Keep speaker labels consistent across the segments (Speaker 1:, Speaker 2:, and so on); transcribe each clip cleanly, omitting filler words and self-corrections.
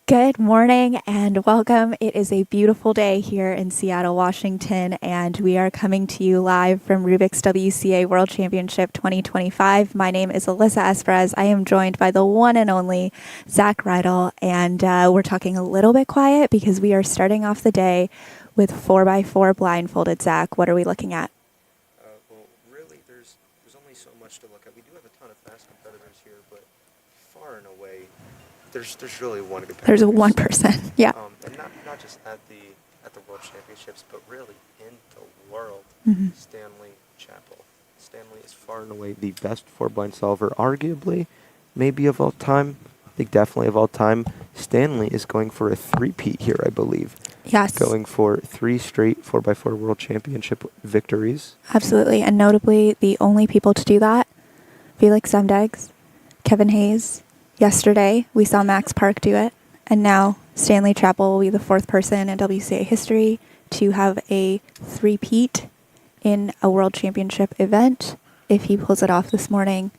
Speaker 1: Good morning and welcome. It is a beautiful day here in Seattle, Washington, and we are coming to you live from Rubik's WCA World Championship 2025. My name is Alyssa Esperez. I am joined by the one and only Zach Riedel, and we're talking a little bit quiet because we are starting off the day with 4x4 blindfolded. Zach, what are we looking at?
Speaker 2: Well, really, there's only so much to look at. We do have a ton of fast competitors here, but far and away, there's really one competitor.
Speaker 1: There's a 1%, yeah.
Speaker 2: And not just at the World Championships, but really in the world. Stanley Chappell. Stanley is far and away the best four-blind solver, arguably, maybe of all time. I think definitely of all time. Stanley is going for a three-peat here, I believe.
Speaker 1: Yes.
Speaker 2: Going for 3 straight 4x4 World Championship victories.
Speaker 1: Absolutely, and notably, the only people to do that, Felix Zemdegs, Kevin Hayes. Yesterday, we saw Max Park do it, and now Stanley Chappell will be the 4th person in WCA history to have a three-peat in a World Championship event. If he pulls it off this morning,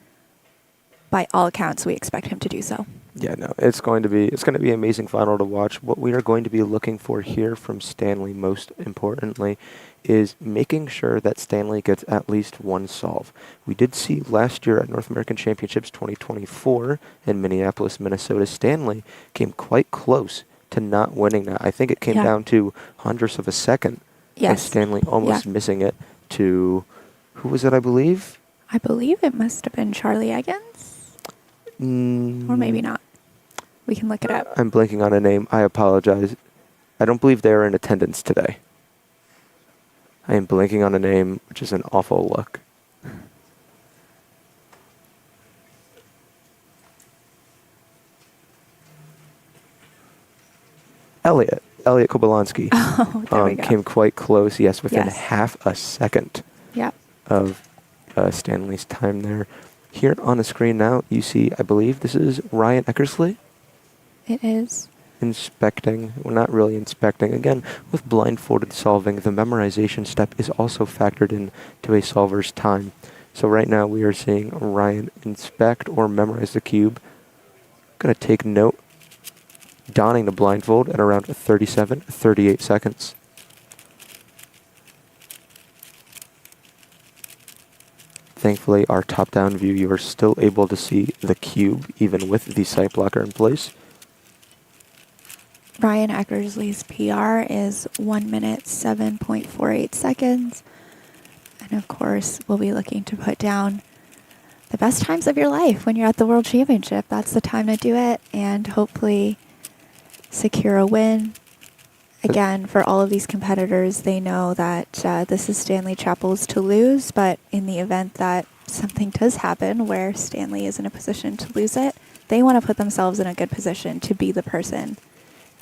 Speaker 1: by all accounts, we expect him to do so.
Speaker 2: Yeah, no, it's going to be an amazing final to watch. What we are going to be looking for here from Stanley, most importantly, is making sure that Stanley gets at least one solve. We did see last year at North American Championships 2024 in Minneapolis, Minnesota, Stanley came quite close to not winning that. I think it came down to hundredths of a second.
Speaker 1: Yes.
Speaker 2: And Stanley almost missing it to, who was it, I believe?
Speaker 1: I believe it must have been Charlie Eggins. Or maybe not. We can look it up.
Speaker 2: I'm blanking on a name. I apologize. I don't believe they are in attendance today. I am blanking on a name, which is an awful look. Elliot Kobylanski
Speaker 1: Oh, there we go.
Speaker 2: came quite close, yes, within
Speaker 1: Yes.
Speaker 2: half a second
Speaker 1: Yep.
Speaker 2: of Stanley's time there. Here on the screen now, you see, I believe this is Ryan Eckersley.
Speaker 1: It is.
Speaker 2: Inspecting, well, not really inspecting. Again, with blindfolded solving, the memorization step is also factored into a solver's time. So right now we are seeing Ryan inspect or memorize the cube. Going to take note, donning the blindfold at around 38 seconds. Thankfully, our top-down view, you are still able to see the cube, even with the sight blocker in place.
Speaker 1: Ryan Eckersley's PR is 1 minute, 7.48 seconds. And of course, we'll be looking to put down the best times of your life when you're at the World Championship. That's the time to do it and hopefully secure a win. Again, for all of these competitors, they know that this is Stanley Chappell's to lose, but in the event that something does happen where Stanley is in a position to lose it, they want to put themselves in a good position to be the person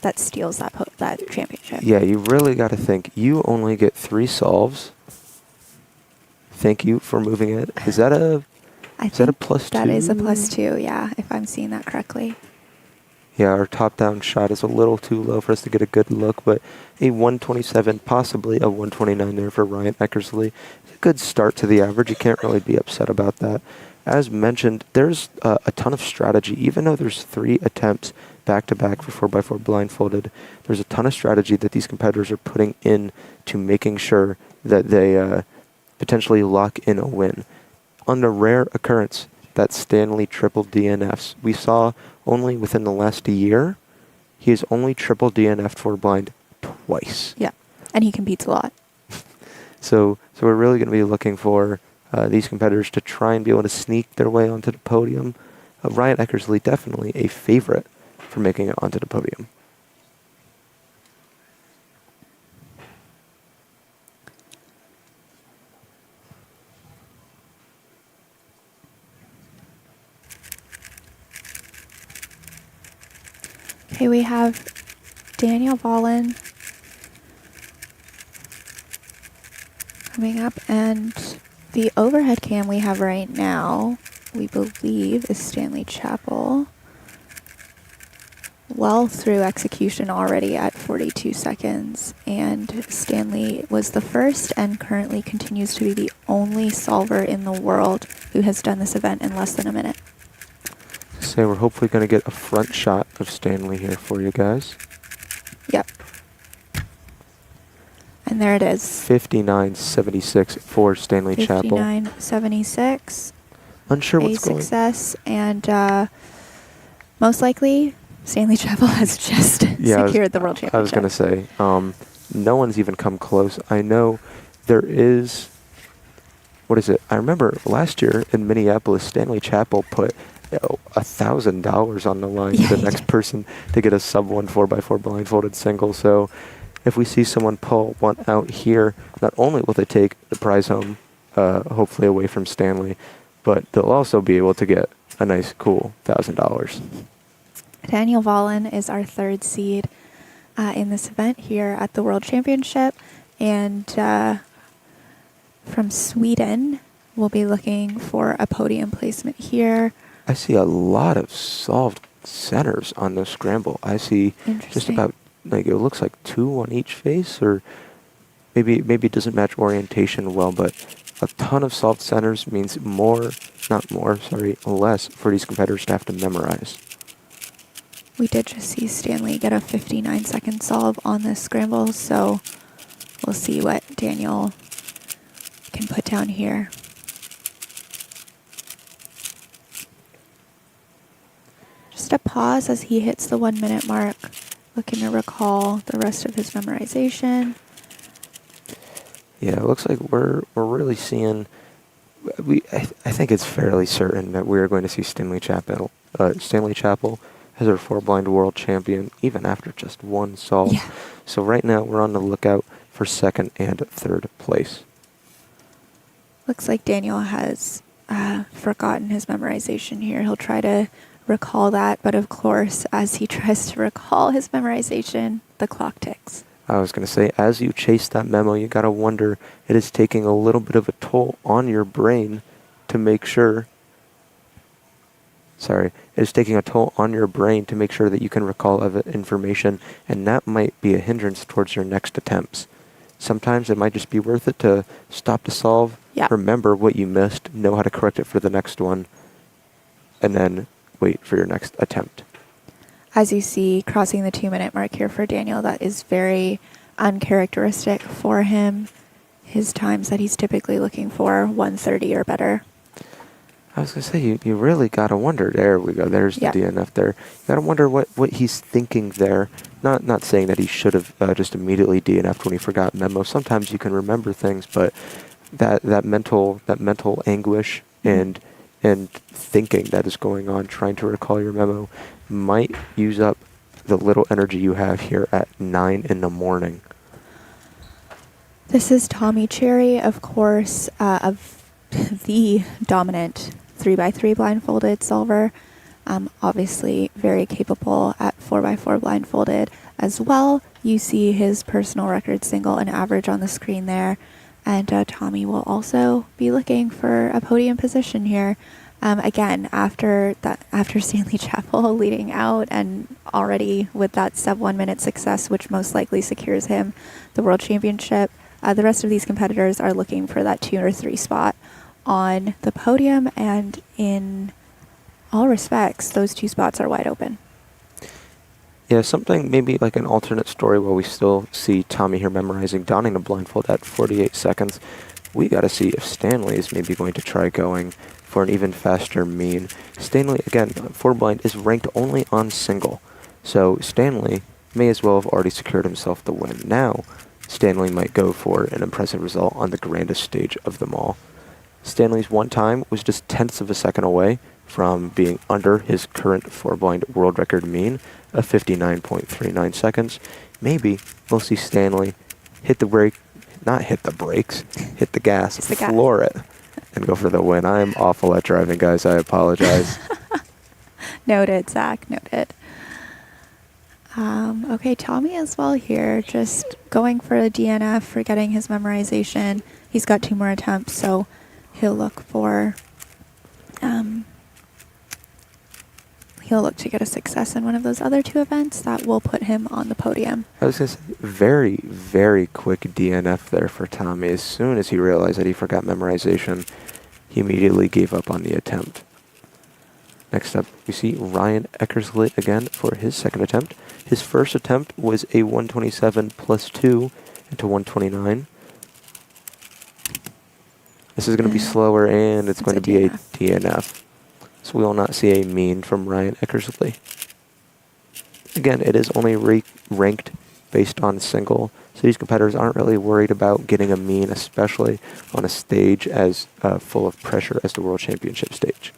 Speaker 1: that steals that championship.
Speaker 2: Yeah, you really got to think. You only get 3 solves. Thank you for moving it. Is that a +2?
Speaker 1: That is a +2, yeah, if I'm seeing that correctly.
Speaker 2: Yeah, our top-down shot is a little too low for us to get a good look, but a 127, possibly a 129 there for Ryan Eckersley. A good start to the average. You can't really be upset about that. As mentioned, there's a ton of strategy. Even though there's 3 attempts back-to-back for 4x4 blindfolded, there's a ton of strategy that these competitors are putting in to making sure that they potentially lock in a win. On the rare occurrence that Stanley triple DNFs, we saw only within the last year, he has only triple DNF'd for blind twice.
Speaker 1: Yeah, and he competes a lot.
Speaker 2: So we're really going to be looking for these competitors to try and be able to sneak their way onto the podium. Ryan Eckersley, definitely a favorite for making it onto the podium.
Speaker 1: Okay, we have Daniel Volin coming up, and the overhead cam we have right now, we believe, is Stanley Chappell. Well through execution already at 42 seconds, and Stanley was the first and currently continues to be the only solver in the world who has done this event in less than a minute.
Speaker 2: say we're hopefully going to get a front shot of Stanley here for you guys.
Speaker 1: Yep. And there it is.
Speaker 2: 59.76 for Stanley Chapel.
Speaker 1: 59.76.
Speaker 2: Unsure
Speaker 1: A
Speaker 2: what's going on.
Speaker 1: success, and most likely Stanley Chapel has just secured the World Championship.
Speaker 2: I was going to say, no one's even come close. I know there is, what is it? I remember last year in Minneapolis, Stanley Chapel put $1,000 on the line to the next person to get a sub 1 4x4 blindfolded single. So if we see someone pull one out here, not only will they take the prize home, hopefully away from Stanley, but they'll also be able to get a nice, cool $1,000.
Speaker 1: Daniel Wallin is our third seed in this event here at the World Championship. And from Sweden, we'll be looking for a podium placement here.
Speaker 2: I see a lot of solved centers on the scramble. I see just about, like, it looks like 2 on each face, or maybe it doesn't match orientation well, but a ton of solved centers means less for these competitors to have to memorize.
Speaker 1: We did just see Stanley get a 59-second solve on this scramble, so we'll see what Daniel can put down here. Just a pause as he hits the 1 minute mark, looking to recall the rest of his memorization.
Speaker 2: Yeah, it looks like we're really seeing. I think it's fairly certain that we're going to see Stanley Chapel as our 4-blind world champion, even after just one solve.
Speaker 1: Yeah.
Speaker 2: So right now we're on the lookout for 2nd and 3rd place.
Speaker 1: Looks like Daniel has forgotten his memorization here. He'll try to recall that, but of course, as he tries to recall his memorization, the clock ticks.
Speaker 2: I was going to say, as you chase that memo, you got to wonder, it is taking a little bit of a toll on your brain to make sure. It is taking a toll on your brain to make sure that you can recall information, and that might be a hindrance towards your next attempts. Sometimes it might just be worth it to stop to solve, remember what you missed, know how to correct it for the next one, and then wait for your next attempt.
Speaker 1: As you see, crossing the 2 minute mark here for Daniel, that is very uncharacteristic for him. His times that he's typically looking for, 1:30 or better.
Speaker 2: I was going to say, you really got to wonder. There we go. There's the DNF there. You got to wonder what he's thinking there. Not saying that he should have just immediately DNF'd when he forgot memo. Sometimes you can remember things, but that mental anguish and thinking that is going on, trying to recall your memo, might use up the little energy you have here at 9 in the morning.
Speaker 1: This is Tommy Cherry, of course, of the dominant 3x3 blindfolded solver. Obviously very capable at 4x4 blindfolded as well. You see his personal record single and average on the screen there. And Tommy will also be looking for a podium position here. Again, after Stanley Chapel leading out, and already with that sub 1 minute success, which most likely secures him the World Championship, the rest of these competitors are looking for that 2 or 3 spot on the podium, and in all respects, those 2 spots are wide open.
Speaker 2: Yeah, something maybe like an alternate story while we still see Tommy here memorizing, donning the blindfold at 48 seconds. We got to see if Stanley is maybe going to try going for an even faster mean. Stanley, again, 4-blind is ranked only on single. So Stanley may as well have already secured himself the win. Now, Stanley might go for an impressive result on the grandest stage of them all. Stanley's one time was just tenths of a second away from being under his current 4-blind world record mean of 59.39 seconds. Maybe we'll see Stanley hit the brake, not hit the brakes, hit the gas, floor it, and go for the win. I am awful at driving, guys. I apologize.
Speaker 1: Noted, Zach, noted. Okay, Tommy as well here, just going for a DNF, forgetting his memorization. He's got 2 more attempts, so he'll look for, he'll look to get a success in one of those other 2 events that will put him on the podium.
Speaker 2: I was going to say, very, very quick DNF there for Tommy. As soon as he realized that he forgot memorization, he immediately gave up on the attempt. Next up, we see Ryan Eckersley again for his second attempt. His first attempt was a 127 plus 2 into 129. This is going to be slower, and it's going to be a DNF. So we will not see a mean from Ryan Eckersley. Again, it is only ranked based on single, so these competitors aren't really worried about getting a mean, especially on a stage as full of pressure as the World Championship stage.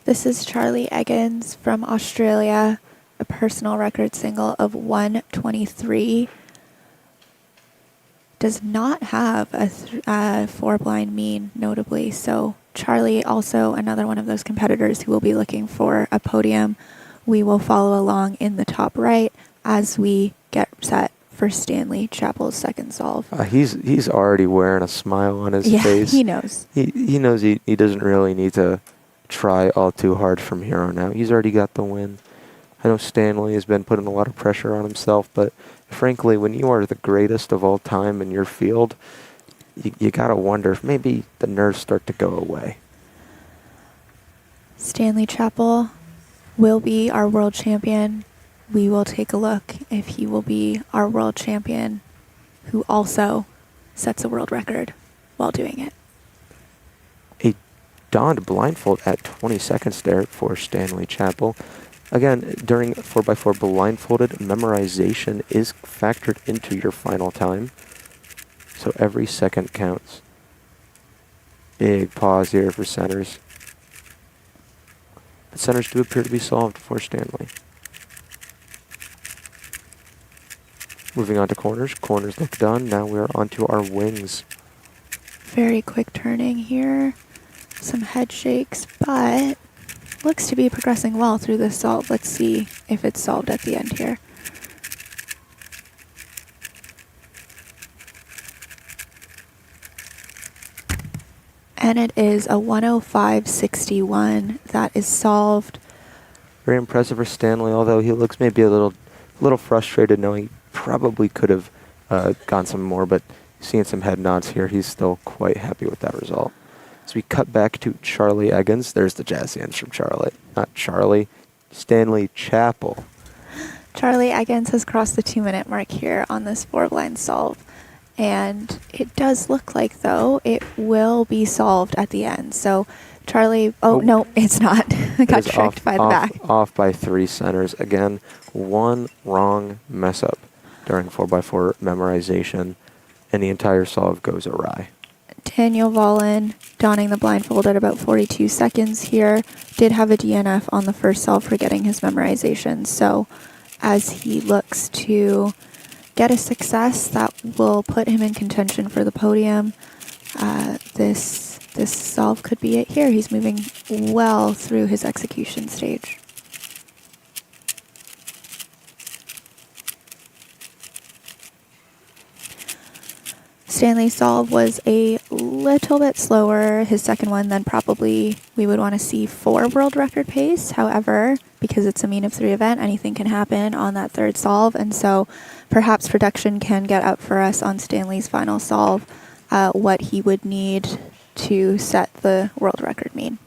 Speaker 1: This is Charlie Eggins from Australia, a personal record single of 123. Does not have a four-blind mean, notably. So Charlie, also another one of those competitors who will be looking for a podium. We will follow along in the top right as we get set for Stanley Chappell's second solve.
Speaker 2: He's already wearing a smile on his face.
Speaker 1: Yeah, he knows.
Speaker 2: He knows he doesn't really need to try all too hard from here on out. He's already got the win. I know Stanley has been putting a lot of pressure on himself, but frankly, when you are the greatest of all time in your field, you gotta wonder if maybe the nerves start to go away.
Speaker 1: Stanley Chappell will be our world champion. We will take a look if he will be our world champion who also sets a world record while doing it.
Speaker 2: A donned blindfold at 20 seconds there for Stanley Chappell. Again, during 4x4 blindfolded, memorization is factored into your final time. So every second counts. Big pause here for centers. But centers do appear to be solved for Stanley. Moving on to corners. Corners look done. Now we're onto our wings.
Speaker 1: Very quick turning here. Some head shakes, but looks to be progressing well through this solve. Let's see if it's solved at the end here. And it is a 105.61 that is solved.
Speaker 2: Very impressive for Stanley, although he looks maybe a little frustrated knowing he probably could have gone some more, but seeing some head nods here, he's still quite happy with that result. So we cut back to Charlie Eggins. There's the jazz hands from Charlie. Not Charlie, Stanley Chappell.
Speaker 1: Charlie Eggins has crossed the 2-minute mark here on this four-blind solve. And it does look like, though, it will be solved at the end. So Charlie, no, it's not. I got tricked by the back.
Speaker 2: Off by 3 centers. Again, one wrong mess up during 4x4 memorization, and the entire solve goes awry.
Speaker 1: Daniel Volin, donning the blindfold at about 42 seconds here, did have a DNF on the first solve for getting his memorization. So as he looks to get a success that will put him in contention for the podium, this solve could be it here. He's moving well through his execution stage. Stanley's solve was a little bit slower, his second one, than probably we would want to see for world record pace. However, because it's a mean of 3 event, anything can happen on that third solve, and so perhaps production can get up for us on Stanley's final solve what he would need to set the world record mean.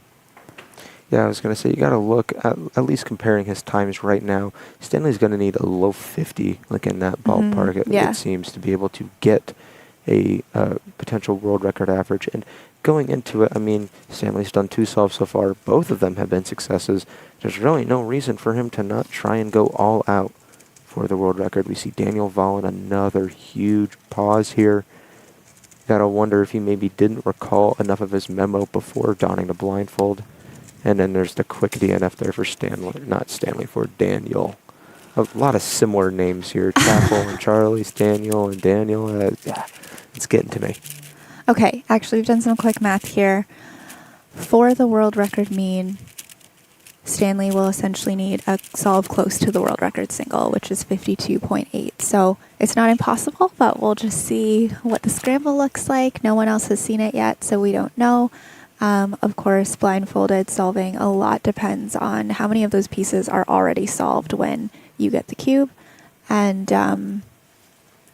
Speaker 2: Yeah, I was going to say, you got to look at least comparing his times right now. Stanley's going to need a low 50, like in that ballpark, it seems, to be able to get a potential world record average. And going into it, I mean, Stanley's done 2 solves so far. Both of them have been successes. There's really no reason for him to not try and go all out for the world record. We see Daniel Volin, another huge pause here. Gotta wonder if he maybe didn't recall enough of his memo before donning the blindfold. And then there's the quick DNF there for for Daniel. A lot of similar names here. Chappell and Charlie, Daniel and Daniel. It's getting to me.
Speaker 1: Okay, actually we've done some quick math here. For the world record mean, Stanley will essentially need a solve close to the world record single, which is 52.8. So it's not impossible, but we'll just see what the scramble looks like. No one else has seen it yet, so we don't know. Of course, blindfolded solving a lot depends on how many of those pieces are already solved when you get the cube, and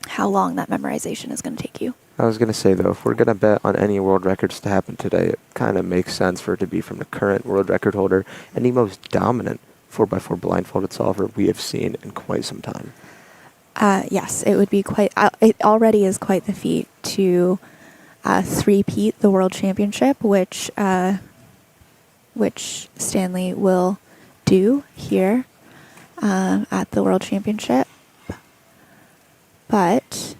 Speaker 1: how long that memorization is going to take you.
Speaker 2: I was going to say, though, if we're going to bet on any world records to happen today, it kind of makes sense for it to be from the current world record holder and the most dominant 4x4 blindfolded solver we have seen in quite some time.
Speaker 1: Yes, it would be quite. It already is quite the feat to three-peat the World Championship, which Stanley will do here at the World Championship. But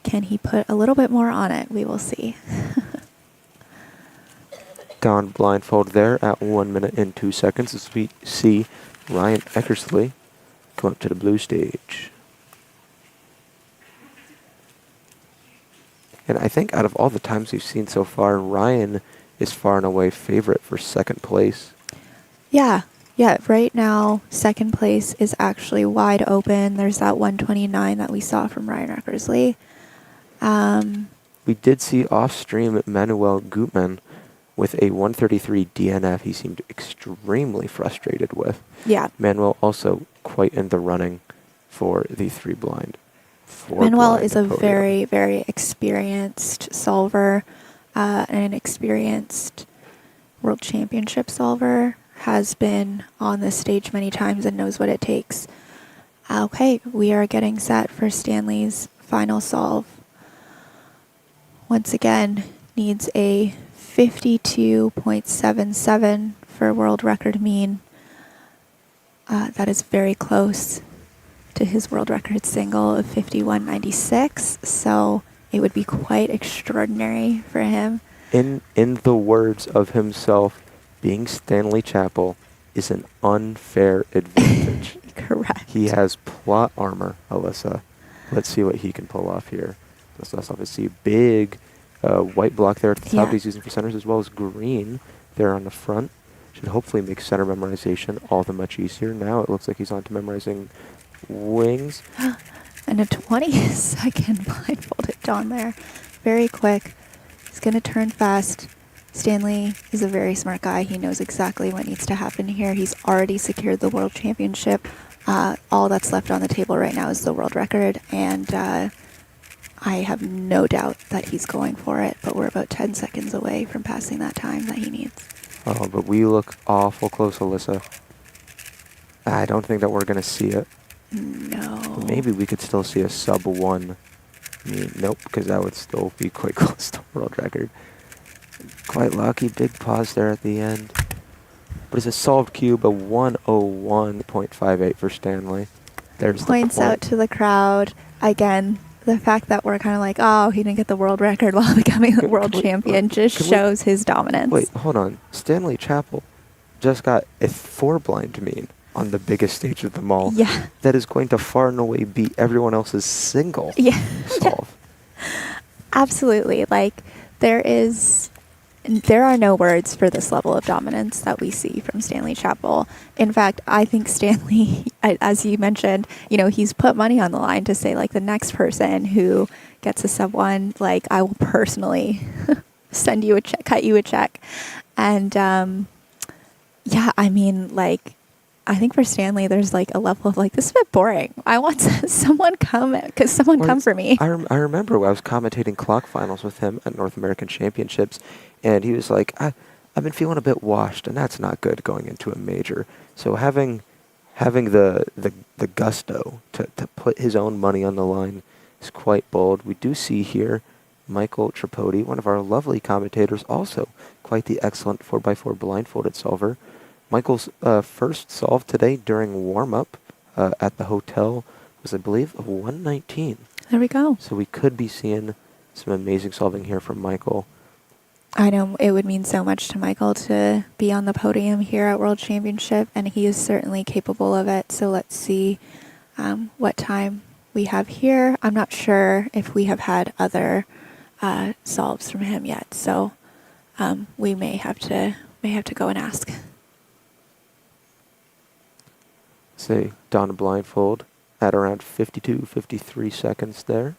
Speaker 1: can he put a little bit more on it? We will see.
Speaker 2: Don blindfold there at 1 minute and 2 seconds as we see Ryan Eckersley come up to the blue stage. And I think out of all the times we've seen so far, Ryan is far and away favorite for second place.
Speaker 1: Yeah. Right now, second place is actually wide open. There's that 129 that we saw from Ryan Eckersley.
Speaker 2: We did see off-stream Manuel Gutmann with a 133 DNF he seemed extremely frustrated with.
Speaker 1: Yeah.
Speaker 2: Manuel also quite in the running for the three blind.
Speaker 1: Manuel is a
Speaker 2: podium.
Speaker 1: very, very experienced solver, an experienced World Championship solver, has been on this stage many times and knows what it takes. Okay, we are getting set for Stanley's final solve. Once again, needs a 52.77 for world record mean. That is very close to his world record single of 51.96, so it would be quite extraordinary for him.
Speaker 2: In the words of himself, being Stanley Chappell is an unfair advantage.
Speaker 1: Correct.
Speaker 2: He has plot armor, Alyssa. Let's see what he can pull off here. Let's obviously see big white block there at the top
Speaker 1: Yeah.
Speaker 2: he's using for centers, as well as green there on the front. Should hopefully make center memorization all the much easier. Now it looks like he's on to memorizing wings.
Speaker 1: And a 20-second blindfolded John there. Very quick. He's going to turn fast. Stanley is a very smart guy. He knows exactly what needs to happen here. He's already secured the World Championship. All that's left on the table right now is the world record, and I have no doubt that he's going for it, but we're about 10 seconds away from passing that time that he needs.
Speaker 2: Oh, but we look awful close, Alyssa. I don't think that we're going to see it.
Speaker 1: No.
Speaker 2: Maybe we could still see a sub 1. Nope, because that would still be quite close to world record. Quite lucky. Big pause there at the end. But it's a solved cube, a 101.58 for Stanley. There's
Speaker 1: Points
Speaker 2: the point.
Speaker 1: out to the crowd. Again, the fact that we're kind of like, oh, he didn't get the world record while becoming the world champion just shows his dominance.
Speaker 2: Wait, hold on. Stanley Chappell just got a 4 blind mean on the biggest stage of them all.
Speaker 1: Yeah.
Speaker 2: That is going to far and away beat everyone else's single solve.
Speaker 1: Absolutely. Like, there are no words for this level of dominance that we see from Stanley Chappell. In fact, I think Stanley, as you mentioned, he's put money on the line to say, like, the next person who gets a sub 1, like, I will personally send you a check, cut you a check. And, I think for Stanley, there's like a level of like, this is a bit boring. I want someone come for me.
Speaker 2: I remember I was commentating clock finals with him at North American Championships, and he was like, I've been feeling a bit washed, and that's not good going into a major. So having the gusto to put his own money on the line is quite bold. We do see here Michael Tripodi, one of our lovely commentators, also quite the excellent 4x4 blindfolded solver. Michael's first solve today during warm-up at the hotel was, I believe, a 119.
Speaker 1: There we go.
Speaker 2: So we could be seeing some amazing solving here from Michael.
Speaker 1: I know it would mean so much to Michael to be on the podium here at World Championship, and he is certainly capable of it. So let's see what time we have here. I'm not sure if we have had other solves from him yet, so we may have to go and ask.
Speaker 2: Say Donna blindfold at around 52, 53 seconds there.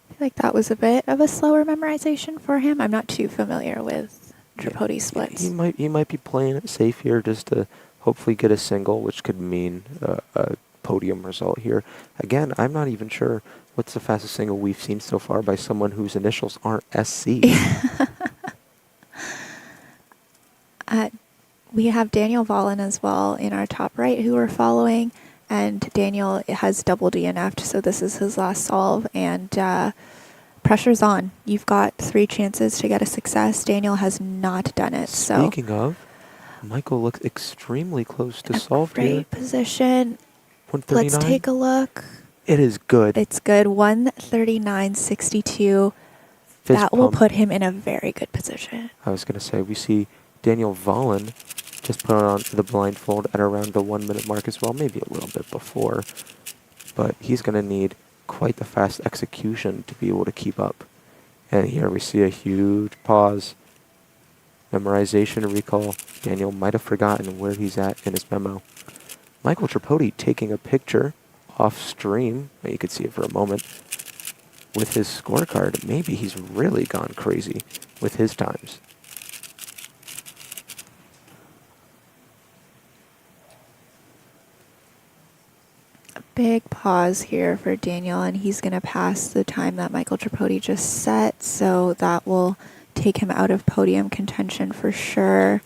Speaker 1: I feel like that was a bit of a slower memorization for him. I'm not too familiar with Tripodi splits.
Speaker 2: He might be playing it safe here just to hopefully get a single, which could mean a podium result here. Again, I'm not even sure what's the fastest single we've seen so far by someone whose initials aren't SC.
Speaker 1: We have Daniel Vollen as well in our top right who we're following, and Daniel has double DNF'd, so this is his last solve, and pressure's on. You've got 3 chances to get a success. Daniel has not done it.
Speaker 2: Speaking of, Michael looks extremely close to solve here.
Speaker 1: Great position.
Speaker 2: 139.
Speaker 1: Let's take a look.
Speaker 2: It is good.
Speaker 1: It's good. 139.62.
Speaker 2: Fist
Speaker 1: That will
Speaker 2: pump.
Speaker 1: put him in a very good position.
Speaker 2: I was going to say, we see Daniel Vollen just put on the blindfold at around the 1 minute mark as well, maybe a little bit before. But he's going to need quite the fast execution to be able to keep up. And here we see a huge pause. Memorization recall. Daniel might have forgotten where he's at in his memo. Michael Tripodi taking a picture off stream, you could see it for a moment, with his scorecard. Maybe he's really gone crazy with his times.
Speaker 1: A big pause here for Daniel, and he's going to pass the time that Michael Tripodi just set, so that will take him out of podium contention for sure.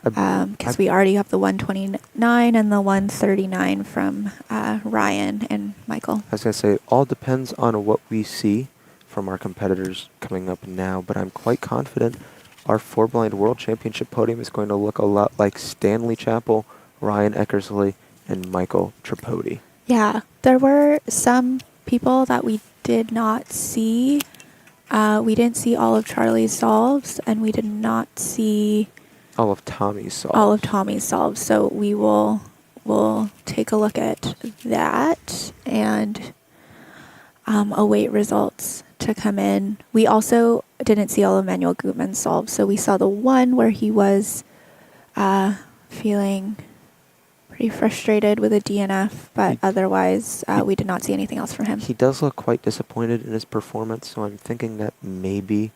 Speaker 1: Because we already have the 129 and the 139 from Ryan and Michael.
Speaker 2: I was going to say, it all depends on what we see from our competitors coming up now, but I'm quite confident our 4-blind World Championship podium is going to look a lot like Stanley Chappell, Ryan Eckersley, and Michael Tripodi.
Speaker 1: Yeah, there were some people that we did not see. We didn't see all of Charlie's solves, and we did not see
Speaker 2: All of Tommy's solves.
Speaker 1: all of Tommy's solves. So we'll take a look at that and await results to come in. We also didn't see all of Manuel Gutmann's solves, so we saw the one where he was feeling pretty frustrated with a DNF, but otherwise we did not see anything else from him.
Speaker 2: He does look quite disappointed in his performance, so I'm thinking that maybe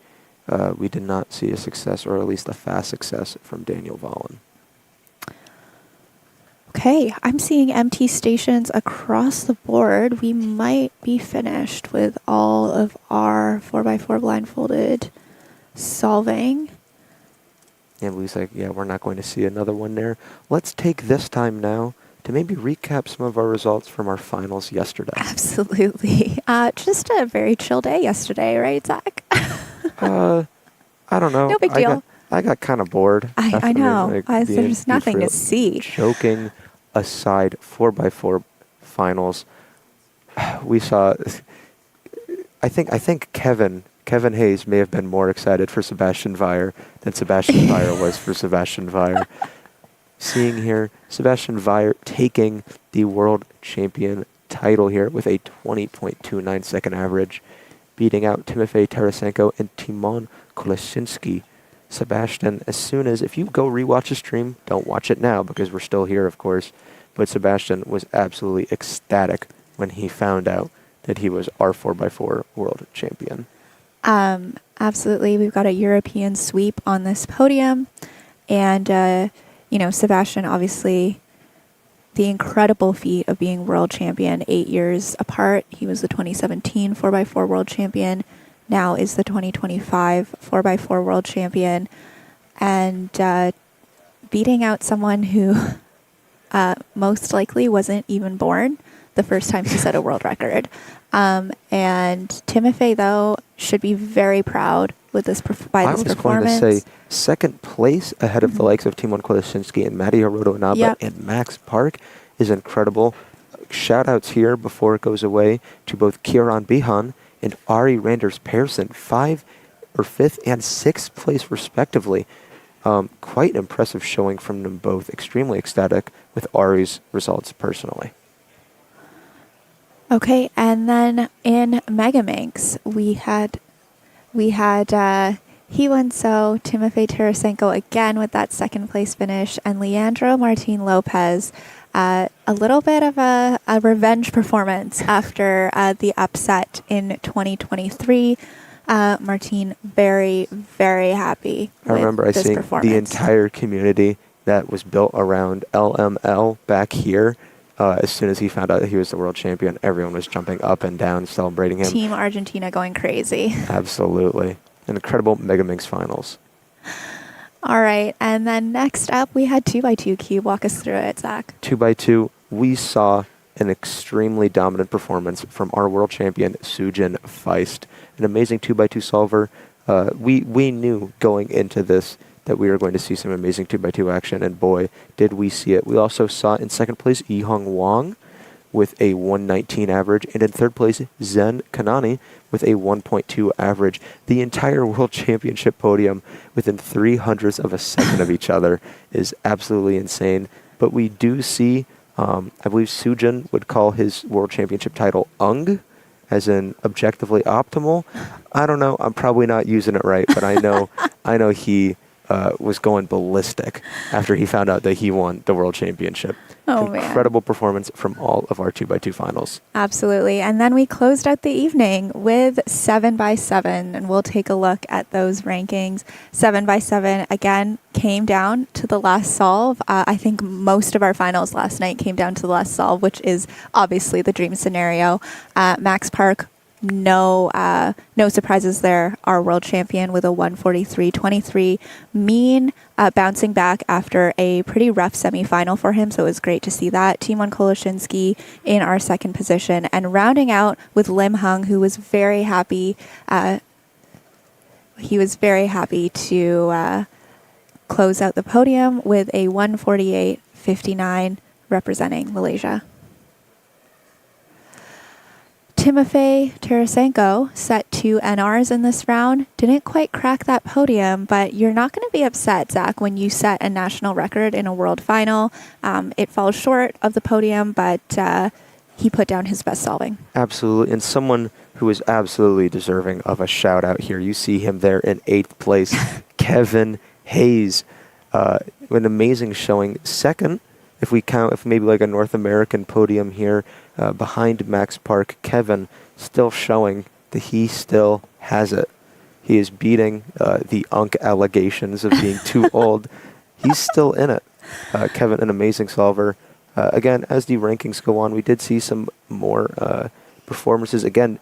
Speaker 2: we did not see a success, or at least a fast success, from Daniel Vollen.
Speaker 1: Okay, I'm seeing empty stations across the board. We might be finished with all of our 4x4 blindfolded solving.
Speaker 2: And Lou's like, yeah, we're not going to see another one there. Let's take this time now to maybe recap some of our results from our finals yesterday.
Speaker 1: Absolutely. Just a very chill day yesterday, right, Zach?
Speaker 2: I don't know.
Speaker 1: No big deal.
Speaker 2: I got kind of bored.
Speaker 1: I know. There's nothing to see.
Speaker 2: Joking aside, 4x4 finals, we saw, I think Kevin Hayes may have been more excited for Sebastian Weyer than Sebastian Weyer was for Sebastian Weyer. Seeing here, Sebastian Weyer taking the world champion title here with a 20.29 second average, beating out Timofey Tarasenko and Timon Koleshinsky. Sebastian, as soon as, if you go rewatch the stream, don't watch it now because we're still here, of course, but Sebastian was absolutely ecstatic when he found out that he was our 4x4 world champion.
Speaker 1: Absolutely. We've got a European sweep on this podium. And, Sebastian, obviously, the incredible feat of being world champion 8 years apart. He was the 2017 4x4 world champion, now is the 2025 4x4 world champion. And beating out someone who most likely wasn't even born the first time he set a world record. And Timofey, though, should be very proud with this performance.
Speaker 2: I was going to say second place ahead of the likes of Timon Koleshinsky and Matteo Rodonaba and Max Park is incredible. Shout outs here before it goes away to both Kieran Bihan and Ari Randers Persson, 5th and 6th place respectively. Quite impressive showing from them both. Extremely ecstatic with Ari's results personally.
Speaker 1: Okay, and then in Megaminx, we had Hewan So, Timofey Tarasenko again with that second place finish, and Leandro Martin Lopez, a little bit of a revenge performance after the upset in 2023. Martin very, very happy with
Speaker 2: I remember
Speaker 1: this
Speaker 2: seeing
Speaker 1: performance.
Speaker 2: the entire community that was built around LML back here As soon as he found out that he was the world champion, everyone was jumping up and down, celebrating him.
Speaker 1: Team Argentina going crazy.
Speaker 2: Absolutely. An incredible Mega Minx finals.
Speaker 1: All right. And then next up, we had 2x2 Cube. Walk us through it, Zach.
Speaker 2: 2x2, we saw an extremely dominant performance from our world champion, Sujin Feist. An amazing 2x2 solver. We knew going into this that we were going to see some amazing 2x2 action, and boy, did we see it. We also saw in second place Yihong Wang with a 119 average, and in third place Zen Kanani with a 1.2 average. The entire World Championship podium within 0.03 of a second of each other is absolutely insane. But we do see, I believe Sujin would call his World Championship title Ung, as in objectively optimal. I don't know. I'm probably not using it right, but I know he was going ballistic after he found out that he won the World Championship.
Speaker 1: Oh,
Speaker 2: Incredible performance from all of our 2x2 finals.
Speaker 1: Absolutely. And then we closed out the evening with 7x7, and we'll take a look at those rankings. 7x7, again, came down to the last solve. I think most of our finals last night came down to the last solve, which is obviously the dream scenario. Max Park, no surprises there. Our world champion with a 143.23 mean, bouncing back after a pretty rough semifinal for him. So it was great to see that. Team 1 Koloshinsky in our second position, and rounding out with Lim Hung, who was very happy. He was very happy to close out the podium with a 148.59 representing Malaysia. Timofey Tarasenko set 2 NRs in this round. Didn't quite crack that podium, but you're not going to be upset, Zach, when you set a national record in a world final. It falls short of the podium, but he put down his best solving.
Speaker 2: Absolutely. And someone who is absolutely deserving of a shout out here. You see him there in 8th place, Kevin Hayes. An amazing showing. Second, if maybe like a North American podium here, behind Max Park, Kevin still showing that he still has it. He is beating the Unk allegations of being too old. He's still in it. Kevin, an amazing solver. Again, as the rankings go on, we did see some more performances. Again,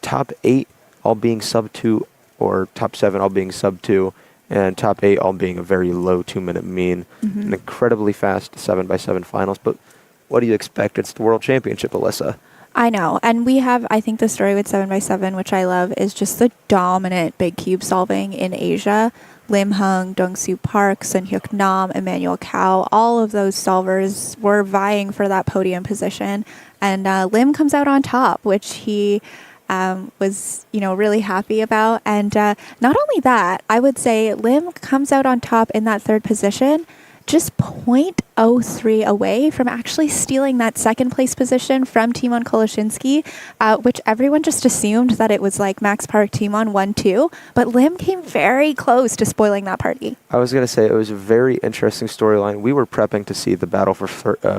Speaker 2: top 8 all being sub 2, or top 7 all being sub 2, and top 8 all being a very low 2-minute mean.
Speaker 1: Mm-hmm.
Speaker 2: An incredibly fast 7x7 finals, but what do you expect? It's the World Championship, Alyssa.
Speaker 1: I know. And we have, I think the story with 7x7, which I love, is just the dominant big cube solving in Asia. Lim Hung, Dongsu Park, Sun Hyuk Nam, Emmanuel Cao, all of those solvers were vying for that podium position. And Lim comes out on top, which he was, really happy about. And not only that, I would say Lim comes out on top in that third position, just 0.03 away from actually stealing that second place position from Timon Koloshinsky, which everyone just assumed that it was like Max Park Timon 1-2, but Lim came very close to spoiling that party.
Speaker 2: I was going to say it was a very interesting storyline. We were prepping to see the battle for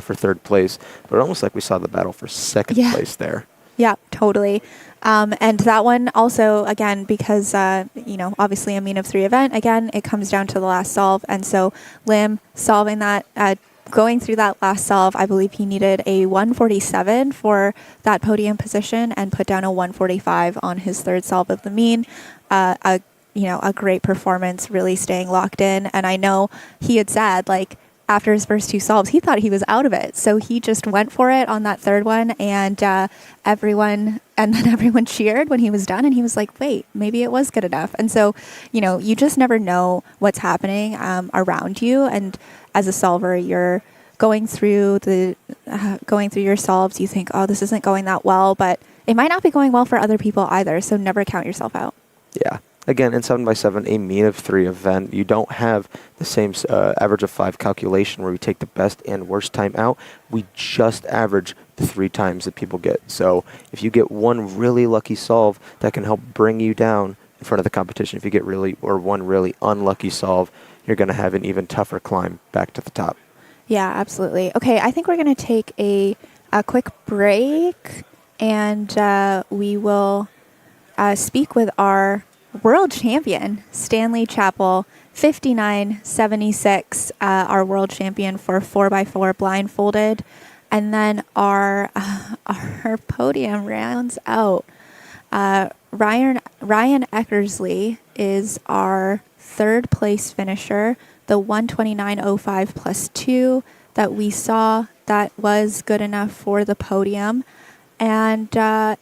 Speaker 2: third place, but almost like we saw the battle for second place there.
Speaker 1: Yeah, totally. And that one also, again, because, obviously a mean of 3 event, again, it comes down to the last solve. And so Lim solving that, going through that last solve, I believe he needed a 147 for that podium position and put down a 145 on his third solve of the mean. A great performance, really staying locked in. And I know he had said, after his first 2 solves, he thought he was out of it. So he just went for it on that third one, and everyone cheered when he was done, and he was like, wait, maybe it was good enough. And so, you just never know what's happening around you. And as a solver, you're going through your solves, you think, oh, this isn't going that well, but it might not be going well for other people either. So never count yourself out.
Speaker 2: Yeah. Again, in 7x7, a mean of 3 event, you don't have the same average of 5 calculation where we take the best and worst time out. We just average the 3 times that people get. So if you get one really lucky solve, that can help bring you down in front of the competition. If you get one really unlucky solve, you're going to have an even tougher climb back to the top.
Speaker 1: Yeah, absolutely. Okay, I think we're going to take a quick break, and we will speak with our world champion, Stanley Chappell, 59.76, our world champion for 4x4 blindfolded. And then our our podium rounds out. Ryan Eckersley is our third place finisher. The 129.05 plus 2 that we saw, that was good enough for the podium. And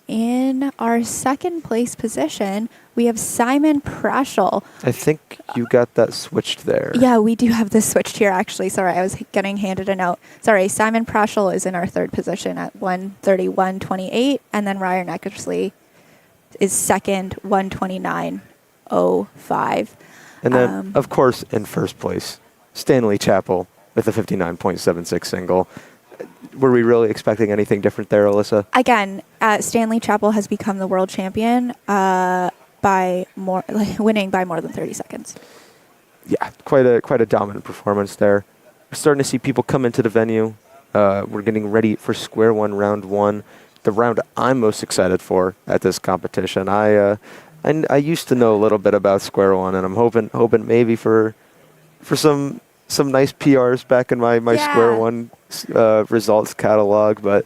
Speaker 1: in our second place position, we have Simon Praschel.
Speaker 2: I think you got that switched there.
Speaker 1: Yeah, we do have this switched here, actually. Sorry, I was getting handed a note. Sorry, Simon Praschel is in our third position at 131.28, and then Ryan Eckersley is second, 129.05.
Speaker 2: And then, of course, in first place, Stanley Chappell with a 59.76 single. Were we really expecting anything different there, Alyssa?
Speaker 1: Again, Stanley Chappell has become the world champion winning by more than 30 seconds.
Speaker 2: Yeah, quite a dominant performance there. We're starting to see people come into the venue. We're getting ready for Square One, Round 1, the round I'm most excited for at this competition. I used to know a little bit about Square One, and I'm hoping maybe for some nice PRs back in my Square One results catalog, but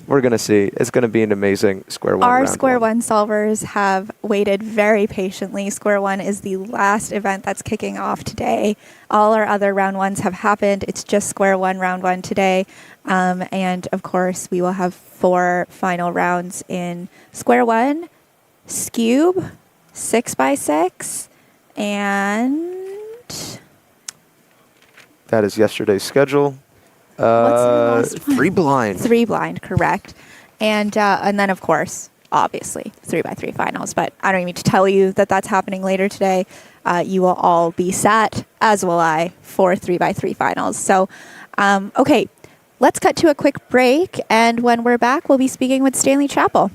Speaker 2: we're going to see. It's going to be an amazing Square One.
Speaker 1: Our Square One solvers have waited very patiently. Square One is the last event that's kicking off today. All our other Round 1s have happened. It's just Square One, Round 1 today. And, of course, we will have 4 final rounds in Square One, Skube, 6x6, and...
Speaker 2: That is yesterday's schedule.
Speaker 1: What's our last one?
Speaker 2: 3 blind.
Speaker 1: 3 blind, correct. And then, of course, obviously, 3x3 finals. But I don't even need to tell you that that's happening later today. You will all be sat, as will I, for 3x3 finals. So, okay, let's cut to a quick break. And when we're back, we'll be speaking with Stanley Chappell.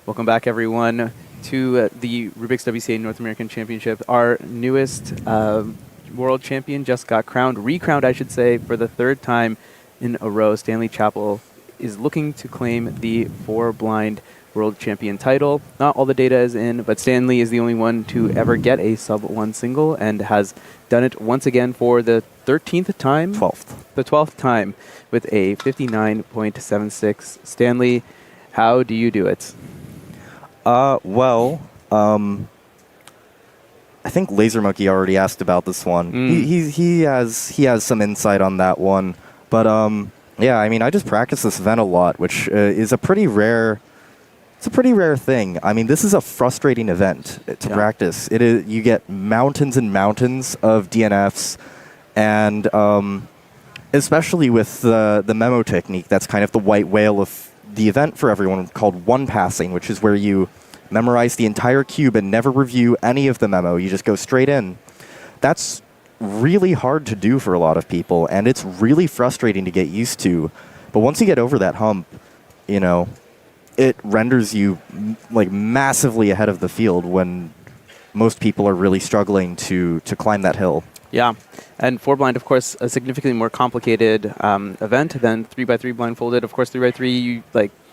Speaker 3: Welcome back, everyone, to the Rubik's WCA North American Championship. Our newest world champion just got recrowned, I should say, for the third time in a row. Stanley Chappell is looking to claim the four-blind world champion title. Not all the data is in, but Stanley is the only one to ever get a sub-1 single and has done it once again for the 13th time?
Speaker 4: 12th.
Speaker 3: The 12th time with a 59.76. Stanley, how do you do it?
Speaker 4: Well, I think Laser Monkey already asked about this one. He has some insight on that one. But yeah, I mean, I just practice this event a lot, which is a pretty rare. It's a pretty rare thing. I mean, this is a frustrating event to practice. It is. You get mountains and mountains of DNFs, and especially with the memo technique, that's kind of the white whale of the event for everyone, called one passing, which is where you memorize the entire cube and never review any of the memo. You just go straight in. That's really hard to do for a lot of people, and it's really frustrating to get used to. But once you get over that hump, you know, it renders you like massively ahead of the field when most people are really struggling to climb that hill.
Speaker 3: Yeah, and four blind, of course, a significantly more complicated event than 3x3 blindfolded. Of course, 3x3,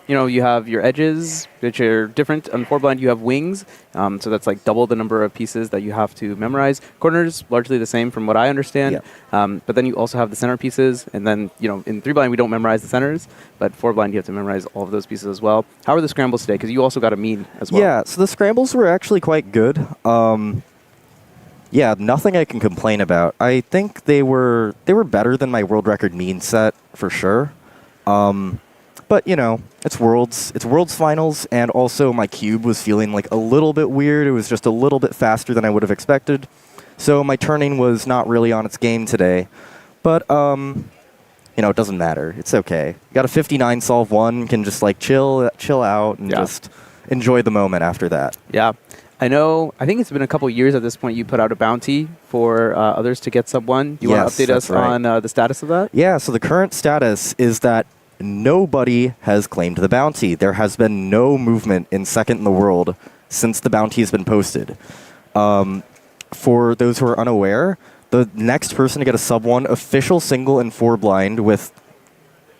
Speaker 3: you have your edges, which are different. On four blind, you have wings, so that's like double the number of pieces that you have to memorize. Corners, largely the same from what I understand. Yep. But then you also have the center pieces, and then, in three blind, we don't memorize the centers, but four blind, you have to memorize all of those pieces as well. How are the scrambles today? Because you also got a mean as well.
Speaker 4: Yeah, so the scrambles were actually quite good. Yeah, nothing I can complain about. I think they were better than my world record mean set for sure. But it's worlds finals, and also my cube was feeling like a little bit weird. It was just a little bit faster than I would have expected. So my turning was not really on its game today. But it doesn't matter. It's okay. Got a 59 solve 1, can just like chill out and just enjoy the moment after that.
Speaker 3: Yeah. I think it's been a couple years at this point. You put out a bounty for others to get sub 1. You want to update us on the status of that?
Speaker 4: Yeah, so the current status is that nobody has claimed the bounty. There has been no movement in second in the world since the bounty has been posted. For those who are unaware, the next person to get a sub 1 official single in four blind with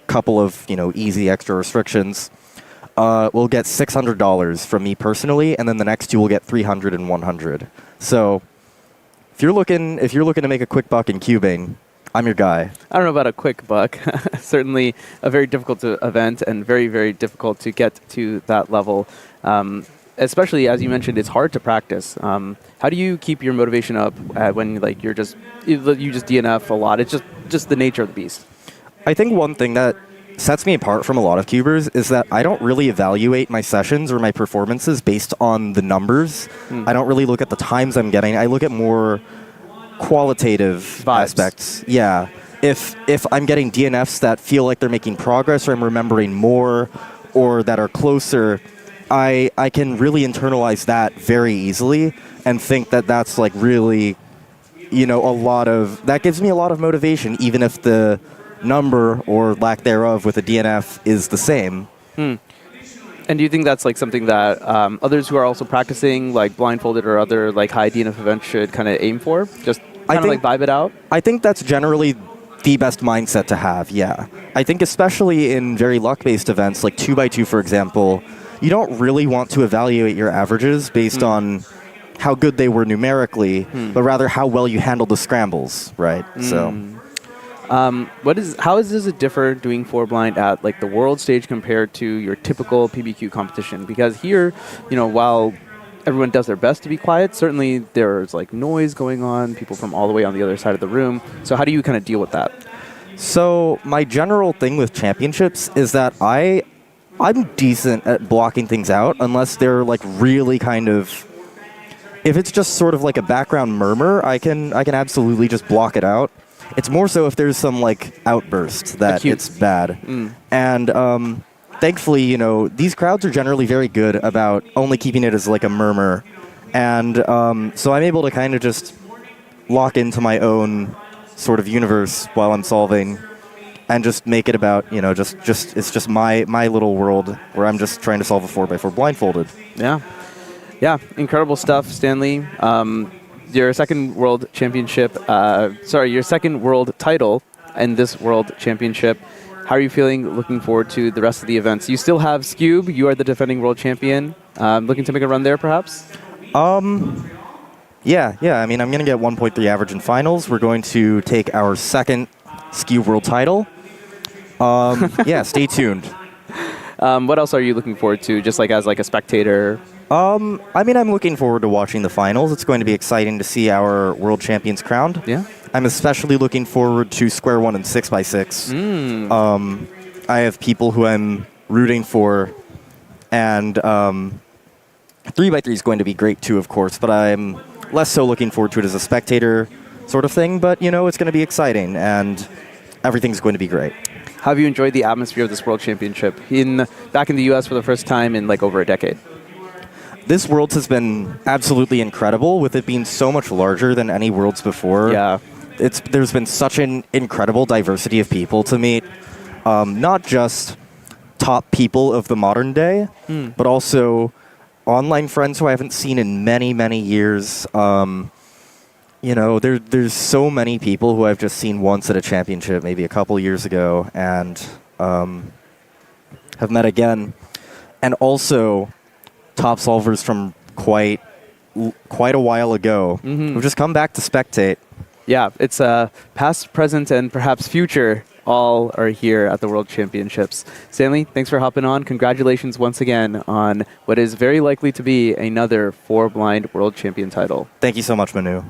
Speaker 4: a couple of easy extra restrictions will get $600 from me personally, and then the next two will get $300 and $100. So if you're looking to make a quick buck in cubing, I'm your guy.
Speaker 3: I don't know about a quick buck. Certainly a very difficult event and very, very difficult to get to that level. Especially, as you mentioned, it's hard to practice. How do you keep your motivation up when you just DNF a lot? It's just the nature of the beast.
Speaker 4: I think one thing that sets me apart from a lot of cubers is that I don't really evaluate my sessions or my performances based on the numbers. I don't really look at the times I'm getting. I look at more qualitative aspects. Yeah. If I'm getting DNFs that feel like they're making progress, or I'm remembering more, or that are closer, I can really internalize that very easily and think that that's like really, that gives me a lot of motivation, even if the number or lack thereof with a DNF is the same.
Speaker 3: And do you think that's like something that others who are also practicing like blindfolded or other like high DNF events should kind of aim for? Just kind of like vibe it out?
Speaker 4: I think that's generally the best mindset to have, yeah. I think especially in very luck-based events like 2x2, for example, you don't really want to evaluate your averages based on how good they were numerically, but rather how well you handled the scrambles, right? So
Speaker 3: how does it differ doing four blind at like the world stage compared to your typical PBQ competition? Because here, while everyone does their best to be quiet, certainly there's like noise going on, people from all the way on the other side of the room. So how do you kind of deal with that?
Speaker 4: So my general thing with championships is that I'm decent at blocking things out unless they're like really kind of, if it's just sort of like a background murmur, I can absolutely just block it out. It's more so if there's some like outburst that it's bad. And thankfully, these crowds are generally very good about only keeping it as like a murmur. And so I'm able to kind of just lock into my own sort of universe while I'm solving. and just make it about, just it's just my little world where I'm just trying to solve a 4x4 blindfolded.
Speaker 3: Yeah. Yeah, incredible stuff, Stanley. Your second world championship, your second world title in this world championship. How are you feeling looking forward to the rest of the events? You still have Skube. You are the defending world champion. Looking to make a run there, perhaps?
Speaker 4: Yeah. I mean, I'm going to get 1.3 average in finals. We're going to take our second Skube world title. Yeah, stay tuned.
Speaker 3: What else are you looking forward to, just like as like a spectator?
Speaker 4: I mean, I'm looking forward to watching the finals. It's going to be exciting to see our world champions crowned.
Speaker 3: Yeah.
Speaker 4: I'm especially looking forward to square one and 6x6. I have people who I'm rooting for, and 3x3 is going to be great too, of course, but I'm less so looking forward to it as a spectator sort of thing. But, it's going to be exciting, and everything's going to be great.
Speaker 3: How have you enjoyed the atmosphere of this world championship back in the U.S. for the first time in like over a decade?
Speaker 4: This Worlds has been absolutely incredible, with it being so much larger than any Worlds before.
Speaker 3: Yeah.
Speaker 4: There's been such an incredible diversity of people to meet, not just top people of the modern day, but also online friends who I haven't seen in many, many years. There's so many people who I've just seen once at a championship, maybe a couple years ago, and have met again. And also top solvers from quite a while ago who've just come back to spectate.
Speaker 3: Yeah, it's past, present, and perhaps future all are here at the World Championships. Stanley, thanks for hopping on. Congratulations once again on what is very likely to be another 4-blind World Champion title.
Speaker 4: Thank you so much, Manu.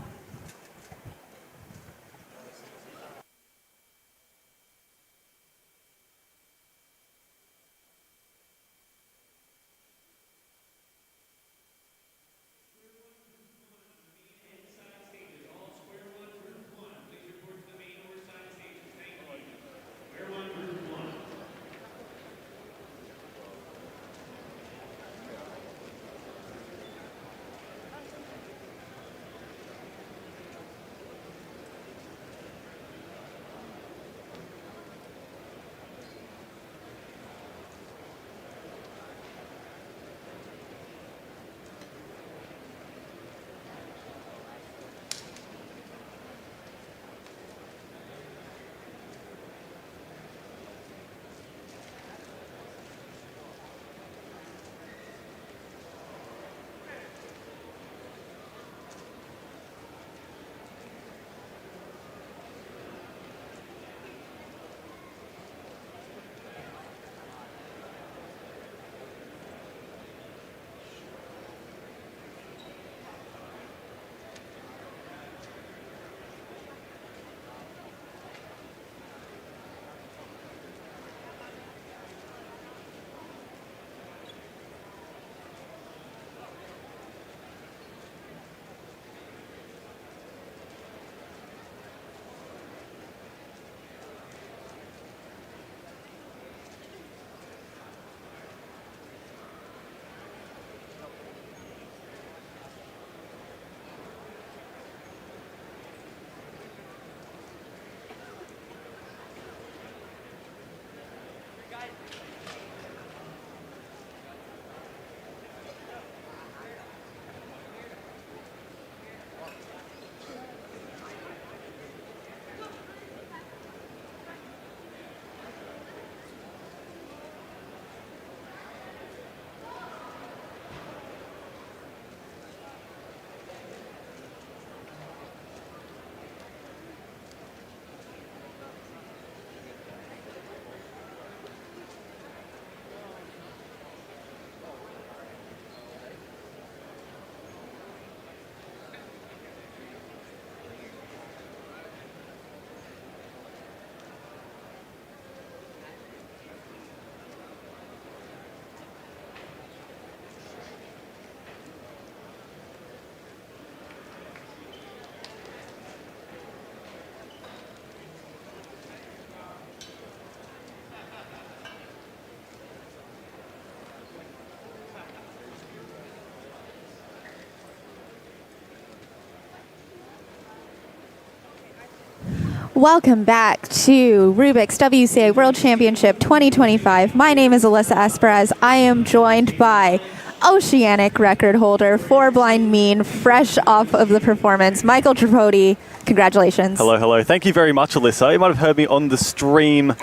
Speaker 1: Welcome back to Rubik's WCA World Championship 2025. My name is Alyssa Esperez. I am joined by Oceanic record holder, four blind mean, fresh off of the performance, Michael Tripodi. Congratulations.
Speaker 5: Hello, hello. Thank you very much, Alyssa. You might have heard me on the stream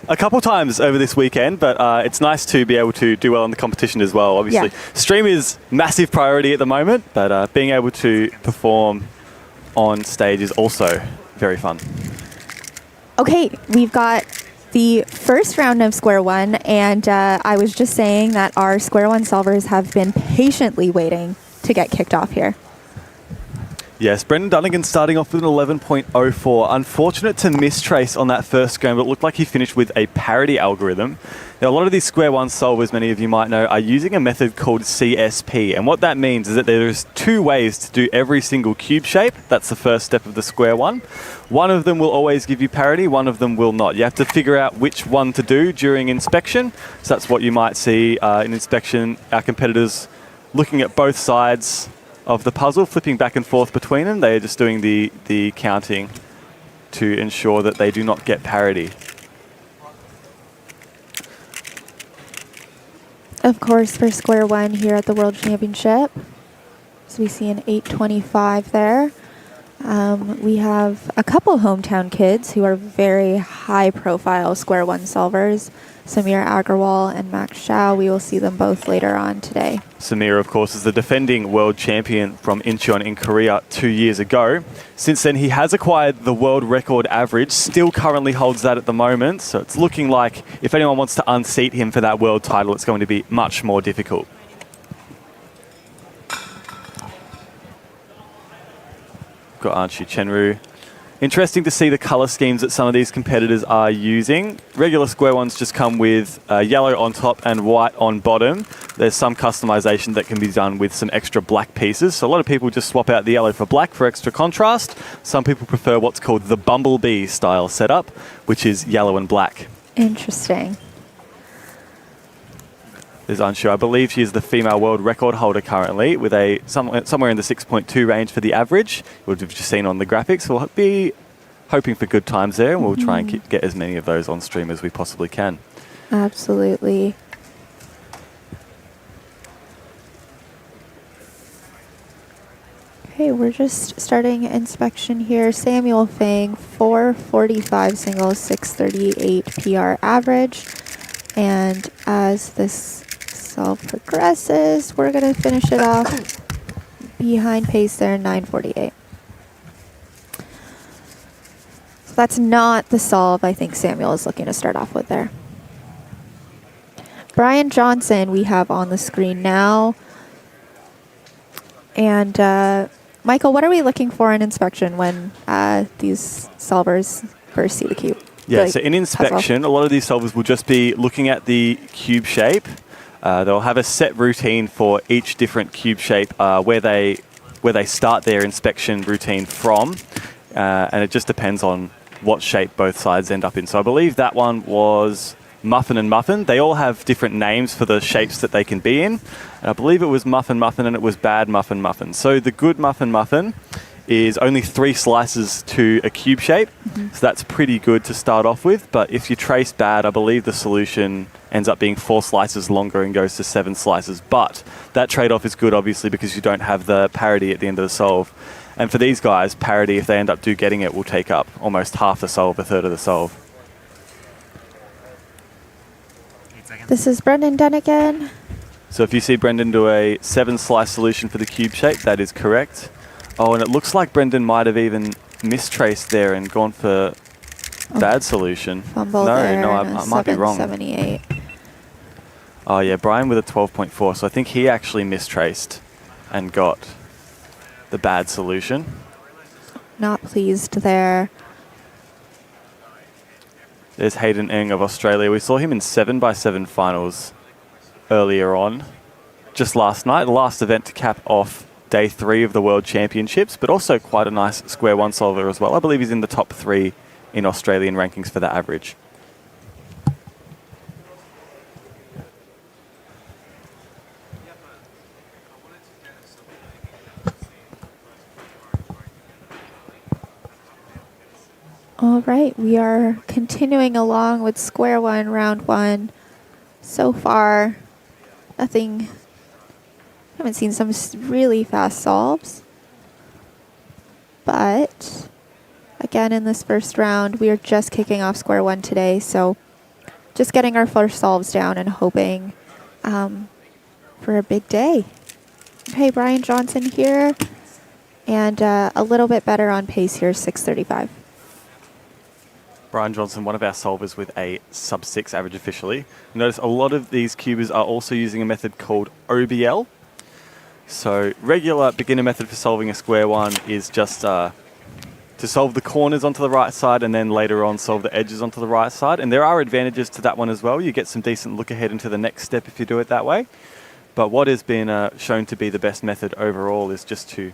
Speaker 5: a couple times over this weekend, but it's nice to be able to do well in the competition as well. Obviously, stream is massive priority at the moment, but being able to perform on stage is also very fun.
Speaker 1: Okay, we've got the first round of Square One, and I was just saying that our Square One solvers have been patiently waiting to get kicked off here.
Speaker 5: Yes, Brendan Dunnigan starting off with an 11.04. Unfortunate to mistrace on that first game, but it looked like he finished with a parity algorithm. Now, a lot of these Square One solvers, many of you might know, are using a method called CSP. And what that means is that there's two ways to do every single cube shape. That's the first step of the Square One. One of them will always give you parity, one of them will not. You have to figure out which one to do during inspection. So that's what you might see in inspection, our competitors looking at both sides of the puzzle, flipping back and forth between them. They are just doing the counting to ensure that they do not get parity.
Speaker 1: Of course, for Square One here at the World Championship, so we see an 825 there. We have a couple hometown kids who are very high-profile Square One solvers, Samir Agrawal and Max Shao. We will see them both later on today.
Speaker 5: Samir, of course, is the defending world champion from Incheon in Korea 2 years ago. Since then, he has acquired the world record average, still currently holds that at the moment. So it's looking like if anyone wants to unseat him for that world title, it's going to be much more difficult. Got Anshu Chenru. Interesting to see the colour schemes that some of these competitors are using. Regular Square Ones just come with yellow on top and white on bottom. There's some customization that can be done with some extra black pieces. So a lot of people just swap out the yellow for black for extra contrast. Some people prefer what's called the Bumblebee style setup, which is yellow and black.
Speaker 1: Interesting.
Speaker 5: There's Anshu. I believe she is the female world record holder currently with a somewhere in the 6.2 range for the average. We've just seen on the graphics. We'll be hoping for good times there, and we'll try and get as many of those on stream as we possibly can.
Speaker 1: Absolutely. Okay, we're just starting inspection here. Samuel Fang, 445 singles, 638 PR average. And as this solve progresses, we're going to finish it off behind pace there, 948. So that's not the solve I think Samuel is looking to start off with there. Brian Johnson we have on the screen now. And Michael, what are we looking for in inspection when these solvers first see the cube?
Speaker 5: Yeah, so in inspection, a lot of these solvers will just be looking at the cube shape. They'll have a set routine for each different cube shape where they start their inspection routine from, and it just depends on what shape both sides end up in. So I believe that one was Muffin and Muffin. They all have different names for the shapes that they can be in. And I believe it was Muffin Muffin and it was Bad Muffin Muffin. So the good Muffin Muffin is only 3 slices to a cube shape. So that's pretty good to start off with. But if you trace bad, I believe the solution ends up being 4 slices longer and goes to 7 slices. But that trade-off is good, obviously, because you don't have the parity at the end of the solve. And for these guys, parity, if they end up getting it, will take up almost half the solve, a third of the solve.
Speaker 1: This is Brendan Dunnigan.
Speaker 5: So if you see Brendan do a 7-slice solution for the cube shape, that is correct. Oh, and it looks like Brendan might have even mistraced there and gone for bad solution.
Speaker 1: Fumble there.
Speaker 5: No, I might be wrong.
Speaker 1: 78.
Speaker 5: Oh yeah, Brian with a 12.4. So I think he actually mistraced and got the bad solution.
Speaker 1: Not pleased there.
Speaker 5: There's Hayden Ng of Australia. We saw him in 7x7 finals earlier on, just last night. The last event to cap off day 3 of the World Championships, but also quite a nice Square One solver as well. I believe he's in the top 3 in Australian rankings for the average.
Speaker 1: All right, we are continuing along with square one, round one. So far, nothing. Haven't seen some really fast solves. But again, in this first round, we are just kicking off square one today. So just getting our first solves down and hoping for a big day. Okay, Brian Johnson here. And a little bit better on pace here, 6:35.
Speaker 5: Brian Johnson, one of our solvers with a sub-6 average officially. Notice a lot of these cubers are also using a method called OBL. So regular beginner method for solving a square one is just to solve the corners onto the right side and then later on solve the edges onto the right side. And there are advantages to that one as well. You get some decent look ahead into the next step if you do it that way. But what has been shown to be the best method overall is just to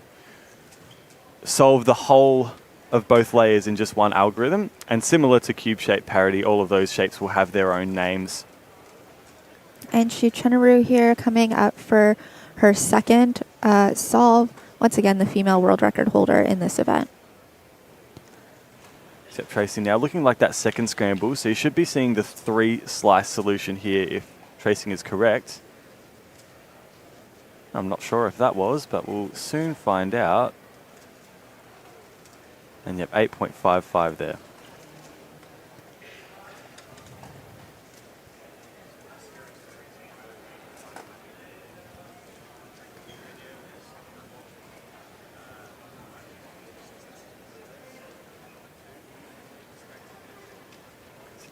Speaker 5: solve the whole of both layers in just one algorithm. And similar to cube shape parity, all of those shapes will have their own names.
Speaker 1: And Shuchenaru here coming up for her second solve. Once again, the female world record holder in this event.
Speaker 5: Except Tracy now looking like that second scramble. So you should be seeing the 3-slice solution here if tracing is correct. I'm not sure if that was, but we'll soon find out. And yep, 8.55 there.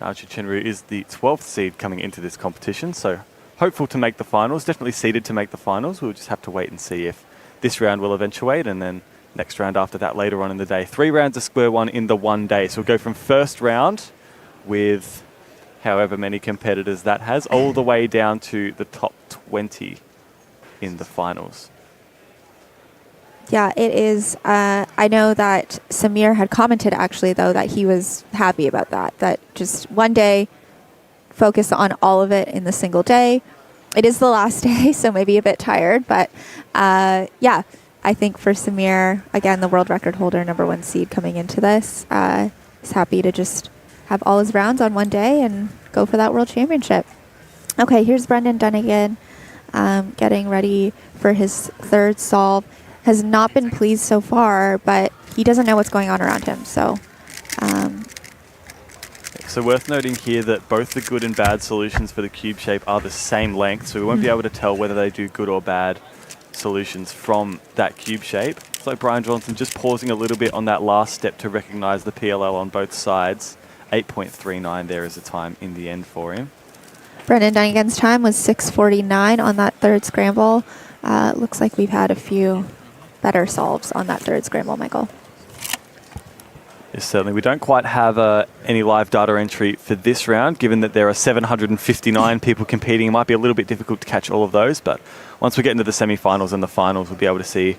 Speaker 5: Now Chinru is the 12th seed coming into this competition, so hopeful to make the finals, definitely seeded to make the finals. We'll just have to wait and see if this round will eventuate, and then next round after that later on in the day. 3 rounds of square one in the one day. So we'll go from first round with however many competitors that has, all the way down to the top 20 in the finals.
Speaker 1: Yeah, it is. I know that Samir had commented actually, though, that he was happy about that. That just one day, focus on all of it in the single day. It is the last day, so maybe a bit tired. But yeah, I think for Samir, again, the world record holder, #1 seed coming into this, is happy to just have all his rounds on one day and go for that world championship. Okay, here's Brendan Dunnigan getting ready for his third solve. Has not been pleased so far, but he doesn't know what's going on around him. So
Speaker 5: worth noting here that both the good and bad solutions for the cube shape are the same length, so we won't be able to tell whether they do good or bad solutions from that cube shape. So Brian Johnson just pausing a little bit on that last step to recognize the PLL on both sides. 8.39 there is the time in the end for him.
Speaker 1: Brendan Dunnigan's time was 6:49 on that third scramble. Looks like we've had a few better solves on that third scramble, Michael.
Speaker 5: Yes, certainly. We don't quite have any live data entry for this round, given that there are 759 people competing. It might be a little bit difficult to catch all of those, but once we get into the semi-finals and the finals, we'll be able to see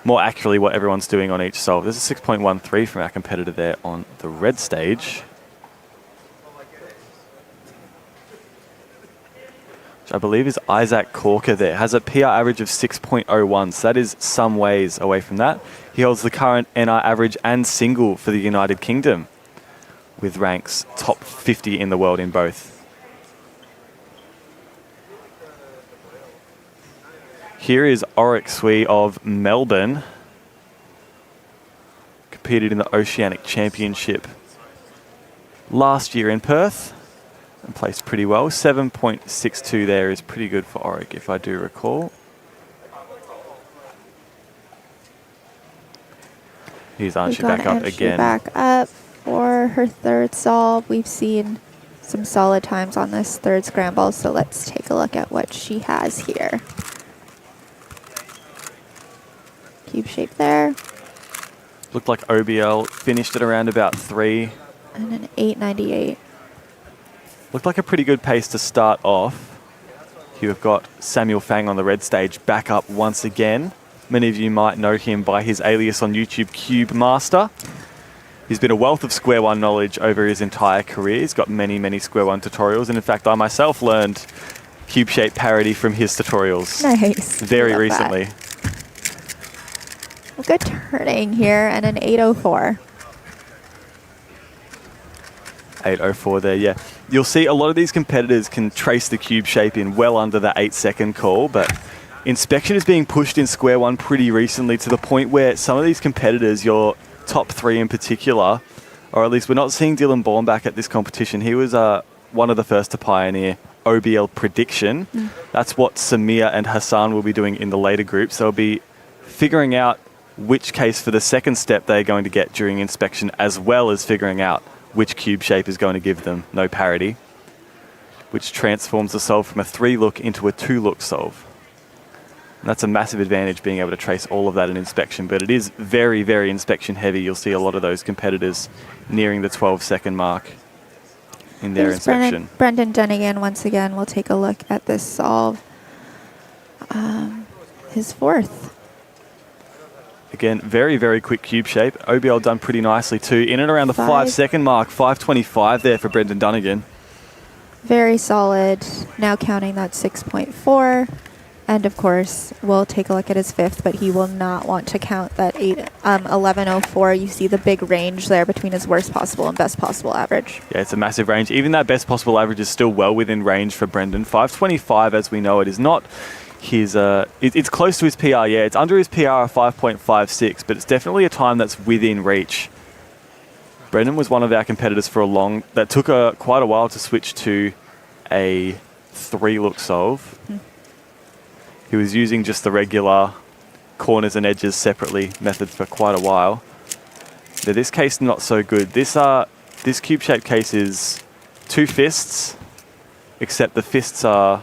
Speaker 5: more accurately what everyone's doing on each solve. There's a 6.13 from our competitor there on the red stage. Which I believe is Isaac Corker there. Has a PR average of 6.01, so that is some ways away from that. He holds the current NR average and single for the United Kingdom, with ranks top 50 in the world in both. Here is Oric Sui of Melbourne. Competed in the Oceanic Championship last year in Perth and placed pretty well. 7.62 there is pretty good for Oric, if I do recall. Here's Anshu back up again.
Speaker 1: Back up for her third solve. We've seen some solid times on this third scramble, so let's take a look at what she has here. Cube shape there.
Speaker 5: Looked like OBL finished at around about 3.
Speaker 1: And an 898.
Speaker 5: Looked like a pretty good pace to start off. You've got Samuel Fang on the red stage back up once again. Many of you might know him by his alias on YouTube, Cube Master. He's been a wealth of square one knowledge over his entire career. He's got many, many square one tutorials. And in fact, I myself learned cube shape parity from his tutorials.
Speaker 1: Nice.
Speaker 5: Very recently.
Speaker 1: A good turning here and an 804.
Speaker 5: 8:04 there, yeah. You'll see a lot of these competitors can trace the cube shape in well under the 8-second call, but inspection is being pushed in square one pretty recently to the point where some of these competitors, your top three in particular, or at least we're not seeing Dylan Bornback at this competition. He was one of the first to pioneer OBL prediction. That's what Samir and Hassan will be doing in the later groups. They'll be figuring out which case for the second step they're going to get during inspection, as well as figuring out which cube shape is going to give them no parity, which transforms the solve from a 3-look into a 2-look solve. And that's a massive advantage, being able to trace all of that in inspection, but it is very, very inspection heavy. You'll see a lot of those competitors nearing the 12-second mark in their inspection.
Speaker 1: Brendan Dunnigan, once again, will take a look at this solve. His fourth.
Speaker 5: Again, very, very quick cube shape. OBL done pretty nicely too. In and around the 5-second mark, 5:25 there for Brendan Dunnigan.
Speaker 1: Very solid. Now counting that 6.4. And of course, we'll take a look at his fifth, but he will not want to count that 11:04. You see the big range there between his worst possible and best possible average.
Speaker 5: Yeah, it's a massive range. Even that best possible average is still well within range for Brendan. 5:25, as we know it, is not his... it's close to his PR, yeah. It's under his PR of 5.56, but it's definitely a time that's within reach. Brendan was one of our competitors for that took quite a while to switch to a 3-look solve. He was using just the regular corners and edges separately method for quite a while. But this case, not so good. This cube-shaped case is 2 fists, except the fists are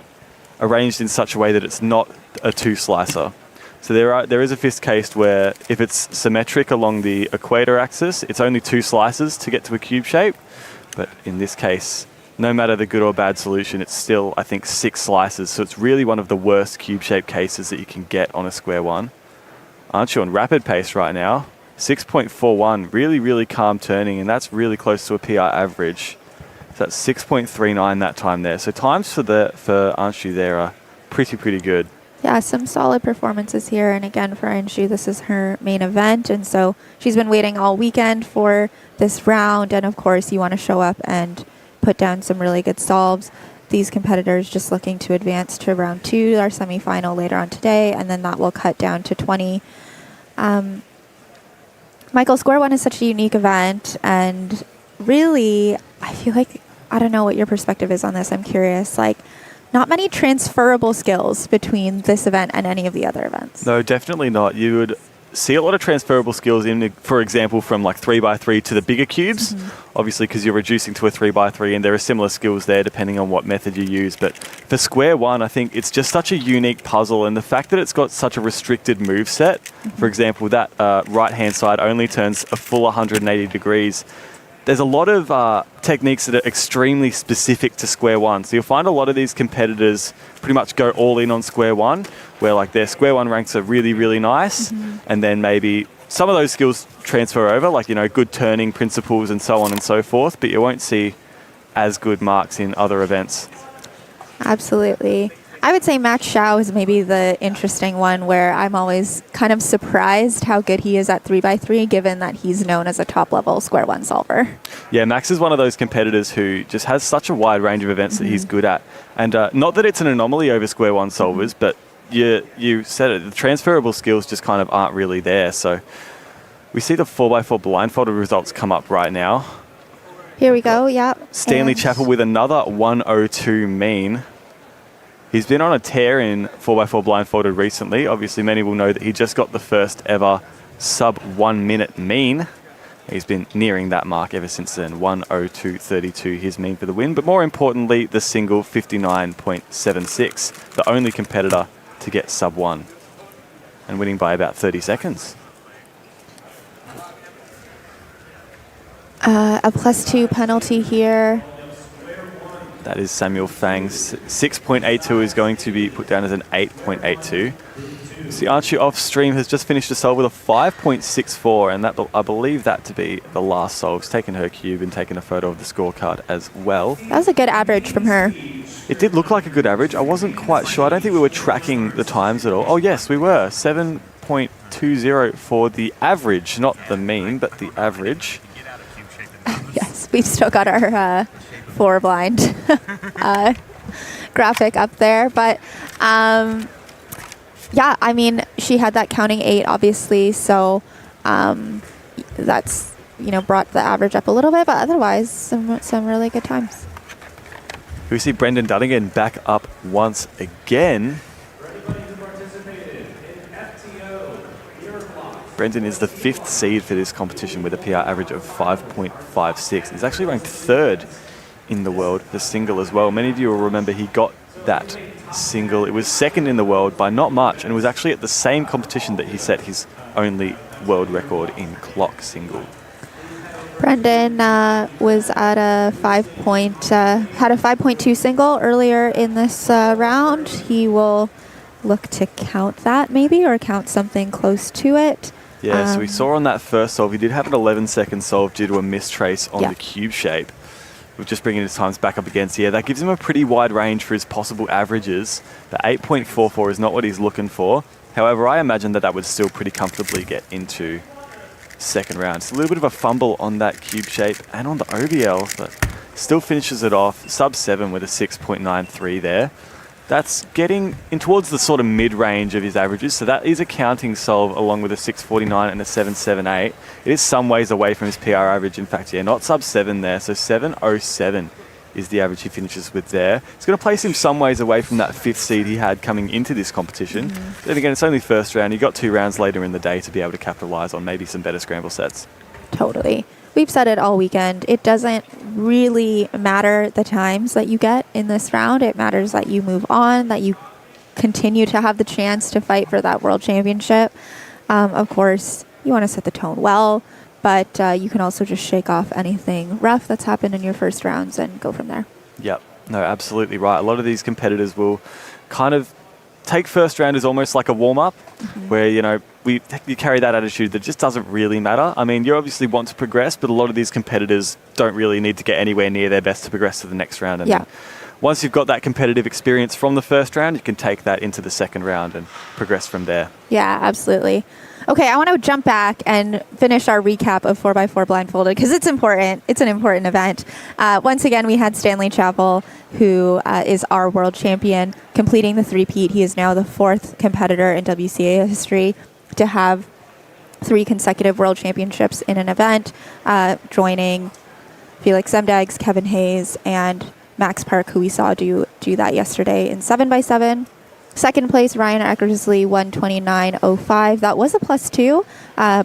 Speaker 5: arranged in such a way that it's not a 2-slicer. So there is a fist case where if it's symmetric along the equator axis, it's only 2 slices to get to a cube shape. But in this case, no matter the good or bad solution, it's still, I think, 6 slices. So it's really one of the worst cube-shaped cases that you can get on a square one. Aren't you on rapid pace right now? 6.41, really, really calm turning, and that's really close to a PR average. So that's 6.39 that time there. So times for Anshu there are pretty good.
Speaker 1: Yeah, some solid performances here. And again, for Anshu, this is her main event. And so she's been waiting all weekend for this round. And of course, you want to show up and put down some really good solves. These competitors just looking to advance to round 2, our semifinal later on today. And then that will cut down to 20. Michael, Square One is such a unique event. And really, I feel like, I don't know what your perspective is on this. I'm curious. Like, not many transferable skills between this event and any of the other events.
Speaker 5: No, definitely not. You would see a lot of transferable skills in, for example, from like 3x3 to the bigger cubes, obviously because you're reducing to a 3x3, and there are similar skills there depending on what method you use. But for Square One, I think it's just such a unique puzzle, and the fact that it's got such a restricted move set, for example, that right-hand side only turns a full 180 degrees. There's a lot of techniques that are extremely specific to Square One. So you'll find a lot of these competitors pretty much go all in on Square One, where like their Square One ranks are really, really nice. And then maybe some of those skills transfer over, like, you know, good turning principles and so on and so forth, but you won't see as good marks in other events.
Speaker 1: Absolutely. I would say Max Shao is maybe the interesting one, where I'm always kind of surprised how good he is at 3x3, given that he's known as a top-level Square One solver.
Speaker 5: Yeah, Max is one of those competitors who just has such a wide range of events that he's good at. And not that it's an anomaly over Square One solvers, but you said it, the transferable skills just kind of aren't really there. So we see the 4x4 blindfolded results come up right now.
Speaker 1: Here we go, yeah.
Speaker 5: Stanley Chappell with another 102 mean. He's been on a tear in 4x4 blindfolded recently. Obviously, many will know that he just got the first ever sub 1 minute mean. He's been nearing that mark ever since then. 102.32 his mean for the win. But more importantly, the single 59.76, the only competitor to get sub 1 and winning by about 30 seconds.
Speaker 1: A +2 penalty here.
Speaker 5: That is Samuel Fang's 6.82 is going to be put down as an 8.82. So Anshu off stream has just finished a solve with a 5.64, and that, I believe that to be the last solve. She's taken her cube and taken a photo of the scorecard as well.
Speaker 1: That was a good average from her.
Speaker 5: It did look like a good average. I wasn't quite sure. I don't think we were tracking the times at all. Oh yes, we were. 7.20 for the average, not the mean, but the average.
Speaker 1: Yes, We've still got our 4 blind graphic up there. But yeah, I mean, she had that counting 8, obviously. So that's, brought the average up a little bit. But otherwise, some really good times.
Speaker 5: We see Brendan Dunnigan back up once again. Brendan is the 5th seed for this competition with a PR average of 5.56. He's actually ranked 3rd in the world for single as well. Many of you will remember he got that single. It was 2nd in the world by not much, and it was actually at the same competition that he set his only world record in clock single.
Speaker 1: Brendan was at a had a 5.2 single earlier in this round. He will look to count that maybe, or count something close to it.
Speaker 5: Yeah, so we saw on that first solve, he did have an 11-second solve due to a mistrace on the cube shape. We're just bringing his times back up again. So yeah, that gives him a pretty wide range for his possible averages. The 8.44 is not what he's looking for. However, I imagine that would still pretty comfortably get into second round. It's a little bit of a fumble on that cube shape and on the OBL, but still finishes it off sub 7 with a 6.93 there. That's getting in towards the sort of mid-range of his averages. So that is a counting solve along with a 6.49 and a 7.78. It is some ways away from his PR average. In fact, yeah, not sub 7 there. So 7.07 is the average he finishes with there. It's going to place him some ways away from that 5th seed he had coming into this competition. Then again, it's only first round. He got 2 rounds later in the day to be able to capitalize on maybe some better scramble sets.
Speaker 1: Totally. We've said it all weekend. It doesn't really matter the times that you get in this round. It matters that you move on, that you continue to have the chance to fight for that world championship. Of course, you want to set the tone well, but you can also just shake off anything rough that's happened in your first rounds and go from there.
Speaker 5: Yep. No, absolutely right. A lot of these competitors will kind of take first round as almost like a warm-up, where, you carry that attitude that just doesn't really matter. I mean, you obviously want to progress, but a lot of these competitors don't really need to get anywhere near their best to progress to the next round. And then once you've got that competitive experience from the first round, you can take that into the second round and progress from there.
Speaker 1: Yeah, absolutely. Okay, I want to jump back and finish our recap of 4x4 blindfolded because it's important. It's an important event. Once again, we had Stanley Chappell, who is our world champion, completing the three-peat. He is now the 4th competitor in WCA history to have 3 consecutive world championships in an event, joining Felix Zemdegs, Kevin Hayes, and Max Park, who we saw do that yesterday in 7x7. Second place, Ryan Eckersley, 129.05. That was a +2,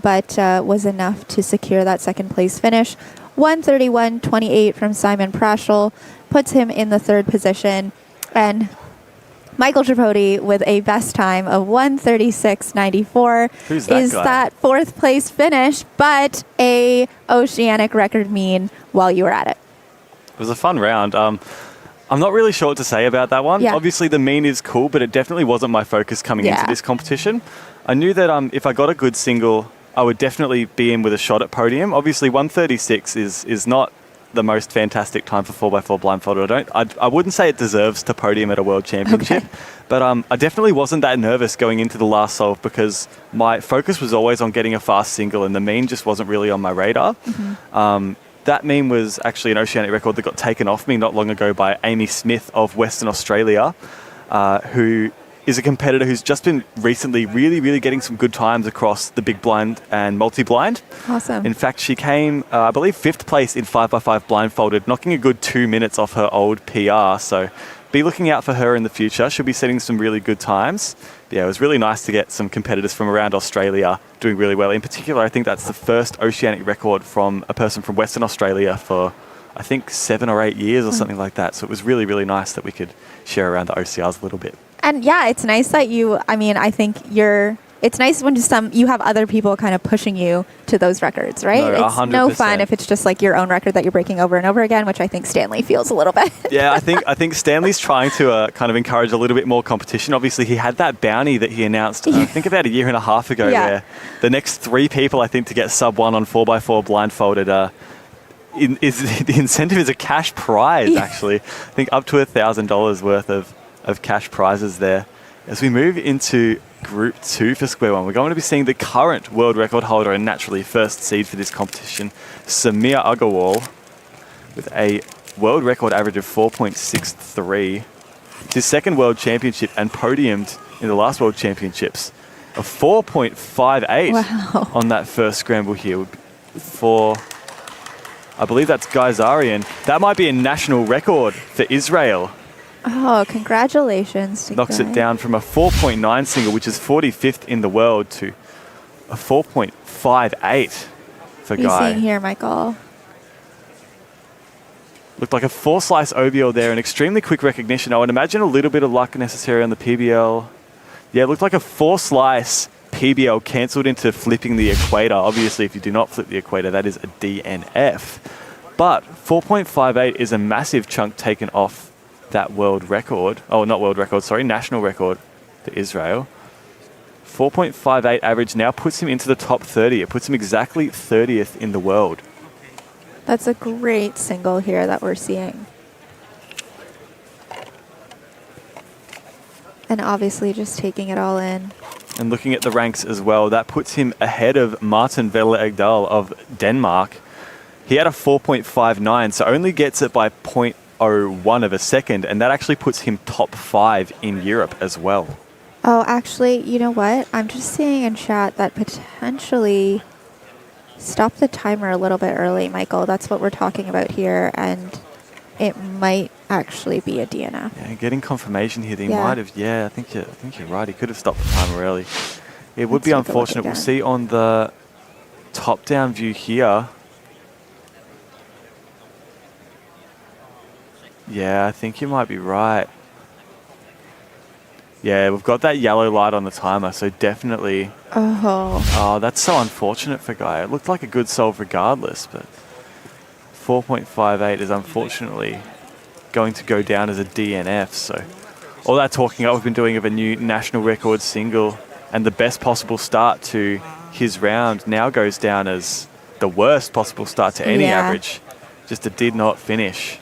Speaker 1: but was enough to secure that second place finish. 131.28 from Simon Praschel puts him in the 3rd position. And Michael Tripodi with a best time of 136.94
Speaker 5: Who's that
Speaker 1: is
Speaker 5: guy?
Speaker 1: that 4th place finish, but a oceanic record mean while you were at it.
Speaker 5: It was a fun round. I'm not really sure what to say about that one.
Speaker 1: Yeah.
Speaker 5: Obviously, the mean is cool, but it definitely wasn't my focus coming into this competition. I knew that if I got a good single, I would definitely be in with a shot at podium. Obviously, 136 is not the most fantastic time for 4x4 blindfolded. I wouldn't say it deserves to podium at a world championship, but I definitely wasn't that nervous going into the last solve because my focus was always on getting a fast single and the mean just wasn't really on my radar. That mean was actually an oceanic record that got taken off me not long ago by Amy Smith of Western Australia, who is a competitor who's just been recently really, really getting some good times across the big blind and multi-blind.
Speaker 1: Awesome.
Speaker 5: In fact, she came, I believe, 5th place in 5x5 blindfolded, knocking a good 2 minutes off her old PR. So be looking out for her in the future. She'll be setting some really good times. But yeah, it was really nice to get some competitors from around Australia doing really well. In particular, I think that's the first oceanic record from a person from Western Australia for, I think, 7 or 8 years or something like that. So it was really, really nice that we could share around the OCRs a little bit.
Speaker 1: And yeah, it's nice that I think it's nice when you have other people kind of pushing you to those records, right?
Speaker 5: No,
Speaker 1: it's
Speaker 5: 100%.
Speaker 1: no fun if it's just like your own record that you're breaking over and over again, which I think Stanley feels a little bit.
Speaker 5: Yeah, I think Stanley's trying to kind of encourage a little bit more competition. Obviously, he had that bounty that he announced, I think about 1.5 years ago, where the next 3 people, I think, to get sub 1 on 4x4 blindfolded the incentive is a cash prize, actually. I think up to $1,000 worth of cash prizes there. As we move into Group 2 for Square One, we're going to be seeing the current world record holder and naturally first seed for this competition, Samir Agarwal, with a world record average of 4.63. It's his second world championship and podiumed in the last world championships. A 4.58
Speaker 1: Wow.
Speaker 5: on that first scramble here for, I believe that's Gaizarian. That might be a national record for Israel.
Speaker 1: Oh, congratulations to
Speaker 5: Knocks it
Speaker 1: Guy.
Speaker 5: down from a 4.9 single, which is 45th in the world, to a 4.58 for
Speaker 1: What are you
Speaker 5: Guy.
Speaker 1: seeing here, Michael?
Speaker 5: Looked like a 4-slice OBL there, and extremely quick recognition. I would imagine a little bit of luck necessary on the PBL. Yeah, it looked like a 4-slice PBL cancelled into flipping the equator. Obviously, if you do not flip the equator, that is a DNF. But 4.58 is a massive chunk taken off that world record. Oh, not world record, sorry, national record for Israel. 4.58 average now puts him into the top 30. It puts him exactly 30th in the world.
Speaker 1: That's a great single here that we're seeing. And obviously just taking it all in.
Speaker 5: And looking at the ranks as well, that puts him ahead of Martin Velle-Egdal of Denmark. He had a 4.59, so only gets it by 0.01 of a second, and that actually puts him top 5 in Europe as well.
Speaker 1: Oh, actually, you know what? I'm just seeing in chat that potentially stop the timer a little bit early, Michael. That's what we're talking about here, and it might actually be a DNF.
Speaker 5: Yeah, getting confirmation here that he
Speaker 1: Yeah.
Speaker 5: might have. Yeah, I think you're right. He could have stopped the timer early. It would
Speaker 1: Let's
Speaker 5: be
Speaker 1: take a look
Speaker 5: unfortunate. We'll
Speaker 1: again.
Speaker 5: see on the top-down view here. Yeah, I think you might be right. Yeah, we've got that yellow light on the timer, so definitely.
Speaker 1: Oh,
Speaker 5: Oh, that's so unfortunate for Guy. It looked like a good solve regardless, but 4.58 is unfortunately going to go down as a DNF. So all that talking up we've been doing of a new national record single and the best possible start to his round now goes down as the worst possible start to any
Speaker 1: Yeah.
Speaker 5: average. Just a did not finish.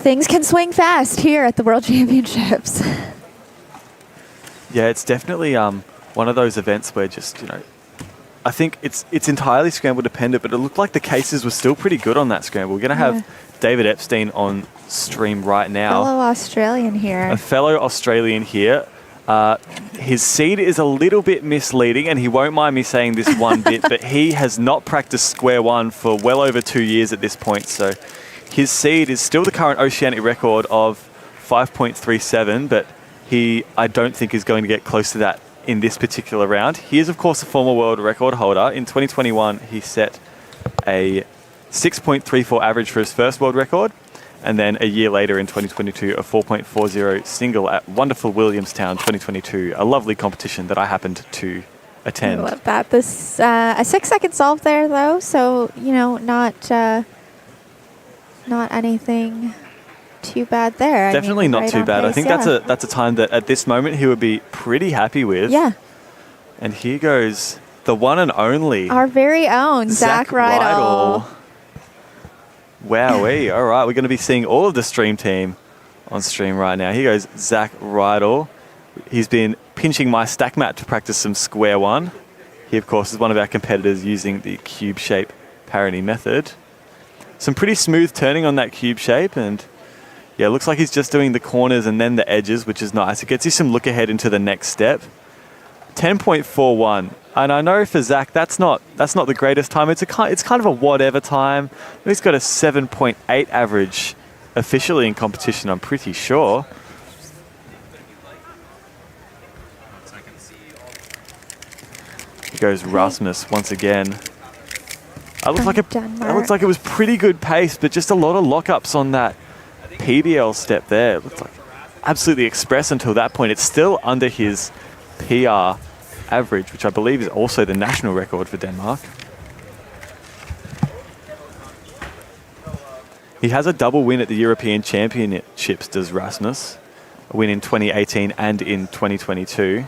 Speaker 1: things can swing fast here at the World Championships.
Speaker 5: Yeah, it's definitely one of those events where just, I think it's entirely scramble dependent, but it looked like the cases were still pretty good on that scramble. We're going to have David Epstein on stream right now.
Speaker 1: Fellow Australian here.
Speaker 5: A fellow Australian here. His seed is a little bit misleading, and he won't mind me saying this one bit, but he has not practiced square one for well over 2 years at this point. So his seed is still the current oceanic record of 5.37, but I don't think is going to get close to that in this particular round. He is, of course, a former world record holder. In 2021, he set a 6.34 average for his first world record. And then a year later in 2022, a 4.40 single at wonderful Williamstown 2022, a lovely competition that I happened to attend.
Speaker 1: I love that. This a 6-second solve there, though, so not anything too bad there.
Speaker 5: Definitely not
Speaker 1: right
Speaker 5: too
Speaker 1: on
Speaker 5: bad. I
Speaker 1: pace,
Speaker 5: think
Speaker 1: yeah.
Speaker 5: that's a time that at this moment he would be pretty happy with.
Speaker 1: Yeah.
Speaker 5: And here goes the one and only
Speaker 1: Our very own Zach Rydell.
Speaker 5: Wowee. All right, we're going to be seeing all of the stream team on stream right now. Here goes Zach Rydell. He's been pinching my stack mat to practice some square one. He, of course, is one of our competitors using the cube shape parity method. Some pretty smooth turning on that cube shape, and yeah, it looks like he's just doing the corners and then the edges, which is nice. It gets you some look ahead into the next step. 10.41. And I know for Zach, that's not the greatest time. It's kind of a whatever time. He's got a 7.8 average officially in competition, I'm pretty sure. Here goes Rasmus once again. That looks like it was pretty good pace, but just a lot of lockups on that PBL step there. It looked like absolutely express until that point. It's still under his PR average, which I believe is also the national record for Denmark. He has a double win at the European Championships, does Rasmus. A win in 2018 and in 2022.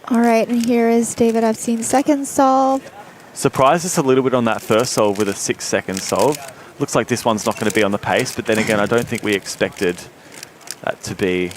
Speaker 1: All right, and here is David Epstein's second solve.
Speaker 5: Surprised us a little bit on that first solve with a 6-second solve. Looks like this one's not going to be on the pace, but then again, I don't think we expected that to be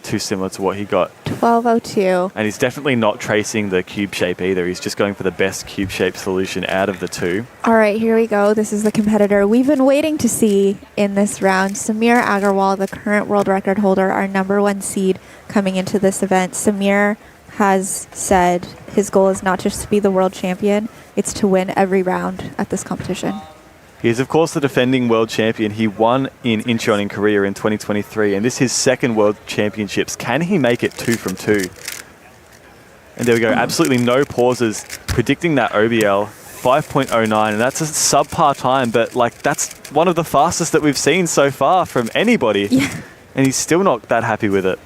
Speaker 5: too similar to what he got.
Speaker 1: 12:02.
Speaker 5: And he's definitely not tracing the cube shape either. He's just going for the best cube shape solution out of the two.
Speaker 1: All right, here we go. This is the competitor we've been waiting to see in this round. Samir Agarwal, the current world record holder, our #1 seed coming into this event. Samir has said his goal is not just to be the world champion, it's to win every round at this competition.
Speaker 5: He is, of course, the defending world champion. He won in Incheon in Korea in 2023, and this is his second world championships. Can he make it 2 from 2? And there we go, absolutely no pauses, predicting that OBL, 5.09, and that's a subpar time, but like that's one of the fastest that we've seen so far from anybody.
Speaker 1: Yeah.
Speaker 5: And he's still not that happy with it.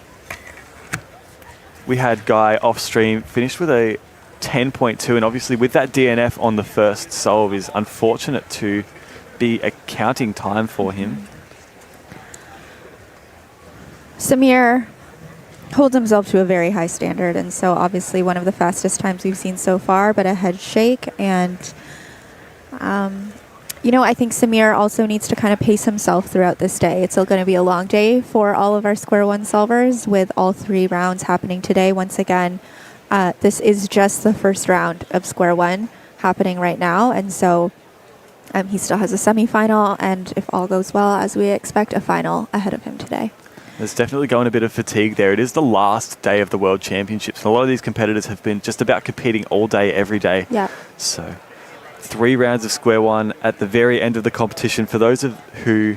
Speaker 5: We had Guy off stream, finished with a 10.2, and obviously with that DNF on the first solve is unfortunate to be a counting time for him.
Speaker 1: Samir holds himself to a very high standard, and so obviously one of the fastest times we've seen so far, but a head shake. And, you know, I think Samir also needs to kind of pace himself throughout this day. It's still going to be a long day for all of our square one solvers with all 3 rounds happening today. Once again, this is just the first round of square one happening right now, and so he still has a semifinal, and if all goes well, as we expect, a final ahead of him today.
Speaker 5: There's definitely going a bit of fatigue there. It is the last day of the World Championships, and a lot of these competitors have been just about competing all day, every day.
Speaker 1: Yeah.
Speaker 5: So 3 rounds of square one at the very end of the competition. For those of who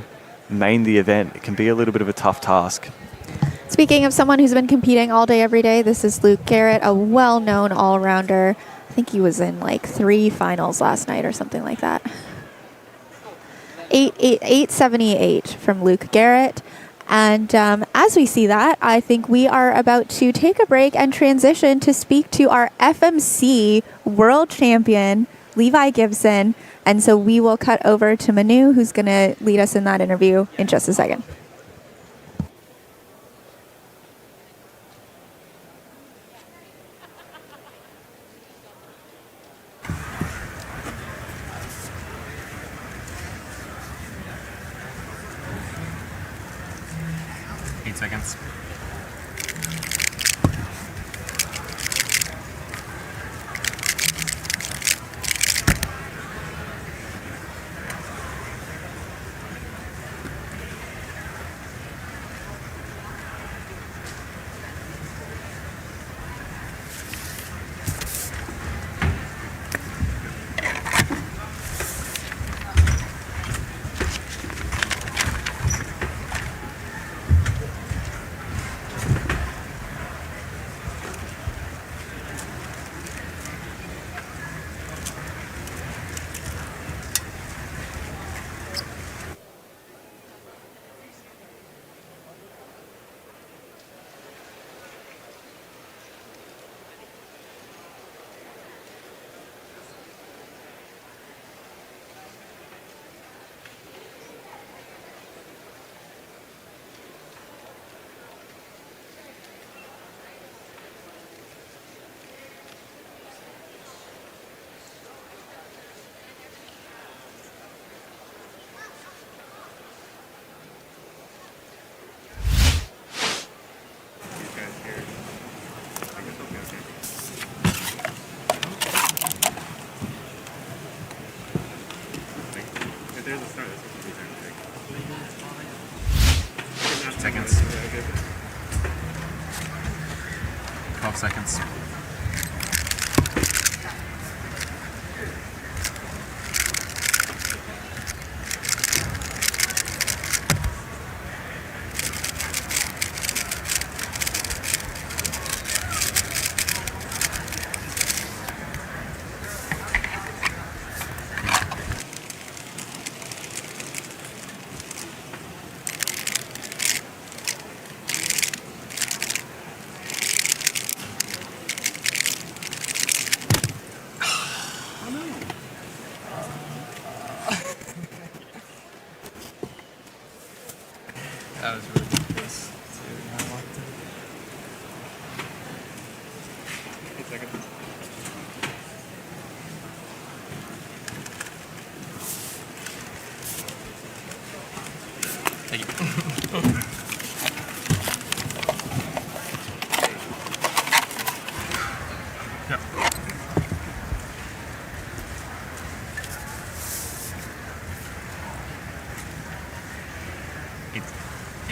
Speaker 5: main the event, it can be a little bit of a tough task.
Speaker 1: Speaking of someone who's been competing all day, every day, this is Luke Garrett, a well-known all-rounder. I think he was in like 3 finals last night or something like that. 878 from Luke Garrett. And as we see that, I think we are about to take a break and transition to speak to our FMC world champion, Levi Gibson. And so we will cut over to Manu, who's going to lead us in that interview in just a second.
Speaker 6: Seconds. Seconds. 12 seconds.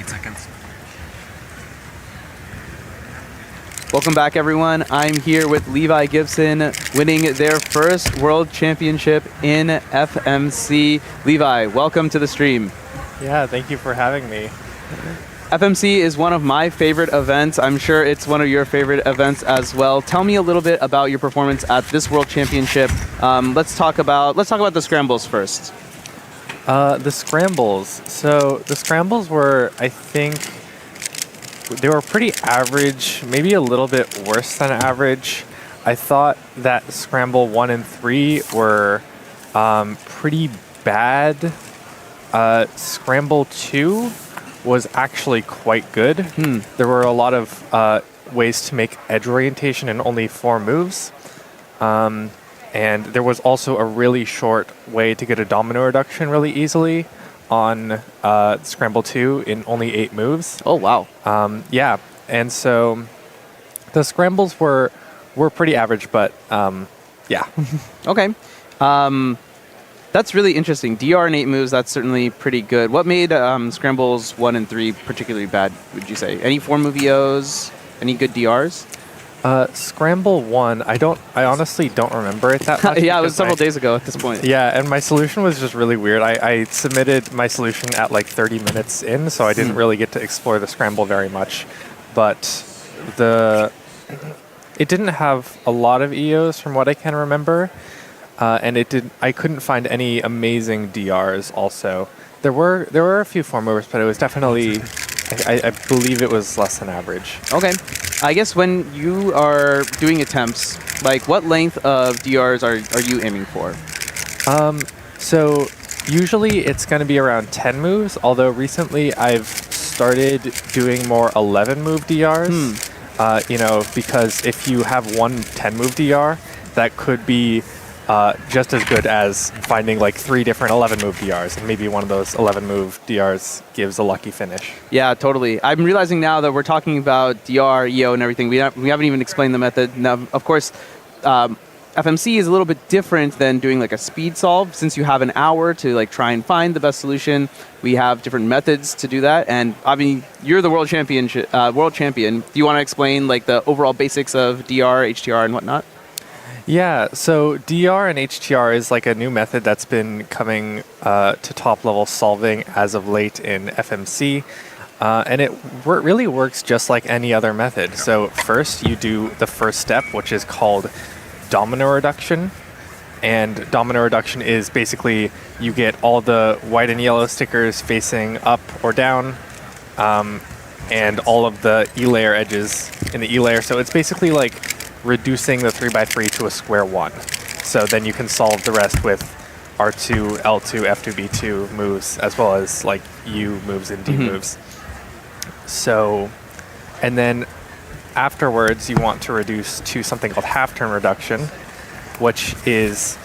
Speaker 6: 8 seconds.
Speaker 3: Welcome back, everyone. I'm here with Levi Gibson, winning their first World Championship in FMC. Levi, welcome to the stream.
Speaker 7: Yeah, thank you for having me.
Speaker 3: FMC is one of my favorite events. I'm sure it's one of your favorite events as well. Tell me a little bit about your performance at this World Championship. Let's talk about the scrambles first.
Speaker 7: The scrambles. So the scrambles were, I think, they were pretty average, maybe a little bit worse than average. I thought that scramble 1 and 3 were pretty bad. Scramble 2 was actually quite good. There were a lot of ways to make edge orientation in only 4 moves. And there was also a really short way to get a domino reduction really easily on Scramble 2 in only 8 moves.
Speaker 3: Oh, wow.
Speaker 7: Yeah, and so the scrambles were pretty average, but yeah.
Speaker 3: Okay. That's really interesting. DR in 8 moves, that's certainly pretty good. What made scrambles 1 and 3 particularly bad, would you say? Any 4-move EOs? Any good DRs?
Speaker 7: Scramble 1, I honestly don't remember it that much.
Speaker 3: Yeah, it was several days ago at this point.
Speaker 7: Yeah, and my solution was just really weird. I submitted my solution at like 30 minutes in, so I didn't really get to explore the scramble very much. But it didn't have a lot of EOs from what I can remember, and I couldn't find any amazing DRs also. There were a few 4-movers, but it was definitely, I believe it was less than average.
Speaker 3: Okay. I guess when you are doing attempts, like what length of DRs are you aiming for?
Speaker 7: So usually it's going to be around 10 moves, although recently I've started doing more 11-move DRs. Because if you have one 10-move DR, that could be just as good as finding like 3 different 11-move DRs, and maybe one of those 11-move DRs gives a lucky finish.
Speaker 3: Yeah, totally. I'm realizing now that we're talking about DR, EO, and everything. We haven't even explained the method. Now, of course, FMC is a little bit different than doing like a speed solve. Since you have an hour to like try and find the best solution, we have different methods to do that. And I mean, you're the world champion. Do you want to explain like the overall basics of DR, HTR, and whatnot?
Speaker 7: Yeah, so DR and HTR is like a new method that's been coming to top level solving as of late in FMC. And it really works just like any other method. So first you do the first step, which is called domino reduction. And domino reduction is basically you get all the white and yellow stickers facing up or down, and all of the E-layer edges in the E-layer. So it's basically like reducing the 3x3 to a square 1. So then you can solve the rest with R2, L2, F2, B2 moves, as well as like U moves and D moves. So, and then afterwards you want to reduce to something called half-turn reduction, which is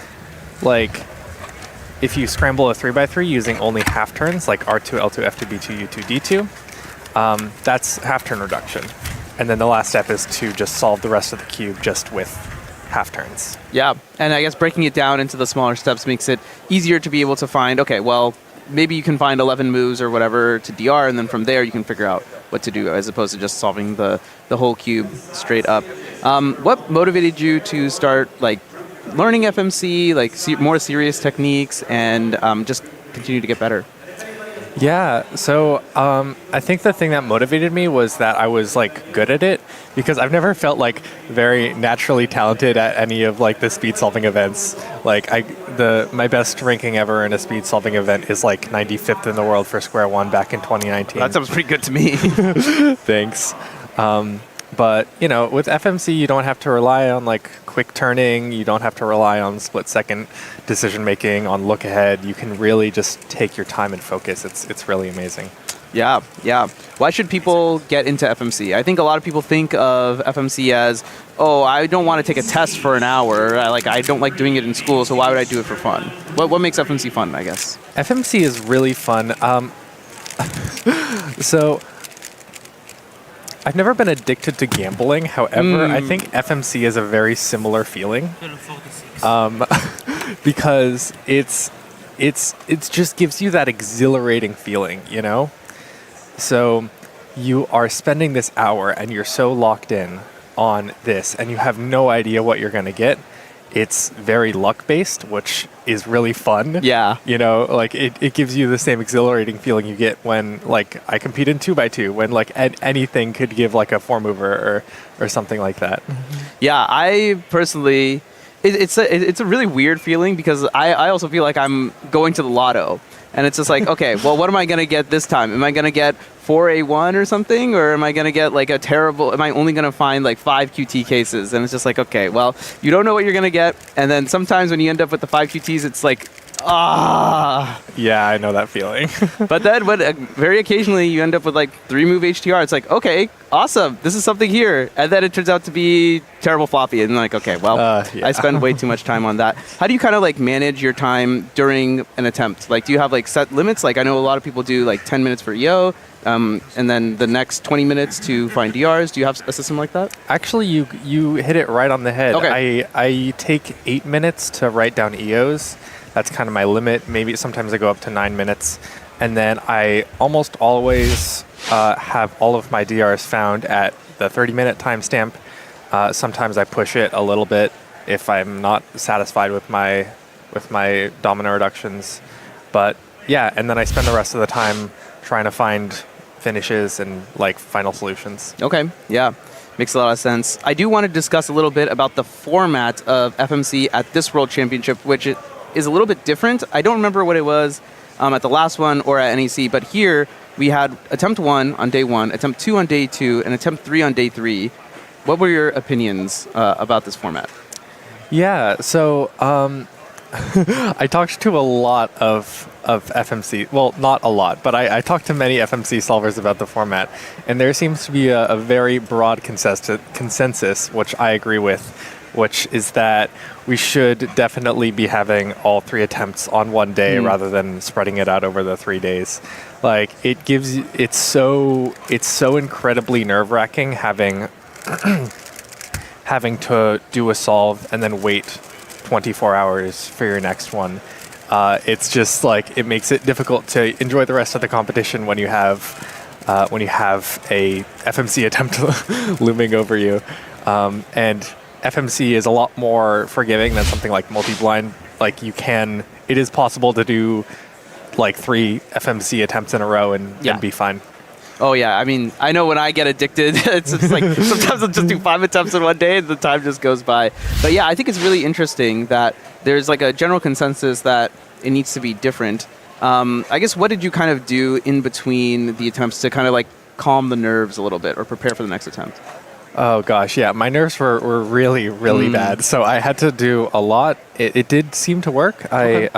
Speaker 7: like if you scramble a 3x3 using only half turns, like R2, L2, F2, B2, U2, D2, that's half-turn reduction. And then the last step is to just solve the rest of the cube just with half turns.
Speaker 3: Yeah, and I guess breaking it down into the smaller steps makes it easier to be able to find, okay, well, maybe you can find 11 moves or whatever to DR, and then from there you can figure out what to do as opposed to just solving the whole cube straight up. What motivated you to start like learning FMC, like more serious techniques, and just continue to get better?
Speaker 7: Yeah, so I think the thing that motivated me was that I was like good at it, because I've never felt like very naturally talented at any of like the speed solving events. Like my best ranking ever in a speed solving event is like 95th in the world for square 1 back in 2019.
Speaker 3: That sounds pretty good to me.
Speaker 7: Thanks. But, you know, with FMC, you don't have to rely on like quick turning. You don't have to rely on split-second decision-making, on look-ahead. You can really just take your time and focus. It's really amazing.
Speaker 3: Yeah, yeah. Why should people get into FMC? I think a lot of people think of FMC as, oh, I don't want to take a test for an hour. I don't like doing it in school, so why would I do it for fun? What makes FMC fun, I guess?
Speaker 7: FMC is really fun. So I've never been addicted to gambling. However, I think FMC is a very similar feeling, because it just gives you that exhilarating feeling, you know? So you are spending this hour and you're so locked in on this and you have no idea what you're going to get. It's very luck-based, which is really fun.
Speaker 3: Yeah.
Speaker 7: You know, like it gives you the same exhilarating feeling you get when, like, I compete in 2x2, when, like, anything could give, like, a 4-mover or something like that.
Speaker 3: Yeah, I personally, it's a really weird feeling because I also feel like I'm going to the lotto. And it's just like, okay, well, what am I going to get this time? Am I going to get 4A1 or something? Or am I going to get like am I only going to find like 5 QT cases? And it's just like, okay, well, you don't know what you're going to get. And then sometimes when you end up with the 5 QTs, it's like,
Speaker 7: Yeah, I know that feeling.
Speaker 3: But then very occasionally you end up with like 3-move HTR. It's like, okay, awesome. This is something here. And then it turns out to be terrible floppy. And like, okay, well,
Speaker 7: Yeah.
Speaker 3: I spend way too much time on that. How do you kind of like manage your time during an attempt? Like, do you have like set limits? Like, I know a lot of people do like 10 minutes for EO, and then the next 20 minutes to find DRs. Do you have a system like that?
Speaker 7: Actually, you hit it right on the head.
Speaker 3: Okay.
Speaker 7: I take 8 minutes to write down EOs. That's kind of my limit. Maybe sometimes I go up to 9 minutes. And then I almost always have all of my DRs found at the 30-minute timestamp. Sometimes I push it a little bit if I'm not satisfied with my domino reductions. But yeah, and then I spend the rest of the time trying to find finishes and like final solutions.
Speaker 3: Okay, yeah. Makes a lot of sense. I do want to discuss a little bit about the format of FMC at this World Championship, which is a little bit different. I don't remember what it was at the last one or at NEC, but here we had attempt 1 on day 1, attempt 2 on day 2, and attempt 3 on day 3. What were your opinions about this format?
Speaker 7: Yeah, so I talked to a lot of FMC. Well, not a lot, but I talked to many FMC solvers about the format, and there seems to be a very broad consensus, which I agree with, which is that we should definitely be having all 3 attempts on one day rather than spreading it out over the 3 days. Like, it's so incredibly nerve-wracking having to do a solve and then wait 24 hours for your next one. It's just like, it makes it difficult to enjoy the rest of the competition when you have a FMC attempt looming over you. And FMC is a lot more forgiving than something like multi-blind. Like, it is possible to do like 3 FMC attempts in a row and be fine.
Speaker 3: Oh yeah, I mean, I know when I get addicted, it's just like sometimes I'll just do 5 attempts in one day and the time just goes by. But yeah, I think it's really interesting that there's like a general consensus that it needs to be different. I guess, what did you kind of do in between the attempts to kind of like calm the nerves a little bit or prepare for the next attempt?
Speaker 7: Oh gosh, yeah, my nerves were really, really bad. So I had to do a lot. It did seem to work. Okay.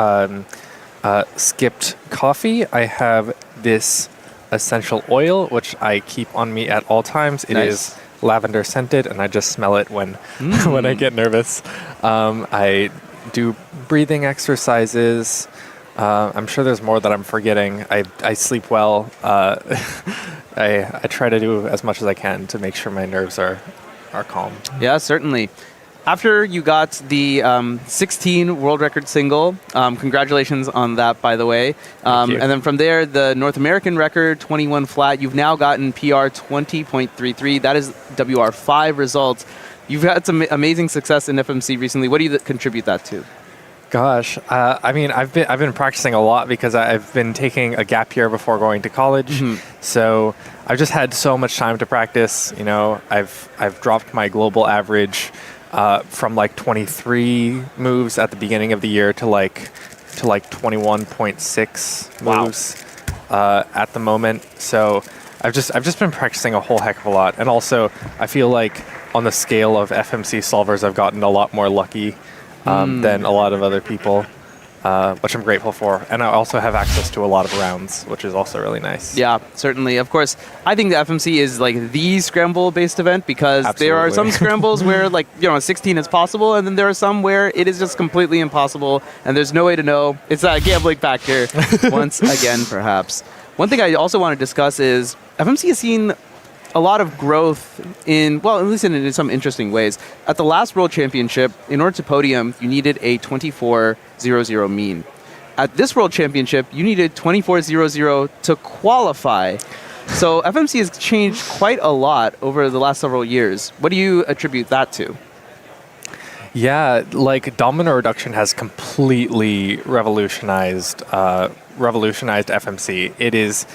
Speaker 7: I skipped coffee. I have this essential oil, which I keep on me at all times. It is lavender scented, and I just smell it when when I get nervous. I do breathing exercises. I'm sure there's more that I'm forgetting. I sleep well. I try to do as much as I can to make sure my nerves are calm.
Speaker 3: Yeah, certainly. After you got the 16 world record single, congratulations on that, by the way.
Speaker 7: Thank you.
Speaker 3: And then from there, the North American record, 21 flat. You've now gotten PR 20.33. That is WR5 results. You've had some amazing success in FMC recently. What do you contribute that to?
Speaker 7: Gosh, I mean, I've been practicing a lot because I've been taking a gap year before going to college. So I've just had so much time to practice. You know, I've dropped my global average from like 23 moves at the beginning of the year to like 21.6 moves at the moment. So I've just been practicing a whole heck of a lot, and also I feel like on the scale of FMC solvers, I've gotten a lot more lucky than a lot of other people, which I'm grateful for. And I also have access to a lot of rounds, which is also really nice.
Speaker 3: Yeah, certainly. Of course, I think the FMC is like the scramble-based event because there are some scrambles where like, 16 is possible, and then there are some where it is just completely impossible, and there's no way to know. It's that gambling factor once again, perhaps. One thing I also want to discuss is FMC has seen a lot of growth at least in some interesting ways. At the last World Championship, in order to podium, you needed a 24.00 mean. At this World Championship, you needed 24.00 to qualify. So FMC has changed quite a lot over the last several years. What do you attribute that to?
Speaker 7: Yeah, like domino reduction has completely revolutionized FMC. It is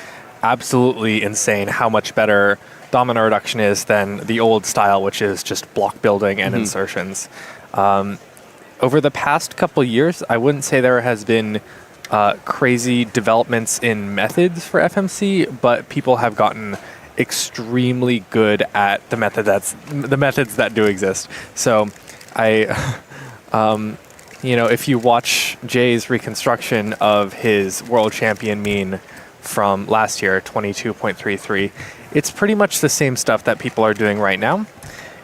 Speaker 7: absolutely insane how much better domino reduction is than the old style, which is just block building and insertions. Over the past couple years, I wouldn't say there has been crazy developments in methods for FMC, but people have gotten extremely good at the methods that do exist. So if you watch Jay's reconstruction of his world champion mean from last year, 22.33, it's pretty much the same stuff that people are doing right now.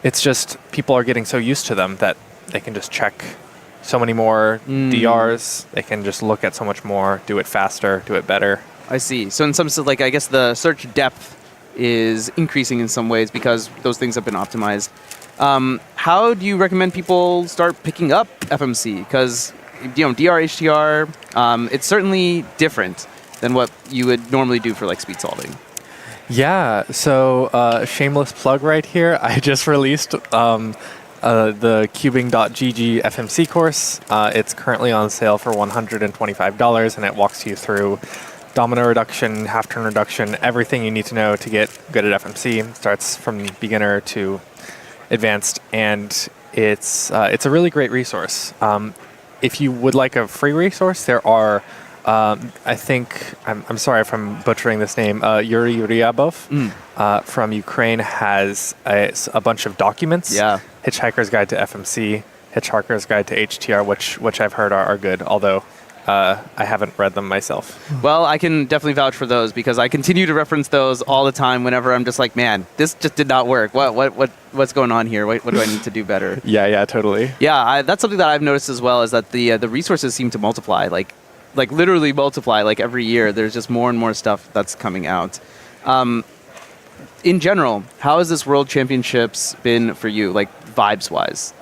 Speaker 7: It's just people are getting so used to them that they can just check so many more DRs. They can just look at so much more, do it faster, do it better.
Speaker 3: I see. So in some sense, like I guess the search depth is increasing in some ways because those things have been optimized. How do you recommend people start picking up FMC? Because DR, HTR, it's certainly different than what you would normally do for like speed solving.
Speaker 7: Yeah. So shameless plug right here. I just released the cubing.gg FMC course. It's currently on sale for $125, and it walks you through domino reduction, half-turn reduction, everything you need to know to get good at FMC. It starts from beginner to advanced, and it's a really great resource. If you would like a free resource, there are, I think, I'm sorry if I'm butchering this name, Yuri Ryabov from Ukraine has a bunch of documents.
Speaker 3: Yeah.
Speaker 7: Hitchhiker's Guide to FMC, Hitchhiker's Guide to HTR, which I've heard are good, although I haven't read them myself.
Speaker 3: Well, I can definitely vouch for those because I continue to reference those all the time whenever I'm just like, man, this just did not work. What's going on here? What do I need to do better?
Speaker 7: Yeah, totally.
Speaker 3: Yeah, that's something that I've noticed as well, is that the resources seem to multiply, like literally multiply. Like every year, there's just more and more stuff that's coming out. In general, how has this World Championships been for you, like vibes-wise?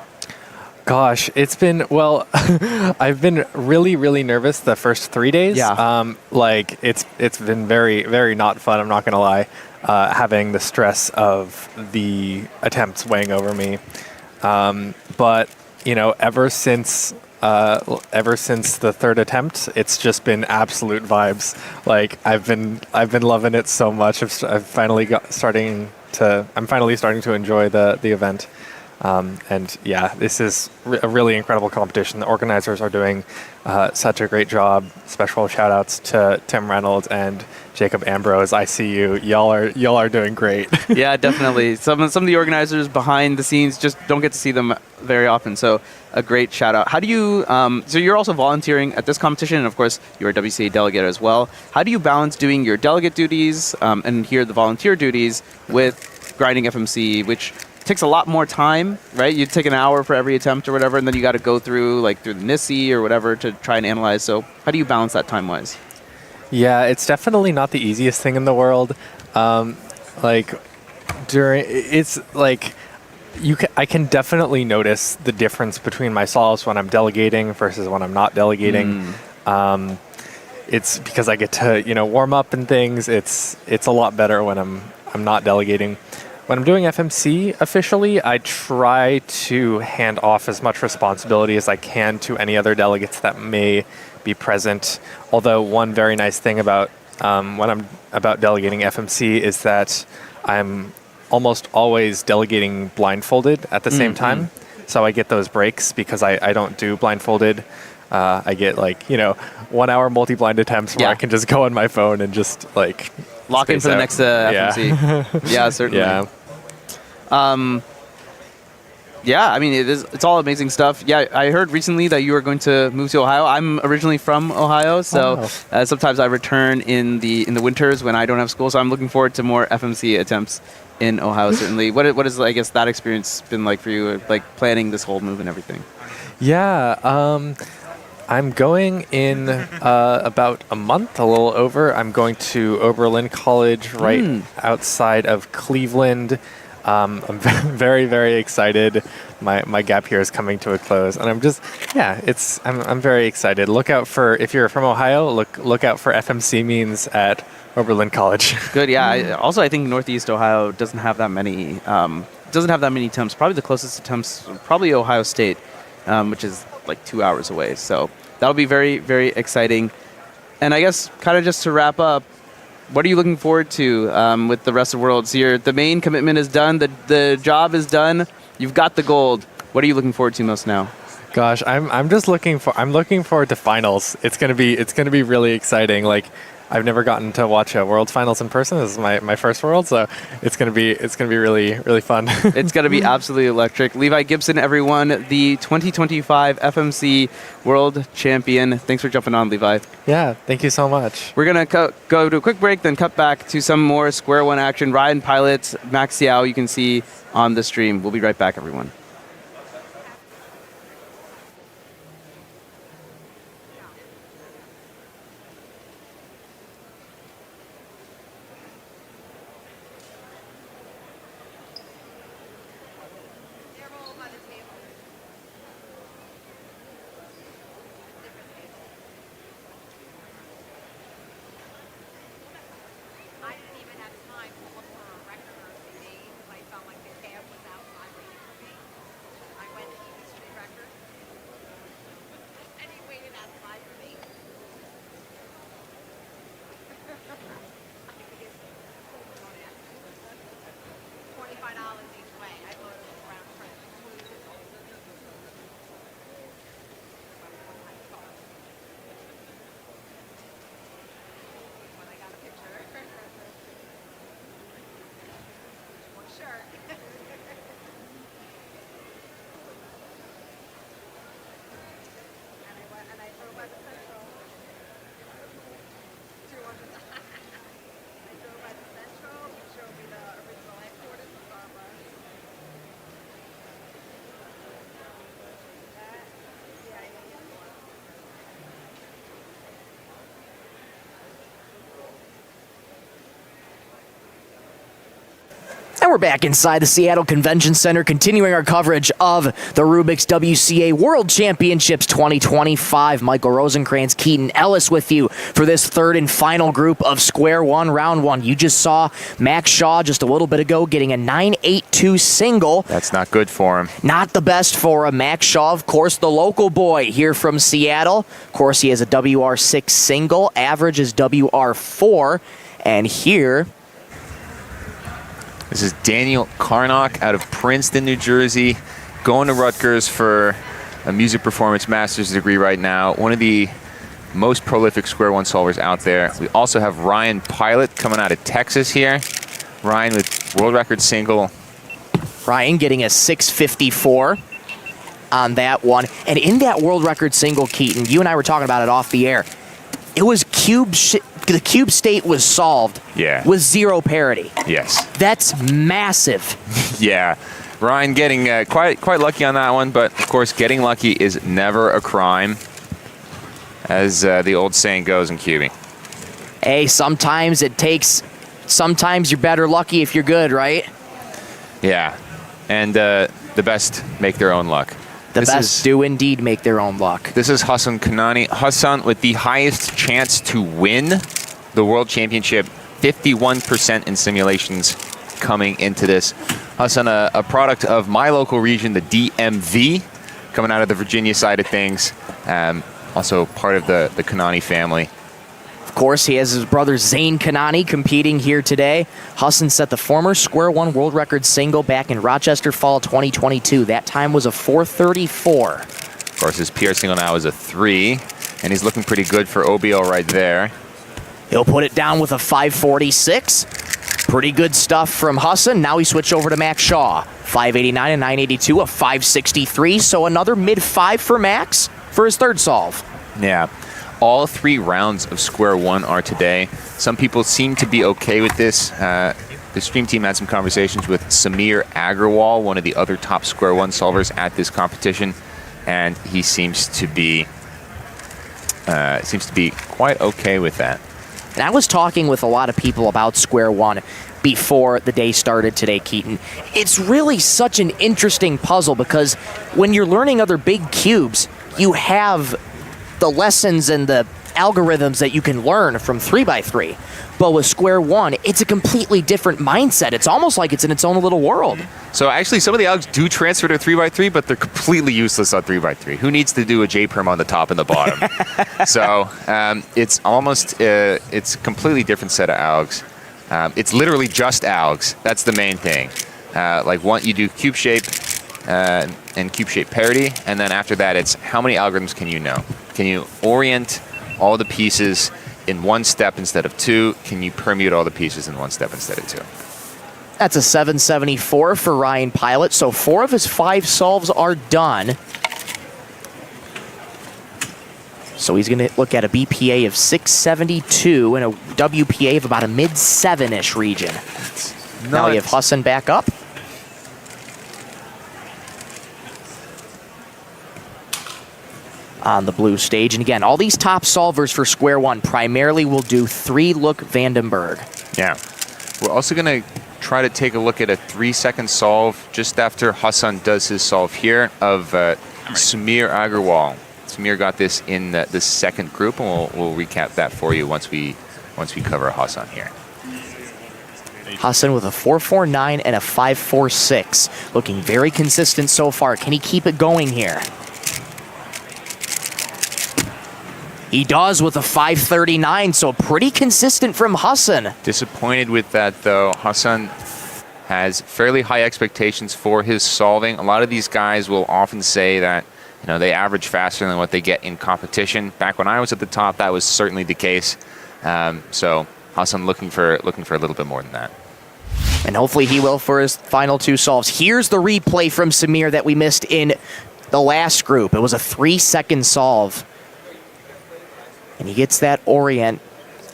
Speaker 7: Gosh, it's been, well, I've been really, really nervous the first 3 days.
Speaker 3: Yeah.
Speaker 7: It's been very, very not fun, I'm not going to lie, having the stress of the attempts weighing over me. But, ever since the third attempt, it's just been absolute vibes. Like, I've been loving it so much. I'm finally starting to enjoy the event. And yeah, this is a really incredible competition. The organizers are doing such a great job. Special shout outs to Tim Reynolds and Jacob Ambrose. I see you. Y'all are doing great.
Speaker 3: Yeah, definitely. Some of the organizers behind the scenes just don't get to see them very often. So a great shout out. How do you, so you're also volunteering at this competition, and of course you're a WCA delegate as well. How do you balance doing your delegate duties and here the volunteer duties with grinding FMC, which takes a lot more time, right? You take an hour for every attempt or whatever, and then you got to go through the NISI or whatever to try and analyze. So how do you balance that time-wise?
Speaker 7: Yeah, it's definitely not the easiest thing in the world. I can definitely notice the difference between my solves when I'm delegating versus when I'm not delegating. It's because I get to warm up and things. It's a lot better when I'm not delegating. When I'm doing FMC officially, I try to hand off as much responsibility as I can to any other delegates that may be present. Although one very nice thing about when I'm about delegating FMC is that I'm almost always delegating blindfolded at the same time. So I get those breaks because I don't do blindfolded. I get 1 hour multi-blind attempts where I can just go on my phone and just
Speaker 3: lock in for the next FMC. Yeah, certainly.
Speaker 7: Yeah.
Speaker 3: I mean, it's all amazing stuff. Yeah, I heard recently that you are going to move to Ohio. I'm originally from Ohio, so sometimes I return in the winters when I don't have school. So I'm looking forward to more FMC attempts in Ohio. Certainly. What is I guess that experience been like for you, like planning this whole move and everything?
Speaker 7: Yeah. I'm going in about a month, a little over. I'm going to Oberlin College right outside of Cleveland. I'm very, very excited. My gap here is coming to a close, and I'm very excited. Look out for, if you're from Ohio, look out for FMC means at Oberlin College.
Speaker 3: Good, yeah. I think Northeast Ohio doesn't have that many temps. Probably the closest to temps, probably Ohio State, which is like 2 hours away. So that'll be very, very exciting. And I guess kind of just to wrap up, what are you looking forward to with the rest of Worlds here? The main commitment is done. The job is done. You've got the gold. What are you looking forward to most now?
Speaker 7: Gosh, I'm looking forward to finals. It's gonna be really exciting. Like, I've never gotten to watch a World Finals in person. This is my first World, so it's gonna be really, really fun.
Speaker 3: It's gonna be absolutely electric. Levi Gibson, everyone, the 2025 FMC World Champion. Thanks for jumping on, Levi.
Speaker 7: Yeah, thank you so much.
Speaker 3: We're gonna go to a quick break, then cut back to some more Square One action. Ryan Pilot, Max Xiao, you can see on the stream. We'll be right back, everyone.
Speaker 8: And we're back inside the Seattle Convention Center, continuing our coverage of the Rubik's WCA World Championships 2025. Michael Rosenkrantz, Keaton Ellis with you for this third and final group of Square One, Round One. You just saw Max Shaw just a little bit ago getting a 9.82 single.
Speaker 9: That's not good for him.
Speaker 8: Not the best for him. Max Shaw, of course, the local boy here from Seattle. Of course, he has a WR6 single. Average is WR4. And here...
Speaker 9: This is Daniel Karnock out of Princeton, New Jersey, going to Rutgers for a music performance master's degree right now. One of the most prolific Square One solvers out there. We also have Ryan Pilot coming out of Texas here. Ryan with world record single.
Speaker 8: Ryan getting a 654 on that one. And in that world record single, Keaton, you and I were talking about it off the air. It was the cube state was solved with zero parity.
Speaker 9: Yes.
Speaker 8: That's massive.
Speaker 9: Yeah. Ryan getting quite lucky on that one, but of course getting lucky is never a crime, as the old saying goes in cubing.
Speaker 8: Hey, sometimes you're better lucky if you're good, right?
Speaker 9: Yeah. And the best make their own luck.
Speaker 8: The best do indeed make their own luck.
Speaker 9: This is Hassan Kanani. Hassan with the highest chance to win the World Championship, 51% in simulations coming into this. Hassan, a product of my local region, the DMV, coming out of the Virginia side of things. Also part of the Kanani family.
Speaker 8: Of course, he has his brother Zane Kanani competing here today. Hassan set the former Square One world record single back in Rochester Fall 2022. That time was a 434.
Speaker 9: Of course, his PR single now is a 3, and he's looking pretty good for OBO right there.
Speaker 8: He'll put it down with a 546. Pretty good stuff from Hassan. Now we switch over to Max Shaw. 589 and 982, a 563. So another mid-5 for Max for his third solve.
Speaker 9: Yeah. All 3 rounds of Square One are today. Some people seem to be okay with this. The stream team had some conversations with Samir Agrawal, one of the other top Square One solvers at this competition, and he seems to be quite okay with that.
Speaker 8: And I was talking with a lot of people about Square One before the day started today, Keaton. It's really such an interesting puzzle because when you're learning other big cubes, you have the lessons and the algorithms that you can learn from 3x3. But with Square One, it's a completely different mindset. It's almost like it's in its own little world.
Speaker 9: So actually, some of the algs do transfer to 3x3, but they're completely useless on 3x3. Who needs to do a J-perm on the top and the bottom? So it's almost, it's a completely different set of algs. It's literally just algs. That's the main thing. You do cube shape and cube shape parity, and then after that, it's how many algorithms can you know? Can you orient all the pieces in one step instead of two? Can you permute all the pieces in one step instead of two?
Speaker 8: That's a 774 for Ryan Pilot, so 4 of his 5 solves are done. So he's going to look at a BPA of 672 and a WPA of about a mid-7-ish region. Now we have Hassan back up. On the blue stage. And again, all these top solvers for Square One primarily will do 3-look Vandenberg.
Speaker 9: Yeah. We're also going to try to take a look at a 3-second solve just after Hassan does his solve here of Samir Agarwal. Samir got this in the second group, and we'll recap that for you once we cover Hassan here.
Speaker 8: Hassan with a 4.49 and a 5.46. Looking very consistent so far. Can he keep it going here? He does with a 5.39, so pretty consistent from Hassan.
Speaker 9: Disappointed with that, though. Hassan has fairly high expectations for his solving. A lot of these guys will often say that they average faster than what they get in competition. Back when I was at the top, that was certainly the case. So Hassan looking for a little bit more than that.
Speaker 8: And hopefully he will for his final 2 solves. Here's the replay from Samir that we missed in the last group. It was a 3-second solve. And he gets that orient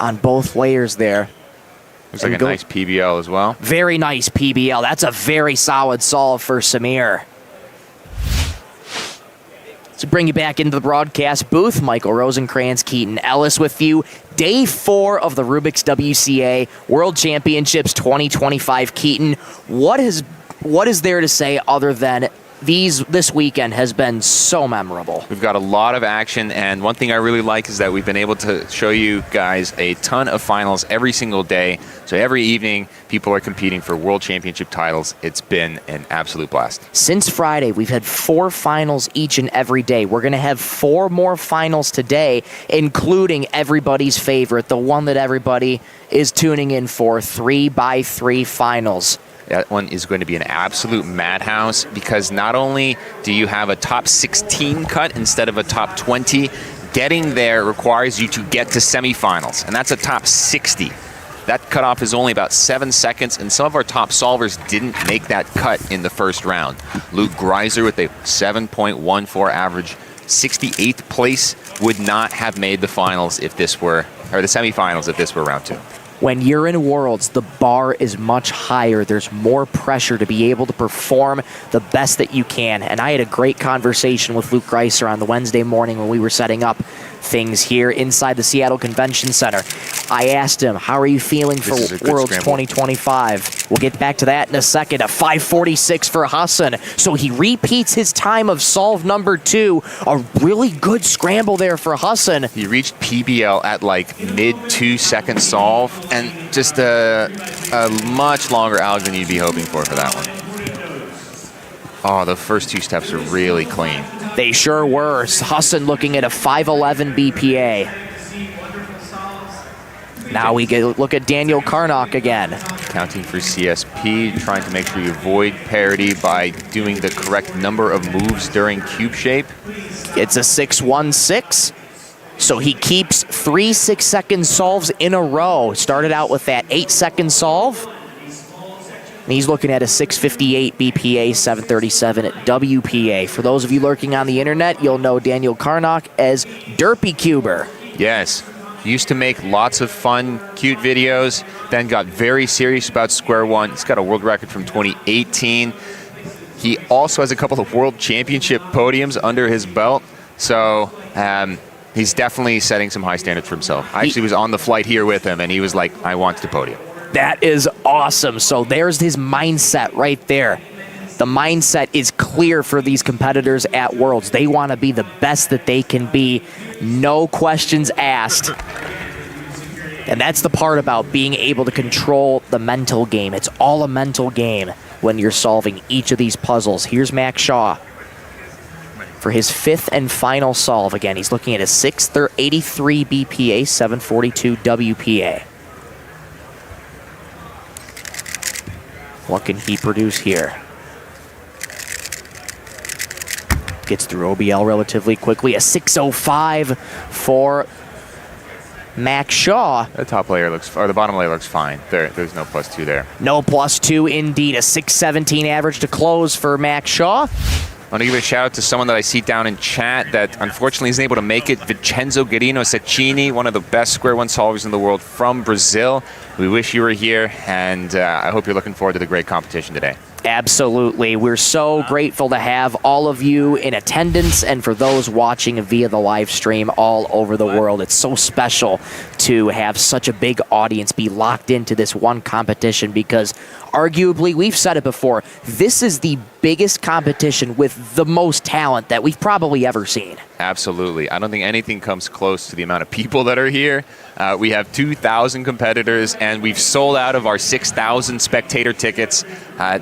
Speaker 8: on both layers there.
Speaker 9: Looks like a nice PBL as well.
Speaker 8: Very nice PBL. That's a very solid solve for Samir. To bring you back into the broadcast booth, Michael Rosenkrantz, Keaton Ellis with you. Day 4 of the Rubik's WCA World Championships 2025. Keaton, what is there to say other than this weekend has been so memorable?
Speaker 9: We've got a lot of action, and one thing I really like is that we've been able to show you guys a ton of finals every single day. So every evening, people are competing for World Championship titles. It's been an absolute blast.
Speaker 8: Since Friday, we've had 4 finals each and every day. We're going to have 4 more finals today, including everybody's favorite, the one that everybody is tuning in for, 3x3 finals.
Speaker 9: That one is going to be an absolute madhouse because not only do you have a top 16 cut instead of a top 20, getting there requires you to get to semifinals, and that's a top 60. That cutoff is only about 7 seconds, and some of our top solvers didn't make that cut in the first round. Luke Greiser with a 7.14 average, 68th place, would not have made the finals if this were, or the semifinals if this were round 2.
Speaker 8: When you're in Worlds, the bar is much higher. There's more pressure to be able to perform the best that you can. And I had a great conversation with Luke Greiser on the Wednesday morning when we were setting up things here inside the Seattle Convention Center. I asked him, how are you feeling for Worlds 2025? We'll get back to that in a second. A 5.46 for Hassan. So he repeats his time of solve number 2. A really good scramble there for Hassan.
Speaker 9: He reached PBL at like mid 2-second solve, and just a much longer alg than you'd be hoping for that one. Oh, the first 2 steps are really clean.
Speaker 8: They sure were. Hassan looking at a 5.11 BPA. Now we look at Daniel Karnock again.
Speaker 9: Counting for CSP, trying to make sure you avoid parity by doing the correct number of moves during cube shape.
Speaker 8: It's a 6.16. So he keeps 3 6-second solves in a row. Started out with that 8-second solve. And he's looking at a 6.58 BPA, 7.37 WPA. For those of you lurking on the internet, you'll know Daniel Karnock as Derpy Cuber.
Speaker 9: Yes. Used to make lots of fun, cute videos, then got very serious about Square One. He's got a world record from 2018. He also has a couple of world championship podiums under his belt. So He's definitely setting some high standards for himself. I actually was on the flight here with him, and he was like, I want the podium.
Speaker 8: That is awesome. So there's his mindset right there. The mindset is clear for these competitors at Worlds. They want to be the best that they can be. No questions asked. And that's the part about being able to control the mental game. It's all a mental game when you're solving each of these puzzles. Here's Max Shaw for his 5th and final solve. Again, he's looking at a 683 BPA, 742 WPA. What can he produce here? Gets through OBL relatively quickly. A 605 for Max Shaw.
Speaker 9: The top layer looks, or the bottom layer looks fine. There's no +2 there.
Speaker 8: No +2 indeed. A 617 average to close for Max Shaw.
Speaker 9: I want to give a shout out to someone that I see down in chat that unfortunately isn't able to make it. Vincenzo Guerino Cecchini, one of the best square one solvers in the world from Brazil. We wish you were here, and I hope you're looking forward to the great competition today.
Speaker 8: Absolutely. We're so grateful to have all of you in attendance, and for those watching via the live stream all over the world. It's so special to have such a big audience be locked into this one competition because arguably, we've said it before, this is the biggest competition with the most talent that we've probably ever seen.
Speaker 9: Absolutely. I don't think anything comes close to the amount of people that are here. We have 2,000 competitors, and we've sold out of our 6,000 spectator tickets.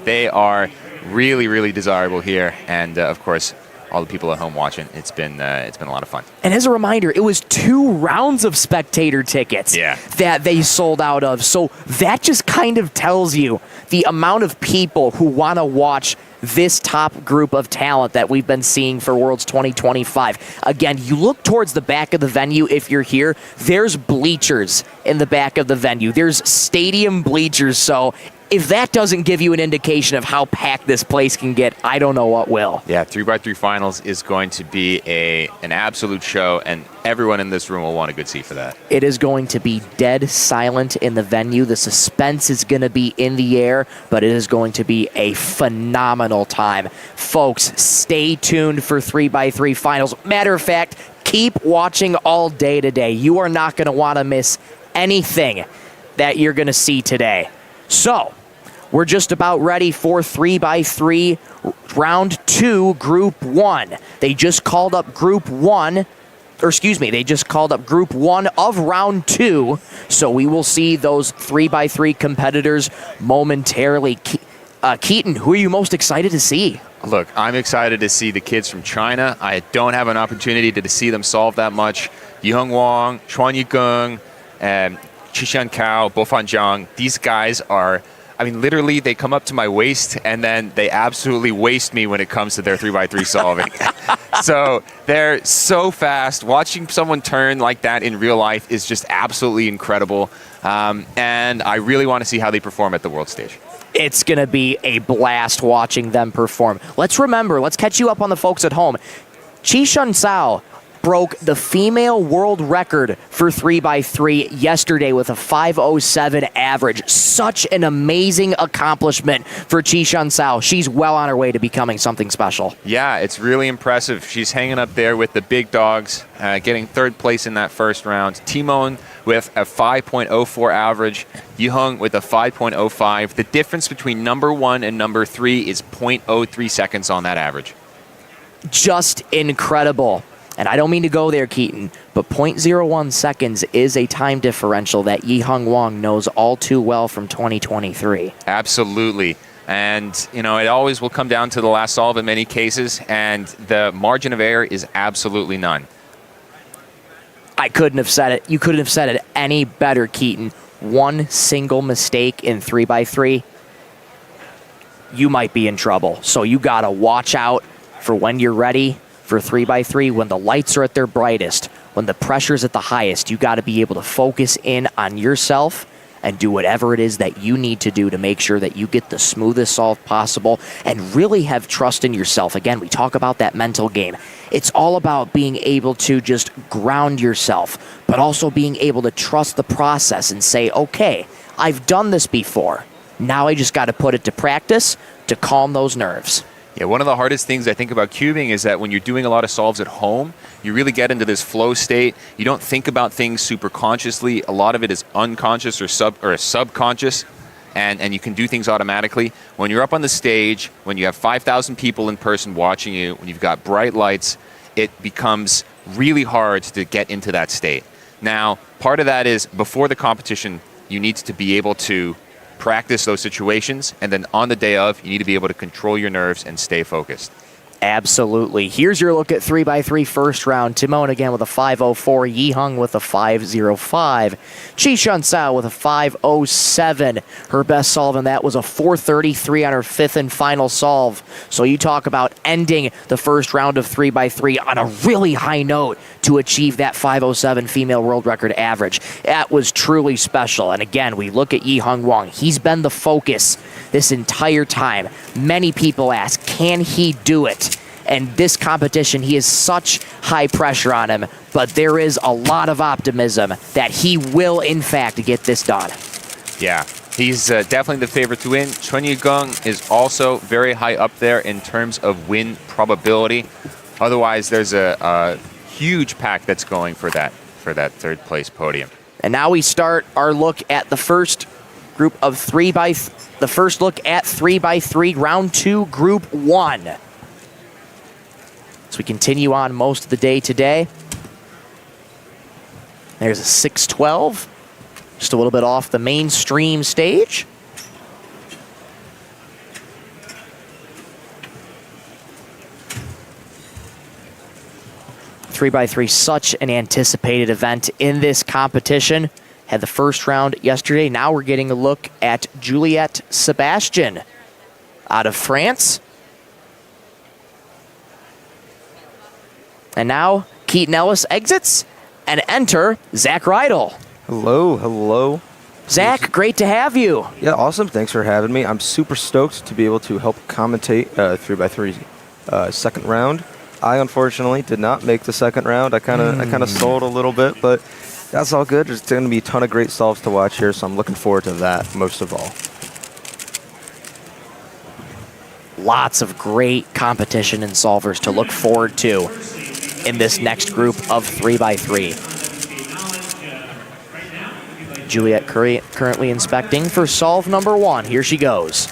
Speaker 9: They are really, really desirable here. And, of course, all the people at home watching, it's been a lot of fun.
Speaker 8: And as a reminder, it was 2 rounds of spectator tickets that they sold out of. So that just kind of tells you the amount of people who want to watch this top group of talent that we've been seeing for Worlds 2025. Again, you look towards the back of the venue if you're here, there's bleachers in the back of the venue. There's stadium bleachers, so if that doesn't give you an indication of how packed this place can get, I don't know what will.
Speaker 9: Yeah, 3x3 finals is going to be an absolute show, and everyone in this room will want a good seat for that.
Speaker 8: It is going to be dead silent in the venue. The suspense is going to be in the air, but it is going to be a phenomenal time. Folks, stay tuned for 3x3 finals. Matter of fact, keep watching all day today. You are not going to want to miss anything that you're going to see today. So, we're just about ready for 3x3 round 2, group 1. They just called up group 1, or excuse me, they just called up group 1 of round 2. So we will see those 3x3 competitors momentarily. Keaton, who are you most excited to see?
Speaker 9: Look, I'm excited to see the kids from China. I don't have an opportunity to see them solve that much. Yiheng Wang, Chuan Yikeng, and Qishan Cao, Bofan Zhang, these guys are, I mean, literally, they come up to my waist, and then they absolutely waste me when it comes to their 3x3 solving. So they're so fast. Watching someone turn like that in real life is just absolutely incredible. And I really want to see how they perform at the world stage.
Speaker 8: It's going to be a blast watching them perform. Let's catch you up on the folks at home. Qishun Cao broke the female world record for 3x3 yesterday with a 5:07 average. Such an amazing accomplishment for Qishun Cao. She's well on her way to becoming something special.
Speaker 9: Yeah, it's really impressive. She's hanging up there with the big dogs, getting 3rd place in that first round. Timon with a 5.04 average. Yiheng with a 5.05. The difference between number 1 and number 3 is 0.03 seconds on that average.
Speaker 8: Just incredible. And I don't mean to go there, Keaton, but 0.01 seconds is a time differential that Yiheng Wang knows all too well from 2023.
Speaker 9: Absolutely. And, you know, it always will come down to the last solve in many cases, and the margin of error is absolutely none.
Speaker 8: I couldn't have said it. You couldn't have said it any better, Keaton. One single mistake in 3x3, you might be in trouble. So you got to watch out for when you're ready for 3x3, when the lights are at their brightest, when the pressure's at the highest. You got to be able to focus in on yourself and do whatever it is that you need to do to make sure that you get the smoothest solve possible and really have trust in yourself. Again, we talk about that mental game. It's all about being able to just ground yourself, but also being able to trust the process and say, okay, I've done this before. Now I just got to put it to practice to calm those nerves.
Speaker 9: Yeah, one of the hardest things I think about cubing is that when you're doing a lot of solves at home, you really get into this flow state. You don't think about things super consciously. A lot of it is unconscious or subconscious, and you can do things automatically. When you're up on the stage, when you have 5,000 people in person watching you, when you've got bright lights, it becomes really hard to get into that state. Now, part of that is before the competition, you need to be able to practice those situations, and then on the day of, you need to be able to control your nerves and stay focused.
Speaker 8: Absolutely. Here's your look at 3x3 first round. Timon again with a 5.04. Yi Hung with a 5.05. Chi Shun Sao with a 5.07. Her best solve in that was a 4.33 on her fifth and final solve. So you talk about ending the first round of 3x3 on a really high note to achieve that 5.07 female world record average. That was truly special. And again, we look at Yi Hung Wang. He's been the focus this entire time. Many people ask, can he do it? And this competition, he has such high pressure on him, but there is a lot of optimism that he will, in fact, get this done.
Speaker 9: Yeah, he's definitely the favorite to win. Chun Yi-gung is also very high up there in terms of win probability. Otherwise, there's a huge pack that's going for that third place podium.
Speaker 8: And now we start our look at the first group of the first look at 3x3, round 2, group 1. As we continue on most of the day today. There's a 6.12, just a little bit off the mainstream stage. Three by three, such an anticipated event in this competition. Had the first round yesterday. Now we're getting a look at Juliette Sebastian out of France. And now Keaton Ellis exits, and enter Zach Rydell.
Speaker 2: Hello, hello.
Speaker 8: Zach, great to have you.
Speaker 2: Yeah, awesome. Thanks for having me. I'm super stoked to be able to help commentate 3x3 second round. I unfortunately did not make the second round. I kind of sold a little bit, but that's all good. There's going to be a ton of great solves to watch here, so I'm looking forward to that most of all.
Speaker 8: Lots of great competition and solvers to look forward to in this next group of 3x3. Juliet currently inspecting for solve number 1. Here she goes.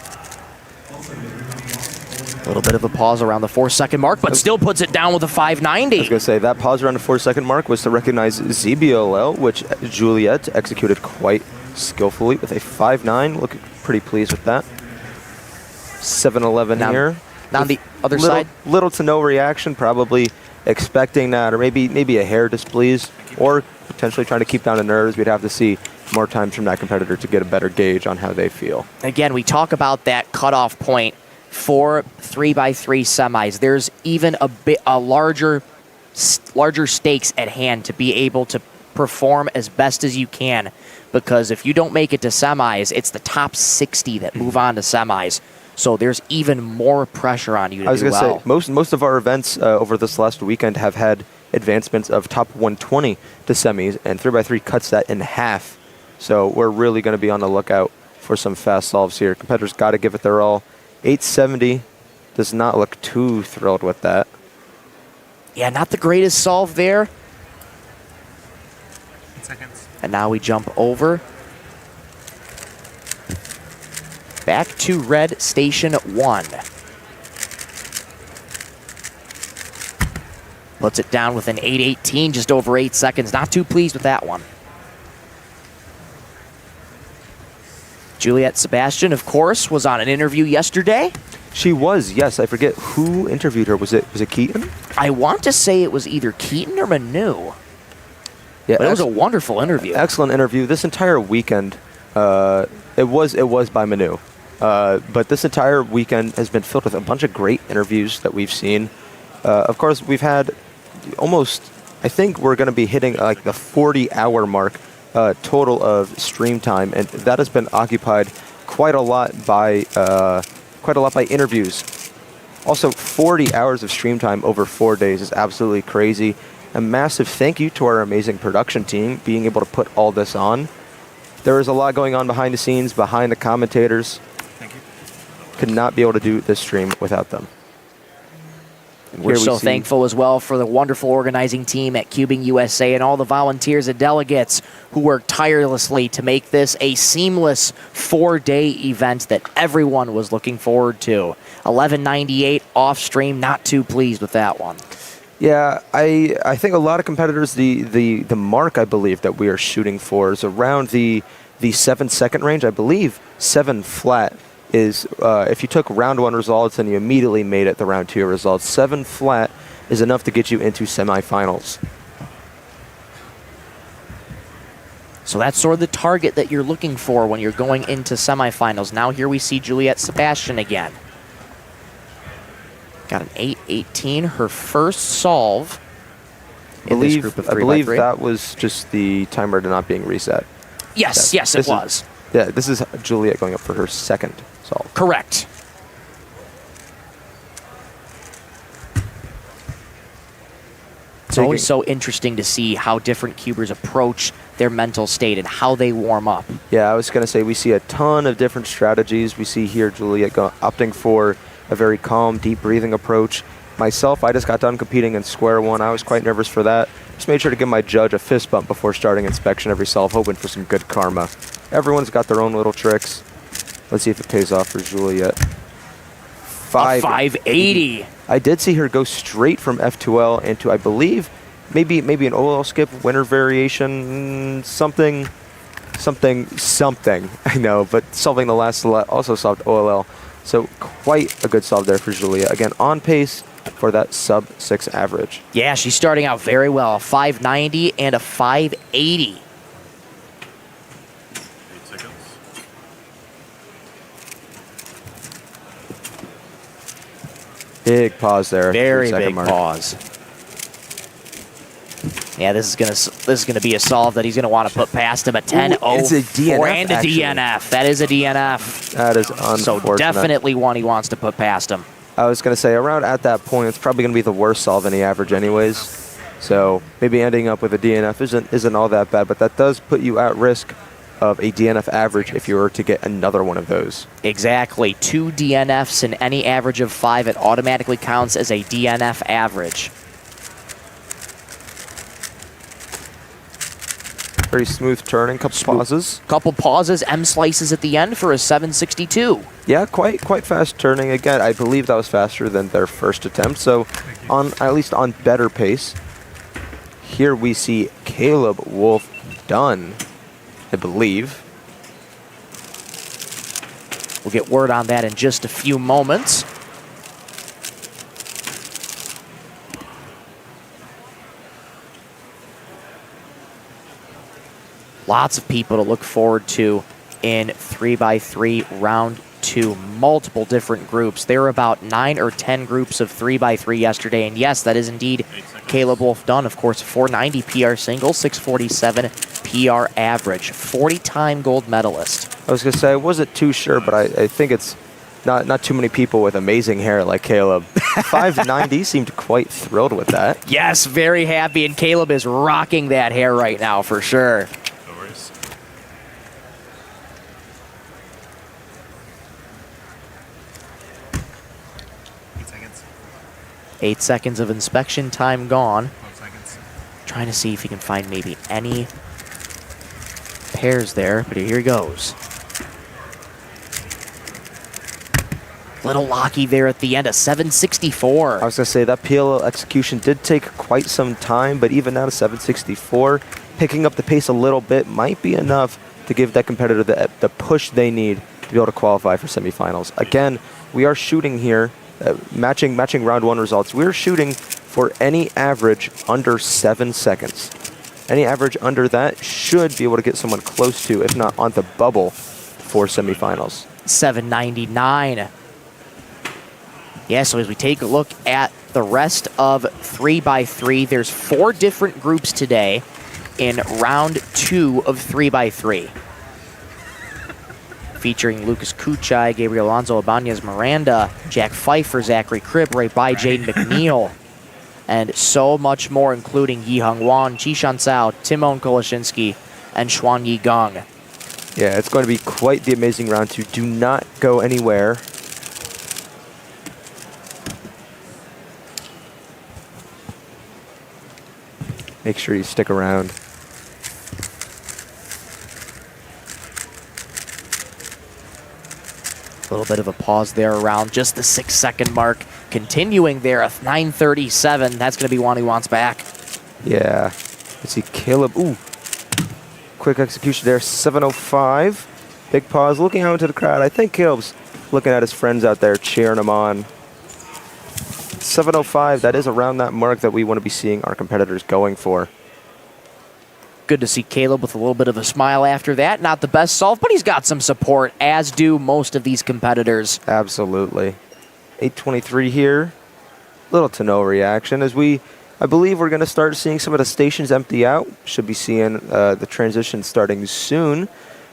Speaker 8: A little bit of a pause around the 4-second mark, but still puts it down with a 5.90.
Speaker 2: I was going to say, that pause around the 4-second mark was to recognize ZBOL, which Juliet executed quite skillfully with a 5.9. Looking pretty pleased with that. 7.11 here.
Speaker 8: Now on the other side.
Speaker 2: Little to no reaction, probably expecting that, or maybe a hair displeased, or potentially trying to keep down the nerves. We'd have to see more times from that competitor to get a better gauge on how they feel.
Speaker 8: Again, we talk about that cutoff point for 3x3 semis. There's even a larger stakes at hand to be able to perform as best as you can, because if you don't make it to semis, it's the top 60 that move on to semis. So there's even more pressure on you to do well.
Speaker 2: I was going to say, most of our events over this last weekend have had advancements of top 120 to semis, and 3x3 cuts that in half. So we're really going to be on the lookout for some fast solves here. Competitors got to give it their all. 870 does not look too thrilled with that.
Speaker 8: Yeah, not the greatest solve there.
Speaker 6: 8 seconds.
Speaker 8: And now we jump over. Back to red station 1. Puts it down with an 8.18, just over 8 seconds. Not too pleased with that one. Juliette Sebastian, of course, was on an interview yesterday.
Speaker 2: She was, yes. I forget who interviewed her. Was it Keaton?
Speaker 8: I want to say it was either Keaton or Manu.
Speaker 2: Yeah,
Speaker 8: but it was a wonderful interview.
Speaker 2: Excellent interview. This entire weekend, it was by Manu. But this entire weekend has been filled with a bunch of great interviews that we've seen. Of course, we've had almost, I think we're going to be hitting like the 40-hour mark total of stream time, and that has been occupied quite a lot by interviews. Also, 40 hours of stream time over 4 days is absolutely crazy. A massive thank you to our amazing production team being able to put all this on. There is a lot going on behind the scenes, behind the commentators.
Speaker 6: Thank you.
Speaker 2: Could not be able to do this stream without them.
Speaker 8: We're so thankful as well for the wonderful organizing team at CubingUSA and all the volunteers and delegates who worked tirelessly to make this a seamless 4-day event that everyone was looking forward to. 1198 off stream, not too pleased with that one.
Speaker 2: Yeah, I think a lot of competitors, the mark I believe that we are shooting for is around the 7-second range. I believe 7 flat is, if you took round 1 results and you immediately made it the round 2 results, 7 flat is enough to get you into semifinals.
Speaker 8: So that's sort of the target that you're looking for when you're going into semifinals. Now here we see Juliet Sebastian again. Got an 8-18, her first solve in this group of 3x3.
Speaker 2: I believe that was just the timer not being reset.
Speaker 8: Yes, yes, it was.
Speaker 2: Yeah, this is Juliet going up for her second solve.
Speaker 8: Correct. It's always so interesting to see how different cubers approach their mental state and how they warm up.
Speaker 2: Yeah, I was going to say we see a ton of different strategies. We see here Juliet opting for a very calm, deep breathing approach. Myself, I just got done competing in square one. I was quite nervous for that. Just made sure to give my judge a fist bump before starting inspection every solve, hoping for some good karma. Everyone's got their own little tricks. Let's see if it pays off for Juliet.
Speaker 8: 580.
Speaker 2: I did see her go straight from F2L into, I believe, maybe an OL skip, winner variation, something. I know, but solving the last also solved OLL. So quite a good solve there for Julia. Again, on pace for that sub-6 average.
Speaker 8: Yeah, she's starting out very well. A 590 and a 580.
Speaker 6: 8 seconds.
Speaker 2: Big pause there.
Speaker 8: Very big pause. Yeah, this is gonna be a solve that he's gonna want to put past him. A 10-0
Speaker 2: it's a DNF,
Speaker 8: and a DNF. That is a DNF.
Speaker 2: That is unfortunate.
Speaker 8: So definitely one he wants to put past him.
Speaker 2: I was going to say, around at that point, it's probably going to be the worst solve in the average anyways. So maybe ending up with a DNF isn't all that bad, but that does put you at risk of a DNF average if you were to get another one of those.
Speaker 8: Exactly. 2 DNFs in any average of 5, it automatically counts as a DNF average.
Speaker 2: Very smooth turning, couple pauses.
Speaker 8: Couple pauses, M slices at the end for a 762.
Speaker 2: Yeah, quite fast turning. Again, I believe that was faster than their first attempt, so at least on better pace. Here we see Caleb Wolf done, I believe.
Speaker 8: We'll get word on that in just a few moments. Lots of people to look forward to in 3x3 round 2. Multiple different groups. There were about 9 or 10 groups of 3x3 yesterday. And yes, that is indeed Caleb Wolf Dunn. Of course, 490 PR single, 647 PR average. 40-time gold medalist.
Speaker 2: I was going to say, I wasn't too sure, but I think it's not too many people with amazing hair like Caleb. 590 seemed quite thrilled with that.
Speaker 8: Yes, very happy. And Caleb is rocking that hair right now for sure. 8 seconds of inspection time gone.
Speaker 6: 12 seconds.
Speaker 8: Trying to see if he can find maybe any pairs there, but here he goes. Little locky there at the end, a 764.
Speaker 2: I was going to say, that PLL execution did take quite some time, but even now to 764, picking up the pace a little bit might be enough to give that competitor the push they need to be able to qualify for semifinals. Again, we are shooting here, matching round 1 results. We're shooting for any average under 7 seconds. Any average under that should be able to get someone close to, if not on the bubble, for semifinals.
Speaker 8: 799. Yeah, so as we take a look at the rest of 3x3, there's 4 different groups today in round 2 of 3x3. Featuring Lucas Kuchai, Gabriel Alonso, Ibanez Miranda, Jack Pfeiffer, Zachary Cribb, right by Jaden McNeil, and so much more, including Yi Hung Wan, Jishan Sao, Timon Koloshinsky, and Xuan Yi Gong.
Speaker 2: Yeah, it's going to be quite the amazing round 2. Do not go anywhere. make sure you stick around.
Speaker 8: A little bit of a pause there around just the 6-second mark. Continuing there at 9:37. That's going to be one he wants back.
Speaker 2: Yeah. Let's see, Caleb. Ooh. Quick execution there, 7:05. Big pause, looking out into the crowd. I think Caleb's looking at his friends out there, cheering him on. 7:05, that is around that mark that we want to be seeing our competitors going for.
Speaker 8: Good to see Caleb with a little bit of a smile after that. Not the best solve, but he's got some support, as do most of these competitors.
Speaker 2: Absolutely. 8:23 here. Little to no reaction as I believe we're going to start seeing some of the stations empty out. Should be seeing the transition starting soon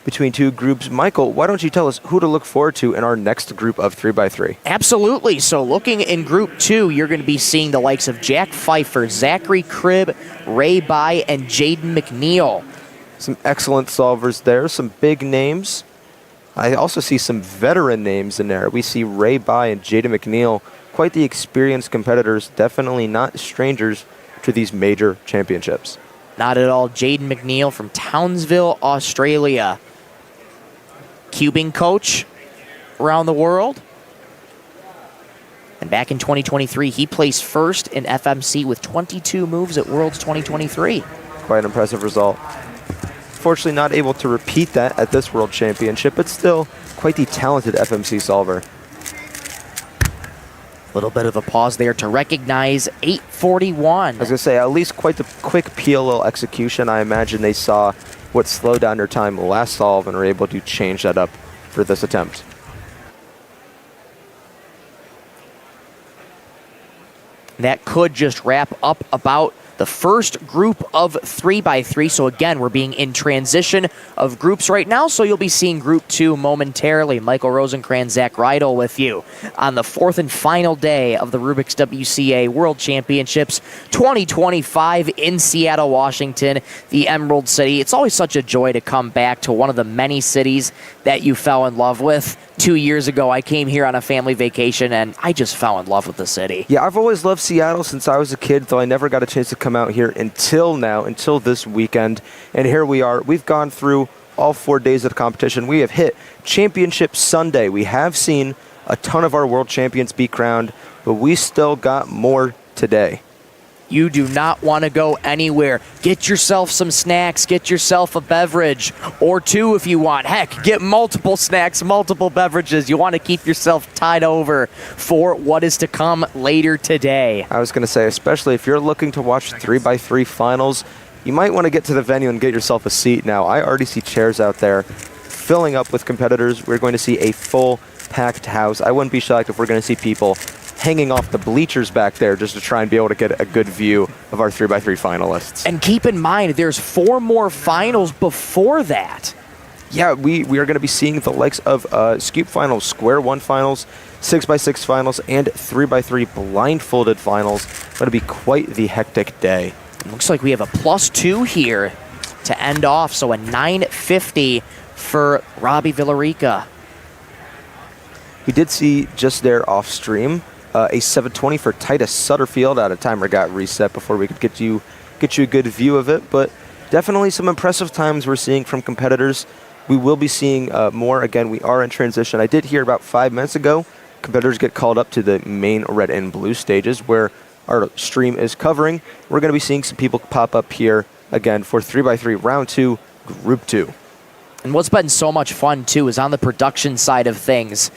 Speaker 2: between two groups. Michael, why don't you tell us who to look forward to in our next group of 3x3?
Speaker 8: Absolutely. So looking in Group 2, you're going to be seeing the likes of Jack Pfeiffer, Zachary Cribb, Ray Bai, and Jaden McNeil.
Speaker 2: Some excellent solvers there, some big names. I also see some veteran names in there. We see Ray Bai and Jaden McNeil, quite the experienced competitors, definitely not strangers to these major championships.
Speaker 8: Not at all. Jaden McNeil from Townsville, Australia. Cubing coach around the world. And back in 2023, he placed first in FMC with 22 moves at Worlds 2023.
Speaker 2: Quite an impressive result. Fortunately not able to repeat that at this World Championship, but still quite the talented FMC solver.
Speaker 8: A little bit of a pause there to recognize 8:41.
Speaker 2: I was going to say, at least quite the quick PLL execution. I imagine they saw what slowed down their time last solve and were able to change that up for this attempt.
Speaker 8: That could just wrap up about the first group of 3x3. So again, we're being in transition of groups right now. So you'll be seeing Group 2 momentarily. Michael Rosencrantz, Zach Rydell with you on the fourth and final day of the Rubik's WCA World Championships 2025 in Seattle, Washington, the Emerald City. It's always such a joy to come back to one of the many cities that you fell in love with. 2 years ago, I came here on a family vacation, and I just fell in love with the city.
Speaker 2: Yeah, I've always loved Seattle since I was a kid, though I never got a chance to come out here until now, until this weekend. And here we are. We've gone through all 4 days of the competition. We have hit Championship Sunday. We have seen a ton of our world champions be crowned, but we still got more today.
Speaker 8: You do not want to go anywhere. Get yourself some snacks. Get yourself a beverage or two if you want. Heck, get multiple snacks, multiple beverages. You want to keep yourself tied over for what is to come later today.
Speaker 2: I was going to say, especially if you're looking to watch 3x3 finals, you might want to get to the venue and get yourself a seat now. I already see chairs out there filling up with competitors. We're going to see a full packed house. I wouldn't be shocked if we're going to see people hanging off the bleachers back there just to try and be able to get a good view of our 3x3 finalists.
Speaker 8: And keep in mind, there's 4 more finals before that.
Speaker 2: Yeah, we are going to be seeing the likes of Skube finals, Square 1 finals, 6x6 finals, and 3x3 blindfolded finals. Going to be quite the hectic day.
Speaker 8: It looks like we have a +2 here to end off, so a 950 for Robbie Villarica.
Speaker 2: We did see just there off stream a 720 for Titus Sutterfield. Out of timer got reset before we could get you a good view of it, but definitely some impressive times we're seeing from competitors. We will be seeing more. Again, we are in transition. I did hear about 5 minutes ago, competitors get called up to the main red and blue stages where our stream is covering. We're going to be seeing some people pop up here again for 3x3 round 2, group 2.
Speaker 8: And what's been so much fun too is on the production side of things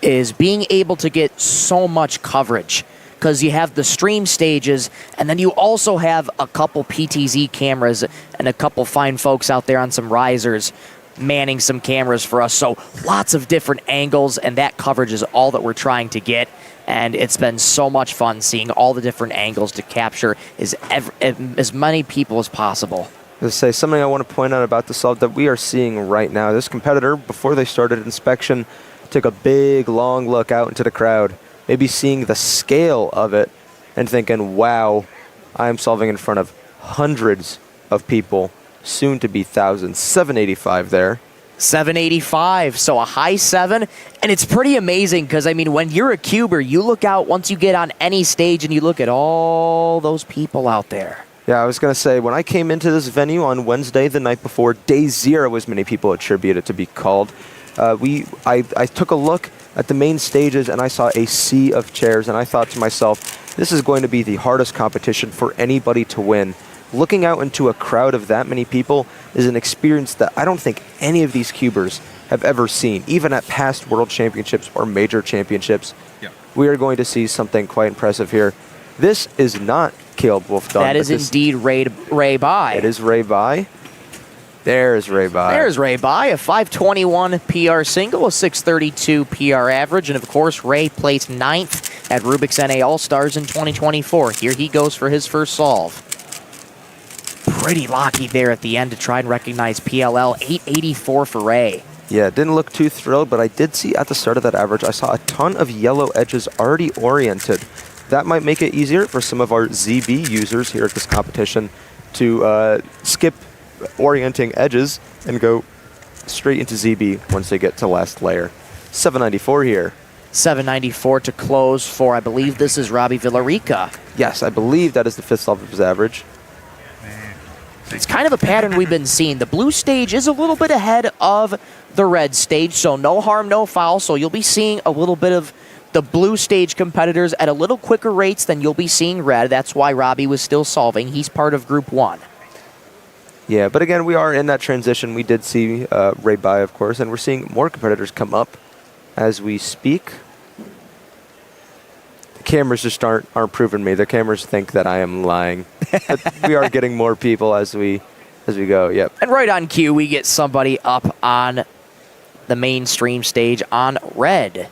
Speaker 8: is being able to get so much coverage, because you have the stream stages, and then you also have a couple PTZ cameras and a couple fine folks out there on some risers manning some cameras for us. So lots of different angles, and that coverage is all that we're trying to get. And it's been so much fun seeing all the different angles to capture as many people as possible.
Speaker 2: To say something I want to point out about the solve that we are seeing right now. This competitor, before they started inspection, took a big, long look out into the crowd, maybe seeing the scale of it and thinking, wow, I'm solving in front of hundreds of people, soon to be thousands. 785 there.
Speaker 8: 785, so a high 7, and it's pretty amazing because, I mean, when you're a cuber, you look out once you get on any stage and you look at all those people out there.
Speaker 2: Yeah, I was going to say, when I came into this venue on Wednesday, the night before, day 0, as many people attribute it to be called, I took a look at the main stages and I saw a sea of chairs, and I thought to myself, this is going to be the hardest competition for anybody to win. Looking out into a crowd of that many people is an experience that I don't think any of these cubers have ever seen, even at past World Championships or major championships.
Speaker 6: Yeah.
Speaker 2: We are going to see something quite impressive here. This is not Caleb Wolf Dunn.
Speaker 8: That is indeed Ray Bai.
Speaker 2: It is Ray Bai. There's Ray Bai.
Speaker 8: There's Ray Bai, a 5:21 PR single, a 6:32 PR average, and of course Ray placed 9th at Rubik's NA All-Stars in 2024. Here he goes for his first solve. Pretty lucky there at the end to try and recognize PLL. 884 for Ray.
Speaker 2: Yeah, didn't look too thrilled, but I did see at the start of that average, I saw a ton of yellow edges already oriented. That might make it easier for some of our ZB users here at this competition to skip orienting edges and go straight into ZB once they get to last layer. 794 here.
Speaker 8: 794 to close for, I believe this is Robbie Villarica.
Speaker 2: Yes, I believe that is the 5th solve of his average.
Speaker 8: It's kind of a pattern we've been seeing. The blue stage is a little bit ahead of the red stage, so no harm, no foul. So you'll be seeing a little bit of the blue stage competitors at a little quicker rates than you'll be seeing red. That's why Robbie was still solving. He's part of Group 1.
Speaker 2: Yeah, but again, we are in that transition. We did see Ray Bai, of course, and we're seeing more competitors come up as we speak. The cameras just aren't proving me. The cameras think that I am lying. But we are getting more people as we go. Yep.
Speaker 8: And right on cue, we get somebody up on the mainstream stage on red.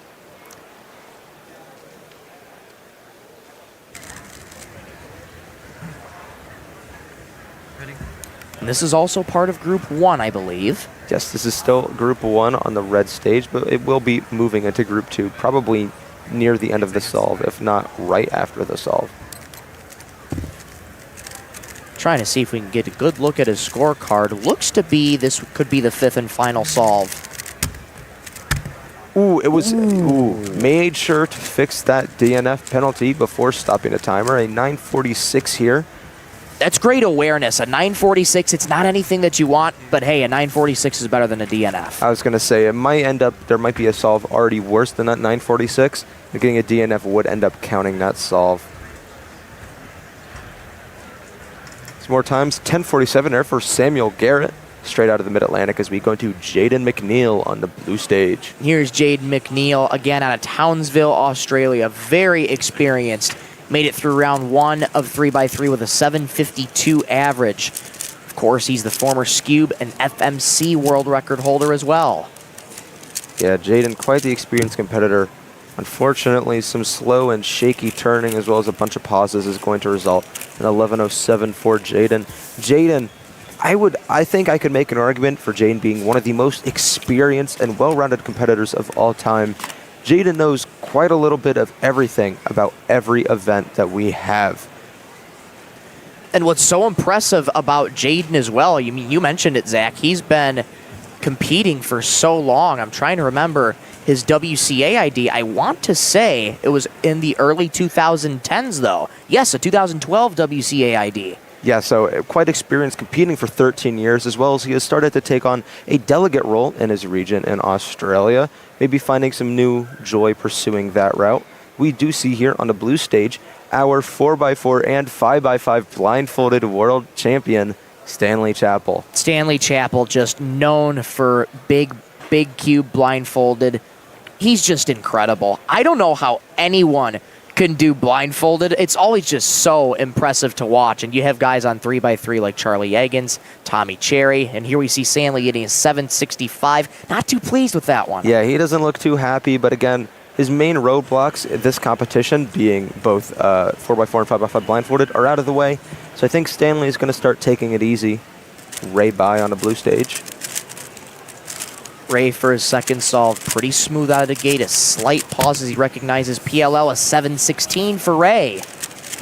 Speaker 8: And this is also part of Group 1, I believe.
Speaker 2: Yes, this is still Group 1 on the red stage, but it will be moving into Group 2, probably near the end of the solve, if not right after the solve.
Speaker 8: Trying to see if we can get a good look at his scorecard. Looks to be this could be the 5th and final solve.
Speaker 2: Ooh, it was. Ooh, made sure to fix that DNF penalty before stopping the timer. A 946 here.
Speaker 8: That's great awareness. A 946, it's not anything that you want, but hey, a 946 is better than a DNF.
Speaker 2: I was going to say, it might end up, there might be a solve already worse than that 946. But getting a DNF would end up counting that solve. Some more times, 1047 there for Samuel Garrett. Straight out of the Mid-Atlantic as we go into Jaden McNeil on the blue stage.
Speaker 8: Here's Jaden McNeil, again out of Townsville, Australia. Very experienced. Made it through round 1 of 3x3 with a 752 average. Of course, he's the former Skube and FMC world record holder as well.
Speaker 2: Yeah, Jaden, quite the experienced competitor. Unfortunately, some slow and shaky turning as well as a bunch of pauses is going to result in 1107 for Jaden. Jaden, I think I could make an argument for Jaden being one of the most experienced and well-rounded competitors of all time. Jaden knows quite a little bit of everything about every event that we have.
Speaker 8: And what's so impressive about Jaden as well, you mentioned it, Zach, he's been competing for so long. I'm trying to remember his WCA ID. I want to say it was in the early 2010s, though. Yes, a 2012 WCA ID.
Speaker 2: Yeah, so quite experienced competing for 13 years, as well as he has started to take on a delegate role in his region in Australia, maybe finding some new joy pursuing that route. We do see here on the blue stage our 4x4 and 5x5 blindfolded world champion, Stanley Chappell.
Speaker 8: Stanley Chappell, just known for big cube blindfolded. He's just incredible. I don't know how anyone can do blindfolded. It's always just so impressive to watch. And you have guys on 3x3 like Charlie Eggins, Tommy Cherry, and here we see Stanley getting a 765. Not too pleased with that one.
Speaker 2: Yeah, he doesn't look too happy, but again, his main roadblocks in this competition, being both 4x4 and 5x5 blindfolded, are out of the way. So I think Stanley is going to start taking it easy. Ray Bai on the blue stage.
Speaker 8: Ray for his second solve, pretty smooth out of the gate. A slight pause as he recognizes PLL, a 716 for Ray.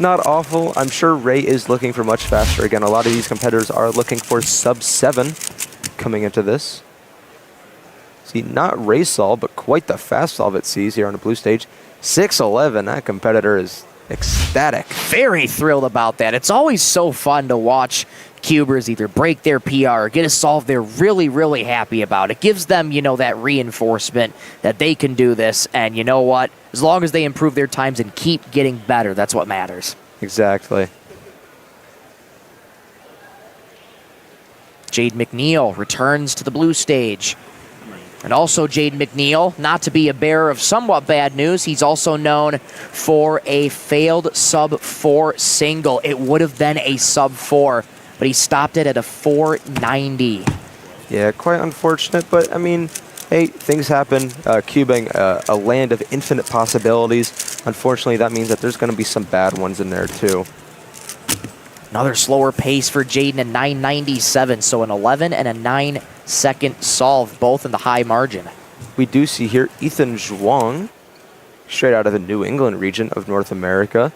Speaker 2: Not awful. I'm sure Ray is looking for much faster. Again, a lot of these competitors are looking for sub-7 coming into this. See, not Ray's solve, but quite the fast solve it sees here on the blue stage. 611, that competitor is ecstatic.
Speaker 8: Very thrilled about that. It's always so fun to watch cubers either break their PR or get a solve they're really, really happy about. It gives them, that reinforcement that they can do this. And you know what? As long as they improve their times and keep getting better, that's what matters.
Speaker 2: Exactly.
Speaker 8: Jade McNeil returns to the blue stage. And also Jade McNeil, not to be a bearer of somewhat bad news, he's also known for a failed sub-4 single. It would have been a sub-4, but he stopped it at a 490.
Speaker 2: Yeah, quite unfortunate, but I mean, hey, things happen. Cubing, a land of infinite possibilities. Unfortunately, that means that there's going to be some bad ones in there too.
Speaker 8: Another slower pace for Jaden, a 997, so an 11 and a 9-second solve, both in the high margin.
Speaker 2: We do see here Ethan Zhuang, straight out of the New England region of North America.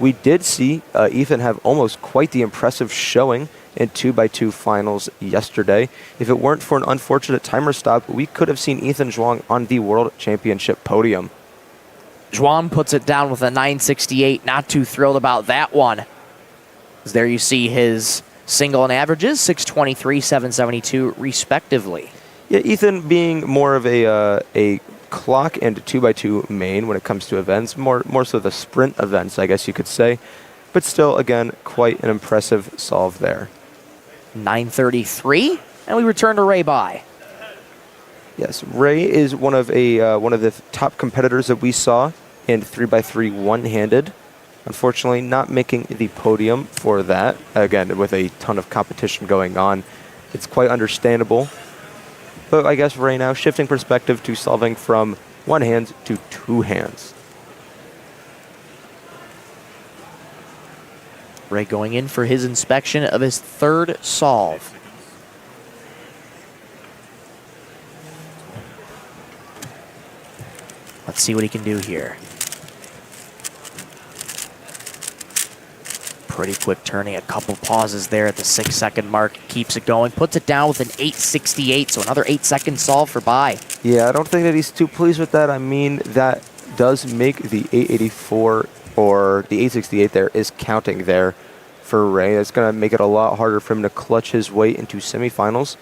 Speaker 2: We did see Ethan have almost quite the impressive showing in 2x2 finals yesterday. If it weren't for an unfortunate timer stop, we could have seen Ethan Zhuang on the World Championship podium.
Speaker 8: Zhuang puts it down with a 968, not too thrilled about that one. There you see his single and averages, 623, 772, respectively.
Speaker 2: Yeah, Ethan being more of a clock and 2x2 main when it comes to events, more so the sprint events, I guess you could say. But still, again, quite an impressive solve there.
Speaker 8: 933, and we return to Ray Bai.
Speaker 2: Yes, Ray is one of the top competitors that we saw in 3x3 one-handed. Unfortunately, not making the podium for that. Again, with a ton of competition going on, it's quite understandable. But I guess right now, shifting perspective to solving from one hand to two hands.
Speaker 8: Ray going in for his inspection of his third solve. Let's see what he can do here. Pretty quick turning, a couple pauses there at the 6-second mark. Keeps it going, puts it down with an 868, so another 8-second solve for Bai.
Speaker 2: Yeah, I don't think that he's too pleased with that. I mean, that does make the 884 or the 868 there is counting there for Ray. It's going to make it a lot harder for him to clutch his way into semifinals.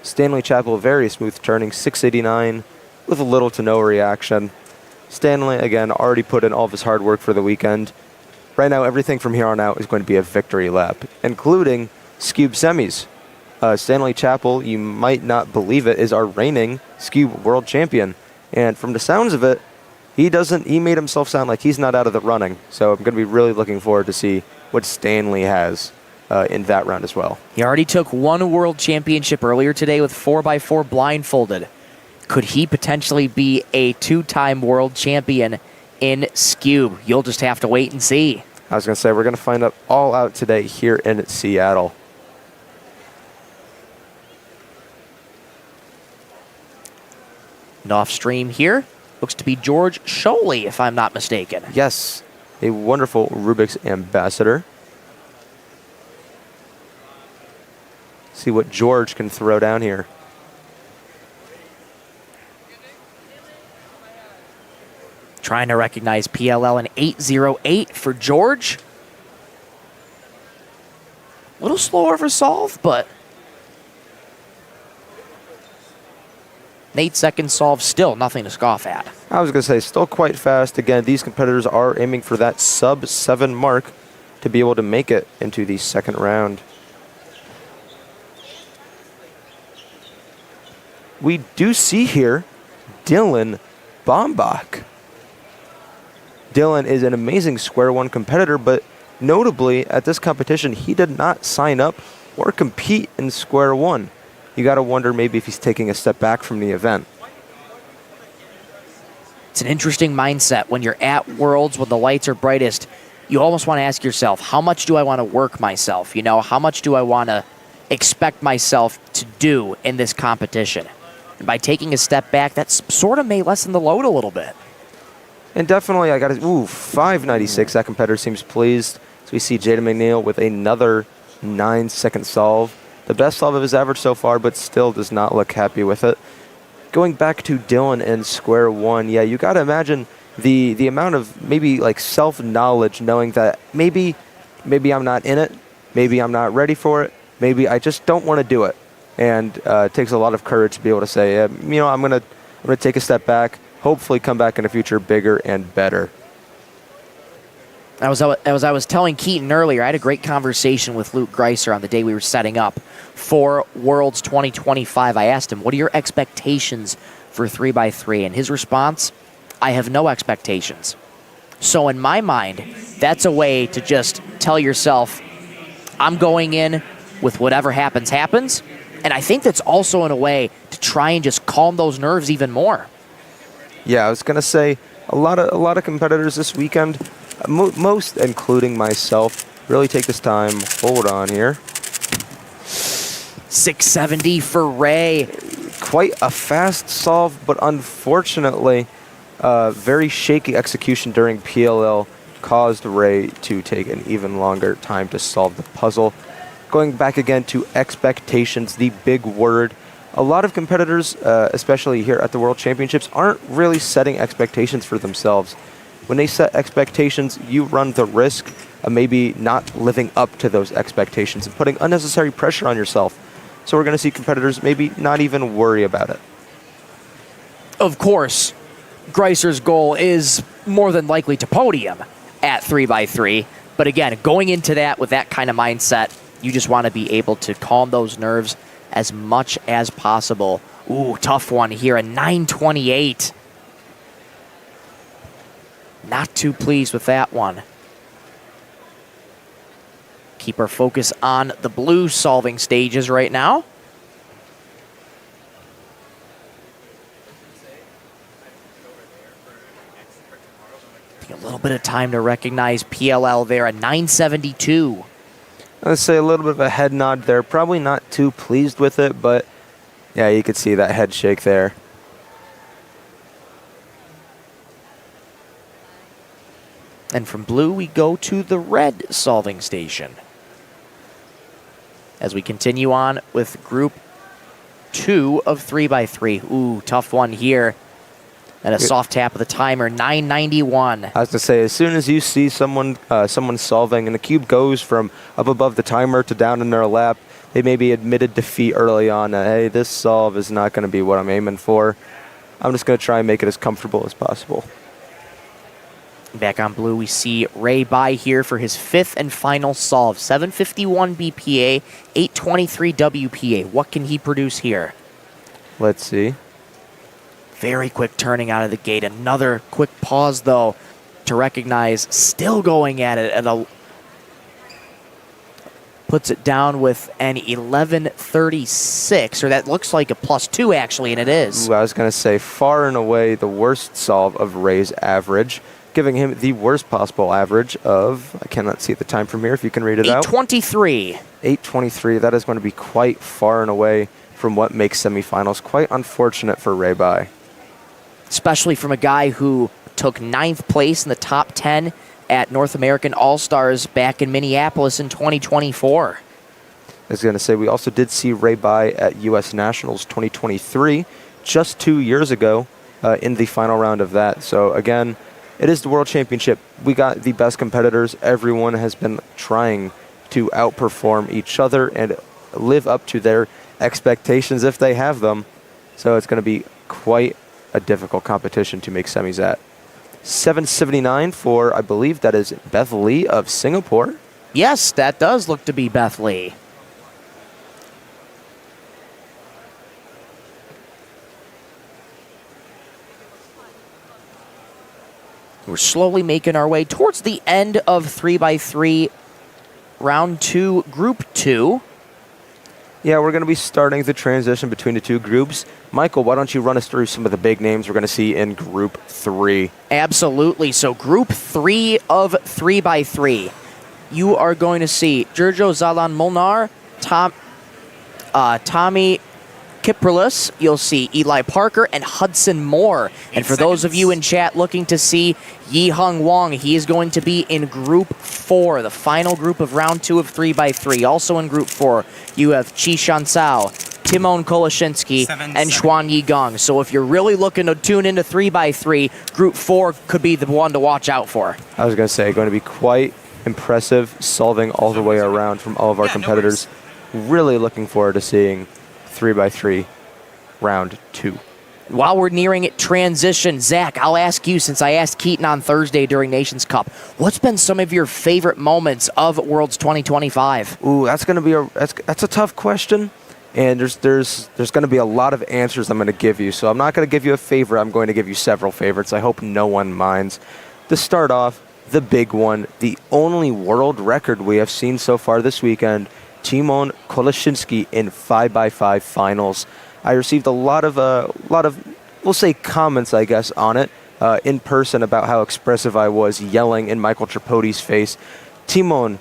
Speaker 2: Stanley Chappell, very smooth turning, 689 with a little to no reaction. Stanley, again, already put in all of his hard work for the weekend. Right now, everything from here on out is going to be a victory lap, including Skube semis. Stanley Chappell, you might not believe it, is our reigning Skube world champion. And from the sounds of it, he made himself sound like he's not out of the running. So I'm going to be really looking forward to see what Stanley has in that round as well.
Speaker 8: He already took one world championship earlier today with 4x4 blindfolded. Could he potentially be a two-time world champion in Skube? You'll just have to wait and see.
Speaker 2: I was going to say, we're going to find out all out today here in Seattle.
Speaker 8: And off stream here, looks to be George Sholey, if I'm not mistaken.
Speaker 2: Yes, a wonderful Rubik's ambassador. See what George can throw down here.
Speaker 8: Trying to recognize PLL in 808 for George. A little slower for solve, but an 8-second solve, still nothing to scoff at.
Speaker 2: I was going to say, still quite fast. Again, these competitors are aiming for that sub-7 mark to be able to make it into the second round. We do see here Dylan Bombach. Dylan is an amazing square one competitor, but notably at this competition, he did not sign up or compete in square one. You got to wonder maybe if he's taking a step back from the event.
Speaker 8: It's an interesting mindset. When you're at Worlds, when the lights are brightest, you almost want to ask yourself, how much do I want to work myself? How much do I want to expect myself to do in this competition? And by taking a step back, that sort of may lessen the load a little bit.
Speaker 2: And definitely, I got to, 596. That competitor seems pleased. So we see Jaden McNeil with another 9-second solve. The best solve of his average so far, but still does not look happy with it. Going back to Dylan and square one, yeah, you got to imagine the amount of maybe like self-knowledge, knowing that maybe I'm not in it, maybe I'm not ready for it, maybe I just don't want to do it. And it takes a lot of courage to be able to say, I'm gonna take a step back, hopefully come back in the future bigger and better.
Speaker 8: As I was telling Keaton earlier, I had a great conversation with Luke Greiser on the day we were setting up for Worlds 2025. I asked him, what are your expectations for 3x3? And his response, I have no expectations. So in my mind, that's a way to just tell yourself, I'm going in with whatever happens, happens. And I think that's also in a way to try and just calm those nerves even more.
Speaker 2: Yeah, I was going to say a lot of competitors this weekend, most including myself, really take this time. Hold on here.
Speaker 8: 670 for Ray.
Speaker 2: Quite a fast solve, but unfortunately, very shaky execution during PLL caused Ray to take an even longer time to solve the puzzle. Going back again to expectations, the big word. A lot of competitors, especially here at the World Championships, aren't really setting expectations for themselves. When they set expectations, you run the risk of maybe not living up to those expectations and putting unnecessary pressure on yourself. So we're going to see competitors maybe not even worry about it.
Speaker 8: Of course, Greiser's goal is more than likely to podium at 3x3. But again, going into that with that kind of mindset, you just want to be able to calm those nerves as much as possible. Ooh, tough one here, a 928. Not too pleased with that one. Keep our focus on the blue solving stages right now. Take a little bit of time to recognize PLL there, a 972.
Speaker 2: I'd say a little bit of a head nod there. Probably not too pleased with it, but yeah, you could see that head shake there.
Speaker 8: And from blue, we go to the red solving station. As we continue on with group 2 of 3x3. Ooh, tough one here. And a soft tap of the timer, 991.
Speaker 2: I was to say, as soon as you see someone solving and the cube goes from up above the timer to down in their lap, they maybe admitted defeat early on. Hey, this solve is not going to be what I'm aiming for. I'm just going to try and make it as comfortable as possible.
Speaker 8: Back on blue, we see Ray Bai here for his 5th and final solve. 751 BPA, 823 WPA. What can he produce here?
Speaker 2: Let's see.
Speaker 8: Very quick turning out of the gate. Another quick pause, though, to recognize still going at it. Puts it down with an 1136, or that looks like a +2, actually, and it is.
Speaker 2: Ooh, I was going to say far and away the worst solve of Ray's average, giving him the worst possible average of, I cannot see the time from here if you can read it out.
Speaker 8: 823.
Speaker 2: 823, that is going to be quite far and away from what makes semifinals. Quite unfortunate for Ray Bai.
Speaker 8: Especially from a guy who took 9th place in the top 10 at North American All-Stars back in Minneapolis in 2024.
Speaker 2: I was going to say, we also did see Ray Bai at U.S. Nationals 2023, just 2 years ago, in the final round of that. So again, it is the World Championship. We got the best competitors. Everyone has been trying to outperform each other and live up to their expectations if they have them. So it's going to be quite a difficult competition to make semis at. 779 for, I believe that is Beth Lee of Singapore.
Speaker 8: Yes, that does look to be Beth Lee. We're slowly making our way towards the end of 3x3 round 2, group 2.
Speaker 2: Yeah, we're going to be starting the transition between the two groups. Michael, why don't you run us through some of the big names we're going to see in Group 3?
Speaker 8: Absolutely. So Group 3 of 3x3. You are going to see Giorgio Zalan Molnar, Tommy Kiprlis. You'll see Eli Parker and Hudson Moore. And for those of you in chat looking to see Yi Hung Wong, he is going to be in Group 4, the final group of round 2 of 3x3. Also in Group 4, you have Chi Shan Sao, Timon Koloshinsky, and Xuan Yigong. So if you're really looking to tune into 3x3, Group 4 could be the one to watch out for.
Speaker 2: I was going to say, going to be quite impressive, solving all the way around from all of our competitors. Really looking forward to seeing 3x3 round 2.
Speaker 8: While we're nearing it, transition, Zach, I'll ask you, since I asked Keaton on Thursday during Nations Cup, what's been some of your favorite moments of Worlds 2025?
Speaker 2: Ooh, that's going to be that's a tough question, and there's going to be a lot of answers I'm going to give you. So I'm not going to give you a favorite. I'm going to give you several favorites. I hope no one minds. To start off, the big one, the only world record we have seen so far this weekend, Timon Koloshinsky in 5x5 finals. I received a lot of, we'll say, comments, I guess, on it in person about how expressive I was, yelling in Michael Tripodi's face. Timon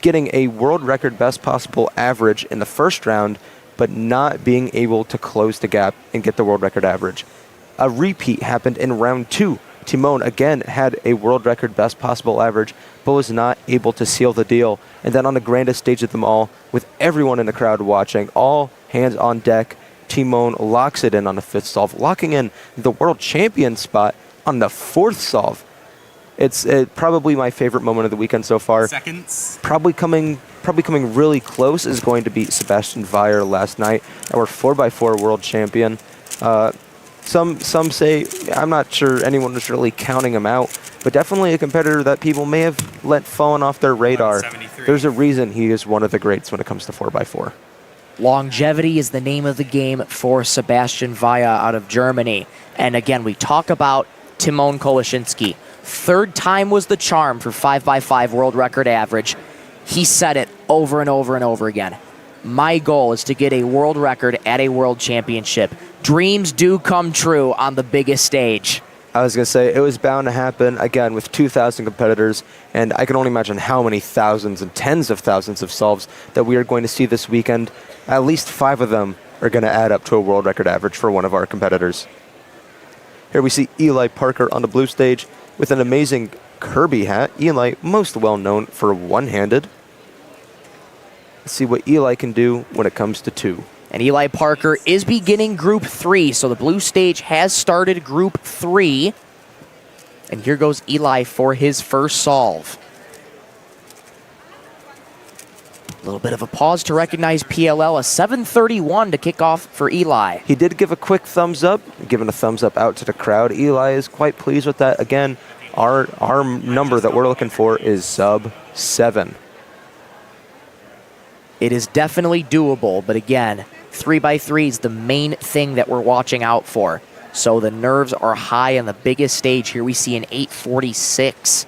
Speaker 2: getting a world record best possible average in the first round, but not being able to close the gap and get the world record average. A repeat happened in round 2. Timon again had a world record best possible average, but was not able to seal the deal. And then on the grandest stage of them all, with everyone in the crowd watching, all hands on deck, Timon locks it in on the 5th solve, locking in the world champion spot on the 4th solve. It's probably my favorite moment of the weekend so far.
Speaker 6: Seconds.
Speaker 2: Probably coming really close is going to be Sebastian Weyer last night, our 4x4 world champion. Some say, I'm not sure anyone was really counting him out, but definitely a competitor that people may have let fallen off their radar. There's a reason he is one of the greats when it comes to 4x4.
Speaker 8: Longevity is the name of the game for Sebastian Weyer out of Germany. And again, we talk about Timon Koloshinsky. 3rd time was the charm for 5x5 world record average. He said it over and over and over again. My goal is to get a world record at a world championship. Dreams do come true on the biggest stage.
Speaker 2: I was going to say, it was bound to happen, again, with 2,000 competitors, and I can only imagine how many thousands and tens of thousands of solves that we are going to see this weekend. At least 5 of them are going to add up to a world record average for one of our competitors. Here we see Eli Parker on the blue stage with an amazing Kirby hat. Eli, most well known for one-handed. Let's see what Eli can do when it comes to 2.
Speaker 8: And Eli Parker is beginning Group 3, so the blue stage has started Group 3. And here goes Eli for his first solve. A little bit of a pause to recognize PLL, a 7:31 to kick off for Eli.
Speaker 2: He did give a quick thumbs up, giving a thumbs up out to the crowd. Eli is quite pleased with that. Again, our number that we're looking for is sub 7.
Speaker 8: It is definitely doable, but again, 3x3 is the main thing that we're watching out for. So the nerves are high on the biggest stage. Here we see an 8:46.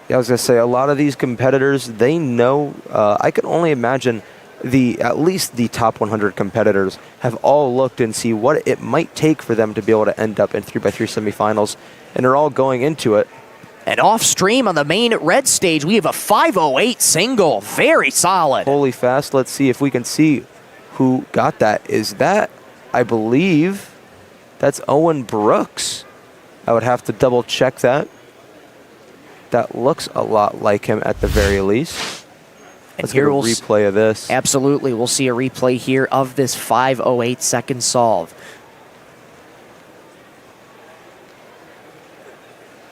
Speaker 2: Yeah, I was going to say, a lot of these competitors, they know, I can only imagine at least the top 100 competitors have all looked and see what it might take for them to be able to end up in 3x3 semifinals, and they're all going into it.
Speaker 8: And off stream on the main red stage, we have a 508 single. Very solid.
Speaker 2: Holy fast. Let's see if we can see who got that. Is that, I believe, that's Owen Brooks. I would have to double check that. That looks a lot like him at the very least. Let's get a replay of this.
Speaker 8: Absolutely. We'll see a replay here of this 508 second solve.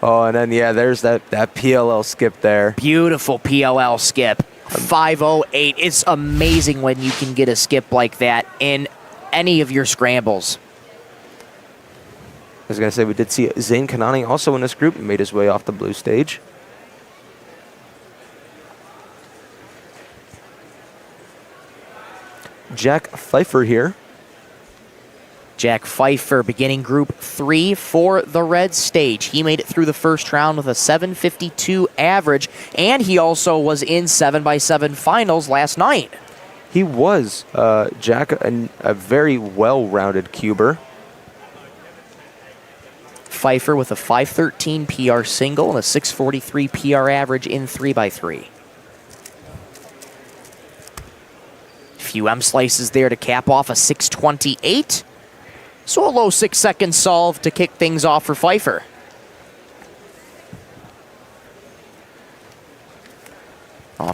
Speaker 2: Oh, and then, yeah, there's that PLL skip there.
Speaker 8: Beautiful PLL skip. 508. It's amazing when you can get a skip like that in any of your scrambles.
Speaker 2: I was going to say, we did see Zayn Kanani also in this group, made his way off the blue stage. Jack Pfeiffer here.
Speaker 8: Jack Pfeiffer beginning Group 3 for the red stage. He made it through the first round with a 7:52 average, and he also was in 7x7 finals last night.
Speaker 2: He was, Jack, a very well-rounded cuber.
Speaker 8: Pfeiffer with a 5:13 PR single and a 6:43 PR average in 3x3. Few M slices there to cap off a 6:28. So a low 6-second solve to kick things off for Pfeiffer.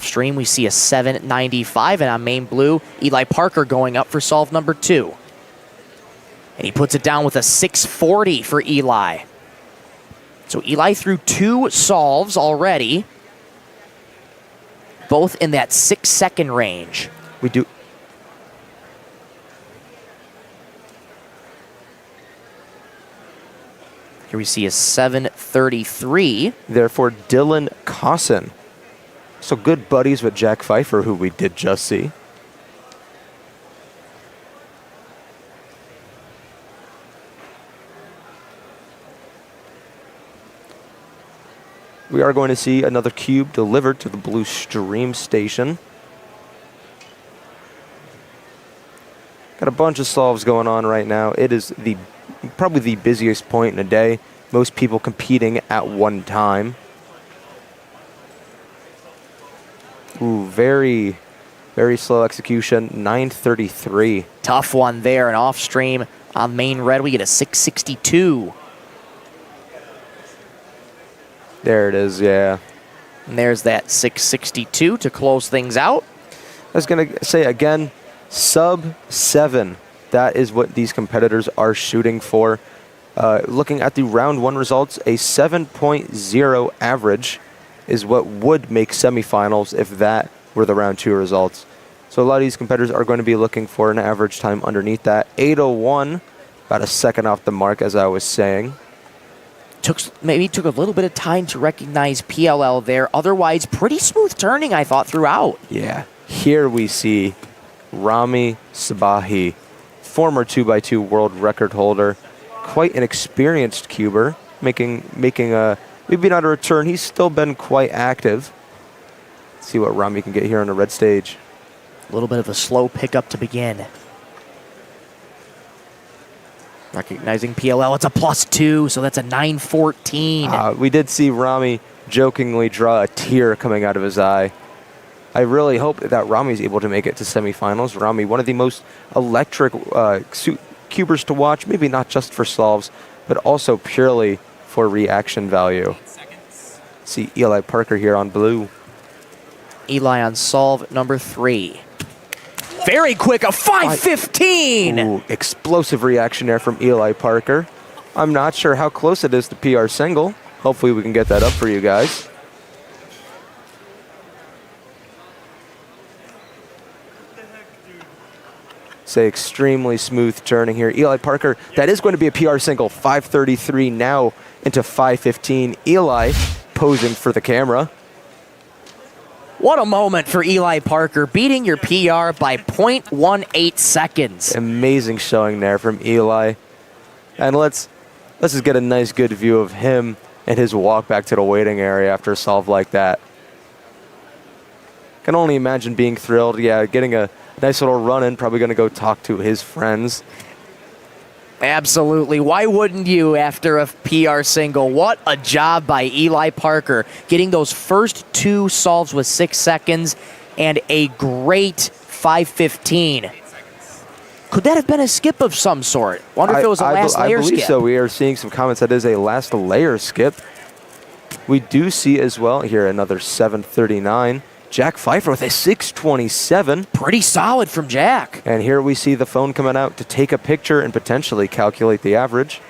Speaker 8: Off stream, we see a 795, and on main blue, Eli Parker going up for solve number 2. And he puts it down with a 640 for Eli. So Eli threw 2 solves already, both in that 6-second range.
Speaker 2: We do.
Speaker 8: Here we see a 733.
Speaker 2: Therefore, Dylan Cosson. So good buddies with Jack Pfeiffer, who we did just see. We are going to see another cube delivered to the blue stream station. Got a bunch of solves going on right now. It is probably the busiest point in a day. Most people competing at one time. Ooh, very, very slow execution. 933.
Speaker 8: Tough one there, and off stream on main red, we get a 662.
Speaker 2: There it is, yeah.
Speaker 8: And there's that 662 to close things out.
Speaker 2: I was going to say again, sub 7. That is what these competitors are shooting for. Looking at the round 1 results, a 7.0 average is what would make semifinals if that were the round 2 results. So a lot of these competitors are going to be looking for an average time underneath that. 8:01, about a second off the mark, as I was saying.
Speaker 8: Maybe took a little bit of time to recognize PLL there. Otherwise, pretty smooth turning, I thought, throughout.
Speaker 2: Yeah. Here we see Rami Sabahi, former 2x2 world record holder, quite an experienced cuber, making a maybe not a return. He's still been quite active. Let's see what Rami can get here on the red stage.
Speaker 8: A little bit of a slow pickup to begin. Recognizing PLL, it's a +2, so that's a 914.
Speaker 2: We did see Rami jokingly draw a tear coming out of his eye. I really hope that Rami's able to make it to semifinals. Rami, one of the most electric cubers to watch, maybe not just for solves, but also purely for reaction value. See Eli Parker here on blue.
Speaker 8: Eli on solve number 3. Very quick, a 515!
Speaker 2: Ooh, explosive reaction there from Eli Parker. I'm not sure how close it is to PR single. Hopefully we can get that up for you guys. Say extremely smooth turning here. Eli Parker, that is going to be a PR single. 533 now into 515. Eli posing for the camera.
Speaker 8: What a moment for Eli Parker, beating your PR by 0.18 seconds.
Speaker 2: Amazing showing there from Eli. And let's just get a nice good view of him and his walk back to the waiting area after a solve like that. Can only imagine being thrilled. Yeah, getting a nice little run in, probably going to go talk to his friends.
Speaker 8: Absolutely. Why wouldn't you after a PR single? What a job by Eli Parker, getting those first 2 solves with 6 seconds and a great 515. Could that have been a skip of some sort? Wonder if it was a last layer skip.
Speaker 2: I believe so. We are seeing some comments that is a last layer skip. We do see as well here another 739. Jack Pfeiffer with a 627.
Speaker 8: Pretty solid from Jack.
Speaker 2: And here we see the phone coming out to take a picture and potentially calculate the average.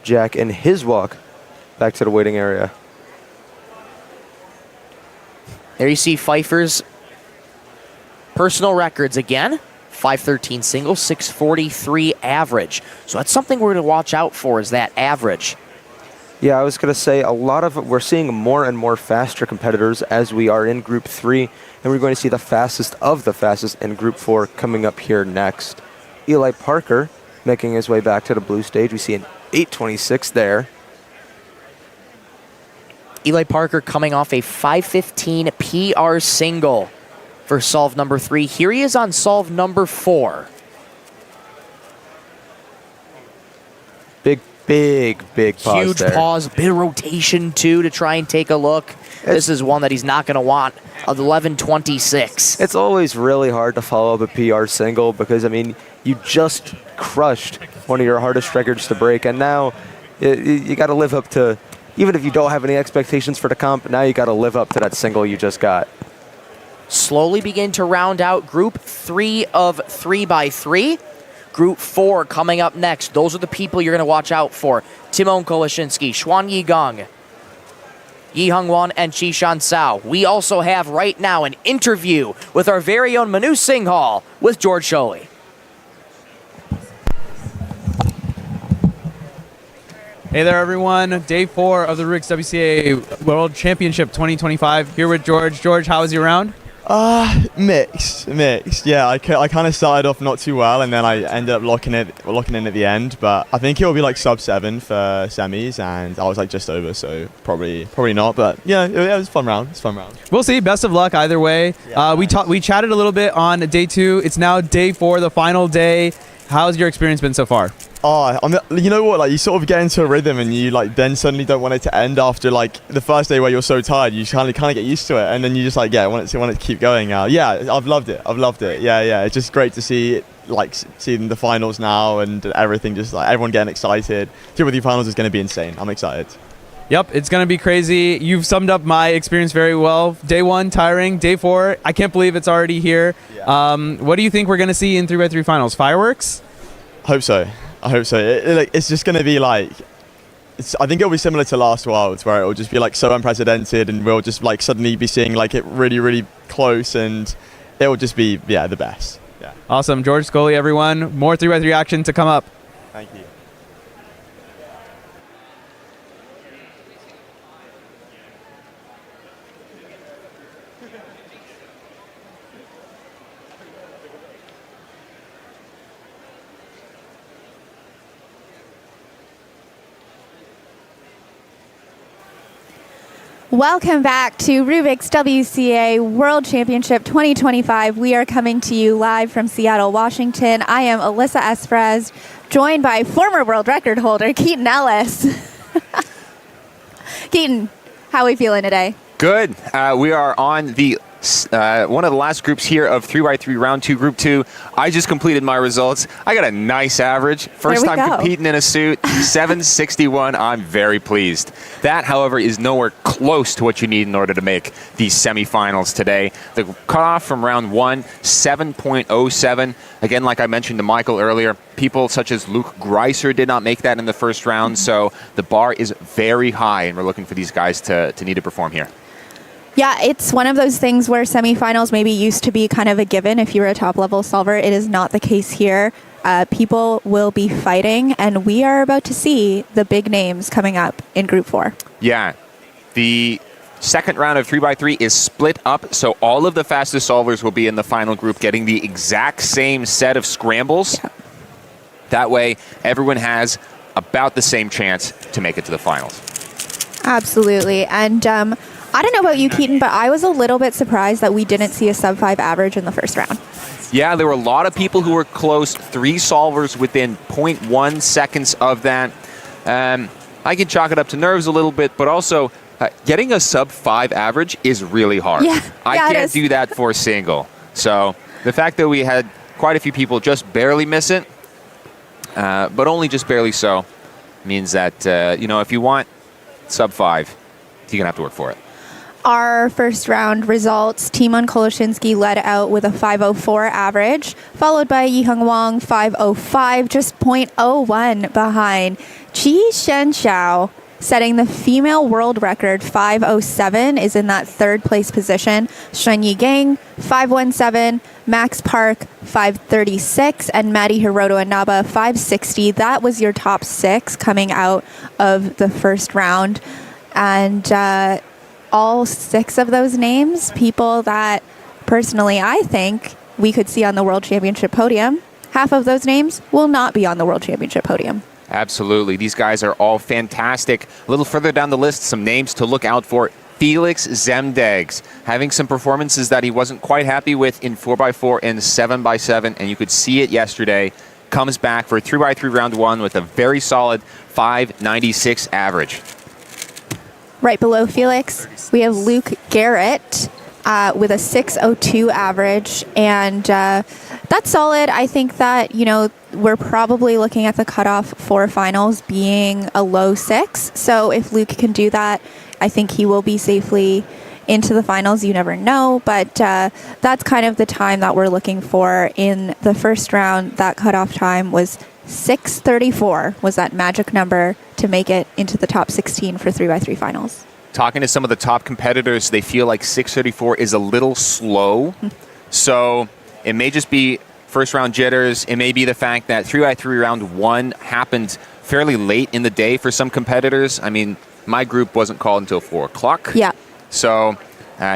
Speaker 2: Jack in his walk back to the waiting area.
Speaker 8: There you see Pfeiffer's personal records again. 513 single, 643 average. So that's something we're going to watch out for, is that average.
Speaker 2: Yeah, I was going to say we're seeing more and more faster competitors as we are in Group 3, and we're going to see the fastest of the fastest in Group 4 coming up here next. Eli Parker making his way back to the blue stage. We see an 826 there.
Speaker 8: Eli Parker coming off a 515 PR single for solve number 3. Here he is on solve number 4.
Speaker 2: Big pause
Speaker 8: Huge
Speaker 2: there.
Speaker 8: pause, bit of rotation too to try and take a look. This is one that he's not going to want. 11:26.
Speaker 2: It's always really hard to follow up a PR single because, I mean, you just crushed one of your hardest records to break, and now you got to live up to, even if you don't have any expectations for the comp, now you got to live up to that single you just got.
Speaker 8: Slowly begin to round out Group 3 of 3x3. Group 4 coming up next. Those are the people you're going to watch out for. Timon Koloshinsky, Xuan Yigong, Yi Hung-won, and Qishan Cao. We also have right now an interview with our very own Manu Singhal with George Sholey.
Speaker 3: Hey there, everyone. Day 4 of the Rubik's WCA World Championship 2025. Here with George. George, how was your round?
Speaker 10: Mixed. Yeah, I kind of started off not too well, and then I ended up locking in at the end. But I think it will be like sub 7 for semis, and I was like just over, so probably not. But yeah, it was a fun round.
Speaker 3: We'll see. Best of luck either way.
Speaker 10: Yeah,
Speaker 3: we chatted a little bit on day 2. It's now day 4, the final day. How's your experience been so far?
Speaker 10: You know what? Like, you sort of get into a rhythm, and you like then suddenly don't want it to end after like the first day where you're so tired. You kind of get used to it, and then you just like want it to keep going. Yeah, I've loved it. Yeah. It's just great to see it, like seeing the finals now and everything. Just like everyone getting excited. 2 finals is going to be insane. I'm excited.
Speaker 3: Yep, it's going to be crazy. You've summed up my experience very well. Day 1, tiring. Day 4, I can't believe it's already here.
Speaker 10: Yeah.
Speaker 3: What do you think we're going to see in 3x3 finals? Fireworks?
Speaker 10: I hope so. It's just going to be like, I think it'll be similar to last Worlds, where it'll just be like so unprecedented, and we'll just like suddenly be seeing like it really, really close, and it will just be, the best. Yeah.
Speaker 3: Awesome. George Scully, everyone. More 3x3 action to come up.
Speaker 10: Thank you.
Speaker 1: Welcome back to Rubik's WCA World Championship 2025. We are coming to you live from Seattle, Washington. I am Alyssa Esprez, joined by former world record holder Keaton Ellis. Keaton, how are we feeling today?
Speaker 9: Good. We are on the one of the last groups here of 3x3 round 2, group 2. I just completed my results. I got a nice average. First time competing in a suit, 761. I'm very pleased. That, however, is nowhere close to what you need in order to make the semifinals today. The cutoff from round 1, 7.07. Again, like I mentioned to Michael earlier, people such as Luke Greiser did not make that in the first round, so the bar is very high, and we're looking for these guys to need to perform here.
Speaker 1: Yeah, it's one of those things where semifinals maybe used to be kind of a given if you were a top-level solver. It is not the case here. People will be fighting, and we are about to see the big names coming up in Group 4.
Speaker 9: Yeah. The second round of 3x3 is split up, so all of the fastest solvers will be in the final group getting the exact same set of scrambles. Yeah. That way, everyone has about the same chance to make it to the finals.
Speaker 1: Absolutely. And I don't know about you, Keaton, but I was a little bit surprised that we didn't see a sub-5 average in the first round.
Speaker 9: Yeah, there were a lot of people who were close. 3 solvers within 0.1 seconds of that. I can chalk it up to nerves a little bit, but also getting a sub-5 average is really hard.
Speaker 1: Yeah,
Speaker 9: I can't do that for a single. So the fact that we had quite a few people just barely miss it, but only just barely so, means that, if you want sub-5, you're going to have to work for it.
Speaker 1: Our first round results, Timon Koloshinsky led out with a 504 average, followed by Yi Hung-won 505, just 0.01 behind. Qishan Cao, setting the female world record, 507, is in that third place position. Shen Yigang, 517, Max Park, 536, and Maddie Hiroto Inaba, 560. That was your top 6 coming out of the first round. And all 6 of those names, people that personally I think we could see on the World Championship podium. Half of those names will not be on the World Championship podium.
Speaker 9: Absolutely. These guys are all fantastic. A little further down the list, some names to look out for. Felix Zemdegs, having some performances that he wasn't quite happy with in 4x4 and 7x7, and you could see it yesterday. comes back for 3x3 round 1 with a very solid 596 average.
Speaker 1: Right below Felix, we have Luke Garrett with a 602 average, and that's solid. I think that, we're probably looking at the cutoff for finals being a low 6. So if Luke can do that, I think he will be safely into the finals. You never know, but that's kind of the time that we're looking for in the first round. That cutoff time was 6:34 was that magic number to make it into the top 16 for 3x3 finals.
Speaker 9: Talking to some of the top competitors, they feel like 6:34 is a little slow. So it may just be first round jitters. It may be the fact that 3x3 round 1 happened fairly late in the day for some competitors. I mean, my group wasn't called until 4 o'clock.
Speaker 1: Yeah.
Speaker 9: So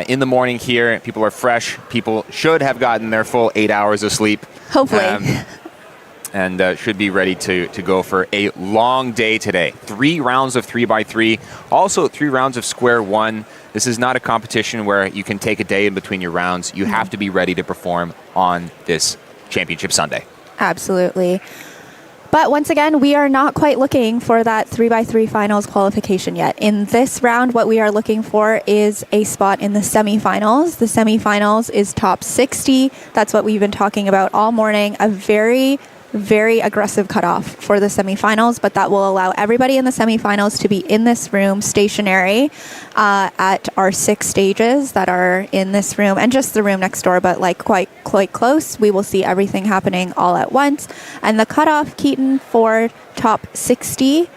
Speaker 9: in the morning here, people are fresh. People should have gotten their full 8 hours of sleep.
Speaker 1: Hopefully.
Speaker 9: And should be ready to go for a long day today. 3 rounds of 3x3, also 3 rounds of square 1. This is not a competition where you can take a day in between your rounds. You have to be ready to perform on this championship Sunday.
Speaker 1: Absolutely. But once again, we are not quite looking for that 3x3 finals qualification yet. In this round, what we are looking for is a spot in the semifinals. The semifinals is top 60. That's what we've been talking about all morning. A very, very aggressive cutoff for the semifinals, but that will allow everybody in the semifinals to be in this room stationary at our 6 stages that are in this room, and just the room next door, but like quite close. We will see everything happening all at once. And the cutoff, Keaton, for top 60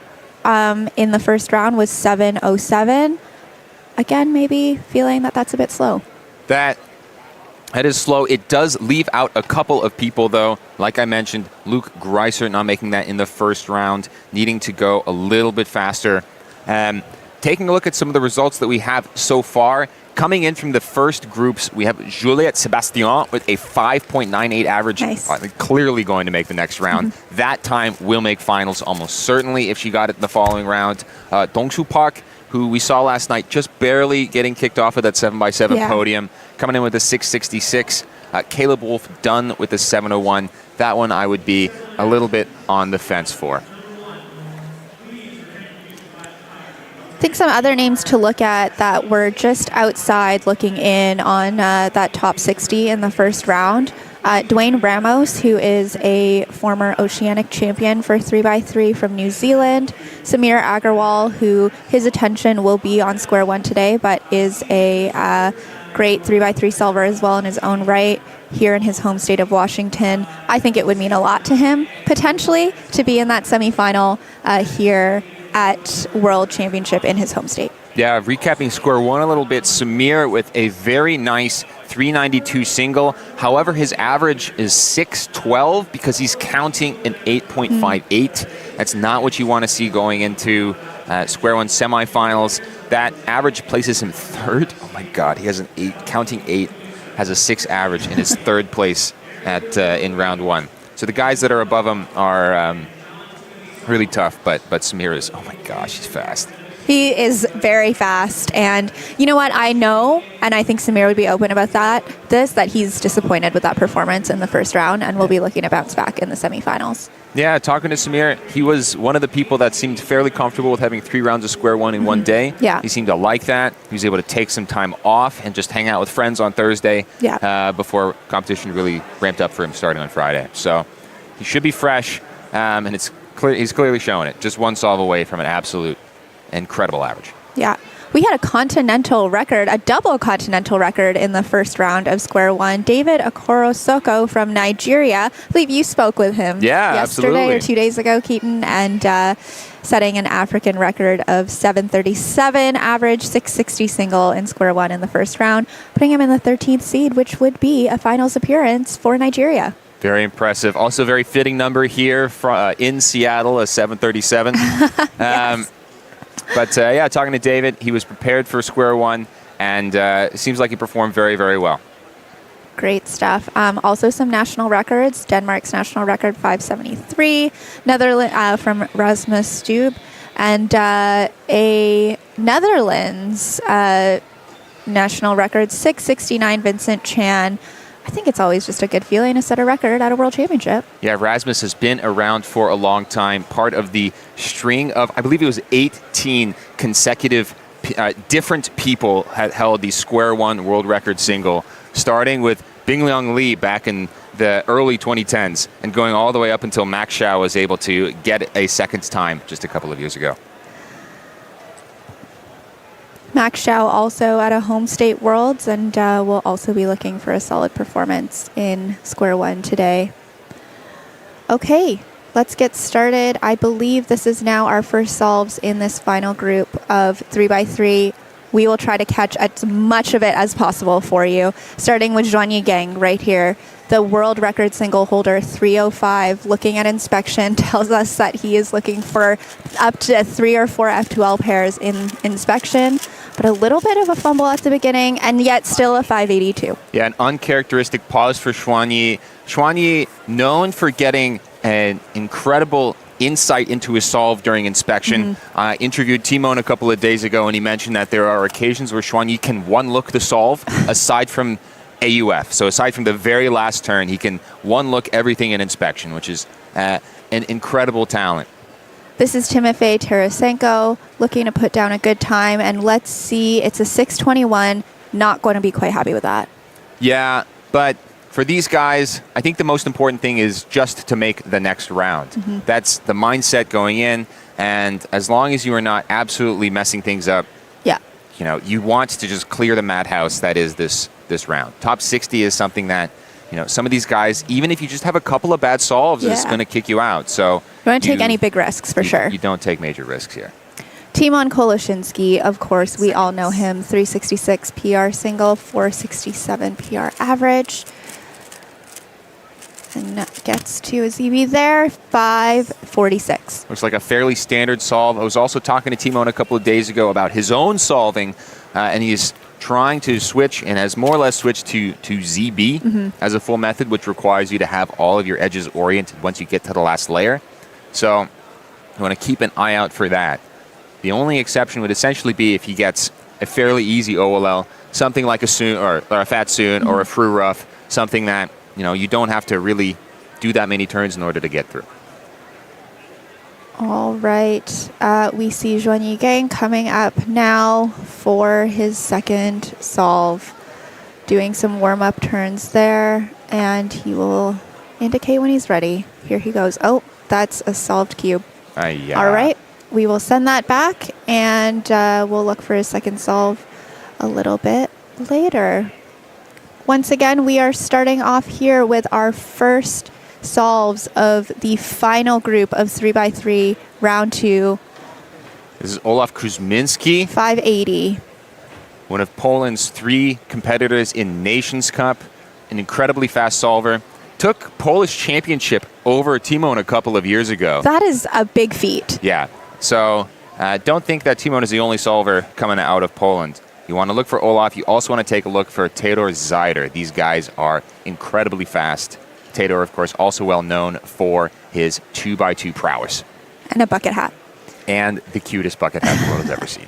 Speaker 1: in the first round was 7:07. Again, maybe feeling that that's a bit slow.
Speaker 9: That is slow. It does leave out a couple of people, though. Like I mentioned, Luke Greiser not making that in the first round, needing to go a little bit faster. Taking a look at some of the results that we have so far, coming in from the first groups, we have Juliette Sebastien with a 5.98 average.
Speaker 1: Nice.
Speaker 9: Clearly going to make the next round. That time will make finals almost certainly if she got it in the following round. Dongsu Park, who we saw last night, just barely getting kicked off of that 7x7 podium, coming in with a 666. Caleb Wolf done with a 701. That one I would be a little bit on the fence for.
Speaker 1: I think some other names to look at that were just outside looking in on that top 60 in the first round. Dwayne Ramos, who is a former Oceanic champion for 3x3 from New Zealand. Samir Agarwal, who his attention will be on square 1 today, but is a great 3x3 solver as well in his own right here in his home state of Washington. I think it would mean a lot to him, potentially, to be in that semifinal here at World Championship in his home state.
Speaker 9: Yeah, recapping square 1 a little bit, Samir with a very nice 392 single. However, his average is 612 because he's counting an 8.58. That's not what you want to see going into square 1 semifinals. That average places him 3rd. Oh my God, he has an 8, counting 8, has a 6 average in his 3rd place at in round 1. So the guys that are above him are really tough, but Samir is, oh my gosh, he's fast.
Speaker 1: He is very fast, and you know what? I know, and I think Samir would be open about that he's disappointed with that performance in the first round, and will be looking to bounce back in the semifinals.
Speaker 9: Yeah, talking to Samir, he was one of the people that seemed fairly comfortable with having 3 rounds of square 1 in one day.
Speaker 1: Yeah.
Speaker 9: He seemed to like that. He was able to take some time off and just hang out with friends on Thursday before competition really ramped up for him starting on Friday. So he should be fresh, and it's clear, he's clearly showing it. Just 1 solve away from an absolute incredible average.
Speaker 1: Yeah. We had a continental record, a double continental record in the first round of square 1. David Okorosoko from Nigeria. I believe you spoke with him yesterday
Speaker 9: absolutely.
Speaker 1: or 2 days ago, Keaton, and setting an African record of 737 average, 660 single in square 1 in the first round, putting him in the 13th seed, which would be a finals appearance for Nigeria.
Speaker 9: Very impressive. Also very fitting number here in Seattle, a 737.
Speaker 1: Yes.
Speaker 9: But yeah, talking to David, he was prepared for square 1, and it seems like he performed very, very well.
Speaker 1: Great stuff. Also some national records. Denmark's national record, 573. Netherlands from Rasmus Skube. And a Netherlands national record, 669, Vincent Chan. I think it's always just a good feeling to set a record at a World Championship.
Speaker 9: Yeah, Rasmus has been around for a long time, part of the string of, I believe it was 18 consecutive different people had held the square one world record single, starting with Bingliang Li back in the early 2010s and going all the way up until Max Xiao was able to get a second time just a couple of years ago.
Speaker 1: Max Xiao also at a home state Worlds, and will also be looking for a solid performance in square one today. Okay, let's get started. I believe this is now our first solves in this final group of 3x3. We will try to catch as much of it as possible for you, starting with Zhuanyi Gang right here. The world record single holder, 305, looking at inspection, tells us that he is looking for up to 3 or 4 F2L pairs in inspection, but a little bit of a fumble at the beginning, and yet still a 582.
Speaker 9: Yeah, an uncharacteristic pause for Zhuanyi. Zhuanyi, known for getting an incredible insight into his solve during inspection. I interviewed Timon a couple of days ago, and he mentioned that there are occasions where Zhuanyi can one-look the solve aside from AUF. So aside from the very last turn, he can one-look everything in inspection, which is an incredible talent.
Speaker 1: This is Timofey Tarasenko looking to put down a good time, and let's see, it's a 621. Not going to be quite happy with that.
Speaker 9: Yeah, but for these guys, I think the most important thing is just to make the next round. That's the mindset going in, and as long as you are not absolutely messing things up,
Speaker 1: Yeah.
Speaker 9: you know, you want to just clear the madhouse that is this round. Top 60 is something that, you know, some of these guys, even if you just have a couple of bad solves, is going to kick you out. So
Speaker 1: You don't take any big risks, for sure.
Speaker 9: You don't take major risks here.
Speaker 1: Timon Koloshinsky, of course, we all know him. 366 PR single, 467 PR average. And gets to a ZB there, 546.
Speaker 9: Looks like a fairly standard solve. I was also talking to Timon a couple of days ago about his own solving, and he's trying to switch and has more or less switched to ZB as a full method, which requires you to have all of your edges oriented once you get to the last layer. So you want to keep an eye out for that. The only exception would essentially be if he gets a fairly easy OLL, something like a Soon or a Fat Soon or a Fru Rough, something that, you know, you don't have to really do that many turns in order to get through.
Speaker 1: All right. We see Zhuanyi Gang coming up now for his second solve. Doing some warm-up turns there, and he will indicate when he's ready. Here he goes. Oh, that's a solved cube.
Speaker 9: Yeah.
Speaker 1: All right. We will send that back, and we'll look for his second solve a little bit later. Once again, we are starting off here with our first solves of the final group of 3x3, round 2.
Speaker 9: This is Olaf Kuzminski,
Speaker 1: 580.
Speaker 9: one of Poland's 3 competitors in Nations Cup, an incredibly fast solver. Took Polish championship over Timon a couple of years ago.
Speaker 1: That is a big feat.
Speaker 9: Yeah, so don't think that Timon is the only solver coming out of Poland. You want to look for Olaf. You also want to take a look for Tedor Zajder. These guys are incredibly fast. Tedor, of course, also well known for his 2x2 prowess.
Speaker 1: And a bucket hat.
Speaker 9: And the cutest bucket hat the world has ever seen.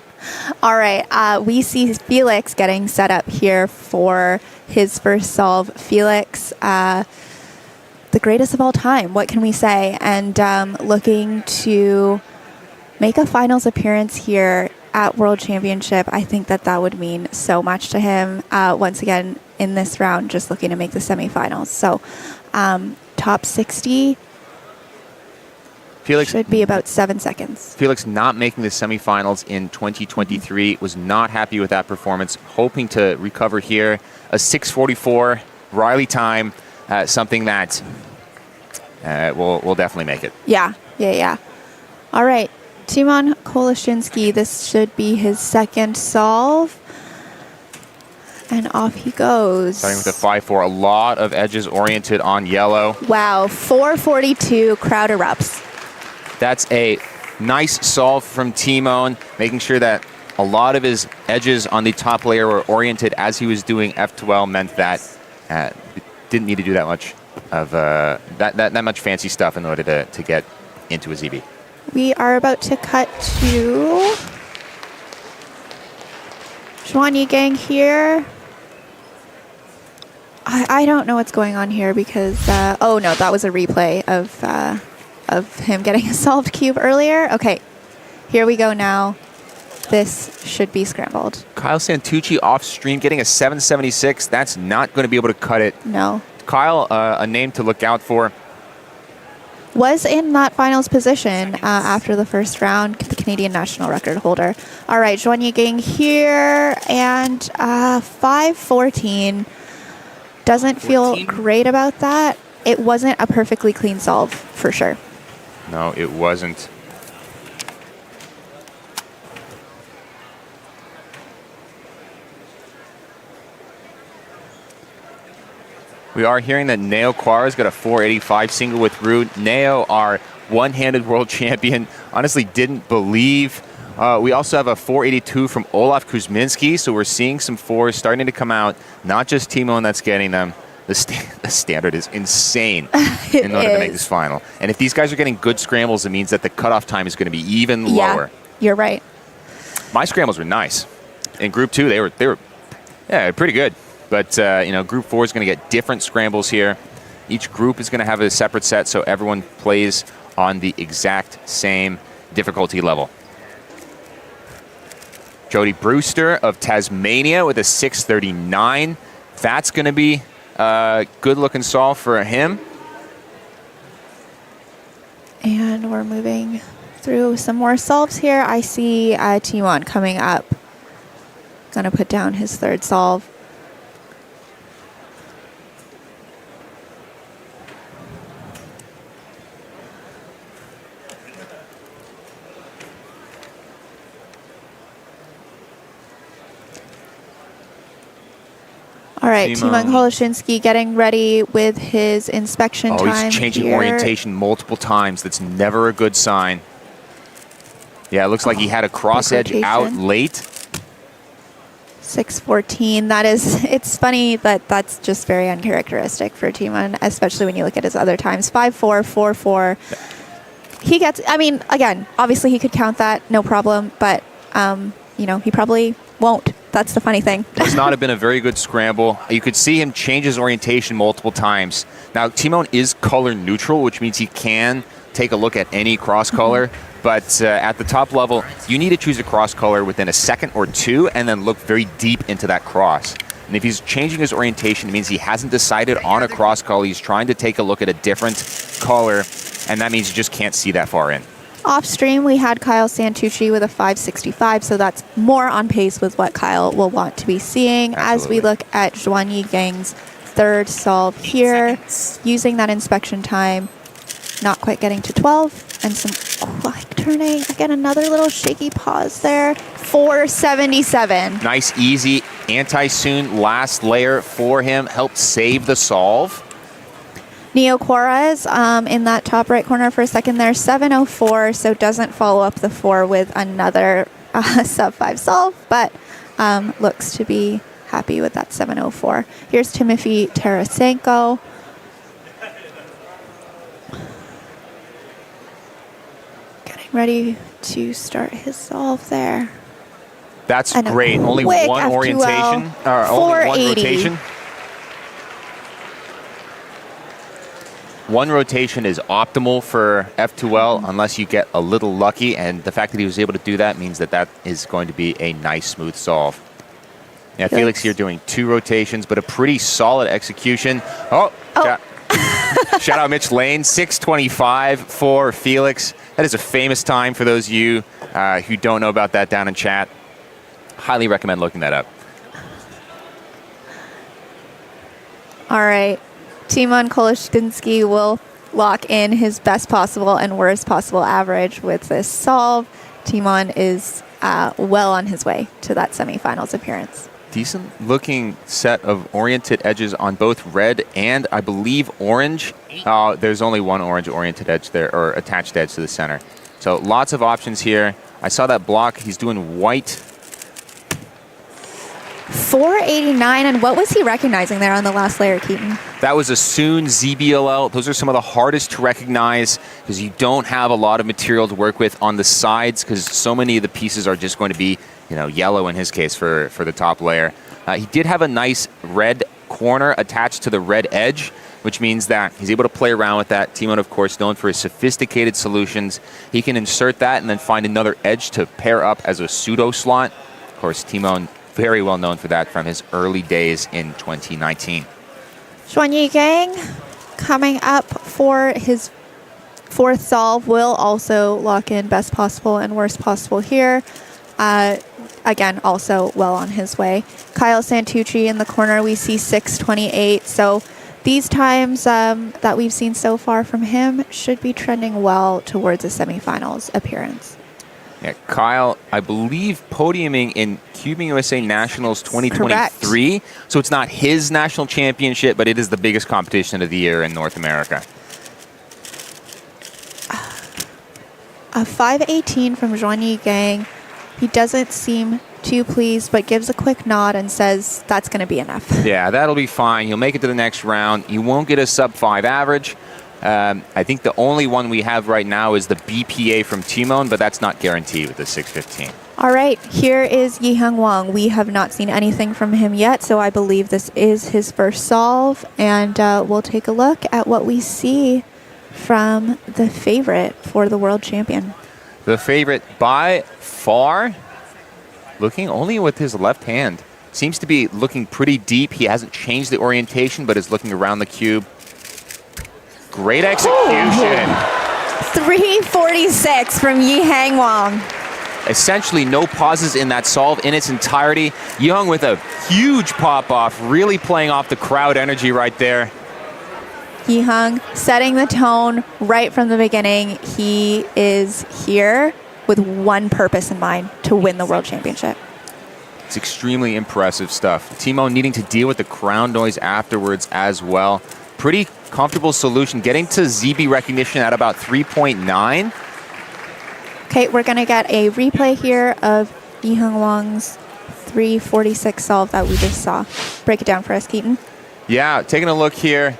Speaker 1: All right, we see Felix getting set up here for his first solve. Felix, the greatest of all time, what can we say? And looking to make a finals appearance here at World Championship. I think that would mean so much to him. Once again, in this round, just looking to make the semifinals. So top 60
Speaker 9: Felix
Speaker 1: should be about 7 seconds.
Speaker 9: Felix not making the semifinals in 2023, was not happy with that performance, hoping to recover here. A 6:44 Riley time, something that will definitely make it.
Speaker 1: Yeah. All right, Timon Koloshinsky, this should be his second solve. And off he goes.
Speaker 9: Starting with a 5-4, a lot of edges oriented on yellow.
Speaker 1: Wow, 442, crowd erupts.
Speaker 9: That's a nice solve from Timon, making sure that a lot of his edges on the top layer were oriented as he was doing F12, meant that didn't need to do that much of that much fancy stuff in order to get into a ZB.
Speaker 1: We are about to cut to Zhuanyi Gang here. I don't know what's going on here because, oh no, that was a replay of him getting a solved cube earlier. Okay, here we go now. This should be scrambled.
Speaker 9: Kyle Santucci off stream getting a 776. That's not going to be able to cut it.
Speaker 1: No.
Speaker 9: Kyle, a name to look out for.
Speaker 1: Was in that finals position after the first round, the Canadian national record holder. All right, Zhuan Yiging here, and 5:14. Doesn't feel great about that. It wasn't a perfectly clean solve, for sure.
Speaker 9: No, it wasn't. We are hearing that Neo Quara's got a 485 single with Rude. Neo, our one-handed world champion, honestly didn't believe. We also have a 482 from Olaf Kuzminski, so we're seeing some fours starting to come out. Not just Timon that's getting them. The standard is insane in order to make this final. And if these guys are getting good scrambles, it means that the cutoff time is going to be even lower.
Speaker 1: You're right.
Speaker 9: My scrambles were nice. In Group 2, they were pretty good. But, Group 4 is going to get different scrambles here. Each group is going to have a separate set, so everyone plays on the exact same difficulty level. Jody Brewster of Tasmania with a 639. That's going to be a good-looking solve for him.
Speaker 1: And we're moving through some more solves here. I see Timon coming up. Going to put down his third solve. All right, Timon Koloshinsky getting ready with his inspection time.
Speaker 9: Oh, he's changing orientation multiple times. That's never a good sign. Yeah, it looks like he had a cross edge out late.
Speaker 1: 6:14. That is, it's funny that that's just very uncharacteristic for Timon, especially when you look at his other times. 5.4, 4.4. He gets, I mean, again, obviously he could count that, no problem, but, he probably won't. That's the funny thing.
Speaker 9: Does not have been a very good scramble. You could see him change his orientation multiple times. Now, Timon is color neutral, which means he can take a look at any cross color. But at the top level, you need to choose a cross color within a second or two and then look very deep into that cross. And if he's changing his orientation, it means he hasn't decided on a cross color. He's trying to take a look at a different color, and that means you just can't see that far in.
Speaker 1: Off stream, we had Kyle Santucci with a 565, so that's more on pace with what Kyle will want to be seeing.
Speaker 9: Absolutely.
Speaker 1: As we look at Zhuan Yiging's third solve here, using that inspection time, not quite getting to 12, and some quick turning. Again, another little shaky pause there. 477.
Speaker 9: Nice, easy anti-soon last layer for him. Helped save the solve.
Speaker 1: Neo Quarez in that top right corner for a second there, 704, so doesn't follow up the 4 with another sub-5 solve, but looks to be happy with that 704. Here's Timothy Tarasenko. Getting ready to start his solve there.
Speaker 9: That's great. Only one orientation, or only one rotation. One rotation is optimal for F2L unless you get a little lucky, and the fact that he was able to do that means that that is going to be a nice, smooth solve. Yeah, Felix here doing 2 rotations, but a pretty solid execution. Shout out Mitch Lane, 625 for Felix. That is a famous time for those of you who don't know about that down in chat. Highly recommend looking that up.
Speaker 1: All right. Timon Koloshinsky will lock in his best possible and worst possible average with this solve. Timon is well on his way to that semifinals appearance.
Speaker 9: Decent looking set of oriented edges on both red and I believe orange. There's only one orange oriented edge there, or attached edge to the center. So lots of options here. I saw that block. He's doing white.
Speaker 1: 489, and what was he recognizing there on the last layer, Keaton?
Speaker 9: That was a Soon ZBLL. Those are some of the hardest to recognize because you don't have a lot of material to work with on the sides because so many of the pieces are just going to be, yellow in his case for the top layer. He did have a nice red corner attached to the red edge, which means that he's able to play around with that. Timon, of course, known for his sophisticated solutions. He can insert that and then find another edge to pair up as a pseudo slot. Of course, Timon, very well known for that from his early days in 2019.
Speaker 1: Zhuan Yigang coming up for his fourth solve, will also lock in best possible and worst possible here. Again, also well on his way. Kyle Santucci in the corner, we see 6:28. So these times that we've seen so far from him should be trending well towards a semifinals appearance.
Speaker 9: Yeah, Kyle, I believe podiuming in CubingUSA Nationals 2023.
Speaker 1: Correct.
Speaker 9: So it's not his national championship, but it is the biggest competition of the year in North America.
Speaker 1: A 5:18 from Zhuan Yigang. He doesn't seem too pleased, but gives a quick nod and says that's going to be enough.
Speaker 9: Yeah, that'll be fine. He'll make it to the next round. He won't get a sub-5 average. I think the only one we have right now is the BPA from Timon, but that's not guaranteed with the 6:15.
Speaker 1: All right, here is Yiheng Wang. We have not seen anything from him yet, so I believe this is his first solve, and we'll take a look at what we see from the favorite for the world champion.
Speaker 9: The favorite by far, looking only with his left hand. Seems to be looking pretty deep. He hasn't changed the orientation, but is looking around the cube. Great execution.
Speaker 1: 346 from Yiheng Wang.
Speaker 9: Essentially no pauses in that solve in its entirety. Young with a huge pop-off, really playing off the crowd energy right there.
Speaker 1: Yiheng setting the tone right from the beginning. He is here with one purpose in mind, to win the world championship.
Speaker 9: It's extremely impressive stuff. Timon needing to deal with the crowd noise afterwards as well. Pretty comfortable solution, getting to ZB recognition at about 3.9.
Speaker 1: Okay, we're going to get a replay here of Yiheng Wang's 346 solve that we just saw. Break it down for us, Keaton.
Speaker 9: Yeah, taking a look here.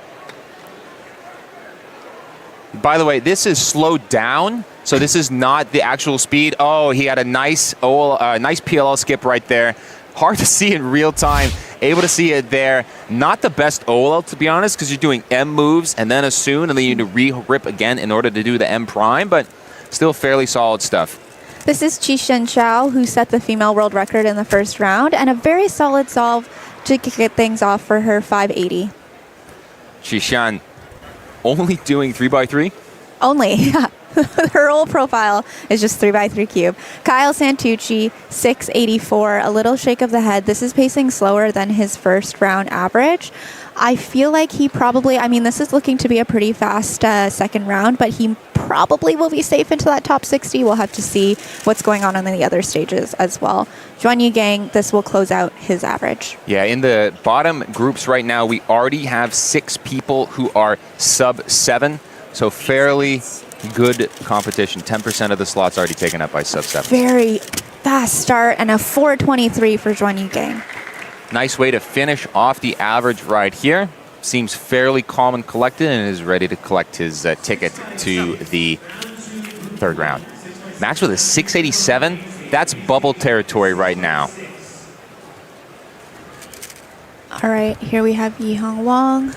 Speaker 9: By the way, this is slowed down, so this is not the actual speed. Oh, he had a nice PLL skip right there. Hard to see in real time. Able to see it there. Not the best OL, to be honest, because you're doing M moves and then a Soon, and then you need to re-rip again in order to do the M prime, but still fairly solid stuff.
Speaker 1: This is Qishen Zhao, who set the female world record in the first round, and a very solid solve to get things off for her 580.
Speaker 9: Qishan only doing 3x3?
Speaker 1: Only, yeah. Her whole profile is just 3x3 cube. Kyle Santucci, 684, a little shake of the head. This is pacing slower than his first round average. I feel like he probably, I mean, this is looking to be a pretty fast second round, but he probably will be safe into that top 60. We'll have to see what's going on the other stages as well. Zhuan Yigang, this will close out his average.
Speaker 9: Yeah, in the bottom groups right now, we already have 6 people who are sub-7, so fairly good competition. 10% of the slots already taken up by sub-7.
Speaker 1: Very fast start and a 423 for Zhuan Yigang.
Speaker 9: Nice way to finish off the average right here. Seems fairly calm and collected and is ready to collect his ticket to the third round. Match with a 687. That's bubble territory right now.
Speaker 1: All right, here we have Yiheng Wang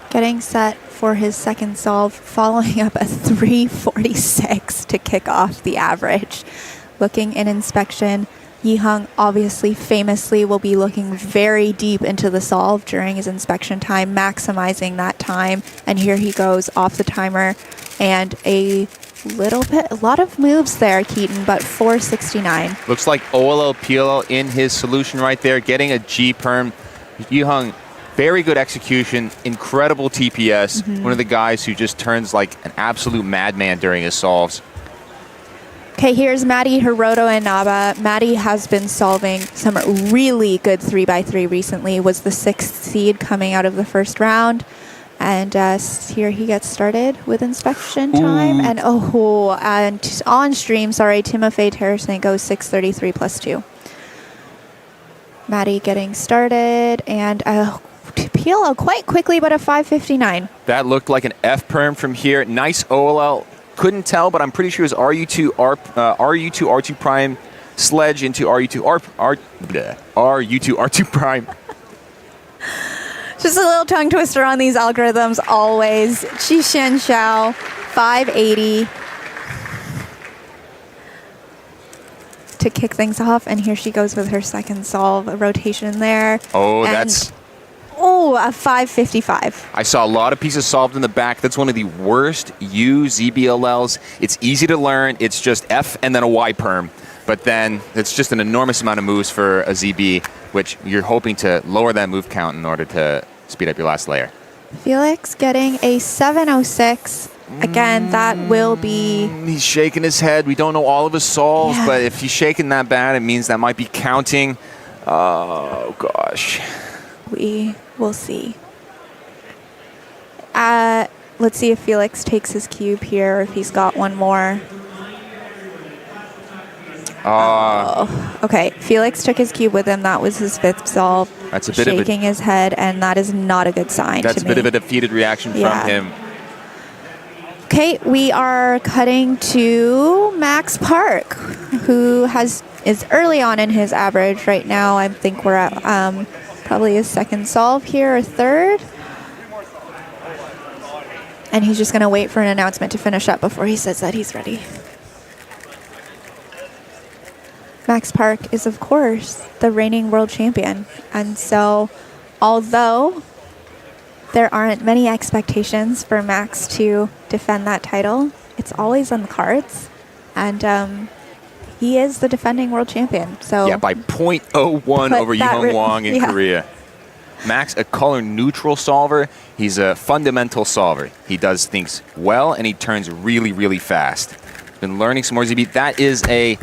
Speaker 1: getting set for his second solve, following up a 346 to kick off the average. Looking in inspection, Yiheng obviously famously will be looking very deep into the solve during his inspection time, maximizing that time. And here he goes off the timer, and a lot of moves there, Keaton, but 469.
Speaker 9: Looks like OLL PLL in his solution right there, getting a G perm. Yiheng, very good execution, incredible TPS. One of the guys who just turns like an absolute madman during his solves.
Speaker 1: Okay, here's Maddie Hiroto and Naba. Maddie has been solving some really good 3x3 recently, was the 6th seed coming out of the first round. And here he gets started with inspection time. Ooh. And and on stream, sorry, Timofey Tarasenko 633 plus 2. Maddie getting started, and PLL quite quickly, but a 559.
Speaker 9: That looked like an F perm from here. Nice OLL. Couldn't tell, but I'm pretty sure it was RU2 R2 prime sledge into RU2 R2 R2 prime.
Speaker 1: Just a little tongue twister on these algorithms always. Qishan Xiao, 580 to kick things off. And here she goes with her second solve, a rotation there.
Speaker 9: Oh,
Speaker 1: And
Speaker 9: that's...
Speaker 1: Oh, a 555.
Speaker 9: I saw a lot of pieces solved in the back. That's one of the worst ZBLLs. It's easy to learn. It's just F and then a Y perm. But then it's just an enormous amount of moves for a ZB, which you're hoping to lower that move count in order to speed up your last layer.
Speaker 1: Felix getting a 706. Again, that will be...
Speaker 9: He's shaking his head. We don't know all of his solves,
Speaker 1: Yeah.
Speaker 9: but if he's shaking that bad, it means that might be counting. Oh, gosh.
Speaker 1: We will see. Let's see if Felix takes his cube here, or if he's got one more. Okay, Felix took his cube with him. That was his fifth solve.
Speaker 9: That's a bit of a...
Speaker 1: Shaking his head, and that is not a good sign
Speaker 9: That's
Speaker 1: to
Speaker 9: a bit
Speaker 1: me.
Speaker 9: of a defeated reaction
Speaker 1: Yeah.
Speaker 9: from him.
Speaker 1: Okay, we are cutting to Max Park, who is early on in his average right now. I think we're at probably his second solve here, or third. And he's just going to wait for an announcement to finish up before he says that he's ready. Max Park is, of course, the reigning world champion. And so, although there aren't many expectations for Max to defend that title, it's always on the cards. And he is the defending world champion. So
Speaker 9: Yeah, by 0.01 over Yuhong Wang in Korea. Max, a color neutral solver. He's a fundamental solver. He does things well, and he turns really, really fast. Been learning some more ZB. That is a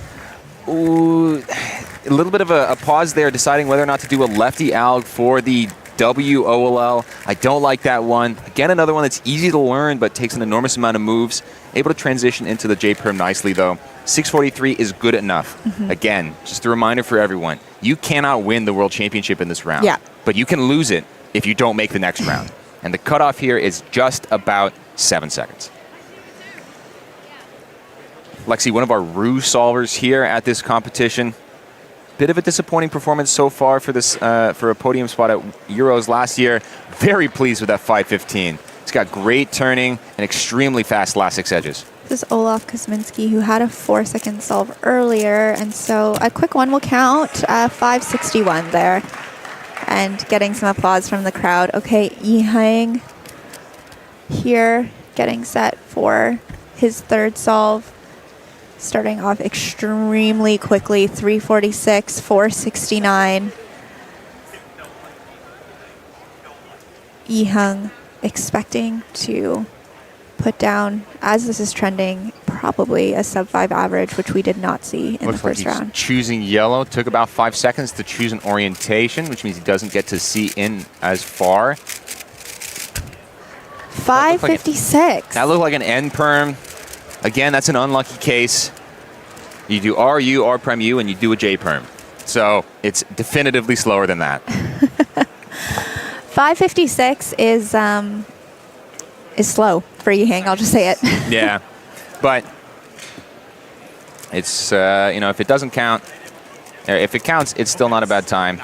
Speaker 9: little bit of a pause there, deciding whether or not to do a lefty alg for the WOLL. I don't like that one. Again, another one that's easy to learn, but takes an enormous amount of moves. Able to transition into the J-perm nicely, though. 643 is good enough. Again, just a reminder for everyone, you cannot win the World Championship in this round.
Speaker 1: Yeah.
Speaker 9: But you can lose it if you don't make the next round. And the cutoff here is just about 7 seconds. Lexi, one of our Rue solvers here at this competition. Bit of a disappointing performance so far for this for a podium spot at Euros last year. Very pleased with that 515. He's got great turning and extremely fast last 6 edges.
Speaker 1: this is Olaf Kosminski, who had a 4-second solve earlier, and so a quick one will count. 561 there, and getting some applause from the crowd. Okay, Yihang here getting set for his third solve, starting off extremely quickly. 346, 469. Yihang expecting to put down, as this is trending, probably a sub-5 average, which we did not see in the first round.
Speaker 9: Choosing yellow took about 5 seconds to choose an orientation, which means he doesn't get to see in as far.
Speaker 1: 556.
Speaker 9: That looked like an N perm. Again, that's an unlucky case. You do RU, R prime U, and you do a J perm. So it's definitively slower than that.
Speaker 1: 556 is slow for Yihang, I'll just say it.
Speaker 9: Yeah, but it's, you know, if it doesn't count, or if it counts, it's still not a bad time.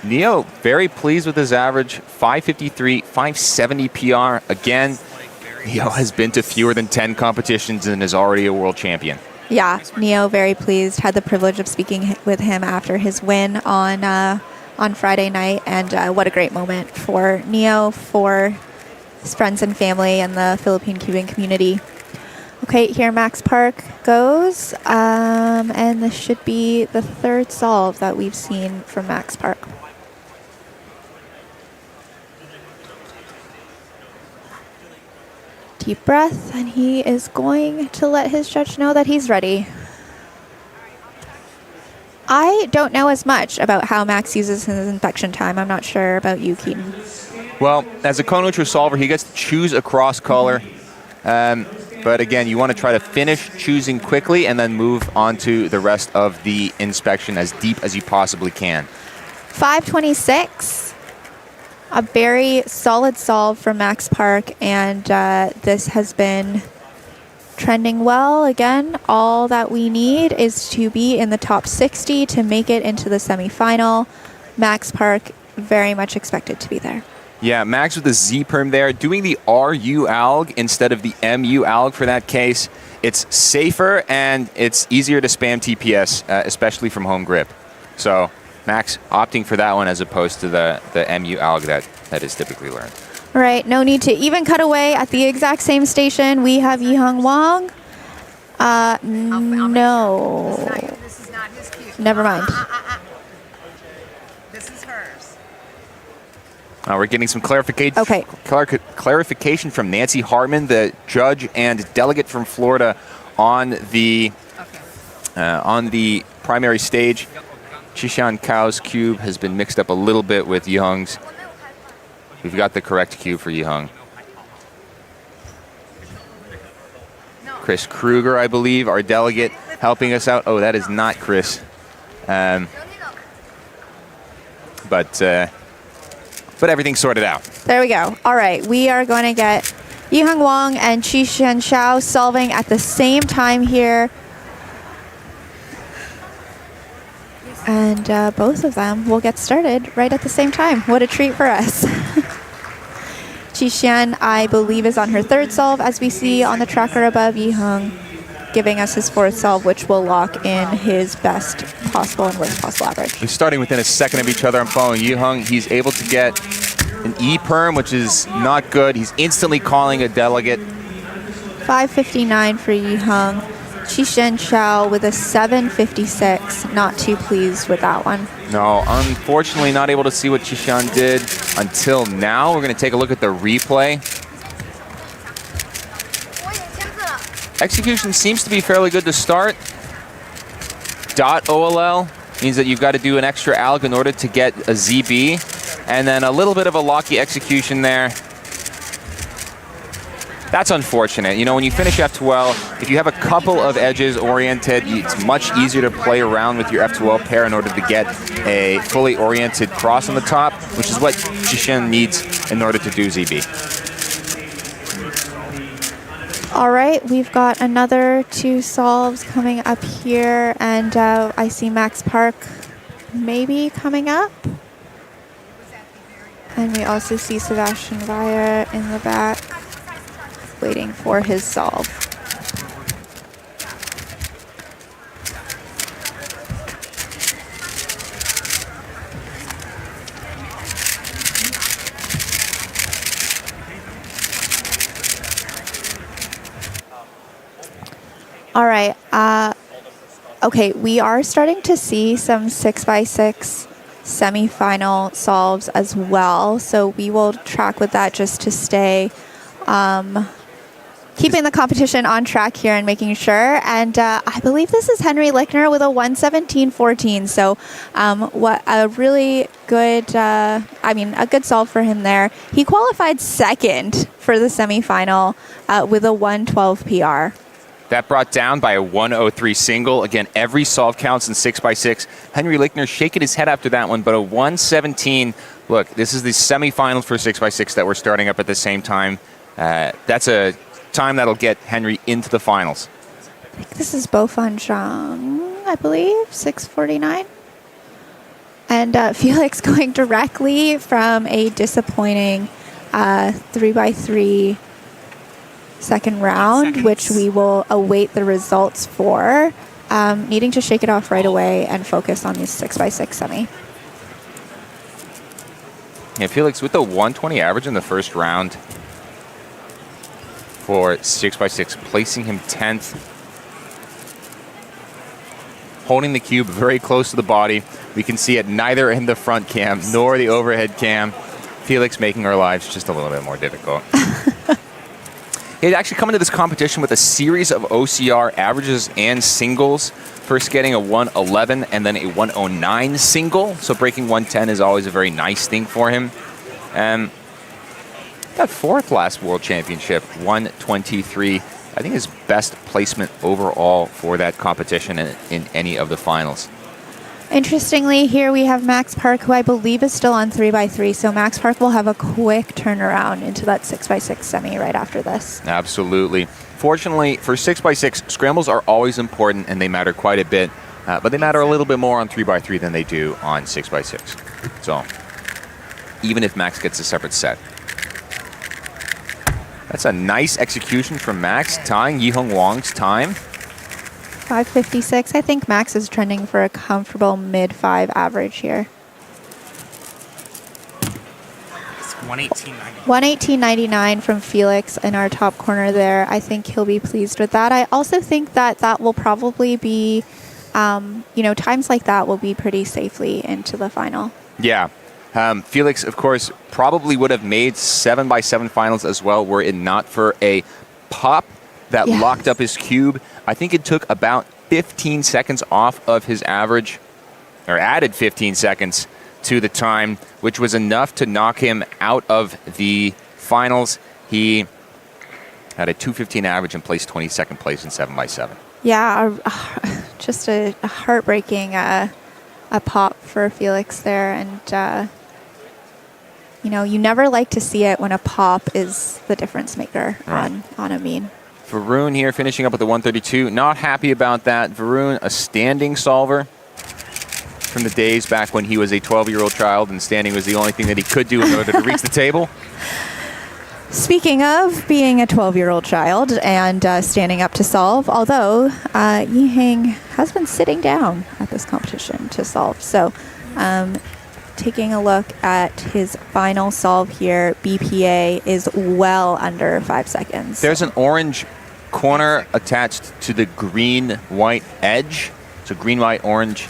Speaker 9: Neo, very pleased with his average, 553, 570 PR. Again, Neo has been to fewer than 10 competitions and is already a world champion.
Speaker 1: Yeah, Neo very pleased. Had the privilege of speaking with him after his win on Friday night, and what a great moment for Neo, for his friends and family, and the Philippine Cuban community. Okay, here Max Park goes, and this should be the third solve that we've seen from Max Park. Deep breath, and he is going to let his judge know that he's ready. I don't know as much about how Max uses his infection time. I'm not sure about you, Keaton.
Speaker 9: Well, as a co-neutral solver, he gets to choose a cross color. But again, you want to try to finish choosing quickly and then move on to the rest of the inspection as deep as you possibly can.
Speaker 1: 526. A very solid solve from Max Park, and this has been trending well. Again, all that we need is to be in the top 60 to make it into the semifinal. Max Park very much expected to be there.
Speaker 9: Yeah, Max with the Z perm there, doing the RU alg instead of the MU alg for that case. It's safer and it's easier to spam TPS, especially from home grip. So Max opting for that one as opposed to the MU alg that is typically learned.
Speaker 1: All right, no need to even cut away at the exact same station. We have Yihang Wang. No.
Speaker 11: This is not his cue.
Speaker 1: Never mind.
Speaker 11: This is hers.
Speaker 9: We're getting some clarification.
Speaker 1: Okay.
Speaker 9: Clarification from Nancy Hartman, the judge and delegate from Florida, on the primary stage. Chishan Kao's cube has been mixed up a little bit with Yihang's. We've got the correct cube for Yihang. Chris Kruger, I believe, our delegate, helping us out. Oh, that is not Chris. But everything's sorted out.
Speaker 1: There we go. All right, we are going to get Yihang Wang and Qishan Xiao solving at the same time here. And both of them will get started right at the same time. What a treat for us. Qishan, I believe, is on her third solve, as we see on the tracker above. Yihang giving us his fourth solve, which will lock in his best possible and worst possible average.
Speaker 9: We're starting within a second of each other. I'm following Yihang. He's able to get an E-perm, which is not good. He's instantly calling a delegate.
Speaker 1: 5:59 for Yihang. Qishan Xiao with a 7:56. Not too pleased with that one.
Speaker 9: No, unfortunately not able to see what Qishan did until now. We're going to take a look at the replay. Execution seems to be fairly good to start. .OLL means that you've got to do an extra alg in order to get a ZB. And then a little bit of a locky execution there. That's unfortunate. You know, when you finish F12, if you have a couple of edges oriented, it's much easier to play around with your F12 pair in order to get a fully oriented cross on the top, which is what Qishan needs in order to do ZB.
Speaker 1: All right, we've got another two solves coming up here, and I see Max Park maybe coming up. And we also see Sebastian Weyer in the back, waiting for his solve. All right. Okay, we are starting to see some 6x6 semifinal solves as well, so we will track with that just to stay keeping the competition on track here and making sure. And I believe this is Henry Lickner with a 117.14. So what a really good, a good solve for him there. He qualified second for the semifinal with a 112 PR.
Speaker 9: That brought down by a 103 single. Again, every solve counts in 6x6. Henry Lickner shaking his head after that one, but a 117. Look, this is the semifinals for 6x6 that we're starting up at the same time. That's a time that'll get Henry into the finals.
Speaker 1: I think this is Bofan Zhang, I believe, 6:49. And Felix going directly from a disappointing 3x3 second round, which we will await the results for. Needing to shake it off right away and focus on this 6x6 semi.
Speaker 9: Yeah, Felix with the 120 average in the first round for 6x6, placing him 10th. Holding the cube very close to the body. We can see it neither in the front cam nor the overhead cam. Felix making our lives just a little bit more difficult. He'd actually come into this competition with a series of OCR averages and singles. First getting a 111 and then a 109 single. So breaking 110 is always a very nice thing for him. Got fourth last World Championship, 123. I think his best placement overall for that competition in any of the finals.
Speaker 1: Interestingly, here we have Max Park, who I believe is still on 3x3. So Max Park will have a quick turnaround into that 6x6 semi right after this.
Speaker 9: Absolutely. Fortunately, for 6x6, scrambles are always important and they matter quite a bit. But they matter a little bit more on 3x3 than they do on 6x6. So even if Max gets a separate set. That's a nice execution from Max, tying Yihong Wang's time.
Speaker 1: 5:56. I think Max is trending for a comfortable mid-5 average here.
Speaker 6: It's 118.90.
Speaker 1: 118.99 from Felix in our top corner there. I think he'll be pleased with that. I also think that that will probably be, times like that will be pretty safely into the final.
Speaker 9: Yeah. Felix, of course, probably would have made 7x7 finals as well were it not for a pop that locked up his cube. I think it took about 15 seconds off of his average, or added 15 seconds to the time, which was enough to knock him out of the finals. He had a 2:15 average and placed 22nd place in 7x7.
Speaker 1: Yeah, just a heartbreaking a pop for Felix there. And, you never like to see it when a pop is the difference maker on a mean.
Speaker 9: Varun here finishing up with the 132. Not happy about that. Varun, a standing solver from the days back when he was a 12-year-old child and standing was the only thing that he could do in order to reach the table.
Speaker 1: Speaking of being a 12-year-old child and standing up to solve, although Yiheng has been sitting down at this competition to solve. So taking a look at his final solve here, BPA is well under 5 seconds.
Speaker 9: There's an orange corner attached to the green-white edge. So green, white, orange.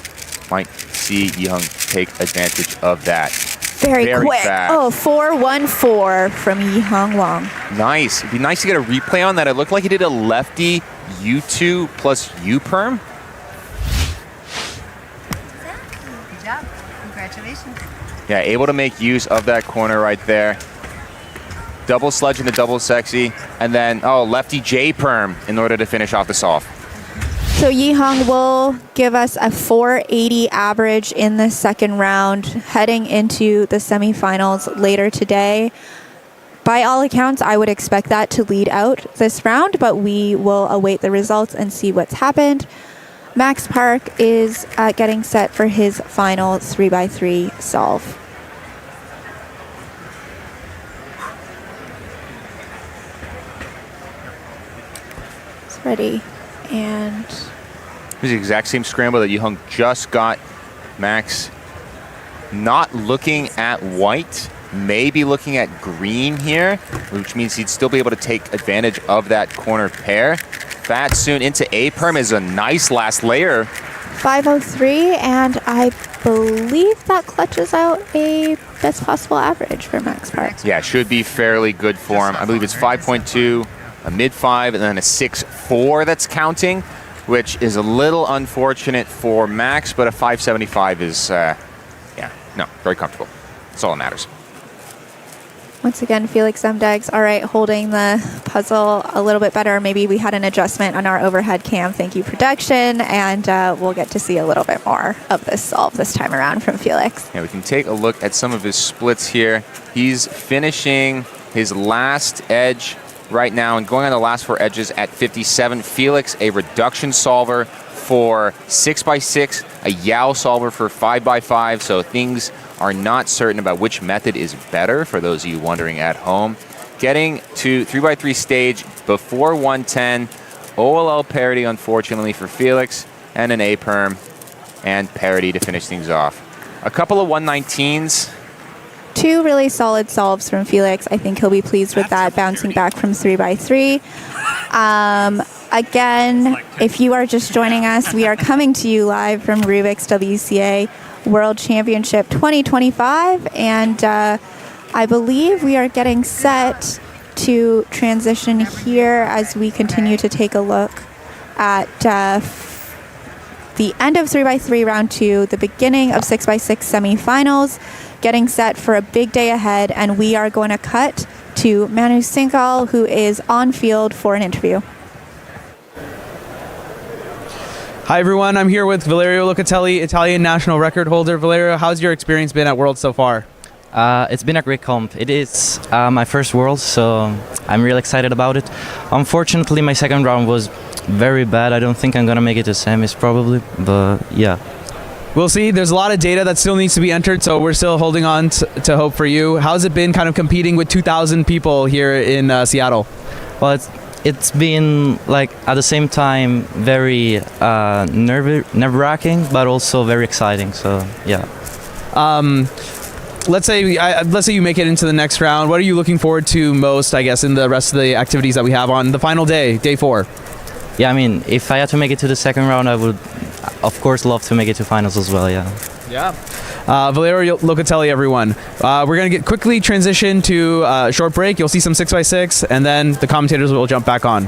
Speaker 9: Might see Yiheng take advantage of that.
Speaker 1: Very quick.
Speaker 9: Fast.
Speaker 1: Oh, 4-1-4 from Yiheng Wang.
Speaker 9: Nice. It'd be nice to get a replay on that. It looked like he did a lefty U2 plus U-perm.
Speaker 11: Good job. Congratulations.
Speaker 9: Yeah, able to make use of that corner right there. Double sludge into double sexy. And then, lefty J-perm in order to finish off the solve.
Speaker 1: So Yiheng will give us a 480 average in the second round, heading into the semifinals later today. By all accounts, I would expect that to lead out this round, but we will await the results and see what's happened. Max Park is getting set for his final 3x3 solve. It's ready. And
Speaker 9: it was the exact same scramble that Yiheng just got. Max not looking at white, maybe looking at green here, which means he'd still be able to take advantage of that corner pair. Fat soon into A-perm is a nice last layer.
Speaker 1: 503, and I believe that clutches out a best possible average for Max Park.
Speaker 9: Yeah, should be fairly good for him. I believe it's 5.2, a mid-5, and then a 6.4 that's counting, which is a little unfortunate for Max, but a 5.75 is, very comfortable. That's all that matters.
Speaker 1: Once again, Felix Zemdegs, all right, holding the puzzle a little bit better. Maybe we had an adjustment on our overhead cam. Thank you, production. And we'll get to see a little bit more of this solve this time around from Felix.
Speaker 9: Yeah, we can take a look at some of his splits here. He's finishing his last edge right now and going on the last 4 edges at 57. Felix, a reduction solver for 6x6, a Yao solver for 5x5. So things are not certain about which method is better for those of you wondering at home. Getting to 3x3 stage before 110. OLL parity, unfortunately, for Felix, and an A-perm and parity to finish things off. A couple of 119s.
Speaker 1: 2 really solid solves from Felix. I think he'll be pleased with that, bouncing back from 3x3. Again, if you are just joining us, we are coming to you live from Rubik's WCA World Championship 2025, and I believe we are getting set to transition here as we continue to take a look at the end of 3x3 round 2, the beginning of 6x6 semifinals, getting set for a big day ahead, and we are going to cut to Manu Singhal, who is on field for an interview.
Speaker 12: Hi everyone, I'm here with Valerio Locatelli, Italian national record holder. Valerio, how's your experience been at Worlds so far?
Speaker 13: It's been a great comp. It is my first Worlds, so I'm really excited about it. Unfortunately, my second round was very bad. I don't think I'm gonna make it to semis probably, but yeah.
Speaker 12: We'll see. There's a lot of data that still needs to be entered, so we're still holding on to hope for you. How's it been kind of competing with 2,000 people here in Seattle?
Speaker 13: Well, it's been like at the same time very nerve-wracking, but also very exciting. So yeah.
Speaker 12: Let's say you make it into the next round. What are you looking forward to most, I guess, in the rest of the activities that we have on the final day, day 4?
Speaker 13: Yeah, I mean, if I had to make it to the second round, I would, of course, love to make it to finals as well. Yeah.
Speaker 12: Yeah. Valerio Locatelli, everyone. We're going to quickly transition to a short break. You'll see some 6x6, and then the commentators will jump back on.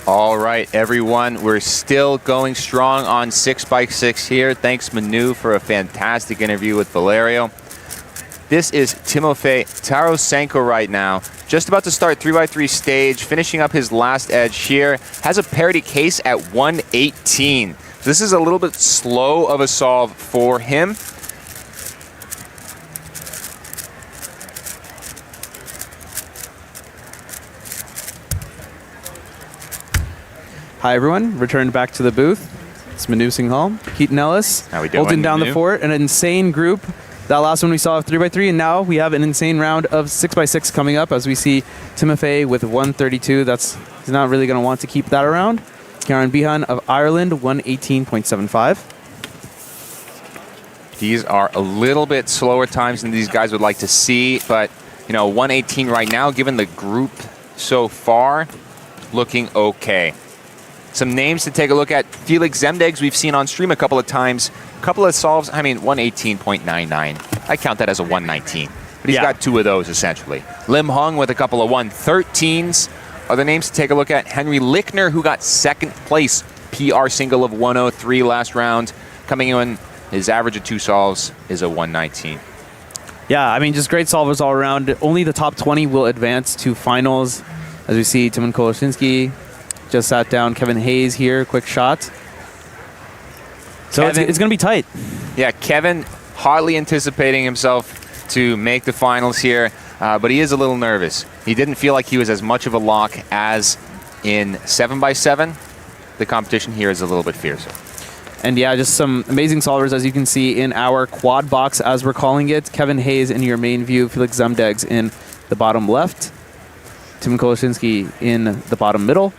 Speaker 9: All right, everyone, we're still going strong on 6x6 here. Thanks, Manu, for a fantastic interview with Valerio. This is Timofey Tarasenko right now, just about to start 3x3 stage, finishing up his last edge here. Has a parity case at 118. This is a little bit slow of a solve for him.
Speaker 3: Hi, everyone. Returned back to the booth. It's Manu Singhal, Keaton Ellis,
Speaker 9: How we doing,
Speaker 3: holding down
Speaker 9: Manu?
Speaker 3: the fort. An insane group. That last one we saw of 3x3, and now we have an insane round of 6x6 coming up as we see Timofey with 132. He's not really going to want to keep that around. Kieran Behan of Ireland, 118.75.
Speaker 9: These are a little bit slower times than these guys would like to see, but 118 right now, given the group so far, looking okay. Some names to take a look at. Felix Zemdegs, we've seen on stream a couple of times. A couple of solves, 118.99. I count that as a 119. But he's got 2 of those, essentially. Lim Hung with a couple of 113s. Other names to take a look at. Henry Lickner, who got second place PR single of 103 last round. Coming in, his average of 2 solves is a 119.
Speaker 3: Yeah, I mean, just great solvers all around. Only the top 20 will advance to finals. As we see, Timon Koloshinsky just sat down. Kevin Hayes here, quick shot. So it's going to be tight.
Speaker 9: Yeah, Kevin hardly anticipating himself to make the finals here, but he is a little nervous. He didn't feel like he was as much of a lock as in 7x7. The competition here is a little bit fiercer.
Speaker 3: And yeah, just some amazing solvers, as you can see in our quad box, as we're calling it. Kevin Hayes in your main view, Felix Zemdegs in the bottom left, Timon Koloshinsky in the bottom middle.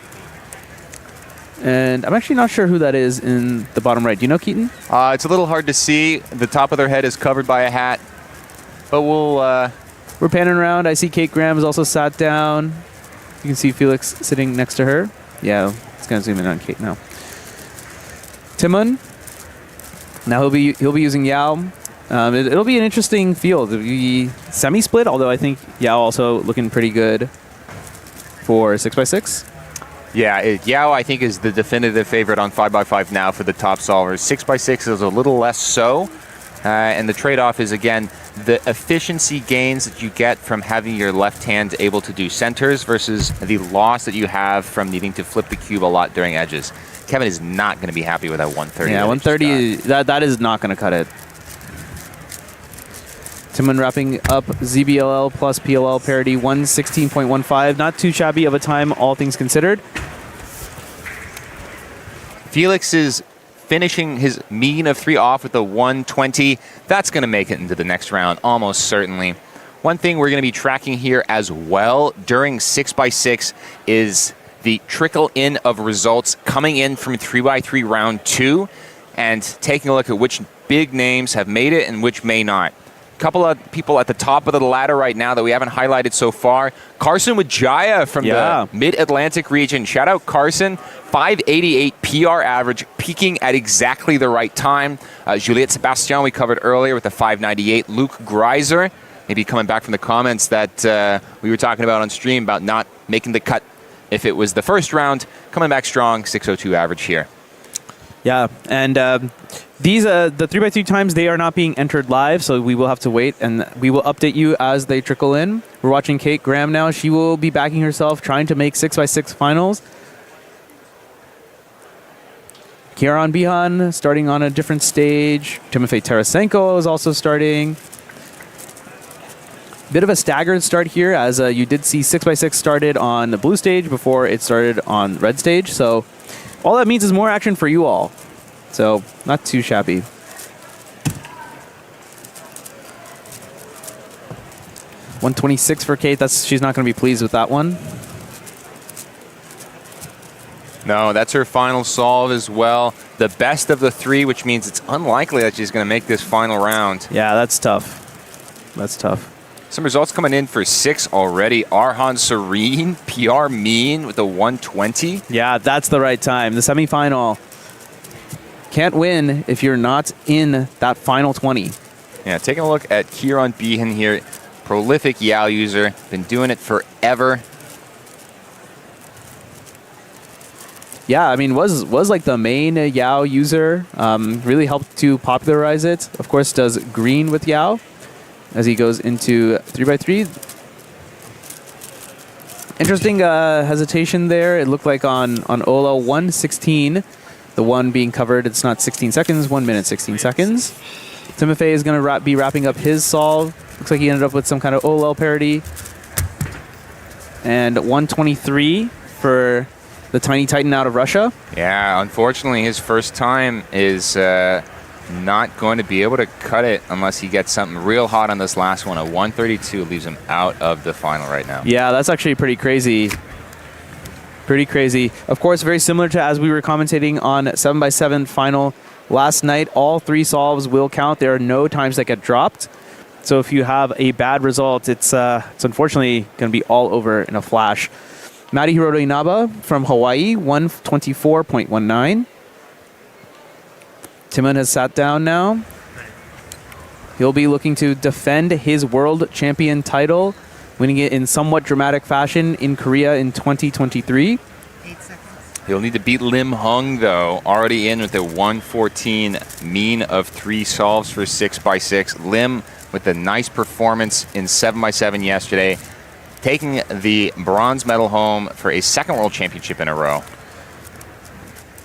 Speaker 3: And I'm actually not sure who that is in the bottom right. Do you know, Keaton?
Speaker 9: It's a little hard to see. The top of their head is covered by a hat. But
Speaker 3: we're panning around. I see Kate Graham is also sat down. You can see Felix sitting next to her. Yeah, it's going to zoom in on Kate now. Timon. Now he'll be using Yao. It'll be an interesting field. It'll be semi-split, although I think Yao also looking pretty good for 6x6.
Speaker 9: Yeah, Yao, I think, is the definitive favorite on 5x5 now for the top solvers. 6x6 is a little less so. And the trade-off is, again, the efficiency gains that you get from having your left hand able to do centers versus the loss that you have from needing to flip the cube a lot during edges. Kevin is not going to be happy with that 130.
Speaker 3: Yeah, 130, that is not going to cut it. Timon wrapping up ZBLL plus PLL parity, 116.15. Not too shabby of a time, all things considered.
Speaker 9: Felix is finishing his mean of 3 off with a 120. That's going to make it into the next round, almost certainly. One thing we're going to be tracking here as well during 6x6 is the trickle in of results coming in from 3x3 round 2 and taking a look at which big names have made it and which may not. Couple of people at the top of the ladder right now that we haven't highlighted so far. Carson Wijaya from the Mid-Atlantic region. Shout out Carson. 588 PR average, peaking at exactly the right time. Juliette Sebastian, we covered earlier with the 598. Luke Greiser, maybe coming back from the comments that we were talking about on stream about not making the cut if it was the first round. Coming back strong, 602 average here.
Speaker 3: Yeah, and these the 3x3 times, they are not being entered live, so we will have to wait, and we will update you as they trickle in. We're watching Kate Graham now. She will be backing herself, trying to make 6x6 finals. Kieran Behan starting on a different stage. Timofey Tarasenko is also starting. Bit of a staggered start here, as you did see 6x6 started on the blue stage before it started on red stage. So all that means is more action for you all. So not too shabby. $126 for Kate. She's not going to be pleased with that one.
Speaker 9: No, that's her final solve as well. The best of the 3, which means it's unlikely that she's going to make this final round.
Speaker 3: Yeah, that's tough. That's tough.
Speaker 9: Some results coming in for 6 already. Arhan Serene, PR mean with a 120.
Speaker 3: Yeah, that's the right time. The semifinal can't win if you're not in that final 20.
Speaker 9: Yeah, taking a look at Kieran Behan here. Prolific Yao user. Been doing it forever.
Speaker 3: Yeah, I mean, was like the main Yao user. Really helped to popularize it. Of course, does green with Yao as he goes into 3x3. Interesting hesitation there. It looked like on Ola 1:16, the one being covered, it's not 16 seconds, 1 minute 16 seconds. Timofey is going to be wrapping up his solve. Looks like he ended up with some kind of OLL parity. And 123 for the Tiny Titan out of Russia.
Speaker 9: Yeah, unfortunately, his first time is not going to be able to cut it unless he gets something real hot on this last one. A 132 leaves him out of the final right now.
Speaker 3: Yeah, that's actually pretty crazy. Pretty crazy. Of course, very similar to as we were commentating on 7x7 final last night. All 3 solves will count. There are no times that get dropped. So if you have a bad result, it's unfortunately going to be all over in a flash. Madi Hiroto Inaba from Hawaii, 124.19. Timon has sat down now. He'll be looking to defend his world champion title, winning it in somewhat dramatic fashion in Korea in 2023.
Speaker 11: 8 seconds.
Speaker 9: He'll need to beat Lim Hung, though, already in with a 114 mean of 3 solves for 6x6. Lim with a nice performance in 7x7 yesterday, taking the bronze medal home for a 2nd world championship in a row.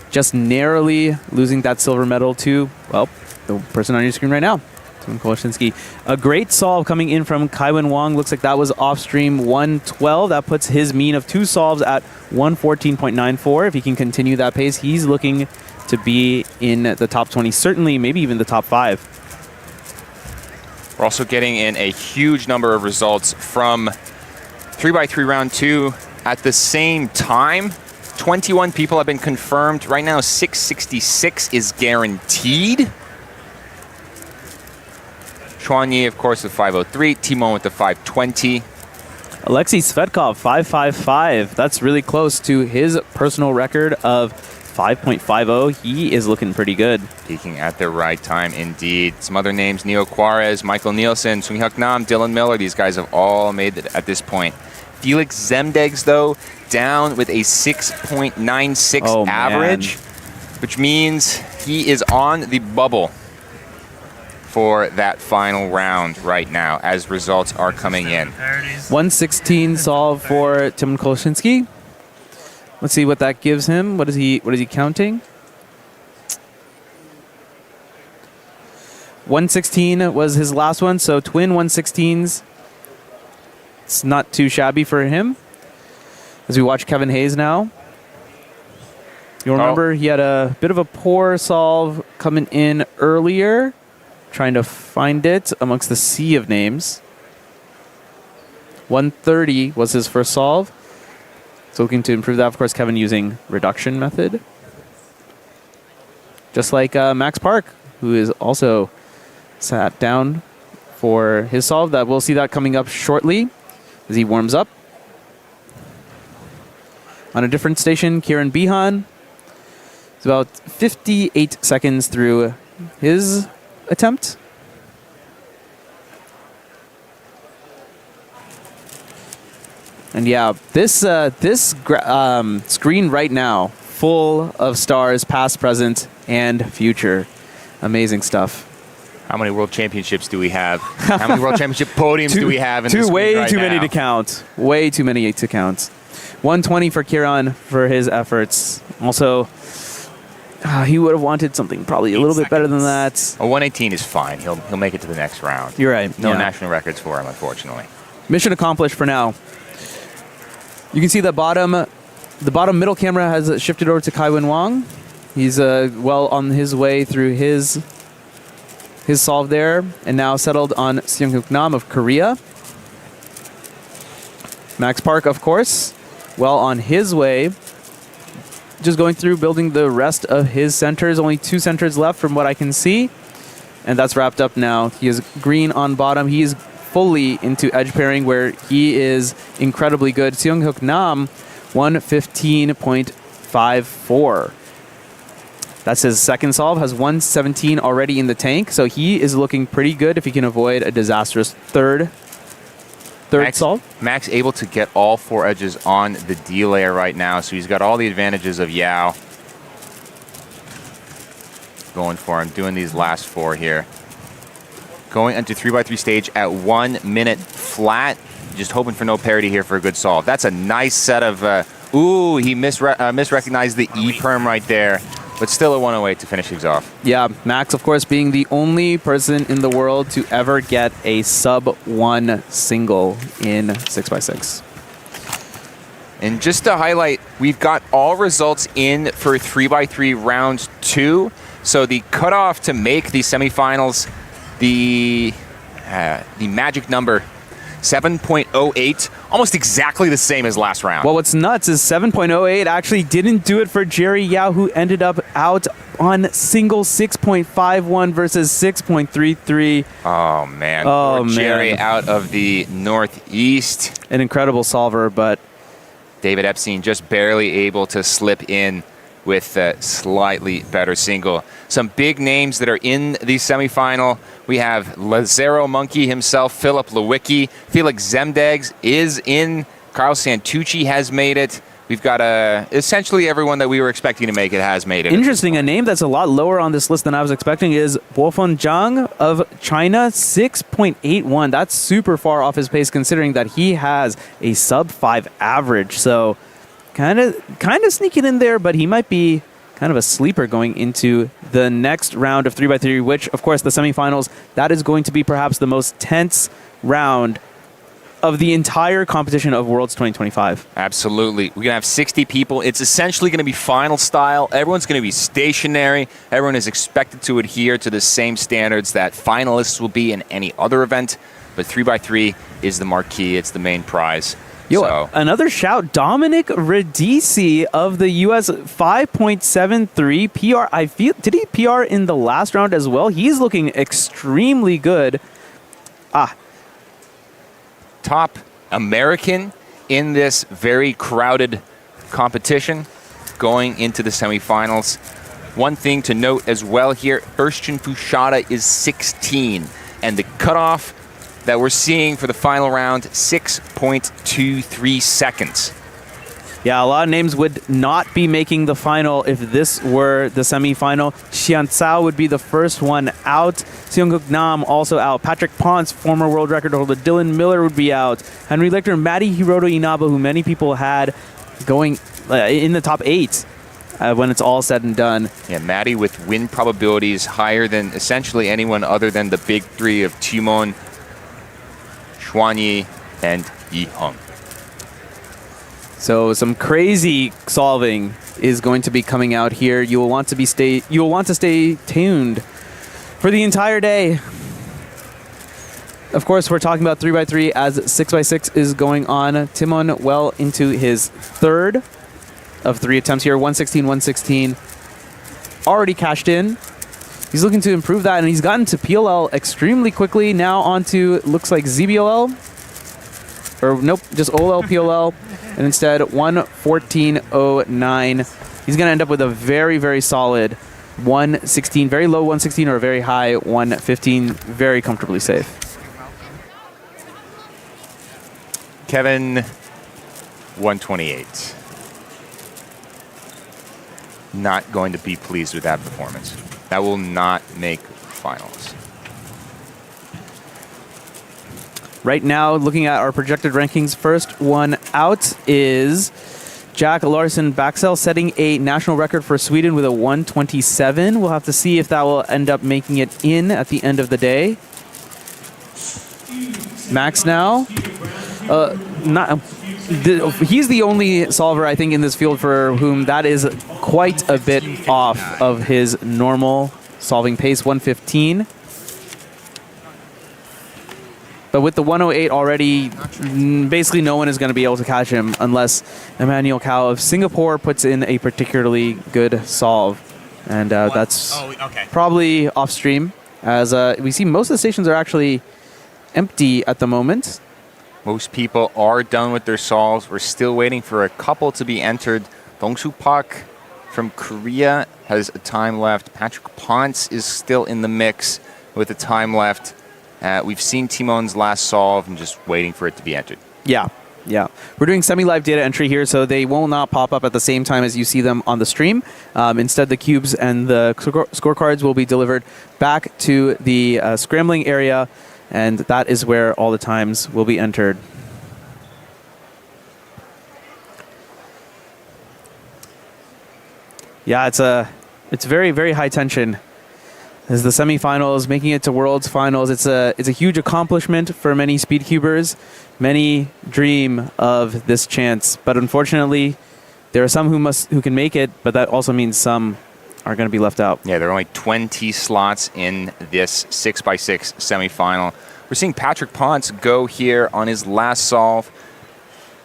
Speaker 3: Just narrowly losing that silver medal to, well, the person on your screen right now, Tim Koloshinsky. A great solve coming in from Kaiwen Wong. Looks like that was off-stream 112. That puts his mean of 2 solves at 114.94. If he can continue that pace, he's looking to be in the top 20, certainly maybe even the top 5.
Speaker 9: We're also getting in a huge number of results from 3x3 round 2 at the same time. 21 people have been confirmed. Right now, 666 is guaranteed. Chuanyi, of course, with 503. Timon with the 520.
Speaker 3: Alexei Svetkov, 555. That's really close to his personal record of 5.50. He is looking pretty good.
Speaker 9: Peaking at the right time, indeed. Some other names, Neo Juarez, Michael Nielsen, Sung Hyuk Nam, Dylan Miller. These guys have all made it at this point. Felix Zemdegs, though, down with a 6.96 average, which means he is on the bubble for that final round right now as results are coming in.
Speaker 3: 116 solve for Timon Koloshinsky. Let's see what that gives him. What is he counting? 116 was his last one, so twin 116s. It's not too shabby for him. As we watch Kevin Hayes now. You'll remember he had a bit of a poor solve coming in earlier. Trying to find it amongst the sea of names. 130 was his first solve. So looking to improve that. Of course, Kevin using reduction method. Just like Max Park, who is also sat down for his solve. That we'll see that coming up shortly as he warms up. On a different station, Kieran Behan. It's about 58 seconds through his attempt. And yeah, this screen right now, full of stars, past, present, and future. Amazing stuff.
Speaker 9: How many world championships do we have? How many world championship podiums do we have in this
Speaker 3: way
Speaker 9: right
Speaker 3: too
Speaker 9: now?
Speaker 3: many to count. Way too many to count. 120 for Kieran for his efforts. Also, he would have wanted something probably a little bit better than that.
Speaker 9: A 118 is fine. He'll make it to the next round.
Speaker 3: You're right.
Speaker 9: No
Speaker 3: yeah.
Speaker 9: national records for him, unfortunately.
Speaker 12: mission accomplished for now. You can see the bottom middle camera has shifted over to Kaiwen Wang. He's well on his way through his solve there, and now settled on Seung-Hook Nam of Korea. Max Park, of course, well on his way. Just going through building the rest of his centers. Only 2 centers left from what I can see. And that's wrapped up now. He is green on bottom. He is fully into edge pairing where he is incredibly good. Seung-Hook Nam, 115.54. That's his second solve, has 117 already in the tank. So he is looking pretty good if he can avoid a disastrous third solve.
Speaker 9: Max able to get all 4 edges on the D layer right now, so he's got all the advantages of Yao. Going for him, doing these last 4 here. Going into 3x3 stage at 1 minute flat. Just hoping for no parity here for a good solve. That's a nice set of, ooh, he misrecognized the E-perm right there. But still a 108 to finish things off.
Speaker 12: Yeah, Max, of course, being the only person in the world to ever get a sub-1 single in 6x6.
Speaker 9: And just to highlight, we've got all results in for 3x3 round 2. So the cutoff to make the semifinals, the magic number, 7.08, almost exactly the same as last round.
Speaker 12: Well, what's nuts is 7.08 actually didn't do it for Jerry Yao, who ended up out on single 6.51 versus 6.33.
Speaker 9: Oh, man. Poor Jerry out of the Northeast.
Speaker 12: An incredible solver, but
Speaker 9: David Epstein just barely able to slip in with a slightly better single. Some big names that are in the semifinal. We have Lazaro Monkey himself, Philip Lewicki. Felix Zemdegs is in. Carl Santucci has made it. We've got essentially everyone that we were expecting to make it has made it.
Speaker 12: Interesting. A name that's a lot lower on this list than I was expecting is Boifeng Zhang of China, 6.81. That's super far off his pace considering that he has a sub-5 average. So kind of sneaking in there, but he might be kind of a sleeper going into the next round of 3x3, which, of course, the semifinals, that is going to be perhaps the most tense round of the entire competition of Worlds 2025.
Speaker 9: Absolutely. We're going to have 60 people. It's essentially going to be final style. Everyone's going to be stationary. Everyone is expected to adhere to the same standards that finalists will be in any other event. But 3x3 is the marquee. It's the main prize.
Speaker 12: Yo, another shout, Dominic Radici of the US 5.73 PR. I feel, did he PR in the last round as well? He's looking extremely good.
Speaker 9: Top American in this very crowded competition going into the semifinals. One thing to note as well here, Ersten Fushada is 16, and the cutoff that we're seeing for the final round, 6.23 seconds.
Speaker 12: Yeah, a lot of names would not be making the final if this were the semifinal. Xian Cao would be the first one out. Seung-Hook Nam also out. Patrick Ponce, former world record holder. Dylan Miller would be out. Henry Lichter, Matty Hiroto Inaba, who many people had going in the top 8 when it's all said and done.
Speaker 9: Yeah, Matty with win probabilities higher than essentially anyone other than the big 3 of Timon, Xuanyi, and Yi Heng.
Speaker 12: So some crazy solving is going to be coming out here. You will want to stay tuned for the entire day. Of course, we're talking about 3x3 as 6x6 is going on. Timon well into his third of 3 attempts here. 116, 116. Already cashed in. He's looking to improve that, and he's gotten to PLL extremely quickly. Now on to, looks like ZBOL. Or nope, just OL PLL. And instead, 114.09. He's going to end up with a very, very solid 116, very low 116 or a very high 115, very comfortably safe.
Speaker 9: Kevin, 128. Not going to be pleased with that performance. That will not make finals.
Speaker 12: Right now, looking at our projected rankings, first one out is Jack Larson Baxell, setting a national record for Sweden with a 127. We'll have to see if that will end up making it in at the end of the day. Max now He's the only solver, I think, in this field for whom that is quite a bit off of his normal solving pace, 115. But with the 108 already, basically no one is going to be able to catch him unless Emmanuel Cao of Singapore puts in a particularly good solve. And that's probably off stream, as we see most of the stations are actually empty at the moment.
Speaker 9: Most people are done with their solves. We're still waiting for a couple to be entered. Dongsu Park from Korea has a time left. Patrick Ponce is still in the mix with a time left. We've seen Timon's last solve and just waiting for it to be entered.
Speaker 12: Yeah. We're doing semi-live data entry here, so they will not pop up at the same time as you see them on the stream. Instead, the cubes and the scorecards will be delivered back to the scrambling area, and that is where all the times will be entered. Yeah, it's very, very high tension. As the semifinals, making it to Worlds Finals, it's a huge accomplishment for many speedcubers. Many dream of this chance, but unfortunately, there are some who can make it, but that also means some are going to be left out.
Speaker 9: Yeah, there are only 20 slots in this 6x6 semifinal. We're seeing Patrick Ponce go here on his last solve.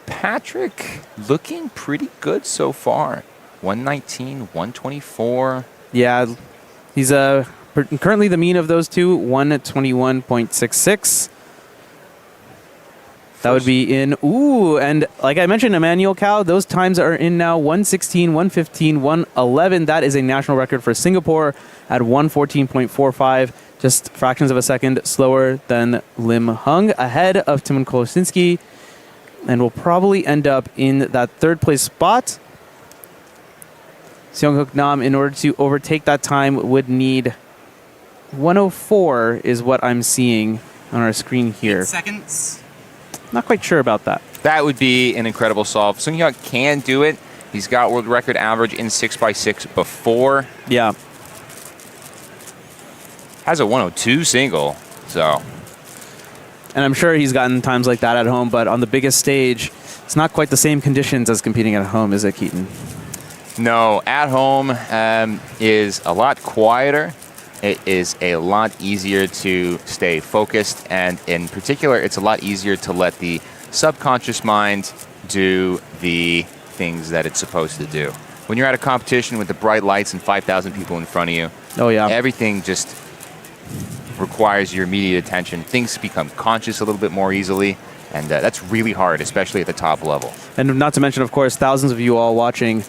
Speaker 9: Patrick looking pretty good so far. 119, 124.
Speaker 12: Yeah, he's currently the mean of those two, 121.66. That would be in, and like I mentioned, Emmanuel Cao, those times are in now, 116, 115, 111. That is a national record for Singapore at 114.45, just fractions of a second slower than Lim Hung, ahead of Timon Kolosinski, and will probably end up in that third place spot. Seong-Hook Nam, in order to overtake that time, would need 104 is what I'm seeing on our screen here.
Speaker 6: 8 seconds.
Speaker 12: Not quite sure about that.
Speaker 9: That would be an incredible solve. Seong-Hook can do it. He's got world record average in 6x6 before.
Speaker 12: Yeah.
Speaker 9: Has a 102 single, so.
Speaker 12: And I'm sure he's gotten times like that at home, but on the biggest stage, it's not quite the same conditions as competing at home, is it, Keaton?
Speaker 9: No, at home is a lot quieter. It is a lot easier to stay focused, and in particular, it's a lot easier to let the subconscious mind do the things that it's supposed to do. When you're at a competition with the bright lights and 5,000 people in front of you, everything just requires your immediate attention. Things become conscious a little bit more easily, and that's really hard, especially at the top level.
Speaker 12: And not to mention, of course, thousands of you all watching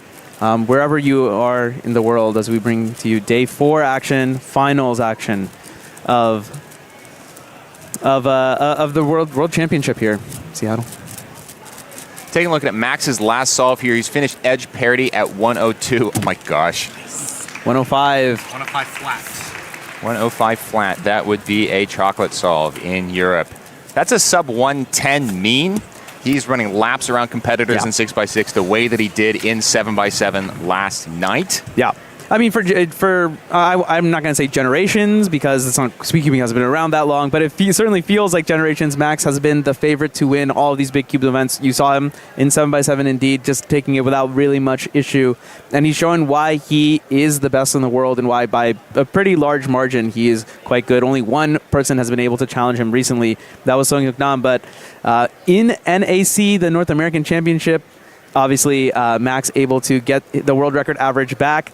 Speaker 12: wherever you are in the world as we bring to you day 4 action, finals action of the World Championship here in Seattle.
Speaker 9: Taking a look at Max's last solve here. He's finished edge parity at 102. Oh my gosh.
Speaker 12: 105.
Speaker 6: 105 flat.
Speaker 9: 105 flat. That would be a chocolate solve in Europe. That's a sub 110 mean. He's running laps around competitors in 6x6 the way that he did in 7x7 last night.
Speaker 12: Yeah. I mean, I'm not going to say generations because it's not, speedcubing hasn't been around that long, but it certainly feels like generations. Max has been the favorite to win all of these big cube events. You saw him in 7x7 indeed, just taking it without really much issue. And he's showing why he is the best in the world and why by a pretty large margin he is quite good. Only one person has been able to challenge him recently. That was Seong-Hook Nam. But in NAC, the North American Championship, obviously, Max able to get the world record average back.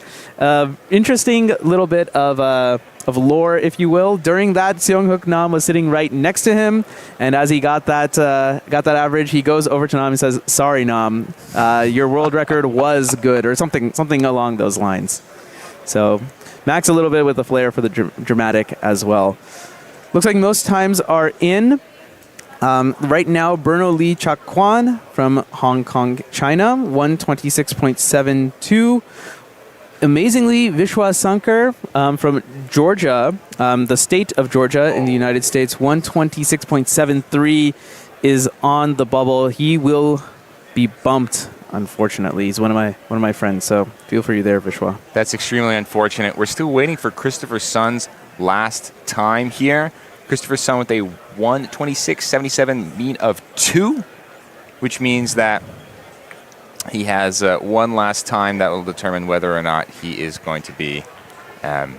Speaker 12: Interesting little bit of lore, if you will. During that, Seong-Hook Nam was sitting right next to him, and as he got that average, he goes over to Nam and says, "Sorry, Nam, your world record was good," or something along those lines. So, Max a little bit with a flair for the dramatic as well. Looks like most times are in. Right now, Bruno Lee Chak Kwan from Hong Kong, China, 126.72. Amazingly, Vishwa Sankar from Georgia, the state of Georgia in the United States, 126.73 is on the bubble. He will be bumped, unfortunately. He's one of my friends, so feel for you there, Vishwa.
Speaker 9: That's extremely unfortunate. We're still waiting for Christopher Sun's last time here. Christopher Sun with a 126.77 mean of 2, which means that he has one last time that will determine whether or not he is going to be, that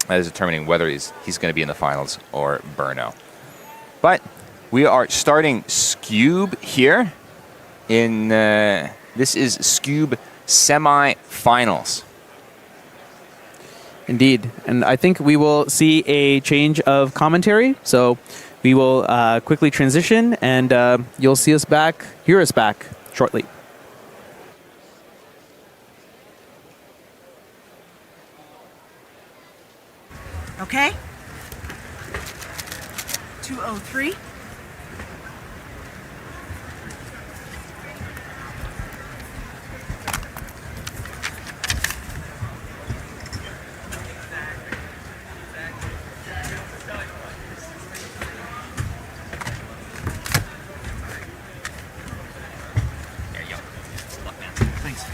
Speaker 9: is determining whether he's going to be in the finals or Burno. But we are starting Skube here in, this is Skube semifinals.
Speaker 12: Indeed. And I think we will see a change of commentary. So we will quickly transition, and you'll see us back, hear us back shortly.
Speaker 11: Okay. 203.
Speaker 6: Thanks.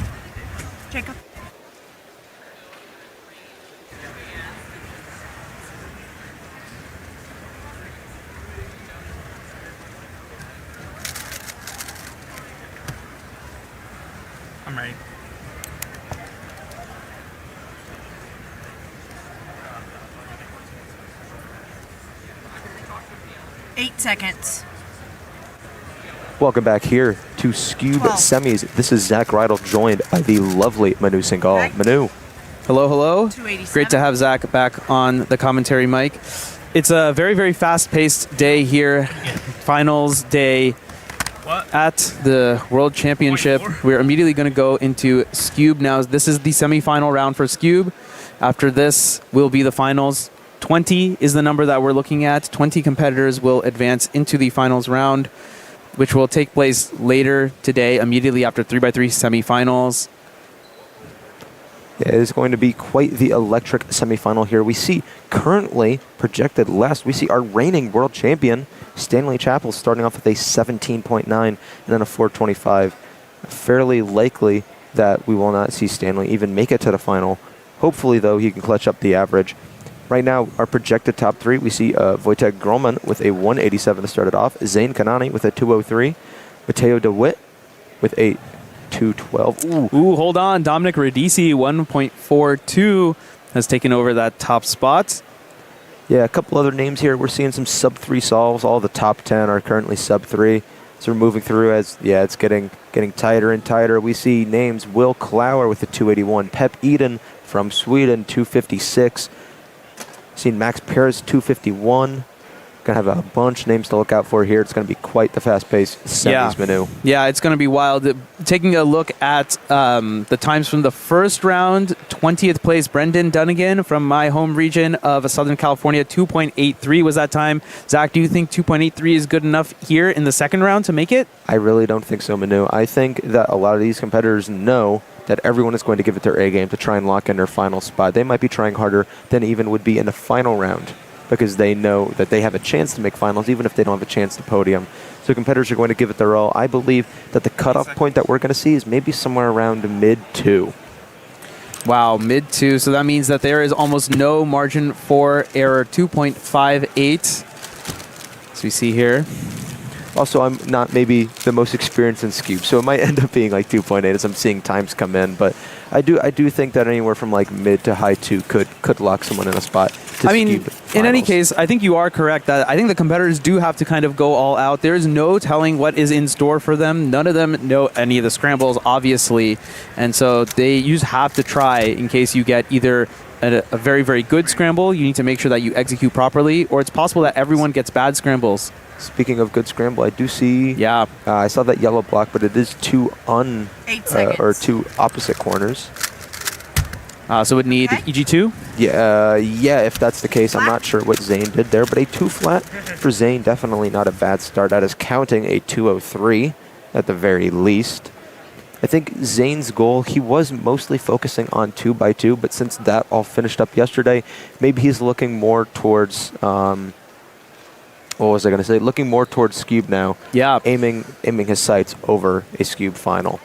Speaker 11: Jacob.
Speaker 6: I'm ready.
Speaker 11: Eight seconds.
Speaker 2: Welcome back here to Skube semis. This is Zach Rydell, joined by the lovely Manu Singhal. Manu.
Speaker 12: Hello, hello.
Speaker 11: 287.
Speaker 12: Great to have Zach back on the commentary mic. It's a very, very fast-paced day here. Finals day at the World Championship. We're immediately going to go into Skube now. This is the semifinal round for Skube. After this will be the finals. 20 is the number that we're looking at. 20 competitors will advance into the finals round, which will take place later today, immediately after 3x3 semifinals.
Speaker 2: Yeah, it is going to be quite the electric semifinal here. We see currently projected last, we see our reigning world champion, Stanley Chappell, starting off with a 17.9 and then a 425. Fairly likely that we will not see Stanley even make it to the final. Hopefully, though, he can clutch up the average. Right now, our projected top three, we see Wojtek Groman with a 187 to start it off, Zane Kanani with a 203, Mateo DeWitt with a 212.
Speaker 12: Ooh, hold on. Dominic Radici, 1.42, has taken over that top spot.
Speaker 2: Yeah, a couple other names here. We're seeing some sub-3 solves. All the top 10 are currently sub-3. So we're moving through as, yeah, it's getting tighter and tighter. We see names Will Klauer with a 281, Pep Eden from Sweden, 256. Seen Max Perez, 251. Gonna have a bunch of names to look out for here. It's gonna be quite the fast-paced semis, Manu.
Speaker 12: Yeah, it's gonna be wild. Taking a look at the times from the first round, 20th place Brendan Dunnigan from my home region of Southern California, 2.83 was that time. Zach, do you think 2.83 is good enough here in the second round to make it?
Speaker 2: I really don't think so, Manu. I think that a lot of these competitors know that everyone is going to give it their A game to try and lock in their final spot. They might be trying harder than even would be in the final round because they know that they have a chance to make finals even if they don't have a chance to podium. So competitors are going to give it their all. I believe that the cutoff point that we're going to see is maybe somewhere around mid-2.
Speaker 12: Wow, mid-2. So that means that there is almost no margin for error, 2.58. As we see here.
Speaker 2: Also, I'm not maybe the most experienced in Skube, so it might end up being like 2.8 as I'm seeing times come in. But I do think that anywhere from like mid to high 2 could lock someone in a spot.
Speaker 12: I mean, in any case, I think you are correct that I think the competitors do have to kind of go all out. There is no telling what is in store for them. None of them know any of the scrambles, obviously. And so you just have to try in case you get either a very, very good scramble. You need to make sure that you execute properly, or it's possible that everyone gets bad scrambles.
Speaker 2: Speaking of good scramble, I do see. Yeah. I saw that yellow block, but it is two two opposite corners.
Speaker 12: So it would need EG2?
Speaker 2: Yeah, if that's the case. I'm not sure what Zane did there, but a 2 flat for Zane, definitely not a bad start. That is counting a 203 at the very least. I think Zane's goal, he was mostly focusing on 2x2, but since that all finished up yesterday, maybe he's looking more towards, what was I going to say? Looking more towards Skube now.
Speaker 12: Yeah.
Speaker 2: Aiming his sights over a Skube final.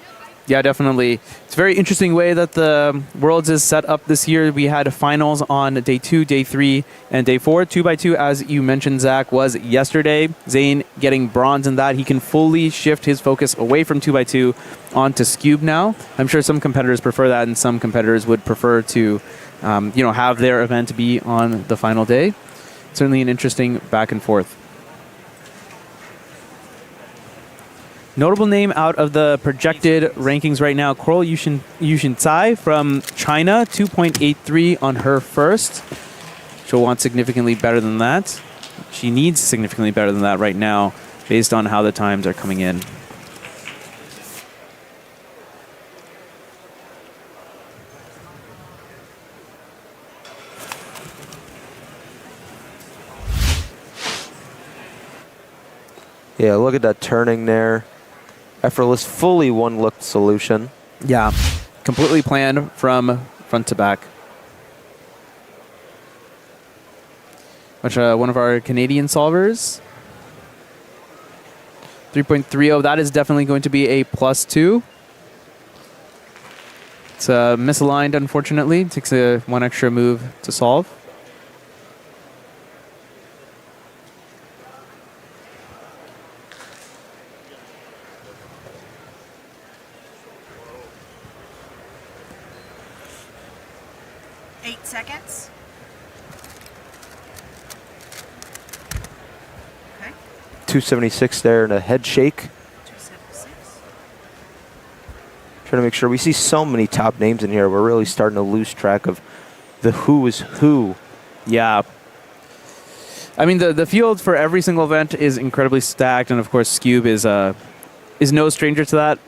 Speaker 12: Yeah, definitely. It's a very interesting way that the Worlds is set up this year. We had finals on day 2, day 3, and day 4. 2x2, as you mentioned, Zach, was yesterday. Zane getting bronze in that. He can fully shift his focus away from 2x2 onto Skube now. I'm sure some competitors prefer that, and some competitors would prefer to have their event be on the final day. Certainly an interesting back and forth. Notable name out of the projected rankings right now, Coral Yushin Tsai from China, 2.83 on her first. She'll want significantly better than that. She needs significantly better than that right now based on how the times are coming in.
Speaker 2: Yeah, look at that turning there. Effortless, fully one-look solution.
Speaker 12: Yeah, completely planned from front to back. Which one of our Canadian solvers. 3.30, that is definitely going to be a +2. It's misaligned, unfortunately. Takes one extra move to solve.
Speaker 11: Seconds. Okay.
Speaker 2: 276 there and a head shake.
Speaker 11: 276.
Speaker 2: Trying to make sure. We see so many top names in here. We're really starting to lose track of the who is who.
Speaker 12: Yeah. I mean, the field for every single event is incredibly stacked, and of course, Skube is no stranger to that.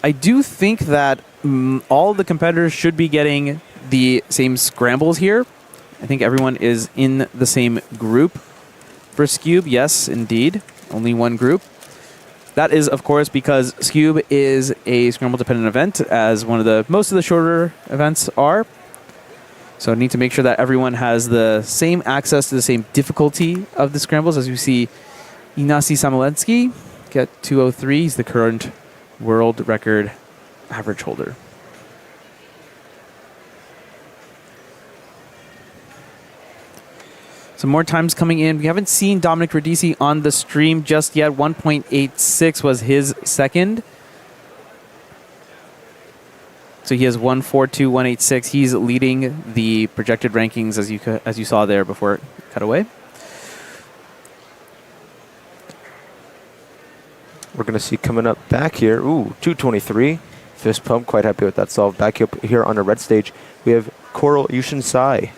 Speaker 12: I do think that all the competitors should be getting the same scrambles here. I think everyone is in the same group for Skube. Yes, indeed. Only one group. That is, of course, because Skube is a scramble-dependent event, as most of the shorter events are. So I need to make sure that everyone has the same access to the same difficulty of the scrambles. As you see, Ignacy Samoledsky get 203. He's the current world record average holder. Some more times coming in. We haven't seen Dominic Radici on the stream just yet. 1.86 was his second. So he has 142, 186. He's leading the projected rankings as you saw there before it cut away.
Speaker 2: We're going to see coming up back here. Ooh, 223. Fist pump. Quite happy with that solve. Back up here on the red stage, we have Coral Yushin Tsai.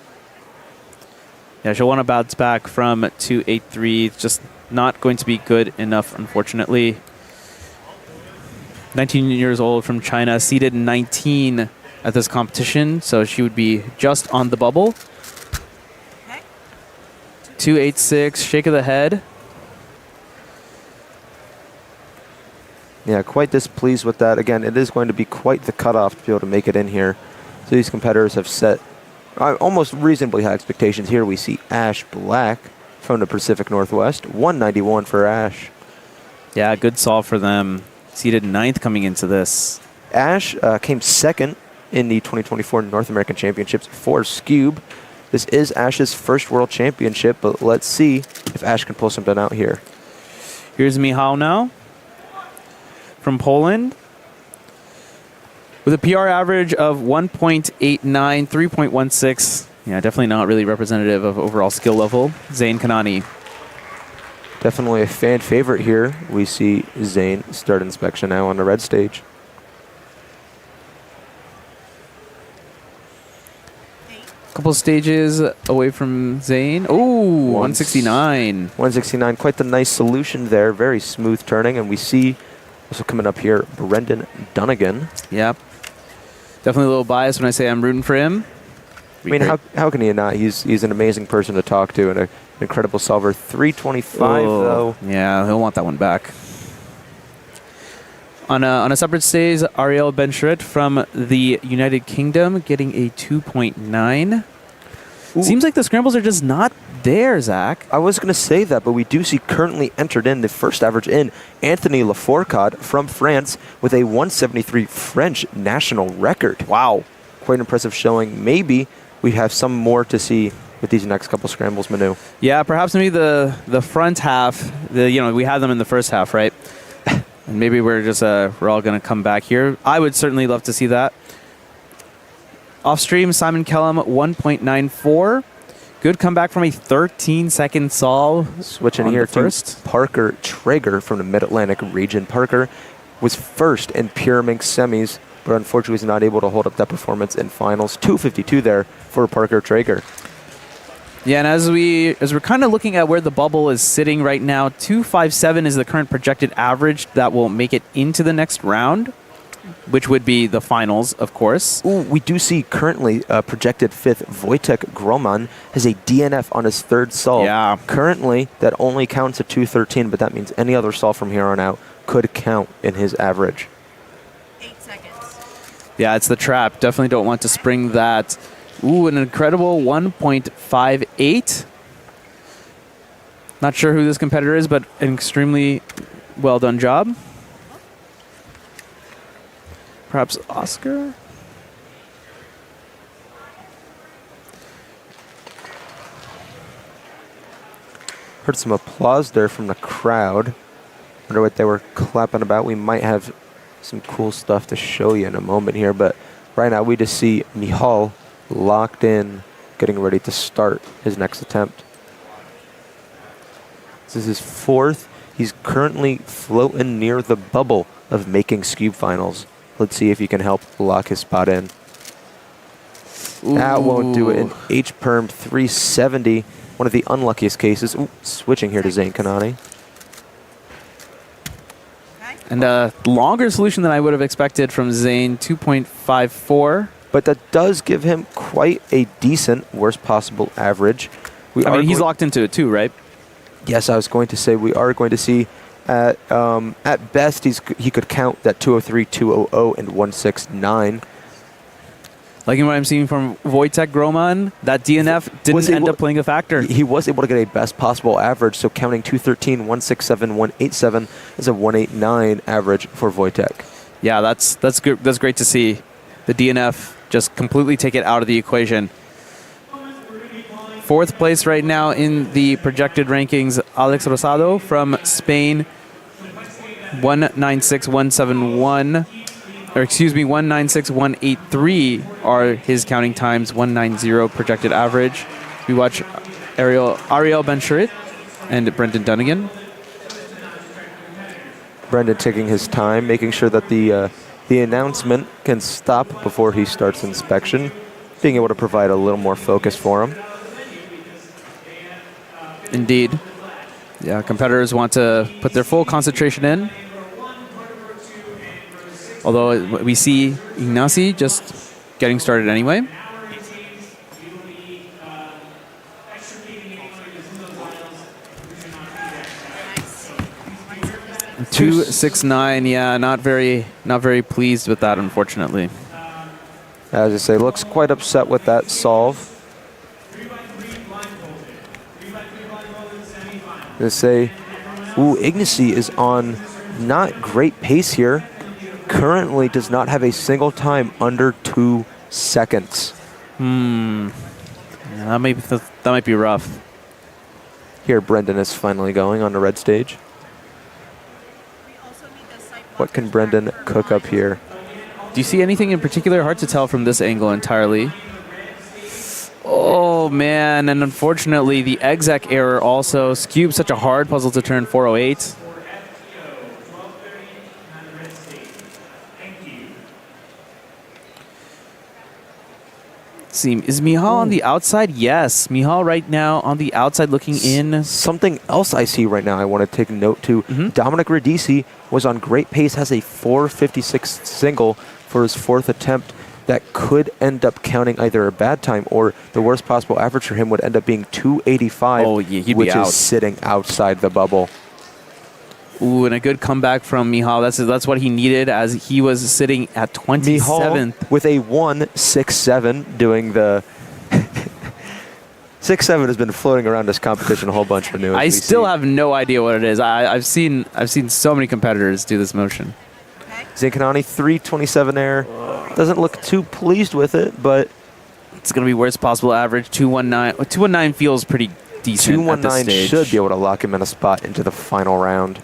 Speaker 12: Yeah, she'll want to bounce back from 283. It's just not going to be good enough, unfortunately. 19 years old from China, seeded 19 at this competition, so she would be just on the bubble. 286, shake of the head.
Speaker 2: Yeah, quite displeased with that. Again, it is going to be quite the cutoff to be able to make it in here. So these competitors have set almost reasonably high expectations. Here we see Ash Black from the Pacific Northwest. 191 for Ash.
Speaker 12: Yeah, good solve for them. Seeded 9th coming into this.
Speaker 2: Ash came second in the 2024 North American Championships for Skube. This is Ash's first World Championship, but let's see if Ash can pull something out here.
Speaker 12: Here's Michał now from Poland with a PR average of 1.89, 3.16. Yeah, definitely not really representative of overall skill level. Zane Kanani.
Speaker 2: Definitely a fan favorite here. We see Zane start inspection now on the red stage.
Speaker 12: Couple stages away from Zane. Ooh, 169.
Speaker 2: 169, quite the nice solution there. Very smooth turning, and we see also coming up here, Brendan Dunnigan.
Speaker 12: Yep. Definitely a little biased when I say I'm rooting for him.
Speaker 2: I mean, how can he not? He's an amazing person to talk to and an incredible solver. 325 though.
Speaker 12: Yeah, he'll want that one back. On a separate stage, Ariel Benchrit from the United Kingdom getting a 2.9. Seems like the scrambles are just not there, Zach.
Speaker 2: I was going to say that, but we do see currently entered in the first average in Anthony Lafourcade from France with a 173 French national record.
Speaker 12: Wow.
Speaker 2: Quite impressive showing. Maybe we have some more to see with these next couple scrambles, Manu.
Speaker 12: Yeah, perhaps maybe the front half, we had them in the first half, right? And maybe we're all going to come back here. I would certainly love to see that. Off stream, Simon Kellum, 1.94. Good comeback from a 13-second solve.
Speaker 2: Switching here to Parker Traeger from the Mid-Atlantic region. Parker was first in Pure Mink semis, but unfortunately was not able to hold up that performance in finals. 252 there for Parker Traeger.
Speaker 12: Yeah, and as we're kind of looking at where the bubble is sitting right now, 257 is the current projected average that will make it into the next round, which would be the finals, of course.
Speaker 2: Ooh, we do see currently projected fifth Wojtek Groman has a DNF on his third solve.
Speaker 12: Yeah.
Speaker 2: Currently, that only counts at 213, but that means any other solve from here on out could count in his average.
Speaker 11: 8 seconds.
Speaker 12: Yeah, it's the trap. Definitely don't want to spring that. Ooh, an incredible 1.58. Not sure who this competitor is, but an extremely well done job. Perhaps Oscar?
Speaker 2: Heard some applause there from the crowd. Wonder what they were clapping about. We might have some cool stuff to show you in a moment here, but right now we just see Michal locked in, getting ready to start his next attempt. This is his fourth. He's currently floating near the bubble of making Skube finals. Let's see if he can help lock his spot in.
Speaker 12: Ooh.
Speaker 2: That won't do it. An H-perm 370, one of the unluckiest cases. Ooh, switching here to Zane Kanani.
Speaker 12: And a longer solution than I would have expected from Zane, 2.54.
Speaker 2: But that does give him quite a decent worst possible average.
Speaker 12: He's locked into it too, right?
Speaker 2: Yes, I was going to say we are going to see at best he could count that 203, 200, and 169.
Speaker 12: Liking what I'm seeing from Wojtek Groman, that DNF didn't end up playing a factor.
Speaker 2: He was able to get a best possible average, so counting 213, 167, 187 is a 189 average for Wojtek.
Speaker 12: Yeah, that's good. That's great to see. The DNF just completely take it out of the equation. Fourth place right now in the projected rankings, Alex Rosado from Spain, 196.171. Or excuse me, 196.183 are his counting times, 190 projected average. We watch Ariel Benchurit and Brendan Dunnigan.
Speaker 2: Brendan taking his time, making sure that the announcement can stop before he starts inspection, being able to provide a little more focus for him.
Speaker 12: Indeed. Yeah, competitors want to put their full concentration in. Although we see Ignacy just getting started anyway. .269, yeah, not very pleased with that, unfortunately.
Speaker 2: As I say, looks quite upset with that solve. They say, ooh, Ignacy is on not great pace here. Currently does not have a single time under 2 seconds.
Speaker 12: Yeah, that might be rough.
Speaker 2: Here, Brendan is finally going on the red stage. What can Brendan cook up here?
Speaker 12: Do you see anything in particular? Hard to tell from this angle entirely. Oh, man, and unfortunately, the exec error also. Skube, such a hard puzzle to turn 408. Is Michal on the outside? Yes. Michal right now on the outside looking in.
Speaker 2: Something else I see right now I want to take note to. Dominic Radici was on great pace, has a 456 single for his fourth attempt. That could end up counting either a bad time or the worst possible average for him would end up being 285, which is sitting outside the bubble.
Speaker 12: Ooh, and a good comeback from Michal. That's what he needed as he was sitting at 27th.
Speaker 2: With a 167 doing the 6-7 has been floating around this competition a whole bunch of new.
Speaker 12: I still have no idea what it is. I've seen so many competitors do this motion.
Speaker 2: Zainkanani 327 air. Doesn't look too pleased with it, but
Speaker 12: it's going to be worst possible average. 219. 219 feels pretty decent.
Speaker 2: 219 should be able to lock him in a spot into the final round.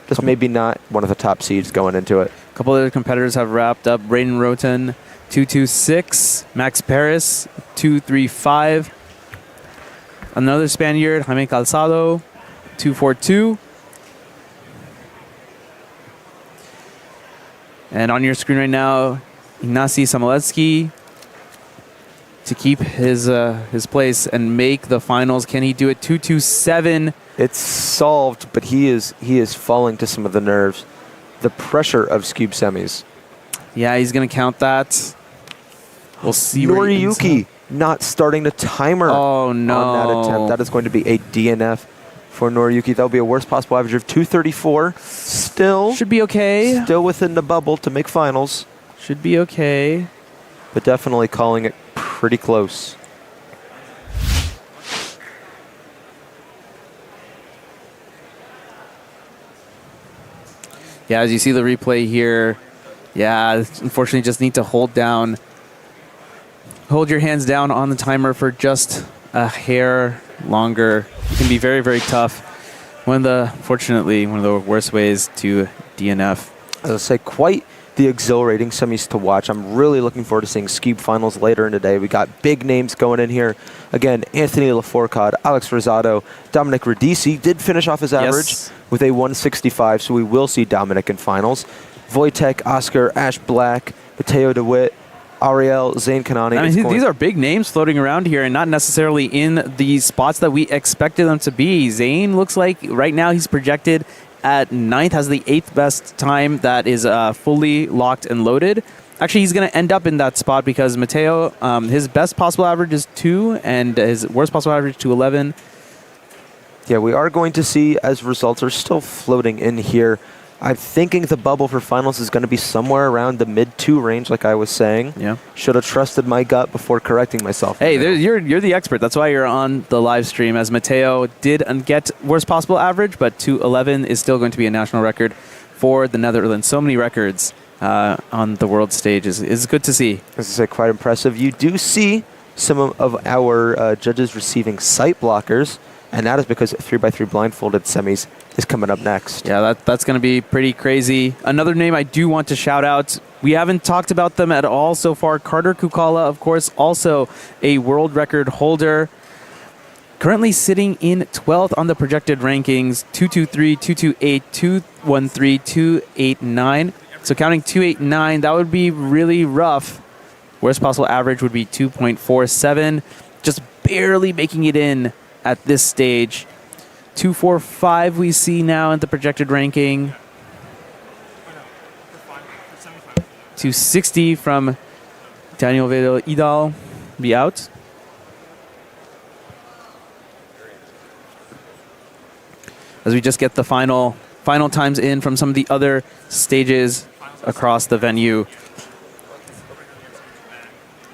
Speaker 2: Just maybe not one of the top seeds going into it.
Speaker 12: A couple other competitors have wrapped up. Braden Roten, 226. Max Paris, 235. Another Spaniard, Jaime Calzado, 242. And on your screen right now, Ignacy Samoledsky to keep his place and make the finals. Can he do it? 227.
Speaker 2: It's solved, but he is falling to some of the nerves. The pressure of Skube semis.
Speaker 12: Yeah, he's going to count that. We'll see.
Speaker 2: Noriyuki not starting the timer
Speaker 12: on
Speaker 2: that attempt. That is going to be a DNF for Noriyuki. That will be a worst possible average of 234. Still
Speaker 12: should be okay.
Speaker 2: Still within the bubble to make finals.
Speaker 12: Should be okay.
Speaker 2: But definitely calling it pretty close.
Speaker 12: Yeah, as you see the replay here, yeah, unfortunately just need to hold your hands down on the timer for just a hair longer. It can be very, very tough. Fortunately, one of the worst ways to DNF.
Speaker 2: As I say, quite the exhilarating semis to watch. I'm really looking forward to seeing Skube finals later in the day. We got big names going in here. Again, Anthony Lafourcade, Alex Rosado, Dominic Radici did finish off his average with a 165, so we will see Dominic in finals. Wojtek, Oscar, Ash Black, Mateo DeWitt, Ariel, Zainkanani.
Speaker 12: I mean, these are big names floating around here and not necessarily in the spots that we expected them to be. Zayn looks like right now he's projected at 9th, has the 8th best time that is fully locked and loaded. Actually, he's going to end up in that spot because Mateo, his best possible average is 2 and his worst possible average 211.
Speaker 2: Yeah, we are going to see as results are still floating in here. I'm thinking the bubble for finals is going to be somewhere around the mid-2 range, like I was saying.
Speaker 12: Yeah.
Speaker 2: Should have trusted my gut before correcting myself.
Speaker 12: Hey, you're the expert. That's why you're on the live stream. As Mateo did get worst possible average, but 211 is still going to be a national record for the Netherlands. So many records on the world stage is good to see.
Speaker 2: This is quite impressive. You do see some of our judges receiving sight blockers, and that is because 3x3 blindfolded semis is coming up next.
Speaker 12: Yeah, that's going to be pretty crazy. Another name I do want to shout out, we haven't talked about them at all so far. Carter Kukala, of course, also a world record holder. Currently sitting in 12th on the projected rankings, 223, 228, 213, 289. So counting 289, that would be really rough. Worst possible average would be 2.47, just barely making it in at this stage. 245 we see now in the projected ranking. 260 from Daniel Vedel Idal be out. As we just get the final times in from some of the other stages across the venue.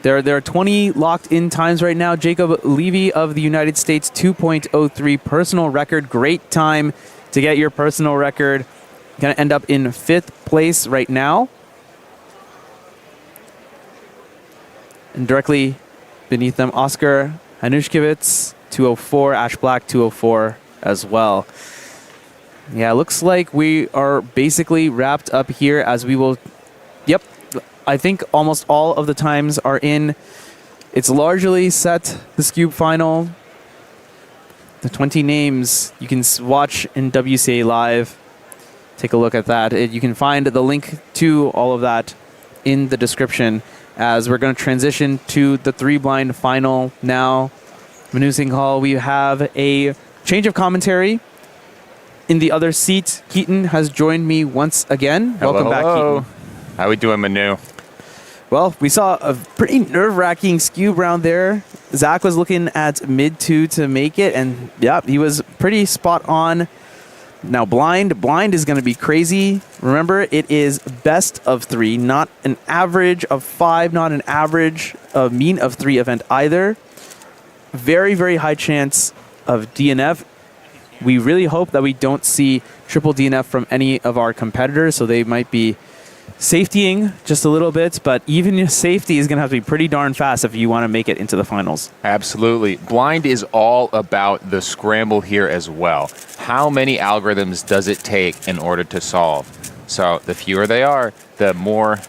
Speaker 12: There are 20 locked-in times right now. Jacob Levy of the United States, 2.03 personal record. Great time to get your personal record. Going to end up in 5th place right now. And directly beneath them, Oscar Hanushkevitz, 204. Ash Black, 204 as well. Yeah, looks like we are basically wrapped up here as we will... Yep. I think almost all of the times are in. It's largely set, the Skube final. The 20 names you can watch in WCA Live. Take a look at that. You can find the link to all of that in the description as we're going to transition to the 3-blind final now. Manu Singh Hall, we have a change of commentary. In the other seat, Keaton has joined me once again. Welcome back, Keaton.
Speaker 9: How we doing, Manu?
Speaker 12: Well, we saw a pretty nerve-wracking Skube round there. Zach was looking at mid-2 to make it, and yeah, he was pretty spot on. Now, blind is going to be crazy. Remember, it is best of 3, not an average of 5, not an average mean of 3 event either. very, very high chance of DNF. We really hope that we don't see triple DNF from any of our competitors, so they might be safetying just a little bit, but even your safety is going to have to be pretty darn fast if you want to make it into the finals.
Speaker 9: Absolutely. Blind is all about the scramble here as well. How many algorithms does it take in order to solve? So the fewer they are, the more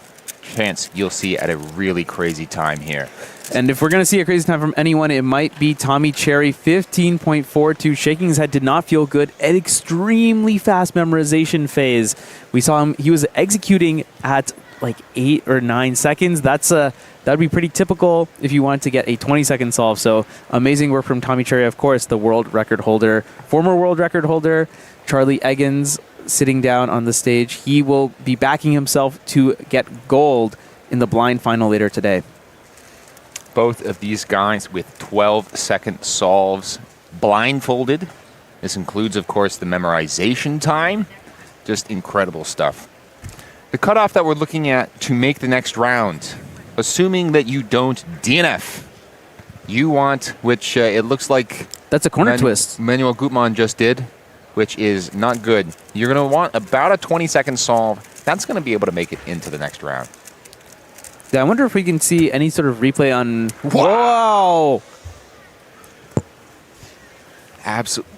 Speaker 9: chance you'll see at a really crazy time here.
Speaker 12: And if we're going to see a crazy time from anyone, it might be Tommy Cherry, 15.42. Shaking his head did not feel good. An extremely fast memorization phase. We saw him, he was executing at like 8 or 9 seconds. That'd be pretty typical if you wanted to get a 20-second solve. So amazing work from Tommy Cherry, of course, the world record holder, former world record holder, Charlie Eggins, sitting down on the stage. He will be backing himself to get gold in the blind final later today.
Speaker 9: Both of these guys with 12-second solves blindfolded. This includes, of course, the memorization time. Just incredible stuff. The cutoff that we're looking at to make the next round, assuming that you don't DNF, you want, which it looks like...
Speaker 12: That's a corner twist.
Speaker 9: Manuel Gutmann just did, which is not good. You're going to want about a 20-second solve. That's going to be able to make it into the next round.
Speaker 12: Yeah, I wonder if we can see any sort of replay on... Wow!
Speaker 9: Absolutely.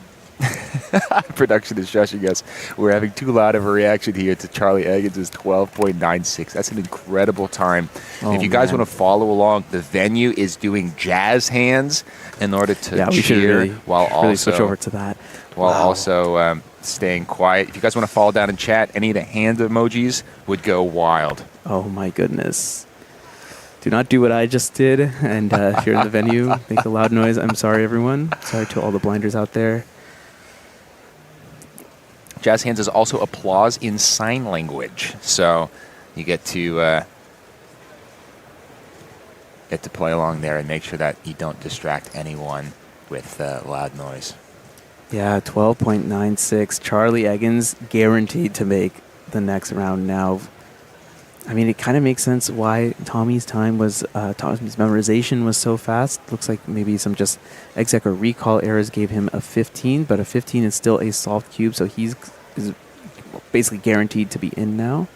Speaker 9: Production is shushing us. We're having too loud of a reaction here to Charlie Eggins' 12.96. That's an incredible time.
Speaker 12: Oh,
Speaker 9: if you guys want to follow along, the venue is doing jazz hands in order to
Speaker 12: we should
Speaker 9: cheer
Speaker 12: really,
Speaker 9: while also
Speaker 12: switch over to that.
Speaker 9: While also staying quiet. If you guys want to follow down and chat, any of the hand emojis would go wild.
Speaker 12: Oh my goodness. Do not do what I just did. And if you're in the venue, make a loud noise. I'm sorry, everyone. Sorry to all the blinders out there.
Speaker 9: Jazz hands is also applause in sign language. So you get to play along there and make sure that you don't distract anyone with loud noise.
Speaker 12: Yeah, 12.96. Charlie Eggins guaranteed to make the next round now. I mean, it kind of makes sense why Tommy's time was, Tommy's memorization was so fast. Looks like maybe some just exec or recall errors gave him a 15, but a 15 is still a solved cube, so he's is basically guaranteed to be in now.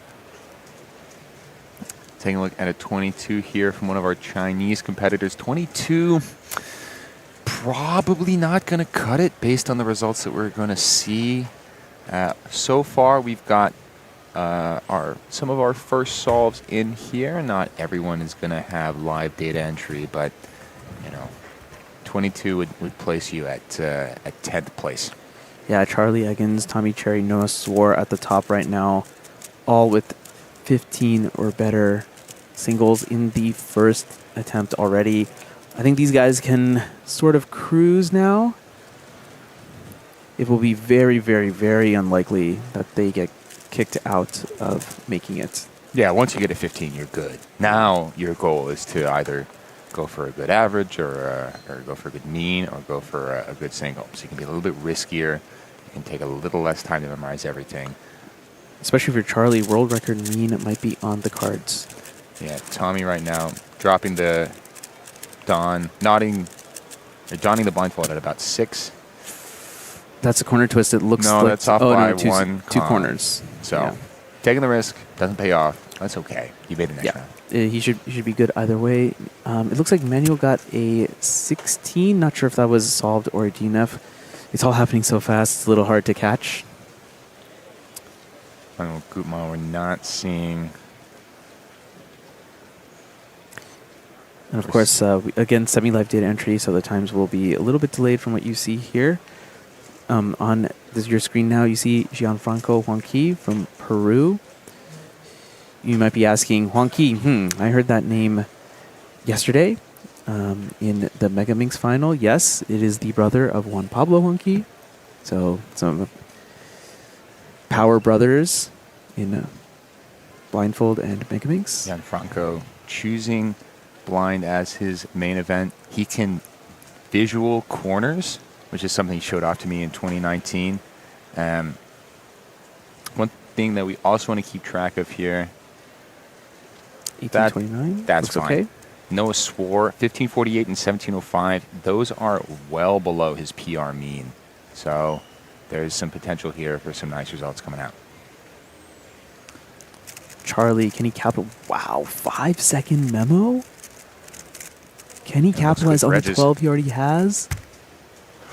Speaker 9: Taking a look at a 22 here from one of our Chinese competitors. 22, probably not going to cut it based on the results that we're going to see. So far, we've got some of our first solves in here. Not everyone is going to have live data entry, but 22 would place you at 10th place.
Speaker 12: Yeah, Charlie Eggins, Tommy Cherry, Noah Swore at the top right now, all with 15 or better singles in the first attempt already. I think these guys can sort of cruise now. It will be very, very, very unlikely that they get kicked out of making it.
Speaker 9: Yeah, once you get a 15, you're good. Now your goal is to either go for a good average or go for a good mean or go for a good single. So you can be a little bit riskier. You can take a little less time to memorize everything.
Speaker 12: Especially for Charlie, world record mean might be on the cards.
Speaker 9: Yeah, Tommy right now dropping the donning the blindfold at about 6.
Speaker 12: That's a corner twist. It looks
Speaker 9: no,
Speaker 12: like
Speaker 9: that's off by two
Speaker 12: corners.
Speaker 9: So
Speaker 12: yeah.
Speaker 9: Taking the risk doesn't pay off. That's okay. You made the next round.
Speaker 12: He should be good either way. It looks like Manuel got a 16. Not sure if that was solved or a DNF. It's all happening so fast. It's a little hard to catch.
Speaker 9: Manuel Gutmann, we're not seeing.
Speaker 12: And of course, again, semi-live data entry, so the times will be a little bit delayed from what you see here. On your screen now, you see Gianfranco Huanqui from Peru. You might be asking, Huanqui, I heard that name yesterday in the Mega Minx final. Yes, it is the brother of Juan Pablo Huanqui. So some power brothers in Blindfold and Mega Minx.
Speaker 9: Gianfranco choosing blind as his main event. He can visual corners, which is something he showed off to me in 2019. One thing that we also want to keep track of here.
Speaker 12: 1829?
Speaker 9: That's
Speaker 12: fine. Okay.
Speaker 9: Noah Swore, 1548 and 1705. Those are well below his PR mean. So there's some potential here for some nice results coming out.
Speaker 12: Charlie, can he capitalize? Wow, 5-second memo? Can he capitalize on the 12 he already has?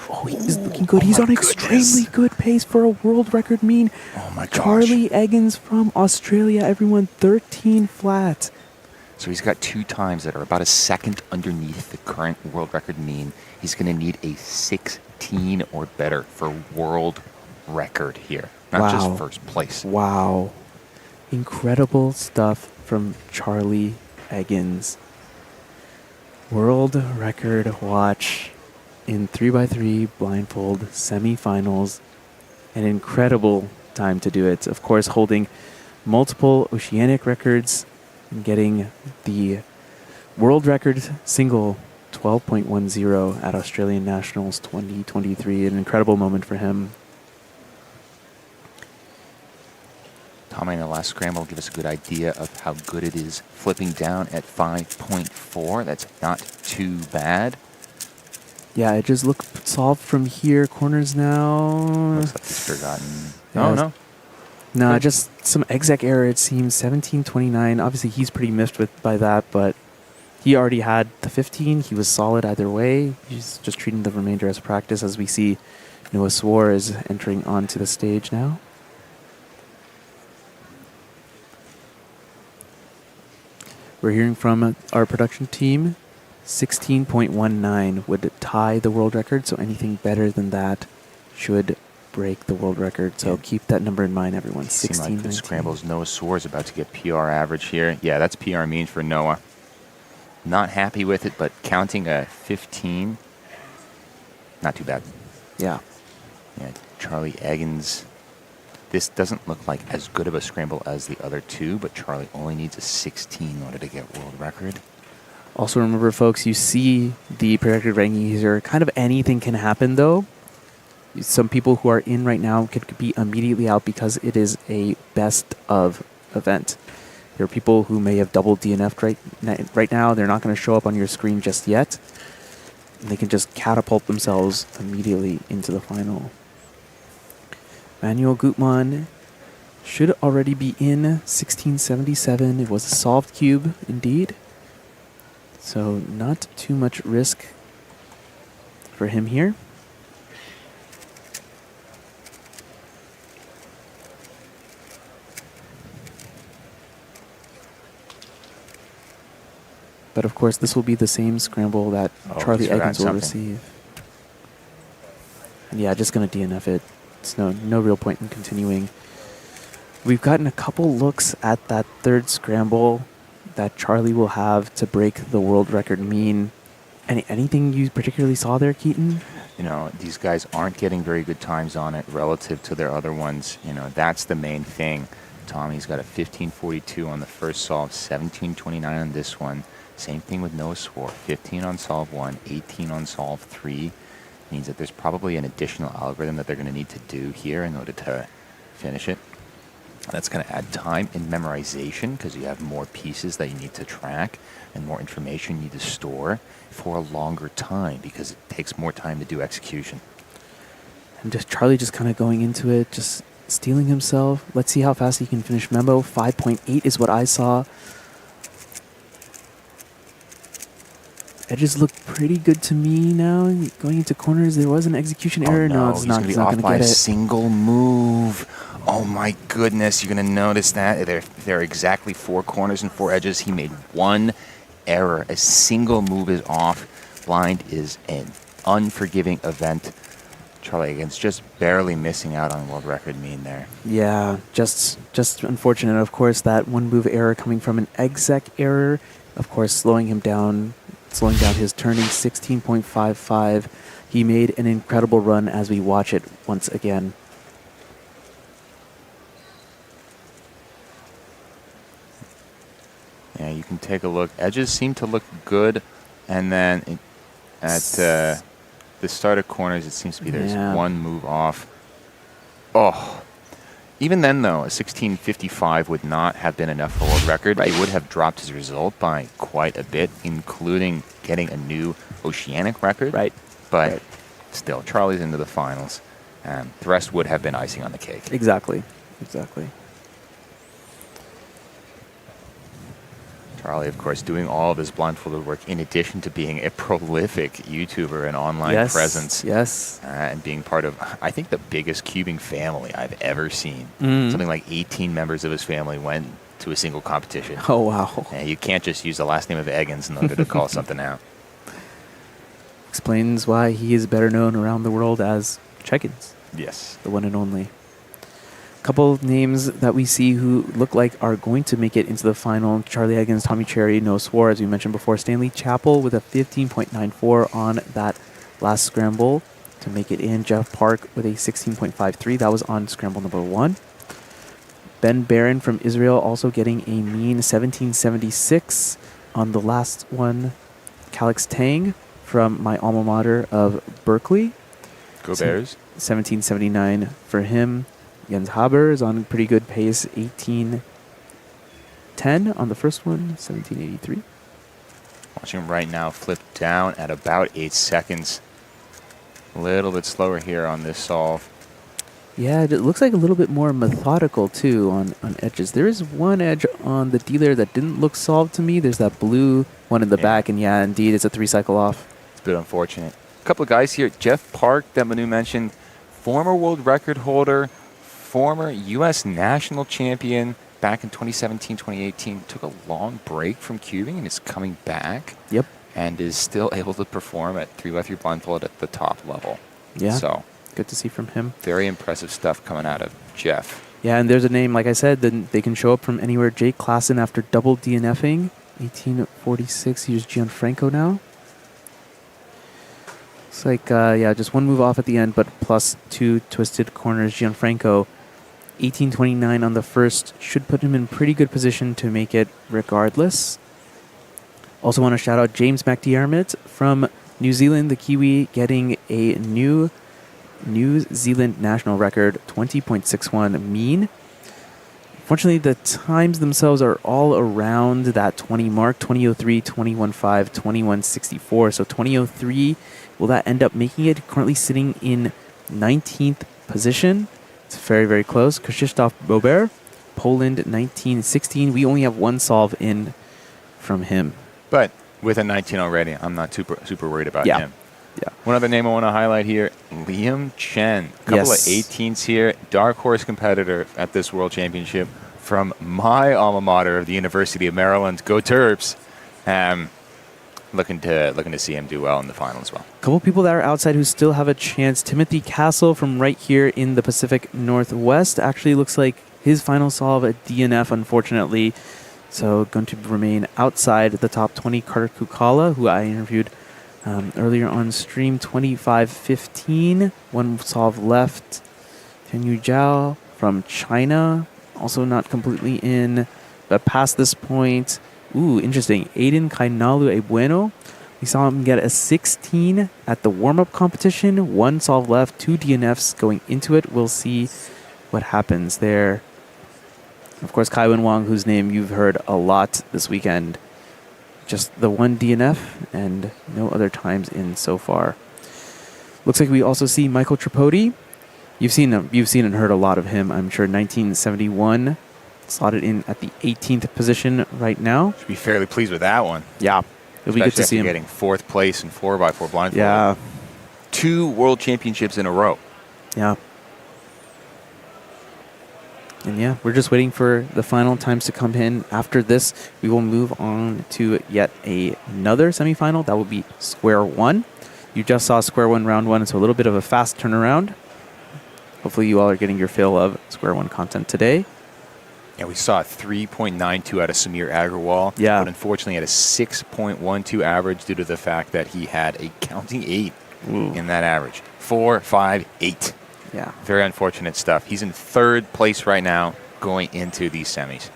Speaker 12: Oh, he's looking good. He's on extremely good pace for a world record mean.
Speaker 9: Oh my gosh.
Speaker 12: Charlie Eggins from Australia, everyone, 13 flat.
Speaker 9: So he's got 2 times that are about a second underneath the current world record mean. He's going to need a 16 or better for world record here, not just first place.
Speaker 12: Wow. Incredible stuff from Charlie Eggins. World record watch in 3x3 blindfold semifinals. An incredible time to do it. Of course, holding multiple oceanic records and getting the world record single 12.10 at Australian Nationals 2023. An incredible moment for him.
Speaker 9: Tommy in the last scramble will give us a good idea of how good it is flipping down at 5.4. That's not too bad.
Speaker 12: Yeah, it just looked solved from here. Corners now.
Speaker 9: Looks like he's forgotten.
Speaker 12: Yeah, No,
Speaker 9: Good.
Speaker 12: just some exec error, it seems. 1729. Obviously, he's pretty miffed by that, but he already had the 15. He was solid either way. He's just treating the remainder as practice as we see Noah Swore is entering onto the stage now. We're hearing from our production team. 16.19 would tie the world record, so anything better than that should break the world record. So keep that number in mind, everyone. 16.
Speaker 9: Seems like the scrambles. Noah Swore is about to get PR average here. Yeah, that's PR mean for Noah. Not happy with it, but counting a 15, not too bad.
Speaker 12: Yeah.
Speaker 9: Yeah, Charlie Eggins. This doesn't look like as good of a scramble as the other two, but Charlie only needs a 16 in order to get world record.
Speaker 12: Also remember, folks, you see the projected rankings here. Kind of anything can happen, though. Some people who are in right now could be immediately out because it is a best of event. There are people who may have double DNF'd right now. They're not going to show up on your screen just yet. And they can just catapult themselves immediately into the final. Manuel Gutmann should already be in 1677. It was a solved cube, indeed. So not too much risk for him here. But of course, this will be the same scramble that Charlie Eggins will receive. And yeah, just going to DNF it. It's no real point in continuing. We've gotten a couple looks at that third scramble that Charlie will have to break the world record mean. Anything you particularly saw there, Keaton?
Speaker 9: You know, these guys aren't getting very good times on it relative to their other ones. You know, that's the main thing. Tommy's got a 1542 on the first solve, 1729 on this one. Same thing with Noah Swore, 15 on solve 1, 18 on solve 3. Means that there's probably an additional algorithm that they're going to need to do here in order to finish it. That's going to add time in memorization because you have more pieces that you need to track and more information you need to store for a longer time because it takes more time to do execution.
Speaker 12: And just Charlie just kind of going into it, just stealing himself. Let's see how fast he can finish Memo. 5.8 is what I saw. Edges look pretty good to me now. Going into corners, there was an execution error. No, it's not. He's not going to get it.
Speaker 9: Single move. Oh my goodness! You're going to notice that there are exactly 4 corners and 4 edges. He made one error. A single move is off. Blind is an unforgiving event. Charlie Eggins just barely missing out on world record mean there.
Speaker 12: Yeah, just unfortunate. Of course, that one move error coming from an exec error. Of course, slowing down his turning 16.55. He made an incredible run as we watch it once again.
Speaker 9: Yeah, you can take a look. Edges seem to look good, and then at the start of corners, it seems to be there's one move off. Oh, Even then, though, a 16:55 would not have been enough for world record. It would have dropped his result by quite a bit, including getting a new oceanic record.
Speaker 12: Right.
Speaker 9: But still, Charlie's into the finals. The rest would have been icing on the cake.
Speaker 12: Exactly. Exactly.
Speaker 9: Charlie, of course, doing all of his blindfolded work in addition to being a prolific YouTuber and online presence.
Speaker 12: Yes.
Speaker 9: And being part of, I think, the biggest cubing family I've ever seen.
Speaker 12: Mm.
Speaker 9: Something like 18 members of his family went to a single competition.
Speaker 12: Oh, wow.
Speaker 9: And you can't just use the last name of Eggins in order to call something out.
Speaker 12: Explains why he is better known around the world as Checkins.
Speaker 9: Yes.
Speaker 12: The one and only. Couple of names that we see who look like are going to make it into the final. Charlie Eggins, Tommy Cherry, Noah Swore, as we mentioned before. Stanley Chappell with a 15.94 on that last scramble to make it in. Jeff Park with a 16.53. That was on scramble number 1. Ben Barron from Israel also getting a mean 1776 on the last one. Calix Tang from my alma mater of Berkeley.
Speaker 9: Go Bears.
Speaker 12: 1779 for him. Jens Haber is on a pretty good pace, 1810 on the first one, 1783.
Speaker 9: Watching him right now flip down at about 8 seconds. A little bit slower here on this solve.
Speaker 12: Yeah, it looks like a little bit more methodical, too, on edges. There is one edge on the dealer that didn't look solved to me. There's that blue one in the back, and yeah, indeed, it's a 3-cycle off.
Speaker 9: It's a bit unfortunate. A couple of guys here. Jeff Park, that Manu mentioned, former world record holder, former U.S. national champion back in 2017, 2018. Took a long break from cubing and is coming back.
Speaker 12: Yep.
Speaker 9: And is still able to perform at 3x3 blindfold at the top level.
Speaker 12: Yeah.
Speaker 9: So
Speaker 12: good to see from him.
Speaker 9: Very impressive stuff coming out of Jeff.
Speaker 12: Yeah, and there's a name, like I said, then they can show up from anywhere. Jake Klassen after double DNFing, 1846. Here's Gianfranco now. It's like, yeah, just one move off at the end, but plus 2 twisted corners. Gianfranco, 1829 on the first, should put him in pretty good position to make it regardless. Also want to shout out James McDiarmid from New Zealand, the Kiwi, getting a new New Zealand national record, 20.61 mean. Fortunately, the times themselves are all around that 20 mark, 2003, 21.5, 21.64. So 2003, will that end up making it? Currently sitting in 19th position. It's very, very close. Krzysztof Bober, Poland, 1916. We only have one solve in from him.
Speaker 9: But with a 19 already, I'm not super worried about him.
Speaker 12: Yeah.
Speaker 9: One other name I want to highlight here, Liam Chen. A couple of 18s here. Dark horse competitor at this World Championship from my alma mater of the University of Maryland. Go Terps. Looking to see him do well in the final as well.
Speaker 12: A couple people that are outside who still have a chance. Timothy Castle from right here in the Pacific Northwest. Actually looks like his final solve at DNF, unfortunately. So going to remain outside the top 20. Carter Kukala, who I interviewed earlier on stream, 25.15. One solve left. Tianyu Zhao from China, also not completely in, but past this point. Ooh, interesting. Aiden Kainalu Ebueno. We saw him get a 16 at the warm-up competition. One solve left, 2 DNFs going into it. We'll see what happens there. Of course, Kaiwen Wang, whose name you've heard a lot this weekend. Just the one DNF and no other times in so far. Looks like we also see Michael Tripodi. You've seen and heard a lot of him, I'm sure. 1971, slotted in at the 18th position right now.
Speaker 9: Should be fairly pleased with that one.
Speaker 12: Yeah, it'll be good to see him
Speaker 9: getting 4th place in 4x4 blindfold.
Speaker 12: Yeah,
Speaker 9: 2 world championships in a row.
Speaker 12: Yeah. And yeah, we're just waiting for the final times to come in. After this, we will move on to yet another semifinal. That will be Square 1. You just saw Square 1 round 1, so a little bit of a fast turnaround. Hopefully you all are getting your fill of Square 1 content today.
Speaker 9: Yeah, we saw a 3.92 out of Samir Agrawal.
Speaker 12: Yeah.
Speaker 9: But unfortunately had a 6.12 average due to the fact that he had a counting 8 in that average. 4, 5, 8.
Speaker 12: Yeah.
Speaker 9: Very unfortunate stuff. He's in 3rd place right now going into these semis.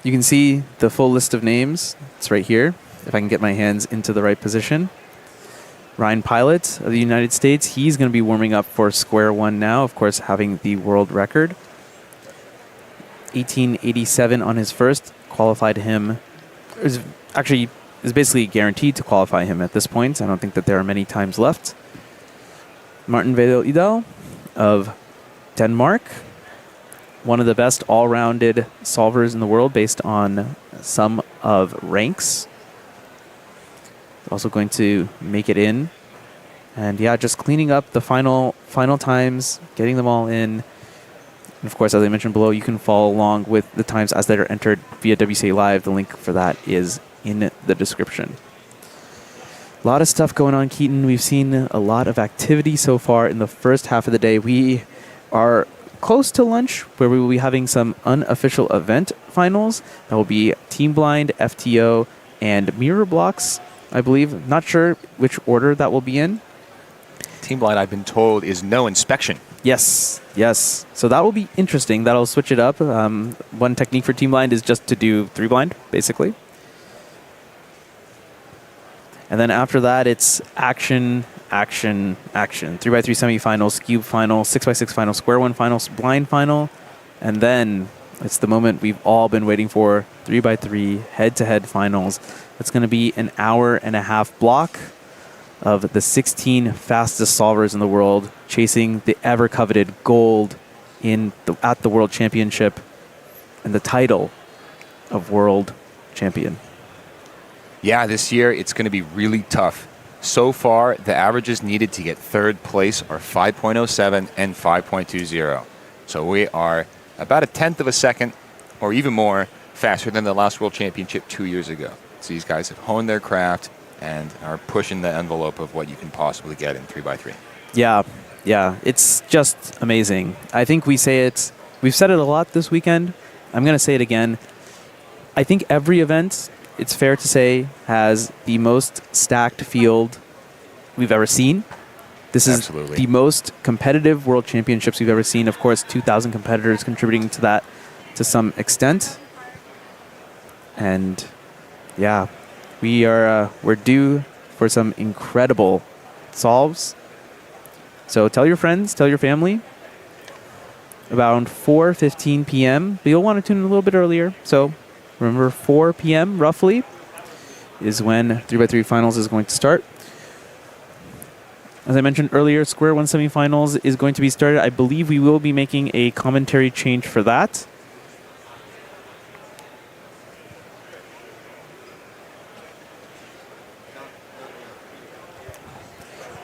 Speaker 12: You can see the full list of names. It's right here, if I can get my hands into the right position. Ryan Pilot of the United States, he's going to be warming up for square one now, of course, having the world record. 1887 on his first, qualified him, is basically guaranteed to qualify him at this point. I don't think that there are many times left. Martin Vedel Idal of Denmark, one of the best all-rounded solvers in the world based on some of ranks. Also going to make it in. And yeah, just cleaning up the final times, getting them all in. And of course, as I mentioned below, you can follow along with the times as they are entered via WCA Live. The link for that is in the description. A lot of stuff going on, Keaton. We've seen a lot of activity so far in the first half of the day. We are close to lunch, where we will be having some unofficial event finals. That will be Team Blind, FTO, and Mirror Blocks, I believe. Not sure which order that will be in.
Speaker 9: Team Blind, I've been told, is no inspection.
Speaker 12: Yes. So that will be interesting. That'll switch it up. One technique for Team Blind is just to do 3 blind, basically. And then after that, it's action. 3x3 semifinals, Skube final, 6x6 final, square one finals, blind final. And then it's the moment we've all been waiting for, 3x3 head-to-head finals. It's going to be an hour-and-a-half block of the 16 fastest solvers in the world, chasing the ever-coveted gold at the World Championship and the title of World Champion.
Speaker 9: Yeah, this year it's going to be really tough. So far, the averages needed to get third place are 5.07 and 5.20. So we are about a tenth of a second, or even more, faster than the last World Championship 2 years ago. So these guys have honed their craft and are pushing the envelope of what you can possibly get in 3x3.
Speaker 12: Yeah, it's just amazing. I think we've said it a lot this weekend. I'm going to say it again. I think every event, it's fair to say, has the most stacked field we've ever seen. This is
Speaker 9: Absolutely.
Speaker 12: the most competitive World Championships we've ever seen. Of course, 2,000 competitors contributing to that to some extent. And yeah, we're due for some incredible solves. So tell your friends, tell your family. Around 4:15 p.m. But you'll want to tune in a little bit earlier. So remember, 4 p.m. roughly is when 3x3 finals is going to start. As I mentioned earlier, square one semifinals is going to be started. I believe we will be making a commentary change for that.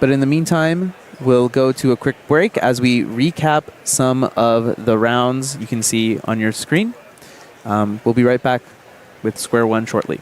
Speaker 12: But in the meantime, we'll go to a quick break as we recap some of the rounds you can see on your screen. We'll be right back with square one shortly.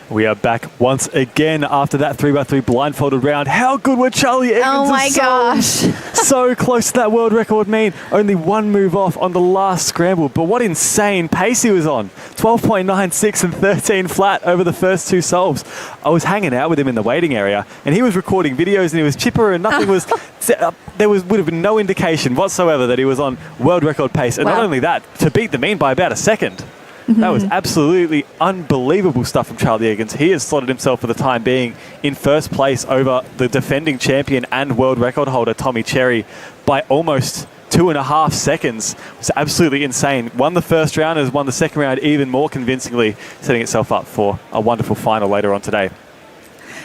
Speaker 5: We are back once again after that 3x3 blindfolded round. How good were Charlie Evans?
Speaker 1: Oh my gosh.
Speaker 5: So close to that world record mean. Only one move off on the last scramble. But what insane pace he was on. 12.96 and 13 flat over the first two solves. I was hanging out with him in the waiting area and he was recording videos and he was chipper and nothing was... would have been no indication whatsoever that he was on world record pace. And not only that, to beat the mean by about a second. That was absolutely unbelievable stuff from Charlie Evans. He has slotted himself for the time being in first place over the defending champion and world record holder Tommy Cherry by almost 2.5 seconds. It's absolutely insane. Won the first round, has won the second round even more convincingly, setting itself up for a wonderful final later on today.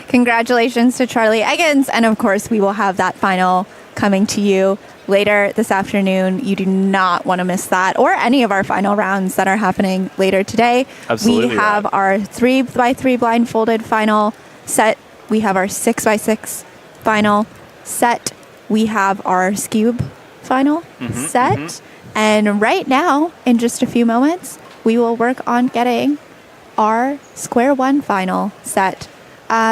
Speaker 1: Congratulations to Charlie Eggins. And of course, we will have that final coming to you later this afternoon. You do not want to miss that or any of our final rounds that are happening later today.
Speaker 5: Absolutely.
Speaker 1: We have our 3x3 blindfolded final set. We have our 6x6 final set. We have our Skube final set. And right now, in just a few moments, we will work on getting our square one final set.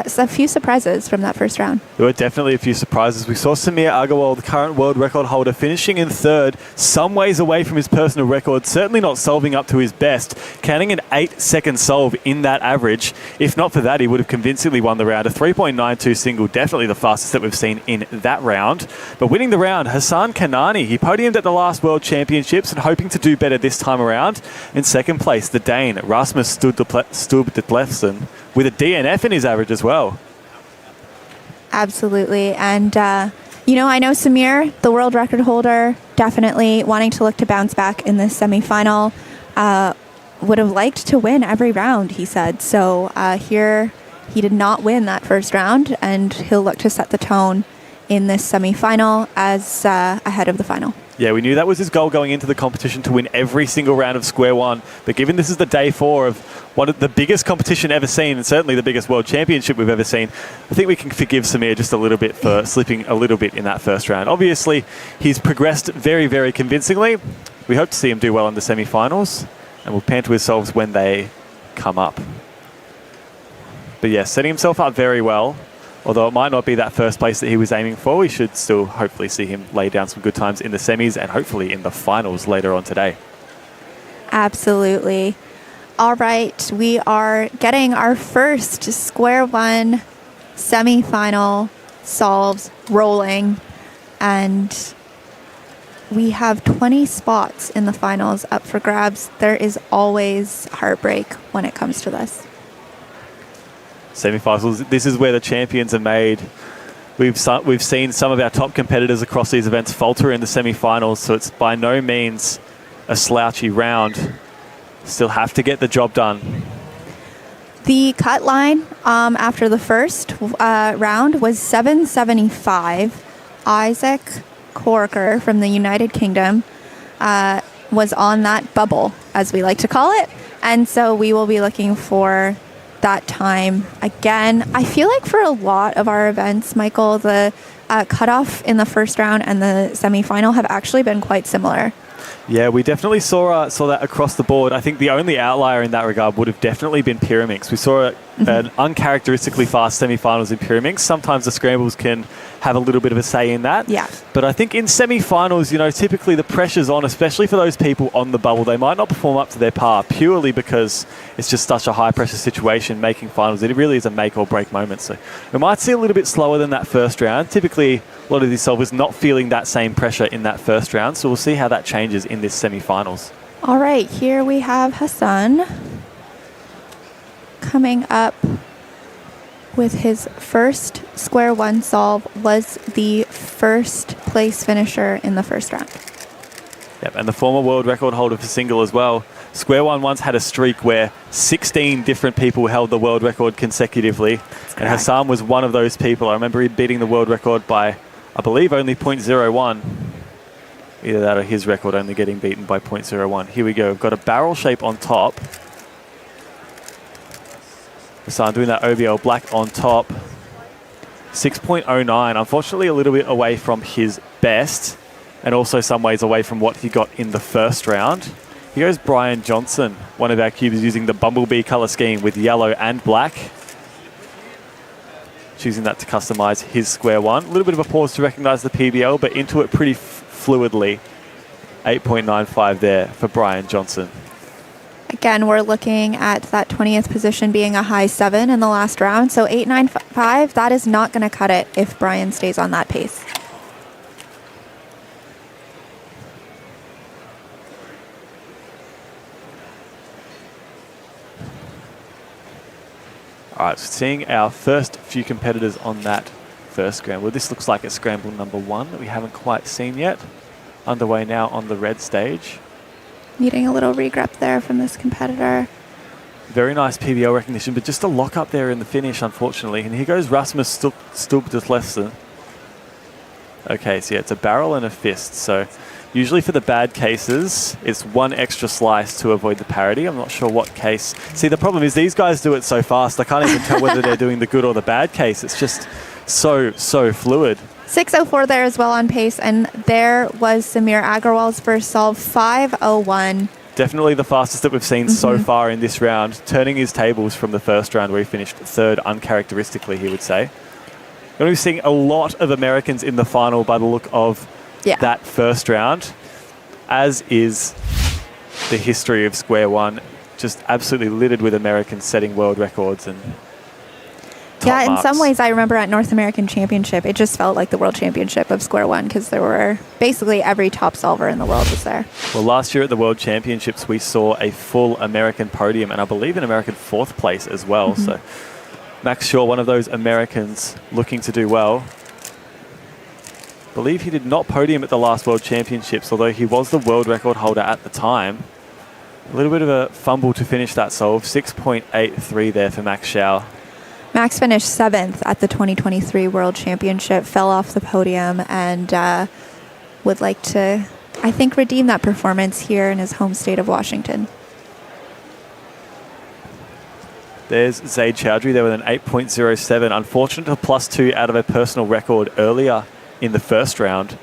Speaker 1: So a few surprises from that first round.
Speaker 5: There were definitely a few surprises. We saw Samir Agarwal, the current world record holder, finishing in third, some ways away from his personal record, certainly not solving up to his best, counting an 8-second solve in that average. If not for that, he would have convincingly won the round. A 3.92 single, definitely the fastest that we've seen in that round. But winning the round, Hassan Kanani, he podiumed at the last World Championships and hoping to do better this time around. In second place, the Dane, Rasmus Stube Detlefsen, with a DNF in his average as well.
Speaker 1: Absolutely. And, I know Samir, the world record holder, definitely wanting to look to bounce back in this semifinal, would have liked to win every round, he said. So here he did not win that first round, and he'll look to set the tone in this semifinal as ahead of the final.
Speaker 5: Yeah, we knew that was his goal going into the competition, to win every single round of Square One. But given this is the day 4 of one of the biggest competition ever seen, and certainly the biggest world championship we've ever seen, I think we can forgive Samir just a little bit for slipping a little bit in that first round. Obviously, he's progressed very, very convincingly. We hope to see him do well in the semi-finals, and we'll pan to his solves when they come up. But yeah, setting himself up very well. Although it might not be that first place that he was aiming for, we should still hopefully see him lay down some good times in the semis and hopefully in the finals later on today.
Speaker 1: Absolutely. All right, we are getting our first square one semifinal solves rolling, and we have 20 spots in the finals up for grabs. There is always heartbreak when it comes to this.
Speaker 5: Semi-finals, this is where the champions are made. We've seen some of our top competitors across these events falter in the semi-finals, so it's by no means a slouchy round. Still have to get the job done.
Speaker 1: The cut line after the first round was 775. Isaac Corker from the United Kingdom was on that bubble, as we like to call it, and so we will be looking for that time again. I feel like for a lot of our events, Michael, the cutoff in the first round and the semifinal have actually been quite similar.
Speaker 5: Yeah, we definitely saw that across the board. I think the only outlier in that regard would have definitely been Pyraminx. We saw an uncharacteristically fast semifinals in Pyraminx. Sometimes the scrambles can have a little bit of a say in that.
Speaker 1: Yeah.
Speaker 5: But I think in semifinals, typically the pressure's on, especially for those people on the bubble. They might not perform up to their par purely because it's just such a high pressure situation making finals. It really is a make or break moment. So we might see a little bit slower than that first round. Typically, a lot of these solvers not feeling that same pressure in that first round. So we'll see how that changes in this semifinals.
Speaker 1: All right, here we have Hassan coming up with his first square one solve. Was the first place finisher in the first round.
Speaker 5: Yep, and the former world record holder for single as well. Square One once had a streak where 16 different people held the world record consecutively. And Hassan was one of those people. I remember him beating the world record by, I believe, only 0.01. Either that or his record only getting beaten by 0.01. Here we go. We've got a barrel shape on top. Hassan doing that OBL black on top. 6.09. Unfortunately, a little bit away from his best, and also some ways away from what he got in the first round. Here goes Brian Johnson, one of our cubes using the Bumblebee color scheme with yellow and black. Choosing that to customize his square one. A little bit of a pause to recognize the PBL, but into it pretty fluidly. 8.95 there for Brian Johnson.
Speaker 1: Again, we're looking at that 20th position being a high 7 in the last round. So 8.95, that is not going to cut it if Brian stays on that pace.
Speaker 5: All right, seeing our first few competitors on that first scramble. This looks like a scramble number 1 that we haven't quite seen yet. Underway now on the red stage.
Speaker 1: Needing a little regrep there from this competitor.
Speaker 5: Very nice PBL recognition, but just a lock up there in the finish, unfortunately. And here goes Rasmus Stubdelesen. Okay, so yeah, it's a barrel and a fist. So usually for the bad cases, it's one extra slice to avoid the parity. I'm not sure what case. See, the problem is these guys do it so fast, I can't even tell whether they're doing the good or the bad case. It's just so fluid.
Speaker 1: 6:04 there as well on pace, and there was Samir Agarwal's first solve, 5:01.
Speaker 5: Definitely the fastest that we've seen so far in this round, turning his tables from the first round where he finished 3rd uncharacteristically, he would say. We're going to be seeing a lot of Americans in the final by the look of that first round, as is the history of Square One, just absolutely littered with Americans setting world records and
Speaker 1: Yeah, in
Speaker 5: marks.
Speaker 1: some ways I remember at North American Championship, it just felt like the World Championship of Square One because there were basically every top solver in the world was there.
Speaker 5: Well, last year at the World Championships, we saw a full American podium and I believe an American 4th place as well. So Max Shaw, one of those Americans looking to do well. Believe he did not podium at the last World Championships, although he was the world record holder at the time. A little bit of a fumble to finish that solve. 6.83 there for Max Shaw.
Speaker 1: Max finished 7th at the 2023 World Championship, fell off the podium, and would like to, I think, redeem that performance here in his home state of Washington.
Speaker 5: There's Zaid Chowdhury there with an 8.07. Unfortunate to +2 out of a personal record earlier in the first round.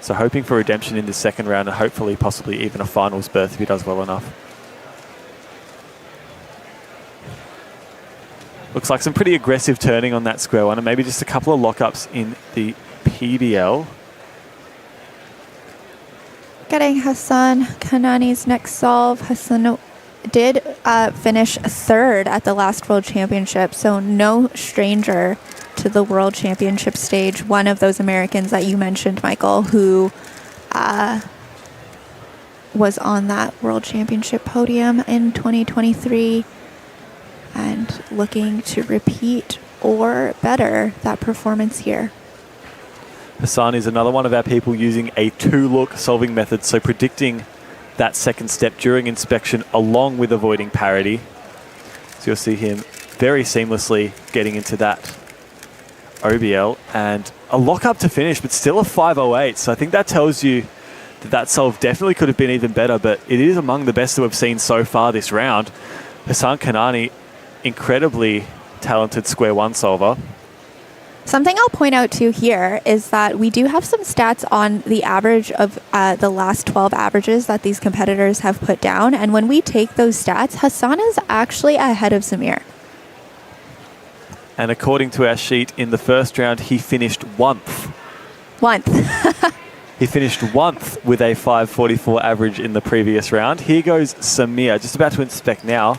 Speaker 5: So hoping for redemption in the second round and hopefully possibly even a finals berth if he does well enough. Looks like some pretty aggressive turning on that square one and maybe just a couple of lockups in the PBL.
Speaker 1: Getting Hassan Kanani's next solve. Hassan did finish 3rd at the last World Championship, so no stranger to the World Championship stage. One of those Americans that you mentioned, Michael, who was on that World Championship podium in 2023 and looking to repeat or better that performance here.
Speaker 5: Hassan is another one of our people using a 2-look solving method, so predicting that second step during inspection along with avoiding parity. So you'll see him very seamlessly getting into that OBL and a lock-up to finish, but still a 5.08. So I think that tells you that that solve definitely could have been even better, but it is among the best that we've seen so far this round. Hassan Kanani, incredibly talented square one solver.
Speaker 1: Something I'll point out too here is that we do have some stats on the average of the last 12 averages that these competitors have put down. And when we take those stats, Hassan is actually ahead of Samir.
Speaker 5: And according to our sheet, in the first round, he finished 1th. He finished 1th with a 5.44 average in the previous round. Here goes Samir, just about to inspect now.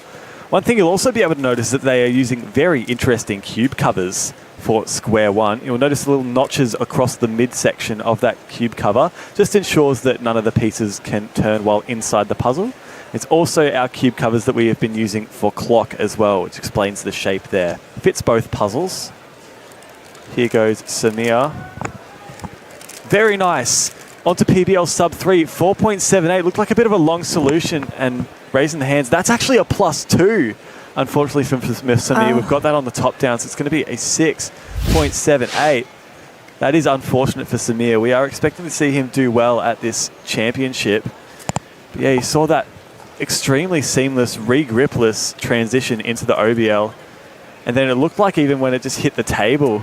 Speaker 5: One thing you'll also be able to notice is that they are using very interesting cube covers for square one. You'll notice the little notches across the midsection of that cube cover. Just ensures that none of the pieces can turn while inside the puzzle. It's also our cube covers that we have been using for clock as well, which explains the shape there. Fits both puzzles. Here goes Samir. Very nice. Onto PBL sub 3, 4.78. Looked like a bit of a long solution and raising the hands. That's actually a +2. Unfortunately for Samir, we've got that on the top down, so it's going to be a 6.78. That is unfortunate for Samir. We are expecting to see him do well at this championship. But yeah, you saw that extremely seamless, re-gripless transition into the OBL. And then it looked like even when it just hit the table,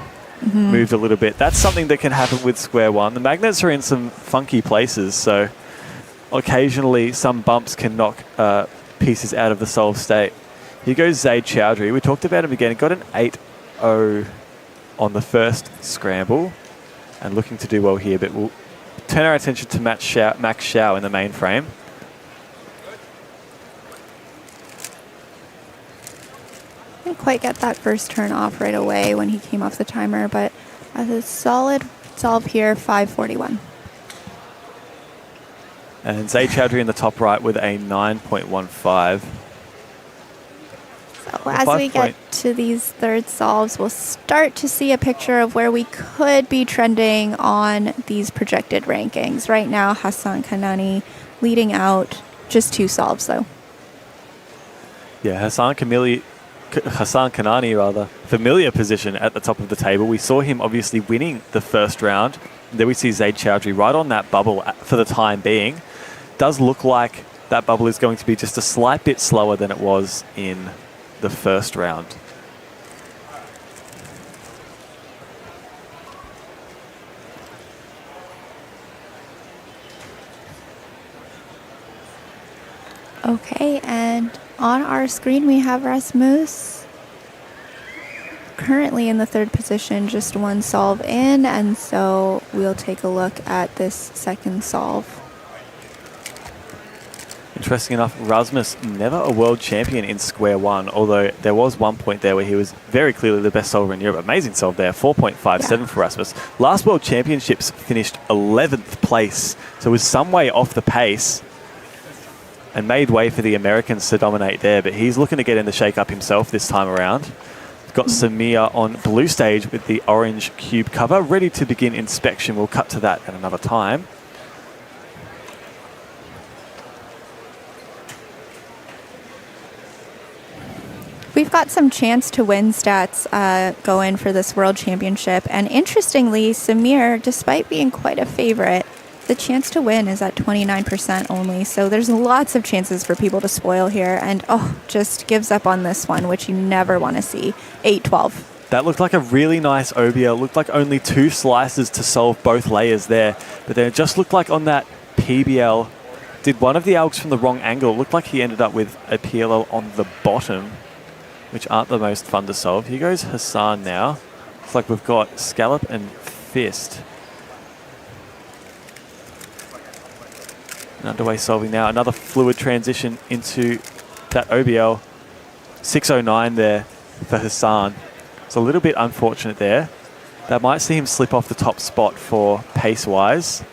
Speaker 5: moved a little bit. That's something that can happen with square one. The magnets are in some funky places, so occasionally some bumps can knock pieces out of the solve state. Here goes Zaid Chowdhury. We talked about him again. He got an 8-0 on the first scramble and looking to do well here, but we'll turn our attention to Max Xiao in the main frame.
Speaker 1: Didn't quite get that first turn off right away when he came off the timer, but a solid solve here, 541.
Speaker 5: And Zaid Chowdhury in the top right with a 9.15.
Speaker 1: So as we get to these third solves, we'll start to see a picture of where we could be trending on these projected rankings. Right now, Hassan Kanani leading out, just 2 solves though.
Speaker 5: Yeah, Hassan Kanani, familiar position at the top of the table. We saw him obviously winning the first round. There we see Zaid Chowdhury right on that bubble for the time being. Does look like that bubble is going to be just a slight bit slower than it was in the first round.
Speaker 1: Okay, and on our screen we have Rasmus currently in the third position, just 1 solve in, and so we'll take a look at this second solve.
Speaker 5: Interesting enough, Rasmus never a world champion in square one, although there was one point there where he was very clearly the best solver in Europe. Amazing solve there, 4.57 for Rasmus. Last World Championships finished 11th place, so was some way off the pace and made way for the Americans to dominate there, but he's looking to get in the shake-up himself this time around. Got Samir on blue stage with the orange cube cover, ready to begin inspection. We'll cut to that at another time.
Speaker 1: We've got some chance to win stats going for this World Championship. And interestingly, Samir, despite being quite a favorite, the chance to win is at 29% only. So there's lots of chances for people to spoil here. And, just gives up on this one, which you never want to see. 8-12.
Speaker 5: That looked like a really nice OBL. Looked like only 2 slices to solve both layers there. But then it just looked like on that PBL, did one of the algs from the wrong angle. It looked like he ended up with a PLL on the bottom, which aren't the most fun to solve. Here goes Hassan now. It's like we've got Scallop and Fist. And underway solving now. Another fluid transition into that OBL. 609 there for Hassan. It's a little bit unfortunate there. That might see him slip off the top spot for pace-wise.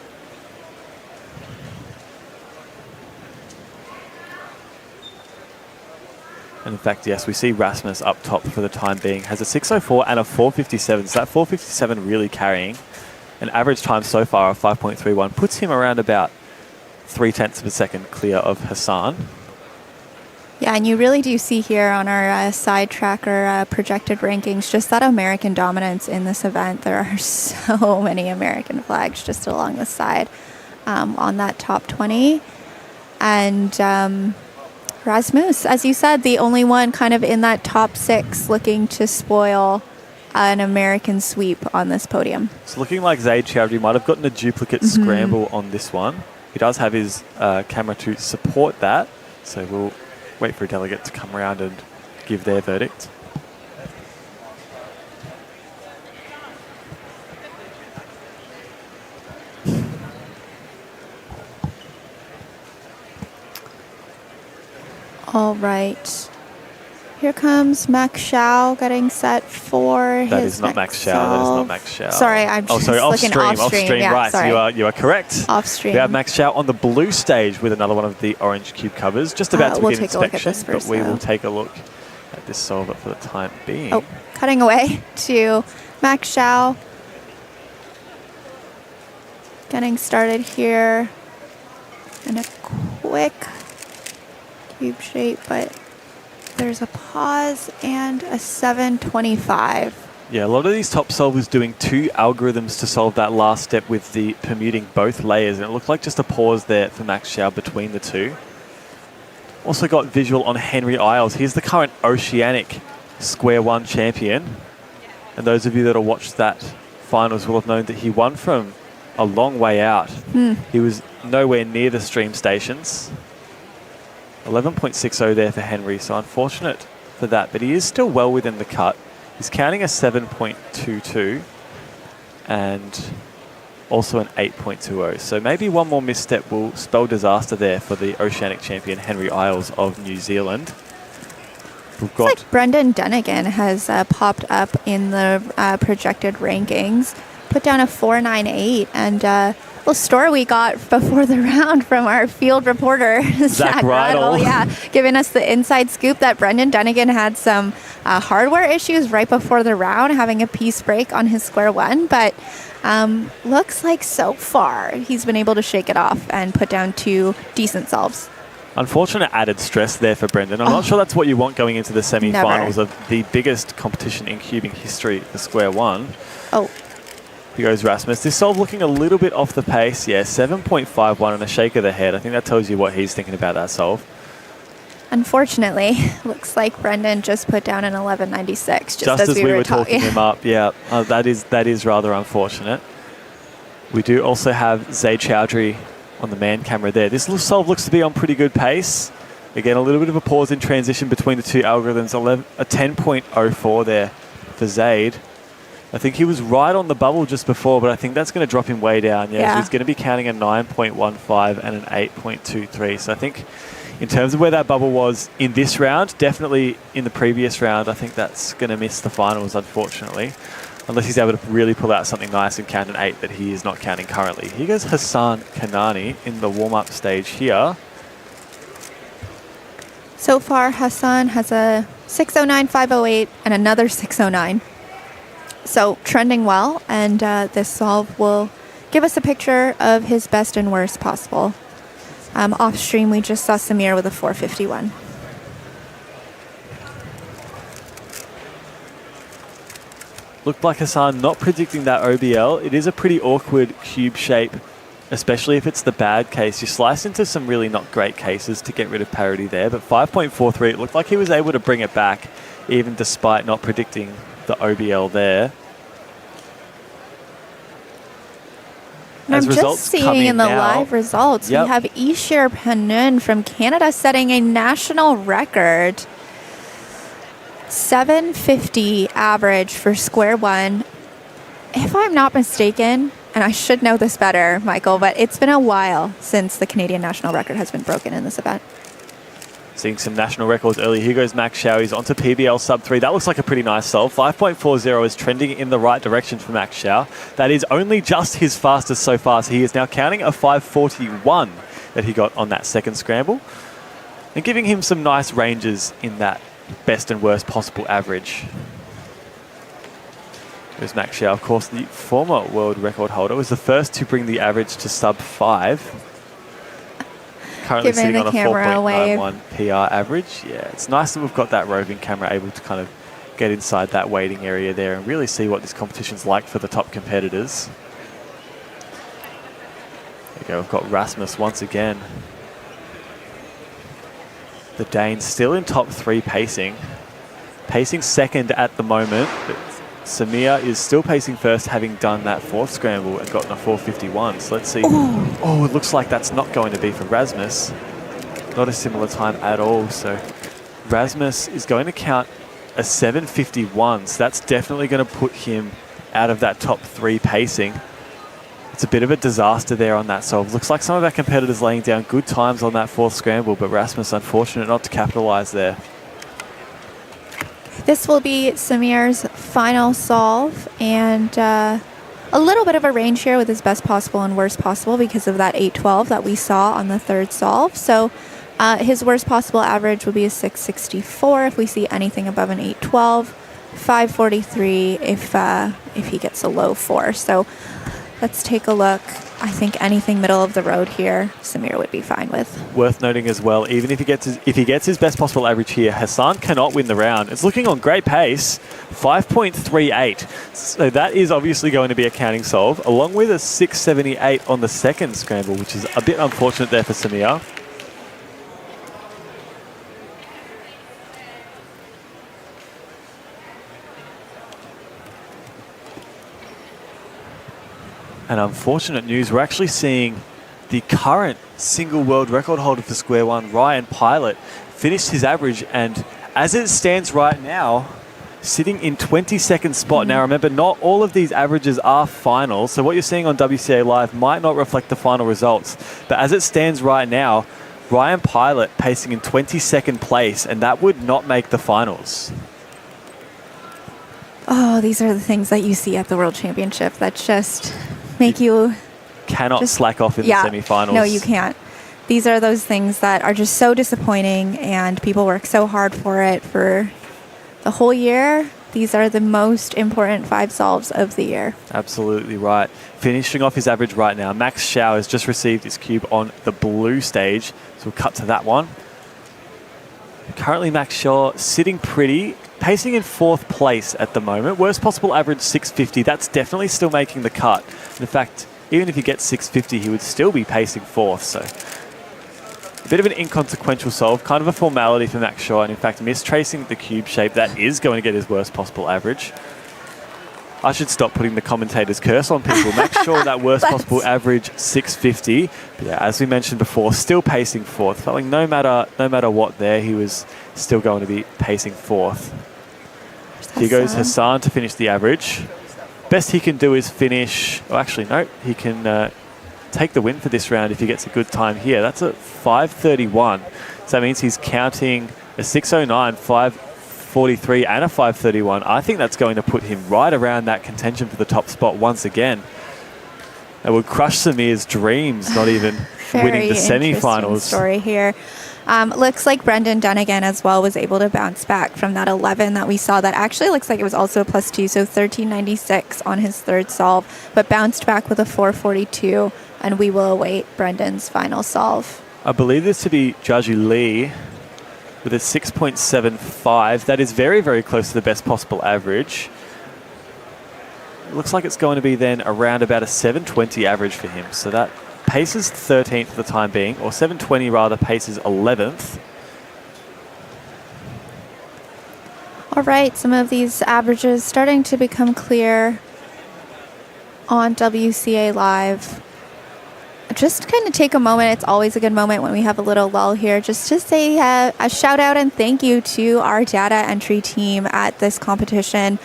Speaker 5: And in fact, yes, we see Rasmus up top for the time being. Has a 604 and a 457. So that 457 really carrying. An average time so far of 5.31 puts him around about 0.3 of a second clear of Hassan.
Speaker 1: Yeah, and you really do see here on our side tracker projected rankings just that American dominance in this event. There are so many American flags just along the side on that top 20. And Rasmus, as you said, the only one kind of in that top 6 looking to spoil an American sweep on this podium.
Speaker 5: It's looking like Zaid Chowdhury might have gotten a duplicate scramble on this one. He does have his camera to support that, so we'll wait for a delegate to come around and give their verdict.
Speaker 1: All right. Here comes Max Xiao getting set for
Speaker 5: That
Speaker 1: his
Speaker 5: is not Max
Speaker 1: next
Speaker 5: Xiao. That is
Speaker 1: solve.
Speaker 5: not Max Xiao.
Speaker 1: Sorry, I'm just looking off stream. Yeah,
Speaker 5: right.
Speaker 1: sorry.
Speaker 5: You are correct.
Speaker 1: Off stream.
Speaker 5: We have Max Xiao on the blue stage with another one of the orange cube covers. Just about to
Speaker 1: we'll
Speaker 5: begin
Speaker 1: take a look at
Speaker 5: inspection,
Speaker 1: this first,
Speaker 5: but we will
Speaker 1: though.
Speaker 5: take a look at this solver for the time being.
Speaker 1: Oh, cutting away to Max Xiao. Getting started here in a quick cube shape, but there's a pause and a 725.
Speaker 5: Yeah, a lot of these top solvers doing 2 algorithms to solve that last step with the permuting both layers, and it looked like just a pause there for Max Xiao between the 2. Also got visual on Henry Isles. He's the current Oceanic Square One champion, and those of you that have watched that finals will have known that he won from a long way out. He was nowhere near the stream stations. 11.60 there for Henry, so unfortunate for that, but he is still well within the cut. He's counting a 7.22 and also an 8.20. So maybe one more misstep will spell disaster there for the Oceanic champion Henry Isles of New Zealand. We've got
Speaker 1: It's like Brendan Dunnigan has popped up in the projected rankings, put down a 4.98, and little story we got before the round from our field reporter, Zach Riddle, giving us the inside scoop that Brendan Dunnigan had some hardware issues right before the round, having a piece break on his square one, but looks like so far he's been able to shake it off and put down 2 decent solves.
Speaker 5: unfortunate added stress there for Brendan. I'm not sure that's what you want going into the semi-finals of the biggest competition in cubing history, the square one.
Speaker 1: Oh.
Speaker 5: Here goes Rasmus. This solve looking a little bit off the pace. Yeah, 7.51 and a shake of the head. I think that tells you what he's thinking about that solve.
Speaker 1: Unfortunately, looks like Brendan just put down an 11.96
Speaker 5: just as we were talking him up. Yeah, that is rather unfortunate. We do also have Zaid Chowdhury on the man camera there. This solve looks to be on pretty good pace. Again, a little bit of a pause in transition between the two algorithms. A 10.04 there for Zaid. I think he was right on the bubble just before, but I think that's going to drop him way down. Yeah. So he's going to be counting a 9.15 and an 8.23. So I think in terms of where that bubble was in this round, definitely in the previous round, I think that's going to miss the finals, unfortunately. Unless he's able to really pull out something nice and count an 8 that he is not counting currently. Here goes Hassan Kanani in the warm-up stage here.
Speaker 1: So far, Hassan has a 609.508 and another 609. So trending well, and this solve will give us a picture of his best and worst possible. Off stream, we just saw Samir with a 451.
Speaker 5: Looked like Hassan not predicting that OBL. It is a pretty awkward cube shape, especially if it's the bad case. You slice into some really not great cases to get rid of parity there, but 5.43, it looked like he was able to bring it back, even despite not predicting the OBL there.
Speaker 1: And I'm just seeing in the live results, we have Ishir Panun from Canada setting a national record. 750 average for square one. If I'm not mistaken, and I should know this better, Michael, but it's been a while since the Canadian national record has been broken in this event.
Speaker 5: Seeing some national records early. Here goes Max Xiao. He's onto PBL sub 3. That looks like a pretty nice solve. 5.40 is trending in the right direction for Max Xiao. That is only just his fastest so far. So he is now counting a 5.41 that he got on that second scramble, and giving him some nice ranges in that best and worst possible average. There's Max Xiao, of course, the former world record holder, was the first to bring the average to sub 5. Currently sitting on a 4.91 PR average. Yeah, it's nice that we've got that roving camera able to kind of get inside that waiting area there and really see what this competition's like for the top competitors. There we go, we've got Rasmus once again. The Dane still in top 3 pacing. Pacing second at the moment, but Samir is still pacing first, having done that fourth scramble and gotten a 4.51. So let's see. Oh, it looks like that's not going to be for Rasmus. Not a similar time at all. So Rasmus is going to count a 7.51. So that's definitely going to put him out of that top 3 pacing. It's a bit of a disaster there on that solve. Looks like some of our competitors laying down good times on that fourth scramble, but Rasmus unfortunate not to capitalize there.
Speaker 1: This will be Samir's final solve, and a little bit of a range here with his best possible and worst possible because of that 812 that we saw on the third solve. So his worst possible average will be a 664 if we see anything above an 812, 543 if he gets a low 4. So let's take a look. I think anything middle of the road here, Samir would be fine with.
Speaker 5: Worth noting as well, even if he gets his best possible average here, Hassan cannot win the round. It's looking on great pace, 5.38. So that is obviously going to be a counting solve, along with a 678 on the second scramble, which is a bit unfortunate there for Samir. And unfortunate news, we're actually seeing the current single world record holder for Square One, Ryan Pilot, finished his average, and as it stands right now, sitting in 22nd spot. Now remember, not all of these averages are finals, so what you're seeing on WCA Live might not reflect the final results. But as it stands right now, Ryan Pilot pacing in 22nd place, and that would not make the finals.
Speaker 1: Oh, these are the things that you see at the World Championship that just make you...
Speaker 5: Cannot slack off in the semifinals.
Speaker 1: No, you can't. These are those things that are just so disappointing, and people work so hard for it for the whole year. These are the most important 5 solves of the year.
Speaker 5: Absolutely right. Finishing off his average right now, Max Schau has just received his cube on the blue stage, so we'll cut to that one. Currently, Max Schau sitting pretty, pacing in 4th place at the moment. Worst possible average, 650. That's definitely still making the cut. And in fact, even if he gets 650, he would still be pacing 4th. So a bit of an inconsequential solve, kind of a formality for Max Schau, and in fact, mistracing the cube shape, that is going to get his worst possible average. I should stop putting the commentator's curse on people. Max Schau, that worst possible average, 650. But yeah, as we mentioned before, still pacing 4th. Felt like no matter what there, he was still going to be pacing 4th. Here goes Hassan to finish the average. Best he can do is finish... Oh, actually, no. He can take the win for this round if he gets a good time here. That's a 5:31. So that means he's counting a 6:09, 5:43 and a 5:31. I think that's going to put him right around that contention for the top spot once again. It would crush Samir's dreams, not even winning the semifinals.
Speaker 1: Story here. Looks like Brendan Dunnigan as well was able to bounce back from that 11 that we saw. That actually looks like it was also a +2, so 1396 on his 3rd solve, but bounced back with a 442, and we will await Brendan's final solve.
Speaker 5: I believe this to be Jaji Lee with a 6.75. That is very, very close to the best possible average. It looks like it's going to be then around about a 720 average for him, so that paces 13th for the time being, or 720 rather, paces 11th.
Speaker 1: All right, some of these averages starting to become clear on WCA Live. Just kind of take a moment. It's always a good moment when we have a little lull here, just to say a shout out and thank you to our data entry team at this competition.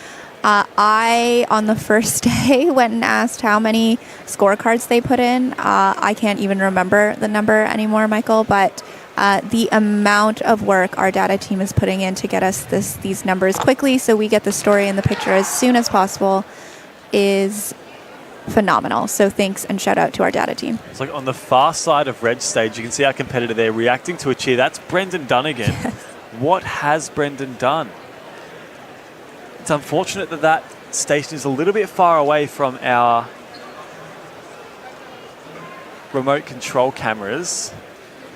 Speaker 1: I, on the first day, went and asked how many scorecards they put in. I can't even remember the number anymore, Michael, but the amount of work our data team is putting in to get us these numbers quickly so we get the story and the picture as soon as possible is phenomenal. So thanks and shout out to our data team.
Speaker 5: It's like on the far side of red stage, you can see our competitor there reacting to a cheer. That's Brendan Dunnigan. Yes. What has Brendan done? It's unfortunate that that station is a little bit far away from our remote control cameras.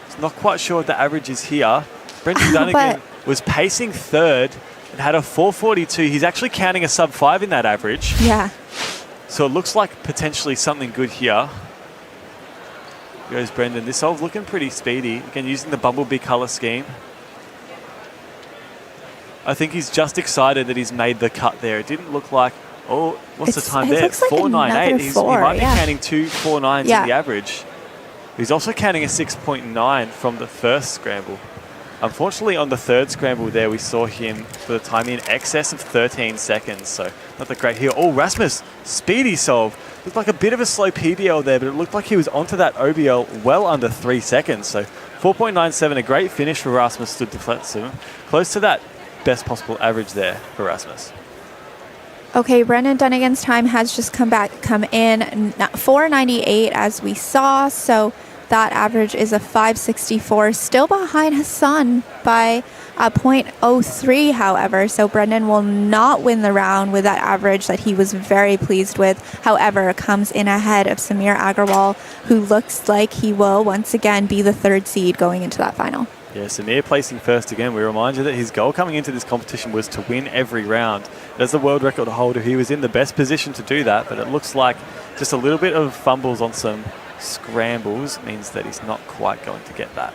Speaker 5: It's not quite sure what the average is here. Brendan Dunnigan was pacing 3rd and had a 442. He's actually counting a sub-5 in that average.
Speaker 1: Yeah.
Speaker 5: So it looks like potentially something good here. Here goes Brendan. This solve looking pretty speedy. Again, using the bumblebee color scheme. I think he's just excited that he's made the cut there. It didn't look like... Oh, what's the time there? 498. He might be counting 2 4.9s in the average. He's also counting a 6.9 from the first scramble. Unfortunately, on the 3rd scramble there, we saw him for the time in excess of 13 seconds. So not that great here. Oh, Rasmus, speedy solve. Looked like a bit of a slow PBL there, but it looked like he was onto that OBL well under 3 seconds. So 4.97, a great finish for Rasmus stood to Fletson. Close to that best possible average there for Rasmus.
Speaker 1: Okay, Brendan Dunnigan's time has just come in 498 as we saw, so that average is a 564, still behind Hassan by a 0.03, however, so Brendan will not win the round with that average that he was very pleased with. However, comes in ahead of Samir Agrawal, who looks like he will once again be the 3rd seed going into that final.
Speaker 5: Yeah, Samir placing 1st again. We remind you that his goal coming into this competition was to win every round. As the world record holder, he was in the best position to do that, but it looks like just a little bit of fumbles on some scrambles means that he's not quite going to get that.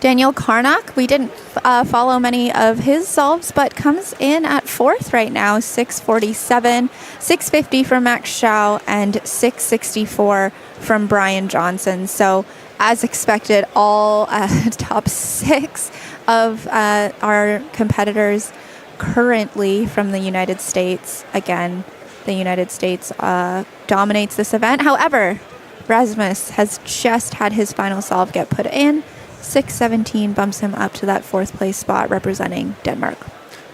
Speaker 1: Daniel Karnock, we didn't follow many of his solves, but comes in at 4th right now, 647, 650 from Max Schau, and 664 from Brian Johnson. So, as expected, all top 6 of our competitors currently from the United States. Again, the United States dominates this event. However, Rasmus has just had his final solve get put in. 617 bumps him up to that 4th place spot representing Denmark.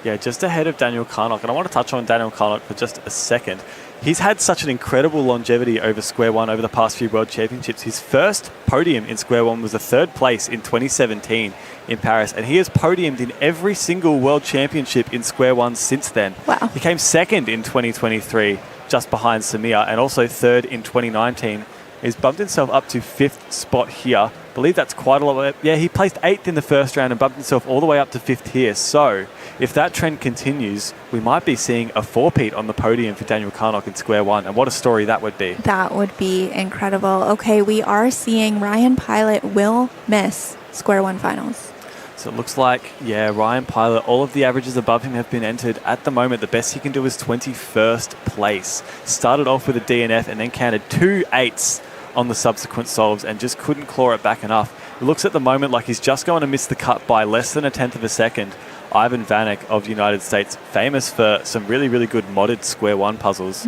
Speaker 5: Yeah, just ahead of Daniel Karnock. And I want to touch on Daniel Karnock for just a second. He's had such an incredible longevity over Square One over the past few World Championships. His first podium in Square One was a 3rd place in 2017 in Paris. And he has podiumed in every single World Championship in Square One since then.
Speaker 1: Wow.
Speaker 5: He came 2nd in 2023, just behind Samir, and also 3rd in 2019. He's bumped himself up to 5th spot here. I believe that's quite a lot. Yeah, he placed 8th in the first round and bumped himself all the way up to 5th here. So if that trend continues, we might be seeing a 4-peat on the podium for Daniel Karnock in Square One. And what a story that would be.
Speaker 1: That would be incredible. Okay, we are seeing Ryan Pilot will miss Square One finals.
Speaker 5: So it looks like, yeah, Ryan Pilot, all of the averages above him have been entered. At the moment, the best he can do is 21st place. Started off with a DNF and then counted 2 8s on the subsequent solves and just couldn't claw it back enough. It looks at the moment like he's just going to miss the cut by less than 1/10 of a second. Ivan Vanek of the United States, famous for some really, really good modded Square One puzzles,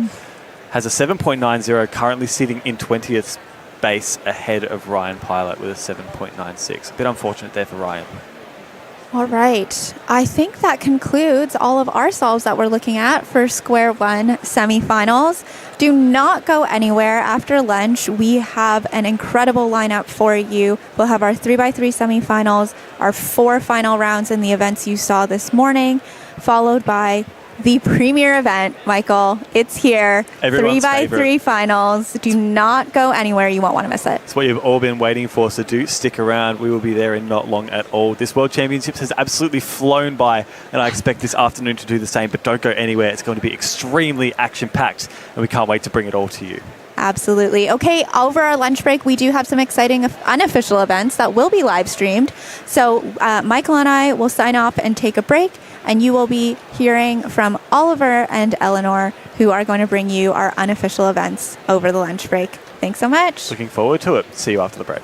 Speaker 5: has a 7.90, currently sitting in 20th base ahead of Ryan Pilot with a 7.96. A bit unfortunate there for Ryan.
Speaker 1: All right. I think that concludes all of our solves that we're looking at for Square One semifinals. Do not go anywhere. After lunch, we have an incredible lineup for you. We'll have our 3x3 semifinals, our 4 final rounds in the events you saw this morning, followed by the premier event, Michael. It's here.
Speaker 5: Everyone's
Speaker 1: 3x3
Speaker 5: favorite.
Speaker 1: finals. Do not go anywhere. You won't want to miss it.
Speaker 5: It's what you've all been waiting for, so do stick around. We will be there in not long at all. This World Championships has absolutely flown by, and I expect this afternoon to do the same, but don't go anywhere. It's going to be extremely action-packed, and we can't wait to bring it all to you.
Speaker 1: Absolutely. Okay, over our lunch break, we do have some exciting unofficial events that will be live streamed. So Michael and I will sign off and take a break, and you will be hearing from Oliver and Eleanor, who are going to bring you our unofficial events over the lunch break. Thanks so much.
Speaker 5: Looking forward to it. See you after the break.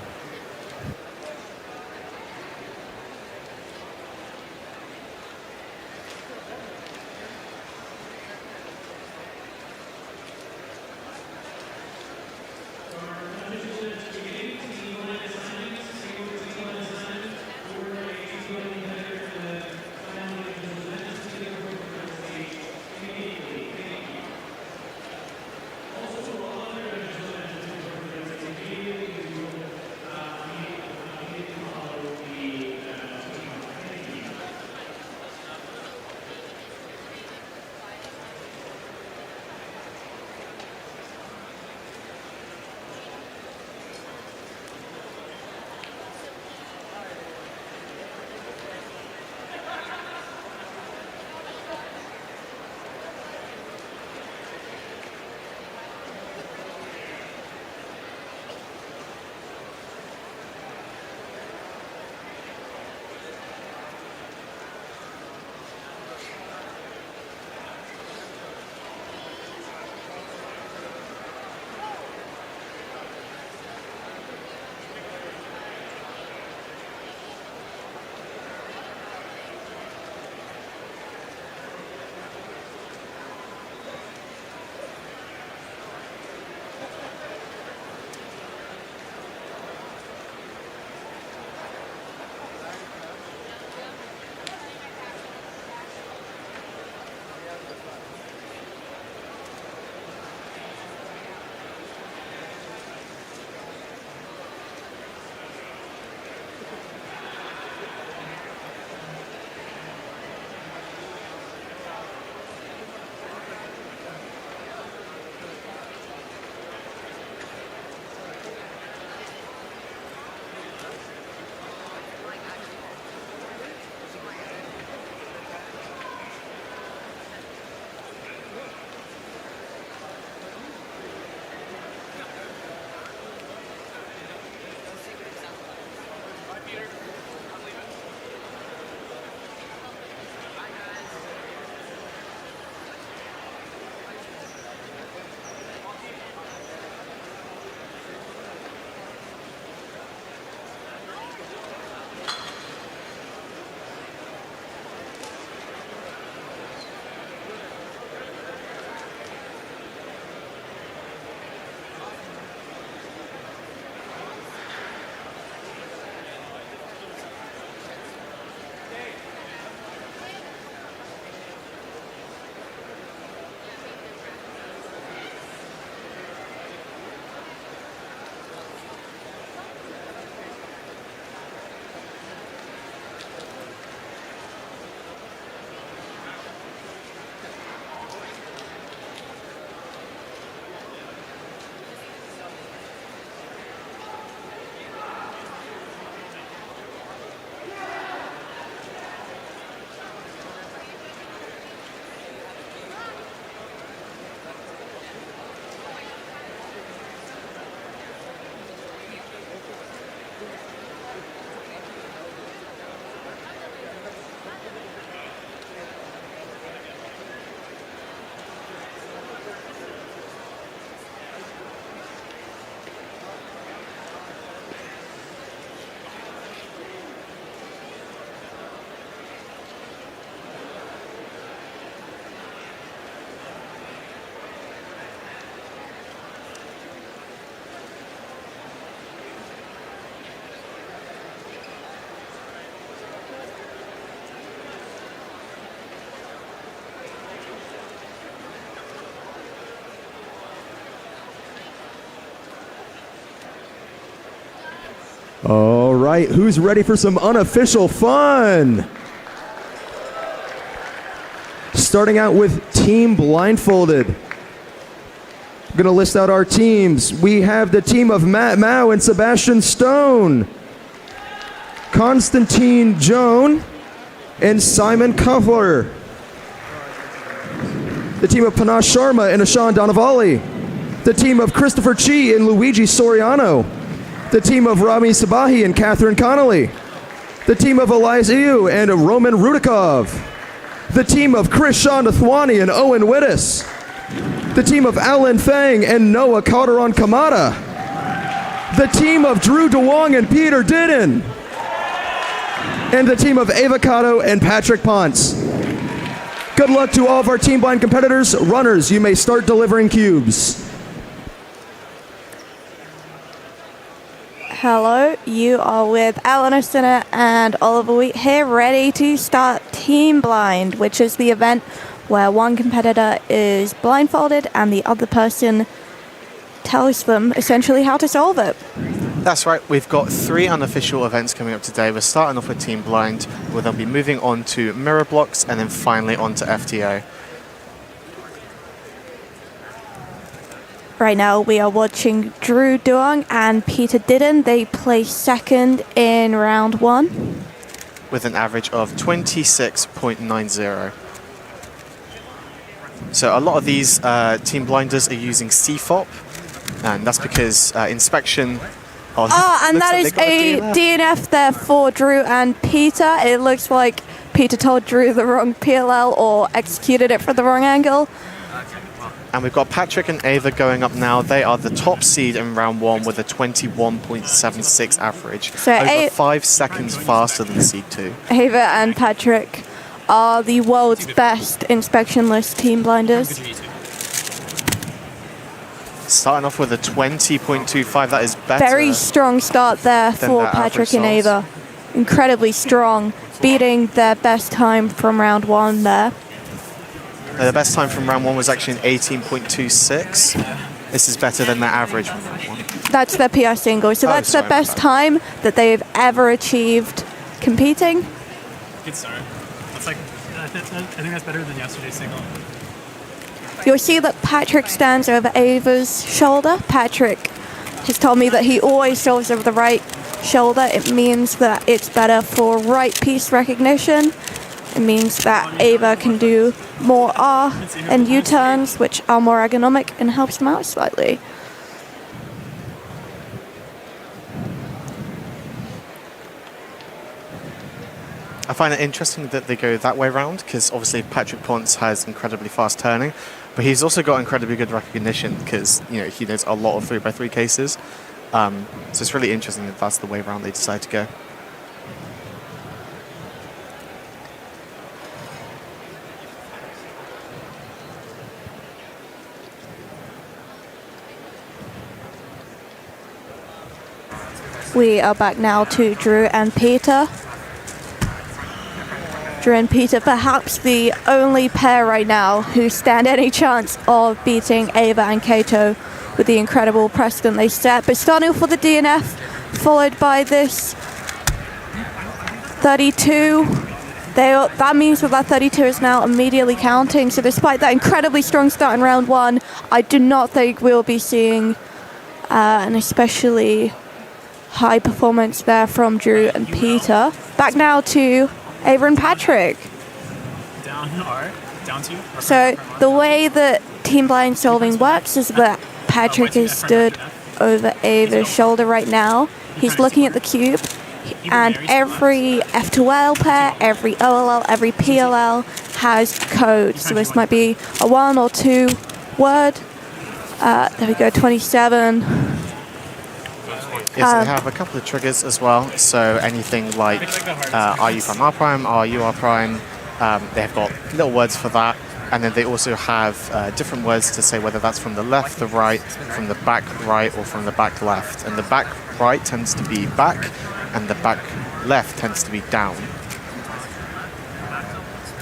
Speaker 14: All right, who's ready for some unofficial fun? Starting out with Team Blindfolded. I'm going to list out our teams. We have the team of Matt Mao and Sebastian Stone, Constantine Joan, and Simon Kuffler. The team of Panache Sharma and Ashan Donavali. The team of Christopher Chi and Luigi Soriano. The team of Rami Sabahi and Catherine Connolly. The team of Elias Iu and Roman Rudikov. The team of Chris Shandathwani and Owen Wittes. The team of Alan Fang and Noah Calderon Kamada. The team of Drew DeWong and Peter Didden. And the team of Avocado and Patrick Ponce. Good luck to all of our Team Blind competitors. Runners, you may start delivering cubes.
Speaker 1: Hello, you are with Alan O'Sinner and Oliver Wheat here, ready to start Team Blind, which is the event where one competitor is blindfolded and the other person tells them essentially how to solve it.
Speaker 15: That's right, we've got 3 unofficial events coming up today. We're starting off with Team Blind, where they'll be moving on to mirror blocks and then finally on to FTO.
Speaker 1: Right now we are watching Drew Duong and Peter Didden. They placed second in round 1.
Speaker 15: With an average of 26.90. So a lot of these Team Blinders are using CFOP, and that's because inspection...
Speaker 1: and that is a DNF there for Drew and Peter. It looks like Peter told Drew the wrong PLL or executed it from the wrong angle.
Speaker 15: And we've got Patrick and Ava going up now. They are the top seed in round 1 with a 21.76 average.
Speaker 1: So
Speaker 15: over 5 seconds faster than seed 2.
Speaker 1: Ava and Patrick are the world's best inspection-less team blinders.
Speaker 15: Starting off with a 20.25, that is better.
Speaker 1: Very strong start there for Patrick and Ava. Incredibly strong, beating their best time from round 1 there.
Speaker 15: The best time from round 1 was actually an 18.26. This is better than their average from round 1.
Speaker 1: That's their PR single, so that's the best time that they've ever achieved competing.
Speaker 6: Good start. That's like, I think that's better than yesterday's single.
Speaker 1: You'll see that Patrick stands over Ava's shoulder. Patrick has told me that he always solves over the right shoulder. It means that it's better for right piece recognition. It means that Ava can do more R and U-turns, which are more ergonomic and helps them out slightly.
Speaker 15: I find it interesting that they go that way around, because obviously Patrick Ponce has incredibly fast turning, but he's also got incredibly good recognition because he knows a lot of 3x3 cases. So it's really interesting that that's the way around they decide to go.
Speaker 1: We are back now to Drew and Peter. Drew and Peter, perhaps the only pair right now who stand any chance of beating Ava and Kato with the incredible precedent they set. But starting off with the DNF, followed by this 32. That means that 32 is now immediately counting. So despite that incredibly strong start in round 1, I do not think we'll be seeing an especially high performance there from Drew and Peter. Back now to Ava and Patrick.
Speaker 6: Down R, down 2.
Speaker 1: So the way that Team Blind solving works is that Patrick is stood over Ava's shoulder right now. He's looking at the cube, and every F2L pair, every OLL, every PLL has code. So this might be a 1 or 2 word. There we go, 27.
Speaker 15: Yes, they have a couple of triggers as well. So anything like RU prime R prime, RU R prime, they have got little words for that. And then they also have different words to say whether that's from the left, the right, from the back right, or from the back left. And the back right tends to be back, and the back left tends to be down.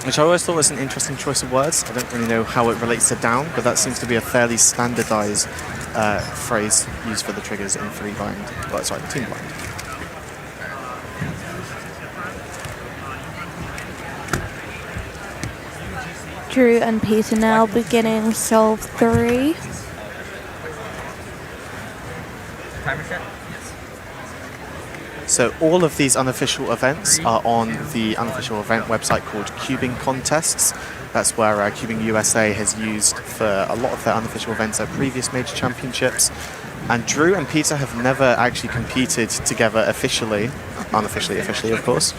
Speaker 15: Which I always thought was an interesting choice of words. I don't really know how it relates to down, but that seems to be a fairly standardized phrase used for the triggers in Team Blind.
Speaker 1: Drew and Peter now beginning solve 3.
Speaker 15: So all of these unofficial events are on the unofficial event website called Cubing Contests. That's where CubingUSA has used for a lot of their unofficial events at previous major championships. And Drew and Peter have never actually competed together officially, unofficially, officially of course.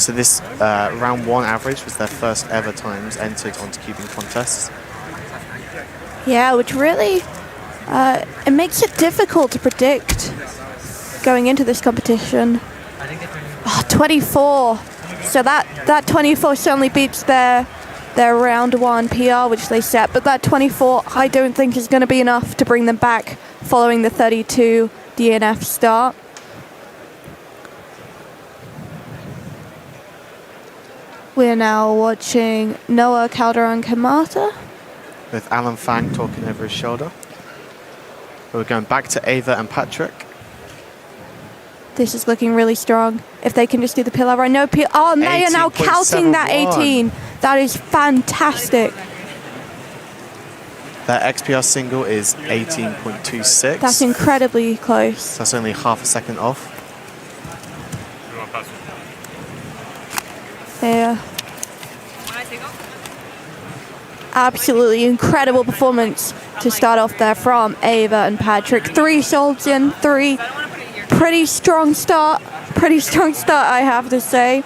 Speaker 15: So this round 1 average was their first ever times entered onto Cubing Contests.
Speaker 1: Yeah, which really, it makes it difficult to predict going into this competition. 24. So that 24 certainly beats their round 1 PR, which they set, but that 24 I don't think is going to be enough to bring them back following the 32 DNF start. We're now watching Noah Calderon-Kamata
Speaker 15: with Alan Fang talking over his shoulder. We're going back to Ava and Patrick.
Speaker 1: This is looking really strong. If they can just do the pillar right. No, they are now counting that 18. That is fantastic.
Speaker 15: Their XPR single is 18.26.
Speaker 1: That's incredibly close.
Speaker 15: That's only half a second off.
Speaker 1: Yeah. Absolutely incredible performance to start off there from Ava and Patrick. 3 solves in 3. Pretty strong start, I have to say.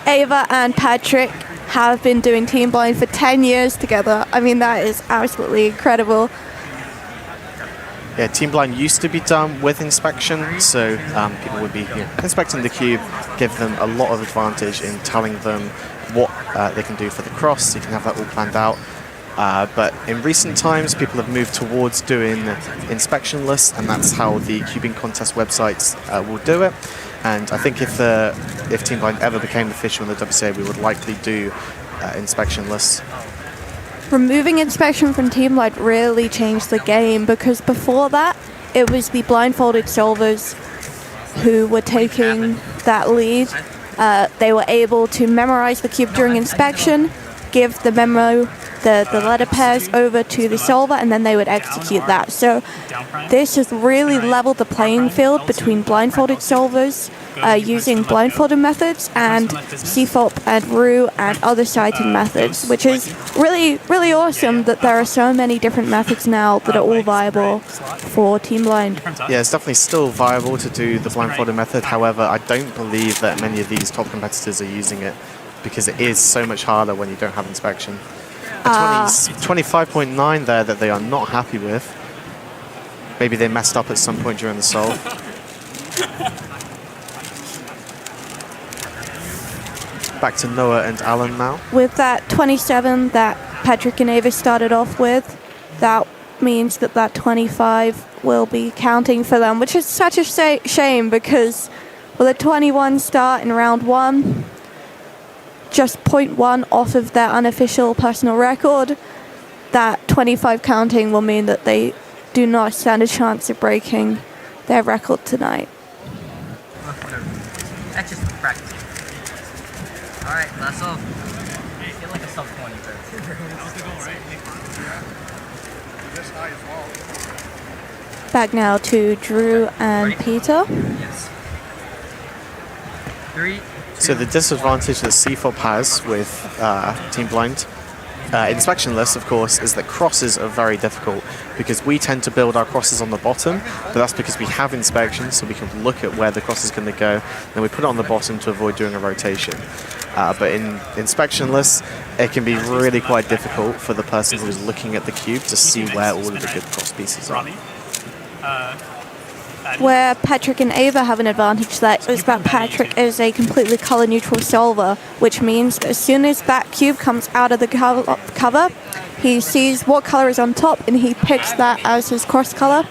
Speaker 1: Ava and Patrick have been doing Team Blind for 10 years together. I mean, that is absolutely incredible.
Speaker 15: Yeah, Team Blind used to be done with inspection, so people would be inspecting the cube, give them a lot of advantage in telling them what they can do for the cross. You can have that all planned out. But in recent times, people have moved towards doing inspection lists, and that's how the Cubing Contest websites will do it. And I think if Team Blind ever became official in the WCA, we would likely do inspection lists.
Speaker 1: Removing inspection from Team Blind really changed the game, because before that, it was the blindfolded solvers who were taking that lead. They were able to memorize the cube during inspection, give the memo, the letter pairs over to the solver, and then they would execute that. So this has really leveled the playing field between blindfolded solvers using blindfolded methods and CFOP and RU and other cited methods, which is really, really awesome that there are so many different methods now that are all viable for Team Blind.
Speaker 15: Yeah, it's definitely still viable to do the blindfolded method. However, I don't believe that many of these top competitors are using it, because it is so much harder when you don't have inspection. 25.9 there that they are not happy with. Maybe they messed up at some point during the solve. Back to Noah and Alan now.
Speaker 1: With that 27 that Patrick and Ava started off with, that means that that 25 will be counting for them, which is such a shame, because with a 21 start in round 1, just 0.1 off of their unofficial personal record, that 25 counting will mean that they do not stand a chance of breaking their record tonight.
Speaker 16: That's just practice. All right, last off. I feel like a sub 20. That was the goal, right? This high as well.
Speaker 1: Back now to Drew and Peter.
Speaker 16: Yes. 3.
Speaker 15: So the disadvantage that CFOP has with Team Blind inspection lists, of course, is that crosses are very difficult, because we tend to build our crosses on the bottom, but that's because we have inspection, so we can look at where the cross is going to go, and we put it on the bottom to avoid doing a rotation. But in inspection lists, it can be really quite difficult for the person who is looking at the cube to see where all of the good cross pieces are.
Speaker 1: Where Patrick and Ava have an advantage, that is that Patrick is a completely color neutral solver, which means that as soon as that cube comes out of the cover, he sees what color is on top and he picks that as his cross color.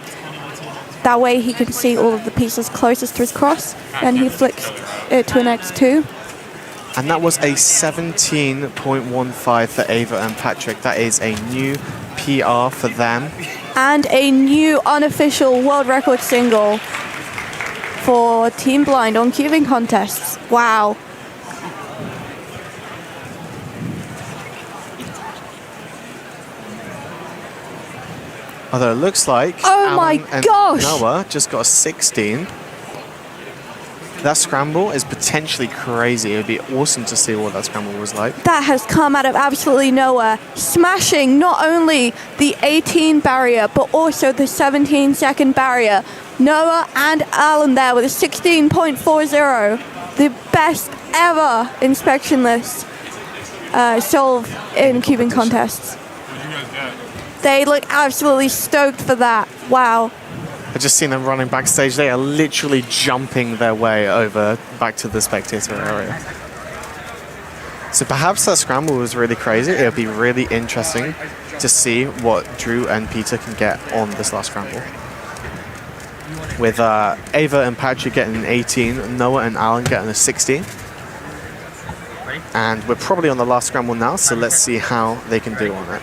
Speaker 1: That way he can see all of the pieces closest to his cross, and he flicks it to an X2.
Speaker 15: And that was a 17.15 for Ava and Patrick. That is a new PR for them.
Speaker 1: And a new unofficial world record single for Team Blind on cubing contests. Wow.
Speaker 15: Although it looks like
Speaker 17: Oh my
Speaker 15: Alan and
Speaker 17: gosh!
Speaker 15: Noah just got a 16. That scramble is potentially crazy. It would be awesome to see what that scramble was like.
Speaker 17: That has come out of absolutely nowhere, smashing not only the 18 barrier, but also the 17-second barrier. Noah and Alan there with a 16.40, the best ever inspectionless solve in cubing contests. They look absolutely stoked for that. Wow.
Speaker 15: I've just seen them running backstage. They are literally jumping their way over back to the spectator area. So perhaps that scramble was really crazy. It'll be really interesting to see what Drew and Peter can get on this last scramble. With Ava and Patrick getting an 18, Noah and Alan getting a 16. And we're probably on the last scramble now, so let's see how they can do on it.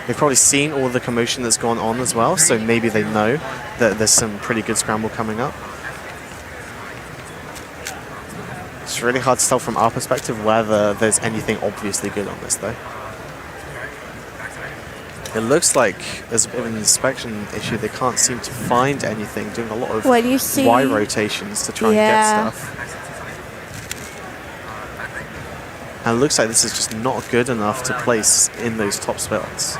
Speaker 15: They've probably seen all the commotion that's gone on as well, so maybe they know that there's some pretty good scramble coming up. It's really hard to tell from our perspective whether there's anything obviously good on this, though. It looks like there's a bit of an inspection issue. They can't seem to find anything, doing a lot of Y rotations to try and get stuff. And it looks like this is just not good enough to place in those top spots.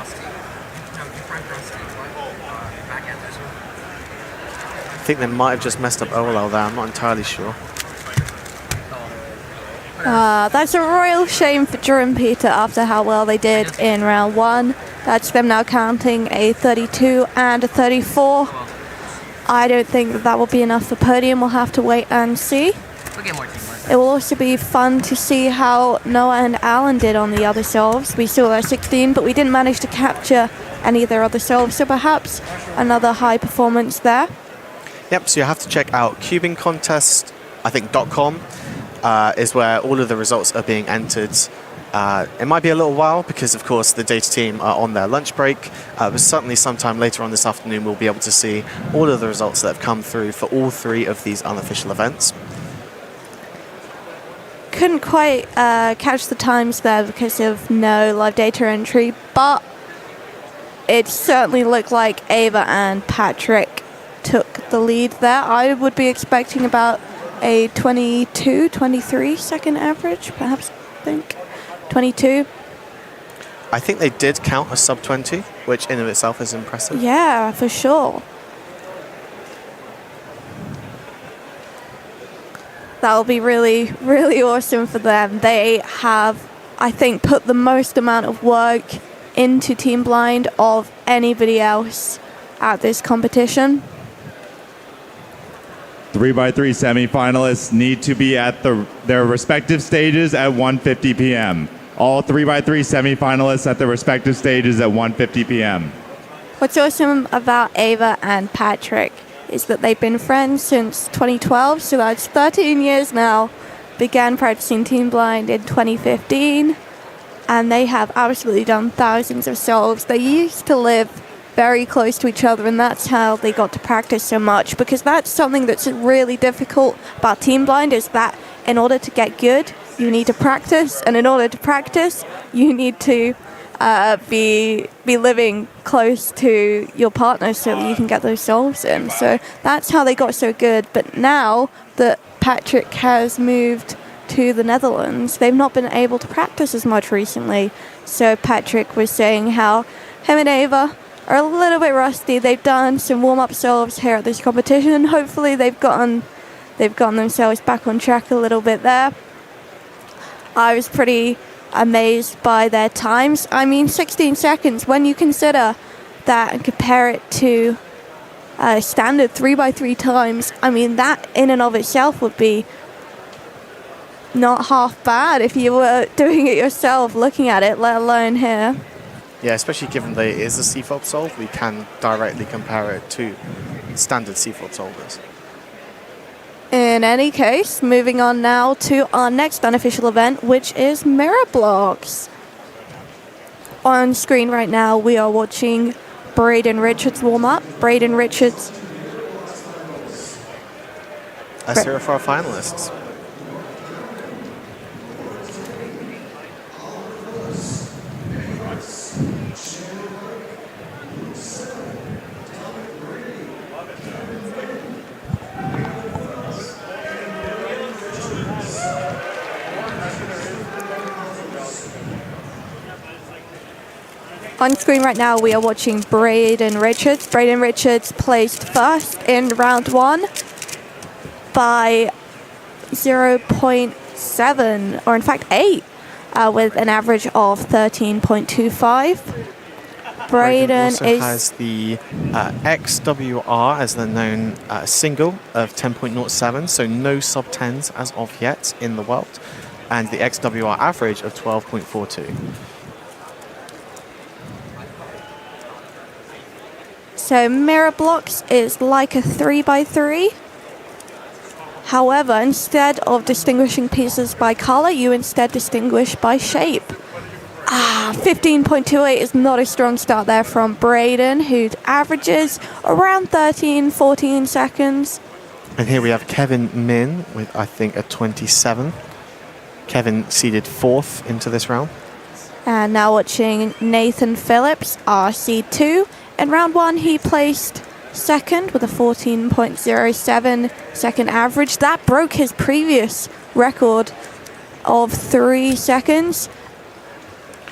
Speaker 15: I think they might have just messed up OLL there, I'm not entirely sure.
Speaker 17: That's a royal shame for Drew and Peter after how well they did in round 1. That's them now counting a 32 and a 34. I don't think that will be enough for podium. We'll have to wait and see.
Speaker 16: We'll get more teamwork.
Speaker 17: It will also be fun to see how Noah and Alan did on the other solves. We saw their 16, but we didn't manage to capture any of their other solves, so perhaps another high performance there.
Speaker 15: Yep, so you have to check out Cubing Contest, I think .com is where all of the results are being entered. It might be a little while because, of course, the data team are on their lunch break, but certainly sometime later on this afternoon we'll be able to see all of the results that have come through for all 3 of these unofficial events.
Speaker 17: Couldn't quite catch the times there because of no live data entry, but it certainly looked like Ava and Patrick took the lead there. I would be expecting about a 22, 23 second average, perhaps, I think. 22.
Speaker 15: I think they did count a sub 20, which in of itself is impressive.
Speaker 17: Yeah, for sure. That will be really, really awesome for them. They have, I think, put the most amount of work into Team Blind of anybody else at this competition.
Speaker 18: 3x3 semifinalists need to be at their respective stages at 1:50 p.m. All 3x3 semifinalists at their respective stages at 1:50 p.m.
Speaker 17: What's awesome about Ava and Patrick is that they've been friends since 2012, so that's 13 years now. Began practicing Team Blind in 2015, and they have absolutely done thousands of solves. They used to live very close to each other, and that's how they got to practice so much, because that's something that's really difficult about Team Blind, is that in order to get good, you need to practice, and in order to practice, you need to be living close to your partner so that you can get those solves in. So that's how they got so good. But now that Patrick has moved to the Netherlands, they've not been able to practice as much recently. So Patrick was saying how him and Ava are a little bit rusty. They've done some warm-up solves here at this competition, and hopefully they've gotten themselves back on track a little bit there. I was pretty amazed by their times. I mean, 16 seconds, when you consider that and compare it to standard 3x3 times, I mean, that in and of itself would be not half bad if you were doing it yourself, looking at it, let alone here.
Speaker 15: Yeah, especially given that it is a C-fold solve, we can directly compare it to standard C-fold solvers.
Speaker 17: In any case, moving on now to our next unofficial event, which is Mirror Blocks. On screen right now, we are watching Braden Richards warm up. Braden Richards.
Speaker 15: Let's hear it for our finalists.
Speaker 17: On screen right now, we are watching Braden Richards. Braden Richards placed first in round 1 by 0.7, or in fact 8, with an average of 13.25. Braden
Speaker 15: also has the XWR as the known single of 10.07, so no sub-10s as of yet in the world, and the XWR average of 12.42.
Speaker 17: So mirror blocks is like a 3x3. However, instead of distinguishing pieces by color, you instead distinguish by shape. 15.28 is not a strong start there from Braden, who averages around 13-14 seconds.
Speaker 15: And here we have Kevin Min with, I think, a 27. Kevin seeded 4th into this round.
Speaker 17: And now watching Nathan Phillips, RC2. In round 1, he placed second with a 14.07 second average. That broke his previous record of 3 seconds.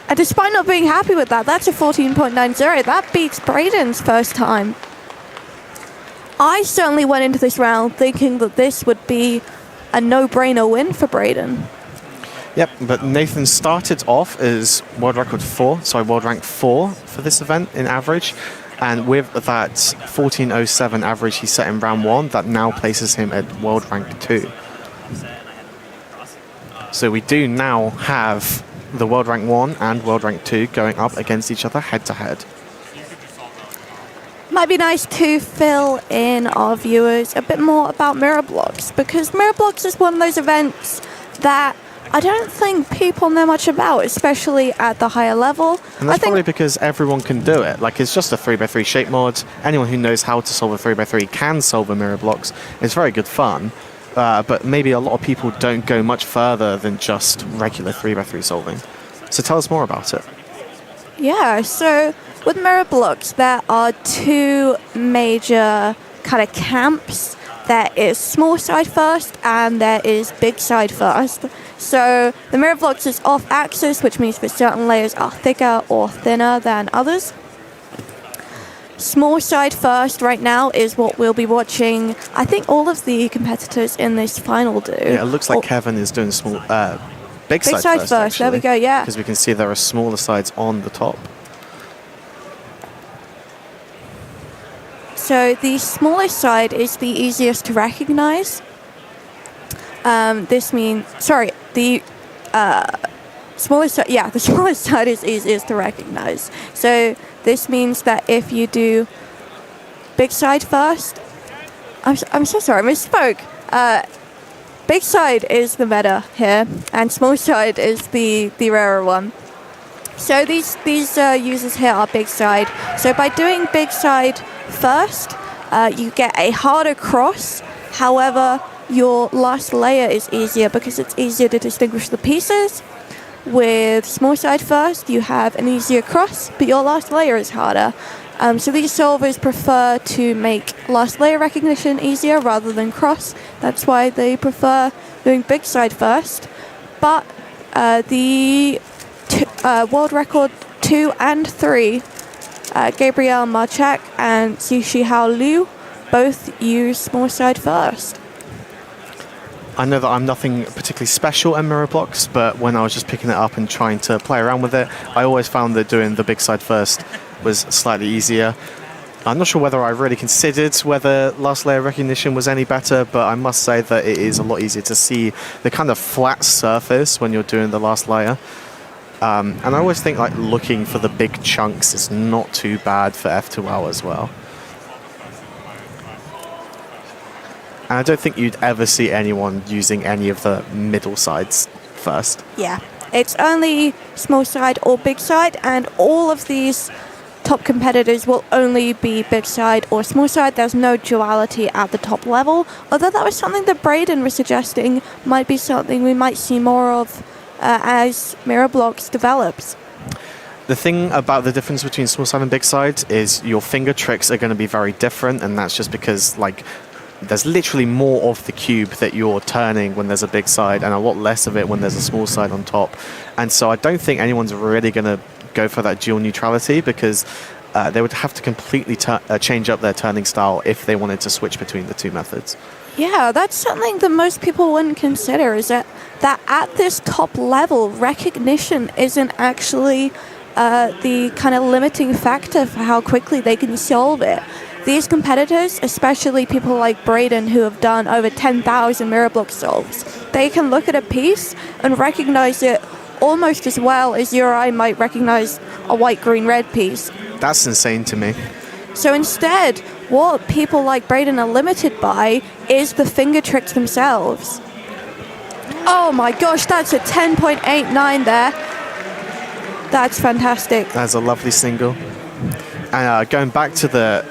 Speaker 17: And despite not being happy with that, that's a 14.90. That beats Braden's first time. I certainly went into this round thinking that this would be a no-brainer win for Braden.
Speaker 15: Yep, but Nathan started off as world rank 4 for this event in average. And with that 14.07 average he set in round 1, that now places him at world rank 2. So we do now have the world rank 1 and world rank 2 going up against each other head to head.
Speaker 17: Might be nice to fill in our viewers a bit more about mirror blocks, because mirror blocks is one of those events that I don't think people know much about, especially at the higher level.
Speaker 15: And that's probably because everyone can do it. Like, it's just a 3x3 shape mod. Anyone who knows how to solve a 3x3 can solve a mirror blocks. It's very good fun. But maybe a lot of people don't go much further than just regular 3x3 solving. So tell us more about it.
Speaker 17: Yeah, so with mirror blocks, there are 2 major kind of camps. There is small side first and there is big side first. So the mirror blocks is off axis, which means that certain layers are thicker or thinner than others. Small side first right now is what we'll be watching. I think all of the competitors in this final do.
Speaker 15: Yeah, it looks like Kevin is doing small, big side first. Actually,
Speaker 17: there we go, yeah.
Speaker 15: Because we can see there are smaller sides on the top.
Speaker 17: So the smallest side is the easiest to recognize. This means, sorry, the smallest side, yeah, the smallest side is easiest to recognize. So this means that if you do big side first, I'm so sorry, I misspoke. Big side is the meta here, and small side is the rarer one. So these users here are big side. So by doing big side first, you get a harder cross. However, your last layer is easier because it's easier to distinguish the pieces. With small side first, you have an easier cross, but your last layer is harder. So these solvers prefer to make last layer recognition easier rather than cross. That's why they prefer doing big side first. But the world record 2 and 3, Gabriel Marchek and Zhihao Liu, both use small side first.
Speaker 15: I know that I'm nothing particularly special in mirror blocks, but when I was just picking it up and trying to play around with it, I always found that doing the big side first was slightly easier. I'm not sure whether I really considered whether last layer recognition was any better, but I must say that it is a lot easier to see the kind of flat surface when you're doing the last layer. And I always think like looking for the big chunks is not too bad for F2L as well. And I don't think you'd ever see anyone using any of the middle sides first.
Speaker 17: Yeah, it's only small side or big side, and all of these top competitors will only be big side or small side. There's no duality at the top level, although that was something that Braden was suggesting might be something we might see more of as mirror blocks develops.
Speaker 15: The thing about the difference between small side and big side is your finger tricks are going to be very different, and that's just because like there's literally more of the cube that you're turning when there's a big side and a lot less of it when there's a small side on top. And so I don't think anyone's really going to go for that dual neutrality because they would have to completely change up their turning style if they wanted to switch between the two methods.
Speaker 17: Yeah, that's something that most people wouldn't consider, is that at this top level, recognition isn't actually the kind of limiting factor for how quickly they can solve it. These competitors, especially people like Braden, who have done over 10,000 mirror block solves, they can look at a piece and recognize it almost as well as your eye might recognize a white, green, red piece.
Speaker 15: That's insane to me.
Speaker 17: So instead, what people like Braden are limited by is the finger tricks themselves. Oh my gosh, that's a 10.89 there. That's fantastic.
Speaker 15: That's a lovely single. And going back to the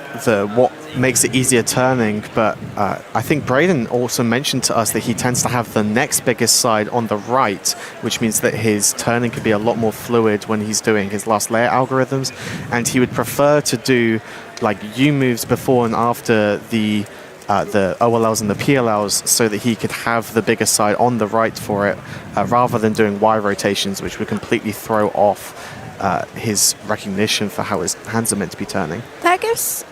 Speaker 15: what makes it easier turning, but I think Braden also mentioned to us that he tends to have the next biggest side on the right, which means that his turning could be a lot more fluid when he's doing his last layer algorithms, and he would prefer to do like U moves before and after the OLLs and the PLLs so that he could have the bigger side on the right for it, rather than doing Y rotations, which would completely throw off his recognition for how his hands are meant to be turning.
Speaker 17: That gives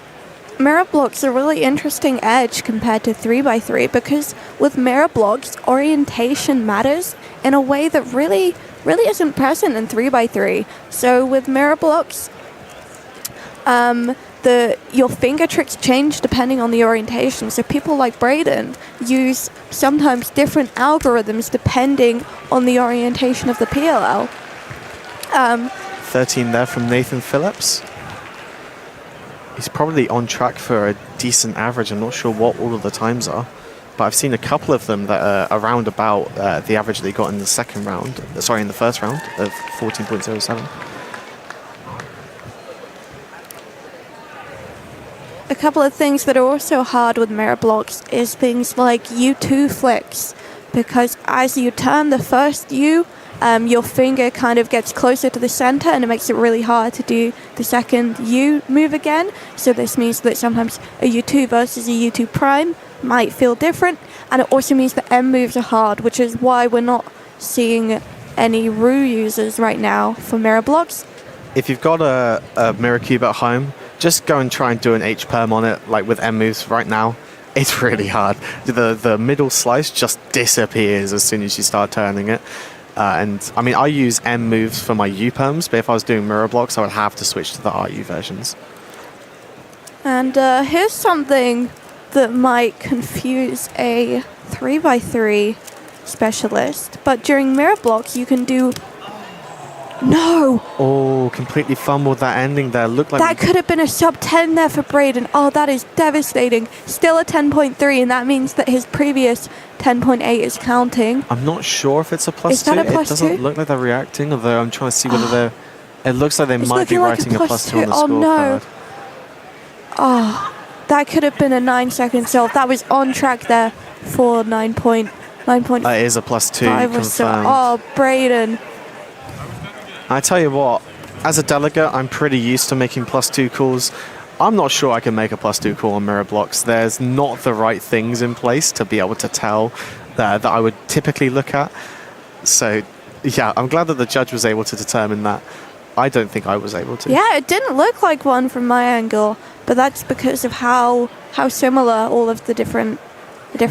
Speaker 17: mirror blocks a really interesting edge compared to 3x3, because with mirror blocks, orientation matters in a way that really isn't present in 3x3. So with mirror blocks, your finger tricks change depending on the orientation. So people like Braden use sometimes different algorithms depending on the orientation of the PLL.
Speaker 15: 13 there from Nathan Phillips. He's probably on track for a decent average. I'm not sure what all of the times are, but I've seen a couple of them that are around about the average they got in the second round. Sorry, in the first round of 14.07.
Speaker 17: A couple of things that are also hard with mirror blocks is things like U2 flicks, because as you turn the first U, your finger kind of gets closer to the center and it makes it really hard to do the second U move again. So this means that sometimes a U2 versus a U2 prime might feel different, and it also means that M moves are hard, which is why we're not seeing any Ru users right now for mirror blocks.
Speaker 15: If you've got a mirror cube at home, just go and try and do an H perm on it, like with M moves right now. It's really hard. The middle slice just disappears as soon as you start turning it. And I mean, I use M moves for my U perms, but if I was doing mirror blocks, I would have to switch to the RU versions.
Speaker 17: And here's something that might confuse a 3x3 specialist, but during mirror blocks, you can do... No!
Speaker 15: Oh, completely fumbled that ending there. Looked like
Speaker 17: that could have been a sub 10 there for Braden. Oh, that is devastating. Still a 10.3, and that means that his previous 10.8 is counting.
Speaker 15: I'm not sure if it's a plus 2.
Speaker 17: Is that a plus 2?
Speaker 15: It doesn't look like they're reacting, although I'm trying to see whether they're... It looks like they might be
Speaker 17: like
Speaker 15: writing a plus 2 on the
Speaker 17: scorecard.
Speaker 15: no.
Speaker 17: Oh, that could have been a 9-second solve. That was on track there for 9.5.
Speaker 15: That is a plus 2 confirmed.
Speaker 17: Oh, Braden.
Speaker 15: I tell you what, as a delegate, I'm pretty used to making plus 2 calls. I'm not sure I can make a plus 2 call on mirror blocks. There's not the right things in place to be able to tell that I would typically look at. So, yeah, I'm glad that the judge was able to determine that. I don't think I was able to.
Speaker 17: Yeah, it didn't look like one from my angle, but that's because of how similar all of the different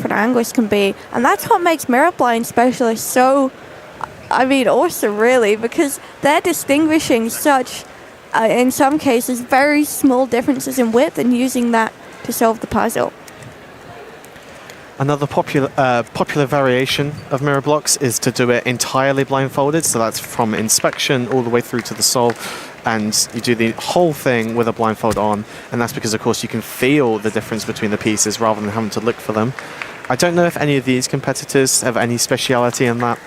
Speaker 17: angles can be. And that's what makes mirror blind specialists so... I mean, awesome, really, because they're distinguishing such, in some cases, very small differences in width and using that to solve the puzzle.
Speaker 15: Another popular variation of mirror blocks is to do it entirely blindfolded, so that's from inspection all the way through to the solve, and you do the whole thing with a blindfold on, and that's because, of course, you can feel the difference between the pieces rather than having to look for them. I don't know if any of these competitors have any speciality in that.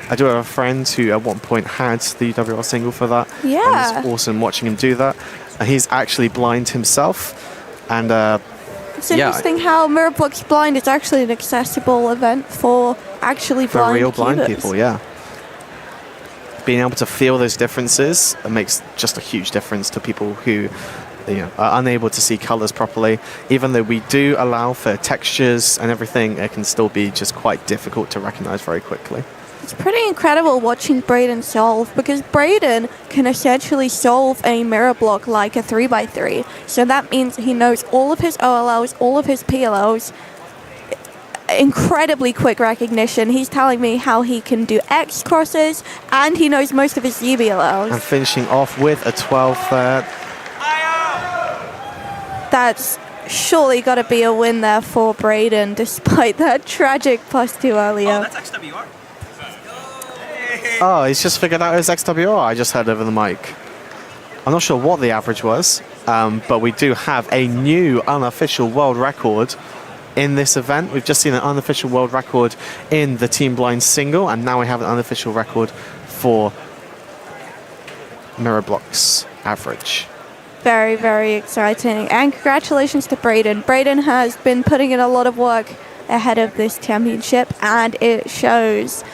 Speaker 15: I do have a friend who at one point had the WR single for that.
Speaker 17: Yeah.
Speaker 15: And it's awesome watching him do that. He's actually blind himself. And
Speaker 17: it's interesting how Mirror Blocks Blind is actually an accessible event for actually blind
Speaker 15: for real blind
Speaker 17: cubers.
Speaker 15: people, yeah. Being able to feel those differences makes just a huge difference to people who are unable to see colors properly. Even though we do allow for textures and everything, it can still be just quite difficult to recognize very quickly.
Speaker 17: It's pretty incredible watching Braden solve, because Braden can essentially solve a mirror block like a 3x3. So that means he knows all of his OLOs, all of his PLOs. Incredibly quick recognition. He's telling me how he can do X crosses, and he knows most of his ZBLOs.
Speaker 15: And finishing off with a 12 there.
Speaker 17: That's surely got to be a win there for Braden, despite that tragic +2 earlier.
Speaker 16: Oh, that's XWR.
Speaker 15: Oh, he's just figured out his XWR. I just heard over the mic. I'm not sure what the average was, but we do have a new unofficial world record in this event. We've just seen an unofficial world record in the Team Blind single, and now we have an unofficial record for mirror blocks average.
Speaker 17: Very, very exciting. And congratulations to Braden. Braden has been putting in a lot of work ahead of this championship, and it shows.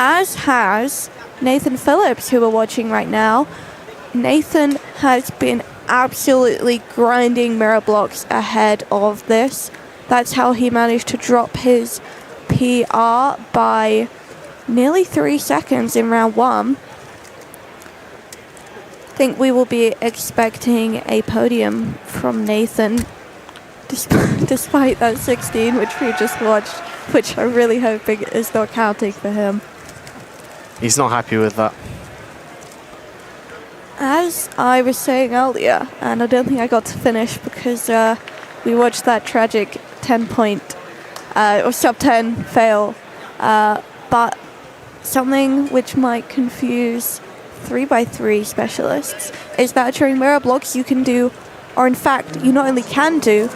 Speaker 17: As has Nathan Phillips, who we're watching right now. Nathan has been absolutely grinding mirror blocks ahead of this. That's how he managed to drop his PR by nearly 3 seconds in round 1. I think we will be expecting a podium from Nathan, despite that 16 which we just watched, which I'm really hoping is not counting for him.
Speaker 15: He's not happy with that.
Speaker 17: As I was saying earlier, and I don't think I got to finish because we watched that tragic 10-point or sub-10 fail, but something which might confuse 3x3 specialists is that during mirror blocks you can do, or in fact you not only can do,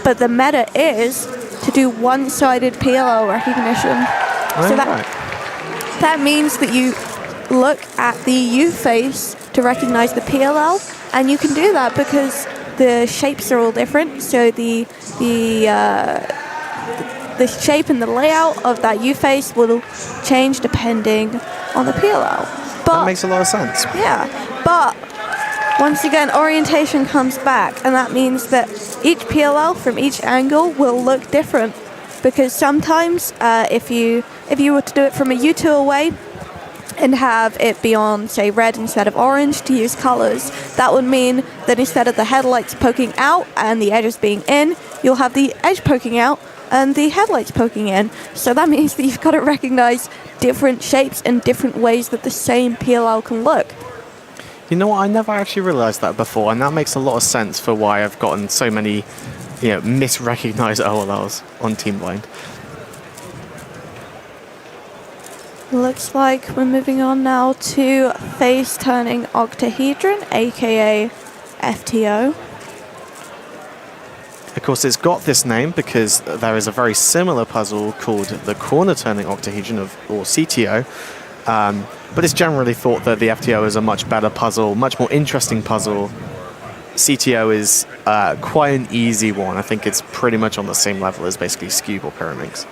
Speaker 17: but the meta is to do one-sided PLO recognition. So that means that you look at the U face to recognize the PLL, and you can do that because the shapes are all different. So the shape and the layout of that U face will change depending on the PLL. But
Speaker 15: that makes a lot of sense.
Speaker 17: Yeah, but once again, orientation comes back, and that means that each PLL from each angle will look different. Because sometimes, if you were to do it from a U2 away and have it be on, say, red instead of orange to use colors, that would mean that instead of the headlights poking out and the edges being in, you'll have the edge poking out and the headlights poking in. So that means that you've got to recognize different shapes and different ways that the same PLL can look.
Speaker 15: You know what? I never actually realized that before, and that makes a lot of sense for why I've gotten so many misrecognized OLLs on Team Blind.
Speaker 17: Looks like we're moving on now to face turning octahedron, aka FTO.
Speaker 15: Of course, it's got this name because there is a very similar puzzle called the corner turning octahedron, or CTO. But it's generally thought that the FTO is a much better puzzle, much more interesting puzzle. CTO is quite an easy one. I think it's pretty much on the same level as basically Skube or Pyraminx.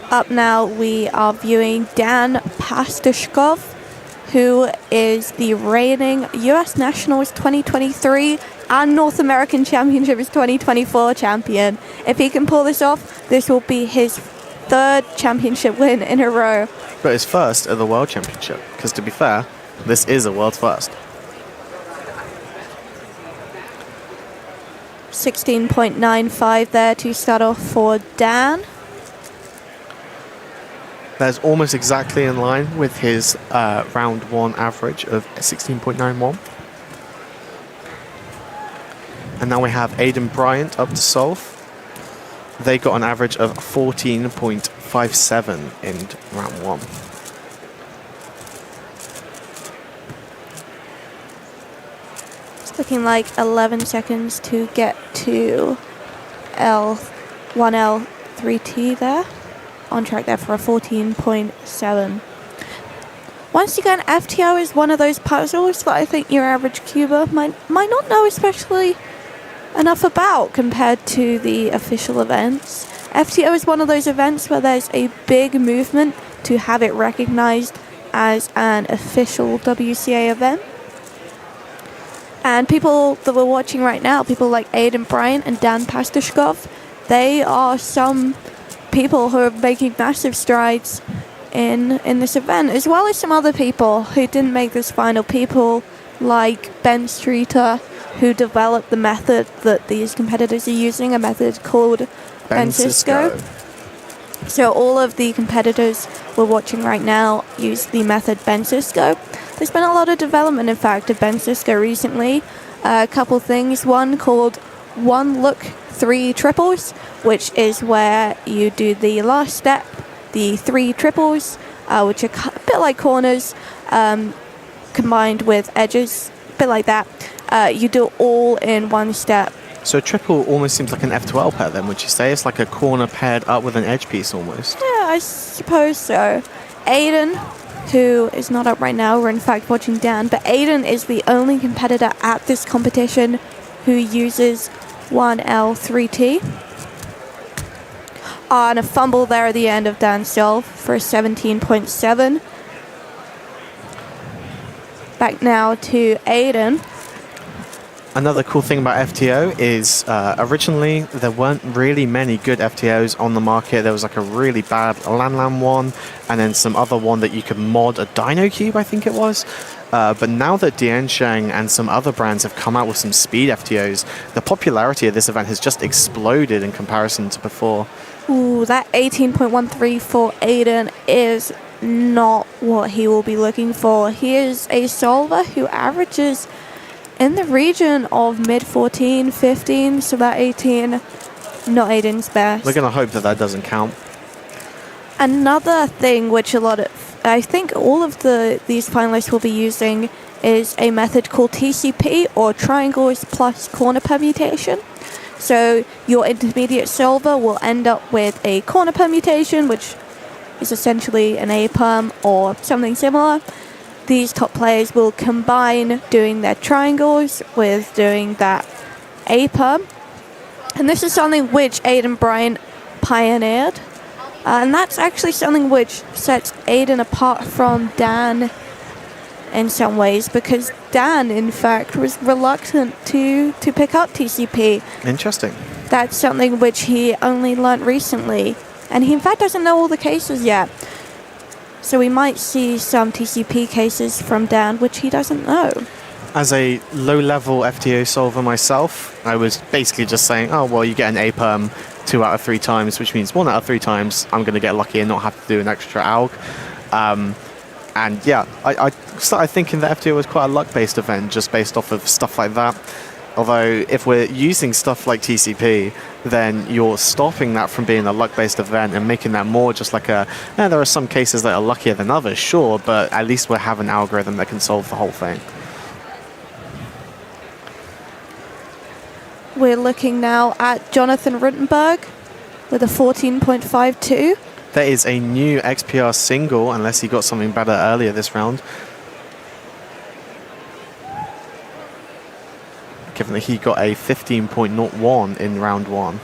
Speaker 17: Up now, we are viewing Dan Pastushkov, who is the reigning US Nationals 2023 and North American Championships 2024 champion. If he can pull this off, this will be his 3rd championship win in a row.
Speaker 15: But his first at the World Championship, because to be fair, this is a world first.
Speaker 17: 16.95 there to start off for Dan.
Speaker 15: That's almost exactly in line with his round 1 average of 16.91. And now we have Aiden Bryant up to solve. They got an average of 14.57 in round 1.
Speaker 17: It's looking like 11 seconds to get to L1L3T there. On track there for a 14.7. Once again, FTO is one of those puzzles that I think your average cuber might not know especially enough about compared to the official events. FTO is one of those events where there's a big movement to have it recognized as an official WCA event. And people that we're watching right now, people like Aiden Bryant and Dan Pastushkov, they are some people who are making massive strides in this event, as well as some other people who didn't make this final. People like Ben Streeter, who developed the method that these competitors are using, a method called Ben Cisco. So all of the competitors we're watching right now use the method Ben Cisco. There's been a lot of development, in fact, of Ben Cisco recently. A couple things. One called One Look 3 Triples, which is where you do the last step, the 3 triples, which are a bit like corners, combined with edges, a bit like that. You do it all in one step.
Speaker 15: So a triple almost seems like an F12 pair then, would you say? It's like a corner paired up with an edge piece almost.
Speaker 17: Yeah, I suppose so. Aiden, who is not up right now, we're in fact watching Dan, but Aiden is the only competitor at this competition who uses 1L3T. And a fumble there at the end of Dan's solve for a 17.7. Back now to Aiden.
Speaker 15: Another cool thing about FTO is originally there weren't really many good FTOs on the market. There was like a really bad Lan one, and then some other one that you could mod a Dino Cube, I think it was. But now that Diansheng and some other brands have come out with some speed FTOs, the popularity of this event has just exploded in comparison to before.
Speaker 17: Ooh, that 18.13 for Aiden is not what he will be looking for. He is a solver who averages in the region of mid 14, 15, so that 18, not Aiden's best.
Speaker 15: We're going to hope that that doesn't count.
Speaker 17: Another thing which I think all of these finalists will be using is a method called TCP, or triangles plus corner permutation. So your intermediate solver will end up with a corner permutation, which is essentially an A-perm or something similar. These top players will combine doing their triangles with doing that A-perm. And this is something which Aiden Bryant pioneered. And that's actually something which sets Aiden apart from Dan in some ways, because Dan, in fact, was reluctant to pick up TCP.
Speaker 15: Interesting.
Speaker 17: That's something which he only learnt recently. And he, in fact, doesn't know all the cases yet. So we might see some TCP cases from Dan, which he doesn't know.
Speaker 15: As a low-level FTO solver myself, I was basically just saying, oh, well, you get an A-perm 2 out of 3 times, which means 1 out of 3 times I'm going to get lucky and not have to do an extra ALG. And yeah, I started thinking that FTO was quite a luck-based event, just based off of stuff like that. Although, if we're using stuff like TCP, then you're stopping that from being a luck-based event and making that more just like there are some cases that are luckier than others, sure, but at least we have an algorithm that can solve the whole thing.
Speaker 17: We're looking now at Jonathan Rittenberg with a 14.52.
Speaker 15: That is a new XPR single, unless he got something better earlier this round. Given that he got a 15.01 in round 1.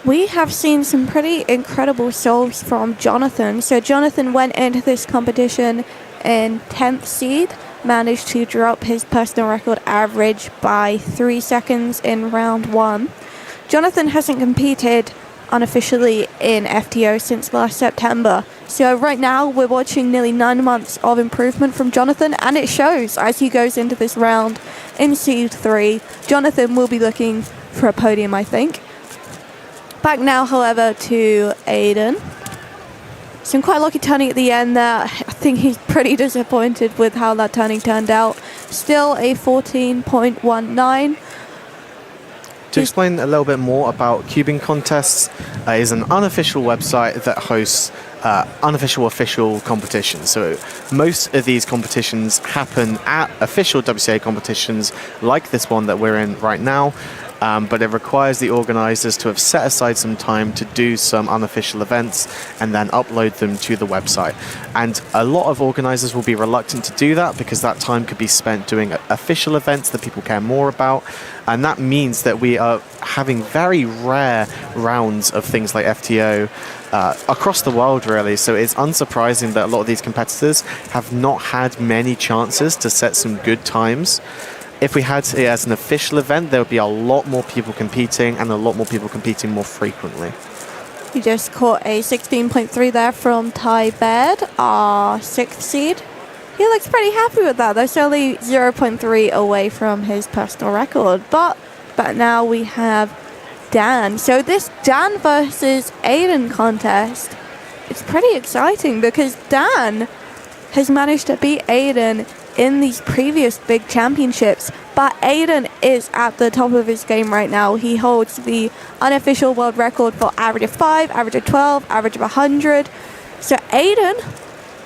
Speaker 17: We have seen some pretty incredible solves from Jonathan. So Jonathan went into this competition in 10th seed, managed to drop his personal record average by 3 seconds in round 1. Jonathan hasn't competed unofficially in FTO since last September. So right now we're watching nearly 9 months of improvement from Jonathan, and it shows as he goes into this round in seed 3. Jonathan will be looking for a podium, I think. Back now, however, to Aiden. Some quite lucky turning at the end there. I think he's pretty disappointed with how that turning turned out. Still a 14.19.
Speaker 15: To explain a little bit more about Cubing Contests, is an unofficial website that hosts unofficial official competitions. So most of these competitions happen at official WCA competitions like this one that we're in right now. But it requires the organizers to have set aside some time to do some unofficial events and then upload them to the website. And a lot of organizers will be reluctant to do that because that time could be spent doing official events that people care more about. And that means that we are having very rare rounds of things like FTO across the world, really. So it's unsurprising that a lot of these competitors have not had many chances to set some good times. If we had it as an official event, there would be a lot more people competing and a lot more people competing more frequently.
Speaker 17: He just caught a 16.3 there from Ty Baird, our 6th seed. He looks pretty happy with that. That's only 0.3 away from his personal record. But now we have Dan. So this Dan versus Aiden contest, it's pretty exciting because Dan has managed to beat Aiden in these previous big championships, but Aiden is at the top of his game right now. He holds the unofficial world record for average of 5, average of 12, average of 100. So Aiden,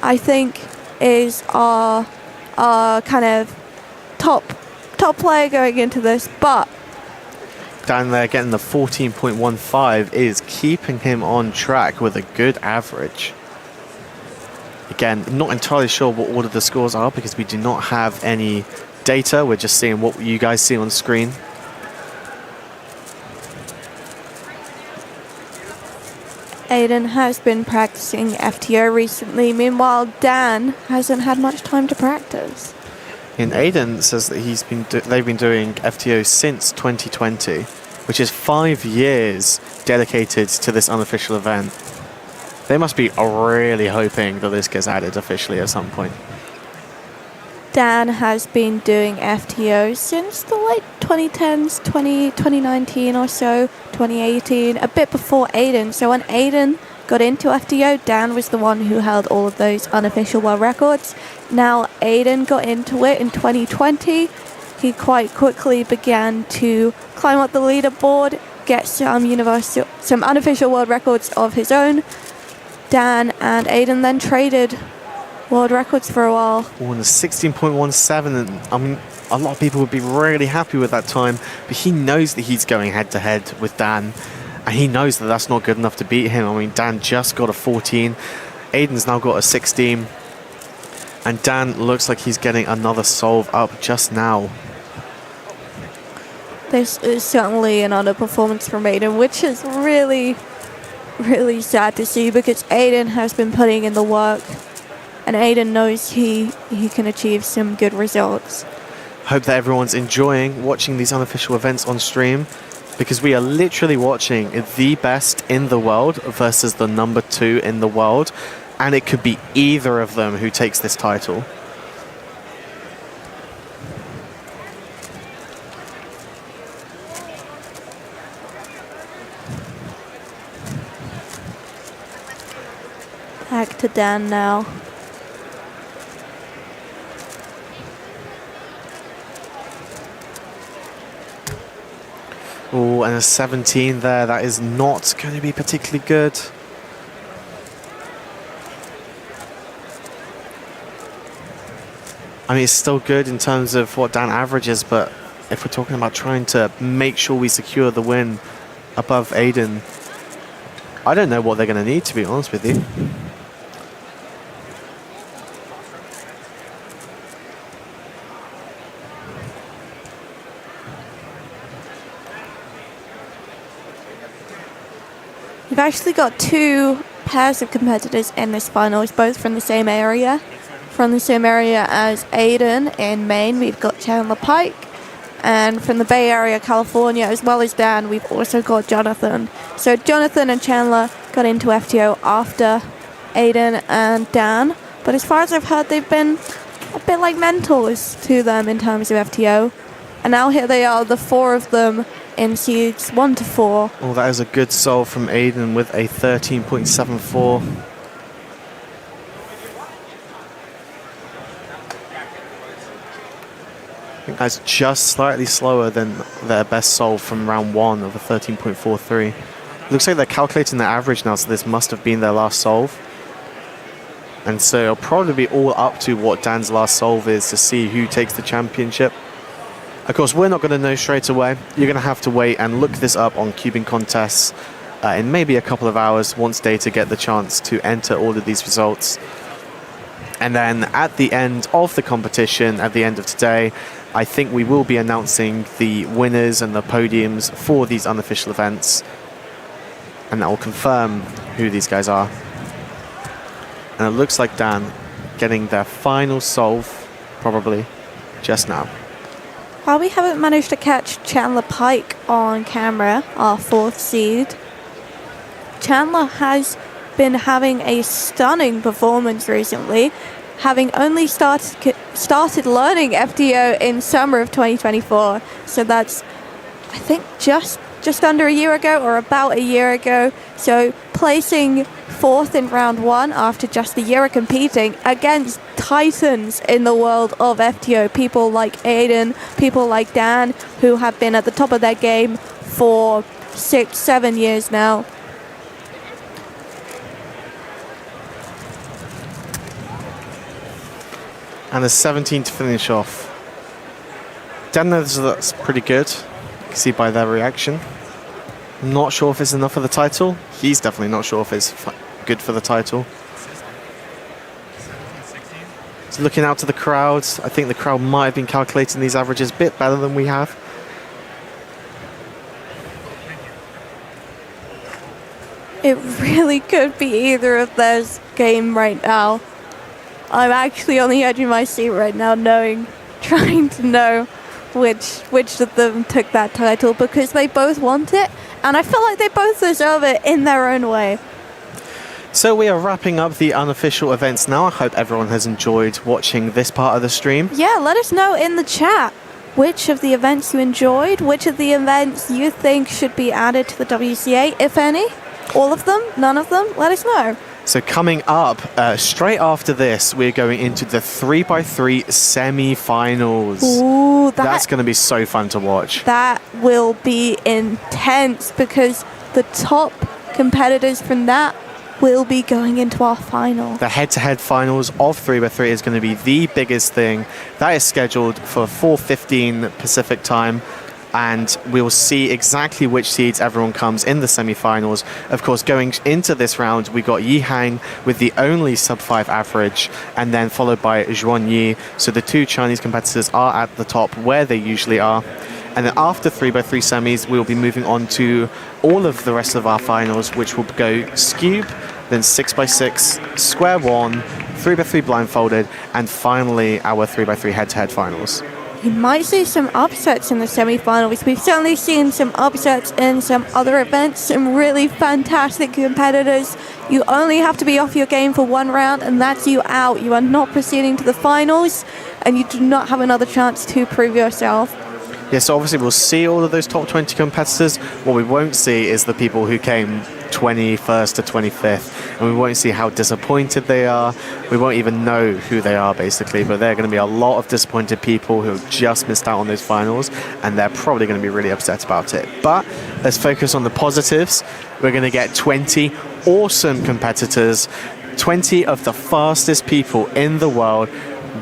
Speaker 17: I think, is our kind of top player going into this, but
Speaker 15: down there getting the 14.15 is keeping him on track with a good average. Again, not entirely sure what order the scores are because we do not have any data. We're just seeing what you guys see on screen.
Speaker 17: Aiden has been practicing FTO recently. Meanwhile, Dan hasn't had much time to practice.
Speaker 15: And Aiden says that they've been doing FTO since 2020, which is 5 years dedicated to this unofficial event. They must be really hoping that this gets added officially at some point.
Speaker 17: Dan has been doing FTO since the late 2010s, 2019 or so, 2018, a bit before Aiden. So when Aiden got into FTO, Dan was the one who held all of those unofficial world records. Now Aiden got into it in 2020. He quite quickly began to climb up the leaderboard, get some unofficial world records of his own. Dan and Aiden then traded world records for a while.
Speaker 15: Oh, and the 16.17, and I mean, a lot of people would be really happy with that time, but he knows that he's going head to head with Dan, and he knows that that's not good enough to beat him. I mean, Dan just got a 14, Aiden's now got a 16, and Dan looks like he's getting another solve up just now.
Speaker 17: This is certainly an underperformance from Aiden, which is really sad to see because Aiden has been putting in the work and Aiden knows he can achieve some good results.
Speaker 15: Hope that everyone's enjoying watching these unofficial events on stream because we are literally watching the best in the world versus the number 2 in the world, and it could be either of them who takes this title.
Speaker 17: Back to Dan now.
Speaker 15: Oh, and a 17 there. That is not going to be particularly good. I mean, it's still good in terms of what Dan averages, but if we're talking about trying to make sure we secure the win above Aiden, I don't know what they're going to need, to be honest with you.
Speaker 17: We've actually got 2 pairs of competitors in this finals, both from the same area. From the same area as Aiden in Maine, we've got Chandler Pike. And from the Bay Area, California, as well as Dan, we've also got Jonathan. So Jonathan and Chandler got into FTO after Aiden and Dan. But as far as I've heard, they've been a bit like mentors to them in terms of FTO. And now here they are, the 4 of them, in seeds 1 to 4.
Speaker 15: Oh, that is a good solve from Aiden with a 13.74. I think that's just slightly slower than their best solve from round 1 of a 13.43. Looks like they're calculating their average now, so this must have been their last solve. And so it'll probably be all up to what Dan's last solve is to see who takes the championship. Of course, we're not going to know straight away. You're going to have to wait and look this up on Cubing Contests in maybe a couple of hours once Data get the chance to enter all of these results. And then at the end of the competition, at the end of today, I think we will be announcing the winners and the podiums for these unofficial events. And that will confirm who these guys are. And it looks like Dan getting their final solve, probably, just now.
Speaker 17: While we haven't managed to catch Chandler Pike on camera, our 4th seed, Chandler has been having a stunning performance recently, having only started learning FTO in summer of 2024. So that's, I think, just under a year ago, or about a year ago. So placing 4th in round 1 after just a year of competing against titans in the world of FTO, people like Aiden, people like Dan, who have been at the top of their game for 6-7 years now.
Speaker 15: And the 17 to finish off. Dan knows that's pretty good. You can see by their reaction. Not sure if it's enough for the title. He's definitely not sure if it's good for the title. So looking out to the crowds, I think the crowd might have been calculating these averages a bit better than we have.
Speaker 17: It really could be either of theirs game right now. I'm actually on the edge of my seat right now, trying to know which of them took that title, because they both want it, and I feel like they both deserve it in their own way.
Speaker 15: So we are wrapping up the unofficial events now. I hope everyone has enjoyed watching this part of the stream.
Speaker 17: Yeah, let us know in the chat which of the events you enjoyed, which of the events you think should be added to the WCA, if any. All of them? None of them? Let us know.
Speaker 15: So coming up, straight after this, we're going into the 3x3 semi-finals.
Speaker 17: Ooh,
Speaker 15: that's going to be so fun to watch.
Speaker 17: That will be intense, because the top competitors from that will be going into our final.
Speaker 15: The head-to-head finals of 3x3 is going to be the biggest thing. That is scheduled for 4:15 Pacific time, and we will see exactly which seeds everyone comes in the semi-finals. Of course, going into this round, we got Yi Hang with the only sub-5 average, and then followed by Zhuan Yi. So the two Chinese competitors are at the top where they usually are. And then after 3x3 semis, we'll be moving on to all of the rest of our finals, which will go Skube, then 6x6, Square 1, 3x3 blindfolded, and finally our 3x3 head-to-head finals.
Speaker 17: You might see some upsets in the semi-finals. We've certainly seen some upsets in some other events, some really fantastic competitors. You only have to be off your game for one round, and that's you out. You are not proceeding to the finals, and you do not have another chance to prove yourself.
Speaker 15: Yeah, so obviously we'll see all of those top 20 competitors. What we won't see is the people who came 21st to 25th, and we won't see how disappointed they are. We won't even know who they are, basically, but there are going to be a lot of disappointed people who have just missed out on those finals, and they're probably going to be really upset about it. But let's focus on the positives. We're going to get 20 awesome competitors, 20 of the fastest people in the world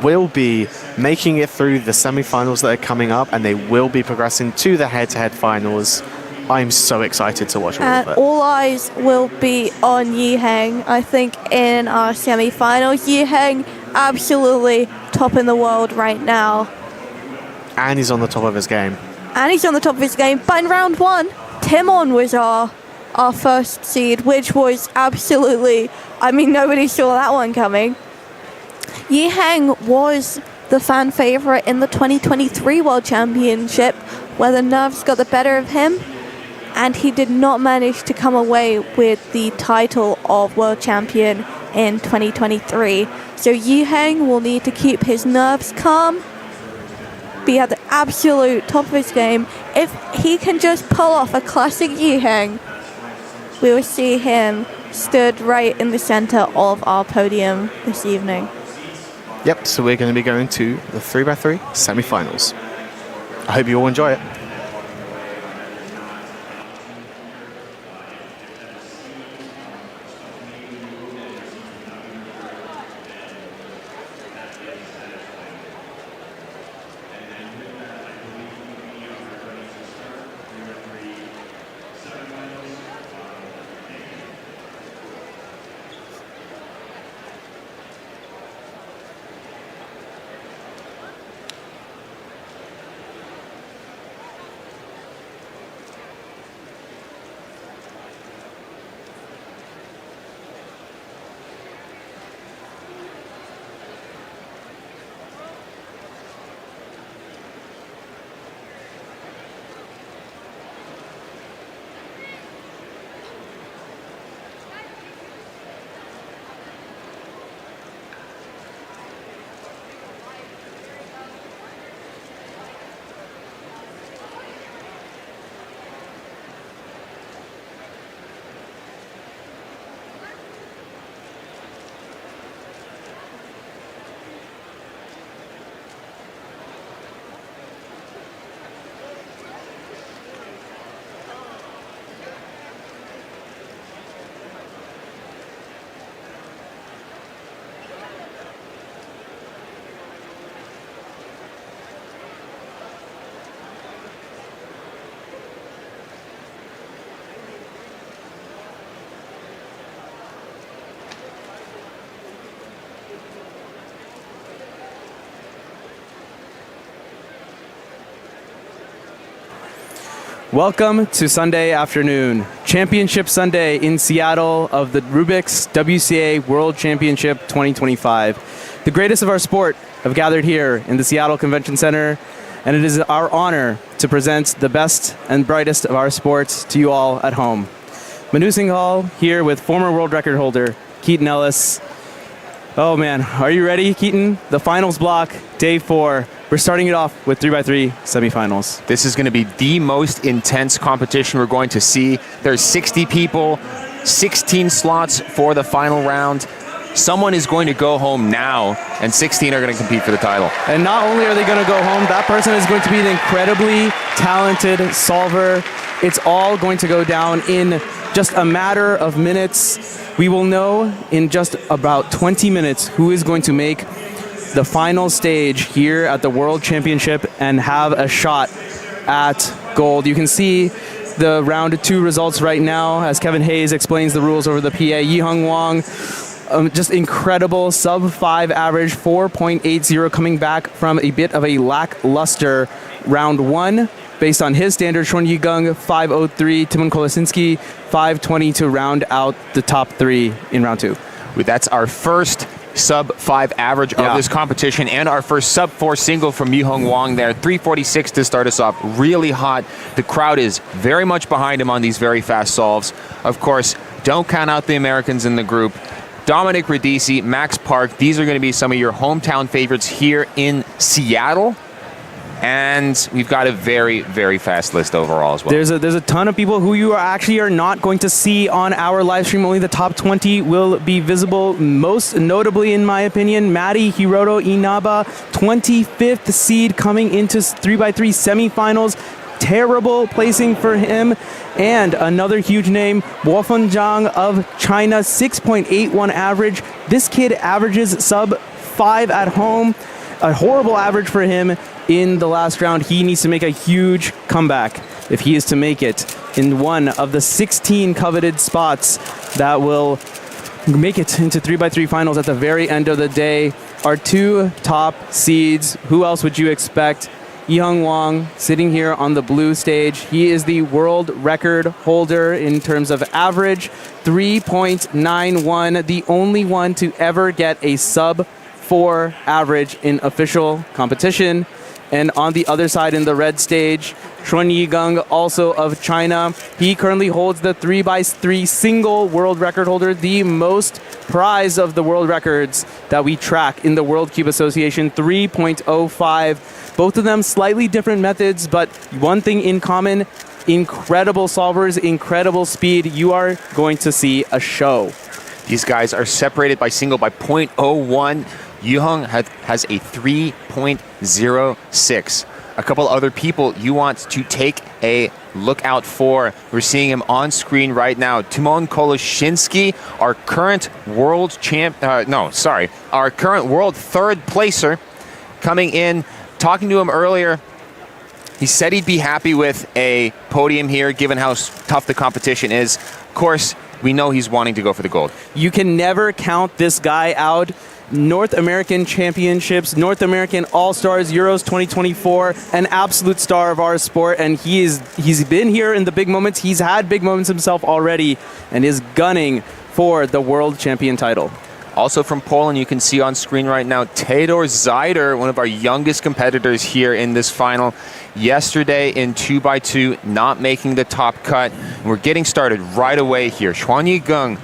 Speaker 15: will be making it through the semi-finals that are coming up, and they will be progressing to the head-to-head finals. I'm so excited to watch all of it.
Speaker 17: All eyes will be on Yi Heng, I think, in our semi-finals. Yi Heng, absolutely top in the world right now.
Speaker 15: And he's on the top of his game.
Speaker 17: But in round 1, Timon was our first seed, which was absolutely, I mean, nobody saw that one coming. Yi Heng was the fan favorite in the 2023 World Championship, where the nerves got the better of him, and he did not manage to come away with the title of World Champion in 2023. So Yi Heng will need to keep his nerves calm, be at the absolute top of his game. If he can just pull off a classic Yi Heng, we will see him stood right in the center of our podium this evening.
Speaker 15: Yep, so we're going to be going to the 3x3 semi-finals. I hope you all enjoy it.
Speaker 12: Welcome to Sunday afternoon, Championship Sunday in Seattle of the Rubik's WCA World Championship 2025. The greatest of our sport have gathered here in the Seattle Convention Center, and it is our honor to present the best and brightest of our sports to you all at home. Manu Singhal here with former world record holder Keaton Ellis. Oh man, are you ready, Keaton? The finals block, day 4. We're starting it off with 3x3 semifinals.
Speaker 9: This is going to be the most intense competition we're going to see. There's 60 people, 16 slots for the final round. Someone is going to go home now, and 16 are going to compete for the title.
Speaker 12: And not only are they going to go home, that person is going to be an incredibly talented solver. It's all going to go down in just a matter of minutes. We will know in just about 20 minutes who is going to make the final stage here at the World Championship and have a shot at gold. You can see the round 2 results right now as Kevin Hayes explains the rules over the PA. Yiheng Wang, just incredible sub-5 average, 4.80, coming back from a bit of a lackluster round 1. Based on his standard, Sean Yigung, 5.03, Timon Kolosinski, 5.20 to round out the top 3 in round 2.
Speaker 9: That's our first sub-5 average of this competition and our first sub-4 single from Yiheng Wang there. 3.46 to start us off. Really hot. The crowd is very much behind him on these very fast solves. Of course, don't count out the Americans in the group. Dominic Radici, Max Park, these are going to be some of your hometown favorites here in Seattle. And we've got a very, very fast list overall as well.
Speaker 12: There's a ton of people who you are not going to see on our live stream. Only the top 20 will be visible. Most notably, in my opinion, Madi Hiroto Inaba, 25th seed coming into 3x3 semifinals. Terrible placing for him. And another huge name, Guofeng Zhang of China, 6.81 average. This kid averages sub-5 at home. A horrible average for him in the last round. He needs to make a huge comeback if he is to make it in one of the 16 coveted spots that will make it into 3x3 finals at the very end of the day. Our 2 top seeds, who else would you expect? Yiheng Wang sitting here on the blue stage. He is the world record holder in terms of average, 3.91, the only one to ever get a sub-4 average in official competition. And on the other side in the red stage, Sean Yigung, also of China. He currently holds the 3x3 single world record holder, the most prize of the world records that we track in the World Cube Association, 3.05. Both of them slightly different methods, but one thing in common, incredible solvers, incredible speed. You are going to see a show.
Speaker 9: These guys are separated by single by 0.01. Yiheng has a 3.06. A couple other people you want to take a look out for. We're seeing him on screen right now. Timon Kolosinski, our current world our current world 3rd placer, coming in. Talking to him earlier, he said he'd be happy with a podium here, given how tough the competition is. Of course, we know he's wanting to go for the gold.
Speaker 12: You can never count this guy out. North American Championships, North American All-Stars, Euros 2024, an absolute star of our sport, and he's been here in the big moments. He's had big moments himself already and is gunning for the world champion title.
Speaker 9: Also from Poland, you can see on screen right now, Tedor Zajder, one of our youngest competitors here in this final. Yesterday in 2x2, not making the top cut. We're getting started right away here. Sean Yigung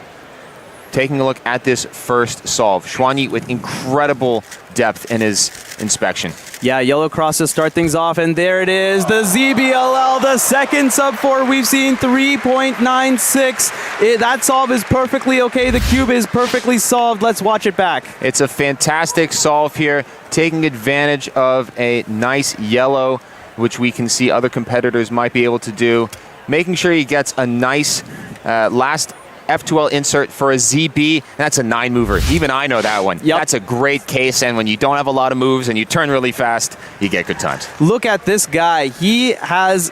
Speaker 9: taking a look at this first solve. Xuanyi with incredible depth in his inspection.
Speaker 12: Yeah, yellow cross to start things off, and there it is, the ZBLL, the second sub-4 we've seen, 3.96. That solve is perfectly okay. The cube is perfectly solved. Let's watch it back.
Speaker 9: It's a fantastic solve here, taking advantage of a nice yellow, which we can see other competitors might be able to do. Making sure he gets a nice last F2L insert for a ZB. That's a 9 mover. Even I know that one. Yep. That's a great case, and when you don't have a lot of moves and you turn really fast, you get good times.
Speaker 12: Look at this guy. He has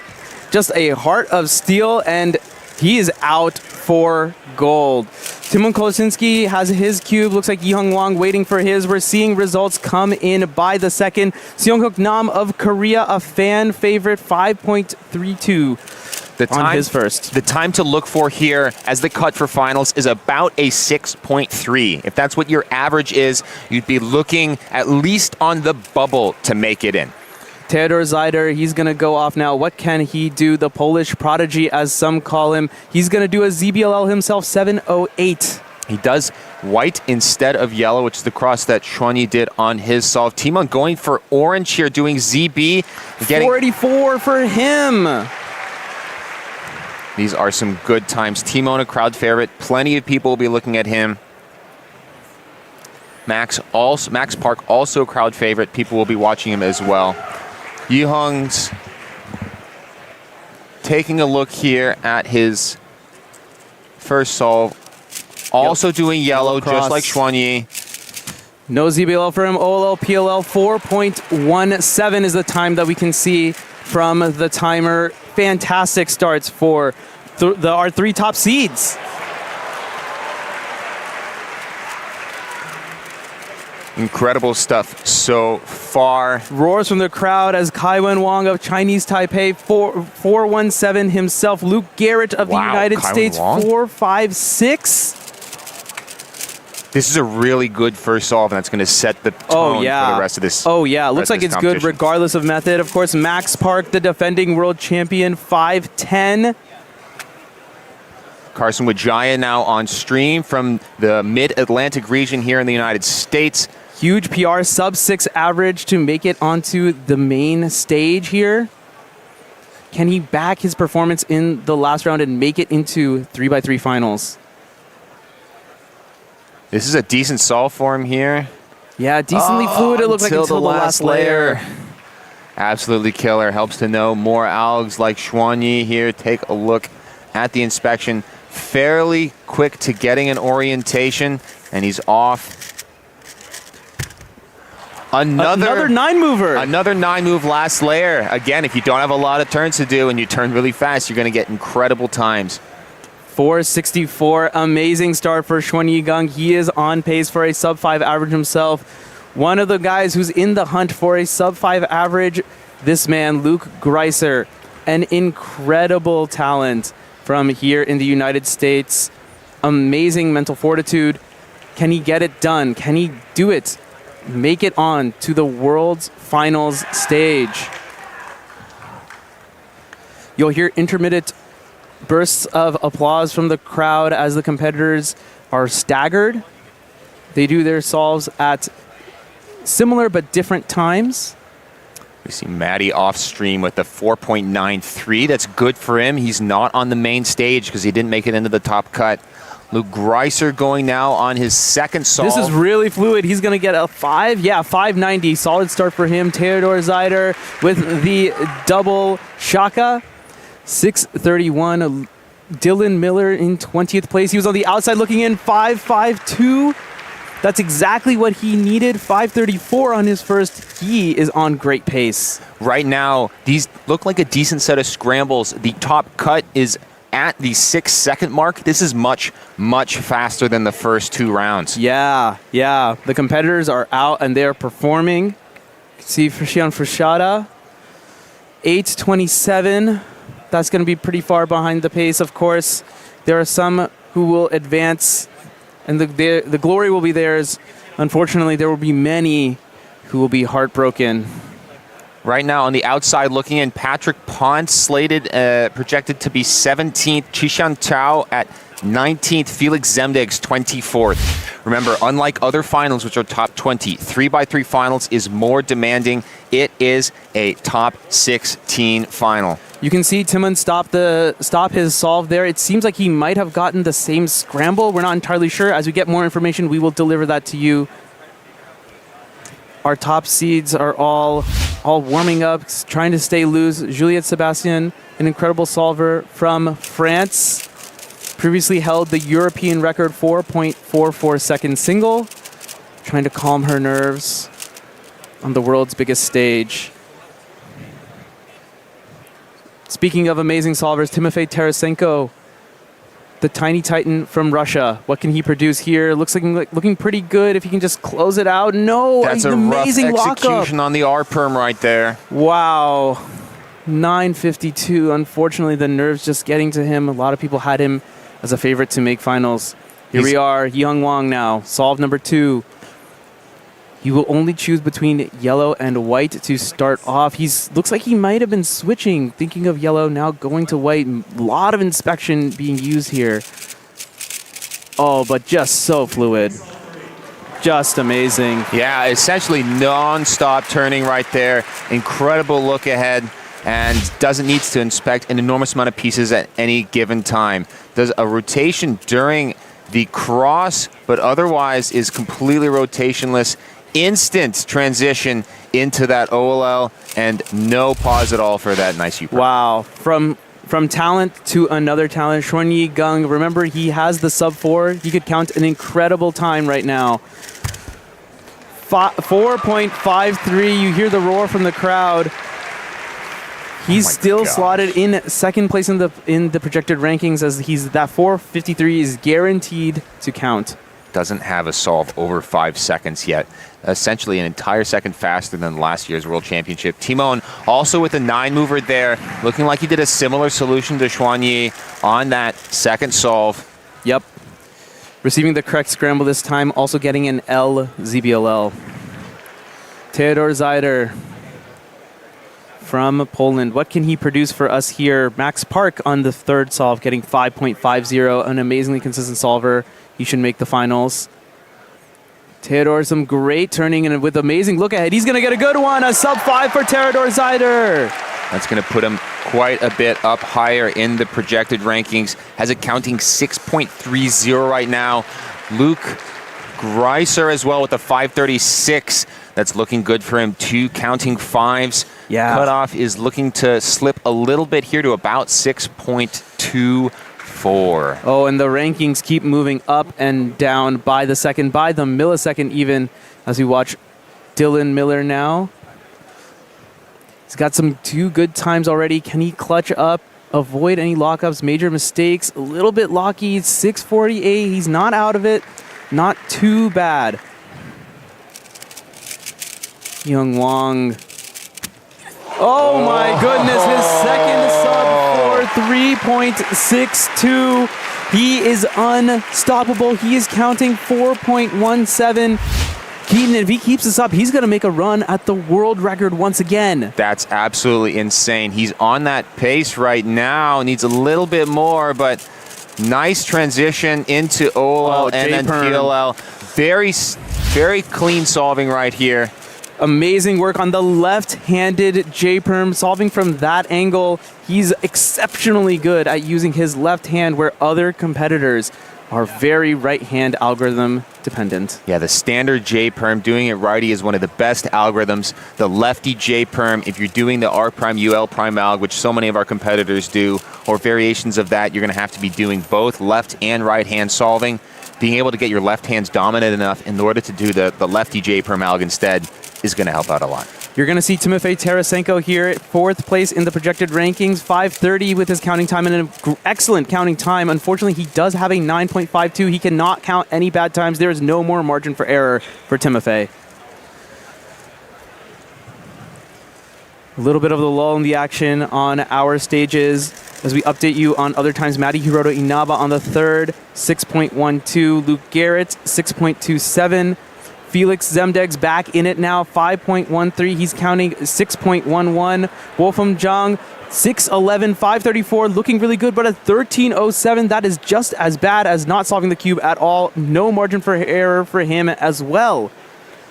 Speaker 12: just a heart of steel, and He is out for gold. Timon Kolosinski has his cube. Looks like Yi-Hung Wang waiting for his. We're seeing results come in by the second. Seong-Hook Nam of Korea, a fan favorite, 5.32 on his first.
Speaker 9: The time to look for here as the cut for finals is about a 6.3. If that's what your average is, you'd be looking at least on the bubble to make it in.
Speaker 12: Theodor Zeider, he's going to go off now. What can he do? The Polish prodigy, as some call him. He's going to do a ZBLL himself, 7.08.
Speaker 9: He does white instead of yellow, which is the cross that Chuanyi did on his solve. Timon going for orange here, doing ZB.
Speaker 12: 484 for him.
Speaker 9: These are some good times. Timon, a crowd favorite. Plenty of people will be looking at him. Max Park, also a crowd favorite. People will be watching him as well. Yi-Hung's taking a look here at his first solve. Also doing yellow, just like Chuanyi.
Speaker 12: No ZBLL for him. OLL, PLL, 4.17 is the time that we can see from the timer. Fantastic starts for our three top seeds.
Speaker 9: Incredible stuff so far.
Speaker 12: Roars from the crowd as Kaiwen Wang of Chinese Taipei, 417 himself. Luke Garrett of the United States, 456.
Speaker 9: This is a really good first solve, and that's going to set the tone for the rest of this.
Speaker 12: Oh, yeah. Looks like it's good regardless of method. Of course, Max Park, the defending world champion, 510.
Speaker 9: Carson Wijaya now on stream from the Mid-Atlantic region here in the United States.
Speaker 12: Huge PR, sub-6 average to make it onto the main stage here. Can he back his performance in the last round and make it into 3x3 finals?
Speaker 9: This is a decent solve for him here.
Speaker 12: Yeah, decently fluid, it looks like, until the last layer.
Speaker 9: Absolutely killer. Helps to know more algs like Chuanyi here. Take a look at the inspection. Fairly quick to getting an orientation, and he's off. Another
Speaker 12: 9-mover.
Speaker 9: Another 9-move last layer. Again, if you don't have a lot of turns to do and you turn really fast, you're going to get incredible times.
Speaker 12: 464, amazing start for Chuanyi Gang. He is on pace for a sub-5 average himself. One of the guys who's in the hunt for a sub-5 average, this man, Luke Greiser, an incredible talent from here in the United States. Amazing mental fortitude. Can he get it done? Can he do it? Make it on to the world's finals stage. You'll hear intermittent bursts of applause from the crowd as the competitors are staggered. They do their solves at similar but different times.
Speaker 9: We see Maddie off stream with the 4.93. That's good for him. He's not on the main stage because he didn't make it into the top cut. Luke Greiser going now on his second solve.
Speaker 12: This is really fluid. He's going to get a 5. Yeah, 590. Solid start for him. Theodor Zeider with the double shaka. 631. Dylan Miller in 20th place. He was on the outside looking in. 552. That's exactly what he needed. 534 on his first. He is on great pace.
Speaker 9: Right now, these look like a decent set of scrambles. The top cut is at the 6-second mark. This is much, much faster than the first 2 rounds.
Speaker 12: Yeah. The competitors are out and they're performing. See Frishian Frishada, 827. That's going to be pretty far behind the pace, of course. There are some who will advance, and the glory will be theirs. Unfortunately, there will be many who will be heartbroken.
Speaker 9: Right now on the outside looking in, Patrick Pont slated, projected to be 17th. Chishan Chao at 19th. Felix Zemdeg's 24th. Remember, unlike other finals, which are top 20, 3x3 finals is more demanding. It is a top 16 final.
Speaker 12: You can see Timon stop his solve there. It seems like he might have gotten the same scramble. We're not entirely sure. As we get more information, we will deliver that to you. Our top seeds are all warming up, trying to stay loose. Juliette Sebastien, an incredible solver from France, previously held the European record 4.44 second single, trying to calm her nerves on the world's biggest stage. Speaking of amazing solvers, Timofey Tarasenko the tiny titan from Russia. What can he produce here? Looks like looking pretty good if he can just close it out. No,
Speaker 9: That's
Speaker 12: an
Speaker 9: a
Speaker 12: amazing
Speaker 9: rough
Speaker 12: lockup.
Speaker 9: execution on the R-perm right there.
Speaker 12: Wow. 9:52. Unfortunately, the nerves just getting to him. A lot of people had him as a favorite to make finals. Here we are, Young Wang now. Solve number 2. He will only choose between yellow and white to start off. Looks like he might have been switching, thinking of yellow, now going to white. A lot of inspection being used here. Oh, but just so fluid. Just amazing.
Speaker 9: Yeah, essentially non-stop turning right there. Incredible look ahead, and doesn't need to inspect an enormous amount of pieces at any given time. Does a rotation during the cross, but otherwise is completely rotationless. Instant transition into that OLL, and no pause at all for that nice U-perm.
Speaker 12: Wow. From talent to another talent, Shunyi Gung, remember he has the sub 4. He could count an incredible time right now. 4.53, you hear the roar from the crowd. He's still slotted in second place in the projected rankings, as that 4.53 is guaranteed to count.
Speaker 9: Doesn't have a solve over 5 seconds yet. Essentially an entire second faster than last year's World Championship. Timon also with a 9 mover there, looking like he did a similar solution to Xuanyi on that second solve.
Speaker 12: Yep. Receiving the correct scramble this time, also getting an L ZBLL. Theodor Zeider from Poland. What can he produce for us here? Max Park on the third solve, getting 5.50, an amazingly consistent solver. He should make the finals. Theodor, some great turning, and with amazing look ahead. He's going to get a good one. A sub 5 for Theodor Zeider.
Speaker 9: That's going to put him quite a bit up higher in the projected rankings. Has it counting 6.30 right now. Luke Greiser as well with a 5.36. That's looking good for him. 2 counting 5s.
Speaker 12: Yeah.
Speaker 9: Cutoff is looking to slip a little bit here to about 6.24.
Speaker 12: Oh, and the rankings keep moving up and down by the second, by the millisecond even, as we watch Dylan Miller now. He's got 2 good times already. Can he clutch up, avoid any lockups, major mistakes? A little bit locky, 6.48. He's not out of it. Not too bad. Young Wang. Oh my goodness, his second sub for 3.62. He is unstoppable. He is counting 4.17. Keaton, if he keeps this up, he's going to make a run at the world record once again.
Speaker 9: That's absolutely insane. He's on that pace right now. Needs a little bit more, but nice transition into OLL and then PLL. Very clean solving right here.
Speaker 12: Amazing work on the left-handed J-perm, solving from that angle. He's exceptionally good at using his left hand, where other competitors are very right-hand algorithm dependent.
Speaker 9: Yeah, the standard J-perm, doing it righty is one of the best algorithms. The lefty J-perm, if you're doing the R prime UL prime alg, which so many of our competitors do, or variations of that, you're going to have to be doing both left and right hand solving. Being able to get your left hands dominant enough in order to do the lefty J-perm alg instead is going to help out a lot.
Speaker 12: You're going to see Timofey Tarasenko here at 4th place in the projected rankings, 5:30 with his counting time, and an excellent counting time. Unfortunately, he does have a 9.52. He cannot count any bad times. There is no more margin for error for Timofey. A little bit of the lull in the action on our stages as we update you on other times. Madi Hiroto Inaba on the 3rd, 6.12. Luke Garrett, 6.27. Felix Zemdeg's back in it now, 5.13. He's counting 6.11. Wolfram Zhang, 6.11, 5.34, looking really good, but a 13.07. That is just as bad as not solving the cube at all. No margin for error for him as well.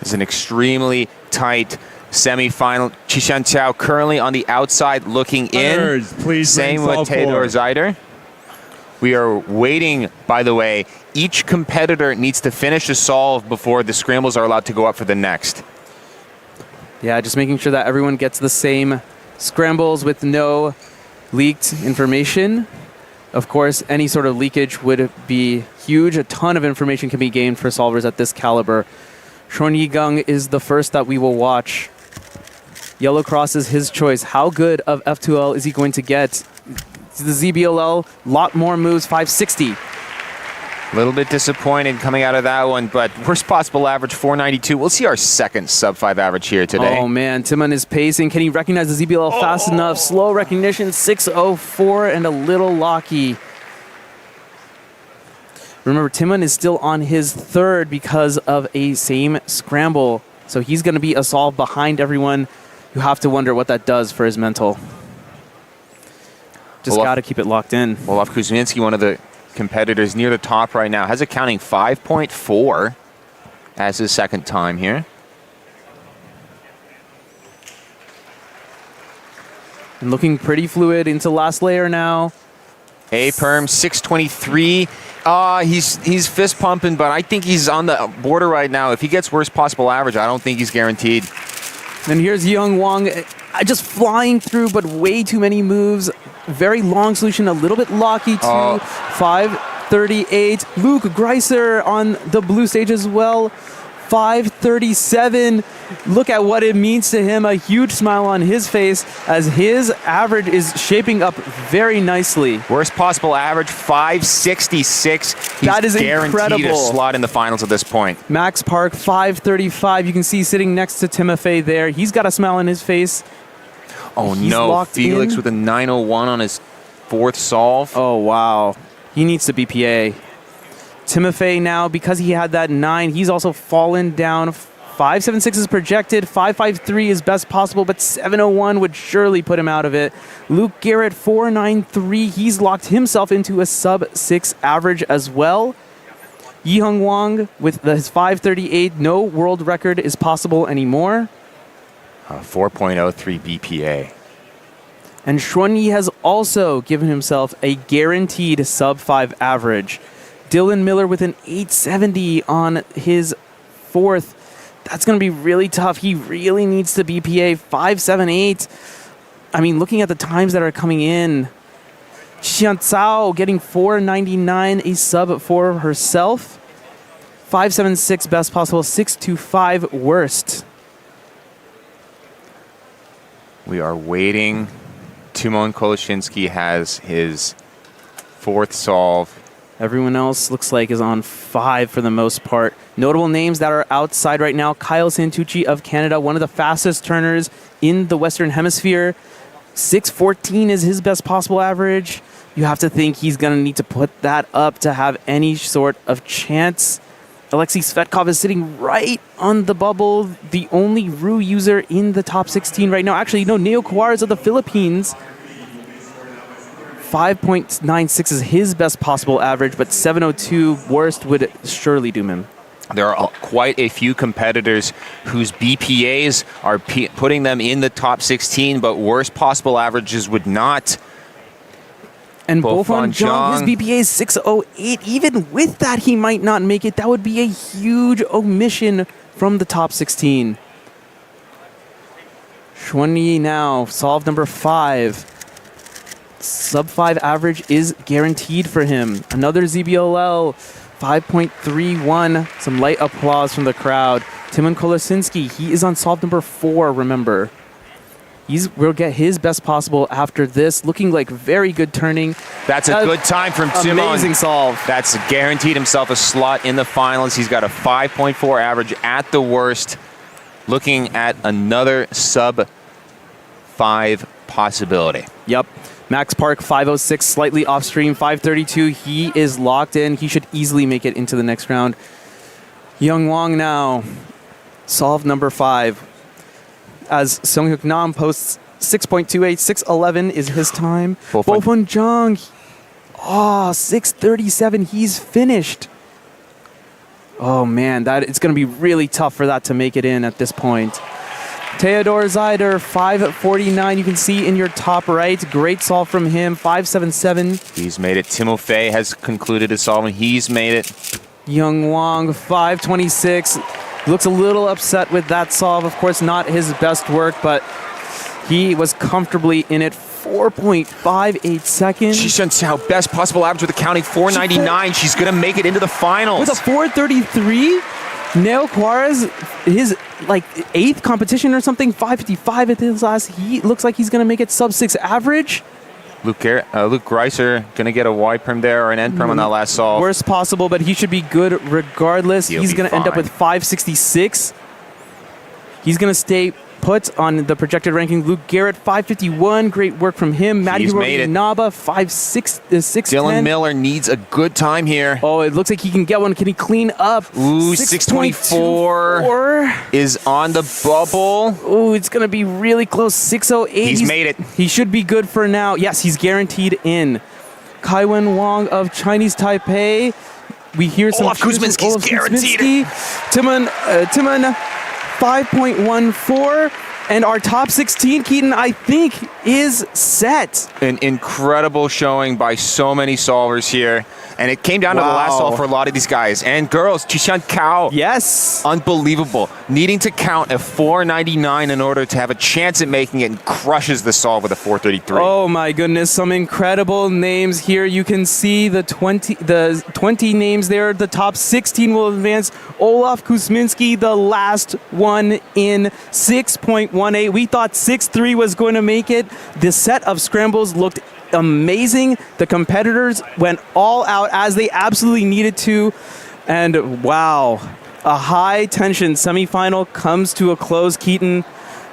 Speaker 9: It's an extremely tight semifinal. Chishan Chao currently on the outside looking in.
Speaker 18: Please
Speaker 9: Same with Theodor Zeider. We are waiting, by the way. Each competitor needs to finish a solve before the scrambles are allowed to go up for the next.
Speaker 12: Yeah, just making sure that everyone gets the same scrambles with no leaked information. Of course, any sort of leakage would be huge. A ton of information can be gained for solvers at this caliber. Shon Yigang is the first that we will watch. Yellow Cross is his choice. How good of F2L is he going to get? The ZBLL, lot more moves, 560.
Speaker 9: A little bit disappointed coming out of that one, but worst possible average, 492. We'll see our second sub-5 average here today.
Speaker 12: Oh, man. Timon is pacing. Can he recognize the ZBLL fast enough? Slow recognition, 604 and a little locky. Remember, Timon is still on his third because of a same scramble. So he's going to be a solve behind everyone. You have to wonder what that does for his mental. Just got to keep it locked in.
Speaker 9: Olaf Kuzminski, one of the competitors near the top right now, has a counting 5.4 as his second time here.
Speaker 12: And looking pretty fluid into last layer now.
Speaker 9: A-perm 623. He's fist pumping, but I think he's on the border right now. If he gets worst possible average, I don't think he's guaranteed.
Speaker 12: And here's Young Wong just flying through, but way too many moves. Very long solution, a little bit locky too. 538. Luke Greiser on the blue stage as well. 537. Look at what it means to him. A huge smile on his face as his average is shaping up very nicely.
Speaker 9: Worst possible average, 566.
Speaker 12: That is
Speaker 9: guaranteed
Speaker 12: incredible.
Speaker 9: A slot in the finals at this point.
Speaker 12: Max Park, 535. You can see sitting next to Timofey there. He's got a smile on his face.
Speaker 9: Oh
Speaker 12: He's
Speaker 9: no,
Speaker 12: locked
Speaker 9: Felix
Speaker 12: in.
Speaker 9: with a 901 on his fourth solve.
Speaker 12: Oh, wow. He needs to BPA. Timofey now, because he had that 9, he's also fallen down. 576 is projected. 553 is best possible, but 701 would surely put him out of it. Luke Garrett, 493. He's locked himself into a sub-6 average as well. Yi-Hung Wang with his 538. No world record is possible anymore.
Speaker 9: 4.03 BPA.
Speaker 12: And Shunyi has also given himself a guaranteed sub-5 average. Dylan Miller with an 870 on his fourth. That's going to be really tough. He really needs to BPA 578. I mean, looking at the times that are coming in, Xian Cao getting 499, a sub for herself. 576 best possible, 625 worst.
Speaker 9: We are waiting. Timon Koloshinsky has his fourth solve.
Speaker 12: Everyone else looks like is on 5 for the most part. Notable names that are outside right now. Kyle Santucci of Canada, one of the fastest turners in the Western Hemisphere. 614 is his best possible average. You have to think he's going to need to put that up to have any sort of chance. Alexei Svetkov is sitting right on the bubble. The only Ru user in the top 16 right now. Actually, no, Neo Juarez of the Philippines. 5.96 is his best possible average, but 702 worst would surely doom him.
Speaker 9: There are quite a few competitors whose BPAs are putting them in the top 16, but worst possible averages would not.
Speaker 12: And Bofan Zhang, his BPA is 608. Even with that, he might not make it. That would be a huge omission from the top 16. Shunyi now, solve number 5. Sub-5 average is guaranteed for him. Another ZBLL, 5.31. Some light applause from the crowd. Timon Kolosinski, he is on solve number 4, remember. We'll get his best possible after this. Looking like very good turning.
Speaker 9: That's a good time from Timon.
Speaker 12: Amazing solve.
Speaker 9: That's guaranteed himself a slot in the finals. He's got a 5.4 average at the worst. Looking at another sub-5 possibility.
Speaker 12: Yep. Max Park, 506, slightly off stream, 532. He is locked in. He should easily make it into the next round. Young Wang now, solve number 5. As Seunghyuk Nam posts 6.28, 611 is his time. Bofan Zhang, 637. He's finished. Oh man, it's going to be really tough for that to make it in at this point. Theodor Zeider, 549. You can see in your top right. Great solve from him, 577.
Speaker 9: He's made it. Timofey has concluded his solve, and he's made it.
Speaker 12: Young Wang, 526. Looks a little upset with that solve. Of course, not his best work, but he was comfortably in it. 4.58 seconds.
Speaker 9: Shishan Cao, best possible average with a counting 499. She's going to make it into the finals.
Speaker 12: With a 433? Neo Juarez, his 8th competition or something, 555 at his last. He looks like he's going to make it sub-6 average.
Speaker 9: Luke Greiser going to get a Y perm there or an N perm on that last solve.
Speaker 12: Worst possible, but he should be good regardless. He's going to end up with 566. He's going to stay put on the projected ranking. Luke Garrett, 551. Great work from him. Matty Naba, 610.
Speaker 9: Dylan Miller needs a good time here.
Speaker 12: Oh, it looks like he can get one. Can he clean up?
Speaker 9: Ooh, 624 is on the bubble.
Speaker 12: Ooh, it's going to be really close. 608.
Speaker 9: He's made it.
Speaker 12: He should be good for now. Yes, he's guaranteed in. Kaiwen Wong of Chinese Taipei. We hear some...
Speaker 9: Olaf Kuzminski's guaranteed.
Speaker 12: Timon 5.14, and our top 16, Keaton, I think, is set.
Speaker 9: An incredible showing by so many solvers here. And it came down to the last solve for a lot of these guys. And girls, Chishan Kao.
Speaker 12: Yes.
Speaker 9: Unbelievable. Needing to count a 499 in order to have a chance at making it, and crushes the solve with a 433.
Speaker 12: Oh my goodness, some incredible names here. You can see the 20 names there. The top 16 will advance. Olaf Kuzminski, the last one in 6.18. We thought 6.3 was going to make it. The set of scrambles looked amazing. The competitors went all out as they absolutely needed to. And wow, a high tension semifinal comes to a close. Keaton,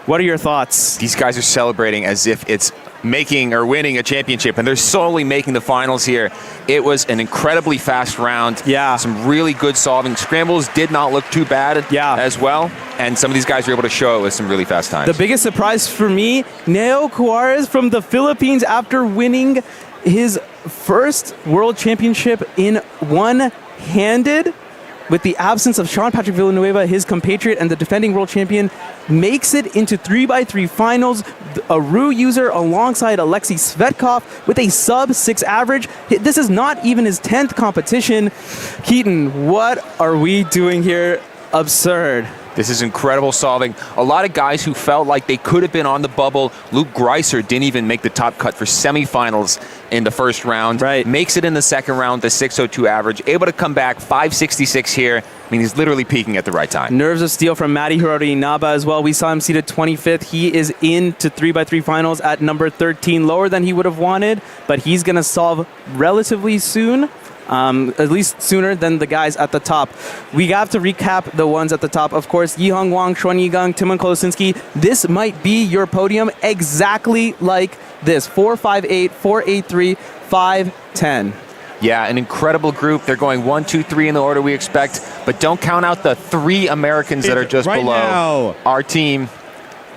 Speaker 12: what are your thoughts?
Speaker 9: These guys are celebrating as if it's making or winning a championship, and they're solely making the finals here. It was an incredibly fast round.
Speaker 12: Yeah.
Speaker 9: Some really good solving. Scrambles did not look too bad as well, and some of these guys were able to show it with some really fast times.
Speaker 12: The biggest surprise for me, Neo Juarez from the Philippines, after winning his first world championship in one-handed, with the absence of Sean Patrick Villanueva, his compatriot and the defending world champion, makes it into 3x3 finals. A Ru user alongside Alexei Svetkov with a sub-6 average. This is not even his 10th competition. Keaton, what are we doing here? Absurd.
Speaker 9: This is incredible solving. A lot of guys who felt like they could have been on the bubble. Luke Greiser didn't even make the top cut for semifinals in the first round.
Speaker 12: Right.
Speaker 9: Makes it in the second round, the 602 average. Able to come back, 566 here. I mean, he's literally peaking at the right time.
Speaker 12: Nerves of steel from Matty Naba as well. We saw him seated 25th. He is into 3x3 finals at number 13, lower than he would have wanted, but he's going to solve relatively soon. At least sooner than the guys at the top. We have to recap the ones at the top. Of course, Yihong Wang, Xuan Yigang, Timon Kolosinski. This might be your podium exactly like this. 4-5-8, 4-8-3, 5-10.
Speaker 9: Yeah, an incredible group. They're going 1, 2, 3 in the order we expect, but don't count out the 3 Americans that are just below our team.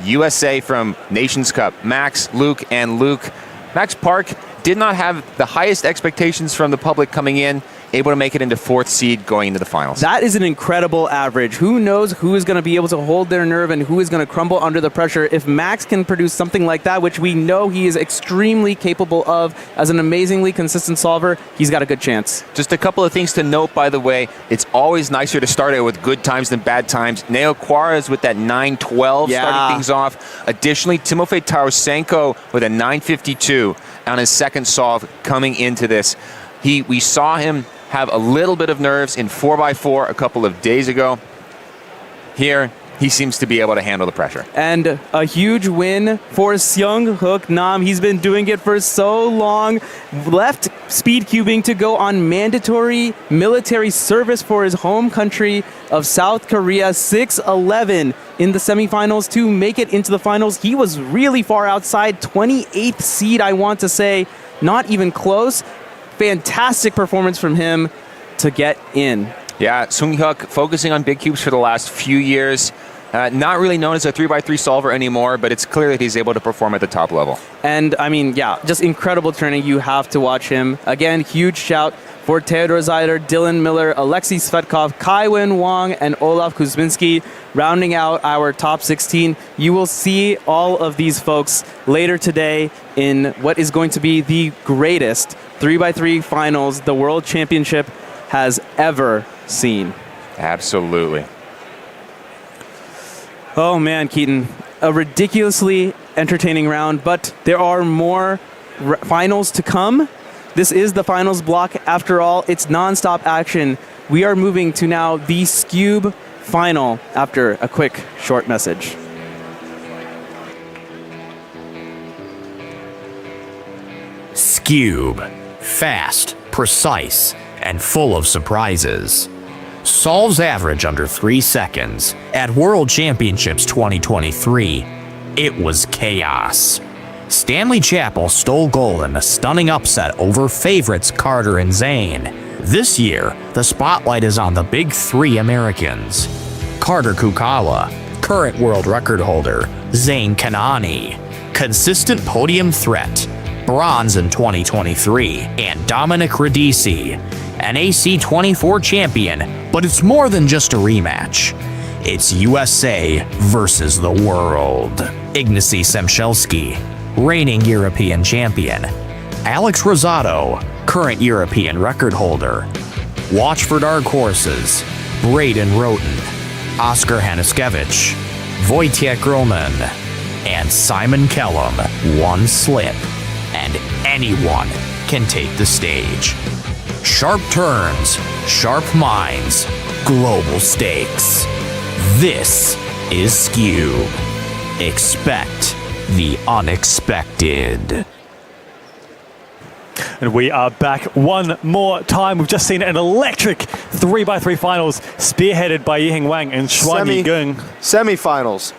Speaker 9: USA from Nations Cup. Max, Luke, and Luke. Max Park did not have the highest expectations from the public coming in, able to make it into 4th seed going into the finals.
Speaker 12: That is an incredible average. Who knows who is going to be able to hold their nerve and who is going to crumble under the pressure. If Max can produce something like that, which we know he is extremely capable of as an amazingly consistent solver, he's got a good chance.
Speaker 9: Just a couple of things to note, by the way. It's always nicer to start it with good times than bad times. Neo Juarez with that 912 starting things off. Additionally, Timofey Tarasenko with a 952 on his second solve coming into this. We saw him have a little bit of nerves in 4x4 a couple of days ago. Here, he seems to be able to handle the pressure.
Speaker 12: And a huge win for Seung Hook Nam. He's been doing it for so long. Left speed cubing to go on mandatory military service for his home country of South Korea. 6-11 in the semifinals to make it into the finals. He was really far outside. 28th seed, I want to say. Not even close. Fantastic performance from him to get in.
Speaker 9: Yeah, Seung Hook focusing on big cubes for the last few years. Not really known as a 3x3 solver anymore, but it's clear that he's able to perform at the top level.
Speaker 12: And I mean, yeah, just incredible turning. You have to watch him. Again, huge shout for Theodor Zeider, Dylan Miller, Alexei Svetkov, Kaiwen Wang, and Olaf Kuzminski, rounding out our top 16. You will see all of these folks later today in what is going to be the greatest 3x3 finals the World Championship has ever seen.
Speaker 9: Absolutely.
Speaker 12: Oh man, Keaton, a ridiculously entertaining round, but there are more finals to come. This is the finals block after all. It's non-stop action. We are moving to now the Skube final after a quick short message.
Speaker 8: Skube. Fast, precise, and full of surprises. Solves average under 3 seconds. At World Championships 2023, it was chaos. Stanley Chappell stole gold in a stunning upset over favorites Carter and Zane. This year, the spotlight is on the big 3 Americans. Carter Kukala, current world record holder, Zane Kanani, consistent podium threat, bronze in 2023, and Dominic Radici, an AC24 champion, but it's more than just a rematch. It's USA versus the world. Ignacy Semchelski, reigning European champion. Alex Rosado, current European record holder. Watch for dark horses. Braden Roten, Oscar Hanaskevich, Wojciech Groman, and Simon Kellum. One slip, and anyone can take the stage. Sharp turns, sharp minds, global stakes. This is Skube. Expect the unexpected.
Speaker 5: And we are back one more time. We've just seen an electric 3x3 finals spearheaded by Yiheng Wang and Xuan Yigung.
Speaker 10: Semifinals.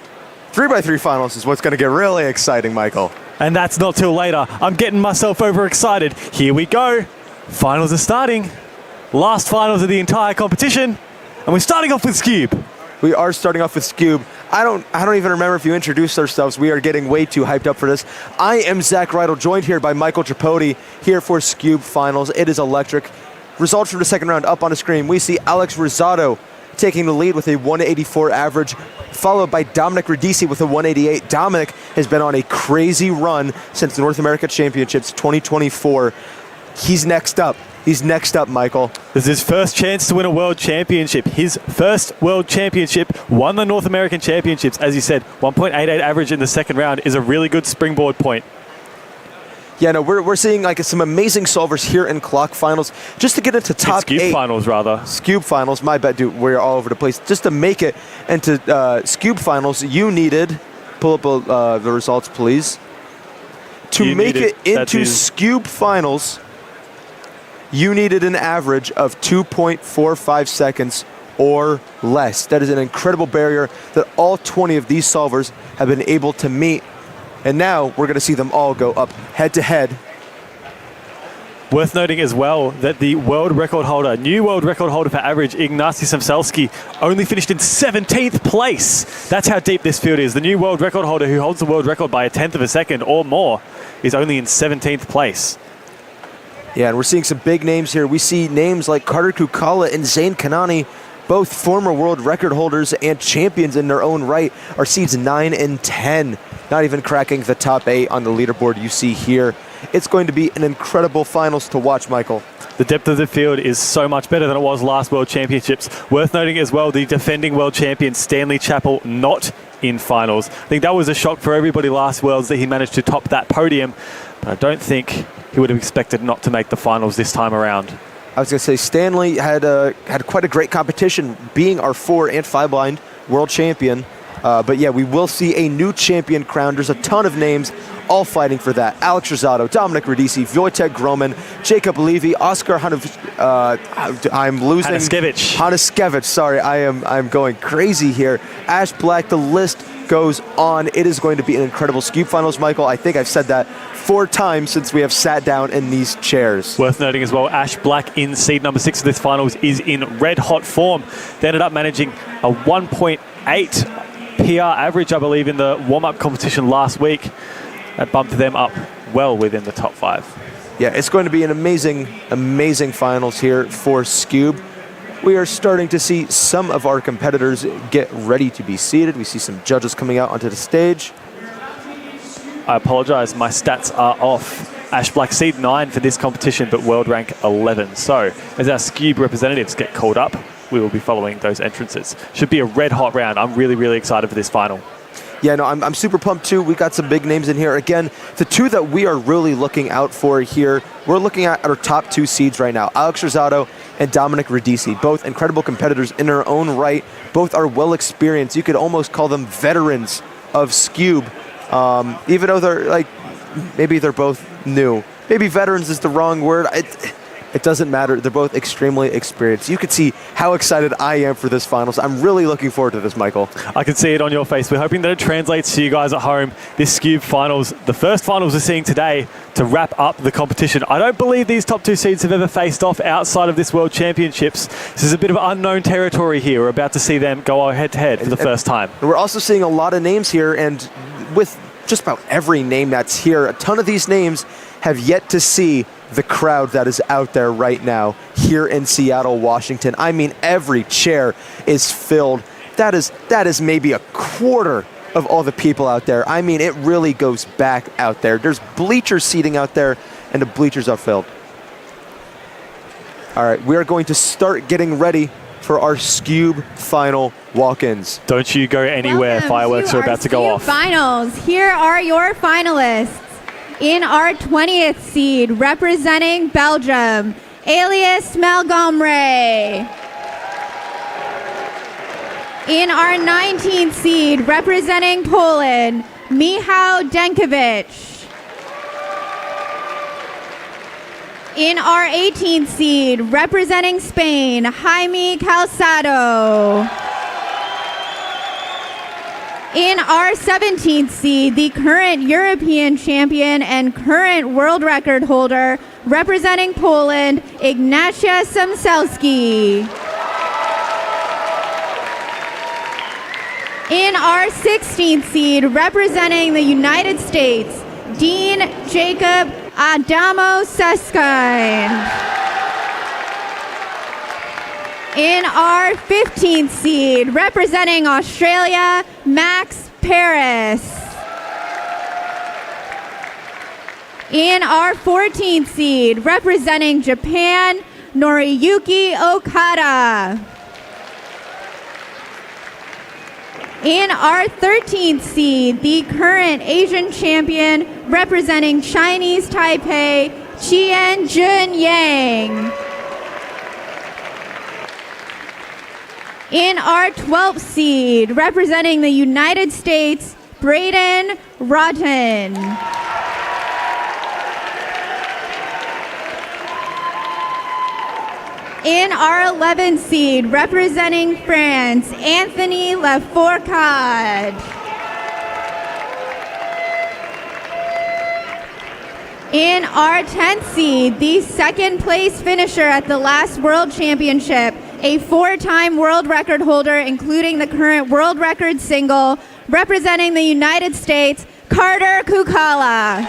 Speaker 10: 3x3 finals is what's going to get really exciting, Michael.
Speaker 5: And that's not till later. I'm getting myself overexcited. Here we go. Finals are starting. Last finals of the entire competition. And we're starting off with Skube.
Speaker 10: We are starting off with Skube. I don't even remember if you introduced ourselves. We are getting way too hyped up for this. I am Zach Rydell, joined here by Michael Tripodi, here for Skube Finals. It is electric. Results from the second round up on the screen. We see Alex Rosado taking the lead with a 184 average, followed by Dominic Radici with a 188. Dominic has been on a crazy run since the North America Championships 2024. He's next up. He's next up, Michael.
Speaker 5: This is his first chance to win a world championship. His first world championship, won the North American Championships. As you said, 1.88 average in the second round is a really good springboard point.
Speaker 10: Yeah, no, we're seeing like some amazing solvers here in Clock Finals. Just to get into top
Speaker 5: Skube
Speaker 10: 8.
Speaker 5: Finals, rather.
Speaker 10: Skube Finals, my bad, dude. We're all over the place. Just to make it into Skube Finals, you needed, pull up the results, please. To make it into Skube Finals, you needed an average of 2.45 seconds or less. That is an incredible barrier that all 20 of these solvers have been able to meet. And now we're going to see them all go up head-to-head.
Speaker 5: Worth noting as well that the world record holder, new world record holder for average, Ignacy Semchelski, only finished in 17th place. That's how deep this field is. The new world record holder who holds the world record by 1/10 of a second or more is only in 17th place.
Speaker 10: Yeah, and we're seeing some big names here. We see names like Carter Kukala and Zane Kanani, both former world record holders and champions in their own right, are seeds 9 and 10. Not even cracking the top 8 on the leaderboard you see here. It's going to be an incredible finals to watch, Michael.
Speaker 5: The depth of the field is so much better than it was last World Championships. Worth noting as well, the defending world champion Stanley Chappell not in finals. I think that was a shock for everybody last Worlds that he managed to top that podium. But I don't think he would have expected not to make the finals this time around.
Speaker 10: I was going to say Stanley had quite a great competition, being our 4 and 5 blind world champion. But yeah, we will see a new champion crowned. There's a ton of names all fighting for that. Alex Rosado, Dominic Radici, Wojciech Groman, Jacob Levy, Oscar Hanaskevich. Sorry, I'm going crazy here. Ash Black, the list goes on. It is going to be an incredible Skube Finals, Michael. I think I've said that 4 times since we have sat down in these chairs.
Speaker 5: Worth noting as well, Ash Black in seed number 6 of this finals is in red hot form. They ended up managing a 1.8 PR average, I believe, in the warm-up competition last week. That bumped them up well within the top 5.
Speaker 10: Yeah, it's going to be an amazing, amazing finals here for Skube. We are starting to see some of our competitors get ready to be seated. We see some judges coming out onto the stage.
Speaker 5: I apologize, my stats are off. Ash Black seed 9 for this competition, but world rank 11. So as our Skube representatives get called up, we will be following those entrances. Should be a red hot round. I'm really, really excited for this final.
Speaker 10: Yeah, no, I'm super pumped too. We got some big names in here. Again, the 2 that we are really looking out for here, we're looking at our top 2 seeds right now. Alex Rosado and Dominic Radici, both incredible competitors in their own right. Both are well experienced. You could almost call them veterans of Skube, even though they're maybe they're both new.
Speaker 19: maybe veterans is the wrong word. It doesn't matter. They're both extremely experienced. You can see how excited I am for this finals. I'm really looking forward to this, Michael.
Speaker 5: I can see it on your face. We're hoping that it translates to you guys at home. This Skube finals, the first finals we're seeing today to wrap up the competition. I don't believe these top 2 seeds have ever faced off outside of this World Championships. This is a bit of unknown territory here. We're about to see them go head-to-head for the first time.
Speaker 19: We're also seeing a lot of names here, and with just about every name that's here, a ton of these names have yet to see the crowd that is out there right now here in Seattle, Washington. I mean, every chair is filled. That is maybe a quarter of all the people out there. I mean, it really goes back out there. There's bleacher seating out there, and the bleachers are filled. All right, we are going to start getting ready for our Skube final walk-ins.
Speaker 5: Don't you go anywhere. Fireworks are about to go off.
Speaker 20: Finals. Here are your finalists. In our 20th seed, representing Belgium, Elias Melgomre. In our 19th seed, representing Poland, Michał Denkiewicz. In our 18th seed, representing Spain, Jaime Calzado. In our 17th seed, the current European champion and current world record holder, representing Poland, Ignacia Samselski. In our 16th seed, representing the United States, Dean Jacob Adamo Seskind. In our 15th seed, representing Australia, Max Paris. In our 14th seed, representing Japan, Noriyuki Okada. In our 13th seed, the current Asian champion, representing Chinese Taipei, Qian Jun Yang. In our 12th seed, representing the United States, Braden Rotten. In our 11th seed, representing France, Anthony Lafourcade. In our 10th seed, the second place finisher at the last World Championship, a 4-time world record holder, including the current world record single, representing the United States, Carter Kukala.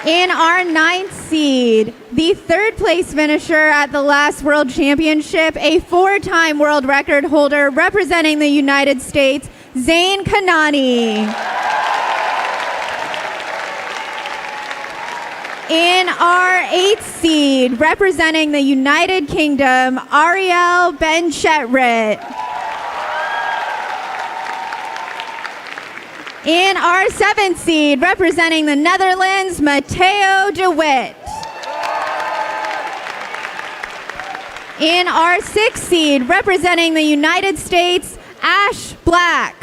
Speaker 20: In our 9th seed, the third place finisher at the last World Championship, a 4-time world record holder, representing the United States, Zain Kanani. In our 8th seed, representing the United Kingdom, Ariel Benchetrit. In our 7th seed, representing the Netherlands, Matteo de Wit. In our 6th seed, representing the United States, Ash Black.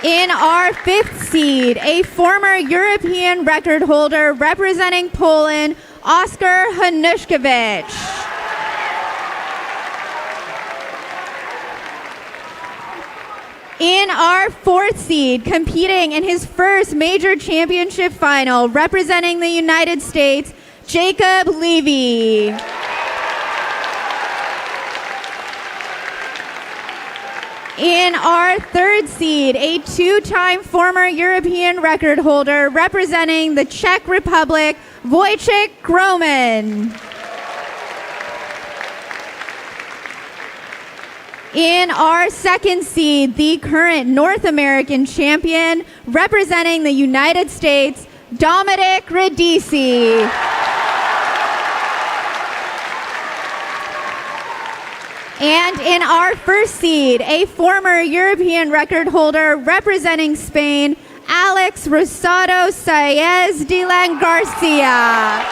Speaker 20: In our 5th seed, a former European record holder, representing Poland, Oskar Hanuszkiewicz. In our 4th seed, competing in his first major championship final, representing the United States, Jacob Levy. In our 3rd seed, a 2-time former European record holder, representing the Czech Republic, Wojciech Groman. In our 2nd seed, the current North American champion, representing the United States, Dominic Radici. And in our 1st seed, a former European record holder, representing Spain, Alex Rosado Saez de la Garcia.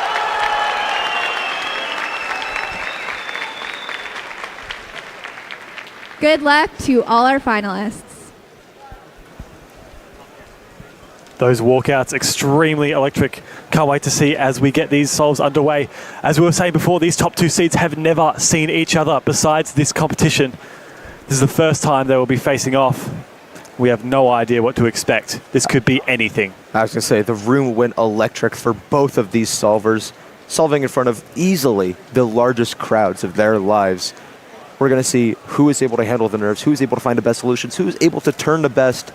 Speaker 20: Good luck to all our finalists.
Speaker 5: Those walkouts, extremely electric. Can't wait to see as we get these solves underway. As we were saying before, these top two seeds have never seen each other besides this competition. This is the first time they will be facing off. We have no idea what to expect. This could be anything.
Speaker 19: I was going to say, the room went electric for both of these solvers, solving in front of easily the largest crowds of their lives. We're going to see who is able to handle the nerves, who is able to find the best solutions, who is able to turn the best,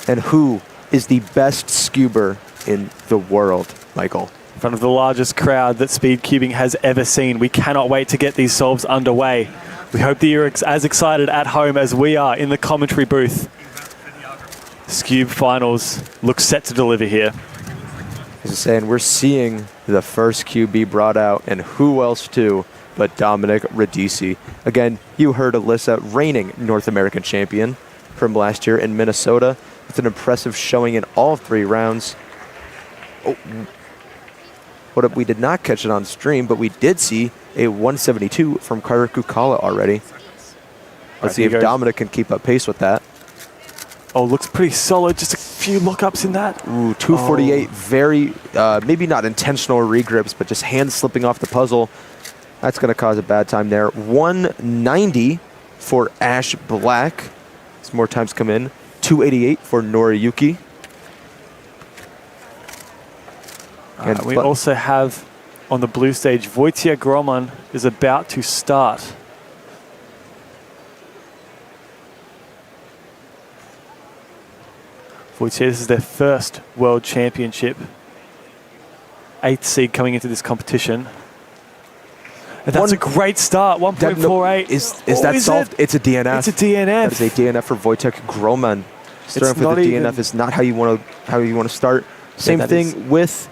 Speaker 19: and who is the best scuber in the world, Michael.
Speaker 5: In front of the largest crowd that Speed Cubing has ever seen. We cannot wait to get these solves underway. We hope that you're as excited at home as we are in the commentary booth. Skube finals look set to deliver here.
Speaker 19: As I say, and we're seeing the first QB brought out, and who else too but Dominic Radici. Again, you heard Alyssa, reigning North American champion from last year in Minnesota, with an impressive showing in all 3 rounds. Oh, we did not catch it on stream, but we did see a 172 from Carter Kukala already. Let's see if Dominic can keep up pace with that.
Speaker 5: Oh, looks pretty solid. Just a few lookups in that.
Speaker 19: Ooh, 248. Very, maybe not intentional regrips, but just hands slipping off the puzzle. That's going to cause a bad time there. 190 for Ash Black. As more times come in. 288 for Noriyuki.
Speaker 5: We also have on the blue stage, Wojciech Groman is about to start. Wojciech, this is their first World Championship. 8th seed coming into this competition. And that's a great start, 1.48.
Speaker 19: Is that solved? It's a DNF.
Speaker 5: It's a DNF.
Speaker 19: That is a DNF for Wojciech Groman. Starting with the DNF is not how you want to start. Same thing with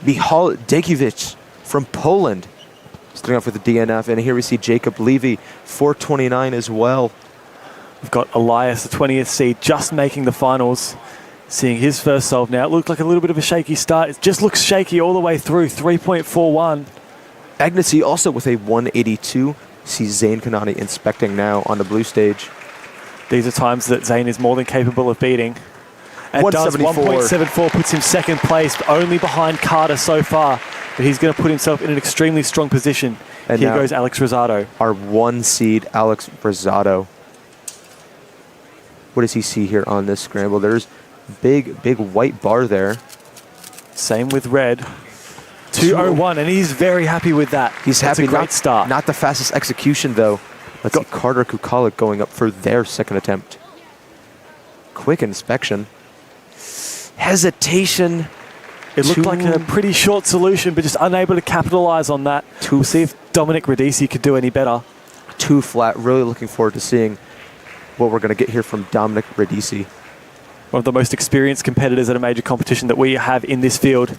Speaker 19: Michal Dekiewicz from Poland. Starting off with the DNF, and here we see Jacob Levy, 429 as well.
Speaker 5: We've got Elias, the 20th seed, just making the finals. Seeing his first solve now. It looked like a little bit of a shaky start. It just looks shaky all the way through, 3.41.
Speaker 19: Agnesi also with a 182. See Zayn Kanani inspecting now on the blue stage.
Speaker 5: These are times that Zayn is more than capable of beating. And does 1.74, puts him second place, only behind Carter so far. But he's going to put himself in an extremely strong position. And here goes Alex Rosado.
Speaker 19: Our 1 seed, Alex Rosado. What does he see here on this scramble? There's big white bar there.
Speaker 5: Same with red. 201, and he's very happy with that.
Speaker 19: He's
Speaker 5: That's
Speaker 19: happy.
Speaker 5: A great start.
Speaker 19: Not the fastest execution, though. Let's see Carter Kukalik going up for their second attempt. Quick inspection. Hesitation.
Speaker 5: It looked like a pretty short solution, but just unable to capitalize on that. We'll see if Dominic Radici could do any better.
Speaker 19: 2 flat. Really looking forward to seeing what we're going to get here from Dominic Radici.
Speaker 5: One of the most experienced competitors at a major competition that we have in this field.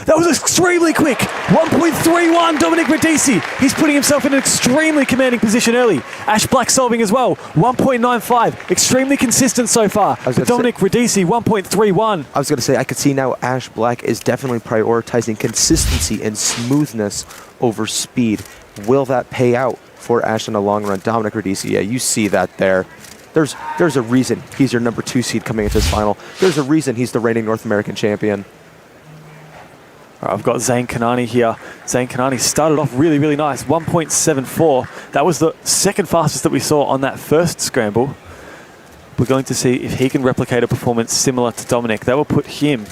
Speaker 5: That was extremely quick. 1.31, Dominic Radici. He's putting himself in an extremely commanding position early. Ash Black solving as well. 1.95, extremely consistent so far. But Dominic Radici, 1.31.
Speaker 19: I was going to say, I could see now Ash Black is definitely prioritizing consistency and smoothness over speed. Will that pay out for Ash in the long run? Dominic Radici, yeah, you see that there. There's a reason he's your number 2 seed coming into this final. There's a reason he's the reigning North American champion.
Speaker 5: I've got Zayn Kanani here. Zayn Kanani started off really, really nice. 1.74. That was the second fastest that we saw on that first scramble. We're going to see if he can replicate a performance similar to Dominic. That will put him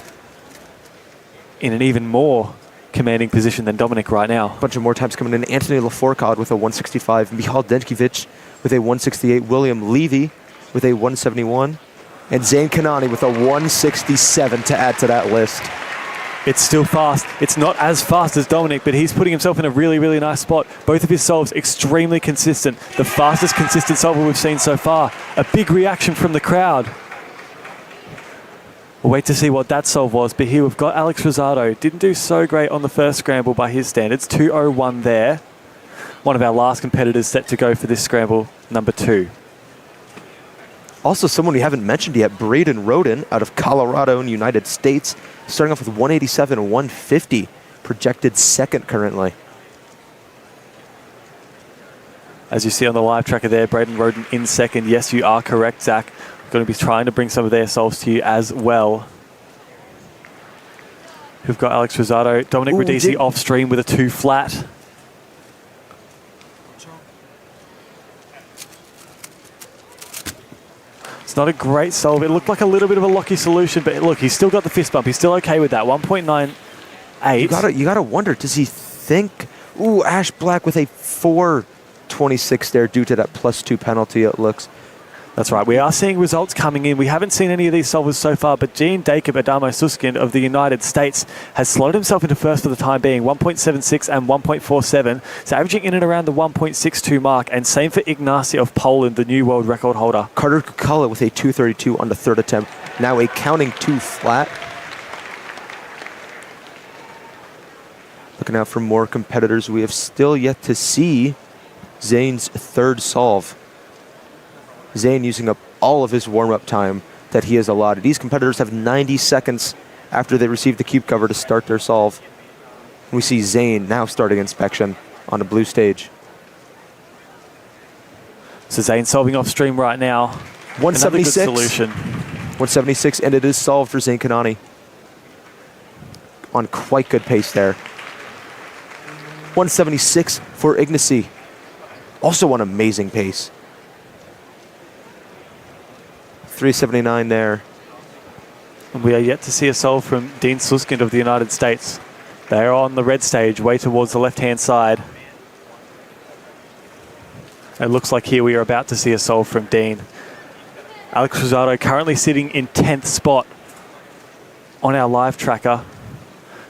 Speaker 5: in an even more commanding position than Dominic right now.
Speaker 19: A bunch of more times coming in. Anthony Lafourcade with a 165. Michal Dekiewicz with a 168. William Levy with a 171. And Zayn Kanani with a 167 to add to that list.
Speaker 5: It's still fast. It's not as fast as Dominic, but he's putting himself in a really, really nice spot. Both of his solves extremely consistent. The fastest consistent solver we've seen so far. A big reaction from the crowd. We'll wait to see what that solve was, but here we've got Alex Rosado. Didn't do so great on the first scramble by his standards. 201 there. One of our last competitors set to go for this scramble, number 2.
Speaker 19: Also someone we haven't mentioned yet, Braden Roden out of Colorado in the United States, starting off with 187 and 150, projected second currently.
Speaker 5: As you see on the live tracker there, Braden Roden in second. Yes, you are correct, Zach. Going to be trying to bring some of their solves to you as well. We've got Alex Rosado, Dominic Radici off stream with a 2 flat. It's not a great solve. It looked like a little bit of a locky solution, but look, he's still got the fist bump. He's still okay with that. 1.98.
Speaker 19: You gotta wonder, does he think? Ooh, Ash Black with a 4.26 there due to that +2 penalty, it looks.
Speaker 5: That's right. We are seeing results coming in. We haven't seen any of these solvers so far, but Jean Jacob Adamo Suskind of the United States has slotted himself into first for the time being, 1.76 and 1.47. So averaging in and around the 1.62 mark, and same for Ignacy of Poland, the new world record holder.
Speaker 19: Carter Kukala with a 2.32 on the third attempt. Now a counting 2 flat. Looking out for more competitors. We have still yet to see Zane's third solve. Zane using up all of his warm-up time that he has allotted. These competitors have 90 seconds after they receive the cube cover to start their solve. We see Zane now starting inspection on the blue stage.
Speaker 5: So Zane solving off stream right now.
Speaker 19: 176.
Speaker 5: Another good solution.
Speaker 19: 176, and it is solved for Zane Kanani. On quite good pace there. 176 for Ignacy. Also on amazing pace. 379 there.
Speaker 5: And we are yet to see a solve from Dean Suskind of the United States. They are on the red stage, way towards the left-hand side. It looks like here we are about to see a solve from Dean. Alex Rosado currently sitting in 10th spot on our live tracker.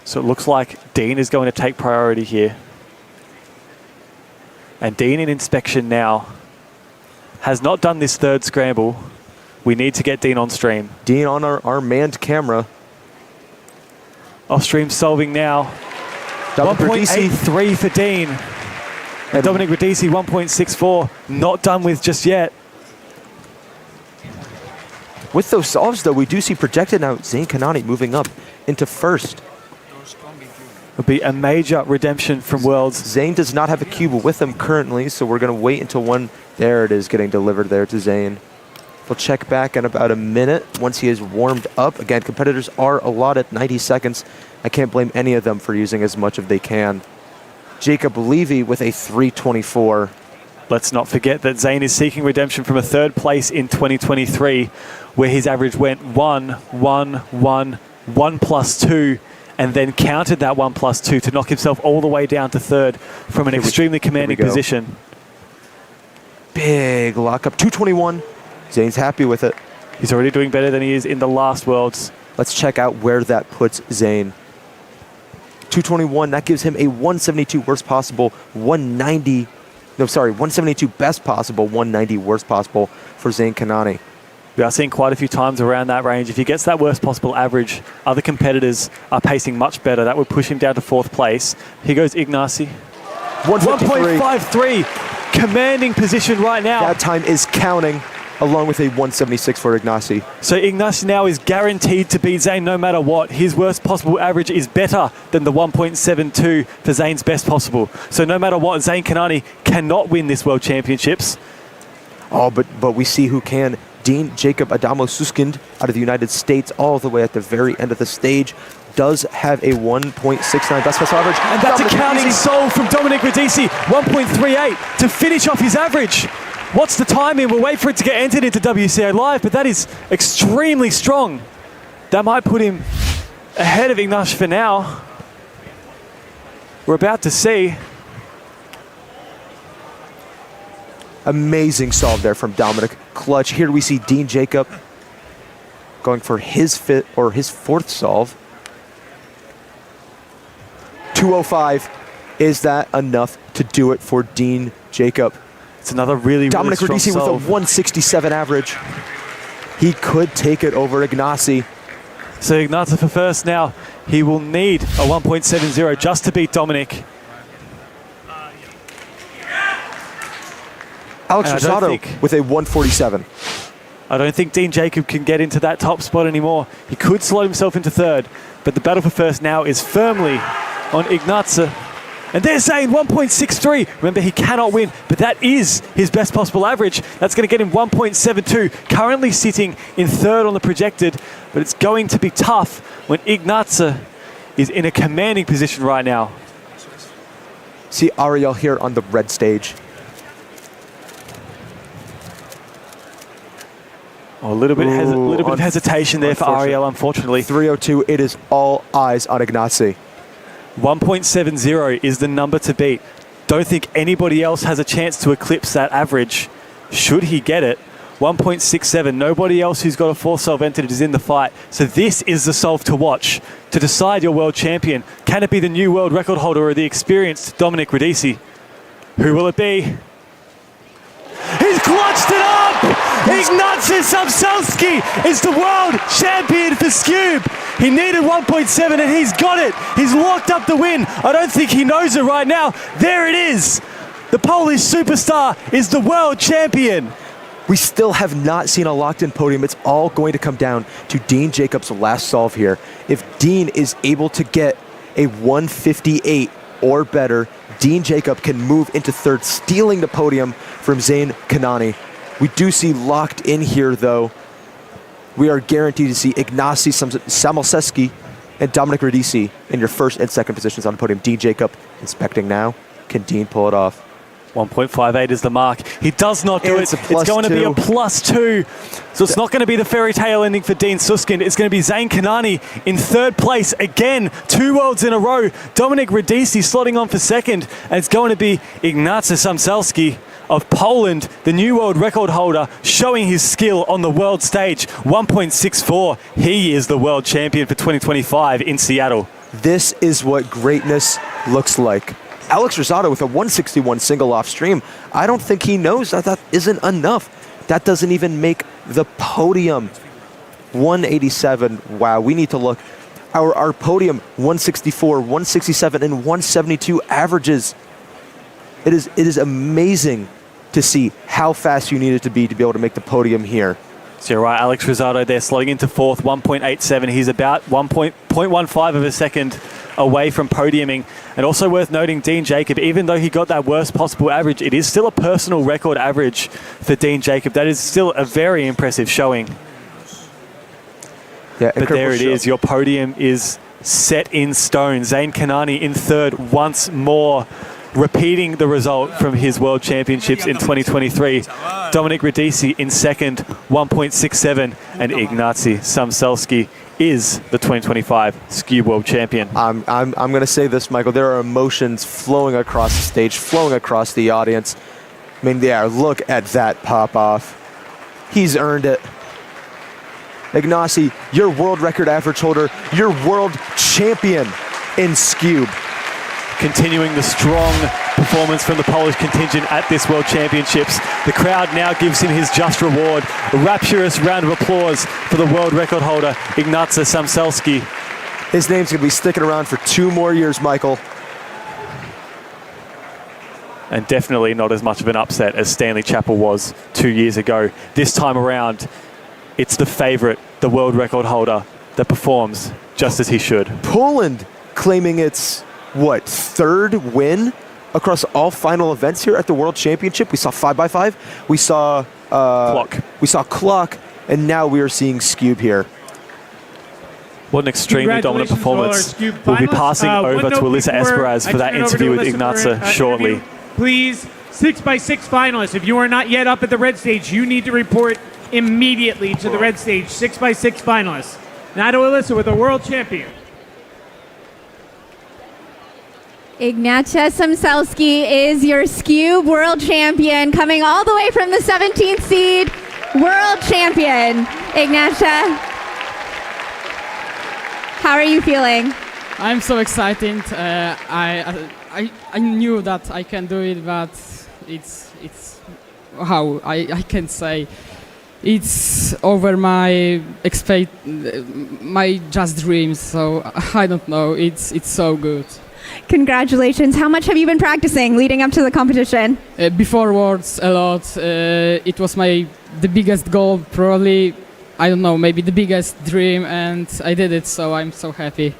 Speaker 5: So it looks like Dean is going to take priority here. And Dean in inspection now has not done this third scramble. We need to get Dean on stream.
Speaker 19: Dean on our manned camera.
Speaker 5: Off stream solving now. 1.83 for Dean. And Dominic Radici 1.64. Not done with just yet.
Speaker 19: With those solves, though, we do see projected now Zane Kanani moving up into first.
Speaker 5: It'll be a major redemption from Worlds.
Speaker 19: Zane does not have a cube with him currently, so we're going to wait until one. There it is, getting delivered there to Zane. We'll check back in about a minute once he is warmed up. Again, competitors are allotted 90 seconds. I can't blame any of them for using as much as they can. Jacob Levy with a 3.24.
Speaker 5: Let's not forget that Zane is seeking redemption from a third place in 2023, where his average went 1, 1, 1, 1 plus 2, and then counted that 1 plus 2 to knock himself all the way down to third from an extremely commanding position.
Speaker 19: Big lockup, 2.21. Zane's happy with it.
Speaker 5: He's already doing better than he is in the last Worlds.
Speaker 19: Let's check out where that puts Zane. 2.21, that gives him a 172 worst possible, 190, no, sorry, 172 best possible, 190 worst possible for Zane Kanani.
Speaker 5: We are seeing quite a few times around that range. If he gets that worst possible average, other competitors are pacing much better. That would push him down to fourth place. Here goes Ignacy. 1.53, commanding position right now.
Speaker 19: That time is counting, along with a 176 for Ignacy.
Speaker 5: So Ignacy now is guaranteed to beat Zane no matter what. His worst possible average is better than the 1.72 for Zane's best possible. So no matter what, Zane Kanani cannot win this World Championships.
Speaker 19: Oh, but we see who can. Dean Jacob Adamo Suskind out of the United States, all the way at the very end of the stage, does have a 1.69 best pass average.
Speaker 5: And that's a counting solve from Dominic Radici, 1.38 to finish off his average. What's the timing? We'll wait for it to get entered into WCA Live, but that is extremely strong. That might put him ahead of Ignacy for now. We're about to see.
Speaker 19: Amazing solve there from Dominic. Clutch. Here we see Dean Jacob going for his fifth or his fourth solve. 205. Is that enough to do it for Dean Jacob?
Speaker 5: It's another really
Speaker 19: Dominic
Speaker 5: strong
Speaker 19: Radici with a 167 average. He could take it over Ignacy.
Speaker 5: So Ignacy for first now. He will need a 1.70 just to beat Dominic.
Speaker 19: Alex Rosado with a 147.
Speaker 5: I don't think Dean Jacob can get into that top spot anymore. He could slot himself into third, but the battle for first now is firmly on Ignacy. And they're saying 1.63. Remember, he cannot win, but that is his best possible average. That's going to get him 1.72. Currently sitting in third on the projected, but it's going to be tough when Ignatsa is in a commanding position right now.
Speaker 19: See Ariel here on the red stage.
Speaker 5: Oh, a little bit of hesitation there for Ariel, unfortunately.
Speaker 19: 3:02, it is all eyes on Ignatsi.
Speaker 5: 1.70 is the number to beat. Don't think anybody else has a chance to eclipse that average. Should he get it, 1.67. Nobody else who's got a fourth solve entered is in the fight. So this is the solve to watch to decide your world champion. Can it be the new world record holder or the experienced Dominic Radici? Who will it be? He's clutched it up! Ignatsi Samselski is the world champion for Skube. He needed 1.7 and he's got it. He's locked up the win. I don't think he knows it right now. There it is. The Polish superstar is the world champion.
Speaker 19: We still have not seen a locked-in podium. It's all going to come down to Dean Jacobs' last solve here. If Dean is able to get a 158 or better, Dean Jacob can move into third, stealing the podium from Zain Kanani. We do see locked in here, though. We are guaranteed to see Ignacy Samoseski and Dominic Radici in your first and second positions on the podium. Dean Jacob inspecting now. Can Dean pull it off?
Speaker 5: 1.58 is the mark. He does not do it. It's going to be a +2. So it's not going to be the fairy tale ending for Dean Suskind. It's going to be Zain Kanani in third place again. 2 worlds in a row. Dominic Radici slotting on for second. And it's going to be Ignacy Samselski of Poland, the new world record holder, showing his skill on the world stage. 1.64. He is the world champion for 2025 in Seattle.
Speaker 19: This is what greatness looks like. Alex Rosado with a 161 single off stream. I don't think he knows that isn't enough. That doesn't even make the podium. 187. Wow, we need to look. Our podium, 164, 167, and 172 averages. It is amazing to see how fast you needed to be able to make the podium here.
Speaker 5: So you're right, Alex Rosado there slotting into fourth, 1.87. He's about 1.15 of a second away from podiuming. And also worth noting, Dean Jacob, even though he got that worst possible average, it is still a personal record average for Dean Jacob. That is still a very impressive showing.
Speaker 19: Yeah,
Speaker 5: but there it is. Your podium is set in stone. Zain Kanani in third once more, repeating the result from his World Championships in 2023. Dominic Radici in second, 1.67, and Ignacy Samselski is the 2025 Skube World Champion.
Speaker 19: I'm going to say this, Michael. There are emotions flowing across the stage, flowing across the audience. I mean, yeah, look at that pop-off. He's earned it. Ignacy, your world record average holder, your world champion in Skube.
Speaker 5: Continuing the strong performance from the Polish contingent at this World Championships. The crowd now gives him his just reward. A rapturous round of applause for the world record holder, Ignacy Samselski.
Speaker 19: His name's going to be sticking around for 2 more years, Michael.
Speaker 5: And definitely not as much of an upset as Stanley Chappell was 2 years ago. This time around, it's the favorite, the world record holder, that performs just as he should.
Speaker 19: Poland claiming its, what, 3rd win across all final events here at the World Championship. We saw 5x5, we saw
Speaker 5: clock.
Speaker 19: We saw clock, and now we are seeing Skube here.
Speaker 5: What an extremely dominant performance. We'll be passing over to Alyssa Esperaz for that interview with Ignacy shortly.
Speaker 21: Please, 6x6 finalists, if you are not yet up at the red stage, you need to report immediately to the red stage. 6x6 finalists. Now to Alyssa with the world champion.
Speaker 20: Ignacy Samselski is your Skube world champion, coming all the way from the 17th seed, world champion. Ignacy, how are you feeling?
Speaker 22: I'm so excited. I knew that I can do it, but it's how I can say it's over my just dreams. So I don't know. It's so good.
Speaker 20: Congratulations. How much have you been practicing leading up to the competition?
Speaker 22: Before Worlds, a lot. It was the biggest goal, probably, I don't know, maybe the biggest dream, and I did it, so I'm so happy.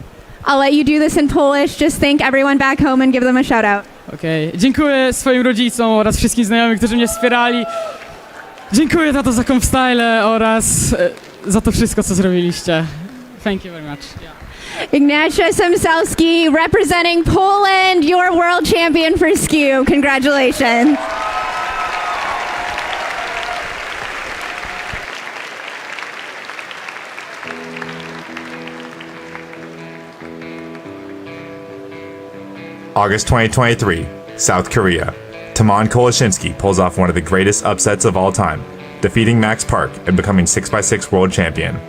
Speaker 20: I'll let you do this in Polish. Just thank everyone back home and give them a shout out.
Speaker 22: Okej. Dziękuję swoim rodzicom oraz wszystkim znajomym, którzy mnie wspierali. Dziękuję tato za Compstyle oraz za to wszystko, co zrobiliście. Thank you very much.
Speaker 20: Ignacia Semselski representing Poland, your world champion for Skube. Congratulations.
Speaker 18: August 2023, South Korea. Taman Koleshinsky pulls off one of the greatest upsets of all time, defeating Max Park and becoming 6x6 world champion.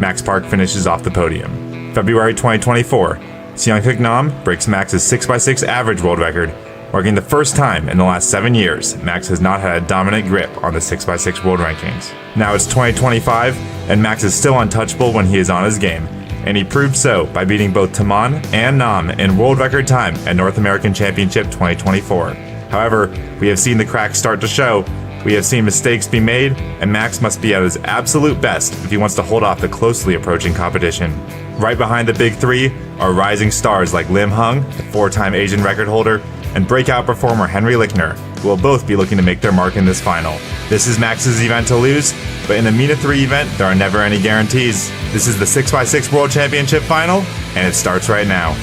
Speaker 18: Max Park finishes off the podium. February 2024, Seonghyuk Nam breaks Max's 6x6 average world record, marking the first time in the last 7 years Max has not had a dominant grip on the 6x6 world rankings. Now it's 2025, and Max is still untouchable when he is on his game, and he proved so by beating both Taman and Nam in world record time at North American Championship 2024. However, we have seen the cracks start to show, we have seen mistakes be made, and Max must be at his absolute best if he wants to hold off the closely approaching competition. Right behind the big three are rising stars like Lim Hung, the 4-time Asian record holder, and breakout performer Henry Lichtner, who will both be looking to make their mark in this final. This is Max's event to lose, but in the MENA 3 event, there are never any guarantees. This is the 6x6 World Championship final, and it starts right now.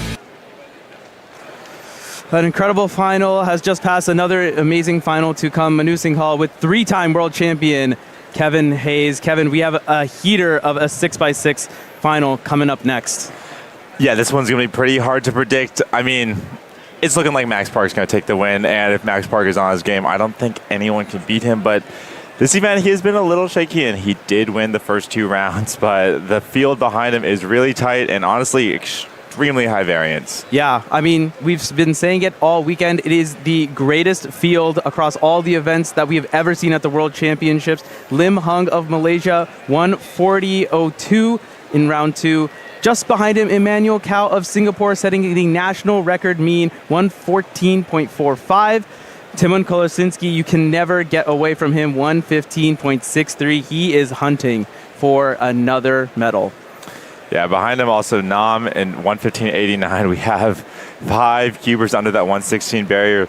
Speaker 12: An incredible final has just passed. Another amazing final to come. Manu Singhal with 3-time world champion Kevin Hayes. Kevin, we have a heater of a 6x6 final coming up next.
Speaker 4: Yeah, this one's going to be pretty hard to predict. I mean, it's looking like Max Park's going to take the win, and if Max Park is on his game, I don't think anyone can beat him, but this event, he has been a little shaky, and he did win the first 2 rounds, but the field behind him is really tight and honestly extremely high variance.
Speaker 12: Yeah, I mean, we've been saying it all weekend. It is the greatest field across all the events that we have ever seen at the World Championships. Lim Hung of Malaysia won 40.02 in round 2. Just behind him, Emmanuel Cao of Singapore setting the national record mean 114.45. Timon Koleshinsky, you can never get away from him, 115.63. He is hunting for another medal.
Speaker 4: Yeah, behind him also Nam in 115.89. We have 5 cubers under that 116 barrier.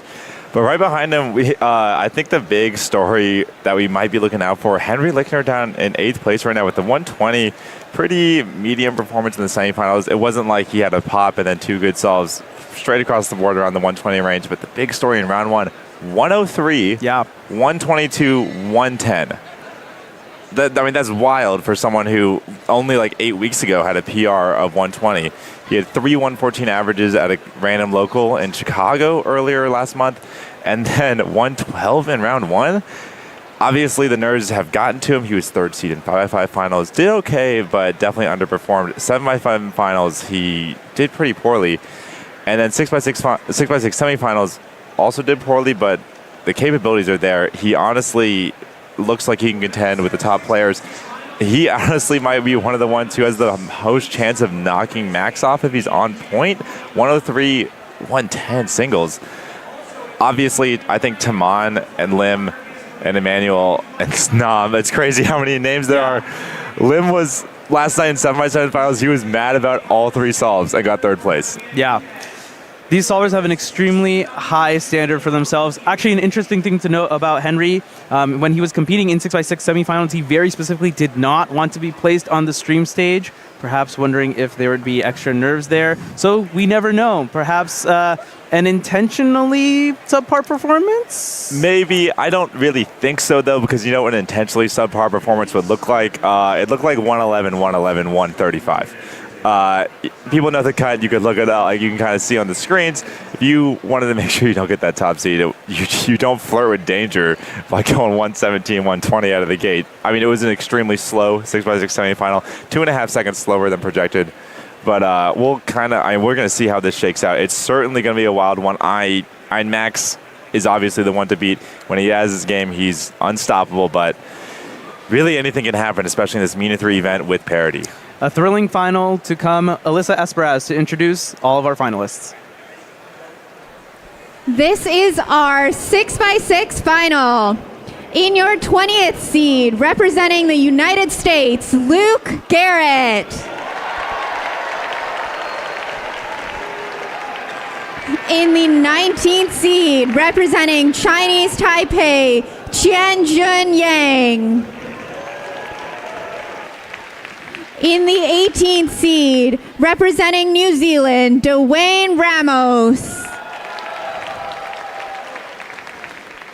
Speaker 4: But right behind him, I think the big story that we might be looking out for, Henry Lichtner down in 8th place right now with the 120. Pretty medium performance in the semifinals. It wasn't like he had a pop and then 2 good solves straight across the board around the 120 range. But the big story in round 1, 103, 122, 110. I mean, that's wild for someone who only like 8 weeks ago had a PR of 120. He had 3 114 averages at a random local in Chicago earlier last month, and then 112 in round 1. Obviously, the nerves have gotten to him. He was 3rd seed in 5x5 finals. Did okay, but definitely underperformed. 7x5 finals, he did pretty poorly. And then 6x6 semifinals also did poorly, but the capabilities are there. He honestly looks like he can contend with the top players. He honestly might be one of the ones who has the most chance of knocking Max off if he's on point. 103, 110 singles. Obviously, I think Taman and Lim and Emmanuel and Nam, it's crazy how many names there are. Lim was last night in 7x7 finals. He was mad about all 3 solves and got 3rd place.
Speaker 12: Yeah. These solvers have an extremely high standard for themselves. Actually, an interesting thing to note about Henry, when he was competing in 6x6 semifinals, he very specifically did not want to be placed on the stream stage, perhaps wondering if there would be extra nerves there. So we never know. Perhaps an intentionally subpar performance?
Speaker 4: Maybe. I don't really think so, though, because you know what an intentionally subpar performance would look like? It looked like 111, 111, 135. People know the cut. You could look it up. Like you can kind of see on the screens. If you wanted to make sure you don't get that top seed, you don't flirt with danger by going 117, 120 out of the gate. I mean, it was an extremely slow 6x6 semifinal, 2.5 seconds slower than projected. But we're going to see how this shakes out. It's certainly going to be a wild one. Max is obviously the one to beat. When he has his game, he's unstoppable. But really, anything can happen, especially in this MENA 3 event with parity.
Speaker 12: A thrilling final to come. Alyssa Esperaz to introduce all of our finalists.
Speaker 20: This is our 6x6 final. In your 20th seed, representing the United States, Luke Garrett. In the 19th seed, representing Chinese Taipei, Tianjun Yang. In the 18th seed, representing New Zealand, Dwayne Ramos.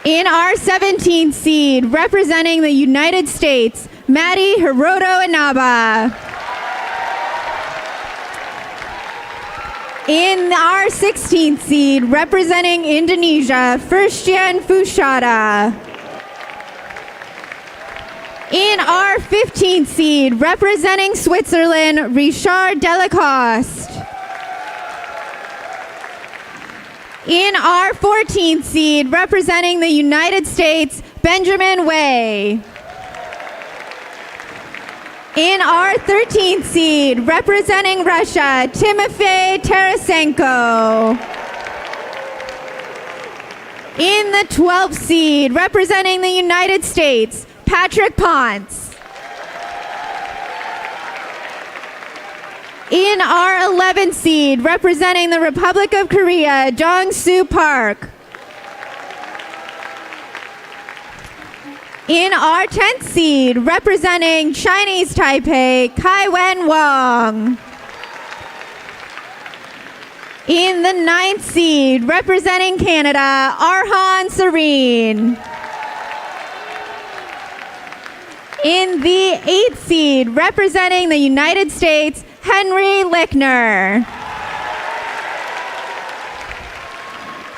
Speaker 20: In our 17th seed, representing the United States, Maddie Hiroto Inaba. In our 16th seed, representing Indonesia, Firstian Fushada. In our 15th seed, representing Switzerland, Richard Delacoste. In our 14th seed, representing the United States, Benjamin Wei. In our 13th seed, representing Russia, Timofey Tarasenko. In the 12th seed, representing the United States, Patrick Ponce. In our 11th seed, representing the Republic of Korea, Jong-Soo Park. In our 10th seed, representing Chinese Taipei, Kai-Wen Wang. In the 9th seed, representing Canada, Arhan Serene. In the 8th seed, representing the United States, Henry Lickner.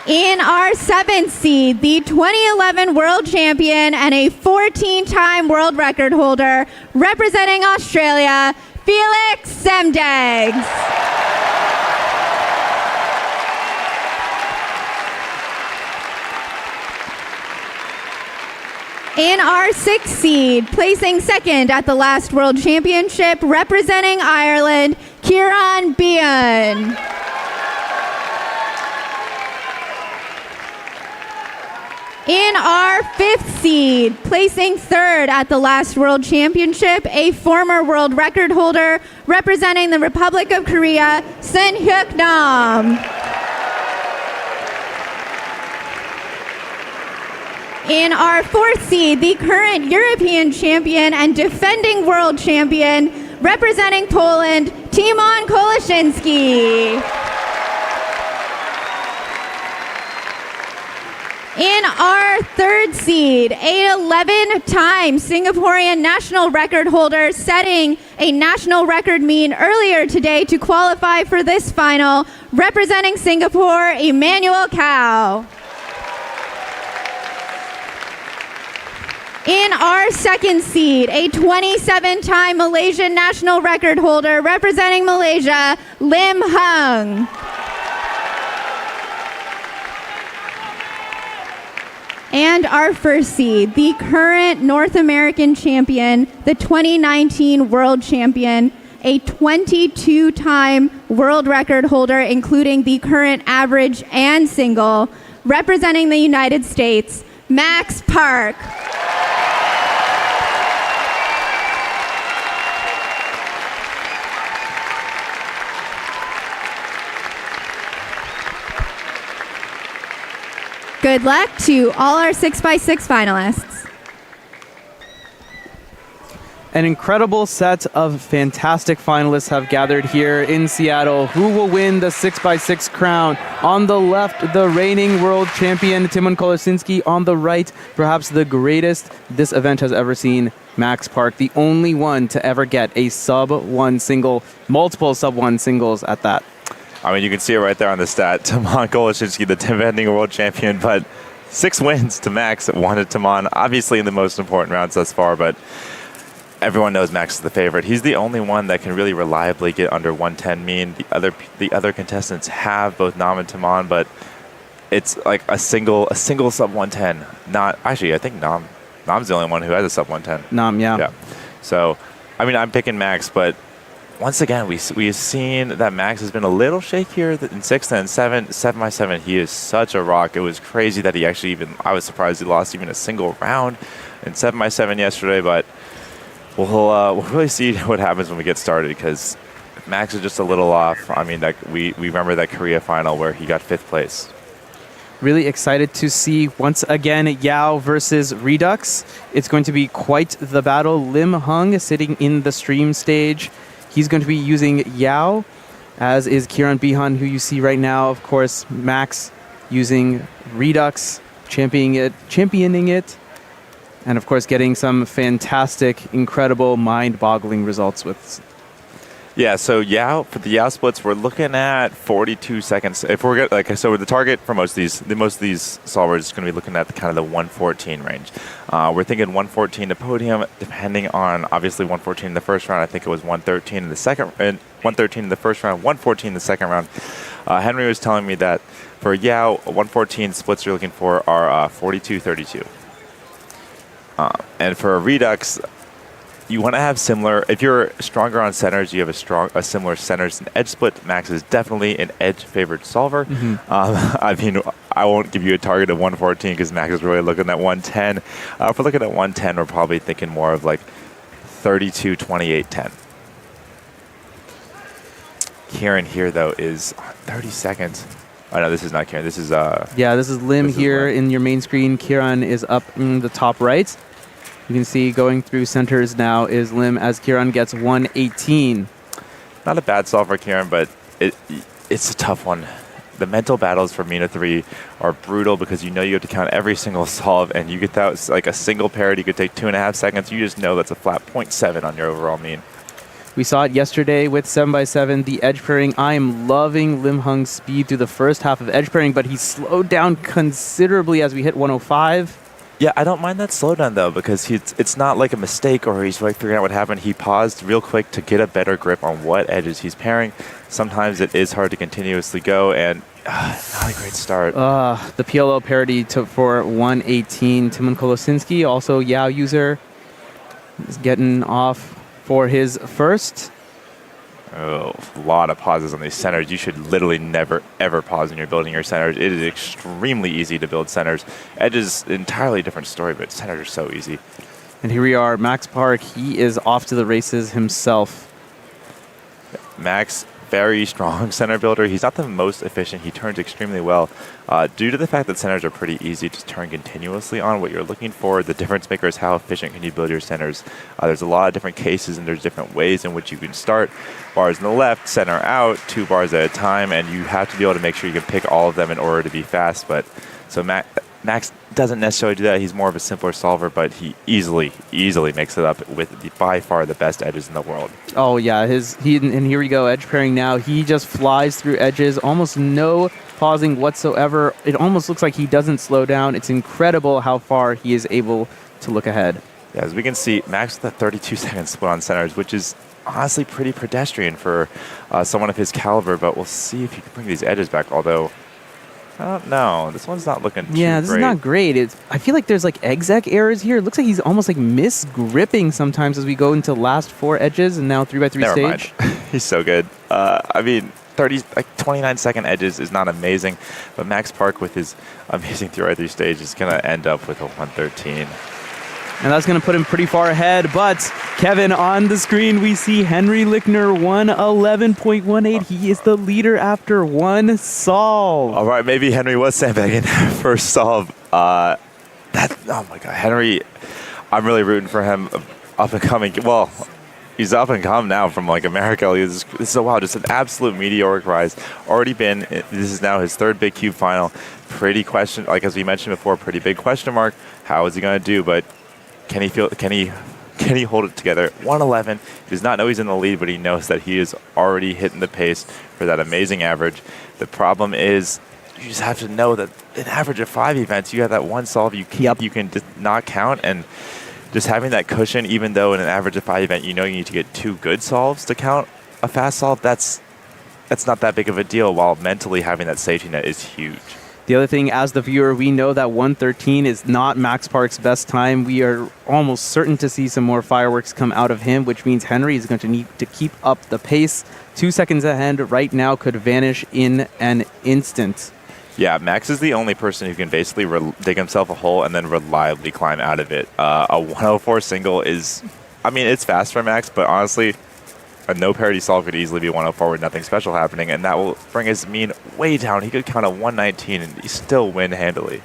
Speaker 20: In our 7th seed, the 2011 world champion and a 14-time world record holder, representing Australia, Felix Semdegs. In our 6th seed, placing second at the last World Championship, representing Ireland, Kieran Bean. In our 5th seed, placing third at the last World Championship, a former world record holder, representing the Republic of Korea, Sun Hyuk Nam. In our 4th seed, the current European champion and defending world champion, representing Poland, Timon Koleszyński. In our 3rd seed, a 11-time Singaporean national record holder, setting a national record mean earlier today to qualify for this final, representing Singapore, Emmanuel Cao. In our 2nd seed, a 27-time Malaysian national record holder, representing Malaysia, Lim Hung. And our 1st seed, the current North American champion, the 2019 world champion, a 22-time world record holder, including the current average and single, representing the United States, Max Park. Good luck to all our 6x6 finalists.
Speaker 12: An incredible set of fantastic finalists have gathered here in Seattle. Who will win the 6x6 crown? On the left, the reigning world champion, Timon Koleszyński. On the right, perhaps the greatest this event has ever seen, Max Park, the only one to ever get a sub-1 single, multiple sub-1 singles at that.
Speaker 4: I mean, you can see it right there on the stat. Timon Koleszyński, the defending world champion, but 6 wins to Max, 1 to Timon. Obviously in the most important rounds thus far, but everyone knows Max is the favorite. He's the only one that can really reliably get under 110 mean. The other contestants have both Nam and Timon, but it's like a single sub 110. Not actually, I think Nam's the only one who has a sub 110.
Speaker 12: Nam, yeah.
Speaker 4: Yeah. So, I mean, I'm picking Max, but once again, we've seen that Max has been a little shakier in 6th and 7x7. He is such a rock. It was crazy that he actually I was surprised he lost even a single round in 7x7 yesterday, but we'll really see what happens when we get started, because Max is just a little off. I mean, we remember that Korea final where he got 5th place.
Speaker 12: Really excited to see, once again, Yao versus Redux. It's going to be quite the battle. Lim Hung sitting in the stream stage. He's going to be using Yao, as is Kieran Bihan, who you see right now. Of course, Max using Redux, championing it. And of course, getting some fantastic, incredible, mind-boggling results with.
Speaker 4: Yeah, so Yao, for the Yao splits, we're looking at 42 seconds. If we're so the target for most of these solvers is going to be looking at kind of the 114 range. We're thinking 114 to podium, depending on obviously 114 in the first round. I think it was 113 in the second, 113 in the first round, 114 in the second round. Henry was telling me that for Yao, 114 splits you're looking for are 42-32. And for Redux, you want to have similar. If you're stronger on centers, you have a similar centers and edge split. Max is definitely an edge-favored solver. I mean, I won't give you a target of 114 because Max is really looking at 110. If we're looking at 110, we're probably thinking more of like 32, 28, 10. Kieran here though is 30 seconds. Oh no, this is not Kieran. This is
Speaker 12: this is Lim here in your main screen. Kieran is up in the top right. You can see going through centers now is Lim as Kieran gets 118.
Speaker 4: Not a bad solve for Kieran, but it's a tough one. The mental battles for Mina 3 are brutal because you know you have to count every single solve, and you get that like a single parity could take 2.5 seconds. You just know that's a flat 0.7 on your overall mean.
Speaker 12: We saw it yesterday with 7x7, the edge pairing. I am loving Lim Hung's speed through the first half of edge pairing, but he slowed down considerably as we hit 105.
Speaker 4: Yeah, I don't mind that slowdown though, because it's not like a mistake or he's like figuring out what happened. He paused real quick to get a better grip on what edges he's pairing. Sometimes it is hard to continuously go, and not a great start.
Speaker 12: The PLO parity for 118. Timon Kolosinski, also Yao user, is getting off for his first.
Speaker 4: Oh, a lot of pauses on these centers. You should literally never, ever pause when you're building your centers. It is extremely easy to build centers. Edge is an entirely different story, but centers are so easy.
Speaker 12: And here we are, Max Park. He is off to the races himself.
Speaker 4: Max, very strong center builder. He's not the most efficient. He turns extremely well. Due to the fact that centers are pretty easy to turn continuously on, what you're looking for, the difference maker is how efficient can you build your centers. There's a lot of different cases and there's different ways in which you can start. Bars in the left, center out, 2 bars at a time, and you have to be able to make sure you can pick all of them in order to be fast. But so Max doesn't necessarily do that. He's more of a simpler solver, but he easily makes it up with by far the best edges in the world.
Speaker 12: Oh yeah, and here we go, edge pairing now. He just flies through edges, almost no pausing whatsoever. It almost looks like he doesn't slow down. It's incredible how far he is able to look ahead.
Speaker 4: Yeah, as we can see, Max with a 32-second split on centers, which is honestly pretty pedestrian for someone of his caliber, but we'll see if he can bring these edges back, although I don't know. This one's not looking too great.
Speaker 12: Yeah, this is not great. I feel like there's like exec errors here. It looks like he's almost like misgripping sometimes as we go into last 4 edges and now 3x3
Speaker 4: Never
Speaker 12: stage.
Speaker 4: Mind. He's so good. I mean, 29-second edges is not amazing, but Max Park with his amazing 3x3 stage is going to end up with a 113.
Speaker 12: And that's going to put him pretty far ahead. But, Kevin, on the screen, we see Henry Lickner, 111.18. He is the leader after 1 solve.
Speaker 4: All right, maybe Henry was sandbagging first solve. Oh, my God. Henry, I'm really rooting for him. Up and coming. Well, he's up and come now from, like, America. This is so wild. Just an absolute meteoric rise. Already been, this is now his 3rd Big Cube final. Pretty question, like as we mentioned before, pretty big question mark. How is he going to do? But can he hold it together? 111. He does not know he's in the lead, but he knows that he is already hitting the pace for that amazing average. The problem is you just have to know that an average of 5 events, you have that 1 solve you can just not count, and just having that cushion, even though in an average of 5 event, you know you need to get 2 good solves to count a fast solve, that's not that big of a deal, while mentally having that safety net is huge.
Speaker 12: The other thing, as the viewer, we know that 113 is not Max Park's best time. We are almost certain to see some more fireworks come out of him, which means Henry is going to need to keep up the pace. 2 seconds ahead right now could vanish in an instant.
Speaker 4: Yeah, Max is the only person who can basically dig himself a hole and then reliably climb out of it. A 104 single is, I mean, it's fast for Max, but honestly, a no parity solve could easily be 104 with nothing special happening, and that will bring his mean way down. He could count a 119 and he still win handily.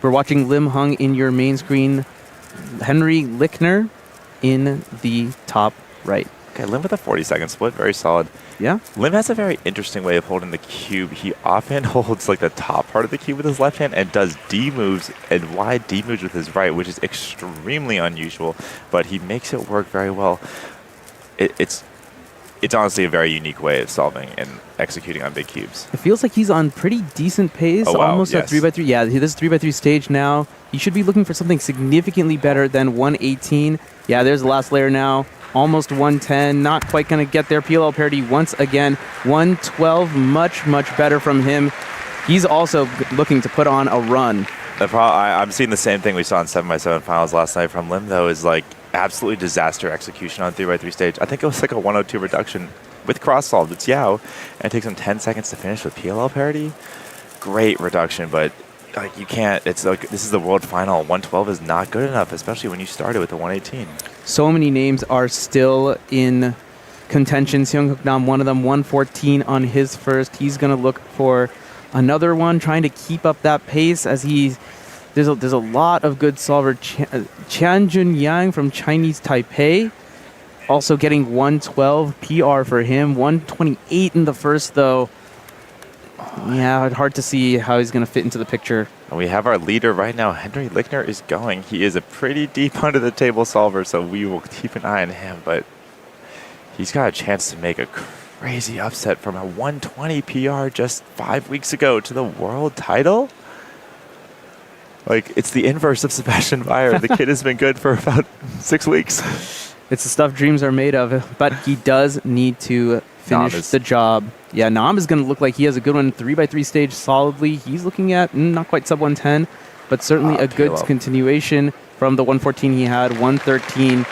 Speaker 12: We're watching Lim Hung in your main screen. Henry Lickner in the top right.
Speaker 4: Okay, Lim with a 40-second split, very solid.
Speaker 12: Yeah.
Speaker 4: Lim has a very interesting way of holding the cube. He often holds like the top part of the cube with his left hand and does D moves and wide D moves with his right, which is extremely unusual, but he makes it work very well. It's honestly a very unique way of solving and executing on big cubes.
Speaker 12: It feels like he's on pretty decent pace,
Speaker 4: Oh, wow,
Speaker 12: almost at
Speaker 4: yes.
Speaker 12: 3x3. Yeah, this is 3x3 stage now. He should be looking for something significantly better than 118. Yeah, there's the last layer now. Almost 110, not quite going to get there. PLL parity once again. 112, much, much better from him. He's also looking to put on a run.
Speaker 4: I'm seeing the same thing we saw in 7x7 finals last night from Lim, though, is like absolutely disaster execution on 3x3 stage. I think it was like a 102 reduction with cross solved. It's Yao, and it takes him 10 seconds to finish with PLL parity. Great reduction, but like you can't. It's like this is the world final. 112 is not good enough, especially when you started with the 118.
Speaker 12: So many names are still in contention. Seung-Hook Nam, one of them, 114 on his first. He's going to look for another one, trying to keep up that pace as there's a lot of good solver. Chan Jun Yang from Chinese Taipei, also getting 112 PR for him. 128 in the first, though. Yeah, hard to see how he's going to fit into the picture.
Speaker 4: And we have our leader right now. Henry Lickner is going. He is a pretty deep under the table solver, so we will keep an eye on him. But he's got a chance to make a crazy upset from a 120 PR just 5 weeks ago to the world title. Like, it's the inverse of Sebastian Weyer. The kid has been good for about 6 weeks.
Speaker 12: It's the stuff dreams are made of, but he does need to finish the job. Yeah, Nam is going to look like he has a good one. 3x3 stage solidly. He's looking at not quite sub 110, but certainly a good continuation from the 114 he had. 113.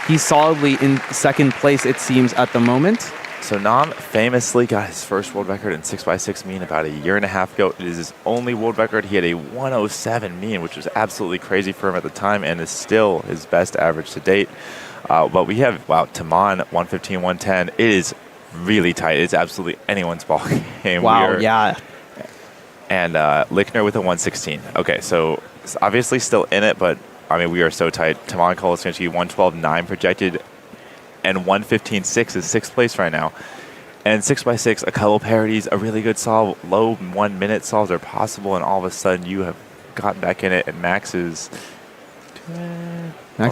Speaker 12: He's solidly in second place, it seems, at the moment.
Speaker 4: So Nam famously got his first world record in 6x6 mean about a year and a half ago. It is his only world record. He had a 107 mean, which was absolutely crazy for him at the time and is still his best average to date. But we have, Taman, 115, 110. It is really tight. It's absolutely anyone's ball game.
Speaker 12: Wow, yeah.
Speaker 4: And Lickner with a 116. Okay, so it's obviously still in it, but I mean, we are so tight. Taman Kolosinski, 112.9 projected, and 115.6 is sixth place right now. And 6x6, a couple parodies, a really good solve. Low 1 minute solves are possible, and all of a sudden you have gotten back in it, and Max is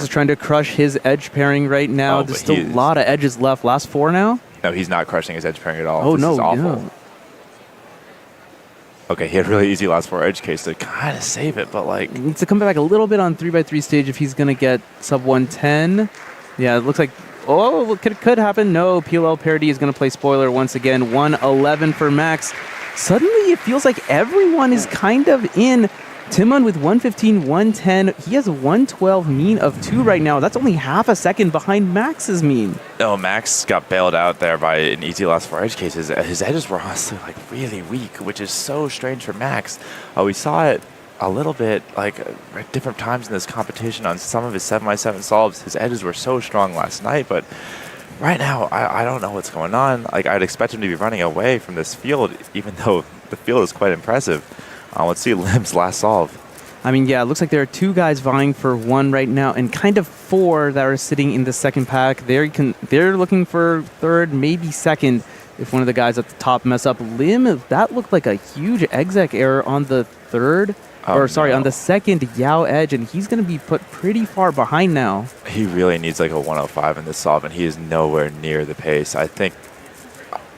Speaker 12: trying to crush his edge pairing right now. There's still a lot of edges left. Last four now?
Speaker 4: No, he's not crushing his edge pairing at all.
Speaker 12: Oh,
Speaker 4: This is awful.
Speaker 12: no.
Speaker 4: Okay, he had really easy last four edge case to kind of save it, but like...
Speaker 12: He needs to come back a little bit on 3x3 stage if he's going to get sub 110. Yeah, it looks like... Oh, could happen. No, PLL parity is going to play spoiler once again. 111 for Max. Suddenly, it feels like everyone is kind of in. Timon with 115, 110. He has a 112 mean of 2 right now. That's only half a second behind Max's mean.
Speaker 4: No, Max got bailed out there by an easy last four edge cases. His edges were honestly like really weak, which is so strange for Max. We saw it a little bit like at different times in this competition on some of his 7x7 solves. His edges were so strong last night, but right now I don't know what's going on. Like, I'd expect him to be running away from this field, even though the field is quite impressive. Let's see Lim's last solve.
Speaker 12: I mean, yeah, it looks like there are 2 guys vying for 1 right now, and kind of 4 that are sitting in the second pack. They're looking for 3rd, maybe 2nd, if one of the guys at the top mess up. Lim, that looked like a huge exec error on the 3rd. On the 2nd Yao edge, and he's going to be put pretty far behind now.
Speaker 4: He really needs like a 105 in this solve, and he is nowhere near the pace.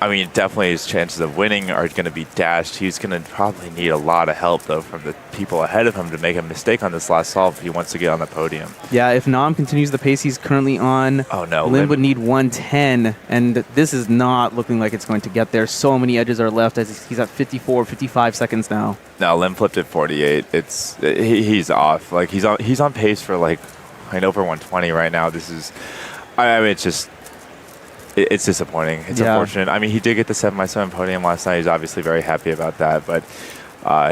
Speaker 4: I mean, definitely his chances of winning are going to be dashed. He's going to probably need a lot of help, though, from the people ahead of him to make a mistake on this last solve if he wants to get on the podium.
Speaker 12: Yeah, if Nam continues the pace he's currently on, Lim would need 110, and this is not looking like it's going to get there. So many edges are left as he's at 54, 55 seconds now.
Speaker 4: No, Lim flipped at 48. He's off. Like, he's on pace for like, I know for 120 right now. This is, I mean, it's just. It's disappointing. It's unfortunate. I mean, he did get the 7x7 podium last night. He's obviously very happy about that, but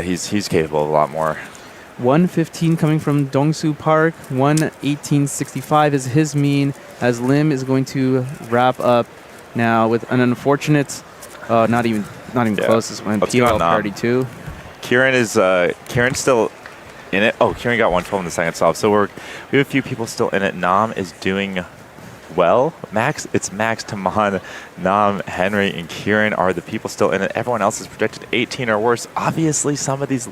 Speaker 4: he's capable of a lot more.
Speaker 12: 1:15 coming from Dongsu Park. 1:18.65 is his mean, as Lim is going to wrap up now with an unfortunate, not even close. This one, PL parity 2.
Speaker 4: Kieran's still in it. Oh, Kieran got 112 in the second solve. So we have a few people still in it. Nam is doing well. It's Max, Taman, Nam, Henry, and Kieran are the people still in it. Everyone else is projected 18 or worse. Obviously, some of these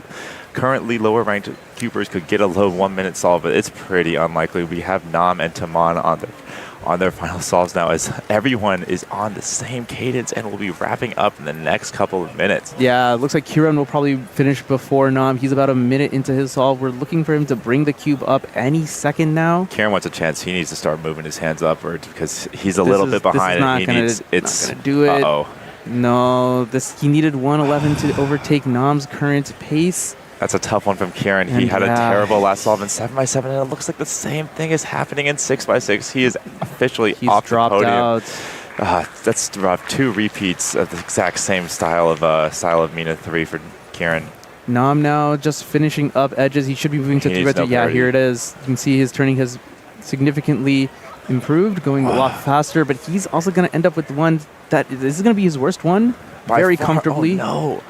Speaker 4: currently lower ranked cubers could get a low 1 minute solve, but it's pretty unlikely. We have Nam and Taman on their final solves now, as everyone is on the same cadence and will be wrapping up in the next couple of minutes.
Speaker 12: Yeah, it looks like Kieran will probably finish before Nam. He's about a minute into his solve. We're looking for him to bring the cube up any second now.
Speaker 4: Kieran wants a chance. He needs to start moving his hands upward because he's a little bit behind.
Speaker 12: It's not gonna do it.
Speaker 4: Uh-oh.
Speaker 12: No, he needed 111 to overtake Nam's current pace.
Speaker 4: That's a tough one from Kieran. He had a terrible last solve in 7x7, and it looks like the same thing is happening in 6x6. He is officially off the podium.
Speaker 12: Out.
Speaker 4: That's rough. 2 repeats of the exact same style of Mina 3 for Kieran.
Speaker 12: Nam now just finishing up edges. He should be moving to 3x3. Yeah, here it is. You can see his turning has significantly improved, going a lot faster, but he's also going to end up with one that this is going to be his worst one very comfortably.
Speaker 4: Oh, no.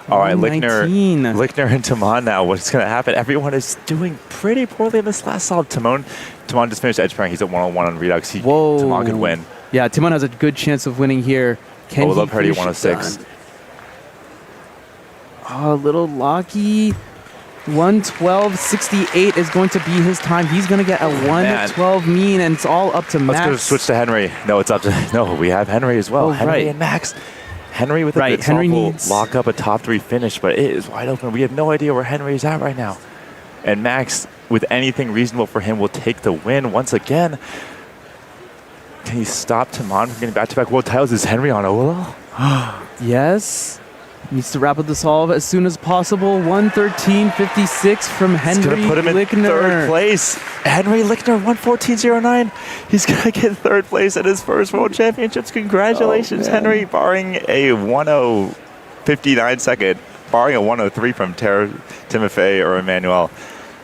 Speaker 4: All right, Lichtner and Taman now. What's going to happen? Everyone is doing pretty poorly in this last solve. Taman just finished edge pairing. He's at 101 on Redux. Taman could win.
Speaker 12: Yeah, Taman has a good chance of winning here. Can he
Speaker 4: parity 106.
Speaker 12: Oh, a little locky. 112.68 is going to be his time. He's going to get a 112 mean, and it's all up to Max.
Speaker 4: Let's go switch to Henry. No, it's up to... No, we have Henry as well. Henry and Max. Henry with a good solve will lock up a top 3 finish, but it is wide open. We have no idea where Henry is at right now. And Max, with anything reasonable for him, will take the win once again. Can he stop Taman from getting back-to-back world titles? Is Henry on OLL?
Speaker 12: Yes. Needs to wrap up the solve as soon as possible. 113.56 from Henry Lichtner.
Speaker 4: It's going to put him in 3rd place. Henry Lichtner, 114.09. He's going to get 3rd place at his first World Championships. Congratulations, Henry, barring a 1:0.59 second, barring a 1:03 from Timofey or Emmanuel.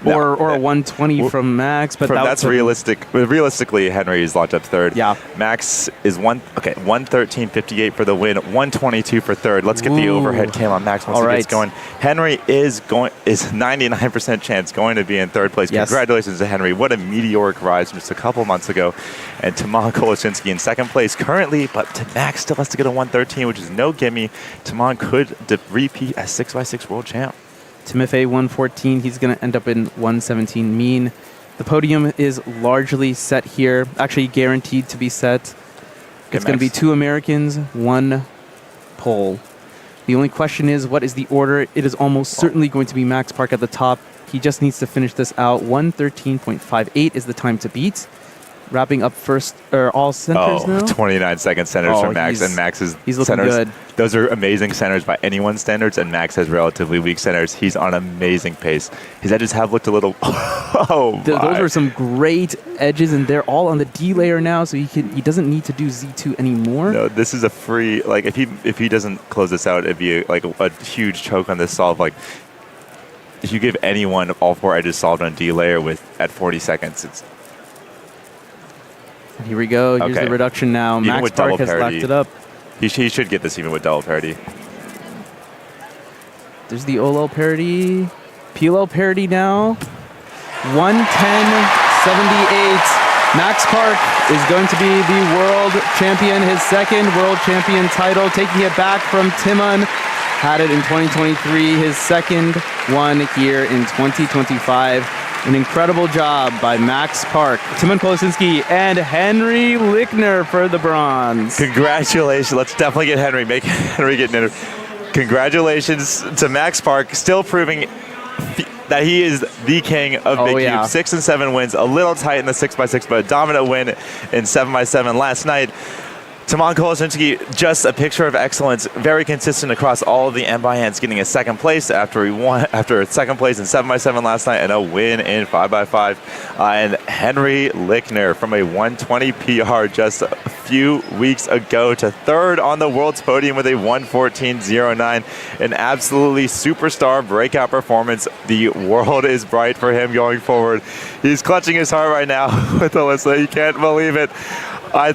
Speaker 12: Or a 120 from Max, but
Speaker 4: that's realistic. Realistically, Henry is locked up 3rd.
Speaker 12: Yeah.
Speaker 4: Max is 113.58 for the win, 122 for 3rd. Let's get the overhead cam on Max once he gets going. Henry is 99% chance going to be in 3rd place.
Speaker 12: Yes.
Speaker 4: Congratulations to Henry. What a meteoric rise from just a couple months ago. And Taman Koloshinsky in 2nd place currently, but Max still has to get a 113, which is no gimme. Taman could repeat as 6x6 world champ.
Speaker 12: Timofey 114, he's going to end up in 117 mean. The podium is largely set here, actually guaranteed to be set. It's going to be 2 Americans, 1 Pole. The only question is, what is the order? It is almost certainly going to be Max Park at the top. He just needs to finish this out. 113.58 is the time to beat. Wrapping up first, all centers now?
Speaker 4: 29-second centers from Max, and Max's
Speaker 12: he's looking
Speaker 4: centers.
Speaker 12: Good.
Speaker 4: Those are amazing centers by anyone's standards, and Max has relatively weak centers. He's on amazing pace. His edges have looked a little... Those
Speaker 12: are some great edges, and they're all on the D layer now, so he doesn't need to do Z2 anymore.
Speaker 4: No, this is a free... Like, if he doesn't close this out, it'd be like a huge choke on this solve. Like, if you give anyone all 4 edges solved on D layer at 40 seconds, it's...
Speaker 12: Here we go. Here's the reduction now.
Speaker 4: Even
Speaker 12: Max Park has locked it up.
Speaker 4: He should get this even with double parity.
Speaker 12: There's the OLL parity. PLL parity now. 110.78. Max Park is going to be the world champion, his 2nd world champion title, taking it back from Timon. Had it in 2023, his 2nd one here in 2025. An incredible job by Max Park, Timon Koloshinsky, and Henry Lichtner for the bronze.
Speaker 4: Congratulations. Let's definitely get Henry. Make Henry get in. Congratulations to Max Park, still proving that he is the king of Big Cube. 6 and 7 wins, a little tight in the 6x6, but a dominant win in 7x7 last night. Timon Kolosinski, just a picture of excellence, very consistent across all of the end by hands, getting a second place after a second place in 7x7 last night and a win in 5x5. And Henry Lickner from a 120 PR just a few weeks ago to third on the world's podium with a 114.09. An absolutely superstar breakout performance. The world is bright for him going forward. He's clutching his heart right now with Alyssa. You can't believe it. I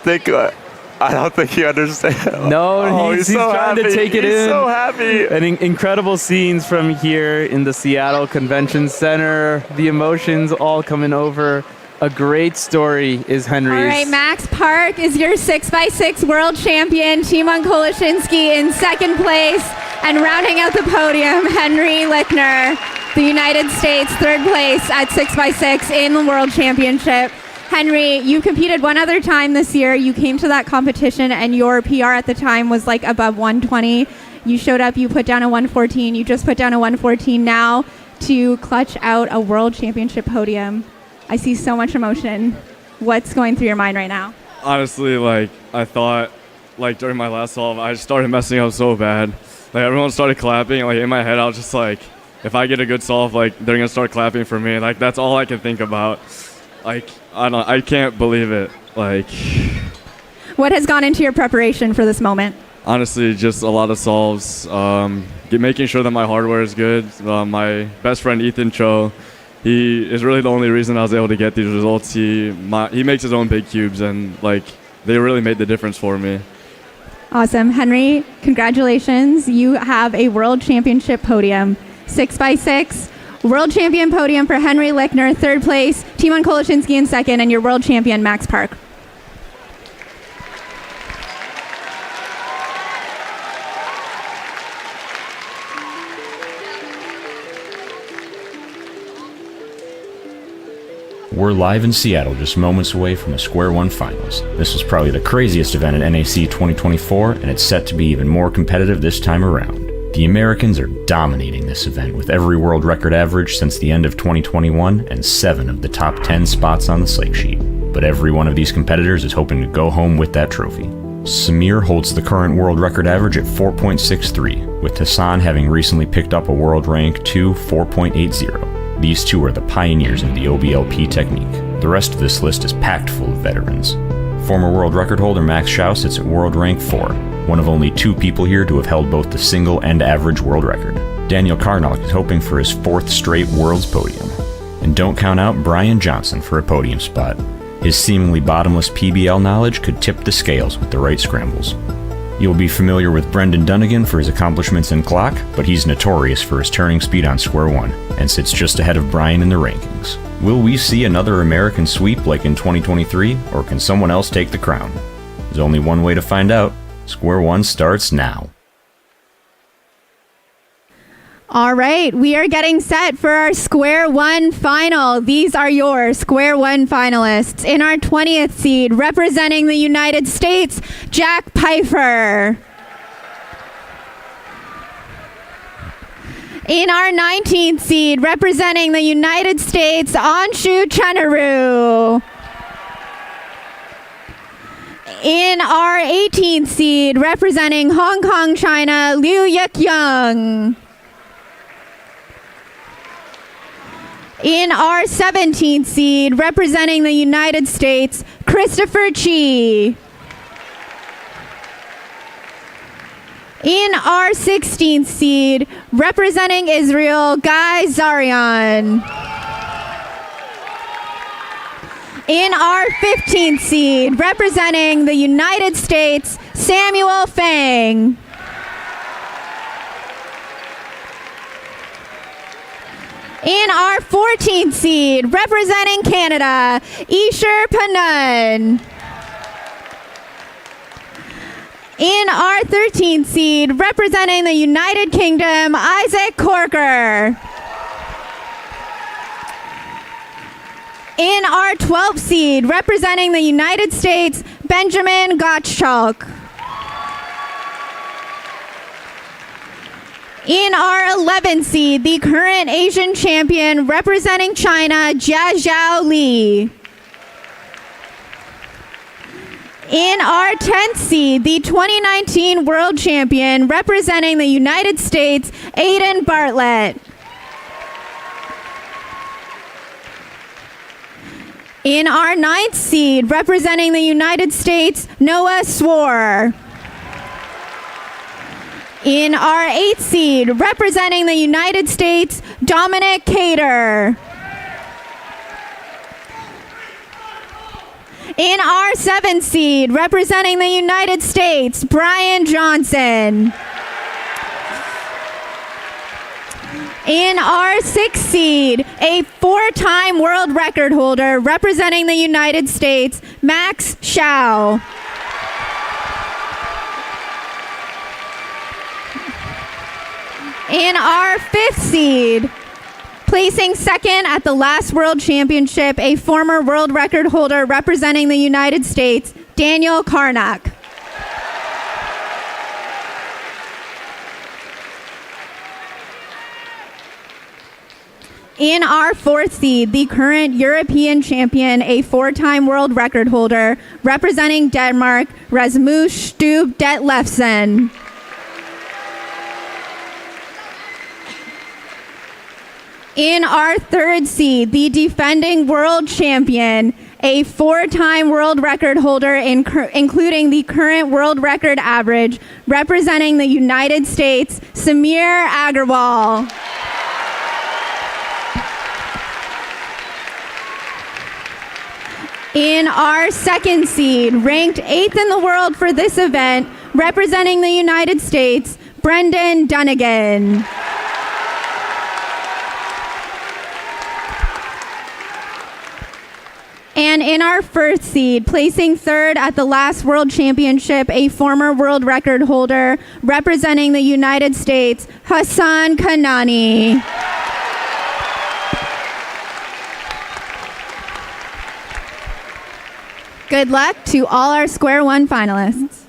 Speaker 4: don't think he understands.
Speaker 12: No, he's
Speaker 4: so
Speaker 12: trying
Speaker 4: happy.
Speaker 12: to take it in.
Speaker 4: He's so happy.
Speaker 12: And incredible scenes from here in the Seattle Convention Center. The emotions all coming over. A great story is Henry's.
Speaker 20: All right, Max Park is your 6x6 world champion. Timon Kolosinski in second place. And rounding out the podium, Henry Lickner, the United States, third place at 6x6 in the World Championship. Henry, you competed one other time this year. You came to that competition and your PR at the time was like above 120. You showed up, you put down a 114. You just put down a 114 now to clutch out a World Championship podium. I see so much emotion. What's going through your mind right now?
Speaker 7: Honestly, I thought, during my last solve, I started messing up so bad. Everyone started clapping. In my head, I was just if I get a good solve, they're going to start clapping for me. That's all I can think about. I can't believe it.
Speaker 20: What has gone into your preparation for this moment?
Speaker 7: Honestly, just a lot of solves. Making sure that my hardware is good. My best friend Ethan Cho, he is really the only reason I was able to get these results. He makes his own big cubes, and they really made the difference for me.
Speaker 20: Awesome. Henry, congratulations. You have a World Championship podium. 6x6. World champion podium for Henry Lickner, third place. Timon Kolosinski in second, and your world champion, Max Park.
Speaker 13: We're live in Seattle, just moments away from the Square One Finals. This was probably the craziest event at NAC 2024, and it's set to be even more competitive this time around. The Americans are dominating this event with every world record average since the end of 2021 and 7 of the top 10 spots on the slate sheet. But every one of these competitors is hoping to go home with that trophy. Samir holds the current world record average at 4.63, with Hassan having recently picked up a world rank to 4.80. These two are the pioneers of the OBLP technique. The rest of this list is packed full of veterans. Former world record holder Max Schau sits at world rank 4, one of only 2 people here to have held both the single and average world record. Daniel Karnok is hoping for his 4th straight world's podium. And don't count out Brian Johnson for a podium spot. His seemingly bottomless PBL knowledge could tip the scales with the right scrambles. You'll be familiar with Brendan Dunnigan for his accomplishments in clock, but he's notorious for his turning speed on Square One, and sits just ahead of Brian in the rankings. Will we see another American sweep like in 2023, or can someone else take the crown? There's only one way to find out. Square One starts now.
Speaker 20: All right, we are getting set for our Square One final. These are your Square One finalists. In our 20th seed, representing the United States, Jack Pfeiffer. In our 19th seed, representing the United States, Anshu Chenaru. In our 18th seed, representing Hong Kong, China, Liu Yik-young. In our 17th seed, representing the United States, Christopher Chi. In our 16th seed, representing Israel, Guy Zarian. In our 15th seed, representing the United States, Samuel Fang. In our 14th seed, representing Canada, Isher Panun. In our 13th seed, representing the United Kingdom, Isaac Corker. In our 12th seed, representing the United States, Benjamin Gottschalk. In our 11th seed, the current Asian champion, representing China, Jiazhao Li. In our 10th seed, the 2019 world champion representing the United States, Aiden Bartlett. In our 9th seed, representing the United States, Noah Swore. In our 8th seed, representing the United States, Dominic Cater. In our 7th seed, representing the United States, Brian Johnson. In our 6th seed, a 4-time world record holder representing the United States, Max Shao. In our 5th seed, placing second at the last World Championship, a former world record holder representing the United States, Daniel Karnak. In our 4th seed, the current European champion, a 4-time world record holder representing Denmark, Rasmus Skube Detlefsen. In our 3rd seed, the defending world champion, a 4-time world record holder including the current world record average, representing the United States, Samir Agarwal. In our 2nd seed, ranked 8th in the world for this event, representing the United States, Brendan Dunnigan. And in our 1st seed, placing 3rd at the last World Championship, a former world record holder representing the United States, Hassan Kanani. Good luck to all our Square One finalists.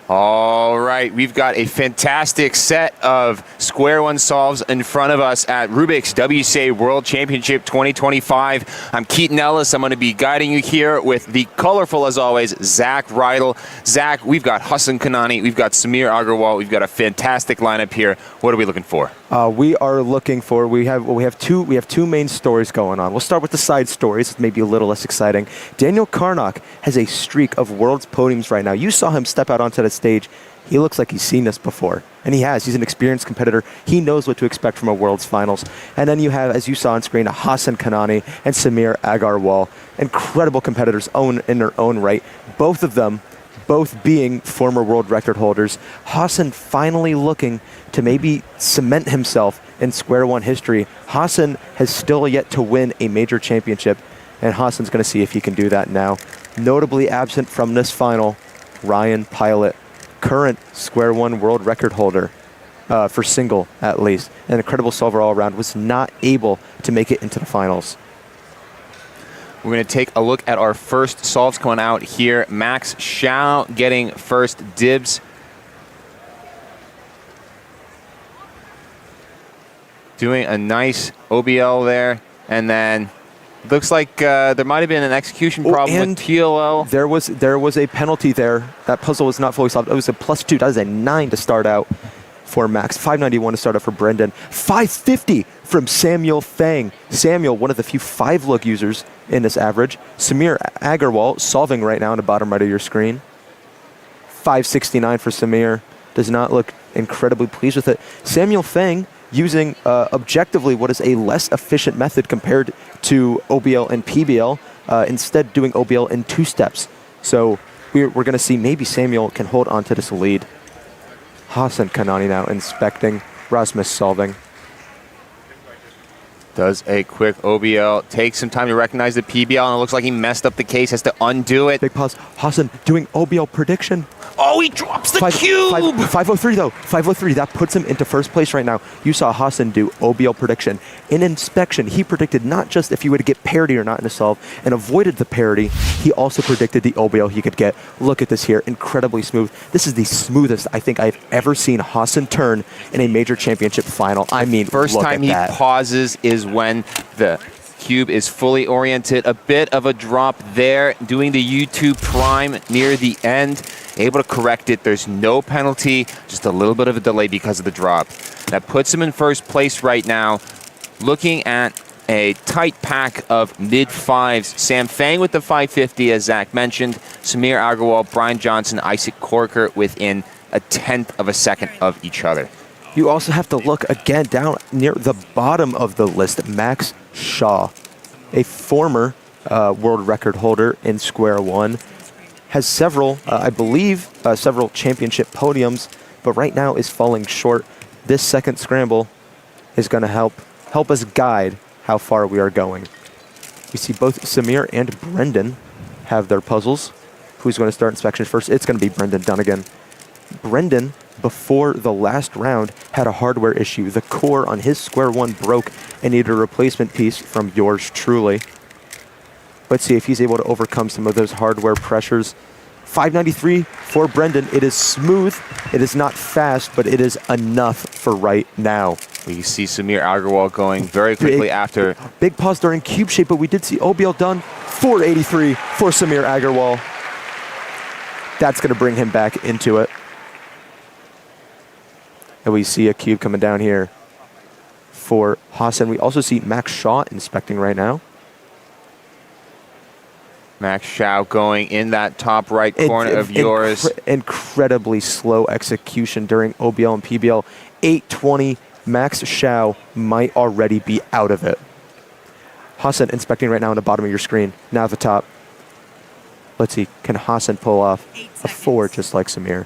Speaker 9: All right, we've got a fantastic set of Square One solves in front of us at Rubik's WCA World Championship 2025. I'm Keaton Ellis. I'm going to be guiding you here with the colorful, as always, Zach Rydell. Zach, we've got Hassan Kanani, we've got Samir Agarwal, we've got a fantastic lineup here. What are we looking for?
Speaker 19: We are looking for. We have two main stories going on. We'll start with the side stories. It's maybe a little less exciting. Daniel Karnak has a streak of world's podiums right now. You saw him step out onto the stage. He looks like he's seen this before, and he has. He's an experienced competitor. He knows what to expect from a world's finals. And then you have, as you saw on screen, Hassan Kanani and Samir Agarwal, incredible competitors in their own right. Both of them, both being former world record holders. Hassan finally looking to maybe cement himself in Square One history. Hassan has still yet to win a major championship, and Hassan's going to see if he can do that now. Notably absent from this final, Ryan Pilot, current Square One world record holder for single, at least. An incredible solver all around, was not able to make it into the finals.
Speaker 9: We're going to take a look at our first solves coming out here. Max Shao getting first dibs. Doing a nice OBL there, and then looks like there might have been an execution problem with PLL.
Speaker 19: There was a penalty there. That puzzle was not fully solved. It was a +2. That is a 9 to start out for Max. 591 to start out for Brendan. 550 from Samuel Fang. Samuel, one of the few 5-look users in this average. Samir Agarwal solving right now on the bottom right of your screen. 569 for Samir. Does not look incredibly pleased with it. Samuel Fang using objectively what is a less efficient method compared to OBL and PBL, instead doing OBL in 2 steps. So we're going to see maybe Samuel can hold on to this lead. Hassan Kanani now inspecting, Rasmus solving.
Speaker 9: Does a quick OBL, takes some time to recognize the PBL, and it looks like he messed up the case, has to undo it.
Speaker 19: Big pause. Hassan doing OBL prediction.
Speaker 9: Oh, he drops the cube!
Speaker 19: 503 though, 503. That puts him into first place right now. You saw Hassan do OBL prediction. In inspection, he predicted not just if he would get parity or not in the solve, and avoided the parity, he also predicted the OBL he could get. Look at this here, incredibly smooth. This is the smoothest I think I've ever seen Hassan turn in a major championship final. I mean,
Speaker 9: First
Speaker 19: look
Speaker 9: time
Speaker 19: at
Speaker 9: he
Speaker 19: that.
Speaker 9: pauses is when the Skube is fully oriented. A bit of a drop there, doing the U2 prime near the end. Able to correct it. There's no penalty, just a little bit of a delay because of the drop. That puts him in first place right now. Looking at a tight pack of mid-fives. Sam Fang with the 550, as Zach mentioned. Samir Agarwal, Brian Johnson, Isaac Corker within a 1/10 of a second of each other.
Speaker 19: You also have to look again down near the bottom of the list, Max Shaw, a former world record holder in Square One, has several, I believe, several championship podiums, but right now is falling short. This second scramble is going to help us guide how far we are going. We see both Samir and Brendan have their puzzles. Who's going to start inspection first? It's going to be Brendan Dunnigan. Brendan, before the last round, had a hardware issue. The core on his Square One broke and needed a replacement piece from yours truly. Let's see if he's able to overcome some of those hardware pressures. 593 for Brendan. It is smooth. It is not fast, but it is enough for right now.
Speaker 9: We see Samir Agarwal going very quickly after.
Speaker 19: Big pause during cube shape, but we did see OBL done. 483 for Samir Agarwal. That's going to bring him back into it. And we see a cube coming down here for Hassan. We also see Max Shaw inspecting right now.
Speaker 9: Max Shaw going in that top right corner of yours.
Speaker 19: Incredibly slow execution during OBL and PBL. 820. Max Shaw might already be out of it. Hassan inspecting right now on the bottom of your screen. Now at the top. Let's see, can Hassan pull off a 4 just like Samir?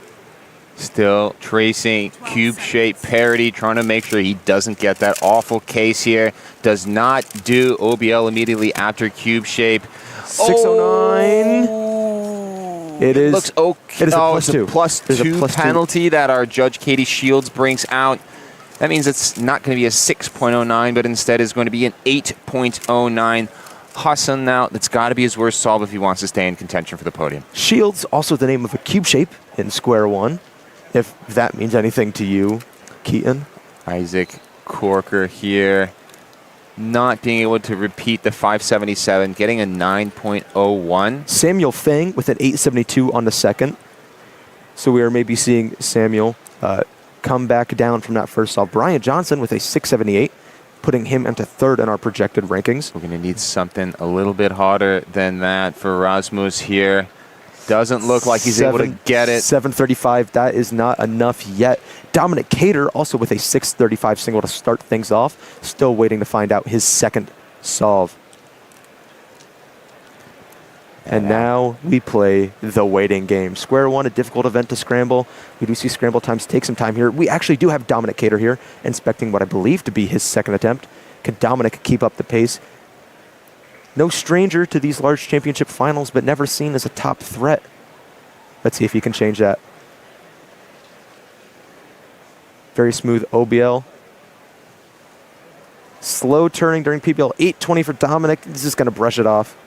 Speaker 9: Still tracing cube shape parity, trying to make sure he doesn't get that awful case here. Does not do OBL immediately after cube shape.
Speaker 19: 609. It is.
Speaker 9: Looks okay.
Speaker 19: It is a
Speaker 9: oh,
Speaker 19: plus
Speaker 9: it's
Speaker 19: 2.
Speaker 9: a plus
Speaker 19: There's
Speaker 9: 2
Speaker 19: a plus
Speaker 9: penalty that our judge Katie Shields brings out. That means it's not going to be a 6.09, but instead is going to be an 8.09. Hassan now, that's got to be his worst solve if he wants to stay in contention for the podium.
Speaker 19: Shields, also the name of a cube shape in Square One, if that means anything to you, Keaton.
Speaker 9: Isaac Corker here, not being able to repeat the 577, getting a 9.01.
Speaker 19: Samuel Fang with an 872 on the second. So we are maybe seeing Samuel come back down from that first solve. Brian Johnson with a 678, putting him into third in our projected rankings.
Speaker 9: We're going to need something a little bit harder than that for Rasmus here. Doesn't look like he's able to get it.
Speaker 19: 735, that is not enough yet. Dominic Cater also with a 635 single to start things off. Still waiting to find out his second solve. And now we play the waiting game. Square One, a difficult event to scramble. We do see scramble times take some time here. We actually do have Dominic Cater here, inspecting what I believe to be his second attempt. Can Dominic keep up the pace? No stranger to these large championship finals, but never seen as a top threat. Let's see if he can change that. Very smooth OBL. Slow turning during PBL. 820 for Dominic. He's just going to brush it off.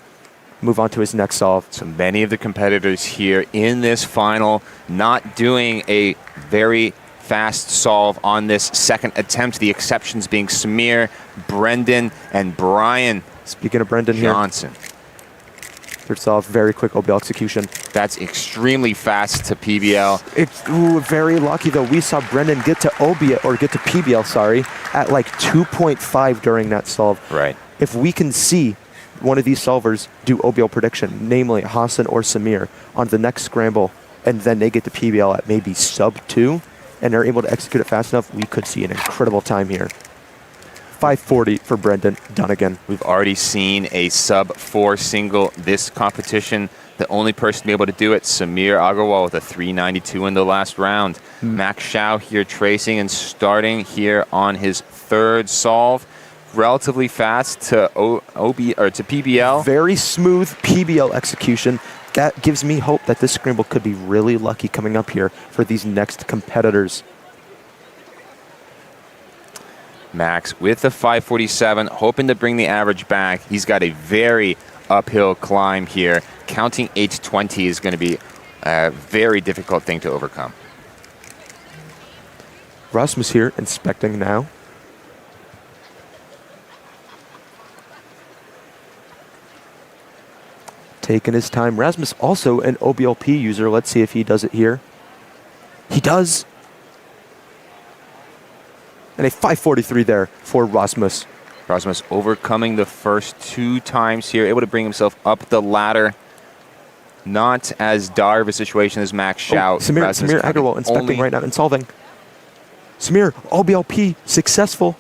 Speaker 19: Move on to his next solve.
Speaker 9: So many of the competitors here in this final not doing a very fast solve on this second attempt. The exceptions being Samir, Brendan, and Brian.
Speaker 19: Speaking of Brendan
Speaker 9: Johnson.
Speaker 19: Here. Third solve, very quick OBL execution.
Speaker 9: That's extremely fast to PBL.
Speaker 19: It's very lucky though. We saw Brendan get to PBL, sorry, at like 2.5 during that solve.
Speaker 9: Right.
Speaker 19: If we can see one of these solvers do OBL prediction, namely Hassan or Samir, on the next scramble, and then they get to PBL at maybe sub 2, and they're able to execute it fast enough, we could see an incredible time here. 540 for Brendan Dunnigan.
Speaker 9: We've already seen a sub 4 single this competition. The only person to be able to do it, Samir Agarwal with a 392 in the last round. Max Shaw here tracing and starting here on his third solve. Relatively fast to PBL.
Speaker 19: Very smooth PBL execution. That gives me hope that this scramble could be really lucky coming up here for these next competitors.
Speaker 9: Max with the 547, hoping to bring the average back. He's got a very uphill climb here. Counting 820 is going to be a very difficult thing to overcome.
Speaker 19: Rasmus here inspecting now. Taking his time. Rasmus also an OBLP user. Let's see if he does it here. He does. And a 5:43 there for Rasmus.
Speaker 9: Rasmus overcoming the first 2 times here, able to bring himself up the ladder. Not as dire of a situation as Max Shout.
Speaker 19: Samir Agarwal inspecting right now and solving. Samir, OBLP, successful.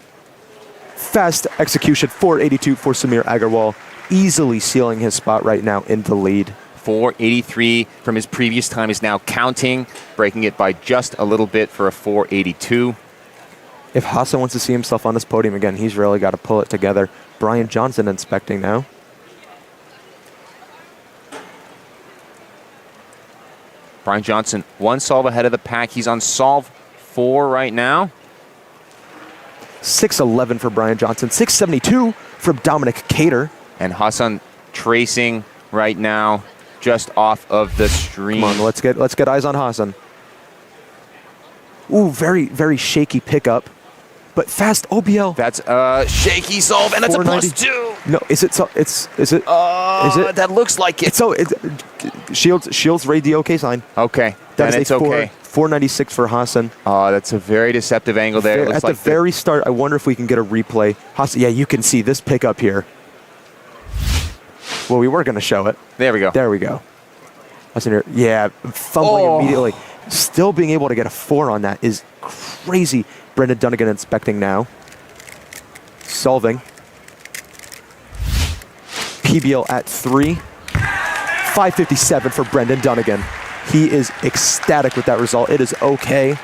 Speaker 19: Fast execution, 482 for Samir Agarwal. Easily sealing his spot right now in the lead.
Speaker 9: 483 from his previous time is now counting, breaking it by just a little bit for a 482.
Speaker 19: If Hassan wants to see himself on this podium again, he's really got to pull it together. Brian Johnson inspecting now.
Speaker 9: Brian Johnson, 1 solve ahead of the pack. He's on solve 4 right now.
Speaker 19: 611 for Brian Johnson. 672 from Dominic Cater.
Speaker 9: And Hassan tracing right now, just off of the stream.
Speaker 19: Come on, let's get eyes on Hassan. Ooh, very, very shaky pickup. But fast OBL.
Speaker 9: That's a shaky solve, and it's a +2.
Speaker 19: No, is it? Is it?
Speaker 9: That looks like it.
Speaker 19: Shields raid the OK sign.
Speaker 9: Okay,
Speaker 19: That
Speaker 9: then
Speaker 19: is
Speaker 9: it's okay.
Speaker 19: 496 for Hassan.
Speaker 9: Oh, that's a very deceptive angle there. It looks
Speaker 19: At
Speaker 9: like
Speaker 19: the very start, I wonder if we can get a replay. Hassan, yeah, you can see this pickup here. Well, we were going to show it.
Speaker 9: There we go.
Speaker 19: There we go. Hassan here, yeah, fumbling immediately. Still being able to get a 4 on that is crazy. Brendan Dunnigan inspecting now. Solving. PBL at 3. 557 for Brendan Dunnigan. He is ecstatic with that result. It is okay.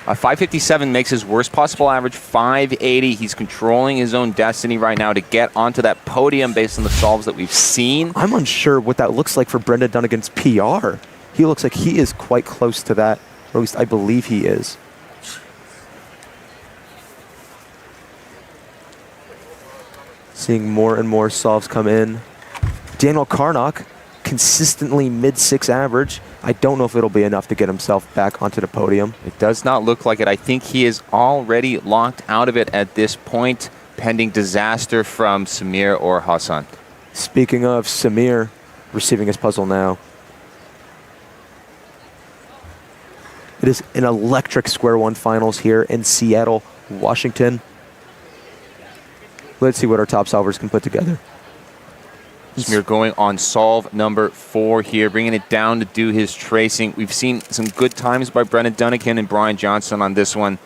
Speaker 9: 557 makes his worst possible average 580. He's controlling his own destiny right now to get onto that podium based on the solves that we've seen.
Speaker 19: I'm unsure what that looks like for Brendan Dunnigan's PR. He looks like he is quite close to that, or at least I believe he is. Seeing more and more solves come in. Daniel Karnock, consistently mid-6 average. I don't know if it'll be enough to get himself back onto the podium.
Speaker 9: It does not look like it. I think he is already locked out of it at this point, pending disaster from Samir or Hassan.
Speaker 19: Speaking of Samir, receiving his puzzle now. It is an electric Square One finals here in Seattle, Washington. Let's see what our top solvers can put together.
Speaker 9: Samir going on solve number 4 here, bringing it down to do his tracing. We've seen some good times by Brendan Dunnigan and Brian Johnson on this one.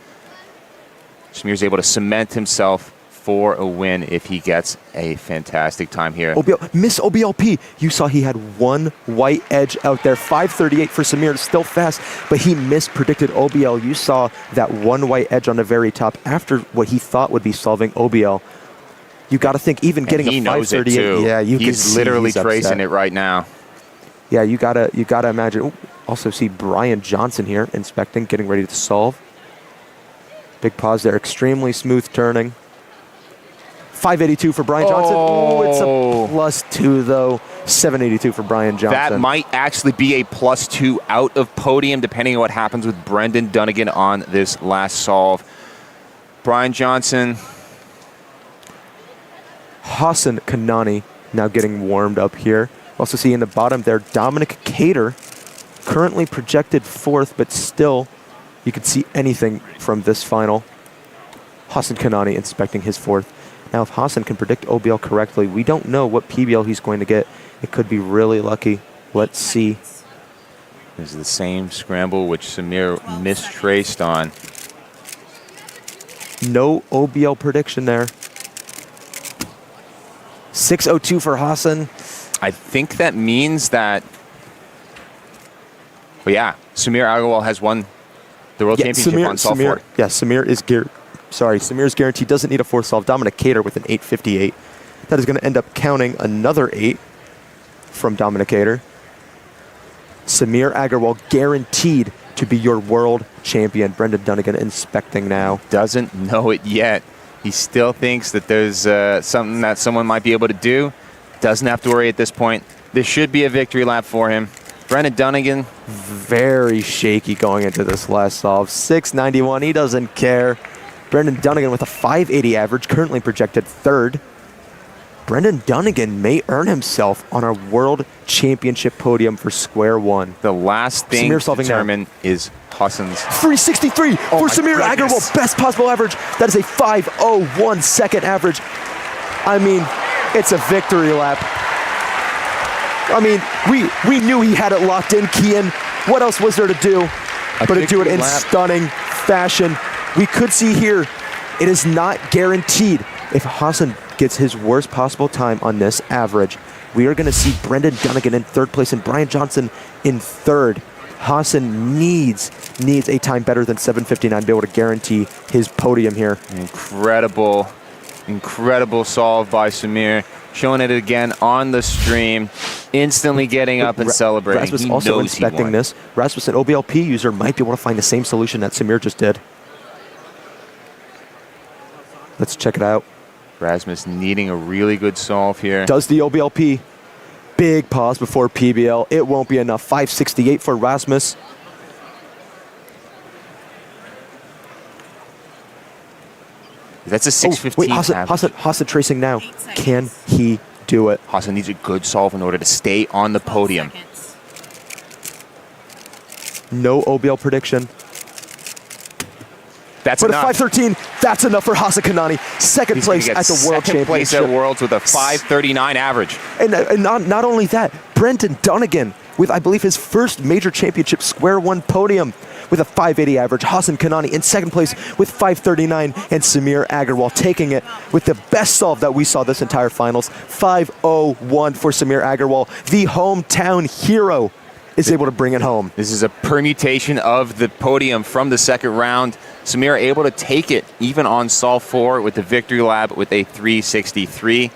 Speaker 9: Samir's able to cement himself for a win if he gets a fantastic time here.
Speaker 19: Miss OBLP. You saw he had 1 white edge out there. 538 for Samir, still fast, but he mispredicted OBL. You saw that 1 white edge on the very top after what he thought would be solving OBL. You got to think even getting a 538. Yeah, you
Speaker 9: he's literally tracing it right now.
Speaker 19: Yeah, you gotta imagine. Ooh, also see Brian Johnson here inspecting, getting ready to solve. Big pause there, extremely smooth turning. 582 for Brian Johnson. Ooh, it's a +2 though. 782 for Brian Johnson.
Speaker 9: That might actually be a +2 out of podium, depending on what happens with Brendan Dunnigan on this last solve. Brian Johnson.
Speaker 19: Hassan Kanani now getting warmed up here. Also see in the bottom there, Dominic Cater, currently projected 4th, but still, you can see anything from this final. Hassan Kanani inspecting his 4th. Now, if Hassan can predict OBL correctly, we don't know what PBL he's going to get. It could be really lucky. Let's see.
Speaker 9: This is the same scramble which Samir mistraced on.
Speaker 19: No OBL prediction there. 602 for Hassan.
Speaker 9: I think that means that, well, yeah, Samir Agarwal has won the World Championship on solve 4.
Speaker 19: Yeah, Samir's guaranteed. Doesn't need a 4th solve. Dominic Cater with an 858. That is going to end up counting another 8 from Dominic Cater. Samir Agarwal guaranteed to be your world champion. Brendan Dunnigan inspecting now.
Speaker 9: Doesn't know it yet. He still thinks that there's something that someone might be able to do. Doesn't have to worry at this point. This should be a victory lap for him. Brendan Dunnigan.
Speaker 19: Very shaky going into this last solve. 691, he doesn't care. Brendan Dunnigan with a 580 average, currently projected 3rd. Brendan Dunnigan may earn himself on a world championship podium for Square One.
Speaker 9: The last thing
Speaker 19: Samir
Speaker 9: to
Speaker 19: solving now.
Speaker 9: determine is Hassan's
Speaker 19: 363 for Samir Agrawal, best possible average. That is a 5:01 second average. I mean, it's a victory lap. I mean, we knew he had it locked in, Kian. What else was there to do but to do it in stunning fashion? We could see here, it is not guaranteed. If Hassan gets his worst possible time on this average, we are going to see Brendan Dunnigan in third place and Brian Johnson in third. Hassan needs a time better than 7:59 to be able to guarantee his podium here.
Speaker 9: Incredible solve by Samir. Showing it again on the stream. Instantly getting up and celebrating.
Speaker 19: Rasmus also inspecting this. Rasmus, an OBLP user, might be able to find the same solution that Samir just did. Let's check it out.
Speaker 9: Rasmus needing a really good solve here.
Speaker 19: Does the OBLP. Big pause before PBL. It won't be enough. 568 for Rasmus.
Speaker 9: That's a 615 average.
Speaker 19: Hassan tracing now. Can he do it?
Speaker 9: Hassan needs a good solve in order to stay on the podium.
Speaker 19: No OBL prediction.
Speaker 9: That's
Speaker 19: but
Speaker 9: enough.
Speaker 19: a 513, that's enough for Hassan Kanani. Second place at the World Championship.
Speaker 9: Second place at Worlds with a 539 average.
Speaker 19: And not only that, Brendan Dunnigan with, I believe, his first major championship Square One podium with a 580 average. Hassan Kanani in second place with 539, and Samir Agrawal taking it with the best solve that we saw this entire finals. 501 for Samir Agrawal. The hometown hero is able to bring it home.
Speaker 9: This is a permutation of the podium from the second round. Samir able to take it even on solve 4 with the victory lap with a 363.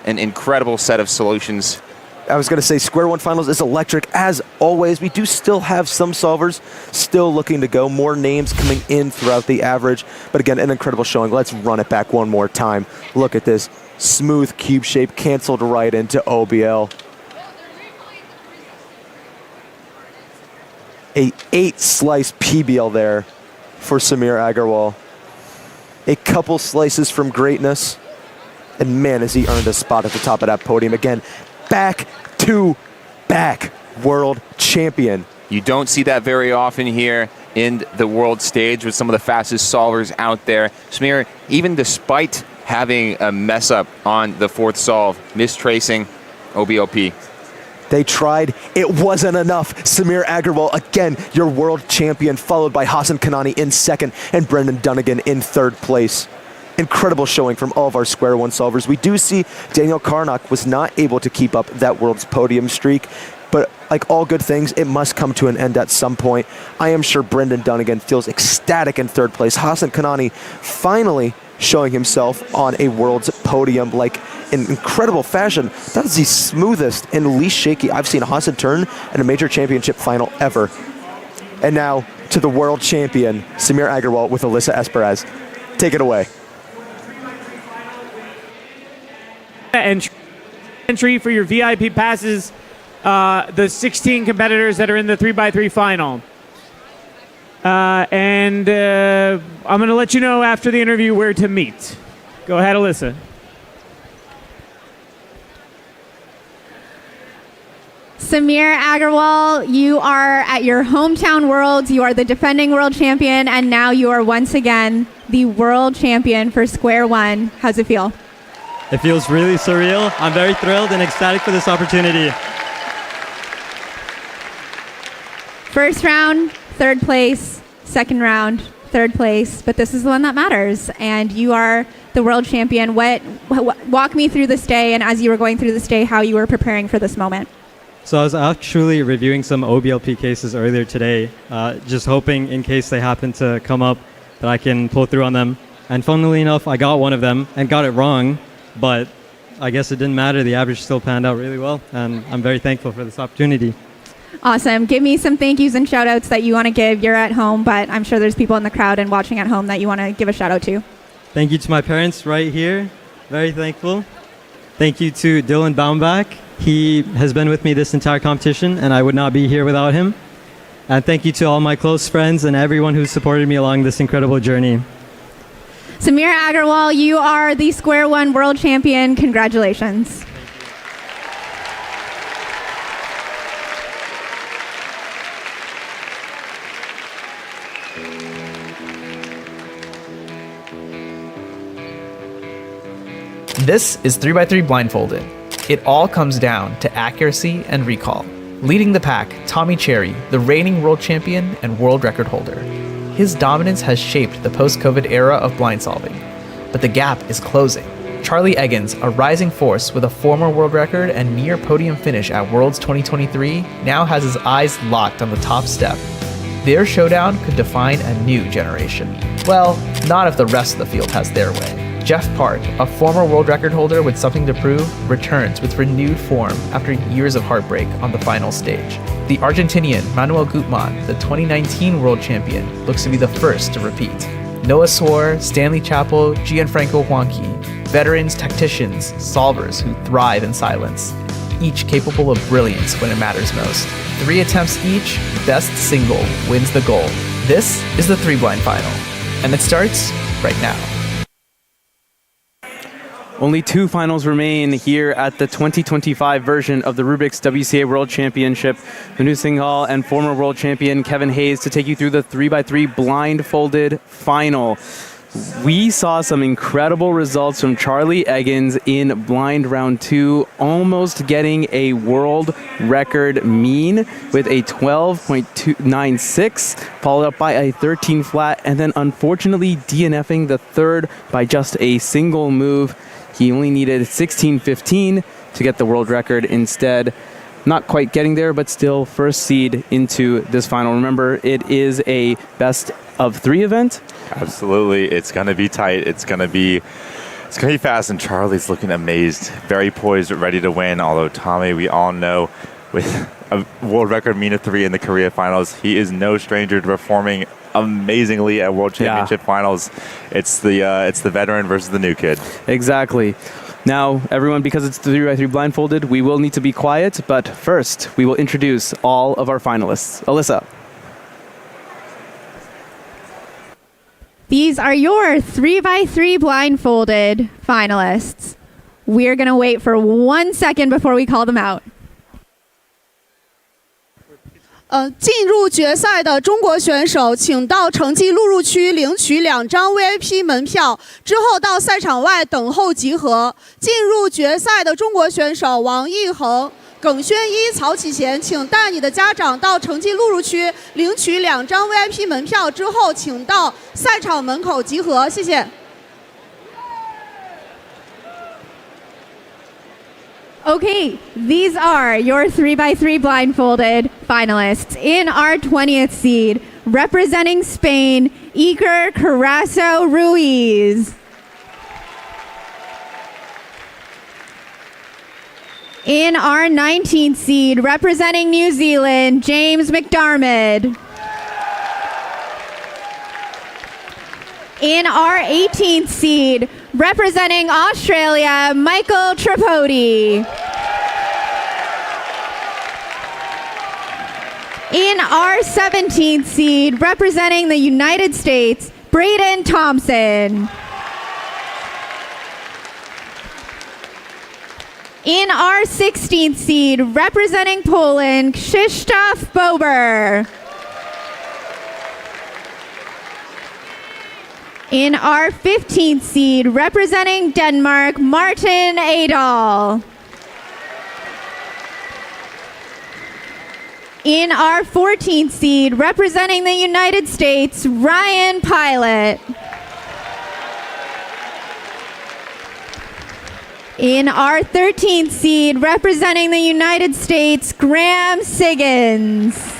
Speaker 9: An incredible set of solutions.
Speaker 19: I was going to say Square One Finals is electric as always. We do still have some solvers still looking to go. More names coming in throughout the average. But again, an incredible showing. Let's run it back one more time. Look at this. Smooth cube shape canceled right into OBL. A 8-slice PBL there for Samir Agrawal. A couple slices from greatness. And man, has he earned a spot at the top of that podium again. Back-to-back world champion.
Speaker 9: You don't see that very often here in the world stage with some of the fastest solvers out there. Samir, even despite having a mess up on the fourth solve, mistracing OBLP.
Speaker 19: They tried. It wasn't enough. Samir Agrawal, again, your world champion, followed by Hassan Kanani in second and Brendan Dunnigan in third place. Incredible showing from all of our Square One solvers. We do see Daniel Karnock was not able to keep up that world's podium streak, but like all good things, it must come to an end at some point. I am sure Brendan Dunnigan feels ecstatic in third place. Hassan Kanani finally showing himself on a world's podium like in incredible fashion. That is the smoothest and least shaky I've seen Hassan turn in a major championship final ever. And now to the world champion, Samir Agrawal with Alyssa Esperaz. Take it away.
Speaker 21: Entry for your VIP passes, the 16 competitors that are in the 3x3 final. And I'm going to let you know after the interview where to meet. Go ahead, Alyssa.
Speaker 20: Samir Agrawal, you are at your hometown Worlds. You are the defending world champion, and now you are once again the world champion for Square One. How's it feel?
Speaker 3: It feels really surreal. I'm very thrilled and ecstatic for this opportunity.
Speaker 20: First round, third place. Second round, third place. But this is the one that matters, and you are the world champion. Walk me through this day, and as you were going through this day, how you were preparing for this moment.
Speaker 3: So I was actually reviewing some OBLP cases earlier today, just hoping in case they happen to come up that I can pull through on them. And funnily enough, I got one of them and got it wrong, but I guess it didn't matter. The average still panned out really well, and I'm very thankful for this opportunity.
Speaker 20: Awesome. Give me some thank yous and shout outs that you want to give. You're at home, but I'm sure there's people in the crowd and watching at home that you want to give a shout out to.
Speaker 3: Thank you to my parents right here. Very thankful. Thank you to Dylan Baumbach. He has been with me this entire competition, and I would not be here without him. And thank you to all my close friends and everyone who supported me along this incredible journey.
Speaker 20: Samir Agarwal, you are the Square One World Champion. Congratulations.
Speaker 2: This is 3x3 blindfolded. It all comes down to accuracy and recall. Leading the pack, Tommy Cherry, the reigning world champion and world record holder. His dominance has shaped the post-COVID era of blind solving, but the gap is closing. Charlie Eggins, a rising force with a former world record and near podium finish at Worlds 2023, now has his eyes locked on the top step. Their showdown could define a new generation. Well, not if the rest of the field has their way. Jeff Park, a former world record holder with something to prove, returns with renewed form after years of heartbreak on the final stage. The Argentinian Manuel Gutmann, the 2019 world champion, looks to be the first to repeat. Noah Swore, Stanley Chappell, Gianfranco Huanqui, veterans, tacticians, solvers who thrive in silence, each capable of brilliance when it matters most. 3 attempts each, best single wins the gold. This is the 3-blind final, and it starts right now.
Speaker 12: Only 2 finals remain here at the 2025 version of the Rubik's WCA World Championship. Manu Singhal and former world champion Kevin Hayes to take you through the 3x3 blindfolded final. We saw some incredible results from Charlie Eggins in blind round 2, almost getting a world record mean with a 12.296, followed up by a 13 flat, and then unfortunately DNFing the third by just a single move. He only needed 16.15 to get the world record instead. Not quite getting there, but still first seed into this final. Remember, it is a best of 3 event.
Speaker 4: Absolutely. It's going to be tight. It's going to be fast, and Charlie's looking amazed, very poised, ready to win. Although Tommy, we all know, with a world record mean of 3 in the Korea finals, he is no stranger to performing amazingly at World Championship finals. It's the veteran versus the new kid.
Speaker 12: Exactly. Now, everyone, because it's the 3x3 blindfolded, we will need to be quiet, but first, we will introduce all of our finalists. Alyssa.
Speaker 20: These are your 3x3 blindfolded finalists. We're going to wait for 1 second before we call them out.
Speaker 11: 进入决赛的中国选手，请到成绩录入区领取2张 VIP 门票，之后到赛场外等候集合。进入决赛的中国选手王艺恒、耿轩一、曹启贤，请带你的家长到成绩录入区领取2张 VIP 门票，之后请到赛场门口集合。谢谢。
Speaker 20: Okay, these are your 3x3 blindfolded finalists. In our 20th seed, representing Spain, Iker Carazo Ruiz. In our 19th seed, representing New Zealand, James McDermott. In our 18th seed, representing Australia, Michael Tripodi. In our 17th seed, representing the United States, Braden Thompson. In our 16th seed, representing Poland, Krzysztof Bober. In our 15th seed, representing Denmark, Martin Adal. In our 14th seed, representing the United States, Ryan Pilot. In our 13th seed, representing the United States, Graham Siggins.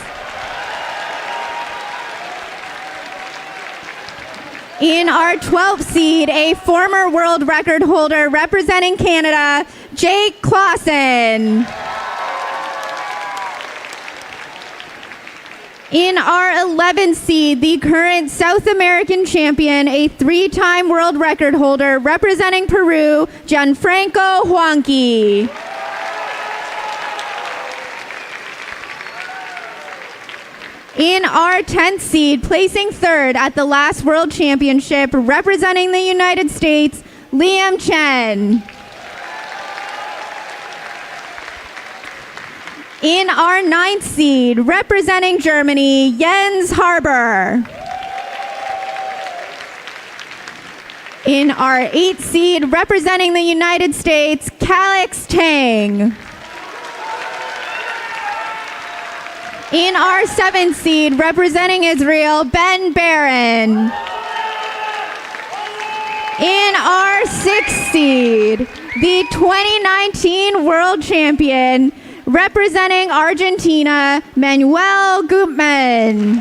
Speaker 20: In our 12th seed, a former world record holder representing Canada, Jake Clausen. In our 11th seed, the current South American champion, a 3-time world record holder representing Peru, Gianfranco Huanqui. In our 10th seed, placing third at the last World Championship, representing the United States, Liam Chen. In our 9th seed, representing Germany, Jens Harber. In our 8th seed, representing the United States, Calix Tang. In our 7th seed, representing Israel, Ben Barron. In our 6th seed, the 2019 world champion, representing Argentina, Manuel Gutmann.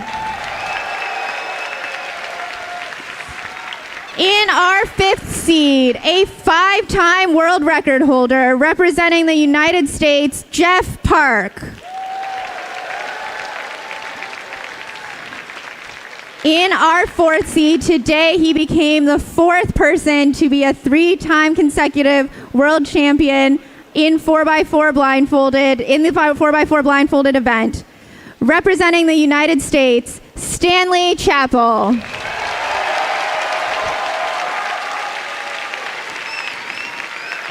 Speaker 20: In our 5th seed, a 5-time world record holder, representing the United States, Jeff Park. In our 4th seed, today he became the 4th person to be a 3-time consecutive world champion in 4x4 blindfolded, in the 4x4 blindfolded event. Representing the United States, Stanley Chappell.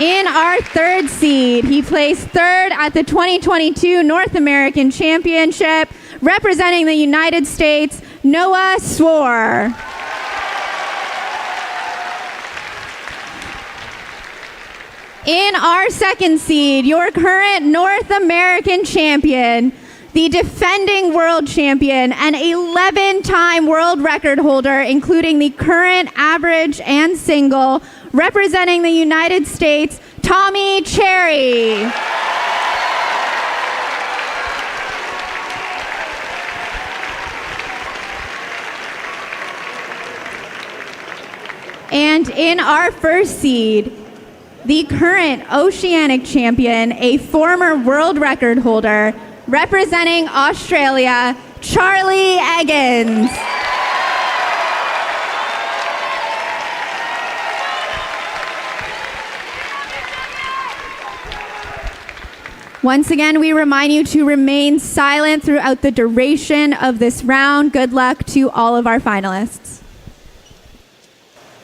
Speaker 20: In our 3rd seed, he placed 3rd at the 2022 North American Championship, representing the United States, Noah Swore. In our 2nd seed, your current North American champion, the defending world champion, and 11-time world record holder, including the current average and single, representing the United States, Tommy Cherry. And in our 1st seed, the current Oceanic champion, a former world record holder, representing Australia, Charlie Eggins. Once again, we remind you to remain silent throughout the duration of this round. Good luck to all of our finalists.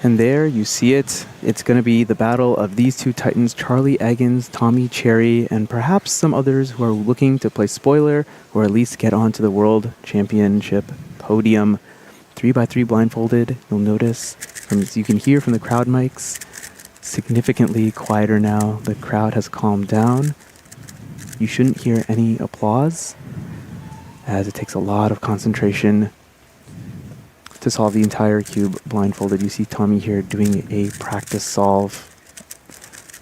Speaker 12: And there you see it. It's going to be the battle of these two titans, Charlie Eggins, Tommy Cherry, and perhaps some others who are looking to play spoiler or at least get onto the World Championship podium. 3x3 blindfolded, you'll notice, as you can hear from the crowd mics, significantly quieter now. The crowd has calmed down. You shouldn't hear any applause, as it takes a lot of concentration to solve the entire cube blindfolded. You see Tommy here doing a practice solve.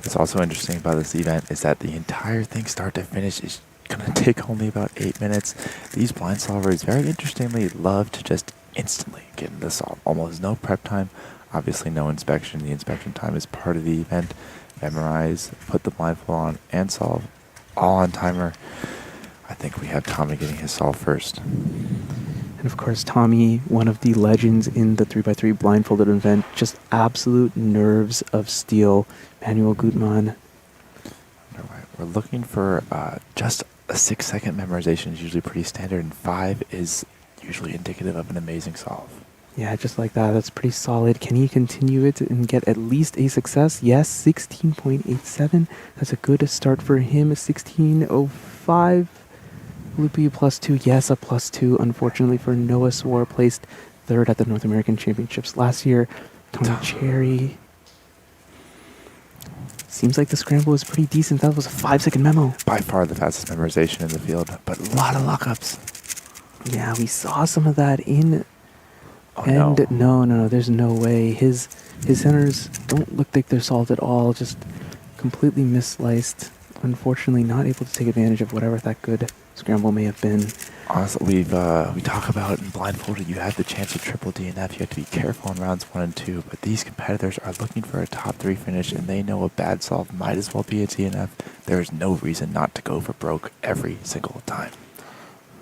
Speaker 4: What's also interesting about this event is that the entire thing, start to finish, is going to take only about 8 minutes. These blind solvers, very interestingly, love to just instantly get into solve. Almost no prep time, obviously no inspection. The inspection time is part of the event. Memorize, put the blindfold on, and solve, all on timer. I think we have Tommy getting his solve first.
Speaker 12: And of course, Tommy, one of the legends in the 3x3 blindfolded event, just absolute nerves of steel. Manuel Gutmann.
Speaker 4: We're looking for just a 6-second memorization is usually pretty standard, and 5 is usually indicative of an amazing solve.
Speaker 12: Yeah, just like that. That's pretty solid. Can he continue it and get at least a success? Yes, 16.87. That's a good start for him. 16.05. Loopy +2. Yes, a +2. Unfortunately for Noah Swore, placed 3rd at the North American Championships last year. Tommy Cherry. Seems like the scramble was pretty decent. That was a 5-second memo.
Speaker 4: By far the fastest memorization in the field, but a lot of lockups.
Speaker 12: Yeah, we saw some of that in...
Speaker 4: No,
Speaker 12: there's no way. His centers don't look like they're solved at all. Just completely missliced. Unfortunately, not able to take advantage of whatever that good scramble may have been.
Speaker 4: Honestly, we talk about in blindfolded, you have the chance of triple DNF. You have to be careful in rounds 1 and 2. But these competitors are looking for a top 3 finish, and they know a bad solve might as well be a DNF. There is no reason not to go for broke every single time.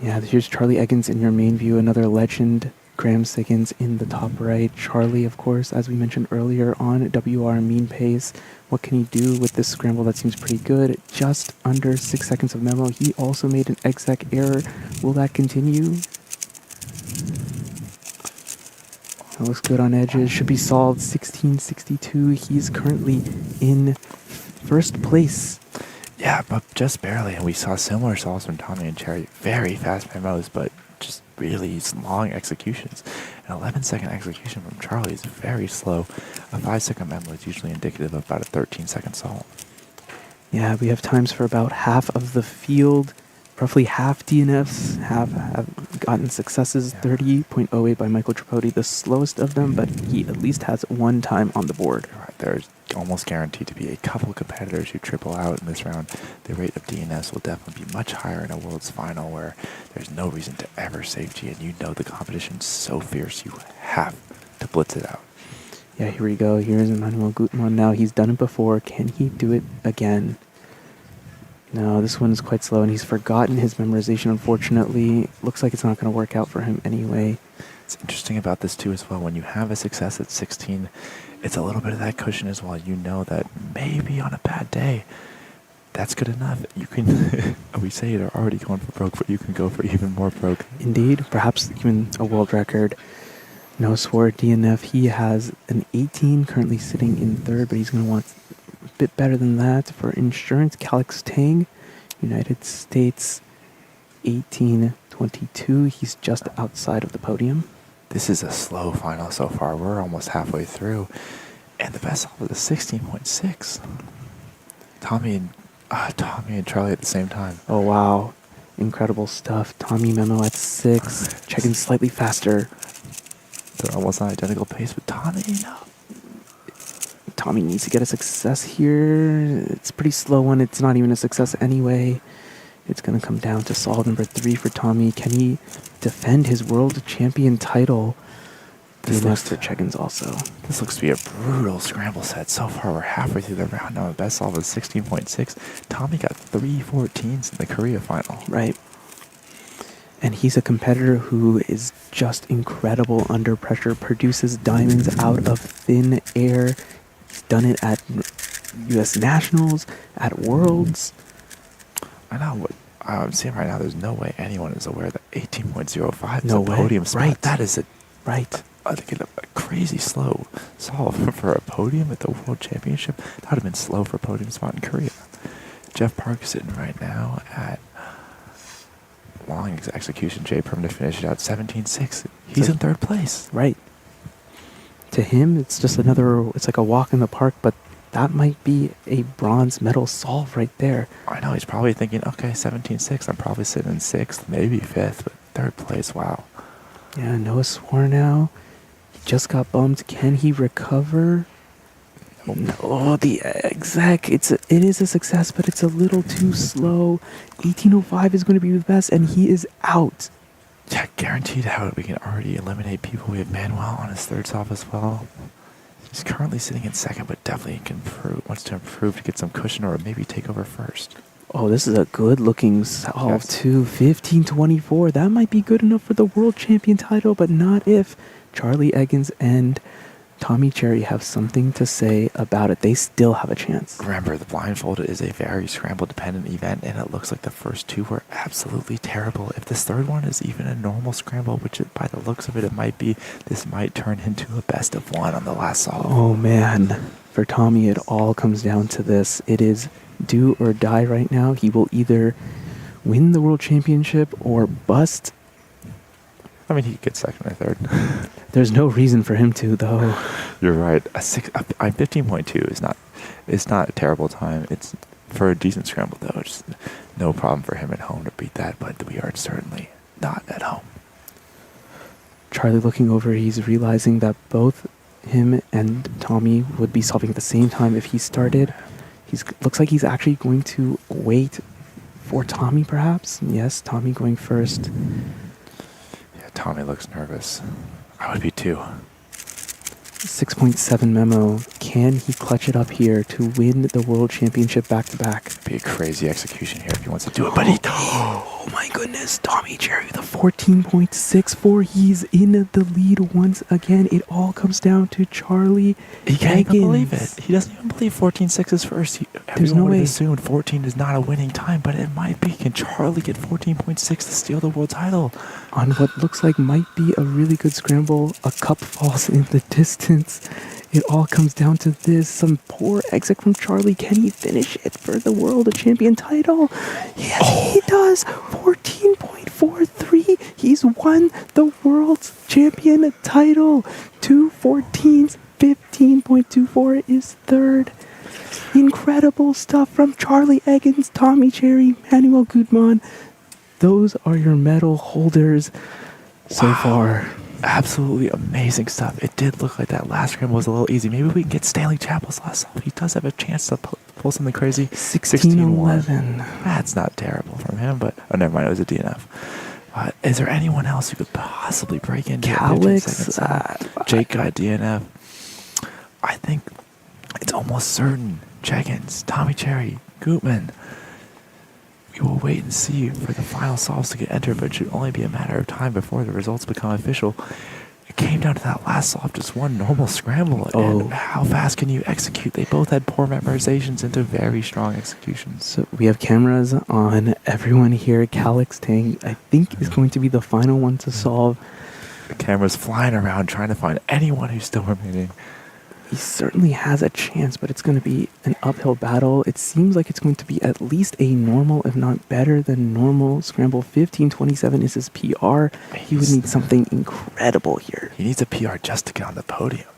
Speaker 12: Yeah, here's Charlie Eggins in your main view, another legend. Graham Siggins in the top right. Charlie, of course, as we mentioned earlier, on WR mean pace. What can he do with this scramble that seems pretty good? Just under 6 seconds of memo. He also made an exec error. Will that continue? That looks good on edges. Should be solved. 16.62. He's currently in first place.
Speaker 4: Yeah, but just barely. And we saw similar solves from Tommy and Cherry. Very fast memos, but just really long executions. An 11-second execution from Charlie is very slow. A 5-second memo is usually indicative of about a 13-second solve.
Speaker 12: Yeah, we have times for about half of the field. Roughly half DNFs have gotten successes. 30.08 by Michael Tripodi, the slowest of them, but he at least has one time on the board.
Speaker 4: Right, there's almost guaranteed to be a couple competitors who triple out in this round. The rate of DNFs will definitely be much higher in a Worlds final where there's no reason to ever save G, and you know the competition's so fierce you have to blitz it out.
Speaker 12: Yeah, here we go. Here's Emmanuel Gutmann now. He's done it before. Can he do it again? No, this one is quite slow, and he's forgotten his memorization, unfortunately. Looks like it's not going to work out for him anyway.
Speaker 4: It's interesting about this, too, as well. When you have a success at 16, it's a little bit of that cushion as well. You know that maybe on a bad day, that's good enough. You can, we say they're already going for broke, but you can go for even more broke.
Speaker 12: Indeed, perhaps even a world record. No Sword DNF. He has an 18, currently sitting in third, but he's going to want a bit better than that. For insurance, Calix Tang, United States, 18.22. He's just outside of the podium.
Speaker 4: This is a slow final so far. We're almost halfway through. And the best solve is a 16.6. Tommy and Charlie at the same time.
Speaker 12: Oh, wow. Incredible stuff. Tommy memo at 6. Checking slightly faster.
Speaker 4: They're almost on identical pace, but Tommy, no.
Speaker 12: Tommy needs to get a success here. It's a pretty slow one. It's not even a success anyway. It's going to come down to solve number 3 for Tommy. Can he defend his world champion title? This looks for Cheggins also.
Speaker 4: This looks to be a brutal scramble set. So far, we're halfway through the round. Now, the best solve is 16.6. Tommy got 3 14s in the Korea final.
Speaker 12: Right. And he's a competitor who is just incredible under pressure, produces diamonds out of thin air. He's done it at U.S. Nationals, at Worlds.
Speaker 4: I know what I'm seeing right now. There's no way anyone is aware that 18.05 is
Speaker 12: No
Speaker 4: a
Speaker 12: way.
Speaker 4: podium spot.
Speaker 12: Right.
Speaker 4: That is
Speaker 12: a
Speaker 4: crazy slow solve for a podium at the World Championship. That would have been slow for a podium spot in Korea. Jeff Park is sitting right now at long execution. J Perm to finish it out 17.6. He's in third place.
Speaker 12: Right. To him, it's just it's like a walk in the park, but that might be a bronze medal solve right there.
Speaker 4: I know, he's probably thinking, okay, 17.6. I'm probably sitting in 6th, maybe 5th, but third place, wow.
Speaker 12: Yeah, Noah Swore now. He just got bumped. Can he recover? No, the exec. It is a success, but it's a little too slow. 18.05 is going to be the best, and he is out.
Speaker 4: Yeah, guaranteed out. We can already eliminate people. We have Manuel on his third solve as well. He's currently sitting in second, but definitely wants to improve to get some cushion or maybe take over first.
Speaker 12: Oh, this is a good-looking solve, too. 15.24. That might be good enough for the world champion title, but not if Charlie Eggins and Tommy Cherry have something to say about it. They still have a chance.
Speaker 4: Remember, the blindfolded is a very scramble-dependent event, and it looks like the first 2 were absolutely terrible. If this third one is even a normal scramble, which by the looks of it, it might be, this might turn into a best of 1 on the last solve.
Speaker 12: Oh, man. For Tommy, it all comes down to this. It is do or die right now. He will either win the world championship or bust.
Speaker 4: I mean, he could get second or third.
Speaker 12: There's no reason for him to, though.
Speaker 4: You're right. 15.2 is not a terrible time. It's for a decent scramble, though. It's no problem for him at home to beat that, but we are certainly not at home.
Speaker 12: Charlie looking over, he's realizing that both him and Tommy would be solving at the same time if he started. Looks like he's actually going to wait for Tommy, perhaps. Yes, Tommy going first.
Speaker 4: Yeah, Tommy looks nervous. I would be too.
Speaker 12: 6.7 memo. Can he clutch it up here to win the World Championship back-to-back?
Speaker 4: Be a crazy execution here if he wants to do it, but he
Speaker 12: Oh my goodness, Tommy Cherry, the 14.64. He's in the lead once again. It all comes down to Charlie.
Speaker 4: He can't even believe it. He doesn't even believe 14.6 is first.
Speaker 12: There's no way.
Speaker 4: Assumed 14 is not a winning time, but it might be. Can Charlie get 14.6 to steal the world title?
Speaker 12: On what looks like might be a really good scramble, a cup falls in the distance. It all comes down to this. Some poor exit from Charlie. Can he finish it for the world champion title? Yes, he does. 14.43. He's won the world champion title. 2:14s. 15.24 is third. Incredible stuff from Charlie Eggins, Tommy Cherry, Manuel Guzman. Those are your medal holders so far.
Speaker 4: Absolutely amazing stuff. It did look like that last scramble was a little easy. Maybe we can get Stanley Chappell's last solve. He does have a chance to pull something crazy.
Speaker 12: 16-11.
Speaker 4: That's not terrible from him, but oh, never mind. It was a DNF. Is there anyone else who could possibly break into
Speaker 12: Calix?
Speaker 4: Jake got DNF. I think it's almost certain. Jeggins, Tommy Cherry, Gutman. We will wait and see for the final solves to get entered, but it should only be a matter of time before the results become official. It came down to that last solve, just one normal scramble. And how fast can you execute? They both had poor memorizations into very strong executions.
Speaker 12: So we have cameras on everyone here. Calix Tang, I think, is going to be the final one to solve.
Speaker 4: The camera's flying around trying to find anyone who's still remaining.
Speaker 12: He certainly has a chance, but it's going to be an uphill battle. It seems like it's going to be at least a normal, if not better than normal, scramble. 15:27 is his PR. He would need something incredible here.
Speaker 4: He needs a PR just to get on the podium.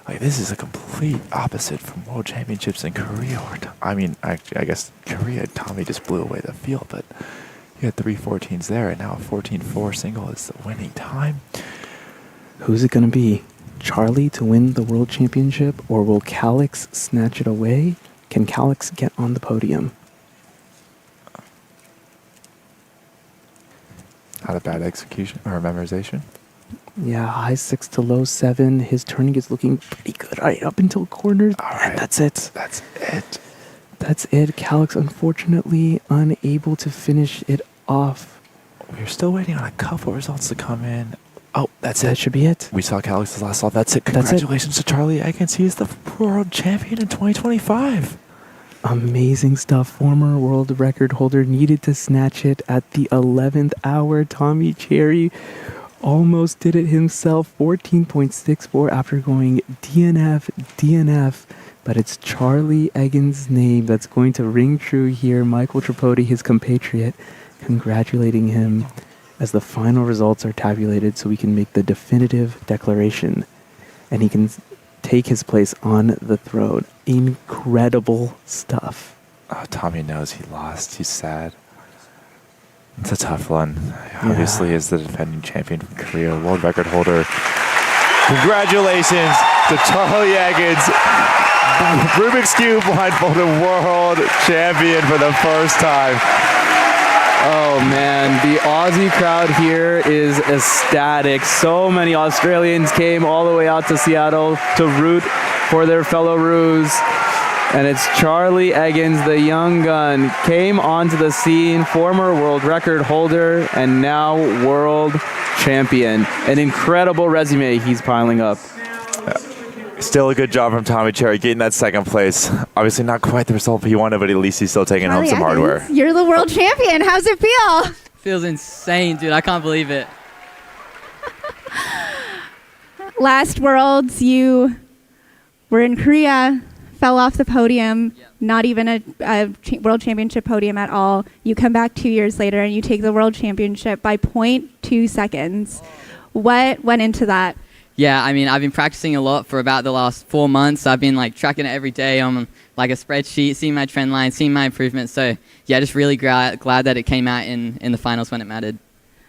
Speaker 4: Like, this is a complete opposite from World Championships in Korea. I guess Korea, Tommy just blew away the field, but he had 3:14s there, and now a 14.4 single is the winning time.
Speaker 12: Who's it going to be? Charlie to win the World Championship, or will Calix snatch it away? Can Calix get on the podium?
Speaker 4: Not a bad execution or memorization.
Speaker 12: Yeah, high 6 to low 7. His turning is looking pretty good right up until corners.
Speaker 4: All right,
Speaker 12: and that's it.
Speaker 4: That's it.
Speaker 12: That's it. Calix, unfortunately, unable to finish it off.
Speaker 4: We're still waiting on a couple results to come in. Oh, that's it.
Speaker 12: That should be it.
Speaker 4: We saw Calix's last solve. That's it. Congratulations to Charlie Eggins. He is the world champion in 2025.
Speaker 12: Amazing stuff. Former world record holder needed to snatch it at the 11th hour. Tommy Cherry almost did it himself. 14.64 after going DNF. But it's Charlie Eggins' name that's going to ring true here. Michael Tripodi, his compatriot, congratulating him as the final results are tabulated so we can make the definitive declaration and he can take his place on the throne. Incredible stuff.
Speaker 4: Oh, Tommy knows he lost. He's sad. It's a tough one. Obviously, is the defending champion from Korea, world record holder. Congratulations to Charlie Eggins, Rubik's Cube blindfolded world champion for the first time.
Speaker 12: Oh man, the Aussie crowd here is ecstatic. So many Australians came all the way out to Seattle to root for their fellow Roos. And it's Charlie Eggins, the young gun, came onto the scene, former world record holder and now world champion. An incredible resume he's piling up.
Speaker 4: Still a good job from Tommy Cherry getting that second place. Obviously not quite the result he wanted, but at least he's still taking home some hardware.
Speaker 20: You're the world champion. How's it feel?
Speaker 6: Feels insane, dude. I can't believe it.
Speaker 20: Last Worlds, you were in Korea, fell off the podium, not even a world championship podium at all. You come back 2 years later and you take the world championship by 0.2 seconds. What went into that?
Speaker 6: Yeah, I mean, I've been practicing a lot for about the last 4 months. I've been like tracking it every day on like a spreadsheet, seeing my trend line, seeing my improvements. So yeah, just really glad that it came out in the finals when it mattered.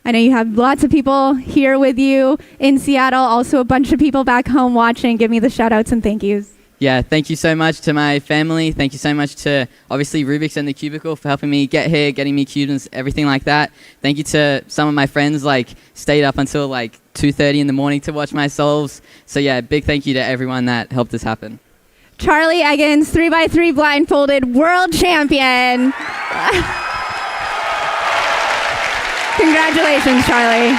Speaker 20: I know you have lots of people here with you in Seattle, also a bunch of people back home watching. Give me the shout outs and thank yous.
Speaker 6: Yeah, thank you so much to my family. Thank you so much to, obviously, Rubik's and the Cubicle for helping me get here, getting me cubed and everything like that. Thank you to some of my friends, like, stayed up until, like, 2:30 in the morning to watch my solves. So, yeah, big thank you to everyone that helped this happen.
Speaker 20: Charlie Eggins, 3x3 blindfolded world champion. Congratulations, Charlie.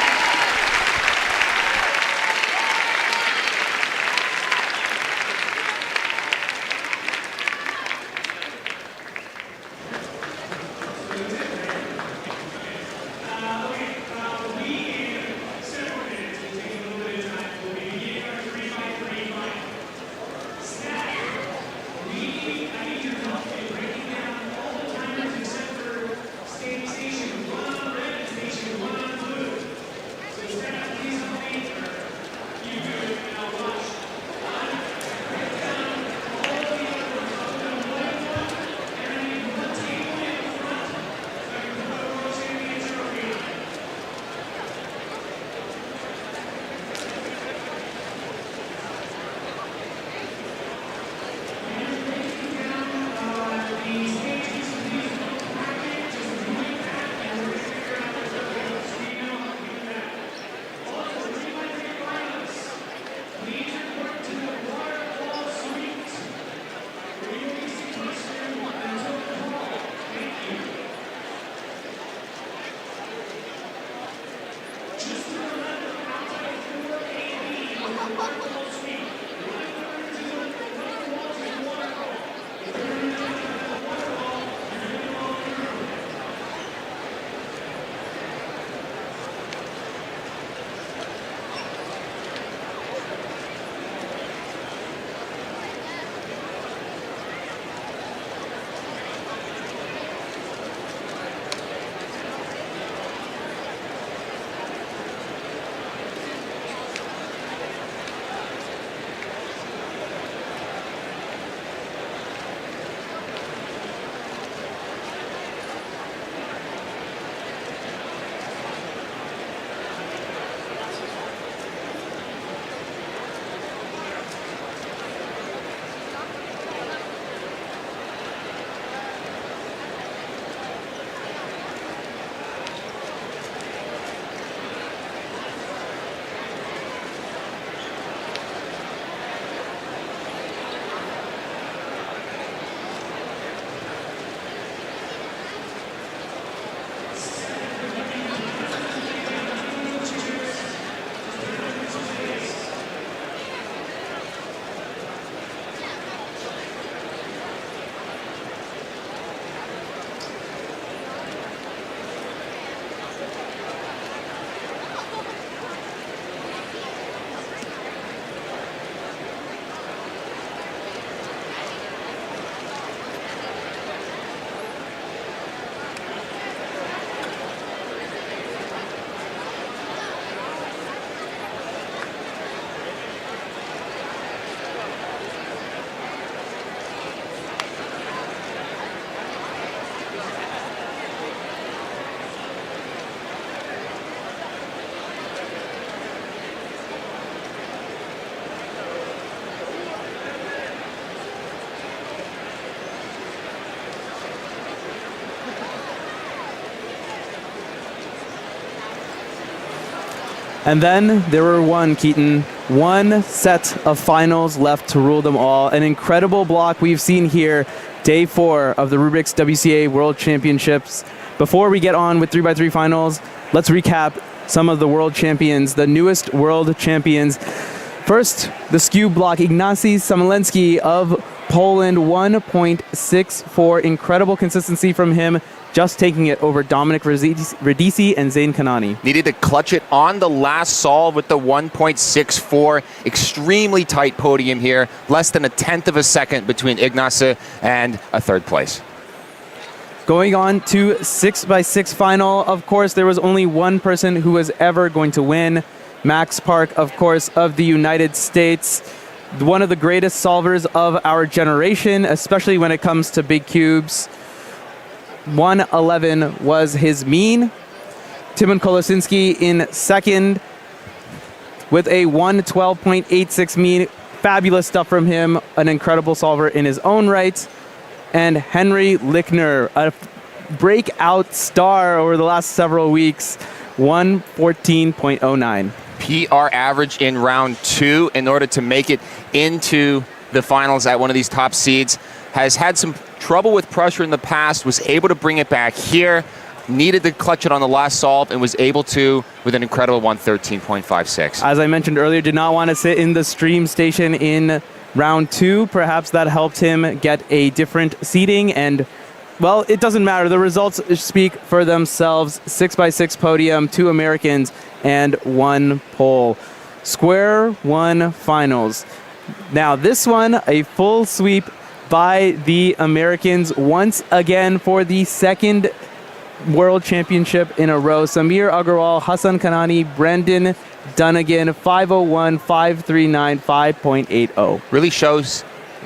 Speaker 12: And then there were one set of finals left to rule them all. An incredible block we've seen here, day 4 of the Rubik's WCA World Championships. Before we get on with 3x3 finals, let's recap some of the world champions, the newest world champions. First, the Skube block, Ignacy Samolenski of Poland, 1.64. Incredible consistency from him, just taking it over Dominic Radici and Zain Kanani.
Speaker 9: Needed to clutch it on the last solve with the 1.64. Extremely tight podium here. Less than a tenth of a second between Ignacy and a third place.
Speaker 12: Going on to 6x6 final, of course, there was only one person who was ever going to win. Max Park, of course, of the United States. One of the greatest solvers of our generation, especially when it comes to big cubes. 111 was his mean. Timon Kolosinski in second with a 112.86 mean. Fabulous stuff from him. An incredible solver in his own right. And Henry Lickner, a breakout star over the last several weeks, 114.09.
Speaker 9: PR average in round 2 in order to make it into the finals at one of these top seeds. Has had some trouble with pressure in the past, was able to bring it back here, needed to clutch it on the last solve, and was able to with an incredible 113.56.
Speaker 12: As I mentioned earlier, did not want to sit in the stream station in round 2. Perhaps that helped him get a different seating, and well, it doesn't matter. The results speak for themselves. 6x6 podium, 2 Americans, and 1 Pole. Square 1 finals. Now this one, a full sweep by the Americans once again for the second World Championship in a row. Samir Agarwal, Hassan Kanani, Brendan Dunnigan, 5:01, 5:39, 5.80.
Speaker 9: Really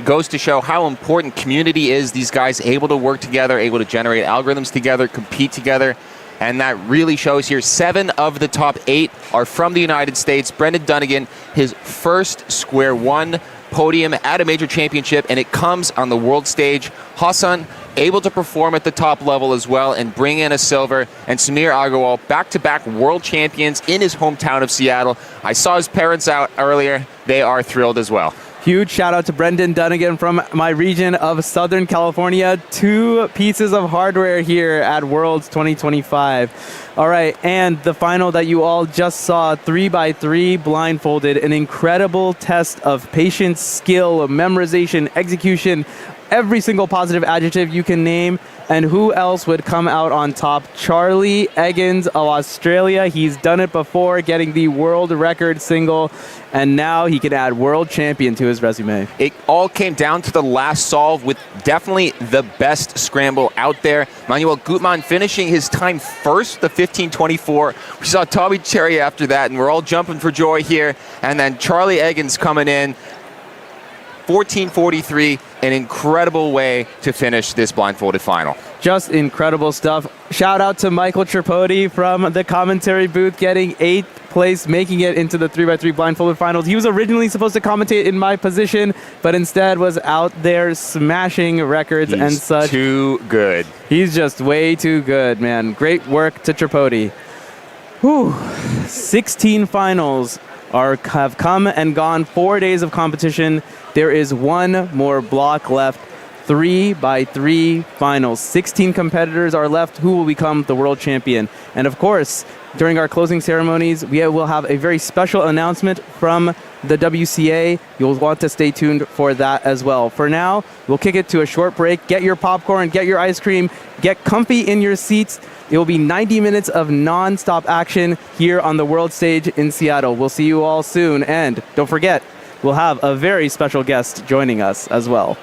Speaker 9: goes to show how important community is. These guys able to work together, able to generate algorithms together, compete together. And that really shows here. 7 of the top 8 are from the United States. Brendan Dunnigan, his first Square 1 podium at a major championship, and it comes on the world stage. Hassan able to perform at the top level as well and bring in a silver. And Samir Agarwal, back-to-back world champions in his hometown of Seattle. I saw his parents out earlier. They are thrilled as well.
Speaker 12: Huge shout out to Brendan Dunnigan from my region of Southern California. 2 pieces of hardware here at Worlds 2025. All right, and the final that you all just saw, 3x3 blindfolded, an incredible test of patience, skill, memorization, execution, every single positive adjective you can name. And who else would come out on top? Charlie Eggins of Australia. He's done it before, getting the world record single, and now he can add world champion to his resume.
Speaker 9: It all came down to the last solve with definitely the best scramble out there. Manuel Gutmann finishing his time first, the 15:24. We saw Tommy Cherry after that, and we're all jumping for joy here. And then Charlie Eggins coming in, 14:43, an incredible way to finish this blindfolded final.
Speaker 12: Just incredible stuff. Shout out to Michael Tripodi from the commentary booth, getting 8th place, making it into the 3x3 blindfolded finals. He was originally supposed to commentate in my position, but instead was out there smashing records and such.
Speaker 9: Too good.
Speaker 12: He's just way too good, man. Great work to Tripodi. Whew. 16 finals have come and gone. 4 days of competition. There is 1 more block left. 3x3 finals. 16 competitors are left. Who will become the world champion? And of course, during our closing ceremonies, we will have a very special announcement from the WCA. You'll want to stay tuned for that as well. For now, we'll kick it to a short break. Get your popcorn, get your ice cream, get comfy in your seats. It will be 90 minutes of non-stop action here on the world stage in Seattle. We'll see you all soon. And don't forget, we'll have a very special guest joining us as well.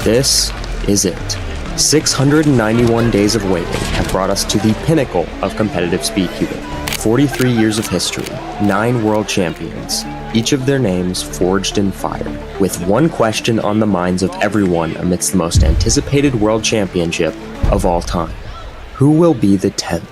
Speaker 1: This is it. 691 days of waiting have brought us to the pinnacle of competitive speed cubing. 43 years of history, 9 world champions, each of their names forged in fire, with one question on the minds of everyone amidst the most anticipated world championship of all time. Who will be the 10th?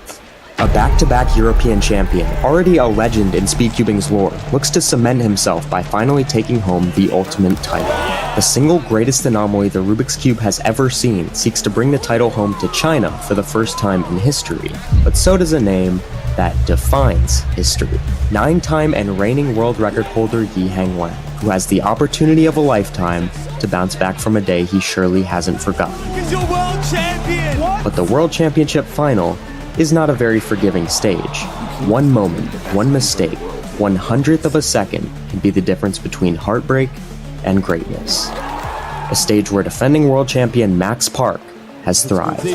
Speaker 1: A back-to-back European champion, already a legend in speedcubing's lore, looks to cement himself by finally taking home the ultimate title. The single greatest anomaly the Rubik's Cube has ever seen seeks to bring the title home to China for the first time in history, but so does a name that defines history. 9-time and reigning world record holder Yihang Wang, who has the opportunity of a lifetime to bounce back from a day he surely hasn't forgotten. But the World Championship final is not a very forgiving stage. One moment, one mistake, 1/100th of a second can be the difference between heartbreak and greatness. A stage where defending world champion Max Park has thrived.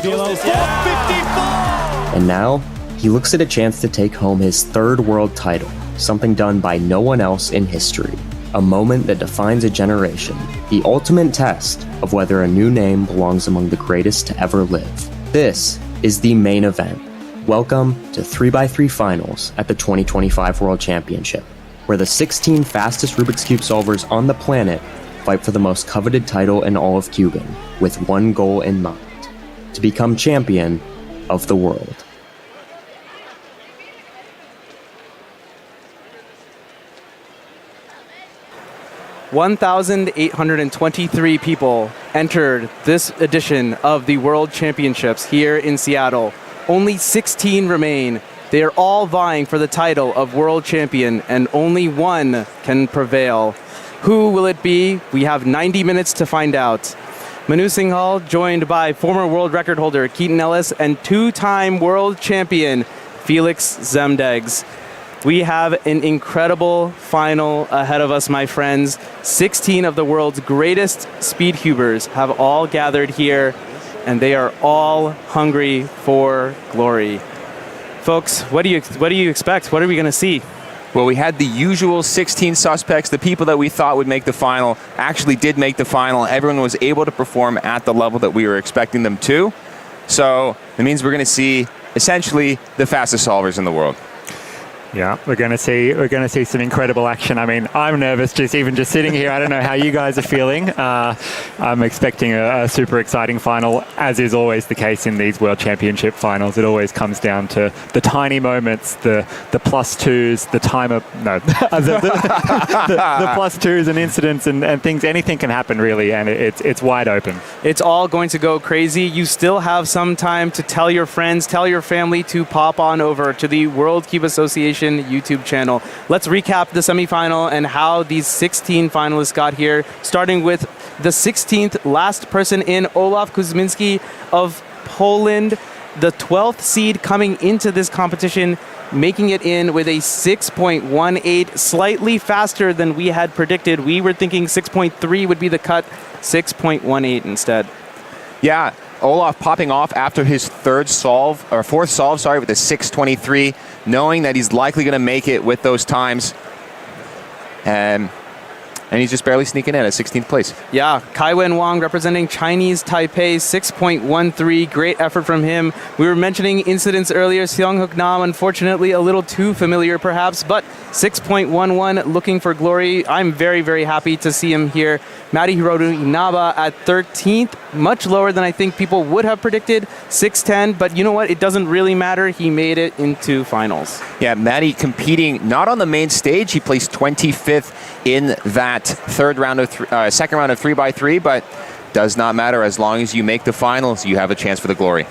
Speaker 1: And now, he looks at a chance to take home his 3rd world title, something done by no one else in history. A moment that defines a generation, the ultimate test of whether a new name belongs among the greatest to ever live. This is the main event. Welcome to 3x3 Finals at the 2025 World Championship, where the 16 fastest Rubik's Cube solvers on the planet fight for the most coveted title in all of cubing, with one goal in mind: to become champion of the world.
Speaker 12: $1,823 people entered this edition of the World Championships here in Seattle. Only 16 remain. They are all vying for the title of World Champion, and only one can prevail. Who will it be? We have 90 minutes to find out. Manu Singhal, joined by former world record holder Keaton Ellis and 2-time world champion Felix Zemdegs. We have an incredible final ahead of us, my friends. 16 of the world's greatest speedcubers have all gathered here, and they are all hungry for glory. Folks, what do you expect? What are we going to see?
Speaker 9: Well, we had the usual 16 suspects. The people that we thought would make the final actually did make the final. Everyone was able to perform at the level that we were expecting them to. So it means we're going to see essentially the fastest solvers in the world.
Speaker 14: Yeah, we're going to see some incredible action. I mean, I'm nervous just sitting here. I don't know how you guys are feeling. I'm expecting a super exciting final, as is always the case in these World Championship finals. It always comes down to the tiny moments, the +2s, the timer, no, the +2s and incidents and things. Anything can happen really, and it's wide open.
Speaker 12: It's all going to go crazy. You still have some time to tell your friends, tell your family to pop on over to the World Cube Association YouTube channel. Let's recap the semifinal and how these 16 finalists got here, starting with the 16th last person in, Olaf Kuzminski of Poland, the 12th seed coming into this competition, making it in with a 6.18, slightly faster than we had predicted. We were thinking 6.3 would be the cut, 6.18 instead.
Speaker 9: Yeah, Olaf popping off after his fourth solve, with a 6.23, knowing that he's likely going to make it with those times. And he's just barely sneaking in at 16th place.
Speaker 12: Yeah, Kaiwen Wang representing Chinese Taipei, 6.13. Great effort from him. We were mentioning incidents earlier. Seonghuk Nam, unfortunately, a little too familiar perhaps, but 6.11 looking for glory. I'm very, very happy to see him here. Mari Hiroru Inaba at 13th, much lower than I think people would have predicted, 6.10, but you know what? It doesn't really matter. He made it into finals.
Speaker 9: Yeah, Mari competing not on the main stage. He placed 25th in that second round of 3x3, but does not matter. As long as you make the finals, you have a chance for the glory.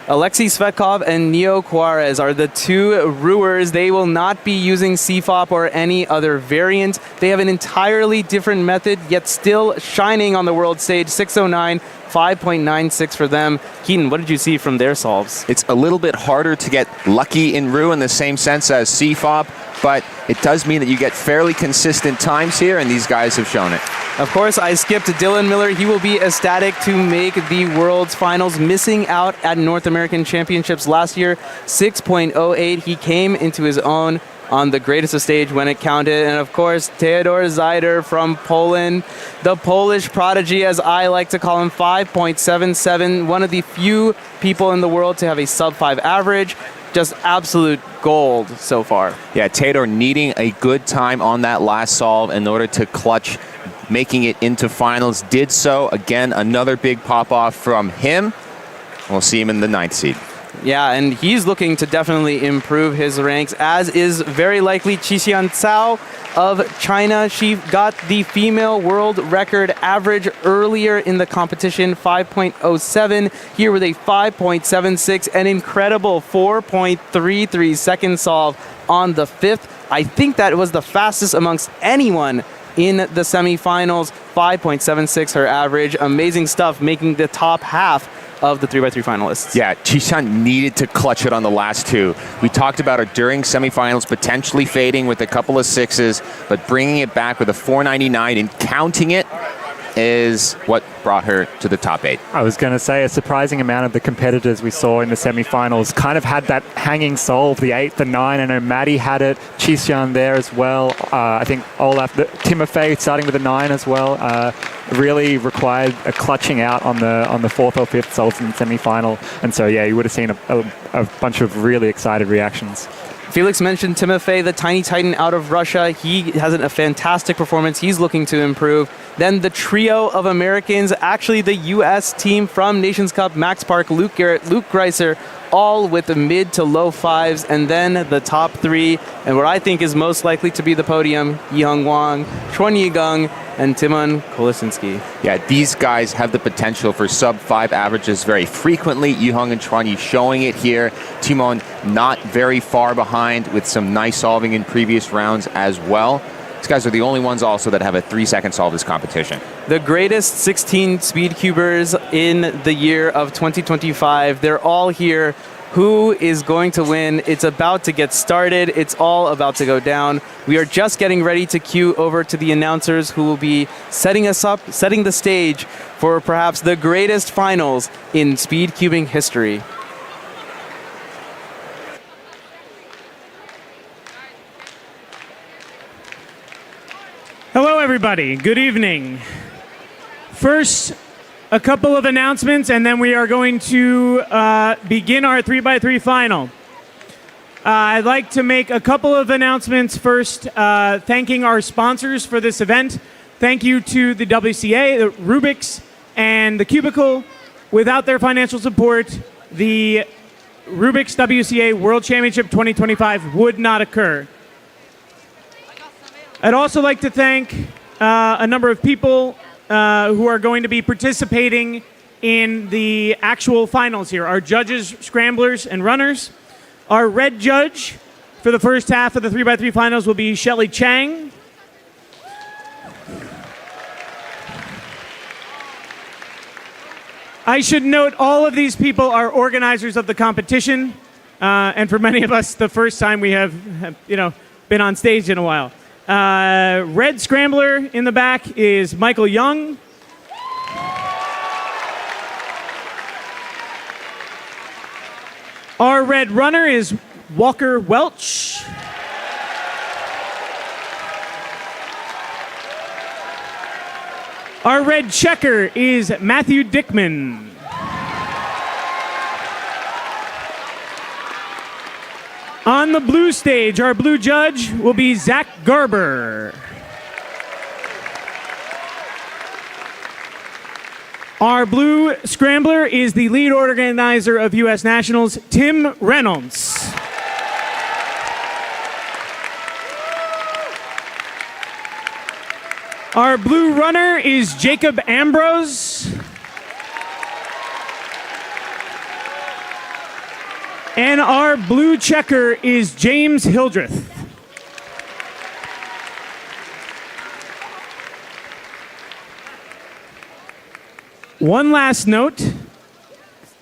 Speaker 12: Alexei Svetkov and Neo Juarez are the two Ruers. They will not be using CFOP or any other variant. They have an entirely different method, yet still shining on the world stage. 6.09, 5.96 for them. Keaton, what did you see from their solves?
Speaker 9: It's a little bit harder to get lucky in Ru in the same sense as CFOP, but it does mean that you get fairly consistent times here, and these guys have shown it.
Speaker 12: Of course, I skipped Dylan Miller. He will be ecstatic to make the World's Finals, missing out at North American Championships last year. 6.08. He came into his own. on the greatest of stage when it counted. And of course, Theodor Zajder from Poland, the Polish prodigy, as I like to call him, 5.77, one of the few people in the world to have a sub-5 average. Just absolute gold so far.
Speaker 9: Yeah, Theodor needing a good time on that last solve in order to clutch, making it into finals. Did so. Again, another big pop-off from him. We'll see him in the 9th seed.
Speaker 12: Yeah, and he's looking to definitely improve his ranks, as is very likely Qixian Cao of China. She got the female world record average earlier in the competition, 5.07. Here with a 5.76, an incredible 4.33 second solve on the 5th. I think that was the fastest amongst anyone in the semifinals. 5.76 her average. Amazing stuff, making the top half of the 3x3 finalists.
Speaker 9: Yeah, Qixian needed to clutch it on the last two. We talked about her during semifinals, potentially fading with a couple of 6s, but bringing it back with a 4.99 and counting it is what brought her to the top 8.
Speaker 14: I was going to say a surprising amount of the competitors we saw in the semifinals kind of had that hanging solve, the 8, the 9. I know Maddie had it, Qixian there as well. I think Olaf, Timofey starting with a 9 as well. Really required a clutching out on the 4th or 5th solves in the semifinal. And so, yeah, you would have seen a bunch of really excited reactions.
Speaker 12: Felix mentioned Timofey, the tiny titan out of Russia. He has a fantastic performance. He's looking to improve. Then the trio of Americans, actually the U.S. team from Nations Cup, Max Park, Luke Garrett, Luke Greiser, all with the mid to low 5s, and then the top 3, and what I think is most likely to be the podium, Yiheng Wang, Chuan Yigang, and Timon Kolisinski.
Speaker 9: Yeah, these guys have the potential for sub-5 averages very frequently. Yiheng and Chuan Yi showing it here. Timon not very far behind with some nice solving in previous rounds as well. These guys are the only ones also that have a 3-second solve this competition.
Speaker 12: The greatest 16 speed cubers in the year of 2025. They're all here. Who is going to win? It's about to get started. It's all about to go down. We are just getting ready to cue over to the announcers who will be setting us up, setting the stage for perhaps the greatest finals in speed cubing history.
Speaker 21: Hello, everybody. Good evening. First, a couple of announcements, and then we are going to begin our 3x3 final. I'd like to make a couple of announcements first, thanking our sponsors for this event. Thank you to the WCA, the Rubik's, and the Cubicle. Without their financial support, the Rubik's WCA World Championship 2025 would not occur. I'd also like to thank a number of people who are going to be participating in the actual finals here. Our judges, scramblers, and runners. Our red judge for the first half of the 3x3 finals will be Shelly Chang. I should note all of these people are organizers of the competition, and for many of us, the first time we have been on stage in a while. Red scrambler in the back is Michael Young. Our red runner is Walker Welch. Our red checker is Matthew Dickman. On the blue stage, our blue judge will be Zach Garber. Our blue scrambler is the lead organizer of U.S. Nationals, Tim Reynolds. Our blue runner is Jacob Ambrose. And our blue checker is James Hildreth. One last note,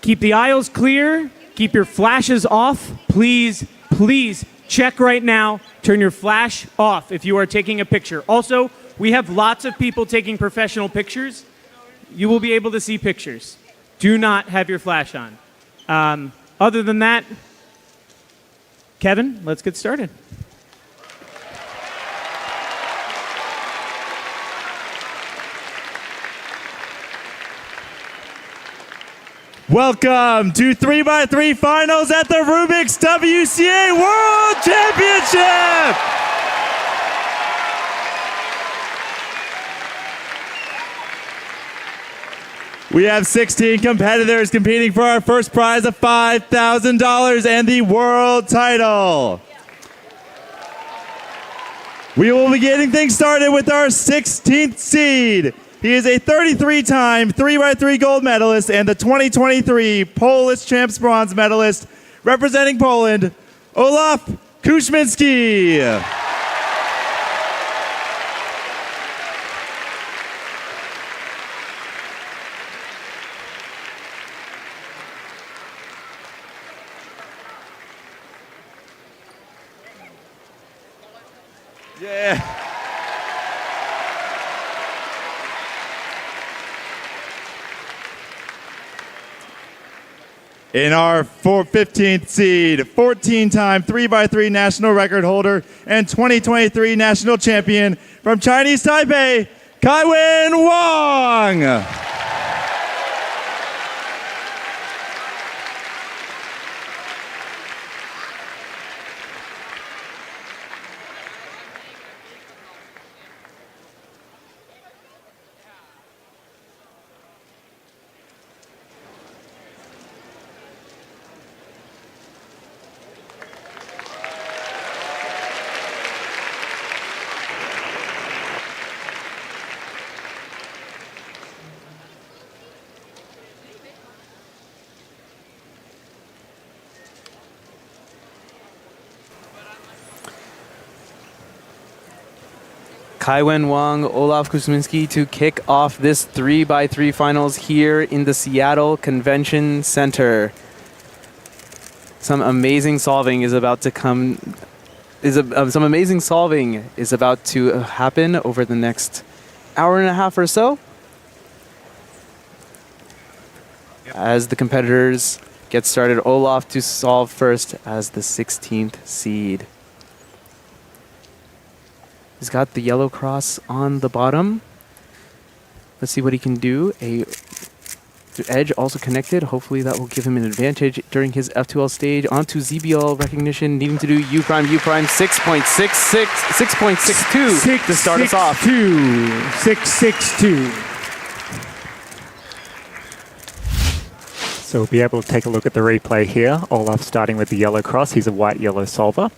Speaker 21: keep the aisles clear, keep your flashes off. Please, please check right now, turn your flash off if you are taking a picture. Also, we have lots of people taking professional pictures. You will be able to see pictures. Do not have your flash on. Other than that, Kevin, let's get started.
Speaker 16: Welcome to 3x3 finals at the Rubik's WCA World Championship! We have 16 competitors competing for our first prize of $5,000 and the world title. We will be getting things started with our 16th seed. He is a 33-time 3x3 gold medalist and the 2023 Polish Champs bronze medalist, representing Poland, Olaf Kuszminski. Yeah. In our 15th seed, 14-time 3x3 national record holder and 2023 national champion from Chinese Taipei, Kaiwen Wang.
Speaker 12: Kaiwen Wang, Olaf Kuszminski to kick off this 3x3 finals here in the Seattle Convention Center. Some amazing solving is about to come. Some amazing solving is about to happen over the next hour and a half or so. As the competitors get started, Olaf to solve first as the 16th seed. He's got the yellow cross on the bottom. Let's see what he can do. The edge also connected. Hopefully that will give him an advantage during his F2L stage. Onto ZBL recognition, needing to do U prime 6.62 to start us off.
Speaker 14: 662.
Speaker 17: So we'll be able to take a look at the replay here. Olaf starting with the yellow cross. He's a white-yellow solver.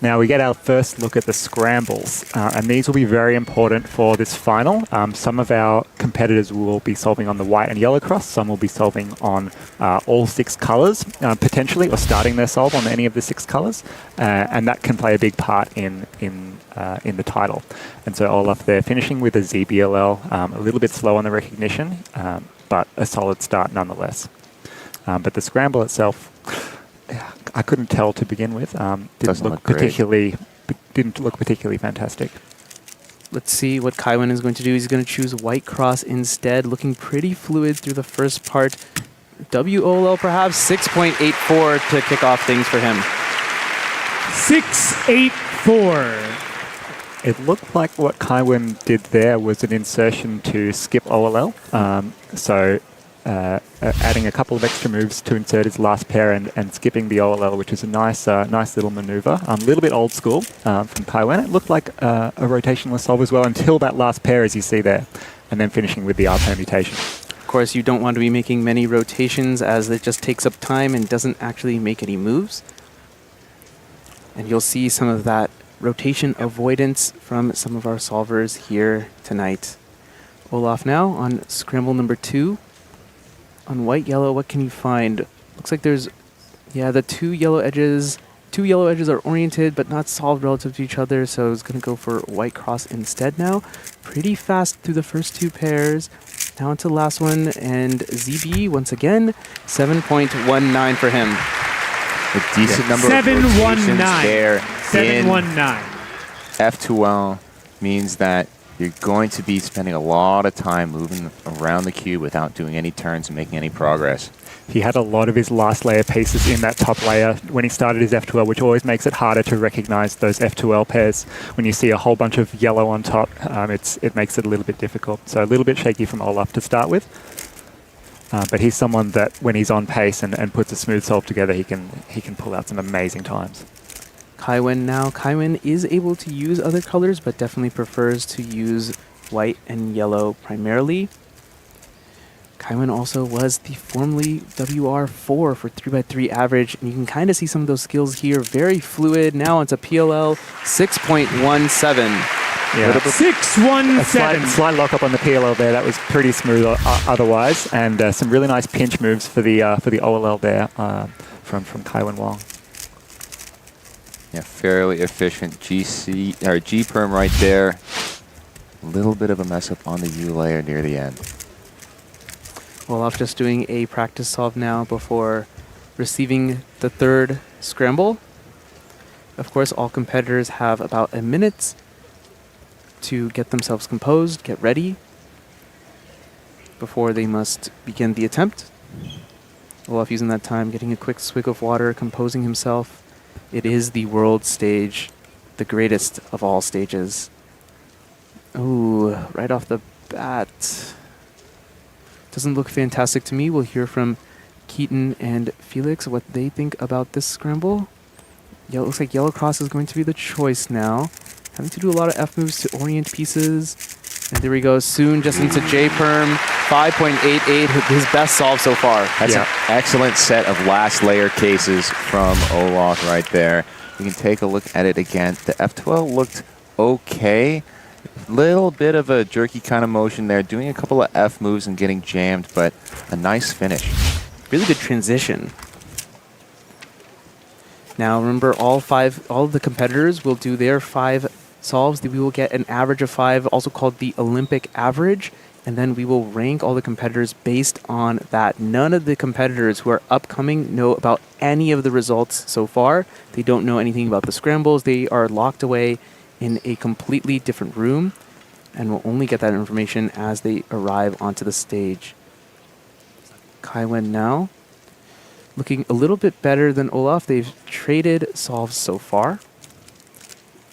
Speaker 17: Now we get our first look at the scrambles, and these will be very important for this final. Some of our competitors will be solving on the white and yellow cross. Some will be solving on all 6 colors, potentially, or starting their solve on any of the 6 colors, and that can play a big part in the title. And so Olaf there finishing with a ZBLL, a little bit slow on the recognition, but a solid start nonetheless. But the scramble itself, I couldn't tell to begin with. Didn't look particularly fantastic.
Speaker 12: Let's see what Kaiwen is going to do. He's going to choose white cross instead, looking pretty fluid through the first part. WOL perhaps 6.84 to kick off things for him.
Speaker 16: 684. It looked like what Kaiwen did there was an insertion to skip OLL. Adding a couple of extra moves to insert his last pair and skipping the OLL, which is a nice little maneuver. A little bit old school from Kaiwen. It looked like a rotationless solve as well until that last pair, as you see there, and then finishing with the R permutation.
Speaker 12: Of course, you don't want to be making many rotations as it just takes up time and doesn't actually make any moves. And you'll see some of that rotation avoidance from some of our solvers here tonight. Olaf now on scramble number 2. On white yellow, what can you find? Looks like there's, the two yellow edges are oriented but not solved relative to each other, so it's going to go for white cross instead now. Pretty fast through the first 2 pairs. Now into the last one, and ZB once again, 7.19 for him.
Speaker 9: A decent number of rotations there.
Speaker 16: 719.
Speaker 9: F2L means that you're going to be spending a lot of time moving around the cube without doing any turns and making any progress.
Speaker 17: He had a lot of his last layer pieces in that top layer when he started his F2L, which always makes it harder to recognize those F2L pairs. When you see a whole bunch of yellow on top, it makes it a little bit difficult. So a little bit shaky from Olaf to start with. but he's someone that when he's on pace and puts a smooth solve together, he can pull out some amazing times.
Speaker 12: Kaiwen now. Kaiwen is able to use other colors, but definitely prefers to use white and yellow primarily. Kaiwen also was the formerly WR4 for 3x3 average, and you can kind of see some of those skills here. Very fluid. Now onto PLL 6.17.
Speaker 17: Yeah.
Speaker 21: 617.
Speaker 17: A slight lock up on the PLL there. That was pretty smooth otherwise, and some really nice pinch moves for the OLL there from Kaiwen Wong.
Speaker 9: Yeah, fairly efficient G-perm right there. A little bit of a mess up on the U layer near the end.
Speaker 12: Olaf just doing a practice solve now before receiving the third scramble. Of course, all competitors have about a minute to get themselves composed, get ready, before they must begin the attempt. Olaf using that time, getting a quick swig of water, composing himself. It is the world stage, the greatest of all stages. Ooh, right off the bat. Doesn't look fantastic to me. We'll hear from Keaton and Felix what they think about this scramble. Yeah, it looks like yellow cross is going to be the choice now. Having to do a lot of F moves to orient pieces. And there we go, Soon just into J-perm. 5.88, his best solve so far.
Speaker 9: That's an excellent set of last layer cases from Olaf right there. We can take a look at it again. The F12 looked okay. Little bit of a jerky kind of motion there, doing a couple of F moves and getting jammed, but a nice finish.
Speaker 12: Really good transition. Now remember, all of the competitors will do their 5 solves. We will get an average of 5, also called the Olympic average, and then we will rank all the competitors based on that. None of the competitors who are upcoming know about any of the results so far. They don't know anything about the scrambles. They are locked away in a completely different room, and will only get that information as they arrive onto the stage. Kaiwen now looking a little bit better than Olaf. They've traded solves so far.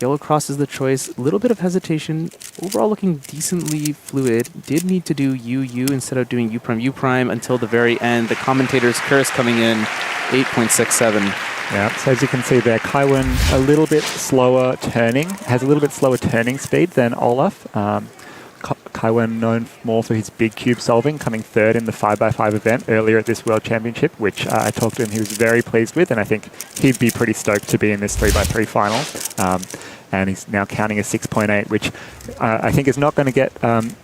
Speaker 12: Yellow cross is the choice. A little bit of hesitation. Overall looking decently fluid. Did need to do UU instead of doing U' until the very end. The commentator's curse coming in, 8.67.
Speaker 17: Yeah, so as you can see there, Kaiwen a little bit slower turning, has a little bit slower turning speed than Olaf. Kaiwen known more for his big cube solving, coming third in the 5x5 event earlier at this World Championship, which I talked to him, he was very pleased with, and I think he'd be pretty stoked to be in this 3x3 final. And he's now counting a 6.8, which I think is not going to get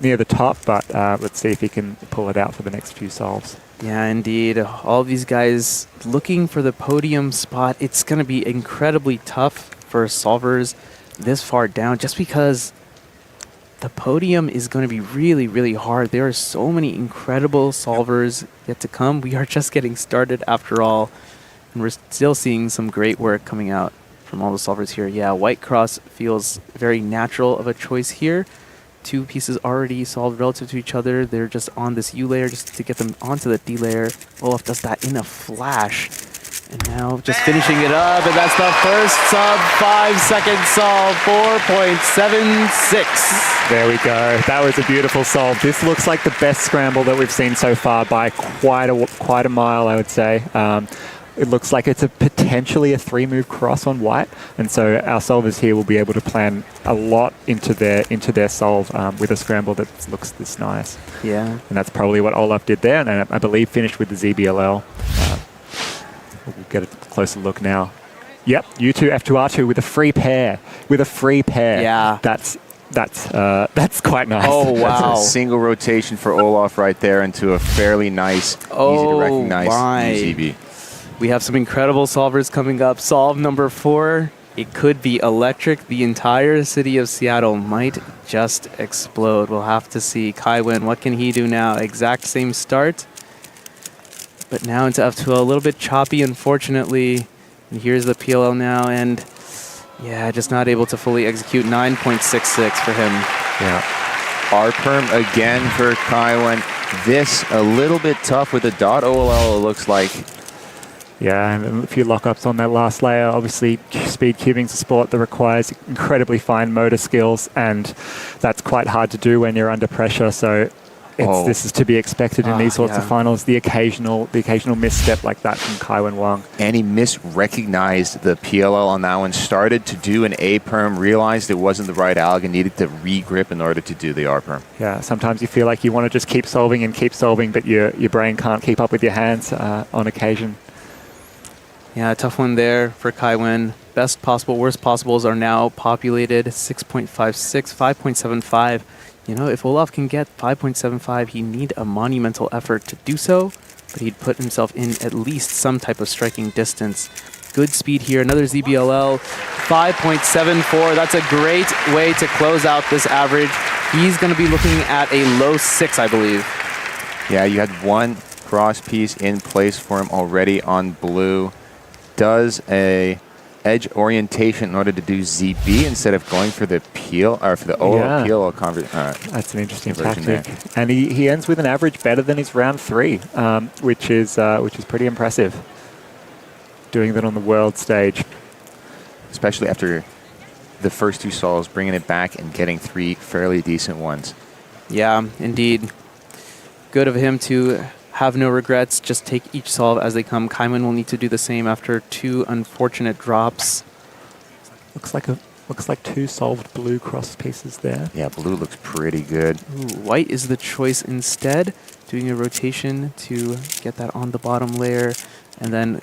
Speaker 17: near the top, but let's see if he can pull it out for the next few solves.
Speaker 12: Yeah, indeed. All these guys looking for the podium spot. It's going to be incredibly tough for solvers this far down, just because the podium is going to be really, really hard. There are so many incredible solvers yet to come. We are just getting started after all, and we're still seeing some great work coming out from all the solvers here. Yeah, white cross feels very natural of a choice here. 2 pieces already solved relative to each other. They're just on this U layer just to get them onto the D layer. Olaf does that in a flash. And now just finishing it up, and that's the first sub 5-second solve, 4.76.
Speaker 17: There we go. That was a beautiful solve. This looks like the best scramble that we've seen so far by quite a mile, I would say. It looks like it's potentially a 3-move cross on white, and so our solvers here will be able to plan a lot into their solve with a scramble that looks this nice.
Speaker 12: Yeah.
Speaker 17: And that's probably what Olaf did there, and I believe finished with the ZBLL. We'll get a closer look now. Yep, U2 F2R2 with a free pair.
Speaker 12: Yeah.
Speaker 17: That's quite nice.
Speaker 12: Oh, wow.
Speaker 9: That's a single rotation for Olaf right there into a fairly nice, easy to recognize UZB.
Speaker 12: We have some incredible solvers coming up. Solve number 4. It could be electric. The entire city of Seattle might just explode. We'll have to see. Kaiwen, what can he do now? Exact same start. But now into F2L, a little bit choppy, unfortunately. And here's the PLL now, and yeah, just not able to fully execute. 9.66 for him.
Speaker 9: Yeah. R-perm again for Kaiwen. This a little bit tough with the dot OLL, it looks like.
Speaker 17: Yeah, and a few lockups on that last layer. Obviously, speed cubing's a sport that requires incredibly fine motor skills, and that's quite hard to do when you're under pressure. So This is to be expected in these sorts of finals. The occasional misstep like that from Kaiwen Wang.
Speaker 9: And he misrecognized the PLL on that one. Started to do an A-perm, realized it wasn't the right alg and needed to re-grip in order to do the R-perm.
Speaker 17: Yeah, sometimes you feel like you want to just keep solving, but your brain can't keep up with your hands on occasion.
Speaker 12: Yeah, tough one there for Kaiwen. Best possible, worst possibles are now populated 6.56, 5.75. You know, if Olaf can get 5.75, he'd need a monumental effort to do so, but he'd put himself in at least some type of striking distance. Good speed here. Another ZBLL, 5.74. That's a great way to close out this average. He's going to be looking at a low 6, I believe.
Speaker 9: Yeah, you had one cross piece in place for him already on blue. Does a edge orientation in order to do ZB instead of going for the peel or for the OL peel.
Speaker 17: That's an interesting tactic, and he ends with an average better than his round 3, which is pretty impressive. Doing that on the world stage,
Speaker 9: especially after the first 2 solos, bringing it back and getting 3 fairly decent ones.
Speaker 12: Yeah, indeed. Good of him to have no regrets, just take each solve as they come. Kaiwen will need to do the same after 2 unfortunate drops.
Speaker 17: Looks like 2 solved blue cross pieces there.
Speaker 9: Yeah, blue looks pretty good.
Speaker 12: Ooh, white is the choice instead. Doing a rotation to get that on the bottom layer. And then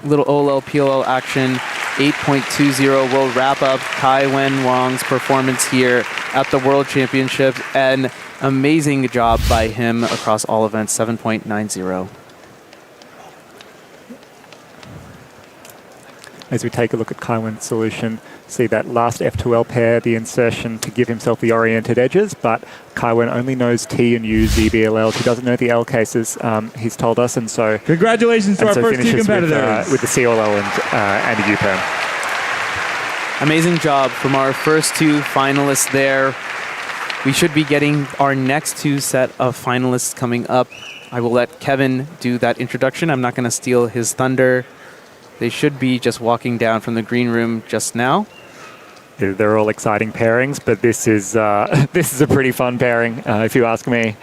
Speaker 12: little OLL, PLL action. 8.20 will wrap up Kaiwen Wang's performance here at the World Championship. And amazing job by him across all events, 7.90.
Speaker 17: As we take a look at Kaiwen's solution, see that last F2L pair, the insertion to give himself the oriented edges, but Kaiwen only knows T and U ZBLL. He doesn't know the L cases, he's told us, and so...
Speaker 16: Congratulations to our first 2 competitors.
Speaker 17: With the COL and a U-perm.
Speaker 12: Amazing job from our first 2 finalists there. We should be getting our next 2 set of finalists coming up. I will let Kevin do that introduction. I'm not going to steal his thunder. They should be just walking down from the green room just now.
Speaker 17: They're all exciting pairings, but this is a pretty fun pairing, if you ask me.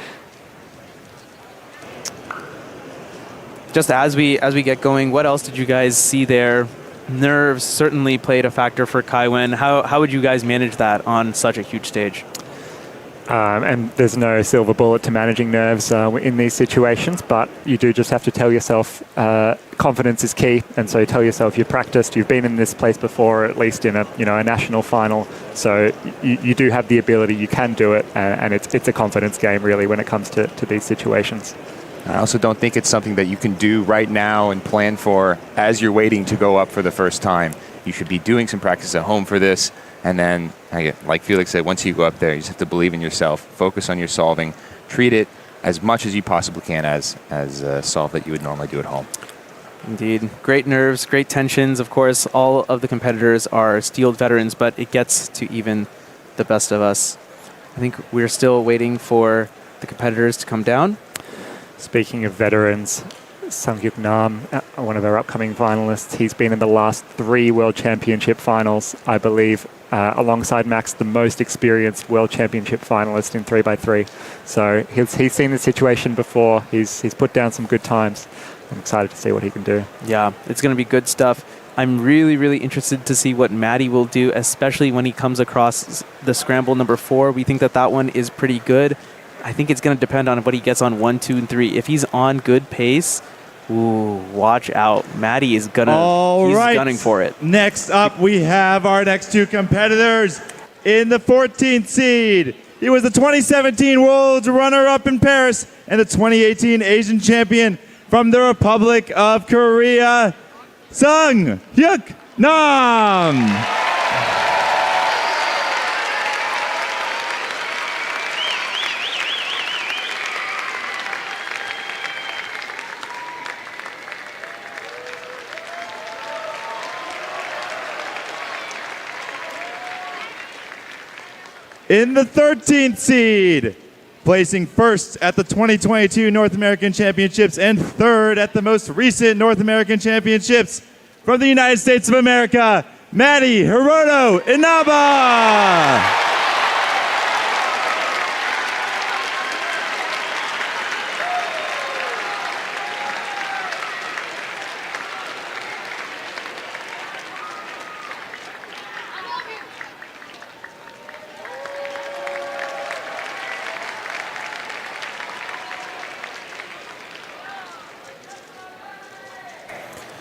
Speaker 12: Just as we get going, what else did you guys see there? Nerves certainly played a factor for Kaiwen. How would you guys manage that on such a huge stage?
Speaker 17: And there's no silver bullet to managing nerves in these situations, but you do just have to tell yourself confidence is key, and so you tell yourself you've practiced, you've been in this place before, at least in a national final, so you do have the ability, you can do it, and it's a confidence game really when it comes to these situations.
Speaker 9: I also don't think it's something that you can do right now and plan for as you're waiting to go up for the first time. You should be doing some practice at home for this. And then, like Felix said, once you go up there, you just have to believe in yourself, focus on your solving, treat it as much as you possibly can as a solve that you would normally do at home.
Speaker 12: Indeed. Great nerves, great tensions. Of course, all of the competitors are steeled veterans, but it gets to even the best of us. I think we're still waiting for the competitors to come down.
Speaker 17: Speaking of veterans, Sunghyuk Nam, one of our upcoming finalists, he's been in the last 3 World Championship finals, I believe, alongside Max, the most experienced World Championship finalist in 3x3. So he's seen the situation before. He's put down some good times. I'm excited to see what he can do.
Speaker 12: Yeah, it's going to be good stuff. I'm really, really interested to see what Maddie will do, especially when he comes across the scramble number 4. We think that one is pretty good. I think it's going to depend on what he gets on 1, 2, and 3. If he's on good pace, ooh, watch out. Maddie is gunning for it.
Speaker 16: Next up, we have our next 2 competitors. In the 14th seed, he was the 2017 World runner-up in Paris and the 2018 Asian champion from the Republic of Korea, Sunghyuk Nam. In the 13th seed, placing first at the 2022 North American Championships and third at the most recent North American Championships from the United States of America, Maddie Hiroto Inaba.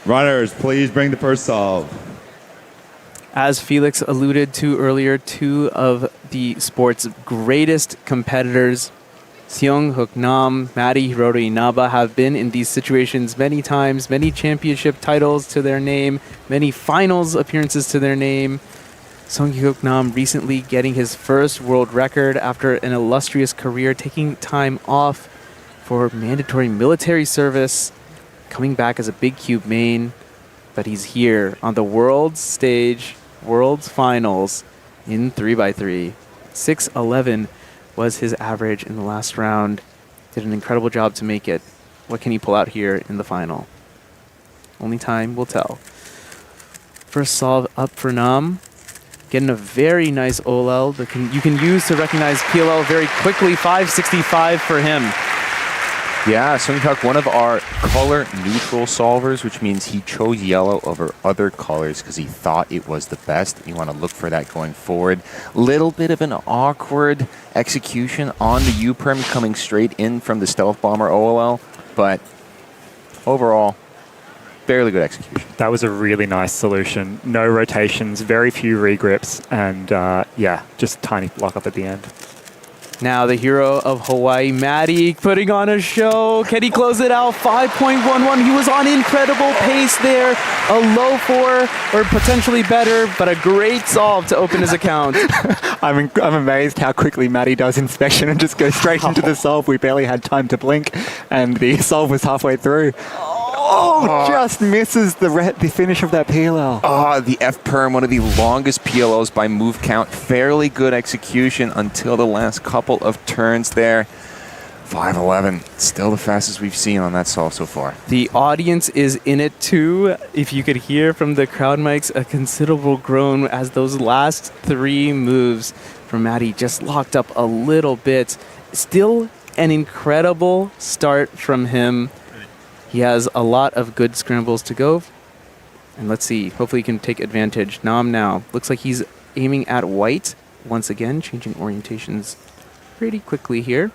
Speaker 16: Runners, please bring the first solve.
Speaker 12: As Felix alluded to earlier, two of the sport's greatest competitors, Seong-Hook Nam, Mari Hiroto Inaba, have been in these situations many times, many championship titles to their name, many finals appearances to their name. Seong-Hook Nam recently getting his first world record after an illustrious career, taking time off for mandatory military service, coming back as a big cube main, but he's here on the world stage, world's finals in 3x3. 6'11" was his average in the last round. Did an incredible job to make it. What can he pull out here in the final? Only time will tell. First solve up for Nam. Getting a very nice OLL that you can use to recognize PLL very quickly. 565 for him.
Speaker 9: Yeah, Seong-Hook, one of our color neutral solvers, which means he chose yellow over other colors because he thought it was the best. You want to look for that going forward. Little bit of an awkward execution on the U-Perm coming straight in from the Stealth Bomber OLL, but overall, fairly good execution.
Speaker 17: That was a really nice solution. No rotations, very few regrips, and yeah, just tiny block up at the end.
Speaker 12: Now the hero of Hawaii, Matty, putting on a show. Can he close it out? 5.11. He was on incredible pace there. A low 4 or potentially better, but a great solve to open his account.
Speaker 17: I'm amazed how quickly Matty does inspection and just goes straight into the solve. We barely had time to blink, and the solve was halfway through. Oh, just misses the finish of that PLL.
Speaker 9: Oh, the F-Perm, one of the longest PLOs by move count. Fairly good execution until the last couple of turns there. 5'11", still the fastest we've seen on that solve so far.
Speaker 12: The audience is in it too. If you could hear from the crowd mics, a considerable groan as those last 3 moves from Matty just locked up a little bit. Still an incredible start from him. He has a lot of good scrambles to go. And let's see, hopefully he can take advantage. Nam now, looks like he's aiming at white. Once again, changing orientations pretty quickly here.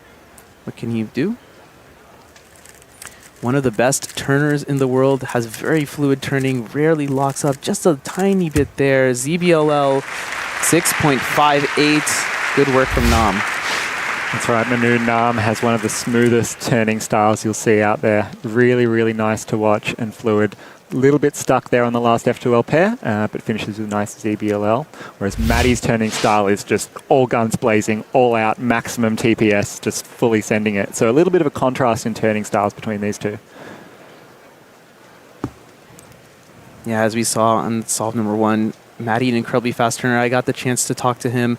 Speaker 12: What can he do? One of the best turners in the world, has very fluid turning, rarely locks up, just a tiny bit there. ZBLL 6.58, good work from Nam.
Speaker 17: That's right, Manu Nam has one of the smoothest turning styles you'll see out there. Really, really nice to watch and fluid. A little bit stuck there on the last F2L pair, but finishes with a nice ZBLL. Whereas Matty's turning style is just all guns blazing, all out, maximum TPS, just fully sending it. So a little bit of a contrast in turning styles between these two.
Speaker 12: Yeah, as we saw on solve number 1, Matty, an incredibly fast turner. I got the chance to talk to him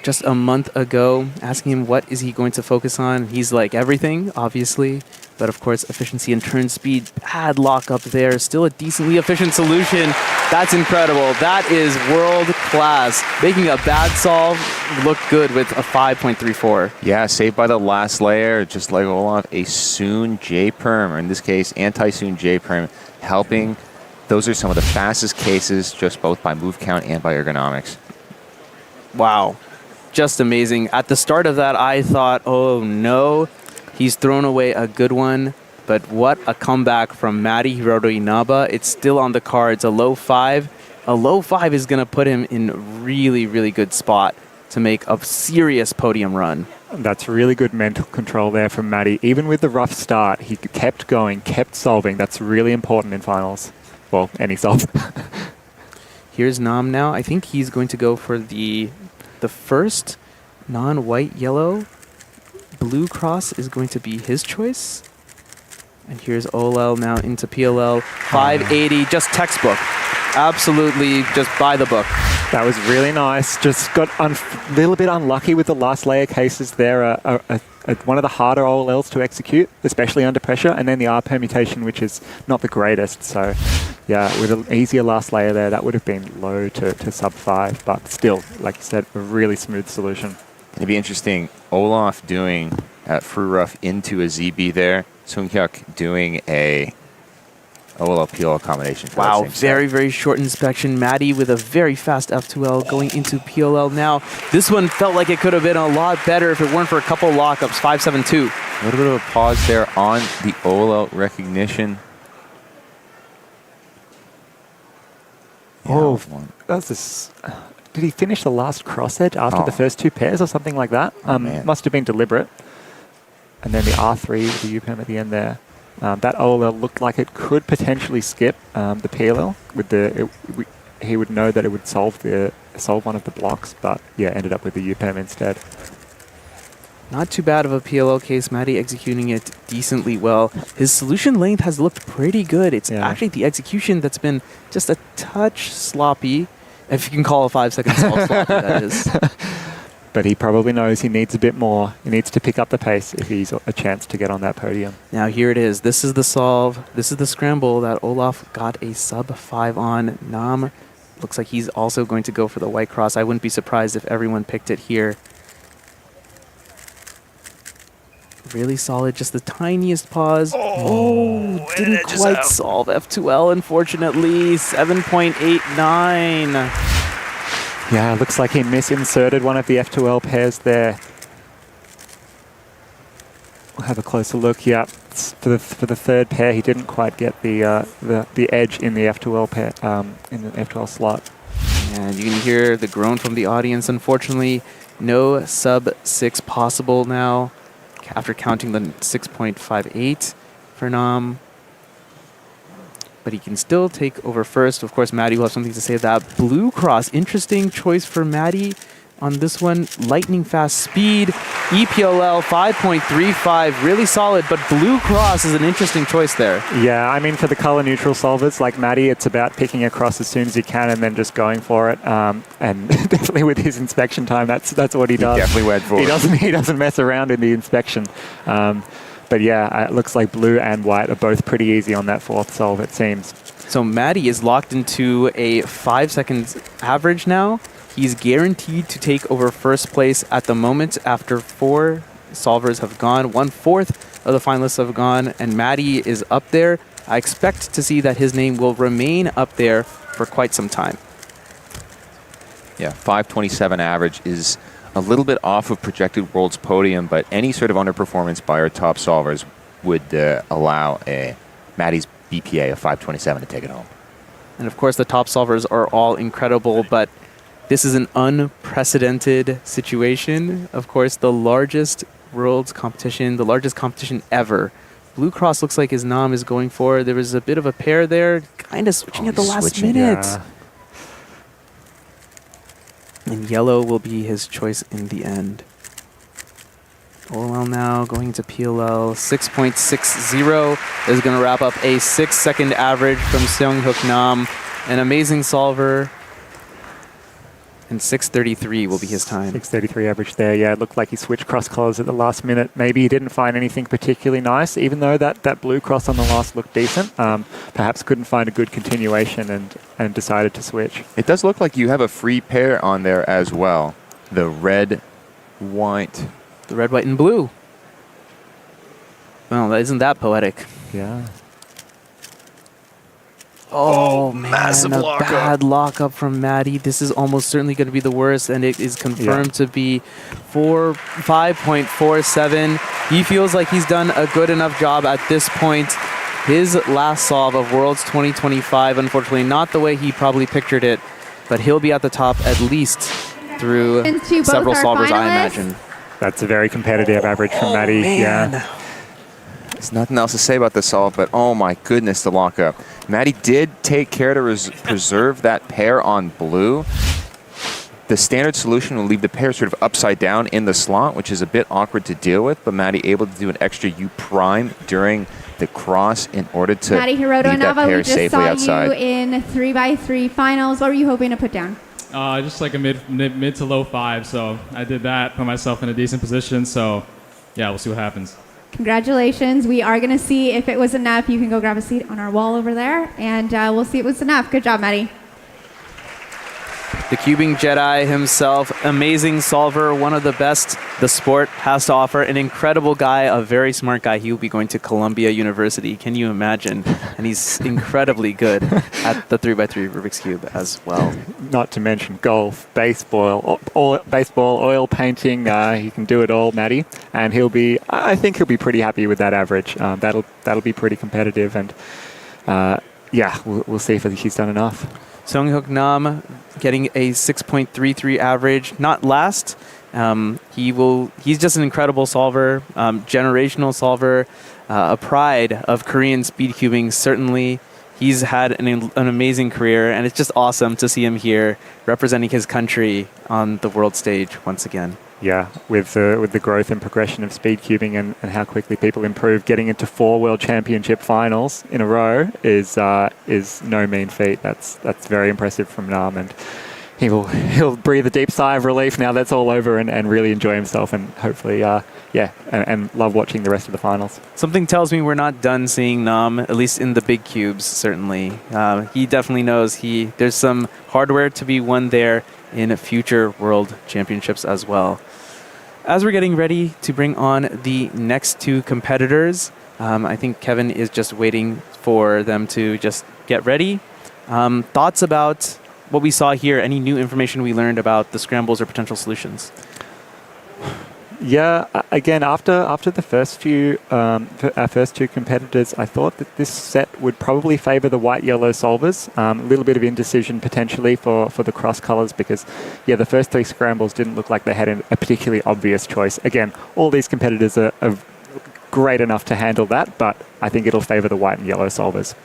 Speaker 12: just a month ago, asking him what is he going to focus on. He's like everything, obviously, but of course efficiency and turn speed, bad lock up there, still a decently efficient solution. That's incredible. That is world class. Making a bad solve look good with a 5.34.
Speaker 9: Yeah, saved by the last layer, just like Olaf, a Soon J-Perm, or in this case, anti-Soon J-Perm, helping. Those are some of the fastest cases, just both by move count and by ergonomics.
Speaker 12: Wow. Just amazing. At the start of that, I thought, oh no, he's thrown away a good one. But what a comeback from Mari Hiroto Inaba. It's still on the cards, a low 5. A low 5 is going to put him in a really, really good spot to make a serious podium run.
Speaker 17: That's really good mental control there from Matty. Even with the rough start, he kept going, kept solving. That's really important in finals. Well, any solve.
Speaker 12: Here's Nam now. I think he's going to go for the first non-white yellow. Blue cross is going to be his choice. And here's OLL now into PLL. 580, just textbook. Absolutely just by the book.
Speaker 17: That was really nice. Just got a little bit unlucky with the last layer cases there. One of the harder OLLs to execute, especially under pressure. And then the R permutation, which is not the greatest. So yeah, with an easier last layer there, that would have been low to sub 5. But still, like you said, a really smooth solution.
Speaker 9: It'd be interesting. Olaf doing Fru Rough into a ZB there. Seong-Hook doing a OLL-PLL combination.
Speaker 12: Wow, very, very short inspection. Matty with a very fast F2L going into PLL now. This one felt like it could have been a lot better if it weren't for a couple lockups. 5.72.
Speaker 9: A little bit of a pause there on the OLL recognition.
Speaker 17: That's this. Did he finish the last cross edge after the first two pairs or something like that? Must have been deliberate. And then the R3 with the U-perm at the end there. That OLL looked like it could potentially skip the PLL. He would know that it would solve one of the blocks, but yeah, ended up with the U-perm instead.
Speaker 12: Not too bad of a PLL case. Maddie executing it decently well. His solution length has looked pretty good. It's actually the execution that's been just a touch sloppy. If you can call a 5-second solve sloppy, that is.
Speaker 17: But he probably knows he needs a bit more. He needs to pick up the pace if he's a chance to get on that podium.
Speaker 12: Now here it is. This is the solve. This is the scramble that Olaf got a sub-5 on. Nam looks like he's also going to go for the white cross. I wouldn't be surprised if everyone picked it here. Really solid, just the tiniest pause. Didn't quite solve F2L, unfortunately. 7.89.
Speaker 17: Yeah, looks like he misinserted one of the F2L pairs there. We'll have a closer look. Yeah, for the third pair, he didn't quite get the edge in the F2L pair in the F2L slot.
Speaker 12: And you can hear the groan from the audience. Unfortunately, no sub-6 possible now, after counting the 6.58 for Nam. But he can still take over first. Of course, Maddie will have something to say to that. Blue cross, interesting choice for Maddie on this one. Lightning fast speed. EPLL 5.35, really solid, but blue cross is an interesting choice there.
Speaker 17: Yeah, I mean, for the color neutral solvers like Maddie, it's about picking a cross as soon as you can and then just going for it. And definitely with his inspection time, that's what he does.
Speaker 9: He definitely went for it.
Speaker 17: He doesn't mess around in the inspection. But yeah, it looks like blue and white are both pretty easy on that fourth solve, it seems.
Speaker 12: So Maddie is locked into a 5 seconds average now. He's guaranteed to take over first place at the moment after 4 solvers have gone. 1/4 of the finalists have gone, and Maddie is up there. I expect to see that his name will remain up there for quite some time.
Speaker 9: Yeah, 527 average is a little bit off of projected world's podium, but any sort of underperformance by our top solvers would allow Maddie's BPA of 527 to take it home.
Speaker 12: And of course, the top solvers are all incredible, but this is an unprecedented situation. Of course, the largest world's competition, the largest competition ever. Blue cross looks like his Nam is going for. There was a bit of a pair there, kind of switching at the last minute.
Speaker 17: Yeah.
Speaker 12: And yellow will be his choice in the end. OLL now going to PLL. 6.60 is going to wrap up a 6-second average from Seong-Hook Nam. An amazing solver. And 6:33 will be his time.
Speaker 17: 6:33 average there. Yeah, it looked like he switched cross colors at the last minute. Maybe he didn't find anything particularly nice, even though that blue cross on the last looked decent. Perhaps couldn't find a good continuation and decided to switch.
Speaker 9: It does look like you have a free pair on there as well. The red, white.
Speaker 12: The red, white, and blue. Well, isn't that poetic?
Speaker 17: Yeah.
Speaker 12: Oh man,
Speaker 9: massive
Speaker 12: a
Speaker 9: lockup.
Speaker 12: bad lockup from Maddie. This is almost certainly going to be the worst, and it is confirmed to be 5.47. He feels like he's done a good enough job at this point. His last solve of Worlds 2025, unfortunately, not the way he probably pictured it, but he'll be at the top at least through several solvers, I imagine.
Speaker 17: That's a very competitive average from Maddie.
Speaker 12: Man.
Speaker 17: Yeah.
Speaker 9: There's nothing else to say about the solve, but oh my goodness, the lockup. Maddie did take care to preserve that pair on blue. The standard solution will leave the pair sort of upside down in the slot, which is a bit awkward to deal with, but Maddie able to do an extra U prime during the cross in order to
Speaker 20: Maddie
Speaker 9: leave
Speaker 20: Hiroto
Speaker 9: that
Speaker 20: Nava,
Speaker 9: pair
Speaker 20: we just
Speaker 9: safely
Speaker 20: saw
Speaker 9: outside.
Speaker 20: you in 3x3 finals. What were you hoping to put down?
Speaker 8: Just like a mid to low 5, so I did that, put myself in a decent position, so yeah, we'll see what happens.
Speaker 20: Congratulations. We are going to see if it was enough. You can go grab a seat on our wall over there, and we'll see if it was enough. Good job, Maddie.
Speaker 12: The Cubing Jedi himself, amazing solver, one of the best the sport has to offer, an incredible guy, a very smart guy. He will be going to Columbia University. Can you imagine? And he's incredibly good at the 3x3 Rubik's Cube as well.
Speaker 17: Not to mention golf, baseball, oil painting. He can do it all, Maddie. And I think he'll be pretty happy with that average. That'll be pretty competitive. And yeah, we'll see if he's done enough.
Speaker 12: Sunghook Nam getting a 6.33 average. Not last. He's just an incredible solver, generational solver, a pride of Korean speed cubing. Certainly, he's had an amazing career, and it's just awesome to see him here representing his country on the world stage once again.
Speaker 17: Yeah, with the growth and progression of speed cubing and how quickly people improve, getting into 4 World Championship finals in a row is no mean feat. That's very impressive from Nam, and he'll breathe a deep sigh of relief now that's all over and really enjoy himself, and hopefully and love watching the rest of the finals.
Speaker 12: Something tells me we're not done seeing Nam, at least in the big cubes, certainly. He definitely knows there's some hardware to be won there in future World Championships as well. As we're getting ready to bring on the next 2 competitors, I think Kevin is just waiting for them to just get ready. Thoughts about what we saw here? Any new information we learned about the scrambles or potential solutions?
Speaker 17: Yeah, again, after the first our first 2 competitors, I thought that this set would probably favour the white-yellow solvers. A little bit of indecision potentially for the cross colours because, the first 3 scrambles didn't look like they had a particularly obvious choice. Again, all these competitors are great enough to handle that, but I think it'll favour the white and yellow solvers.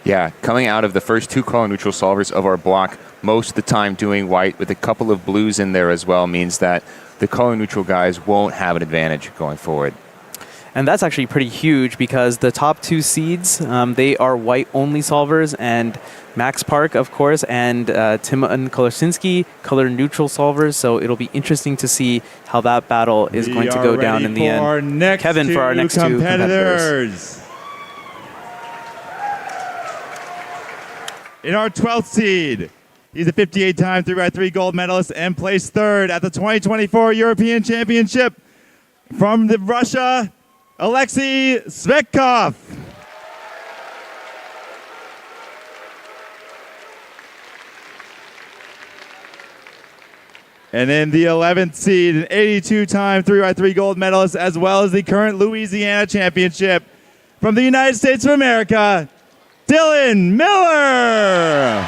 Speaker 9: Yeah, coming out of the first 2 color neutral solvers of our block, most of the time doing white with a couple of blues in there as well means that the color neutral guys won't have an advantage going forward.
Speaker 12: And that's actually pretty huge because the top 2 seeds, they are white-only solvers, and Max Park, of course, and Timon Kolorsinski, color-neutral solvers, so it'll be interesting to see how that battle is going to go down in the end. Kevin, for our next 2 competitors.
Speaker 16: In our 12th seed, he's a 58-time 3x3 gold medalist and placed 3rd at the 2024 European Championship. From Russia, Alexei Svetkov. And in the 11th seed, an 82-time 3x3 gold medalist, as well as the current Louisiana Championship. From the United States of America, Dylan Miller.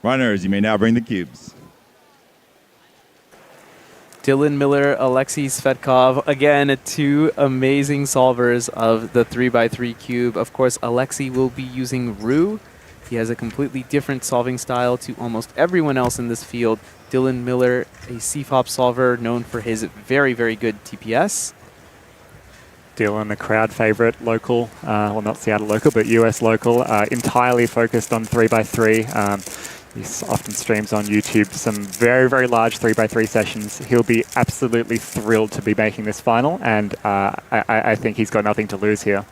Speaker 16: Runners, you may now bring the cubes.
Speaker 12: Dylan Miller, Alexei Svetkov, again, 2 amazing solvers of the 3x3 cube. Of course, Alexei will be using Ru. He has a completely different solving style to almost everyone else in this field. Dylan Miller, a CFOP solver known for his very, very good TPS.
Speaker 17: Dylan, a crowd favorite, local, well, not Seattle local, but US local, entirely focused on 3x3. He often streams on YouTube some very, very large 3x3 sessions. He'll be absolutely thrilled to be making this final, and I think he's got nothing to lose here.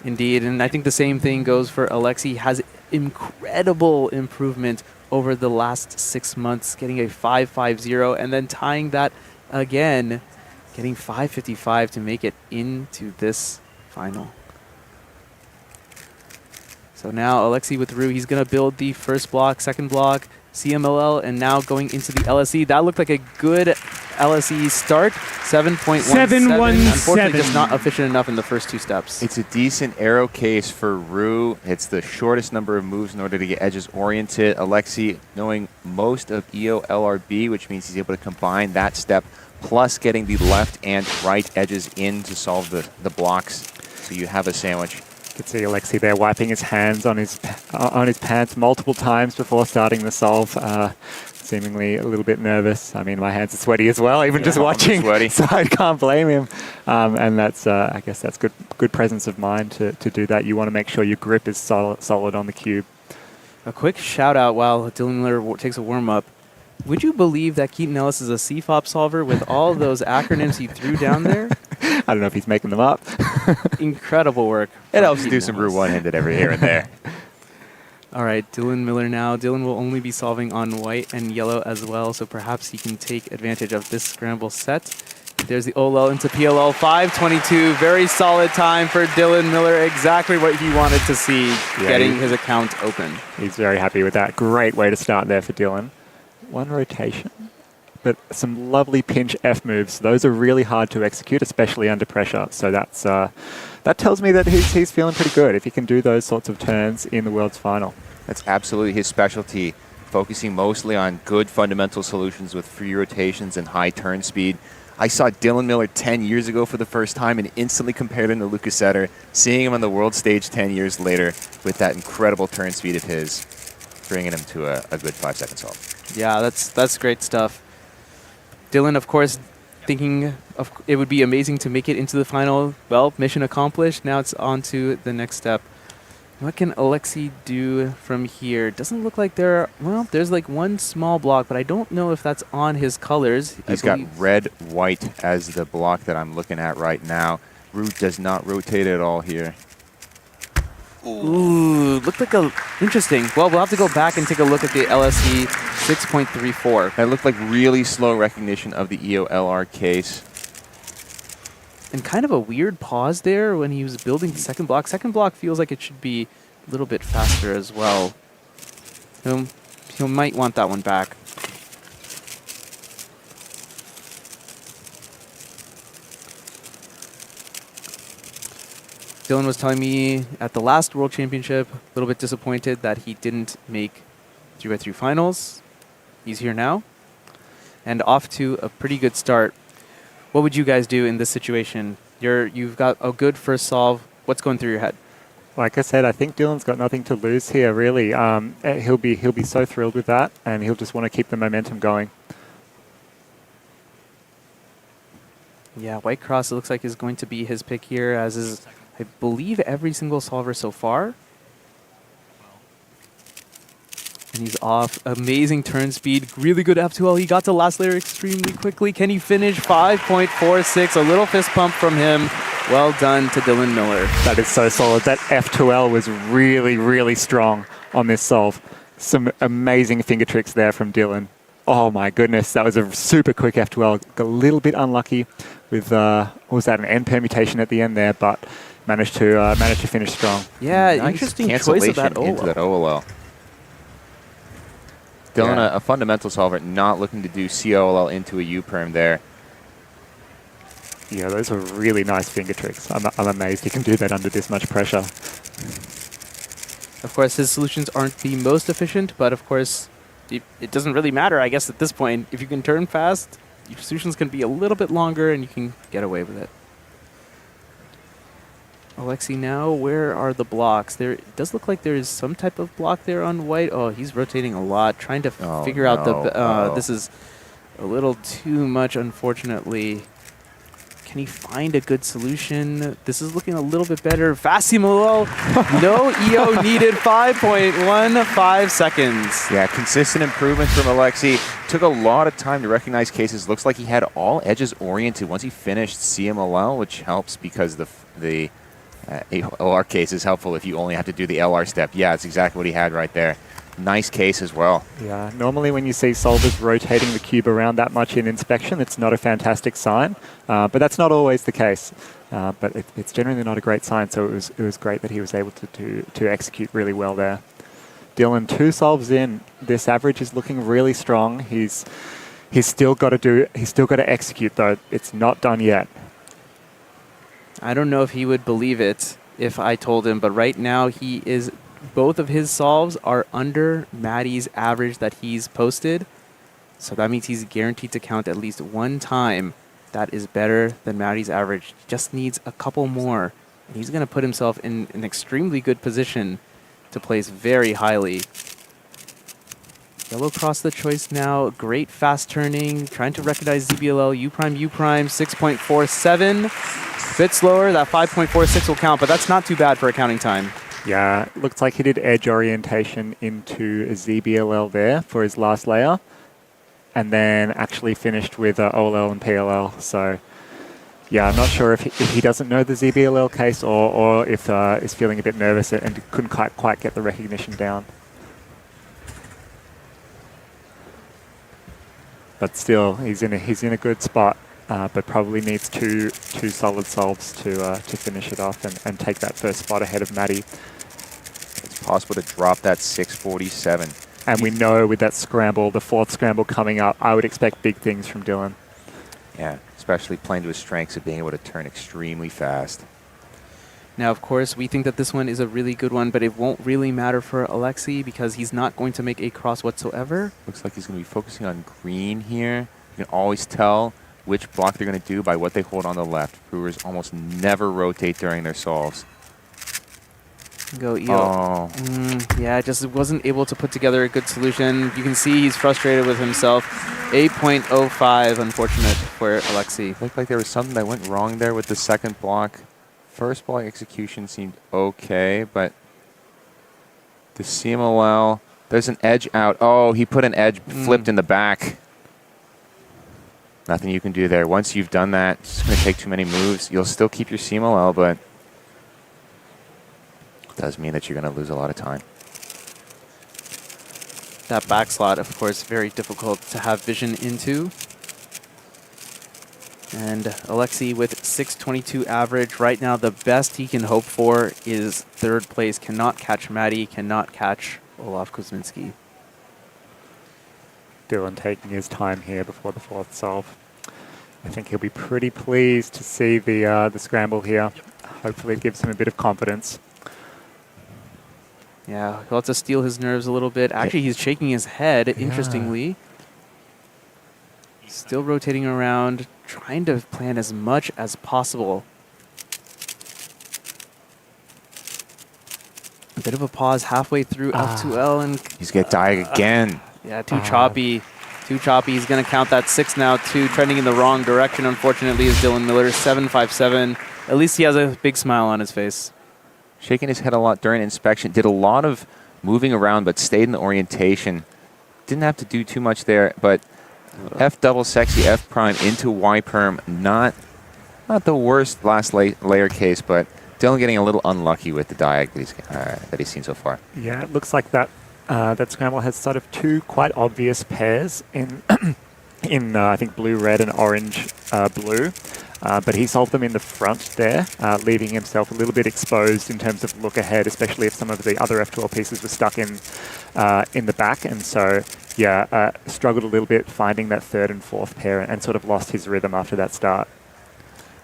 Speaker 12: Indeed, and I think the same thing goes for Alexei. Has incredible improvement over the last 6 months, getting a 5.50 and then tying that again, getting 5.55 to make it into this final. So now Alexei with Ru, he's going to build the first block, second block, CMLL, and now going into the LSE. That looked like a good LSE start, 7.17.
Speaker 21: 7.17.
Speaker 12: Unfortunately, just not efficient enough in the first 2 steps.
Speaker 9: It's a decent arrow case for Ru. It's the shortest number of moves in order to get edges oriented. Alexei knowing most of EO LRB, which means he's able to combine that step plus getting the left and right edges in to solve the blocks. So you have a sandwich.
Speaker 17: You can see Alexei there wiping his hands on his pants multiple times before starting the solve. Seemingly a little bit nervous. I mean, my hands are sweaty as well, even just watching, so I can't blame him. And that's, I guess that's good presence of mind to do that. You want to make sure your grip is solid on the cube.
Speaker 12: A quick shout out while Dylan Miller takes a warm up. Would you believe that Keaton Ellis is a CFOP solver with all those acronyms he threw down there?
Speaker 17: I don't know if he's making them up.
Speaker 12: Incredible work.
Speaker 9: It helps to do some Ru one-handed every here and there.
Speaker 12: All right, Dylan Miller now. Dylan will only be solving on white and yellow as well, so perhaps he can take advantage of this scramble set. There's the OLL into PLL, 5.22. Very solid time for Dylan Miller. Exactly what he wanted to see, getting his account open.
Speaker 17: He's very happy with that. Great way to start there for Dylan. One rotation. but some lovely pinch F moves. Those are really hard to execute, especially under pressure. So that's that tells me that he's feeling pretty good if he can do those sorts of turns in the World's Final.
Speaker 9: That's absolutely his specialty, focusing mostly on good fundamental solutions with free rotations and high turn speed. I saw Dylan Miller 10 years ago for the first time and instantly compared him to Lucas Setter, seeing him on the world stage 10 years later with that incredible turn speed of his, bringing him to a good 5-second solve.
Speaker 12: Yeah, that's great stuff. Dylan, of course, thinking of it would be amazing to make it into the final. Well, mission accomplished. Now it's on to the next step. What can Alexei do from here? Doesn't look like there's like one small block, but I don't know if that's on his colors.
Speaker 9: He's got red, white as the block that I'm looking at right now. Root does not rotate at all here.
Speaker 12: Ooh, looked like interesting. Well, we'll have to go back and take a look at the LSE 6.34.
Speaker 9: That looked like really slow recognition of the EOLR case.
Speaker 12: And kind of a weird pause there when he was building the second block. Second block feels like it should be a little bit faster as well. He might want that one back. Dylan was telling me at the last World Championship, a little bit disappointed that he didn't make 3x3 finals. He's here now. And off to a pretty good start. What would you guys do in this situation? You've got a good first solve. What's going through your head?
Speaker 17: Like I said, I think Dylan's got nothing to lose here, really. He'll be so thrilled with that, and he'll just want to keep the momentum going.
Speaker 12: Yeah, White Cross, it looks like, is going to be his pick here, as is, I believe, every single solver so far. And he's off. Amazing turn speed. Really good F2L. He got to last layer extremely quickly. Can he finish? 5.46. A little fist pump from him. Well done to Dylan Miller.
Speaker 17: That is so solid. That F2L was really, really strong on this solve. Some amazing finger tricks there from Dylan. Oh my goodness, that was a super quick F2L. Got a little bit unlucky with, what was that, an end permutation at the end there, but managed to finish strong.
Speaker 12: Yeah,
Speaker 9: Nice
Speaker 12: interesting
Speaker 9: cancellation
Speaker 12: choice of that
Speaker 9: into that OLL. Dylan, a fundamental solver, not looking to do COLL into a U-perm there.
Speaker 17: Yeah, those were really nice finger tricks. I'm amazed he can do that under this much pressure.
Speaker 12: Of course, his solutions aren't the most efficient, but of course, it doesn't really matter, I guess, at this point. If you can turn fast, your solutions can be a little bit longer and you can get away with it. Alexei now, where are the blocks? There it does look like there is some type of block there on white. Oh, he's rotating a lot, trying to figure out the... This is a little too much, unfortunately. Can he find a good solution? This is looking a little bit better. Fassimo, no EO needed, 5.15 seconds.
Speaker 9: Yeah, consistent improvement from Alexei. Took a lot of time to recognize cases. Looks like he had all edges oriented once he finished CMLL, which helps because the LR case is helpful if you only have to do the LR step. Yeah, it's exactly what he had right there. Nice case as well.
Speaker 17: Yeah, normally when you see solvers rotating the cube around that much in inspection, it's not a fantastic sign, but that's not always the case. But it's generally not a great sign, so it was great that he was able to execute really well there. Dylan, 2 solves in. This average is looking really strong. He's still got to execute though. It's not done yet.
Speaker 12: I don't know if he would believe it if I told him, but right now both of his solves are under Maddie's average that he's posted. So that means he's guaranteed to count at least one time. That is better than Maddie's average. Just needs a couple more. And he's going to put himself in an extremely good position to place very highly. Yellow cross the choice now. Great fast turning. Trying to recognize ZBLL. U prime, 6.47. Bit slower. That 5.46 will count, but that's not too bad for accounting time.
Speaker 17: Yeah, looks like he did edge orientation into a ZBLL there for his last layer, and then actually finished with OLL and PLL. So, yeah, I'm not sure if he doesn't know the ZBLL case or if is feeling a bit nervous and couldn't quite get the recognition down. But still, he's in a good spot. But probably needs two solid solves to finish it off and take that first spot ahead of Maddie.
Speaker 9: It's possible to drop that 647.
Speaker 17: And we know with that scramble, the fourth scramble coming up, I would expect big things from Dylan.
Speaker 9: Yeah, especially playing to his strengths of being able to turn extremely fast.
Speaker 12: Now, of course, we think that this one is a really good one, but it won't really matter for Alexei because he's not going to make a cross whatsoever.
Speaker 9: Looks like he's going to be focusing on green here. You can always tell which block they're going to do by what they hold on the left. Brewers almost never rotate during their solves.
Speaker 12: Go Eel. Yeah, just wasn't able to put together a good solution. You can see he's frustrated with himself. 8.05, unfortunate for Alexei.
Speaker 9: Looked like there was something that went wrong there with the second block. First block execution seemed okay, but the CMLL, there's an edge out. Oh, he put an edge flipped in the back. Nothing you can do there. Once you've done that, it's just going to take too many moves. You'll still keep your CMLL, but it does mean that you're going to lose a lot of time.
Speaker 12: That back slot, of course, very difficult to have vision into. And Alexei with 622 average. Right now, the best he can hope for is third place. Cannot catch Matty, cannot catch Olaf Kuzminski.
Speaker 17: Dylan taking his time here before the fourth solve. I think he'll be pretty pleased to see the scramble here. Hopefully it gives him a bit of confidence.
Speaker 12: Yeah, he'll have to steal his nerves a little bit. Actually, he's shaking his head, interestingly. Still rotating around, trying to plan as much as possible. A bit of a pause halfway through F2L, and
Speaker 9: he's got diag again.
Speaker 12: Yeah, too choppy. Too choppy. He's going to count that 6 now, too. Trending in the wrong direction, unfortunately, is Dylan Miller, 757. At least he has a big smile on his face.
Speaker 9: Shaking his head a lot during inspection. Did a lot of moving around, but stayed in the orientation. Didn't have to do too much there, but F double sexy, F prime into Y perm. Not the worst last layer case, but Dylan getting a little unlucky with the diag that he's seen so far.
Speaker 17: Yeah, it looks like that that scramble has sort of two quite obvious pairs in I think blue, red, and orange, blue. But he solved them in the front there, leaving himself a little bit exposed in terms of look ahead, especially if some of the other F12 pieces were stuck in the back. And so, yeah, struggled a little bit finding that third and fourth pair and sort of lost his rhythm after that start.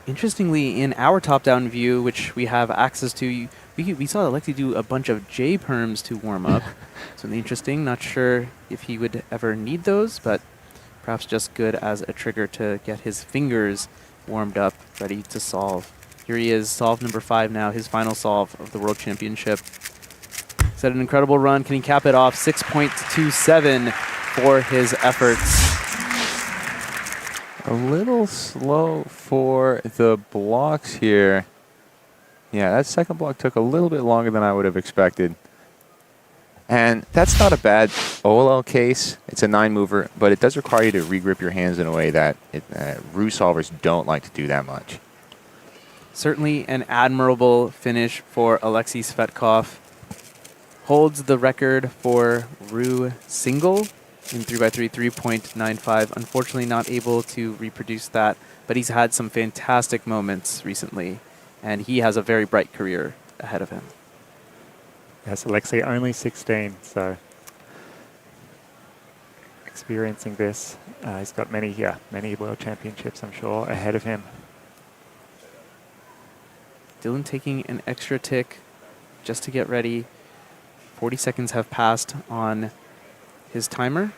Speaker 12: Interestingly, in our top-down view, which we have access to, we saw Alexei do a bunch of J perms to warm up. Something interesting. Not sure if he would ever need those, but perhaps just good as a trigger to get his fingers warmed up, ready to solve. Here he is, solve number 5 now, his final solve of the World Championship. He's had an incredible run. Can he cap it off? 6.27 for his efforts.
Speaker 9: A little slow for the blocks here. Yeah, that second block took a little bit longer than I would have expected. And that's not a bad OLL case. It's a 9-mover, but it does require you to regrip your hands in a way that Ru solvers don't like to do that much.
Speaker 12: Certainly an admirable finish for Alexei Svetkov. Holds the record for Ru single in 3x3, 3.95. Unfortunately not able to reproduce that, but he's had some fantastic moments recently, and he has a very bright career ahead of him.
Speaker 17: Yes, Alexei only 16, so experiencing this. He's got many world championships, I'm sure, ahead of him.
Speaker 12: Dylan taking an extra tick just to get ready. 40 seconds have passed on his timer.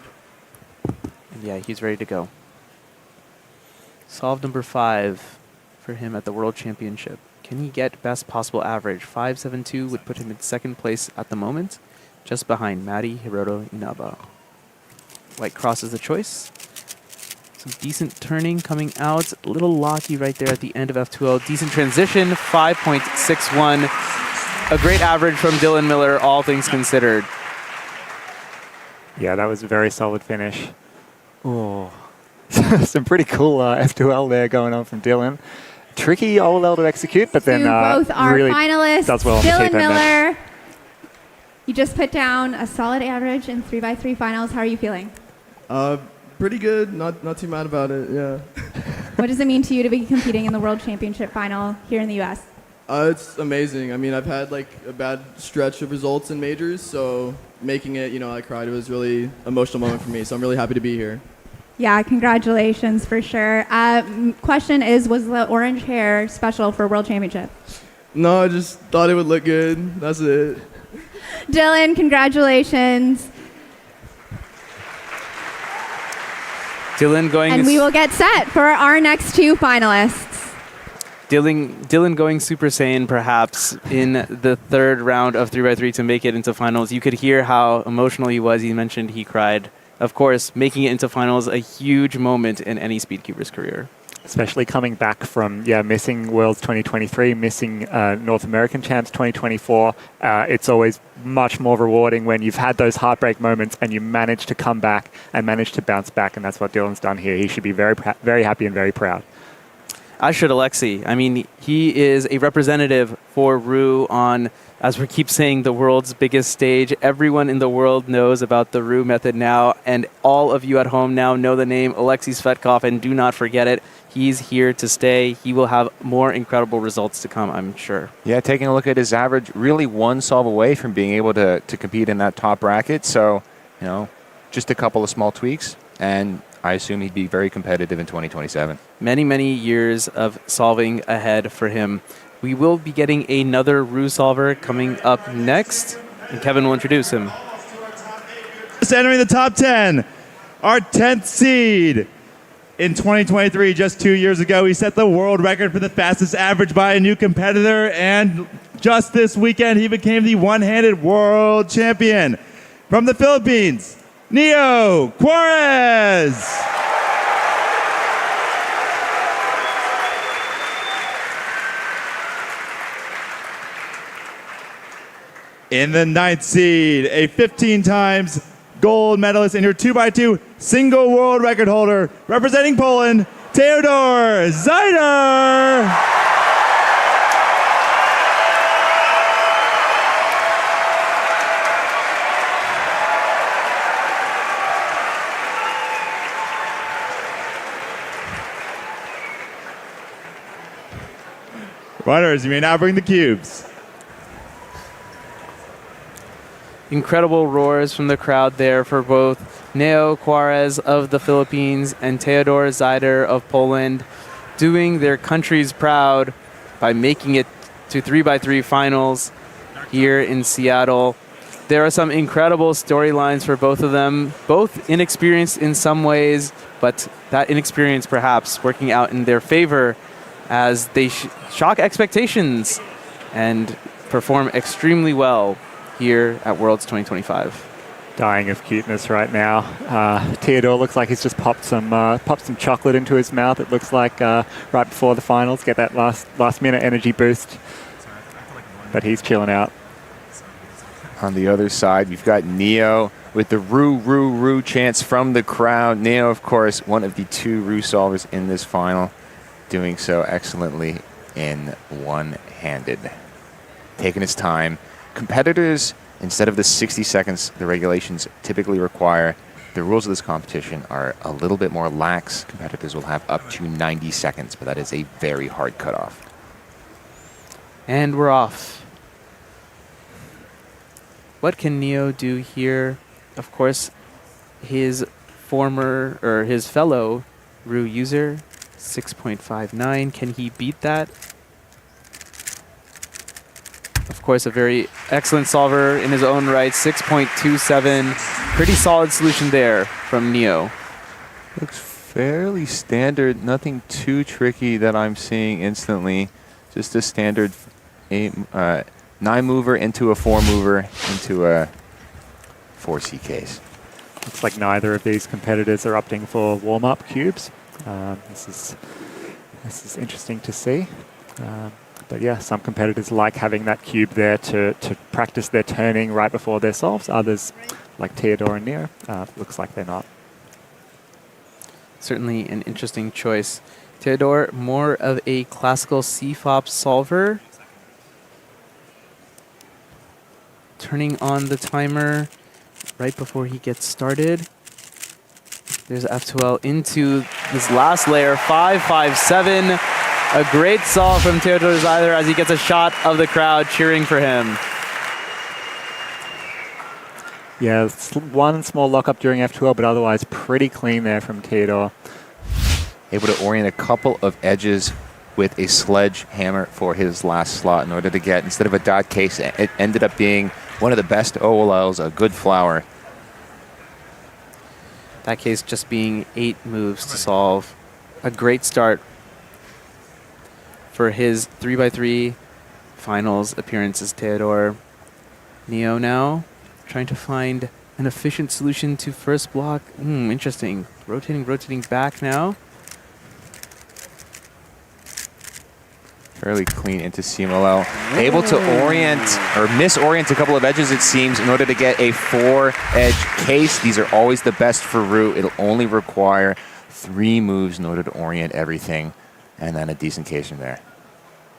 Speaker 12: And yeah, he's ready to go. Solve number 5 for him at the World Championship. Can he get best possible average? 5.72 would put him in second place at the moment, just behind Mari Hiroto Inaba. White crosses the choice. Some decent turning coming out. A little locky right there at the end of F2O. Decent transition, 5.61. A great average from Dylan Miller, all things considered.
Speaker 17: Yeah, that was a very solid finish. Oh, some pretty cool F2L there going on from Dylan. Tricky OLL to execute, but then
Speaker 20: both our
Speaker 17: really
Speaker 20: finalists,
Speaker 17: does well on the
Speaker 20: Dylan
Speaker 17: tape end there.
Speaker 20: Miller. You just put down a solid average in 3x3 finals. How are you feeling?
Speaker 10: Pretty good. Not too mad about it. Yeah.
Speaker 20: What does it mean to you to be competing in the World Championship final here in the U.S.?
Speaker 10: It's amazing. I mean, I've had like a bad stretch of results in majors, so making it, I cried. It was really emotional moment for me, so I'm really happy to be here.
Speaker 20: Yeah, congratulations for sure. Question is, was the orange hair special for World Championship?
Speaker 10: No, I just thought it would look good. That's it.
Speaker 20: Dylan, congratulations.
Speaker 12: Dylan going...
Speaker 20: And we will get set for our next 2 finalists.
Speaker 12: Dylan going Super Saiyan perhaps in the 3rd round of 3x3 to make it into finals. You could hear how emotional he was. He mentioned he cried. Of course, making it into finals, a huge moment in any Speedcuber's career.
Speaker 17: Especially coming back from missing Worlds 2023, missing North American Champs 2024. It's always much more rewarding when you've had those heartbreak moments and you manage to come back and manage to bounce back, and that's what Dylan's done here. He should be very happy and very proud.
Speaker 12: As should Alexei. I mean, he is a representative for Ru on, as we keep saying, the world's biggest stage. Everyone in the world knows about the Ru method now, and all of you at home now know the name Alexei Svetkov, and do not forget it. He's here to stay. He will have more incredible results to come, I'm sure.
Speaker 9: Yeah, taking a look at his average, really one solve away from being able to compete in that top bracket. So, just a couple of small tweaks, and I assume he'd be very competitive in 2027.
Speaker 12: Many, many years of solving ahead for him. We will be getting another Ru solver coming up next, and Kevin will introduce him.
Speaker 16: Just entering the top 10, our 10th seed. In 2023, just 2 years ago, he set the world record for the fastest average by a new competitor, and just this weekend, he became the one-handed world champion. From the Philippines, Neo Juarez. In the 9th seed, a 15 times gold medalist and your 2x2 single world record holder, representing Poland, Theodor Zajder. Runners, you may now bring the cubes.
Speaker 12: Incredible roars from the crowd there for both Neo Juarez of the Philippines and Theodor Zajder of Poland, doing their countries proud by making it to 3x3 finals here in Seattle. There are some incredible storylines for both of them, both inexperienced in some ways, but that inexperience perhaps working out in their favor as they shock expectations and perform extremely well here at Worlds 2025.
Speaker 17: Dying of cuteness right now. Theodore looks like he's just popped some chocolate into his mouth. It looks like right before the finals, get that last minute energy boost. But he's chilling out.
Speaker 9: On the other side, we've got Neo with the Ru chants from the crowd. Neo, of course, one of the 2 Ru solvers in this final, doing so excellently in one-handed. Taking his time. Competitors, instead of the 60 seconds the regulations typically require, the rules of this competition are a little bit more lax. Competitors will have up to 90 seconds, but that is a very hard cutoff.
Speaker 12: And we're off. What can Neo do here? Of course, his fellow Ru user, 6.59. Can he beat that? Of course, a very excellent solver in his own right, 6.27. Pretty solid solution there from Neo.
Speaker 9: Looks fairly standard, nothing too tricky that I'm seeing instantly. Just a standard 9-mover into a 4-mover into a 4C case.
Speaker 17: Looks like neither of these competitors are opting for warm-up cubes. This is interesting to see. But yeah, some competitors like having that cube there to practice their turning right before their solves. Others, like Theodore and Neo, looks like they're not.
Speaker 12: Certainly an interesting choice. Theodore, more of a classical CFOP solver. Turning on the timer right before he gets started. There's F2L into this last layer, 557. A great solve from Theodor Zeiler as he gets a shot of the crowd cheering for him.
Speaker 17: Yeah, one small lockup during F12, but otherwise pretty clean there from Theodor.
Speaker 9: Able to orient a couple of edges with a sledgehammer for his last slot in order to get, instead of a dot case, it ended up being one of the best OLLs, a good flower.
Speaker 12: That case just being 8 moves to solve. A great start for his 3x3 finals appearances, Theodor. Neo now trying to find an efficient solution to first block. Interesting. Rotating back now.
Speaker 9: Fairly clean into CMLL. Able to orient or misorient a couple of edges, it seems, in order to get a 4-edge case. These are always the best for Root. It'll only require 3 moves in order to orient everything, and then a decent case from there.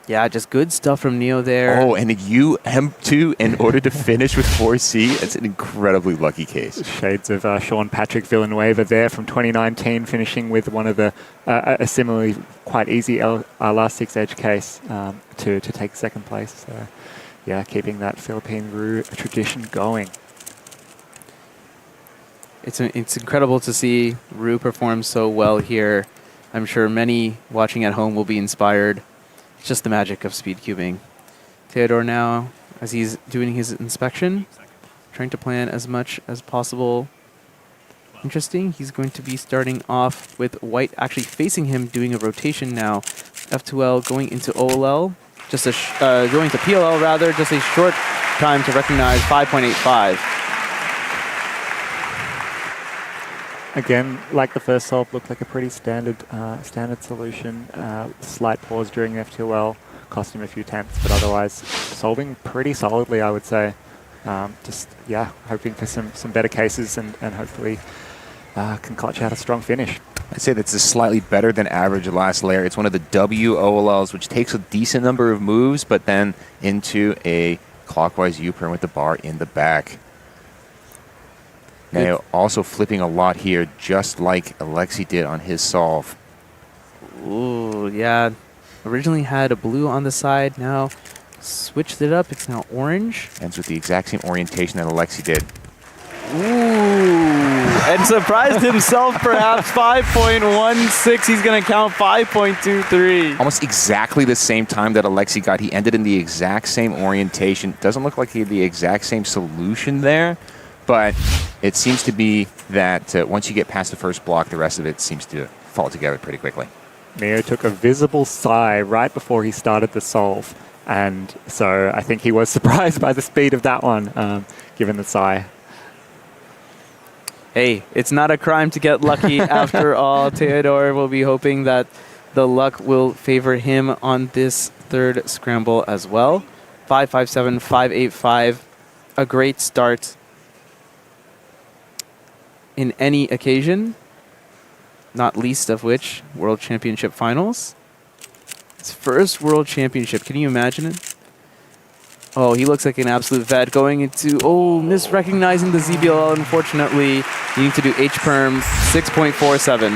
Speaker 12: Yeah, just good stuff from Neo there.
Speaker 9: Oh, and a UM2 in order to finish with 4C. That's an incredibly lucky case.
Speaker 17: Shades of Sean Patrick Villanueva there from 2019, finishing with one of the a similarly quite easy last 6-edge case to take second place. So, yeah, keeping that Philippine Roux tradition going.
Speaker 12: It's incredible to see Roux perform so well here. I'm sure many watching at home will be inspired. It's just the magic of speed cubing. Theodor now, as he's doing his inspection, trying to plan as much as possible. Interesting, he's going to be starting off with white actually facing him, doing a rotation now. F2L going into OLL, just going to PLL rather, just a short time to recognize 5.85.
Speaker 17: Again, like the first solve, looked like a pretty standard solution. Slight pause during F2L, cost him a few tenths, but otherwise solving pretty solidly, I would say. Hoping for some better cases and hopefully can clutch out a strong finish.
Speaker 9: I'd say that's a slightly better than average last layer. It's one of the WOLLs, which takes a decent number of moves, but then into a clockwise U-turn with the bar in the back. Now, also flipping a lot here, just like Alexi did on his solve.
Speaker 12: Ooh, yeah. Originally had a blue on the side, now switched it up. It's now orange.
Speaker 9: Ends with the exact same orientation that Alexi did.
Speaker 12: Ooh, and surprised himself perhaps. 5.16, he's going to count 5.23.
Speaker 9: Almost exactly the same time that Alexi got. He ended in the exact same orientation. Doesn't look like he had the exact same solution there. But it seems to be that once you get past the first block, the rest of it seems to fall together pretty quickly.
Speaker 17: Neo took a visible sigh right before he started the solve. And so I think he was surprised by the speed of that one, given the sigh.
Speaker 12: Hey, it's not a crime to get lucky after all. Theodor will be hoping that the luck will favor him on this third scramble as well. 5.57, 5.85, a great start in any occasion, not least of which World Championship Finals. His first World Championship, can you imagine it? Oh, he looks like an absolute vet going into, misrecognizing the ZBL, unfortunately. Needing to do H-perm, 6.47.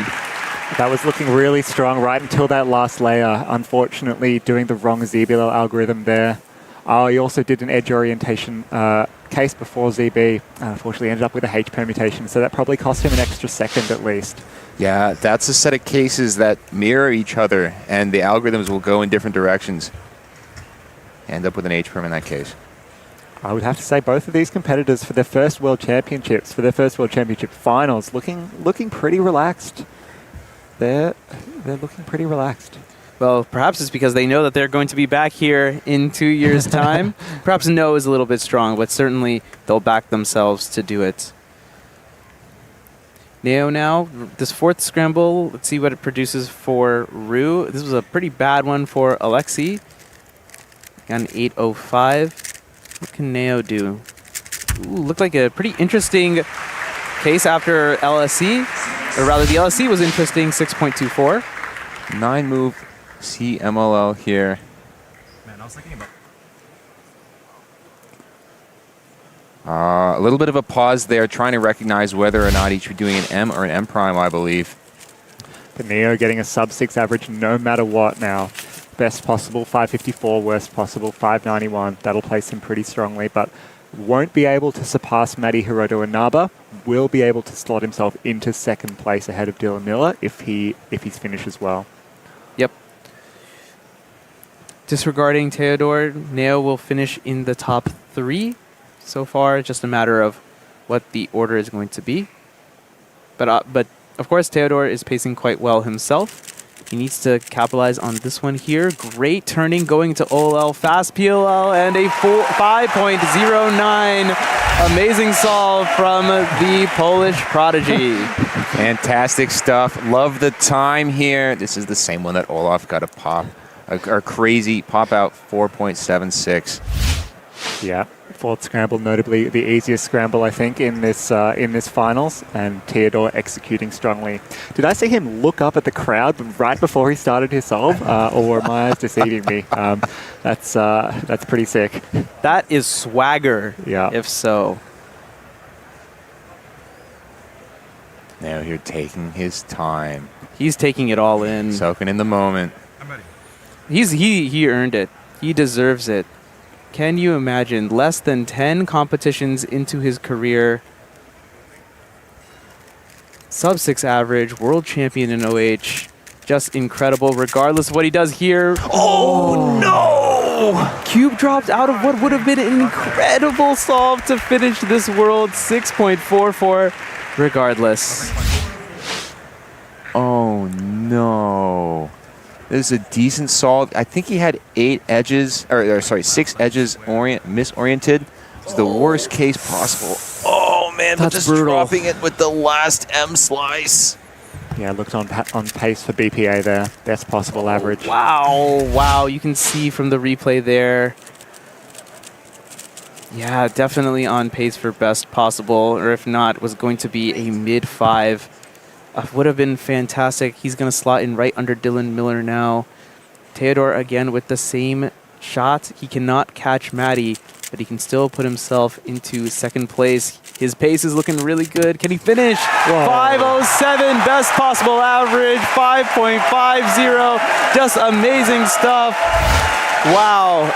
Speaker 17: That was looking really strong right until that last layer. Unfortunately, doing the wrong ZBL algorithm there. He also did an edge orientation case before ZB. Unfortunately, ended up with a H permutation, so that probably cost him an extra second at least.
Speaker 9: Yeah, that's a set of cases that mirror each other, and the algorithms will go in different directions. End up with an H-perm in that case.
Speaker 17: I would have to say both of these competitors for their first World Championships, for their first World Championship Finals, looking pretty relaxed. They're looking pretty relaxed.
Speaker 12: Well, perhaps it's because they know that they're going to be back here in 2 years' time. Perhaps no is a little bit strong, but certainly they'll back themselves to do it. Neo now, this fourth scramble, let's see what it produces for Roux. This was a pretty bad one for Alexi. Got an 8.05. What can Neo do? Ooh, looked like a pretty interesting case after LSC. Or rather, the LSC was interesting, 6.24.
Speaker 9: 9-move CMLL here.
Speaker 8: Man, I was thinking about...
Speaker 9: A little bit of a pause there, trying to recognize whether or not he should be doing an M or an M prime, I believe.
Speaker 17: The Neo getting a sub-6 average no matter what now. best possible 554, worst possible 591. That'll place him pretty strongly, but won't be able to surpass Madi Hiroto Inaba. Will be able to slot himself into second place ahead of Dylan Miller if he's finished as well.
Speaker 12: Yep. Disregarding Theodore, Neo will finish in the top 3 so far. Just a matter of what the order is going to be. But of course, Theodore is pacing quite well himself. He needs to capitalize on this one here. Great turning going to OLL, fast PLL, and a 5.09. Amazing solve from the Polish prodigy.
Speaker 9: Fantastic stuff. Love the time here. This is the same one that Olaf got a pop, a crazy pop out 4.76.
Speaker 17: Yeah, fourth scramble, notably the easiest scramble I think in this finals, and Theodore executing strongly. Did I see him look up at the crowd right before he started his solve, or were my eyes deceiving me? That's pretty sick.
Speaker 12: That is swagger.
Speaker 17: Yeah.
Speaker 12: If so.
Speaker 9: Now you're taking his time.
Speaker 12: He's taking it all in.
Speaker 9: Soaking in the moment.
Speaker 12: He earned it. He deserves it. Can you imagine less than 10 competitions into his career? Sub 6 average, world champion in OH. Just incredible, regardless of what he does here.
Speaker 9: Oh no!
Speaker 12: Cube dropped out of what would have been an incredible solve to finish this world 6.44 regardless.
Speaker 9: Oh no. This is a decent solve. I think he had 6 edges misoriented. It's the worst case possible. Oh man, but just
Speaker 12: brutal.
Speaker 9: dropping it with the last M slice.
Speaker 17: Yeah, looked on pace for BPA there. Best possible average.
Speaker 12: Wow, you can see from the replay there. Yeah, definitely on pace for best possible, or if not, was going to be a mid-5. Would have been fantastic. He's going to slot in right under Dylan Miller now. Theodore again with the same shot. He cannot catch Maddie, but he can still put himself into second place. His pace is looking really good. Can he finish? 507, best possible average, 5.50. Just amazing stuff. Wow.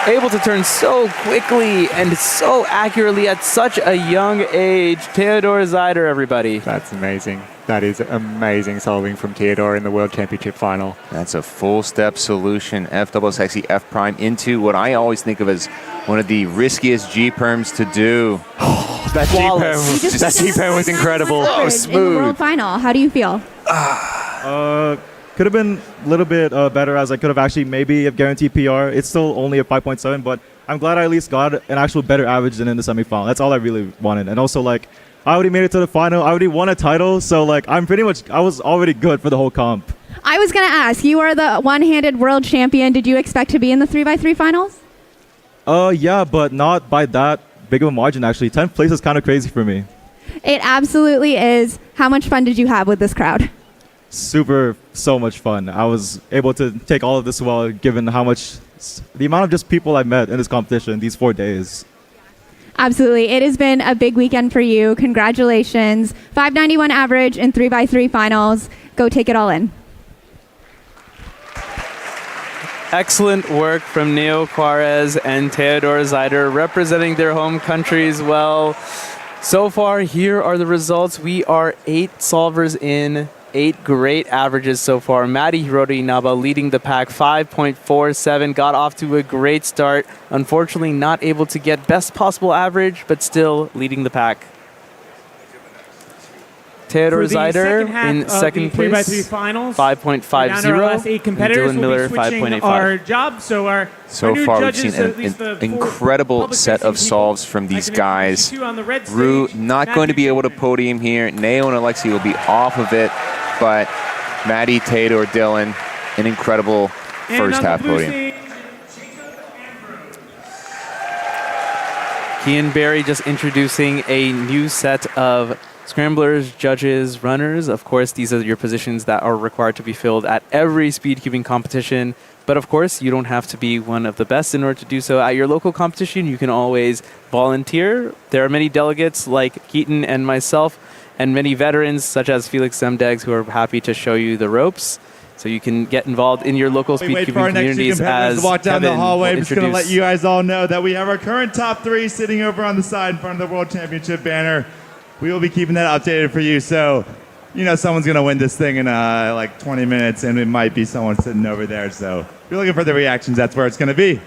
Speaker 12: Able to turn so quickly and so accurately at such a young age. Theodore Zeider, everybody.
Speaker 17: That's amazing. That is amazing solving from Theodore in the World Championship final.
Speaker 9: That's a full step solution. F double sexy F prime into what I always think of as one of the riskiest G perms to do.
Speaker 17: That G perm was incredible.
Speaker 9: Oh,
Speaker 20: In the
Speaker 9: smooth.
Speaker 20: world final, how do you feel?
Speaker 5: Could have been a little bit better, as I could have actually maybe have guaranteed PR. It's still only a 5.7, but I'm glad I at least got an actual better average than in the semifinal. That's all I really wanted. And also, like, I already made it to the final. I already won a title, so like I was already good for the whole comp.
Speaker 20: I was going to ask, you are the one-handed world champion. Did you expect to be in the 3x3 finals?
Speaker 5: Yeah, but not by that big of a margin, actually. 10th place is kind of crazy for me.
Speaker 20: It absolutely is. How much fun did you have with this crowd?
Speaker 5: So much fun. I was able to take all of this well, given the amount of just people I met in this competition these 4 days.
Speaker 20: Absolutely. It has been a big weekend for you. Congratulations. 591 average in 3x3 finals. Go take it all in.
Speaker 12: Excellent work from Neo Juarez and Theodore Zeider, representing their home countries well. So far, here are the results. We are 8 solvers in, 8 great averages so far. Madi Hirota Inaba leading the pack, 5.47, got off to a great start. Unfortunately, not able to get best possible average, but still leading the pack. Theodore Zeider in second place,
Speaker 21: 3x3 finals.
Speaker 12: 5.50.
Speaker 21: Down to our last 8 competitors.
Speaker 12: Dylan Miller,
Speaker 21: we'll be switching
Speaker 12: 5.85.
Speaker 21: our job. So
Speaker 9: So far, we've seen an incredible set of solves from these guys. Rue not going to be able to podium here. Neo and Alexi will be off of it, but Maddie, Theodore, Dylan, an incredible first half podium.
Speaker 12: Kian Barry just introducing a new set of scramblers, judges, runners. Of course, these are your positions that are required to be filled at every speed cubing competition. But of course, you don't have to be one of the best in order to do so at your local competition. You can always volunteer. There are many delegates like Keaton and myself, and many veterans such as Felix Zemdegs who are happy to show you the ropes. So you can get involved in your local
Speaker 16: We wait
Speaker 12: speed
Speaker 16: for our
Speaker 12: cubing
Speaker 16: next two
Speaker 12: communities
Speaker 16: competitors
Speaker 12: as
Speaker 16: to walk down
Speaker 12: Kevin
Speaker 16: the hallway.
Speaker 12: will
Speaker 16: I'm just going to let
Speaker 12: introduce.
Speaker 16: you guys all know that we have our current top 3 sitting over on the side in front of the World Championship banner. We will be keeping that updated for you. So, someone's going to win this thing in like 20 minutes, and it might be someone sitting over there. So if you're looking for the reactions, that's where it's going to be.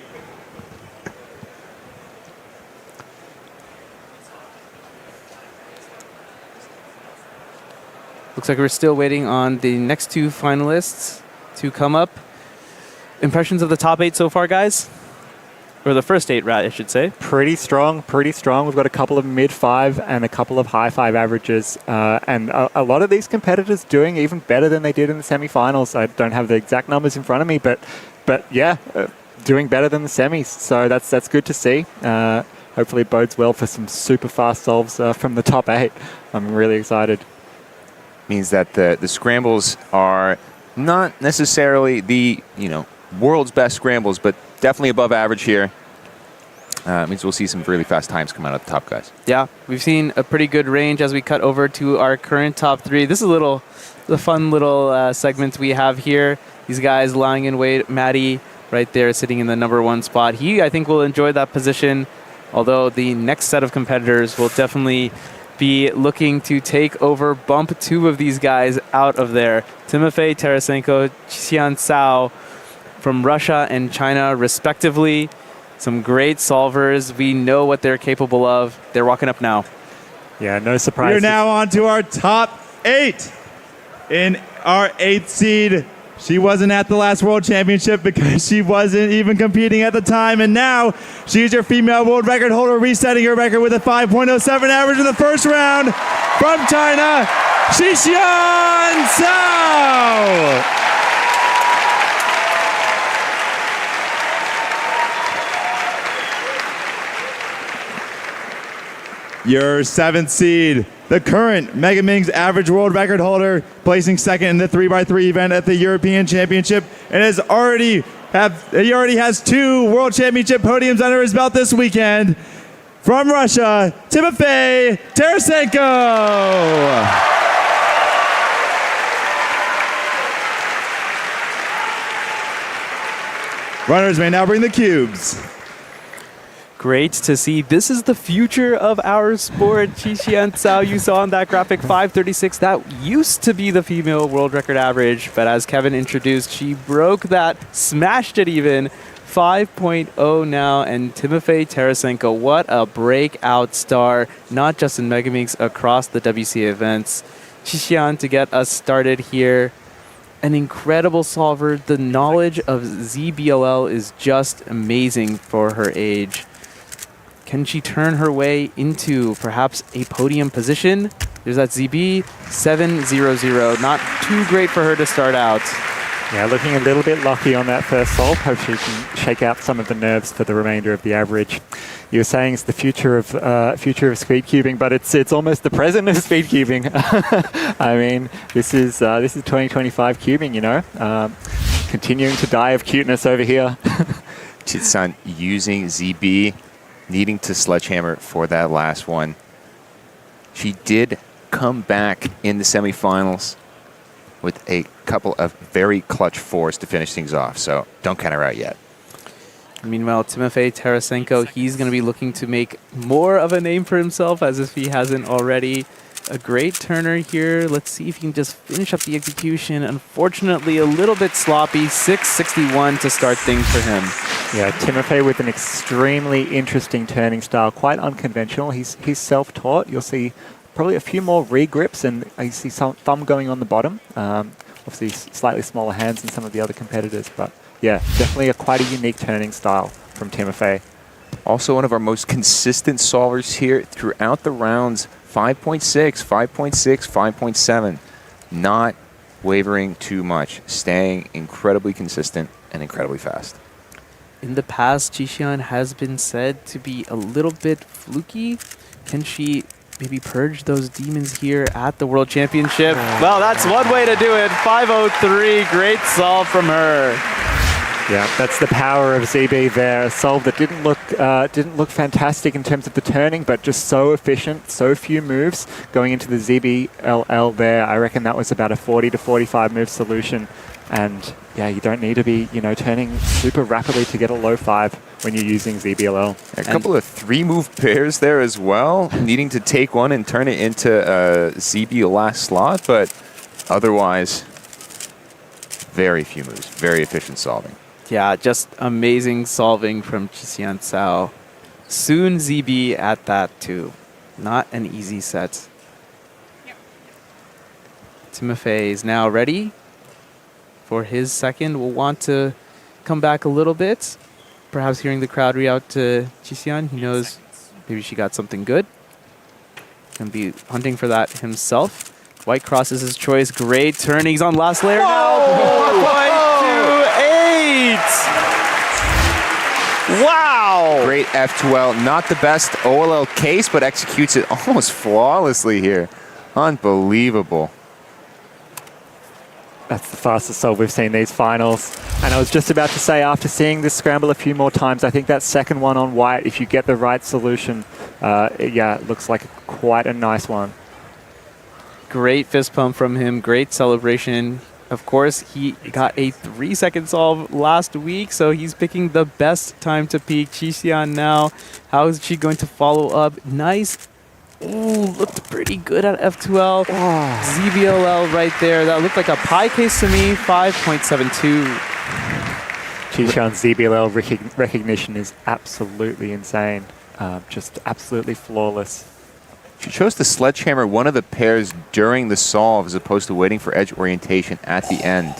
Speaker 12: Looks like we're still waiting on the next 2 finalists to come up. Impressions of the top 8 so far, guys? Or the first 8, I should say.
Speaker 17: Pretty strong, pretty strong. We've got a couple of mid-5 and a couple of high-5 averages. And a lot of these competitors doing even better than they did in the semifinals. I don't have the exact numbers in front of me, but yeah, doing better than the semis. So that's good to see. Hopefully it bodes well for some super fast solves from the top 8. I'm really excited.
Speaker 9: Means that the scrambles are not necessarily the world's best scrambles, but definitely above average here. Means we'll see some really fast times come out of the top guys.
Speaker 12: Yeah, we've seen a pretty good range as we cut over to our current top 3. This is the fun little segment we have here. These guys lying in wait. Maddie right there sitting in the number 1 spot. He, I think, will enjoy that position, although the next set of competitors will definitely be looking to take over, bump 2 of these guys out of there. Timofey Tarasenko, Xian Cao from Russia and China, respectively. Some great solvers. We know what they're capable of. They're walking up now.
Speaker 17: Yeah, no surprise.
Speaker 16: We're now on to our top 8. In our 8th seed, she wasn't at the last World Championship because she wasn't even competing at the time, and now she's your female world record holder, resetting her record with a 5.07 average in the first round from China, Xian Cao. Your 7th seed, the current Mega Mings average world record holder, placing second in the 3x3 event at the European Championship, and he already has 2 World Championship podiums under his belt this weekend. From Russia, Timofey Tarasenko. Runners may now bring the cubes.
Speaker 12: Great to see. This is the future of our sport. Xian Cao, you saw on that graphic, 5:36. That used to be the female world record average, but as Kevin introduced, she broke that, smashed it even. 5.0 now, and Timofey Tarasenko, what a breakout star, not just in Megaminx, across the WCA events. Xian to get us started here. An incredible solver. The knowledge of ZBLL is just amazing for her age. Can she turn her way into perhaps a podium position? There's that ZB 700. Not too great for her to start out.
Speaker 17: Yeah, looking a little bit lucky on that first solve. Hope she can shake out some of the nerves for the remainder of the average. You were saying it's the future of speed cubing, but it's almost the present of speed cubing. I mean, this is 2025 cubing, continuing to die of cuteness over here.
Speaker 9: Chitsan using ZB, needing to sledgehammer for that last one. She did come back in the semifinals with a couple of very clutch 4s to finish things off, so don't count her out yet.
Speaker 12: Meanwhile, Timofey Tarasenko, he's going to be looking to make more of a name for himself, as if he hasn't already. A great turner here. Let's see if he can just finish up the execution. Unfortunately, a little bit sloppy. 661 to start things for him.
Speaker 17: Yeah, Timofey with an extremely interesting turning style, quite unconventional. He's self-taught. You'll see probably a few more regrips, and you see some thumb going on the bottom. Obviously, slightly smaller hands than some of the other competitors, but yeah, definitely quite a unique turning style from Timofey.
Speaker 9: Also one of our most consistent solvers here throughout the rounds. 5.6, 5.6, 5.7. Not wavering too much. Staying incredibly consistent and incredibly fast.
Speaker 12: In the past, Xian has been said to be a little bit fluky. Can she maybe purge those demons here at the World Championship? Well, that's one way to do it. 503, great solve from her.
Speaker 17: Yeah, that's the power of ZB there. A solve that didn't look fantastic in terms of the turning, but just so efficient, so few moves going into the ZBLL there. I reckon that was about a 40 to 45 move solution And yeah, you don't need to be, turning super rapidly to get a low 5 when you're using ZBLL.
Speaker 9: A couple of 3-move pairs there as well, needing to take one and turn it into ZB last slot, but otherwise, very few moves, very efficient solving.
Speaker 12: Yeah, just amazing solving from Qixuan Cao. Soon ZB at that too. Not an easy set. Timofey is now ready for his second. Will want to come back a little bit. Perhaps hearing the crowd react to Qixuan. He knows maybe she got something good. Gonna be hunting for that himself. White Cross is his choice. Great turnings on last layer now. 4.28. Wow.
Speaker 9: Great F2L. Not the best OLL case, but executes it almost flawlessly here. Unbelievable.
Speaker 17: That's the fastest solve we've seen these finals. And I was just about to say, after seeing this scramble a few more times, I think that second one on white, if you get the right solution, it looks like quite a nice one.
Speaker 12: Great fist pump from him. Great celebration. Of course, he got a 3-second solve last week, so he's picking the best time to peak. Qixuan now, how is she going to follow up? Nice. Ooh, looked pretty good at F2L. ZBLL right there. That looked like a pie case to me. 5.72.
Speaker 17: Qixuan's ZBLL recognition is absolutely insane. Just absolutely flawless.
Speaker 9: She chose to sledgehammer one of the pairs during the solve as opposed to waiting for edge orientation at the end.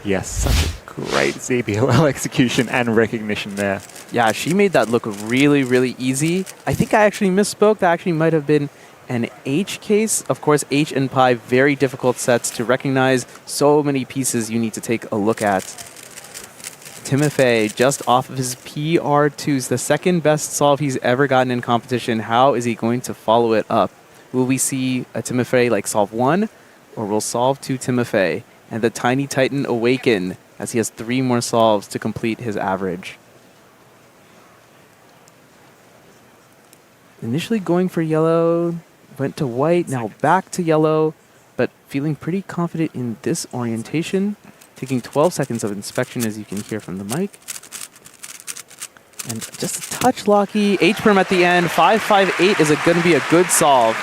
Speaker 17: Yes, such a great ZBLL execution and recognition there.
Speaker 12: Yeah, she made that look really, really easy. I think I actually misspoke. That actually might have been an H case. Of course, H and Pi, very difficult sets to recognize. So many pieces you need to take a look at. Timofey, just off of his PR2s, the second best solve he's ever gotten in competition. How is he going to follow it up? Will we see a Timofey like solve 1, or will solve 2 Timofey and the Tiny Titan awaken as he has 3 more solves to complete his average? Initially going for yellow, went to white, now back to yellow, but feeling pretty confident in this orientation. Taking 12 seconds of inspection, as you can hear from the mic. And just a touch locky. H-perm at the end. 5.58 is going to be a good solve.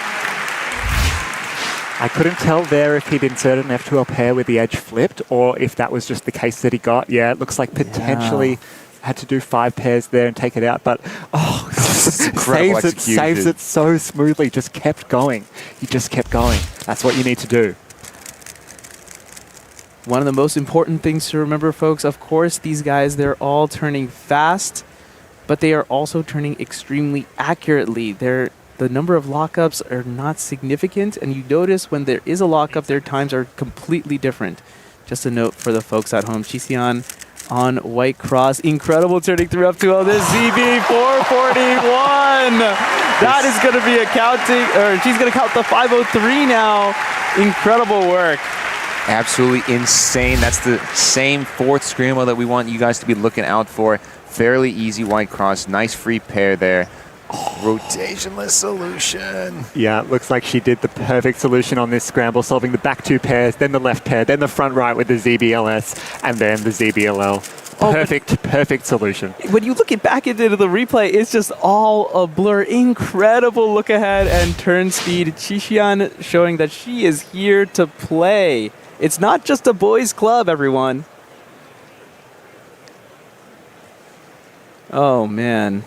Speaker 17: I couldn't tell there if he'd inserted an F2L pair with the edge flipped or if that was just the case that he got. Yeah, it looks like potentially had to do 5 pairs there and take it out, but saves it so smoothly. Just kept going. He just kept going. That's what you need to do.
Speaker 12: One of the most important things to remember, folks, of course, these guys, they're all turning fast, but they are also turning extremely accurately. The number of lockups are not significant, and you notice when there is a lockup, their times are completely different. Just a note for the folks at home. Qixuan on White Cross. Incredible turning through up to this ZB 441. That is going to be she's going to count the 503 now. Incredible work.
Speaker 9: Absolutely insane. That's the same 4th scramble that we want you guys to be looking out for. Fairly easy White Cross. Nice free pair there. Rotationless solution.
Speaker 17: Yeah, it looks like she did the perfect solution on this scramble, solving the back 2 pairs, then the left pair, then the front right with the ZBLS, and then the ZBLL. Perfect solution.
Speaker 12: When you look back into the replay, it's just all a blur. Incredible look ahead and turn speed. Qixuan showing that she is here to play. It's not just a boys' club, everyone. Oh, man.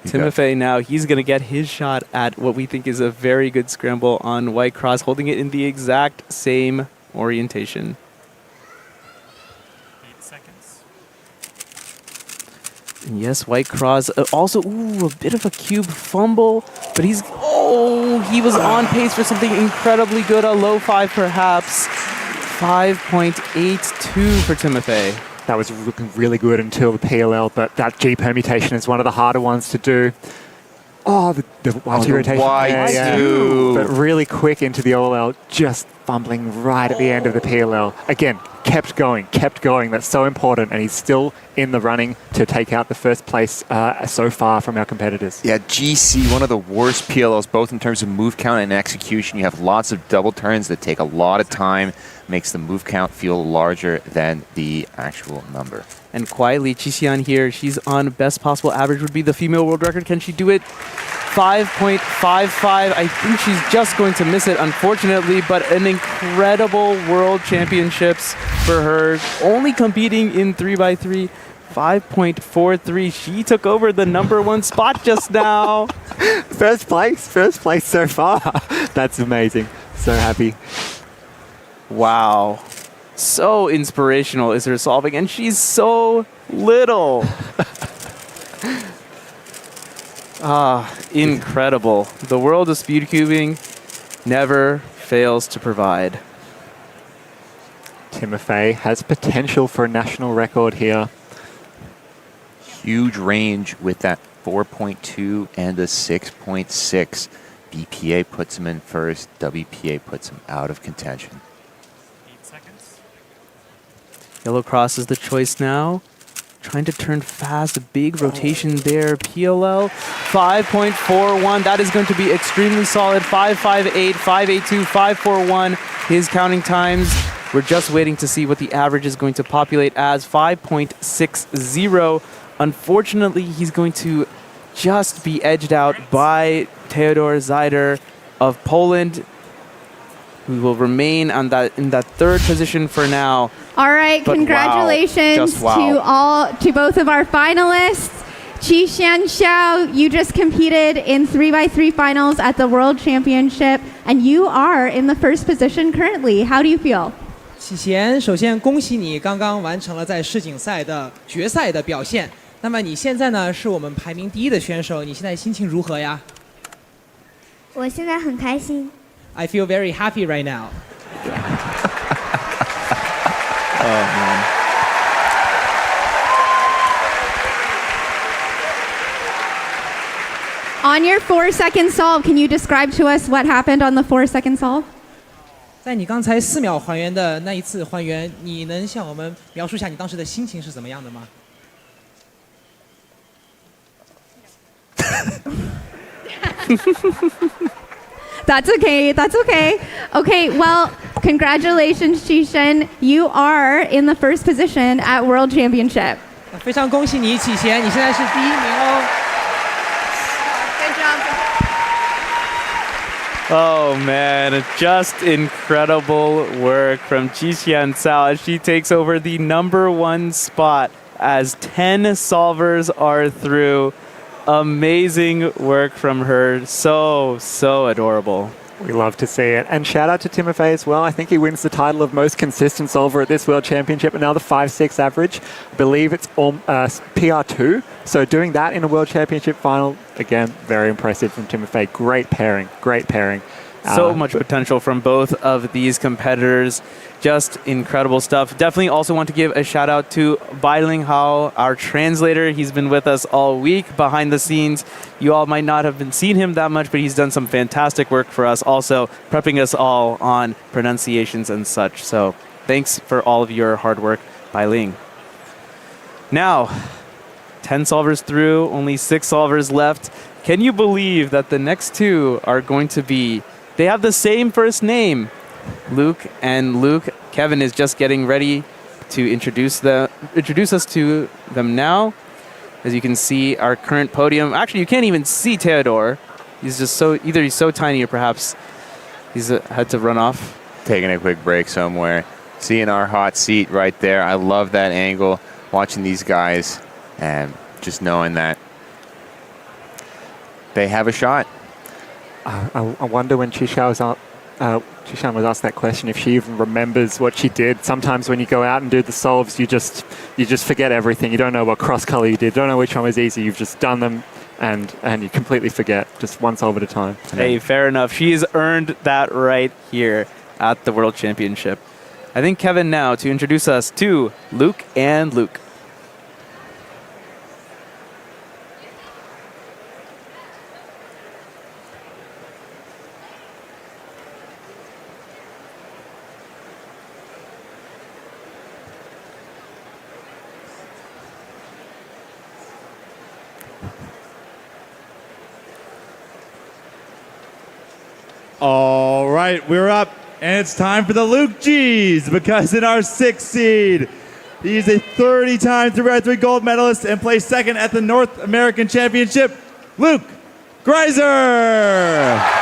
Speaker 12: Timofey now, he's going to get his shot at what we think is a very good scramble on White Cross, holding it in the exact same orientation.
Speaker 15: 8 seconds.
Speaker 12: And yes, White Cross also, a bit of a cube fumble, but he was on pace for something incredibly good, a low 5 perhaps. 5.82 for Timofey.
Speaker 17: That was looking really good until the PLL, but that G permutation is one of the harder ones to do. The Y2 rotation.
Speaker 9: Y2.
Speaker 17: But really quick into the OLL, just fumbling right at the end of the PLL. Again, kept going. That's so important, and he's still in the running to take out the first place so far from our competitors.
Speaker 9: Yeah, GC, one of the worst PLLs, both in terms of move count and execution. You have lots of double turns that take a lot of time, makes the move count feel larger than the actual number.
Speaker 12: And quietly, Qixuan here, she's on best possible average would be the female world record. Can she do it? 5.55. I think she's just going to miss it, unfortunately, but an incredible world championships for her. Only competing in 3x3. 5.43. She took over the #1 spot just now.
Speaker 17: First place so far. That's amazing. So happy.
Speaker 12: Wow. So inspirational is her solving, and she's so little. Incredible. The world of speed cubing never fails to provide.
Speaker 17: Timofey has potential for a national record here.
Speaker 9: Huge range with that 4.2 and a 6.6. BPA puts him in first. WPA puts him out of contention.
Speaker 12: Yellow cross is the choice now. Trying to turn fast, a big rotation there. PLL 5.41. That is going to be extremely solid. 5.58, 5.82, 5.41. His counting times. We're just waiting to see what the average is going to populate as 5.60. Unfortunately, he's going to just be edged out by Theodor Zeider of Poland, who will remain on in that third position for now.
Speaker 20: All right,
Speaker 12: But
Speaker 20: congratulations to both of our finalists. Qixuan Xiao, you just competed in 3x3 finals at the World Championship, and you are in the first position currently. How do you feel?
Speaker 15: 启贤，首先恭喜你刚刚完成了在世锦赛的决赛的表现。那么你现在呢是我们排名第1的选手，你现在心情如何呀？
Speaker 22: 我现在很开心。
Speaker 15: I feel very happy right now.
Speaker 12: Oh, man.
Speaker 20: On your 4-second solve, can you describe to us what happened on the 4-second solve?
Speaker 15: 在你刚才4秒还原的那一次还原，你能向我们描述一下你当时的心情是怎么样的吗？
Speaker 20: That's okay. That's okay. Okay, well, congratulations, Qixuan. You are in the first position at World Championship.
Speaker 15: 非常恭喜你，启贤，你现在是第1名哦。
Speaker 20: Good job.
Speaker 12: Oh man, just incredible work from Qixuan Cao as she takes over the #1 spot as 10 solvers are through. Amazing work from her. So adorable.
Speaker 17: We love to see it. And shout out to Timofey as well. I think he wins the title of most consistent solver at this World Championship. Another 5.6 average. I believe it's PR2. So doing that in a World Championship final, again, very impressive from Timofey. Great pairing.
Speaker 12: So much potential from both of these competitors. Just incredible stuff. Definitely also want to give a shout out to Bailing Hao, our translator. He's been with us all week behind the scenes. You all might not have seen him that much, but he's done some fantastic work for us, also prepping us all on pronunciations and such. So thanks for all of your hard work, Bailing. Now, 10 solvers through, only 6 solvers left. Can you believe that the next 2 are going to be, they have the same first name, Luke and Luke. Kevin is just getting ready to introduce us to them now. As you can see, our current podium. Actually, you can't even see Theodore. He's just either he's so tiny or perhaps he's had to run off.
Speaker 9: Taking a quick break somewhere. Seeing our hot seat right there. I love that angle, watching these guys and just knowing that they have a shot.
Speaker 17: I wonder when Qixuan was asked that question if she even remembers what she did. Sometimes when you go out and do the solves, you just forget everything. You don't know what cross color you did. You don't know which one was easy. You've just done them and you completely forget, just one solve at a time.
Speaker 12: Hey, fair enough. She has earned that right here at the World Championship. I think Kevin now to introduce us to Luke and Luke.
Speaker 16: All right, we're up, and it's time for the Luke G's, because in our 6th seed, he's a 30-time 3x3 gold medalist and placed second at the North American Championship, Luke Greiser.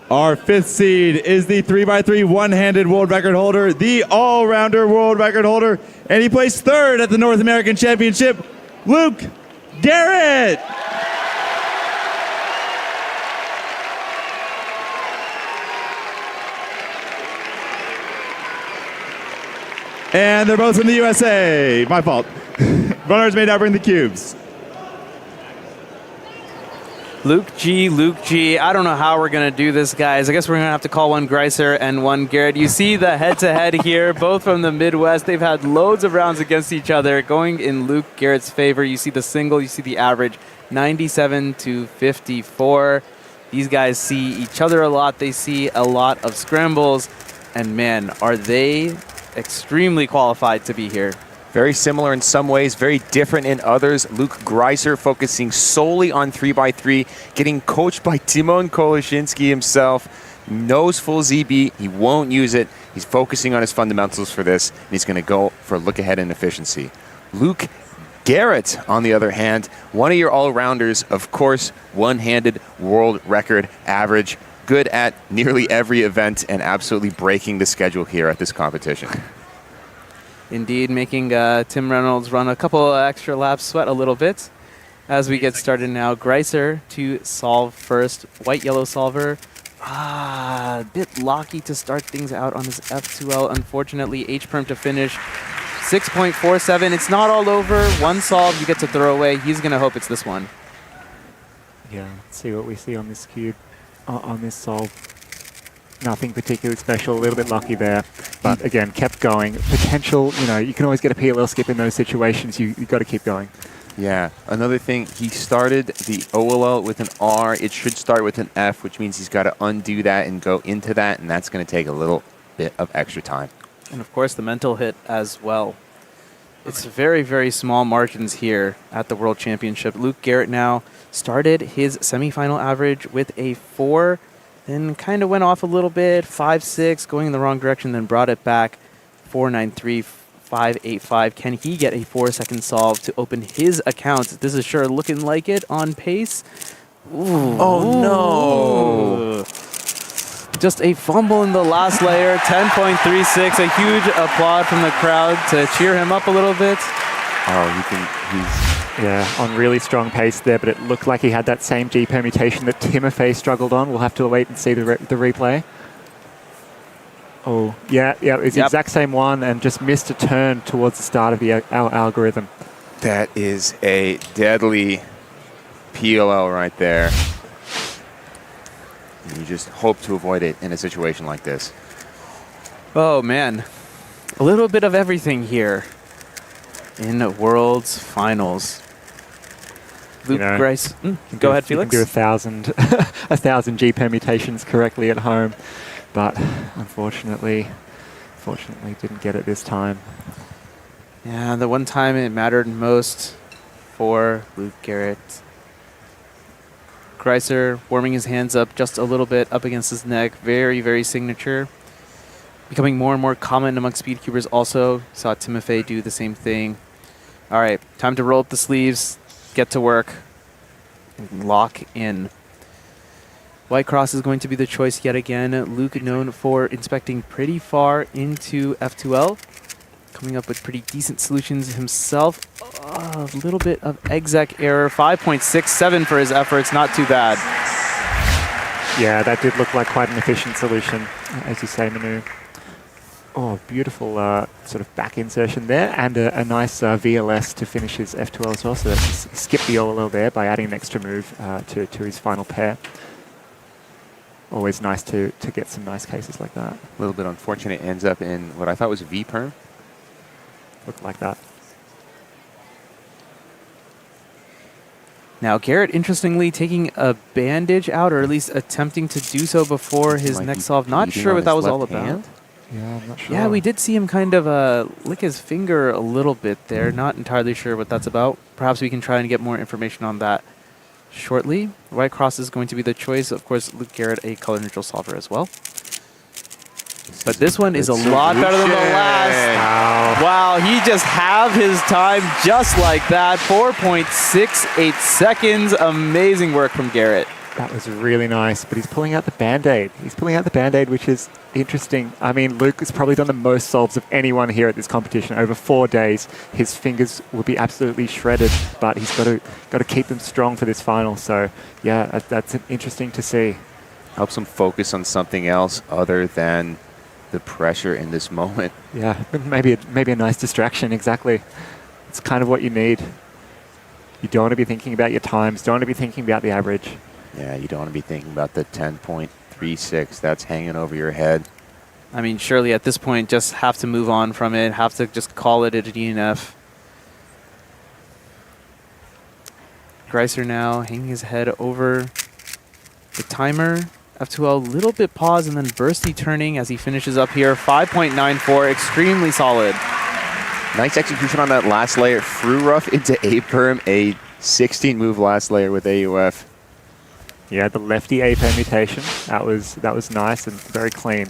Speaker 16: Our 5th seed is the 3x3 one-handed world record holder, the all-rounder world record holder, and he placed third at the North American Championship, Luke Garrett. And they're both from the USA. My fault. Runners may now bring the cubes.
Speaker 12: Luke G. I don't know how we're going to do this, guys. I guess we're going to have to call one Greiser and one Garrett. You see the head-to-head here, both from the Midwest. They've had loads of rounds against each other, going in Luke Garrett's favor. You see the single, you see the average, 97 to 54. These guys see each other a lot. They see a lot of scrambles. And, man, are they extremely qualified to be here.
Speaker 9: Very similar in some ways, very different in others. Luke Greiser focusing solely on 3x3, getting coached by Timon Koloshinsky himself. Knows full ZB, he won't use it. He's focusing on his fundamentals for this, and he's going to go for a look ahead in efficiency. Luke Garrett, on the other hand, one of your all-rounders, of course, one-handed world record average, good at nearly every event and absolutely breaking the schedule here at this competition.
Speaker 12: Indeed, making Tim Reynolds run a couple extra laps, sweat a little bit. As we get started now, Greiser to solve first. White-yellow solver. A bit locky to start things out on his F2L. Unfortunately, H-perm to finish. 6.47. It's not all over. One solve you get to throw away. He's going to hope it's this one.
Speaker 17: Yeah, let's see what we see on this cube, on this solve. Nothing particularly special, a little bit lucky there. But again, kept going. Potential, you can always get a PLL skip in those situations. You've got to keep going.
Speaker 9: Yeah, another thing, he started the OLL with an R. It should start with an F, which means he's got to undo that and go into that, and that's going to take a little bit of extra time.
Speaker 12: And of course, the mental hit as well. It's very, very small margins here at the World Championship. Luke Garrett now started his semifinal average with a 4, then kind of went off a little bit, 5.6, going in the wrong direction, then brought it back, 4.93, 5.85. Can he get a 4-second solve to open his account? This is sure looking like it on pace. Ooh.
Speaker 9: Oh, no.
Speaker 12: Just a fumble in the last layer, 10.36. A huge applaud from the crowd to cheer him up a little bit.
Speaker 17: He's on really strong pace there, but it looked like he had that same G permutation that Timofey struggled on. We'll have to wait and see the replay. Oh, yeah, it's the exact same one and just missed a turn towards the start of our algorithm.
Speaker 9: That is a deadly PLL right there. You just hope to avoid it in a situation like this.
Speaker 12: Oh, man. A little bit of everything here in Worlds Finals. Luke Grace. Go ahead, Felix.
Speaker 17: You can do 1,000 G permutations correctly at home, but unfortunately didn't get it this time.
Speaker 12: Yeah, the one time it mattered most for Luke Garrett. Greiser warming his hands up just a little bit up against his neck. Very, very signature. Becoming more and more common among speedcubers also. Saw Timofey do the same thing. All right, time to roll up the sleeves, get to work, and lock in. White Cross is going to be the choice yet again. Luke, known for inspecting pretty far into F2L, coming up with pretty decent solutions himself. A little bit of exec error, 5.67 for his efforts, not too bad.
Speaker 17: Yeah, that did look like quite an efficient solution, as you say, Manu. Oh, beautiful sort of back insertion there, and a nice VLS to finish his F2L as well. So he skipped the OLL there by adding an extra move to his final pair. Always nice to get some nice cases like that.
Speaker 9: A little bit unfortunate, ends up in what I thought was a V-perm.
Speaker 17: Looked like that.
Speaker 12: Now, Garrett, interestingly, taking a bandage out, or at least attempting to do so before his
Speaker 9: Might
Speaker 12: next
Speaker 9: be
Speaker 12: solve. Not
Speaker 9: bleeding
Speaker 12: sure
Speaker 9: on
Speaker 12: what that
Speaker 9: his
Speaker 12: was all
Speaker 9: left
Speaker 12: about.
Speaker 9: hand.
Speaker 17: Yeah, I'm not sure.
Speaker 12: Yeah, we did see him kind of lick his finger a little bit there. Not entirely sure what that's about. Perhaps we can try and get more information on that shortly. White cross is going to be the choice. Of course, Luke Garrett, a color neutral solver as well. But this one is a lot better than the last. Wow, he just halved his time just like that. 4.68 seconds. Amazing work from Garrett.
Speaker 17: That was really nice, but he's pulling out the Band-Aid. He's pulling out the Band-Aid, which is interesting. I mean, Luke has probably done the most solves of anyone here at this competition. Over 4 days, his fingers will be absolutely shredded, but he's got to keep them strong for this final. So, yeah, that's interesting to see.
Speaker 9: Helps him focus on something else other than the pressure in this moment.
Speaker 17: Yeah, maybe a nice distraction, exactly. It's kind of what you need. You don't want to be thinking about your times, don't want to be thinking about the average.
Speaker 9: Yeah, you don't want to be thinking about the 10.36 that's hanging over your head.
Speaker 12: I mean, surely at this point, just have to move on from it, have to just call it a DNF. Greiser now hanging his head over the timer. F2L a little bit pause and then bursty turning as he finishes up here. 5.94, extremely solid.
Speaker 9: Nice execution on that last layer. Through rough into A-perm, a 16 move last layer with AUF.
Speaker 17: Yeah, the lefty A permutation. That was nice and very clean.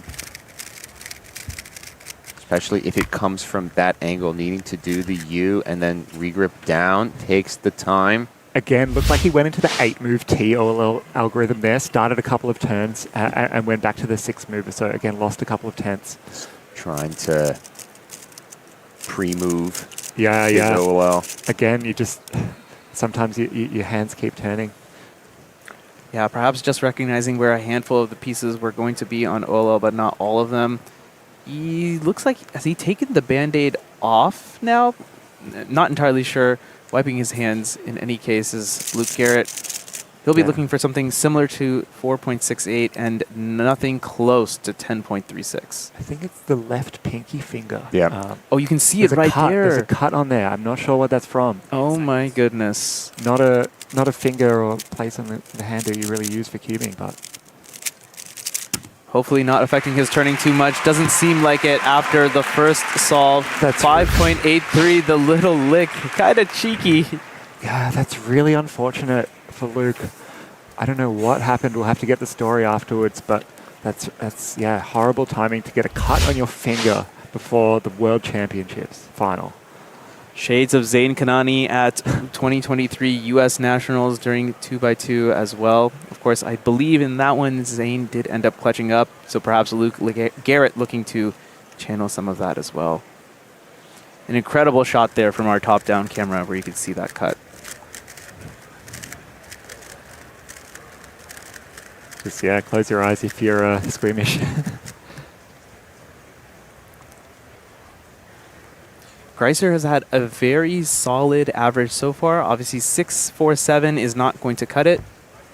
Speaker 9: Especially if it comes from that angle, needing to do the U and then regrip down, takes the time.
Speaker 17: Again, looked like he went into the 8-move T OLL algorithm there, started a couple of turns and went back to the 6-mover. So again, lost a couple of tenths.
Speaker 9: Trying to pre-move.
Speaker 17: Yeah.
Speaker 9: OLL.
Speaker 17: Again, you just, sometimes your hands keep turning.
Speaker 12: Yeah, perhaps just recognizing where a handful of the pieces were going to be on OLL, but not all of them. He looks like, has he taken the Band-Aid off now? Not entirely sure. Wiping his hands in any case is Luke Garrett. He'll be looking for something similar to 4.68 and nothing close to 10.36.
Speaker 17: I think it's the left pinky finger.
Speaker 9: Yeah.
Speaker 12: Oh, you can see it right there.
Speaker 17: There's a cut on there. I'm not sure what that's from.
Speaker 12: Oh my goodness.
Speaker 17: Not a finger or place on the hand that you really use for cubing, but
Speaker 12: hopefully not affecting his turning too much. Doesn't seem like it after the first solve. That's 5.83, the little lick. Kind of cheeky.
Speaker 17: Yeah, that's really unfortunate for Luke. I don't know what happened. We'll have to get the story afterwards, but that's horrible timing to get a cut on your finger before the World Championships final.
Speaker 12: Shades of Zayn Kanani at 2023 U.S. Nationals during 2x2 as well. Of course, I believe in that one, Zayn did end up clutching up, so perhaps Luke Garrett looking to channel some of that as well. An incredible shot there from our top-down camera where you can see that cut.
Speaker 17: Just, close your eyes if you're squeamish.
Speaker 12: Greiser has had a very solid average so far. Obviously, 6.47 is not going to cut it.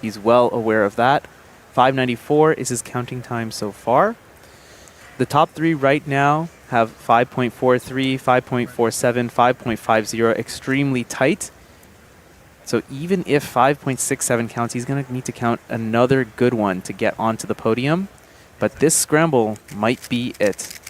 Speaker 12: He's well aware of that. 5.94 is his counting time so far. The top three right now have 5.43, 5.47, 5.50, extremely tight. So even if 5.67 counts, he's going to need to count another good one to get onto the podium. But this scramble might be it.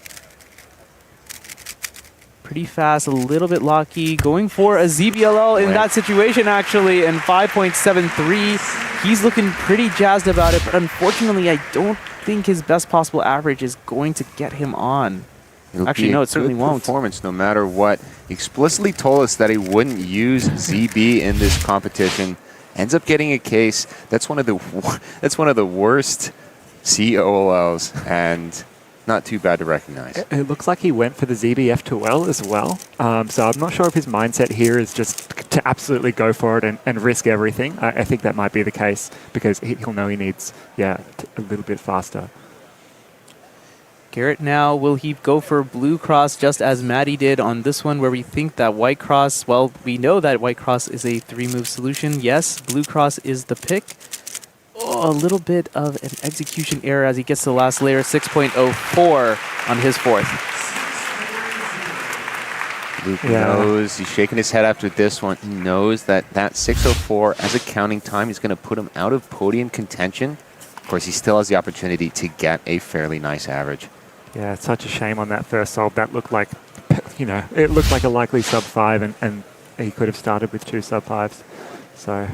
Speaker 12: Pretty fast, a little bit locky. Going for a ZBLL in that situation, actually, and 5.73. He's looking pretty jazzed about it, but unfortunately, I don't think his best possible average is going to get him on. Actually, no, it certainly won't.
Speaker 9: Performance, no matter what. He explicitly told us that he wouldn't use ZB in this competition. Ends up getting a case. That's one of the worst COLLs, and not too bad to recognize.
Speaker 17: It looks like he went for the ZBF2L as well. So I'm not sure if his mindset here is just to absolutely go for it and risk everything. I think that might be the case because he'll know he needs, a little bit faster.
Speaker 12: Garrett now, will he go for blue cross just as Maddie did on this one where we think that white cross, well, we know that white cross is a 3-move solution. Yes, blue cross is the pick. Oh, a little bit of an execution error as he gets to the last layer, 6.04 on his fourth.
Speaker 9: Luke knows, he's shaking his head after this one. He knows that 6:04 as a counting time is going to put him out of podium contention. Of course, he still has the opportunity to get a fairly nice average.
Speaker 17: Yeah, it's such a shame on that first solve. That looked like, it looked like a likely sub-5, and he could have started with 2 sub-5s. So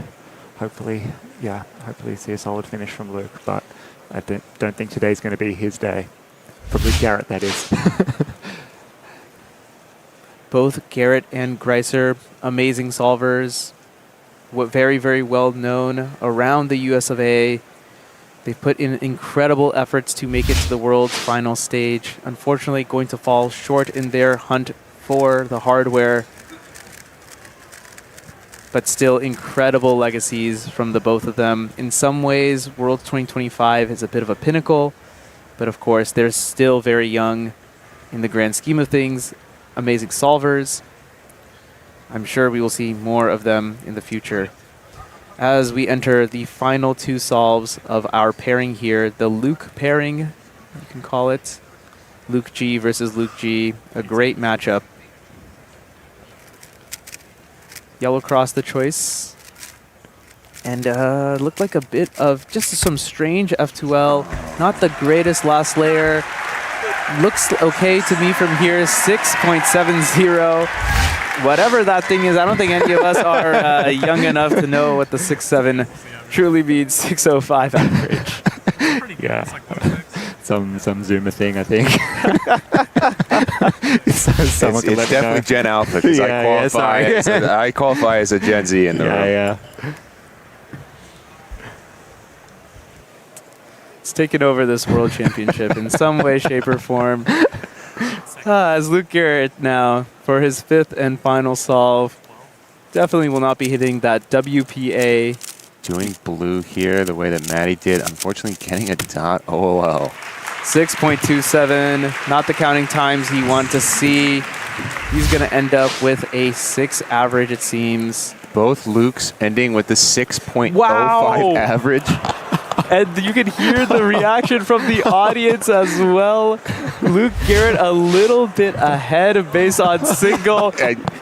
Speaker 17: hopefully see a solid finish from Luke. But I don't think today's going to be his day. For Luke Garrett, that is.
Speaker 12: Both Garrett and Greiser, amazing solvers. Very, very well known around the US of A. They've put in incredible efforts to make it to the world's final stage. Unfortunately, going to fall short in their hunt for the hardware. But still incredible legacies from the both of them. In some ways, Worlds 2025 is a bit of a pinnacle. But of course, they're still very young in the grand scheme of things. Amazing solvers. I'm sure we will see more of them in the future. As we enter the final 2 solves of our pairing here, the Luke pairing, you can call it. Luke G versus Luke G, a great matchup. Yellow cross the choice. And looked like a bit of just some strange F2L. Not the greatest last layer. Looks okay to me from here, 6.70. Whatever that thing is, I don't think any of us are young enough to know what the 6.7 truly means. 6.05 average.
Speaker 17: Yeah. Some Zoomer thing, I think.
Speaker 4: It's definitely Gen Alpha, because I qualify as a Gen Z in the room.
Speaker 17: Yeah.
Speaker 12: It's taken over this World Championship in some way, shape, or form. As Luke Garrett now, for his 5th and final solve, definitely will not be hitting that WPA.
Speaker 9: Doing blue here the way that Maddie did. Unfortunately, getting a .OLL.
Speaker 12: 6.27, not the counting times he wanted to see. He's going to end up with a 6 average, it seems.
Speaker 9: Both Lukes ending with the 6.05 average.
Speaker 12: And you can hear the reaction from the audience as well. Luke Garrett a little bit ahead based on single.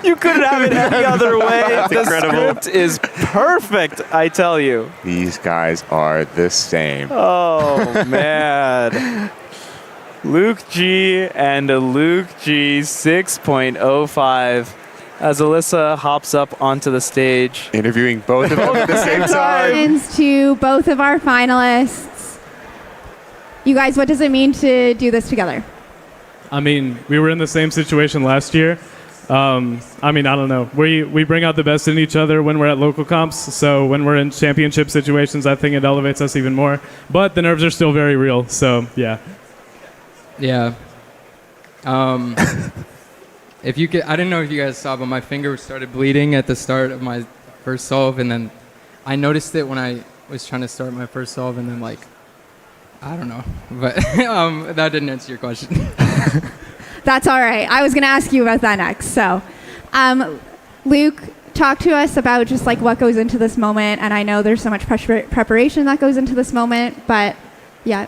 Speaker 12: You couldn't have it any other way.
Speaker 9: That's
Speaker 12: the
Speaker 9: incredible.
Speaker 12: script is perfect, I tell you.
Speaker 9: These guys are the same.
Speaker 12: Oh, man. Luke G and Luke G 6.05. As Alyssa hops up onto the stage.
Speaker 9: Interviewing both of them at the same time.
Speaker 20: Congratulations to both of our finalists. You guys, what does it mean to do this together?
Speaker 8: I mean, we were in the same situation last year. I don't know. We bring out the best in each other when we're at local comps. So when we're in championship situations, I think it elevates us even more. But the nerves are still very real. So, yeah.
Speaker 7: Yeah. If you could, I don't know if you guys saw, but my finger started bleeding at the start of my first solve, and then I noticed it when I was trying to start my first solve, and then I don't know, but that didn't answer your question.
Speaker 20: That's all right. I was going to ask you about that next. So, Luke, talk to us about just what goes into this moment, and I know there's so much preparation that goes into this moment, but yeah.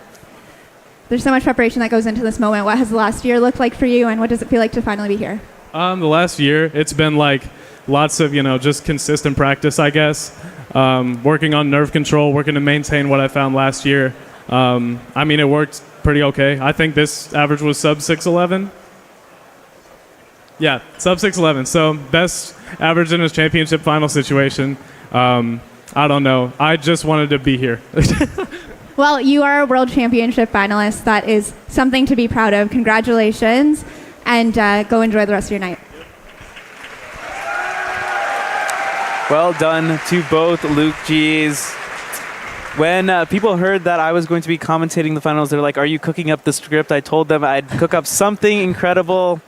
Speaker 20: There's so much preparation that goes into this moment. What has the last year looked like for you, and what does it feel like to finally be here?
Speaker 8: The last year, it's been lots of, just consistent practice, I guess. Working on nerve control, working to maintain what I found last year. It worked pretty okay. I think this average was sub 6.11. Yeah, sub 6.11. So best average in a championship final situation. I don't know. I just wanted to be here.
Speaker 20: Well, you are a World Championship finalist. That is something to be proud of. Congratulations, and go enjoy the rest of your night.
Speaker 12: Well done to both Luke G's. When people heard that I was going to be commentating the finals, they're like, are you cooking up the script? I told them I'd cook up something incredible.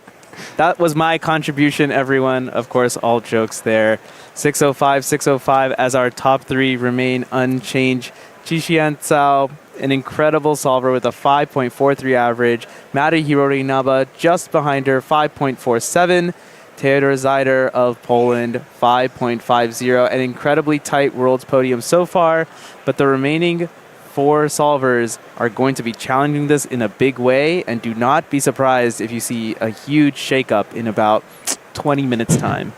Speaker 12: That was my contribution, everyone. Of course, all jokes there. 6.05, 6.05 as our top 3 remain unchanged. Jixian Cao, an incredible solver with a 5.43 average. Mari Hirorinaba just behind her, 5.47. Theodor Zeider of Poland, 5.50. An incredibly tight Worlds podium so far, but the remaining 4 solvers are going to be challenging this in a big way, and do not be surprised if you see a huge shakeup in about 20 minutes time.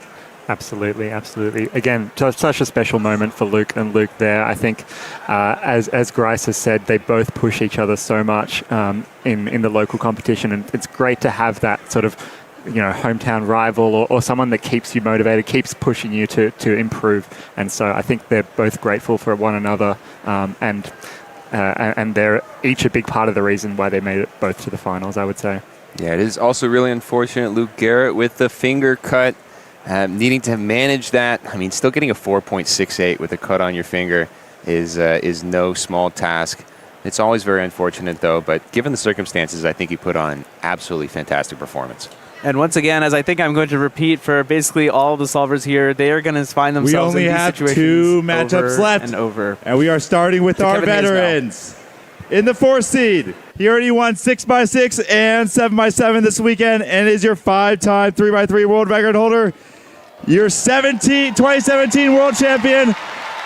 Speaker 17: Absolutely, absolutely. Again, such a special moment for Luke and Luke there. I think, as Grice has said, they both push each other so much in the local competition, and it's great to have that sort of, hometown rival or someone that keeps you motivated, keeps pushing you to improve. And so I think they're both grateful for one another, and they're each a big part of the reason why they made it both to the finals, I would say.
Speaker 9: Yeah, it is also really unfortunate. Luke Garrett with the finger cut. Needing to manage that, still getting a 4.68 with a cut on your finger is no small task. It's always very unfortunate, though, but given the circumstances, I think he put on absolutely fantastic performance.
Speaker 12: And once again, as I think I'm going to repeat for basically all the solvers here, they are going to find themselves in these situations.
Speaker 16: We only have 2 matchups left. And we are starting with our veterans. In the 4th seed, he already won 6x6 and 7x7 this weekend and is your 5-time 3x3 world record holder. Your 2017 world champion,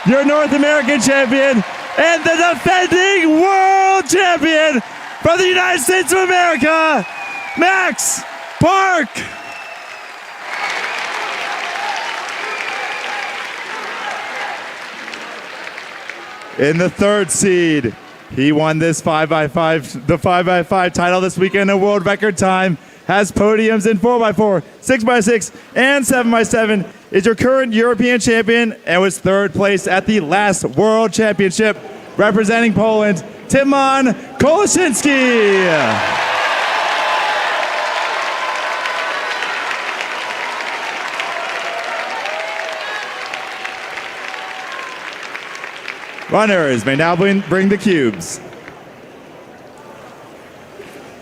Speaker 16: your North American champion, and the defending world champion from the United States of America, Max Park. In the 3rd seed, he won this 5x5 title this weekend, a world record time. Has podiums in 4x4, 6x6, and 7x7. Is your current European champion and was 3rd place at the last World Championship, representing Poland, Tymon Kolosinski. Runners may now bring the cubes.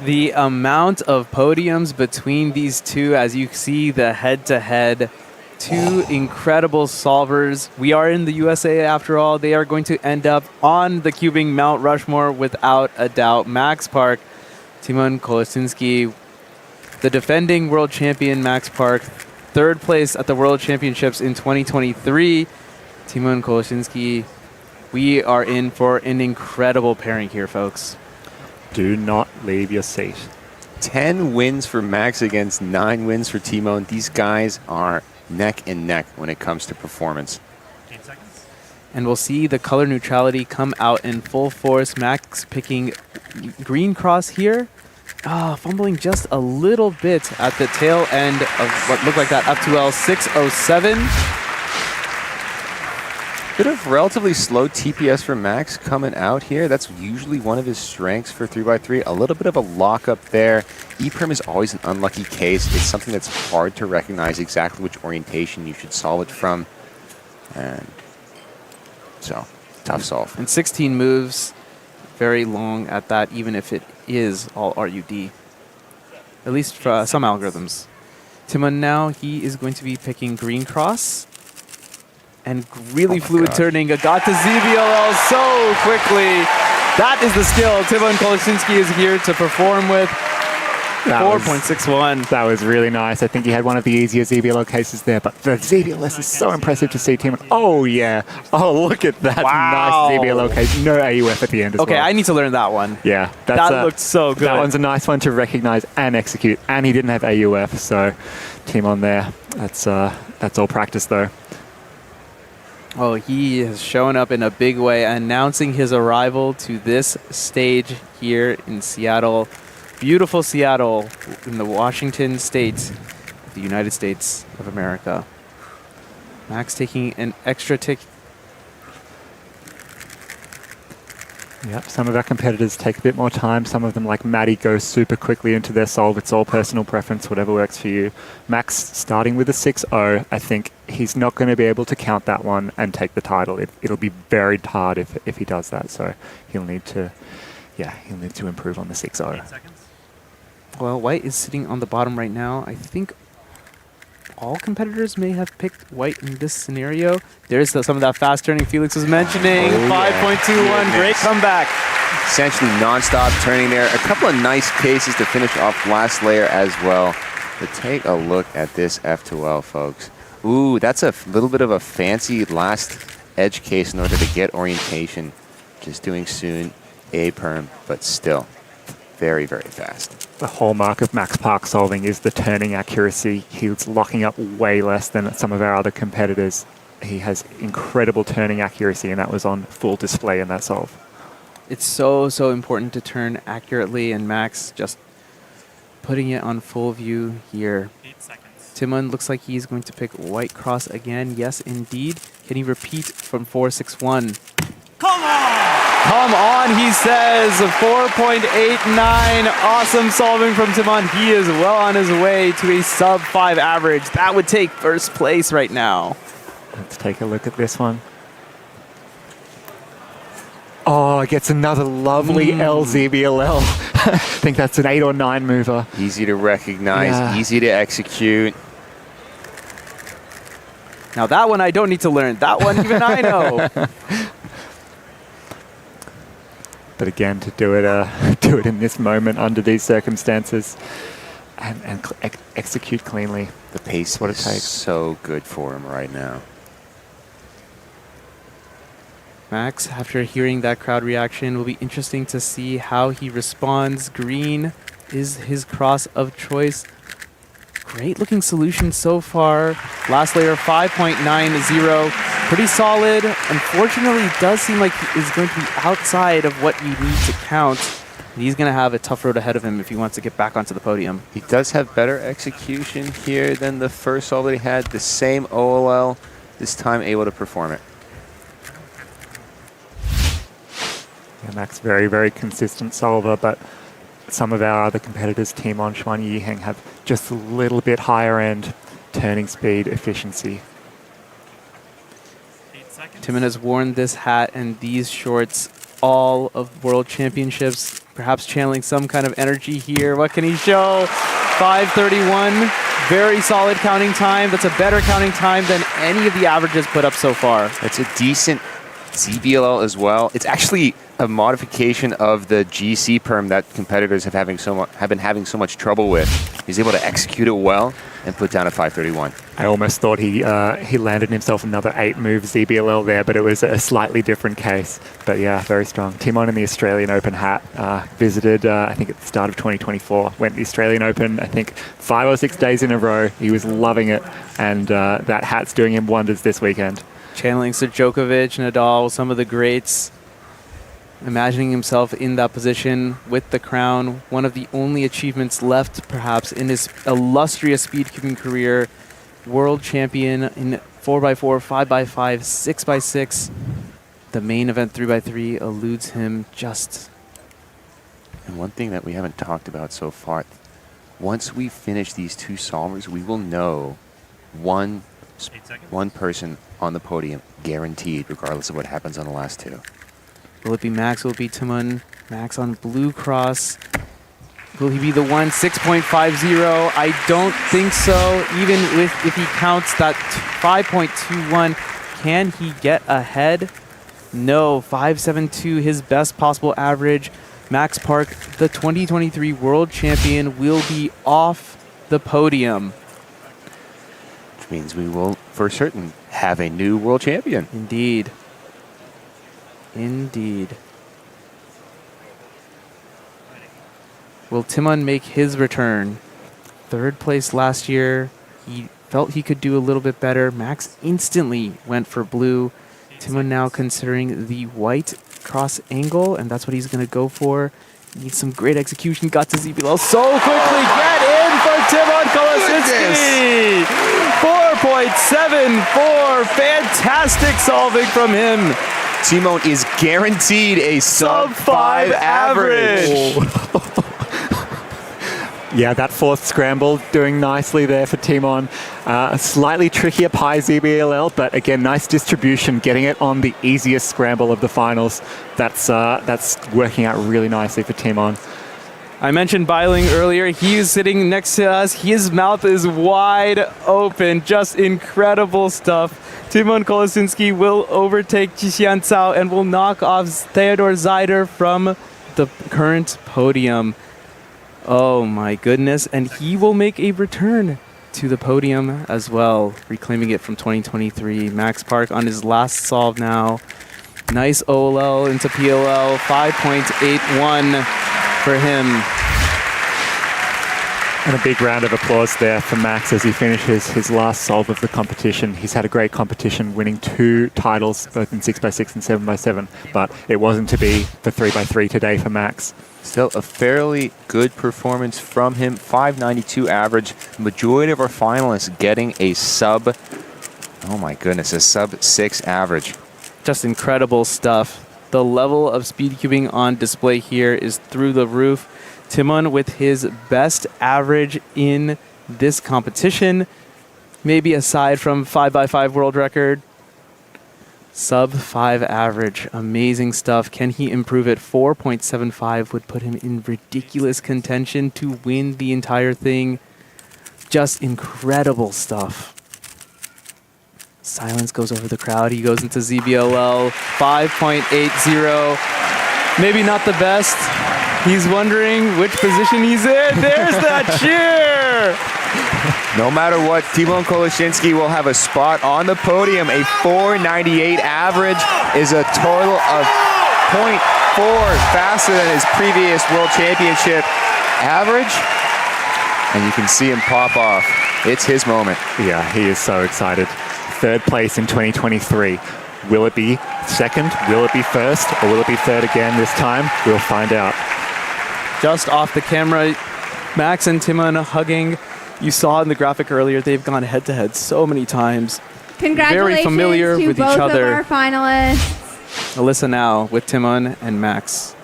Speaker 12: The amount of podiums between these two, as you see the head-to-head, 2 incredible solvers. We are in the USA after all. They are going to end up on the Cubing Mount Rushmore without a doubt. Max Park, Tymon Kolosinski, the defending world champion Max Park, 3rd place at the World Championships in 2023. Tymon Kolosinski, we are in for an incredible pairing here, folks.
Speaker 17: Do not leave your seat.
Speaker 9: 10 wins for Max against 9 wins for Tymon. These guys are neck and neck when it comes to performance.
Speaker 2: 8 seconds.
Speaker 12: And we'll see the color neutrality come out in full force. Max picking green cross here. Fumbling just a little bit at the tail end of what looked like that F2L 607.
Speaker 9: Bit of relatively slow TPS for Max coming out here. That's usually one of his strengths for 3x3. A little bit of a lockup there. E-Prim is always an unlucky case. It's something that's hard to recognize exactly which orientation you should solve it from. And so, tough solve.
Speaker 12: And 16 moves, very long at that, even if it is all RUD. At least for some algorithms. Tymon now, he is going to be picking green cross. And really fluid turning. Got to ZBLL so quickly. That is the skill Tymon Kolosinski is here to perform with. 4.61.
Speaker 17: That was really nice. I think he had one of the easier ZBLL cases there, but the ZBLS is so impressive to see Tymon. Oh, yeah. Oh, look at that.
Speaker 12: Wow.
Speaker 17: Nice ZBLL case. No AUF at the end as well.
Speaker 12: Okay, I need to learn that one.
Speaker 17: Yeah.
Speaker 12: That looked so good.
Speaker 17: That one's a nice one to recognize and execute, and he didn't have AUF, so Tymon there. That's all practice, though.
Speaker 12: Oh, he has shown up in a big way, announcing his arrival to this stage here in Seattle. Beautiful Seattle in the Washington state of the United States of America. Max taking an extra tick.
Speaker 17: Yep, some of our competitors take a bit more time. Some of them, like Maddie, go super quickly into their solve. It's all personal preference, whatever works for you. Max, starting with a 6-0, I think he's not going to be able to count that one and take the title. It'll be very hard if he does that. So he'll need to improve on the 6-0.
Speaker 2: 8 seconds.
Speaker 12: Well, White is sitting on the bottom right now. I think all competitors may have picked White in this scenario. There's some of that fast turning Felix was mentioning. 5.21, great comeback.
Speaker 9: Essentially non-stop turning there. A couple of nice cases to finish off last layer as well. But take a look at this F2L, folks. Ooh, that's a little bit of a fancy last edge case in order to get orientation. just doing soon a perm, but still very, very fast.
Speaker 17: The hallmark of Max Park solving is the turning accuracy. He's locking up way less than some of our other competitors. He has incredible turning accuracy, and that was on full display in that solve.
Speaker 12: It's so important to turn accurately, and Max just putting it on full view here.
Speaker 13: 8 seconds.
Speaker 12: Timon looks like he's going to pick white cross again. Yes, indeed. Can he repeat from 461?
Speaker 13: Come on!
Speaker 12: Come on, he says. 4.89. Awesome solving from Timon. He is well on his way to a sub 5 average. That would take first place right now.
Speaker 17: Let's take a look at this one. Oh, it gets another lovely LZBLL. I think that's an 8 or 9 mover.
Speaker 9: Easy to recognize, easy to execute.
Speaker 12: Now that one I don't need to learn. That one even I know.
Speaker 17: But again, to do it in this moment under these circumstances and execute cleanly.
Speaker 9: The pace what it takes. So good for him right now.
Speaker 12: Max, after hearing that crowd reaction, will be interesting to see how he responds. Green is his cross of choice. Great looking solution so far. Last layer 5.90. Pretty solid. Unfortunately, it does seem like he is going to be outside of what you need to count. He's going to have a tough road ahead of him if he wants to get back onto the podium.
Speaker 9: He does have better execution here than the first solve that he had. The same OLL, this time able to perform it.
Speaker 17: Yeah, Max, very, very consistent solver, but some of our other competitors, Timon, Xuan Yiheng, have just a little bit higher end turning speed efficiency.
Speaker 12: Timon has worn this hat and these shorts all of World Championships, perhaps channeling some kind of energy here. What can he show? 5:31, very solid counting time. That's a better counting time than any of the averages put up so far.
Speaker 9: It's a decent ZBLL as well. It's actually a modification of the GC perm that competitors have been having so much trouble with. He's able to execute it well and put down a 5:31.
Speaker 17: I almost thought he landed himself another 8-move ZBLL there, but it was a slightly different case. But yeah, very strong. Timon in the Australian Open hat visited, I think at the start of 2024, went to the Australian Open, I think 5 or 6 days in a row. He was loving it, and that hat's doing him wonders this weekend.
Speaker 12: Channeling Sir Djokovic, Nadal, some of the greats. Imagining himself in that position with the crown, one of the only achievements left perhaps in his illustrious speedcubing career. World champion in 4x4, 5x5, 6x6. The main event 3x3 eludes him just.
Speaker 9: And one thing that we haven't talked about so far, once we finish these 2 solvers, we will know one person on the podium guaranteed, regardless of what happens on the last 2.
Speaker 12: Will it be Max? Will it be Timon? Max on blue cross. Will he be the one? 6.50. I don't think so. Even if he counts that 5.21, can he get ahead? No. 5.72, his best possible average. Max Park, the 2023 world champion, will be off the podium.
Speaker 9: Which means we will, for certain, have a new world champion.
Speaker 12: Indeed. Indeed. Will Timon make his return? 3rd place last year. He felt he could do a little bit better. Max instantly went for blue. Timon now considering the white cross angle, and that's what he's going to go for. Needs some great execution. Got to ZBL so quickly. Get in for Timon Kolosinski! 4.74. Fantastic solving from him.
Speaker 9: Timon is guaranteed a sub-5 average.
Speaker 17: Yeah, that 4th scramble doing nicely there for Timon. A slightly trickier Pi ZBLL, but again, nice distribution, getting it on the easiest scramble of the finals. That's working out really nicely for Timon.
Speaker 12: I mentioned Beiling earlier. He's sitting next to us. His mouth is wide open. Just incredible stuff. Timon Kolosinski will overtake Jixian Cao and will knock off Theodor Zeider from the current podium. Oh my goodness. And he will make a return to the podium as well, reclaiming it from 2023. Max Park on his last solve now. Nice OLL into PLL, 5.81 for him.
Speaker 17: And a big round of applause there for Max as he finishes his last solve of the competition. He's had a great competition, winning 2 titles, both in 6x6 and 7x7, but it wasn't to be for 3x3 today for Max.
Speaker 9: Still a fairly good performance from him. 592 average. Majority of our finalists getting a sub, oh my goodness, a sub 6 average.
Speaker 12: Just incredible stuff. The level of speed cubing on display here is through the roof. Timon with his best average in this competition, maybe aside from 5x5 world record. Sub 5 average, amazing stuff. Can he improve it? 4.75 would put him in ridiculous contention to win the entire thing. Just incredible stuff. Silence goes over the crowd. He goes into ZBLL, 5.80. Maybe not the best. He's wondering which position he's in. There's that cheer!
Speaker 9: No matter what, Timon Koleshinsky will have a spot on the podium. A 498 average is a total of 0.4 faster than his previous World Championship average. And you can see him pop off. It's his moment.
Speaker 17: Yeah, he is so excited. 3rd place in 2023. Will it be 2nd? Will it be 1st? Or will it be 3rd again this time? We'll find out.
Speaker 12: Just off the camera, Max and Timon hugging. You saw in the graphic earlier, they've gone head-to-head so many times.
Speaker 20: Congratulations
Speaker 12: Very familiar
Speaker 20: to
Speaker 12: with
Speaker 20: both
Speaker 12: each other.
Speaker 20: of our finalists.
Speaker 12: Alyssa now with Timon and Max.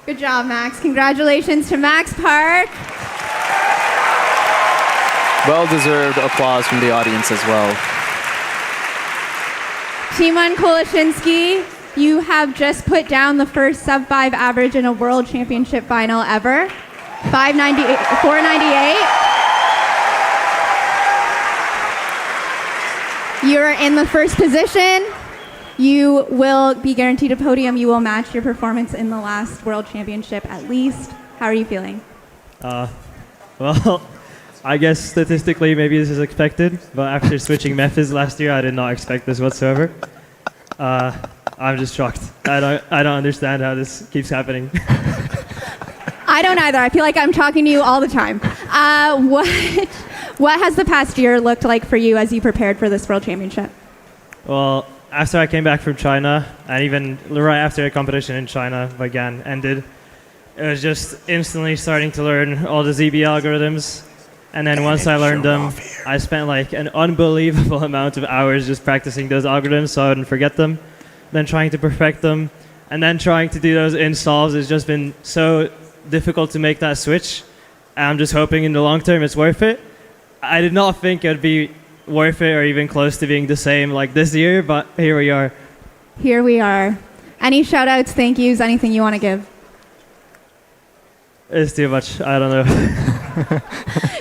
Speaker 20: Good job, Max. Congratulations to Max Park.
Speaker 12: Well-deserved applause from the audience as well.
Speaker 20: Timon Koleshinsky, you have just put down the first sub 5 average in a world championship final ever. 498. You're in the first position. You will be guaranteed a podium. You will match your performance in the last world championship at least. How are you feeling?
Speaker 3: Well, I guess statistically maybe this is expected, but after switching methods last year, I did not expect this whatsoever. I'm just shocked. I don't understand how this keeps happening.
Speaker 20: I don't either. I feel like I'm talking to you all the time. What has the past year looked like for you as you prepared for this world championship?
Speaker 3: Well, after I came back from China, and even right after the competition in China ended, it was just instantly starting to learn all the ZB algorithms. And then once I learned them, I spent like an unbelievable amount of hours just practicing those algorithms so I wouldn't forget them, then trying to perfect them, and then trying to do those in solves. It's just been so difficult to make that switch. And I'm just hoping in the long term it's worth it. I did not think it would be worth it or even close to being the same like this year, but here we are.
Speaker 20: Here we are. Any shout outs, thank yous, anything you want to give?
Speaker 3: It's too much. I don't know.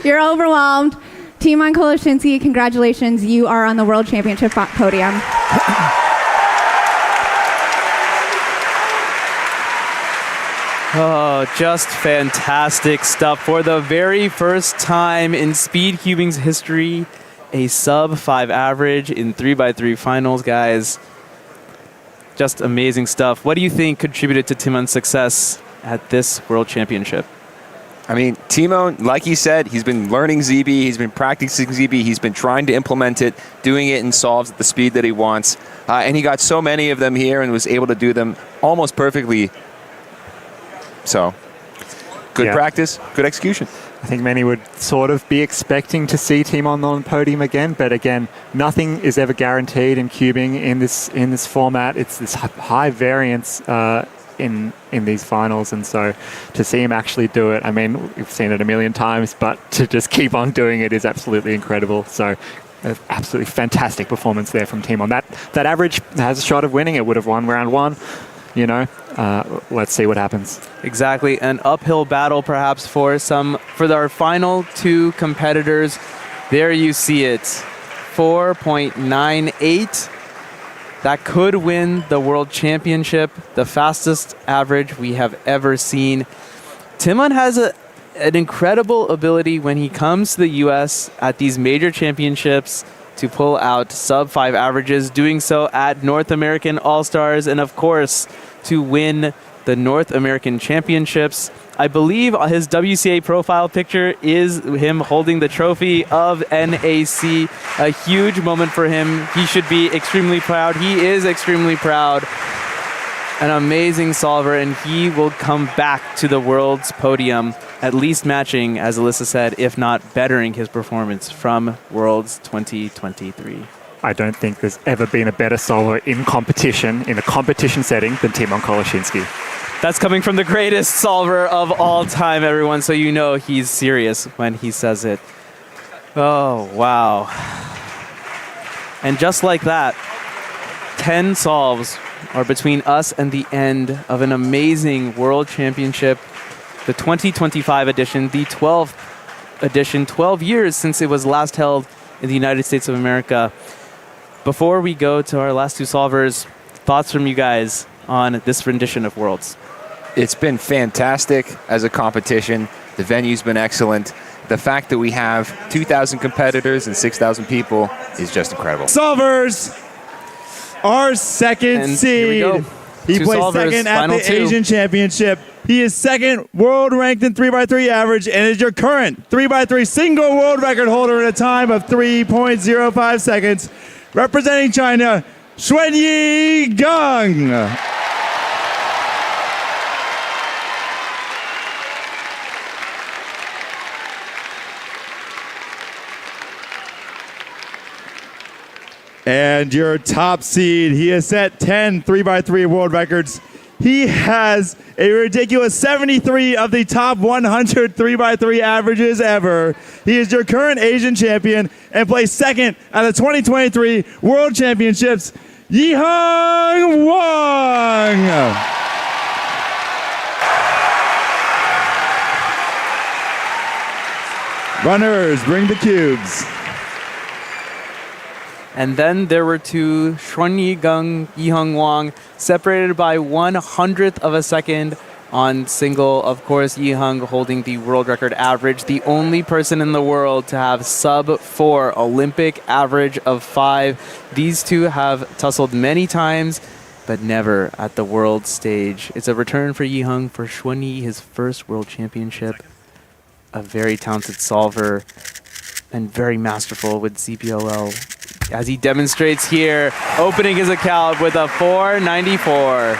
Speaker 20: You're overwhelmed. Timon Koleshinsky, congratulations. You are on the World Championship podium.
Speaker 12: Oh, just fantastic stuff. For the very first time in speed cubing's history, a sub 5 average in 3x3 finals, guys. Just amazing stuff. What do you think contributed to Timon's success at this World Championship?
Speaker 9: I mean, Timon, like he said, he's been learning ZB, he's been practicing ZB, he's been trying to implement it, doing it in solves at the speed that he wants. And he got so many of them here and was able to do them almost perfectly. So, good practice, good execution.
Speaker 17: I think many would sort of be expecting to see Timon on the podium again, but again, nothing is ever guaranteed in cubing in this format. It's this high variance in these finals, and so to see him actually do it, I mean, we've seen it a million times, but to just keep on doing it is absolutely incredible. So, an absolutely fantastic performance there from Timon. That average has a shot of winning. It would have won round one. You know, let's see what happens.
Speaker 12: Exactly, an uphill battle perhaps for our final two competitors. There you see it, 4.98. That could win the World Championship, the fastest average we have ever seen. Timon has an incredible ability when he comes to the U.S. at these major championships to pull out sub-5 averages, doing so at North American All-Stars, and of course, to win the North American Championships. I believe his WCA profile picture is him holding the trophy of NAC. A huge moment for him. He should be extremely proud. He is extremely proud. An amazing solver, and he will come back to the world's podium, at least matching, as Alyssa said, if not bettering his performance from Worlds 2023.
Speaker 17: I don't think there's ever been a better solver in competition, in a competition setting, than Timon Koloshinsky.
Speaker 12: That's coming from the greatest solver of all time, everyone, so you know he's serious when he says it. Oh, wow. And just like that, 10 solves are between us and the end of an amazing World Championship, the 2025 edition, the 12th edition, 12 years since it was last held in the United States of America. Before we go to our last two solvers, thoughts from you guys on this rendition of Worlds?
Speaker 9: It's been fantastic as a competition. The venue's been excellent. The fact that we have 2,000 competitors and 6,000 people is just incredible.
Speaker 16: Solvers, our second seed. He placed second at the Asian Championship. He is second world ranked in 3x3 average and is your current 3x3 single world record holder in a time of 3.05 seconds. Representing China, Xuanyi Gang. And your top seed, he has set 10 3x3 world records. He has a ridiculous 73 of the top 100 3x3 averages ever. He is your current Asian champion and placed second at the 2023 World Championships, Yihang Wang. Runners, bring the cubes.
Speaker 12: And then there were two, Xuanyi Gang, Yihang Wang, separated by 1/100th of a second on single. Of course, Yihang holding the world record average, the only person in the world to have sub-4 Olympic average of 5. These two have tussled many times, but never at the world stage. It's a return for Yihang, for Xuanyi, his first world championship. A very talented solver and very masterful with ZBLL, as he demonstrates here, opening his account with a 494.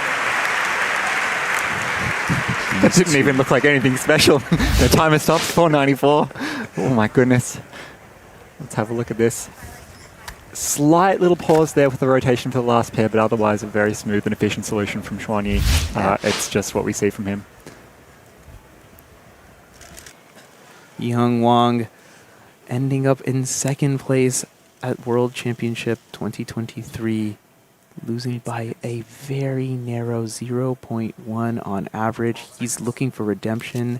Speaker 17: That didn't even look like anything special. The timer stopped, 494. Oh my goodness. Let's have a look at this. Slight little pause there with the rotation for the last pair, but otherwise a very smooth and efficient solution from Xuanyi. It's just what we see from him.
Speaker 12: Yihang Wang ending up in second place at World Championship 2023, losing by a very narrow 0.1 on average. He's looking for redemption.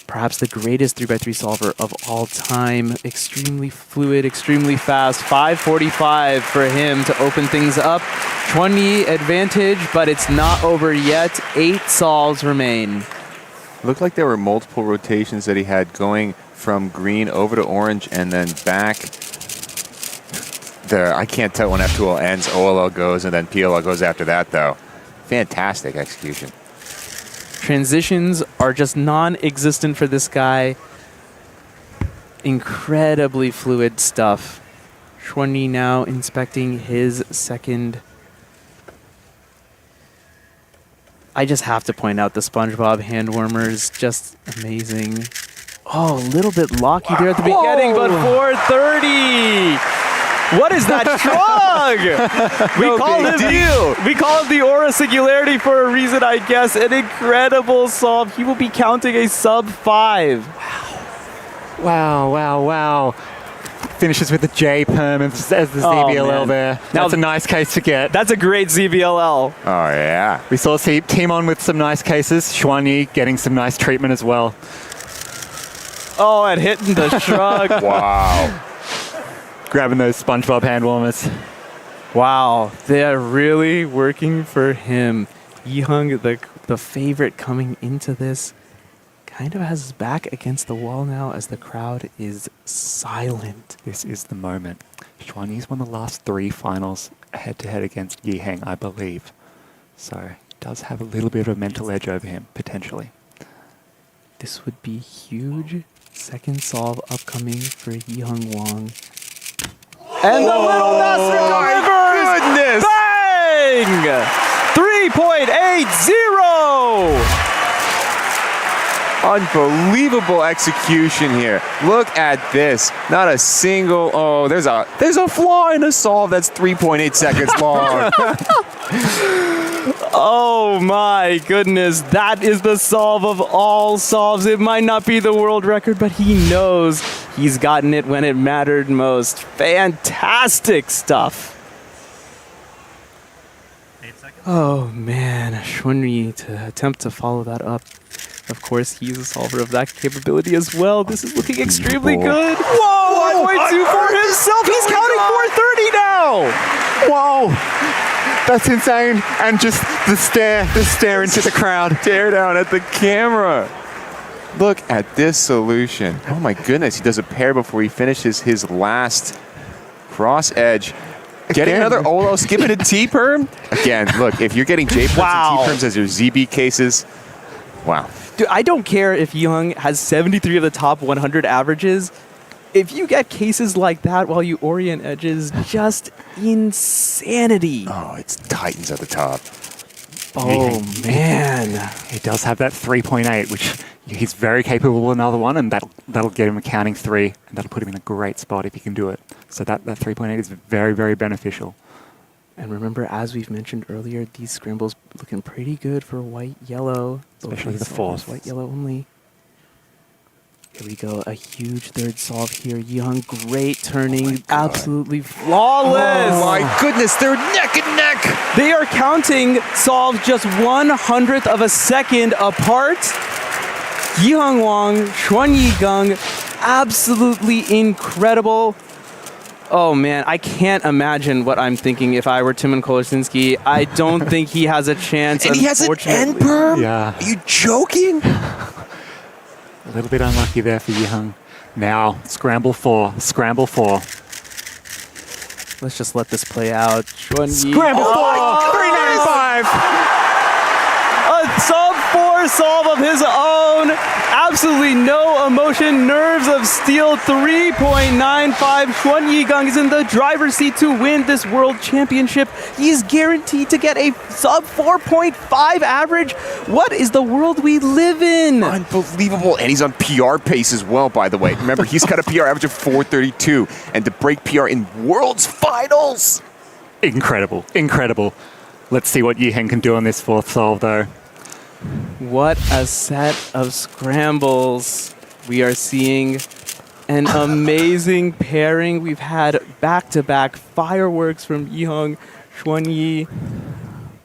Speaker 12: Perhaps the greatest 3x3 solver of all time. Extremely fluid, extremely fast. 5:45 for him to open things up. 20 advantage, but it's not over yet. 8 solves remain.
Speaker 9: Looked like there were multiple rotations that he had going from green over to orange and then back. I can't tell when F2L ends, OLL goes, and then PLL goes after that, though. Fantastic execution.
Speaker 12: Transitions are just non-existent for this guy. Incredibly fluid stuff. Xuanyi now inspecting his second. I just have to point out the SpongeBob hand warmers, just amazing. Oh, a little bit locky there at the beginning, but 430. What is that shrug? We call it the aura singularity for a reason, I guess. An incredible solve. He will be counting a sub-5.
Speaker 17: Wow. Finishes with the J perm as the ZBLL there. That's a nice case to get.
Speaker 12: That's a great ZBLL.
Speaker 9: Oh, yeah.
Speaker 17: We saw Timon with some nice cases. Xuanyi getting some nice treatment as well.
Speaker 12: Oh, and hitting the shrug.
Speaker 9: Wow.
Speaker 17: Grabbing those SpongeBob hand warmers.
Speaker 12: Wow, they are really working for him. Yihang, the favorite coming into this, kind of has his back against the wall now as the crowd is silent.
Speaker 17: This is the moment. Xuanyi's won the last 3 finals head-to-head against Yiheng, I believe. So he does have a little bit of a mental edge over him, potentially.
Speaker 12: This would be huge. Second solve upcoming for Yiheng Wang. And the little master delivers! Bang! 3.80!
Speaker 9: Unbelievable execution here. Look at this. Not a single. Oh, there's a flaw in a solve that's 3.8 seconds long.
Speaker 12: Oh my goodness, that is the solve of all solves. It might not be the world record, but he knows he's gotten it when it mattered most. Fantastic stuff. Oh man, Xuanyi to attempt to follow that up. Of course, he's a solver of that capability as well. This is looking extremely good. Whoa, 1.2 for himself. He's counting 430 now.
Speaker 14: Whoa, that's insane. And just the stare into the crowd.
Speaker 9: Stare down at the camera. Look at this solution. Oh my goodness, he does a pair before he finishes his last cross edge. Getting another Olo, skipping a T-perm. Again, look, if you're getting J-perms and T-perms as your ZB cases, wow.
Speaker 12: Dude, I don't care if Yiheng has 73 of the top 100 averages. If you get cases like that while you orient edges, just insanity.
Speaker 9: Oh, it's Titans at the top.
Speaker 12: Oh, man.
Speaker 17: He does have that 3.8, which he's very capable of another one, and that'll get him a counting 3, and that'll put him in a great spot if he can do it. So that 3.8 is very, very beneficial.
Speaker 12: And remember, as we've mentioned earlier, these scrambles looking pretty good for white-yellow.
Speaker 17: Especially the fourth.
Speaker 12: White-yellow only. Here we go, a huge third solve here. Yiheng, great turning, absolutely flawless.
Speaker 9: Oh my goodness, they're neck and neck.
Speaker 12: They are counting solves just 1/100th of a second apart. Yiheng Wang, Xuanyi Geng, absolutely incredible. Oh man, I can't imagine what I'm thinking if I were Timon Kolosinski. I don't think he has a chance.
Speaker 9: And he has an end perm?
Speaker 17: Yeah.
Speaker 9: Are you joking?
Speaker 17: A little bit unlucky there for Yiheng. Now, scramble 4.
Speaker 12: Let's just let this play out. Xuanyi.
Speaker 17: Scramble 4! 395!
Speaker 12: A sub-4 solve of his own. Absolutely no emotion. Nerves of steel. 3.95. Xuanyi Geng is in the driver's seat to win this world championship. He is guaranteed to get a sub 4.5 average. What is the world we live in?
Speaker 9: Unbelievable. And he's on PR pace as well, by the way. Remember, he's got a PR average of 432. And to break PR in World's Finals.
Speaker 17: Incredible. Let's see what Yiheng can do on this 4th solve, though.
Speaker 12: What a set of scrambles. We are seeing an amazing pairing. We've had back-to-back fireworks from Yiheng, Xuanyi.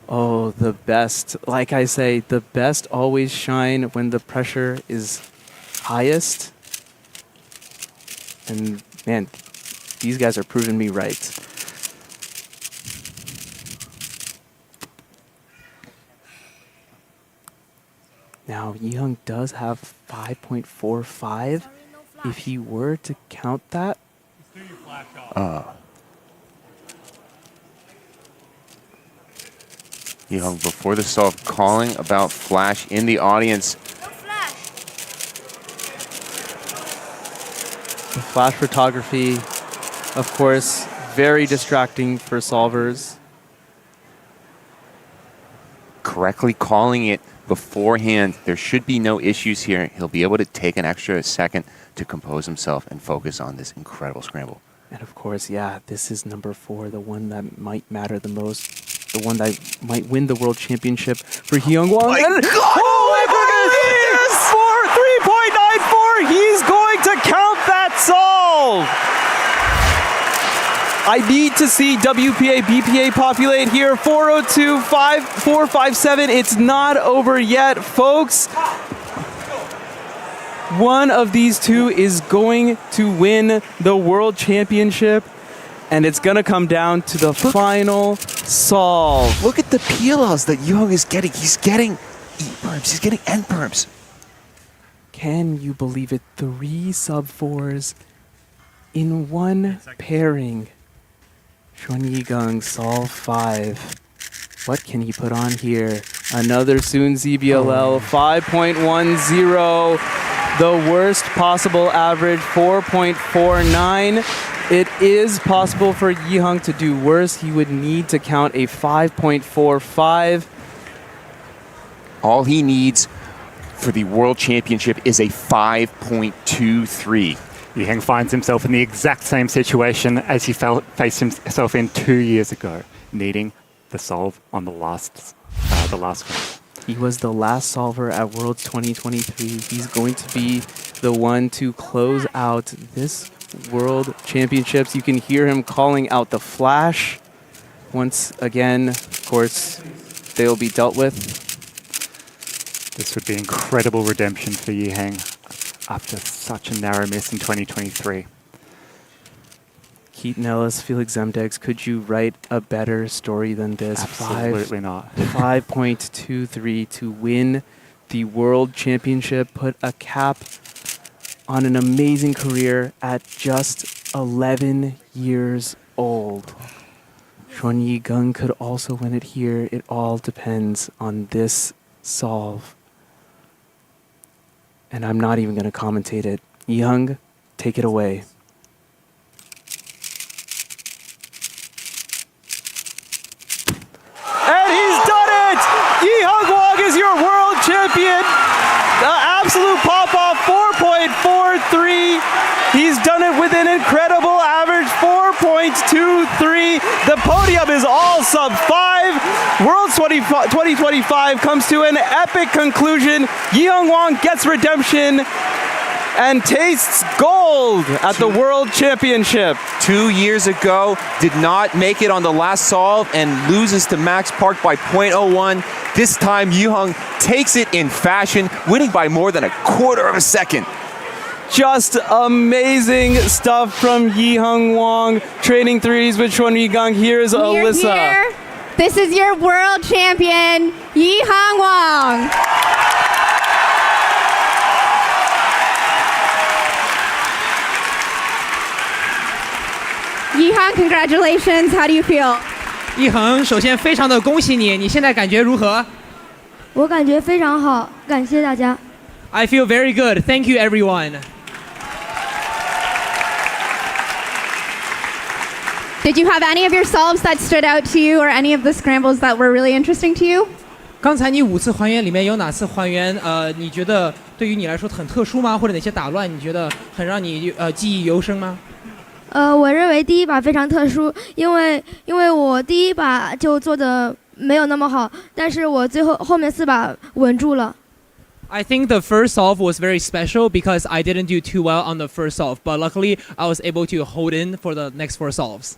Speaker 12: Oh, the best. Like I say, the best always shine when the pressure is highest. And man, these guys are proving me right. Now, Yiheng does have 5.45. If he were to count that.
Speaker 9: Yiheng, before the solve, calling about flash in the audience.
Speaker 12: The flash photography, of course, very distracting for solvers.
Speaker 9: Correctly calling it beforehand. There should be no issues here. He'll be able to take an extra second to compose himself and focus on this incredible scramble.
Speaker 12: And of course, yeah, this is number 4, the one that might matter the most, the one that might win the world championship for Yiheng Wang.
Speaker 9: My God!
Speaker 12: Oh my goodness! For 3.94, he's going to count that solve! I need to see WPA, BPA populate here. 402, 457. It's not over yet, folks. One of these two is going to win the world championship, and it's going to come down to the final solve.
Speaker 9: Look at the PLLs that Yiheng is getting. He's getting E-perms. He's getting N-perms.
Speaker 12: Can you believe it? 3 sub-4s in one pairing. Xuan Yigang, solve 5. What can he put on here? Another Soon ZBLL, 5.10. The worst possible average, 4.49. It is possible for Yihang to do worse. He would need to count a 5.45.
Speaker 9: All he needs for the World Championship is a 5.23.
Speaker 17: Yihang finds himself in the exact same situation as he faced himself in 2 years ago, needing the solve on the last one.
Speaker 12: He was the last solver at Worlds 2023. He's going to be the one to close out this World Championships. You can hear him calling out the flash. Once again, of course, they'll be dealt with.
Speaker 17: This would be incredible redemption for Yihang after such a narrow miss in 2023.
Speaker 12: Keaton Ellis, Felix Zemdegs, could you write a better story than this?
Speaker 17: Absolutely not.
Speaker 12: 5.23 to win the World Championship, put a cap on an amazing career at just 11 years old. Xuan Yigang could also win it here. It all depends on this solve. And I'm not even going to commentate it. Yihang, take it away. And he's done it! Yihang Wang is your world champion. The absolute pop-off, 4.43. He's done it with an incredible average, 4.23. The podium is all sub-5. Worlds 2025 comes to an epic conclusion. Yihang Wang gets redemption and tastes gold at the World Championship.
Speaker 9: 2 years ago, did not make it on the last solve and loses to Max Park by 0.01. This time, Yihang takes it in fashion, winning by more than a quarter of a second.
Speaker 12: Just amazing stuff from Yihang Wang. Trading threes with Xuan Yigang. Here's Alyssa.
Speaker 20: Here. This is your world champion, Yihang Wang. Yihang, congratulations. How do you feel?
Speaker 15: 一恒，首先非常的恭喜你，你现在感觉如何？
Speaker 22: 我感觉非常好，感谢大家。
Speaker 15: I feel very good. Thank you, everyone.
Speaker 20: Did you have any of your solves that stood out to you or any of the scrambles that were really interesting to you?
Speaker 15: 刚才你5次还原里面有哪次还原你觉得对于你来说很特殊吗？或者哪些打乱你觉得很让你记忆犹深吗？
Speaker 22: 我认为第一把非常特殊，因为我第一把就做的没有那么好，但是我后面4把稳住了。
Speaker 15: I think the first solve was very special because I didn't do too well on the first solve, but luckily I was able to hold in for the next 4 solves.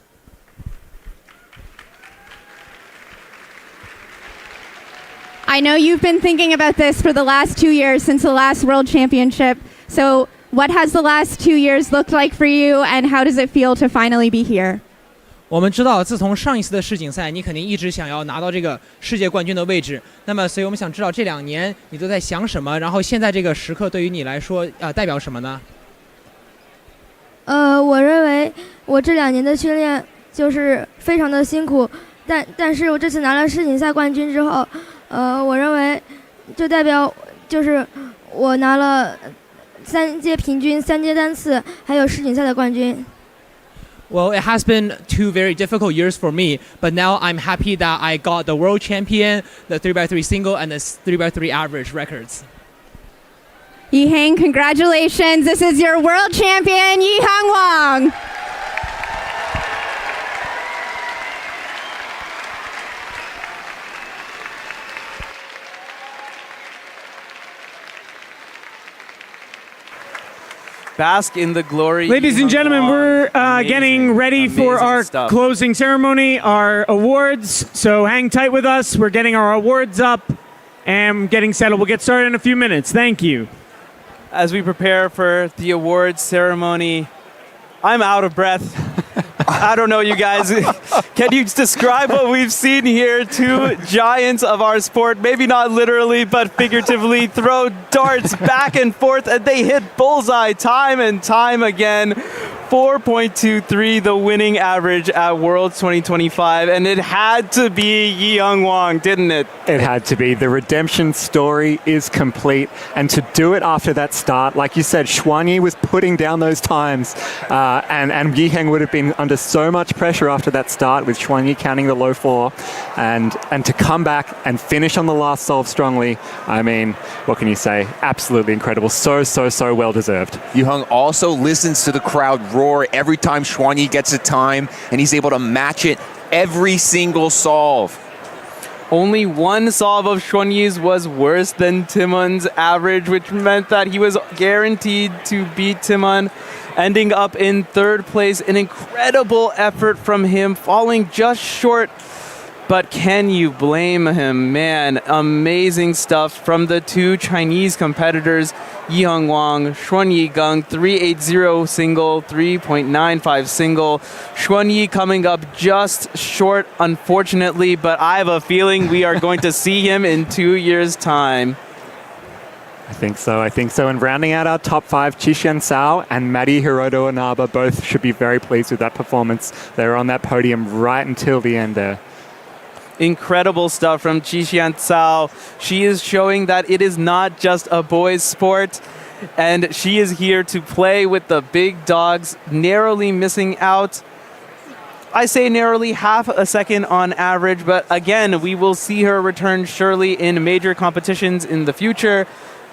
Speaker 20: I know you've been thinking about this for the last 2 years since the last World Championship. So what has the last 2 years looked like for you and how does it feel to finally be here?
Speaker 15: 我们知道，自从上一次的世锦赛，你肯定一直想要拿到这个世界冠军的位置。那么，所以我们想知道这2年你都在想什么？然后现在这个时刻对于你来说，代表什么呢？
Speaker 22: 我认为我这2年的训练就是非常的辛苦，但是我这次拿了世锦赛冠军之后，我认为就代表就是我拿了3届平均、3届单次，还有世锦赛的冠军。
Speaker 15: Well, it has been 2 very difficult years for me, but now I'm happy that I got the world champion, the 3x3 single, and the 3x3 average records.
Speaker 20: Yihang, congratulations. This is your world champion, Yihang Wang.
Speaker 12: Bask in the glory.
Speaker 21: Ladies and gentlemen, we're getting ready for our closing ceremony, our awards. So hang tight with us. We're getting our awards up and getting settled. We'll get started in a few minutes. Thank you.
Speaker 12: As we prepare for the awards ceremony, I'm out of breath. I don't know, you guys. Can you describe what we've seen here? Two giants of our sport, maybe not literally, but figuratively, throw darts back and forth, and they hit bullseye time and time again. 4.23, the winning average at Worlds 2025, and it had to be Yi Young Wang, didn't it?
Speaker 14: It had to be. The redemption story is complete, and to do it after that start, like you said, Xuanyi was putting down those times, and Yi Heng would have been under so much pressure after that start with Xuanyi counting the low 4, and to come back and finish on the last solve strongly. I mean, what can you say? Absolutely incredible. So well deserved.
Speaker 9: Yi Heng also listens to the crowd roar every time Xuanyi gets a time, and he's able to match it every single solve.
Speaker 12: Only one solve of Xuanyi's was worse than Timon's average, which meant that he was guaranteed to beat Timon, ending up in third place. An incredible effort from him, falling just short. But can you blame him? Man, amazing stuff from the two Chinese competitors, Yi Young Wang, Xuanyi Geng, 3.80 single, 3.95 single. Xuanyi coming up just short, unfortunately, but I have a feeling we are going to see him in 2 years' time.
Speaker 14: I think so. And rounding out our top 5, Qishan Cao and Madi Hiroto Inaba both should be very pleased with that performance. They were on that podium right until the end there.
Speaker 12: Incredible stuff from Qishan Cao. She is showing that it is not just a boys' sport, and she is here to play with the big dogs, narrowly missing out. I say narrowly, half a second on average, but again, we will see her return surely in major competitions in the future.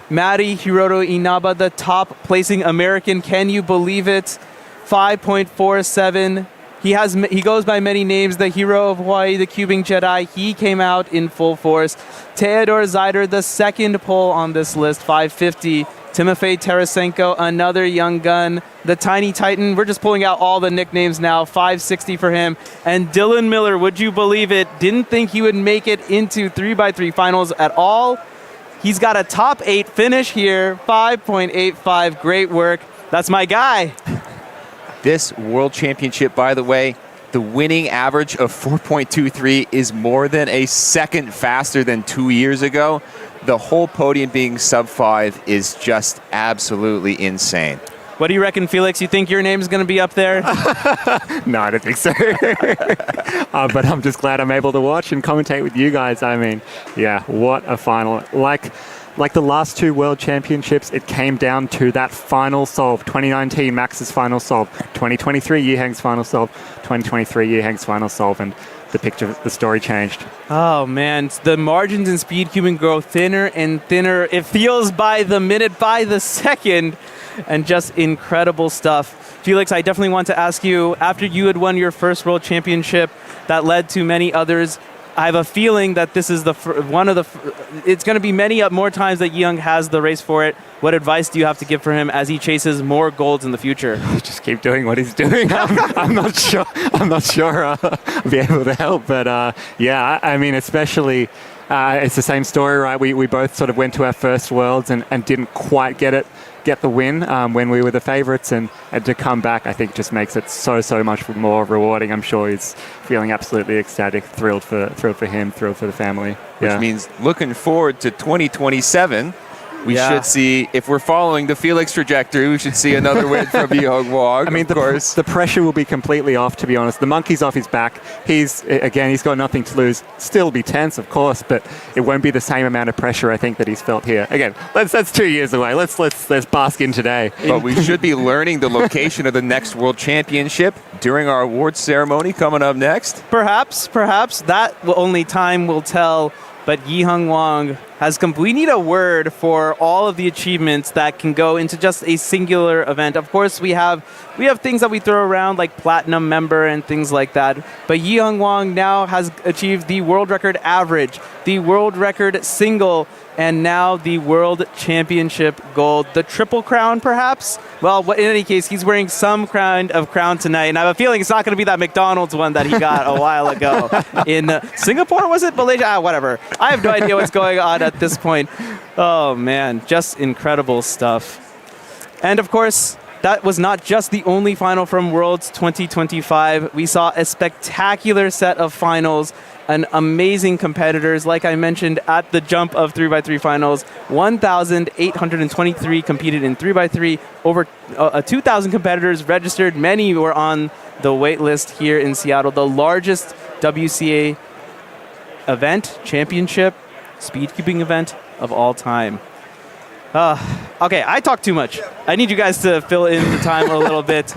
Speaker 12: Madi Hiroto Inaba, the top placing American, can you believe it? 5.47. He goes by many names, the hero of Hawaii, the Cubing Jedi. He came out in full force. Theodor Zeider, the second pole on this list, 550. Timofey Tarasenko, another young gun. The Tiny Titan, we're just pulling out all the nicknames now, 560 for him. And Dylan Miller, would you believe it, didn't think he would make it into 3x3 finals at all. He's got a top 8 finish here, 5.85, great work. That's my guy.
Speaker 9: This World Championship, by the way, the winning average of 4.23 is more than a second faster than 2 years ago. The whole podium being sub 5 is just absolutely insane.
Speaker 12: What do you reckon, Felix? You think your name's going to be up there?
Speaker 14: No, I don't think so. But I'm just glad I'm able to watch and commentate with you guys. I mean, yeah, what a final. Like the last 2 World Championships, it came down to that final solve. 2019, Max's final solve. 2023, Yi Heng's final solve. 2023, Yi Heng's final solve. And the story changed.
Speaker 12: Oh, man. The margins in speed cubing grow thinner and thinner. It feels by the minute, by the second. And just incredible stuff. Felix, I definitely want to ask you, after you had won your first World Championship that led to many others, I have a feeling that this is it's going to be many more times that Young has the race for it. What advice do you have to give for him as he chases more golds in the future?
Speaker 14: Just keep doing what he's doing. I'm not sure I'll be able to help, but yeah, I mean, especially it's the same story, right? We both sort of went to our first Worlds and didn't quite get the win when we were the favorites, and to come back, I think just makes it so much more rewarding. I'm sure he's feeling absolutely ecstatic, thrilled for him, thrilled for the family.
Speaker 9: Which means looking forward to 2027. We should see, if we're following the Felix trajectory, we should see another win from Yi Young Wang.
Speaker 14: I mean, the pressure will be completely off, to be honest. The monkey's off his back. He's got nothing to lose. Still be tense, of course, but it won't be the same amount of pressure, I think, that he's felt here. Again, that's 2 years away. Let's bask in today.
Speaker 9: But we should be learning the location of the next World Championship during our awards ceremony coming up next.
Speaker 12: Perhaps. That only time will tell. But Yi Young Wang we need a word for all of the achievements that can go into just a singular event. Of course, we have things that we throw around like platinum member and things like that. But Yi Young Wang now has achieved the world record average, the world record single, and now the World Championship gold. The triple crown, perhaps? Well, in any case, he's wearing some kind of crown tonight, and I have a feeling it's not going to be that McDonald's one that he got a while ago. In Singapore, was it? Malaysia? Whatever. I have no idea what's going on at this point. Oh, man. Just incredible stuff. And, of course, that was not just the only final from Worlds 2025. We saw a spectacular set of finals and amazing competitors. Like I mentioned at the jump of 3x3 finals, 1,823 competed in 3x3. Over 2,000 competitors registered. Many were on the wait list here in Seattle. The largest WCA event, championship, speed cubing event of all time. Okay, I talk too much. I need you guys to fill in the time a little bit.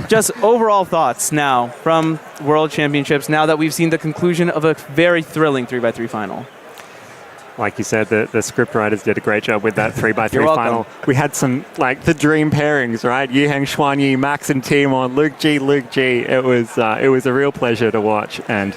Speaker 12: Just overall thoughts now from World Championships, now that we've seen the conclusion of a very thrilling 3x3 final.
Speaker 14: Like you said, the script writers did a great job with that 3x3 final. We had some, like, the dream pairings, right? Yuheng, Xuanyi, Max and Timon, Luke G. It was a real pleasure to watch and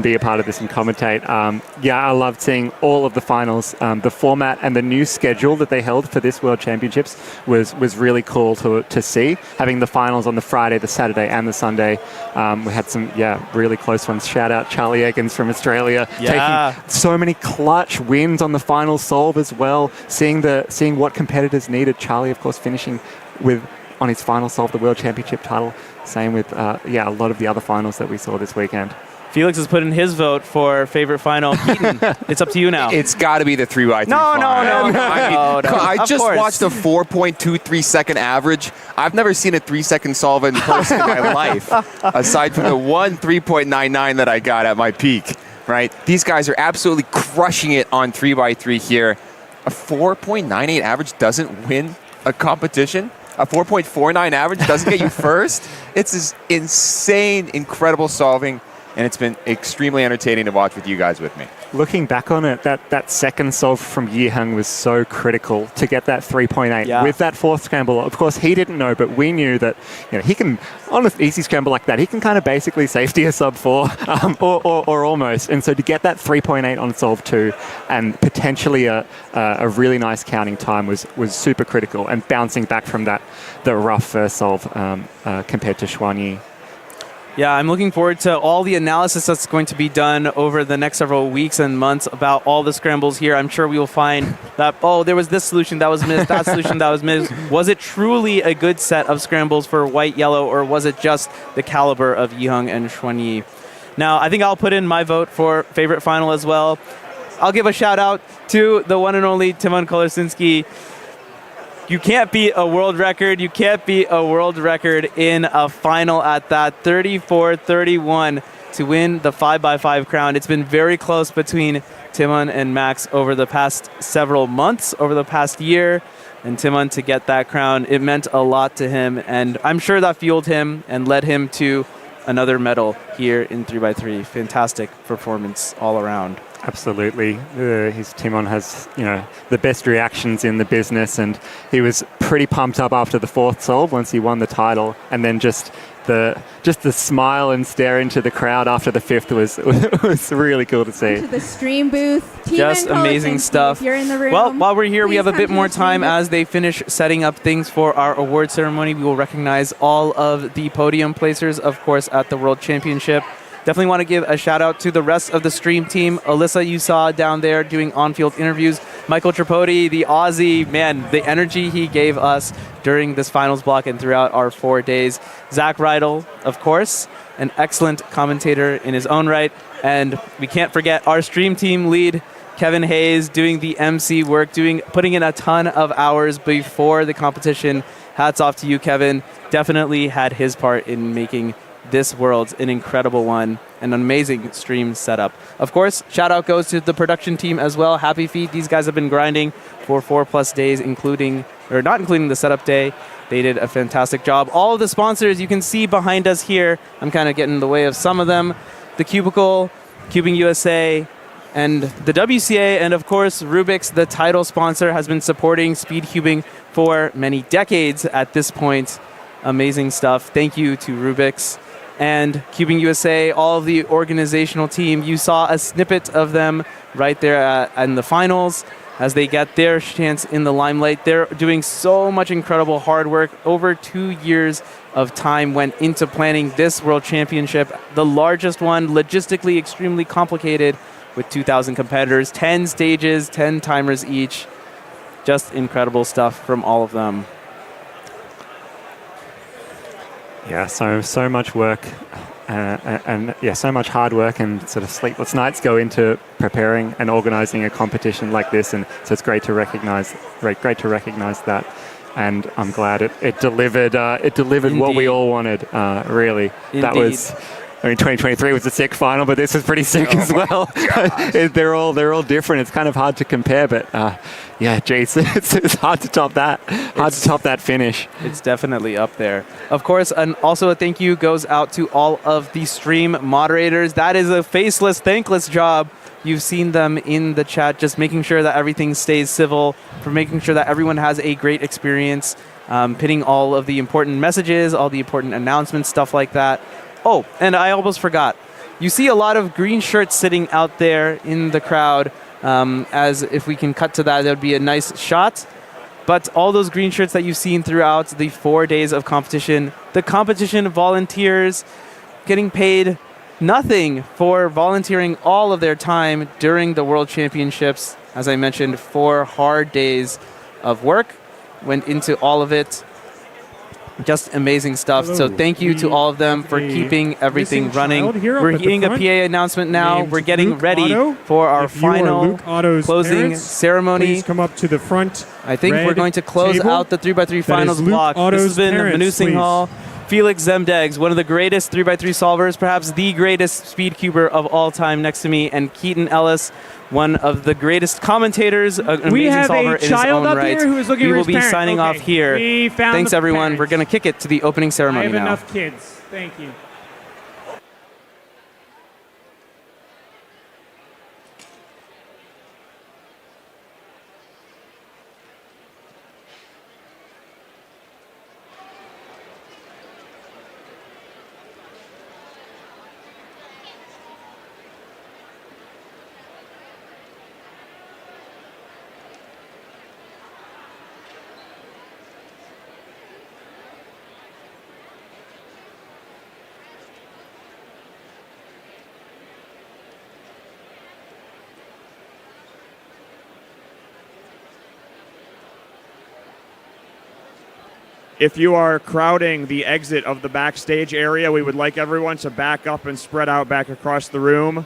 Speaker 14: be a part of this and commentate. I loved seeing all of the finals. The format and the new schedule that they held for this World Championships was really cool to see. Having the finals on the Friday, the Saturday, and the Sunday. We had some really close ones. Shout out Charlie Eggins from Australia, taking so many clutch wins on the final solve as well. Seeing what competitors needed. Charlie, of course, finishing on his final solve the World Championship title. Same with a lot of the other finals that we saw this weekend.
Speaker 12: Felix has put in his vote for favorite final. Keaton, it's up to you now.
Speaker 9: It's got to be the 3x3
Speaker 12: No.
Speaker 9: I just watched a 4.23 second average. I've never seen a 3-second solve in person in my life, aside from the one 3.99 that I got at my peak, right? These guys are absolutely crushing it on 3x3 here. A 4.98 average doesn't win a competition. A 4.49 average doesn't get you first. It's this insane, incredible solving. And it's been extremely entertaining to watch with you guys with me.
Speaker 14: Looking back on it, that second solve from Yiheng was so critical to get that 3.8 with that fourth scramble. Of course, he didn't know, but we knew that he can, on an easy scramble like that, he can kind of basically safety a sub 4 or almost. And so to get that 3.8 on solve 2 and potentially a really nice counting time was super critical, and bouncing back from the rough first solve compared to Xuanyi.
Speaker 12: Yeah, I'm looking forward to all the analysis that's going to be done over the next several weeks and months about all the scrambles here. I'm sure we will find that, there was this solution that was missed, that solution that was missed. Was it truly a good set of scrambles for white, yellow, or was it just the caliber of Yiheng and Xuanyi? Now, I think I'll put in my vote for favorite final as well. I'll give a shout out to the one and only Timon Kolarczynski. You can't beat a world record. You can't beat a world record in a final at that. 34-31 to win the 5x5 crown. It's been very close between Timon and Max over the past several months, over the past year. And Timon to get that crown, it meant a lot to him. And I'm sure that fueled him and led him to another medal here in 3x3. Fantastic performance all around.
Speaker 14: Absolutely. His Timon has, the best reactions in the business, and he was pretty pumped up after the fourth solve once he won the title, and then just the smile and stare into the crowd after the fifth was really cool to see.
Speaker 20: To the stream booth.
Speaker 12: Just amazing stuff.
Speaker 20: If you're in the room,
Speaker 12: well, while we're here, we have a bit more time as they finish setting up things for our award ceremony. We will recognize all of the podium placers, of course, at the World Championship. Definitely want to give a shout out to the rest of the stream team. Alyssa, you saw down there doing on-field interviews. Michael Tripodi, the Aussie, man, the energy he gave us during this finals block and throughout our 4 days. Zach Rydell, of course, an excellent commentator in his own right. And we can't forget our stream team lead, Kevin Hayes, doing the MC work, putting in a ton of hours before the competition. Hats off to you, Kevin. Definitely had his part in making this World's an incredible one, an amazing stream setup. Of course, shout out goes to the production team as well. Happy feet. These guys have been grinding for 4+ days, not including the setup day. They did a fantastic job. All of the sponsors you can see behind us here. I'm kind of getting in the way of some of them. The Cubicle, CubingUSA, and the WCA, and of course, Rubik's, the title sponsor, has been supporting speed cubing for many decades at this point. Amazing stuff. Thank you to Rubik's. And CubingUSA, all of the organizational team. You saw a snippet of them right there in the finals as they get their chance in the limelight. They're doing so much incredible hard work. Over 2 years of time went into planning this World Championship, the largest one, logistically extremely complicated, with 2,000 competitors, 10 stages, 10 timers each. Just incredible stuff from all of them.
Speaker 17: Yeah, so much work, and yeah, so much hard work and sort of sleepless nights go into preparing and organising a competition like this, and so it's great to recognise that. And I'm glad it delivered. It delivered what we all wanted. Really, that was. I mean, 2023 was a sick final, but this was pretty sick as well. They're all different. It's kind of hard to compare, but yeah, Jason, it's hard to top that. Hard to top that finish.
Speaker 12: It's definitely up there. Of course, and also a thank you goes out to all of the stream moderators. That is a faceless, thankless job. You've seen them in the chat, just making sure that everything stays civil, for making sure that everyone has a great experience, pitting all of the important messages, all the important announcements, stuff like that. Oh, and I almost forgot. You see a lot of green shirts sitting out there in the crowd. As if we can cut to that would be a nice shot. But all those green shirts that you've seen throughout the 4 days of competition, the competition volunteers getting paid nothing for volunteering all of their time during the World Championships. As I mentioned, 4 hard days of work went into all of it. Just amazing stuff.
Speaker 21: Hello.
Speaker 12: So thank you to all of them for keeping everything running. We're hearing a PA announcement now. We're getting ready for our final closing ceremony.
Speaker 21: Please come up to the front.
Speaker 12: I think we're going to close out the 3x3 finals block. This has been Manu Singhal, Felix Zemdegs, one of the greatest 3x3 solvers, perhaps the greatest speed cuber of all time next to me, and Keaton Ellis, one of the greatest commentators, an amazing solver in his own right. We will be signing off here. Thanks, everyone. We're going to kick it to the opening ceremony now.
Speaker 21: I have enough kids. Thank you. If you are crowding the exit of the backstage area, we would like everyone to back up and spread out back across the room.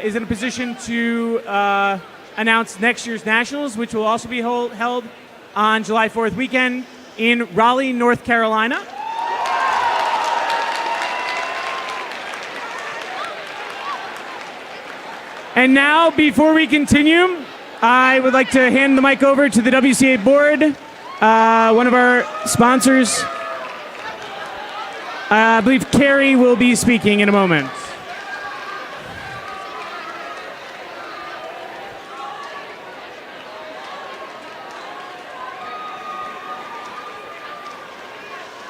Speaker 21: is in a position to announce next year's nationals, which will also be held on July 4th weekend in Raleigh, North Carolina. And now, before we continue, I would like to hand the mic over to the WCA board, one of our sponsors. I believe Carrie will be speaking in a moment.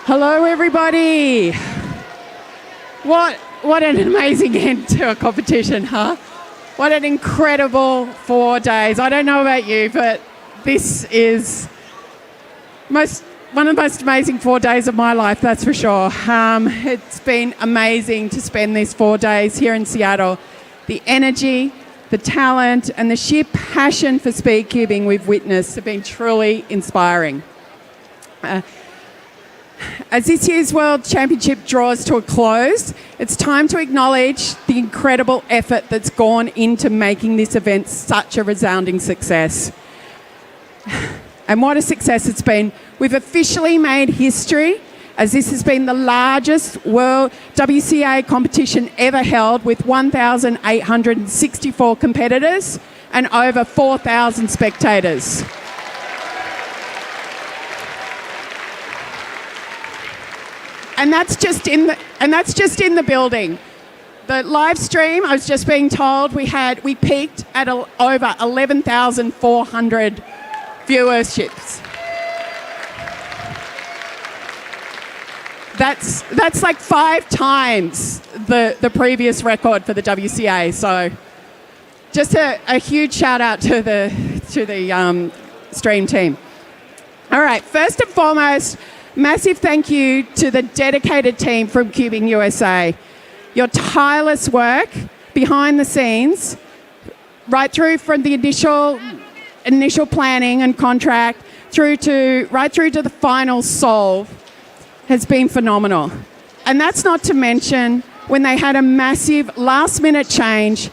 Speaker 18: Hello, everybody. What an amazing end to a competition, huh? What an incredible 4 days. I don't know about you, but this is one of the most amazing 4 days of my life, that's for sure. It's been amazing to spend these 4 days here in Seattle. The energy, the talent, and the sheer passion for speed cubing we've witnessed have been truly inspiring. As this year's World Championship draws to a close, it's time to acknowledge the incredible effort that's gone into making this event such a resounding success. And what a success it's been. We've officially made history, as this has been the largest World WCA competition ever held, with 1,864 competitors and over 4,000 spectators. And that's just in the building. The live stream, I was just being told, we peaked at over 11,400 viewerships. That's like 5 times the previous record for the WCA. So just a huge shout out to the stream team. All right, first and foremost, massive thank you to the dedicated team from CubingUSA. Your tireless work behind the scenes, right through from the initial planning and contract, right through to the final solve, has been phenomenal. And that's not to mention when they had a massive last-minute change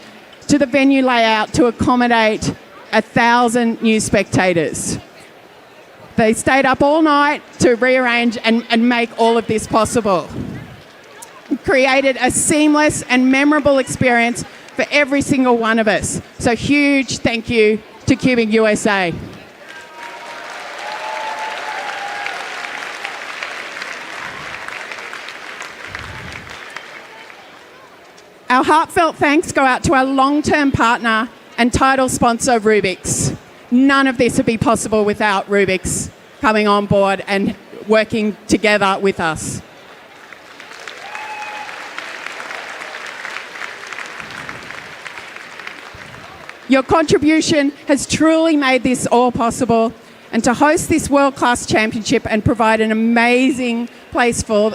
Speaker 18: to the venue layout to accommodate 1,000 new spectators. They stayed up all night to rearrange and make all of this possible. Created a seamless and memorable experience for every single one of us. So huge thank you to CubingUSA. Our heartfelt thanks go out to our long-term partner and title sponsor, Rubik's. None of this would be possible without Rubik's coming on board and working together with us. Your contribution has truly made this all possible, and to host this world-class championship and provide an amazing place for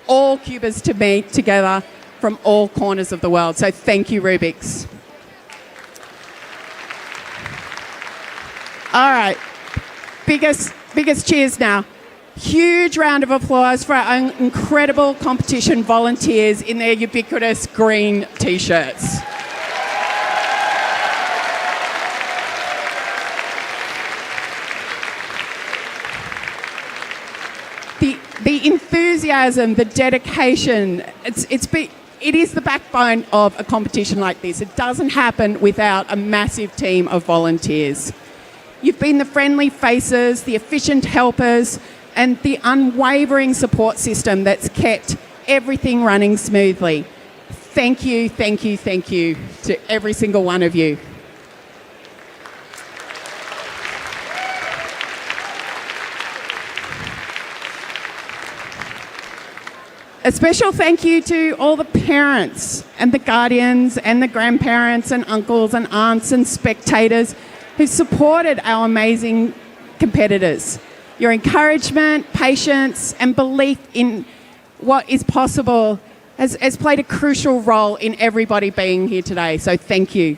Speaker 18: all cubers to meet together from all corners of the world. So thank you, Rubik's. All right, biggest cheers now. Huge round of applause for our incredible competition volunteers in their ubiquitous green t-shirts. The enthusiasm, the dedication, it is the backbone of a competition like this. It doesn't happen without a massive team of volunteers. You've been the friendly faces, the efficient helpers, and the unwavering support system that's kept everything running smoothly. Thank you, thank you, thank you to every single one of you. A special thank you to all the parents and the guardians and the grandparents and uncles and aunts and spectators who supported our amazing competitors. Your encouragement, patience, and belief in what is possible has played a crucial role in everybody being here today, so thank you.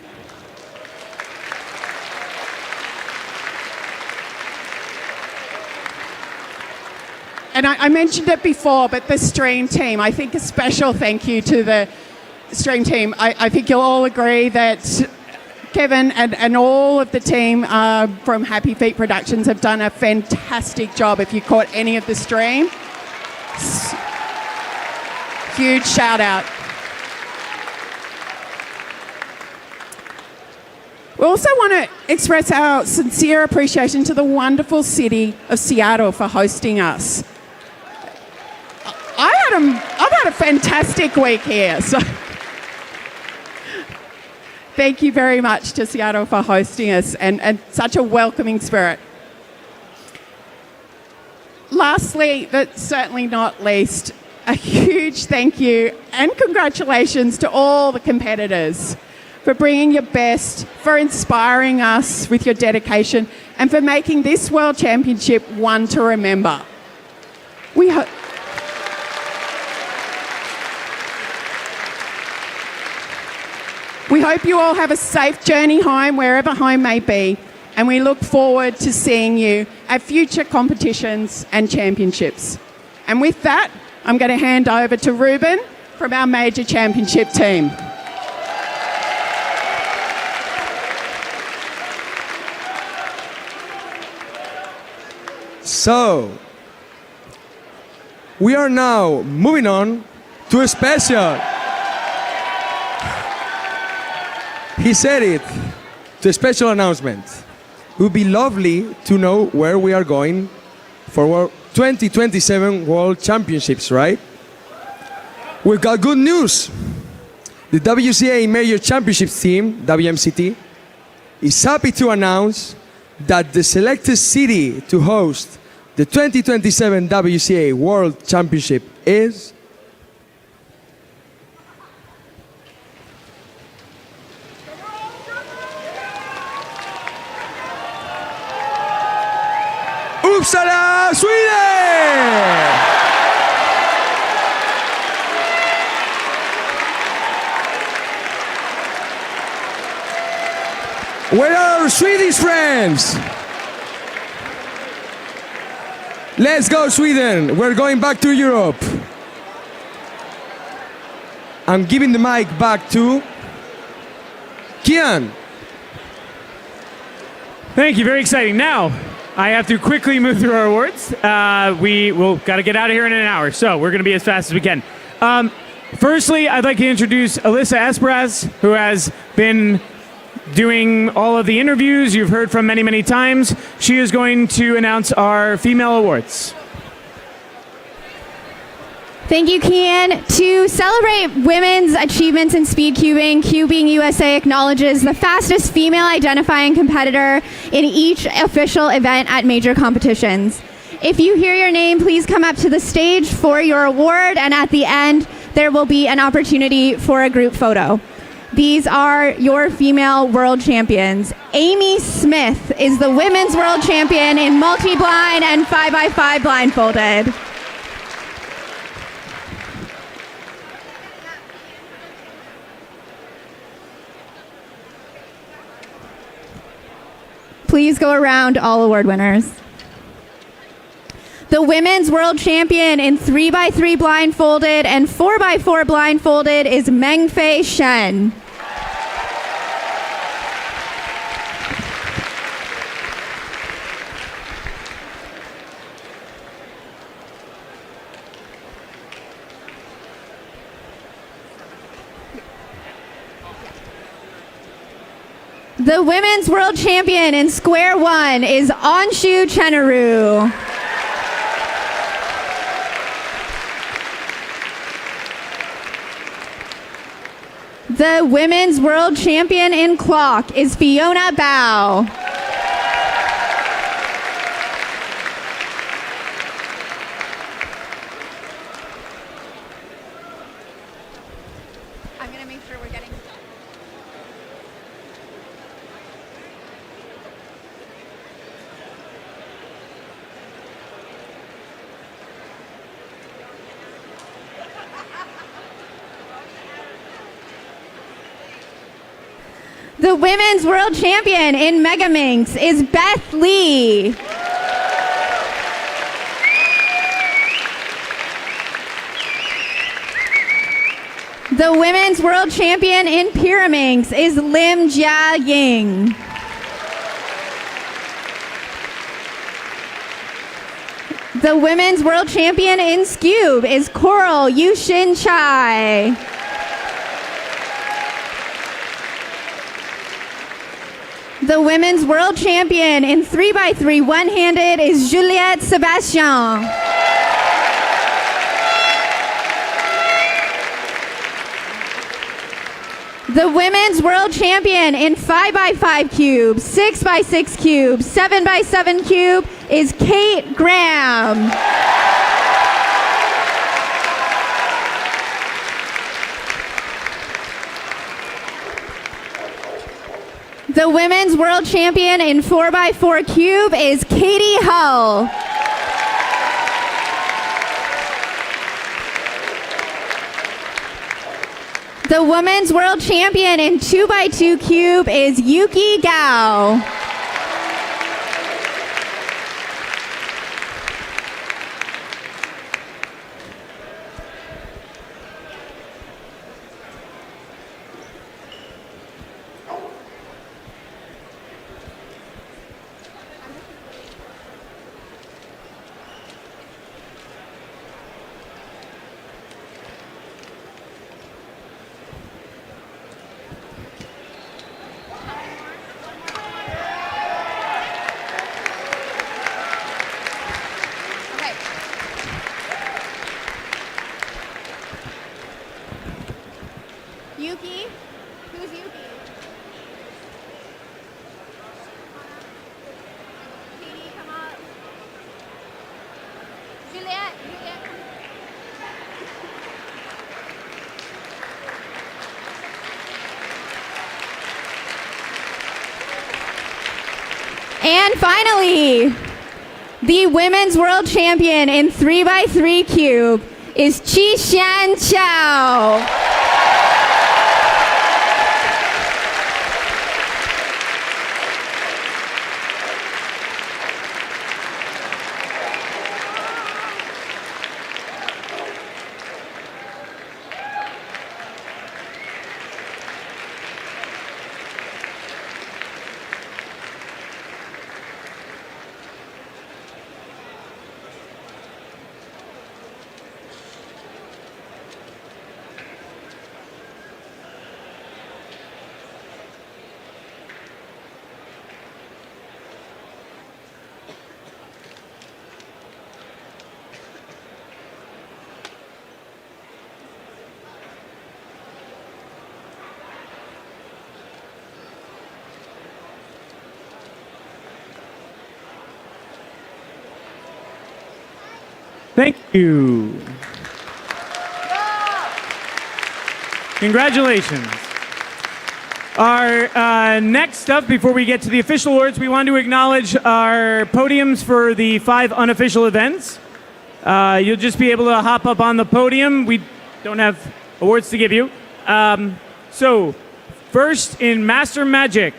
Speaker 18: And I mentioned it before, but the stream team, I think a special thank you to the stream team, I think you'll all agree that Kevin and all of the team from Happy Feet Productions have done a fantastic job. If you caught any of the stream, huge shout out. We also want to express our sincere appreciation to the wonderful city of Seattle for hosting us. I've had a fantastic week here, so thank you very much to Seattle for hosting us and such a welcoming spirit. Lastly, but certainly not least, a huge thank you and congratulations to all the competitors for bringing your best, for inspiring us with your dedication, and for making this World Championship one to remember. We hope you all have a safe journey home, wherever home may be, and we look forward to seeing you at future competitions and championships. And with that, I'm going to hand over to Ruben from our major championship team.
Speaker 11: So, we are now moving on to a special. He said it, to a special announcement. It would be lovely to know where we are going for our 2027 World Championships, right? We've got good news. The WCA Major Championships team, WMCT, is happy to announce that the selected city to host the 2027 WCA World Championship is Uppsala, Sweden! Where are our Swedish friends? Let's go, Sweden. We're going back to Europe. I'm giving the mic back to Kian.
Speaker 21: Thank you. Very exciting. Now, I have to quickly move through our awards. We will got to get out of here in an hour, so we're going to be as fast as we can. Firstly, I'd like to introduce Alyssa Esperas, who has been doing all of the interviews you've heard from many, many times. She is going to announce our female awards.
Speaker 20: Thank you, Kian. To celebrate women's achievements in speed cubing, CubingUSA acknowledges the fastest female identifying competitor in each official event at major competitions. If you hear your name, please come up to the stage for your award, and at the end, there will be an opportunity for a group photo. These are your female world champions. Amy Smith is the women's world champion in multi-blind and 5x5 blindfolded. Please go around all award winners. The women's world champion in 3x3 blindfolded and 4x4 blindfolded is Mengfei Shen. The women's world champion in square one is Anshu Chenaru. The women's world champion in clock is Fiona Bao. I'm going to make sure we're getting The women's world champion in Megaminx is Beth Lee. The women's world champion in pyraminx is Lim Jia Ying. The women's world champion in Skube is Coral Yushin Chai. The women's world champion in 3x3 one-handed is Juliette Sebastien. The women's world champion in 5x5 cube, 6x6 cube, 7x7 cube is Kate Graham. The women's world champion in 4x4 cube is Katie Hull. The women's world champion in 2x2 cube is Yuki Gao. Yuki? Who's Yuki? Katie, come up. Juliette, come. And finally, the women's world champion in 3x3 cube is Qishan Chao.
Speaker 21: Thank you. Congratulations. Our next up, before we get to the official awards, we want to acknowledge our podiums for the 5 unofficial events. You'll just be able to hop up on the podium. We don't have awards to give you. So, first in Master Magic,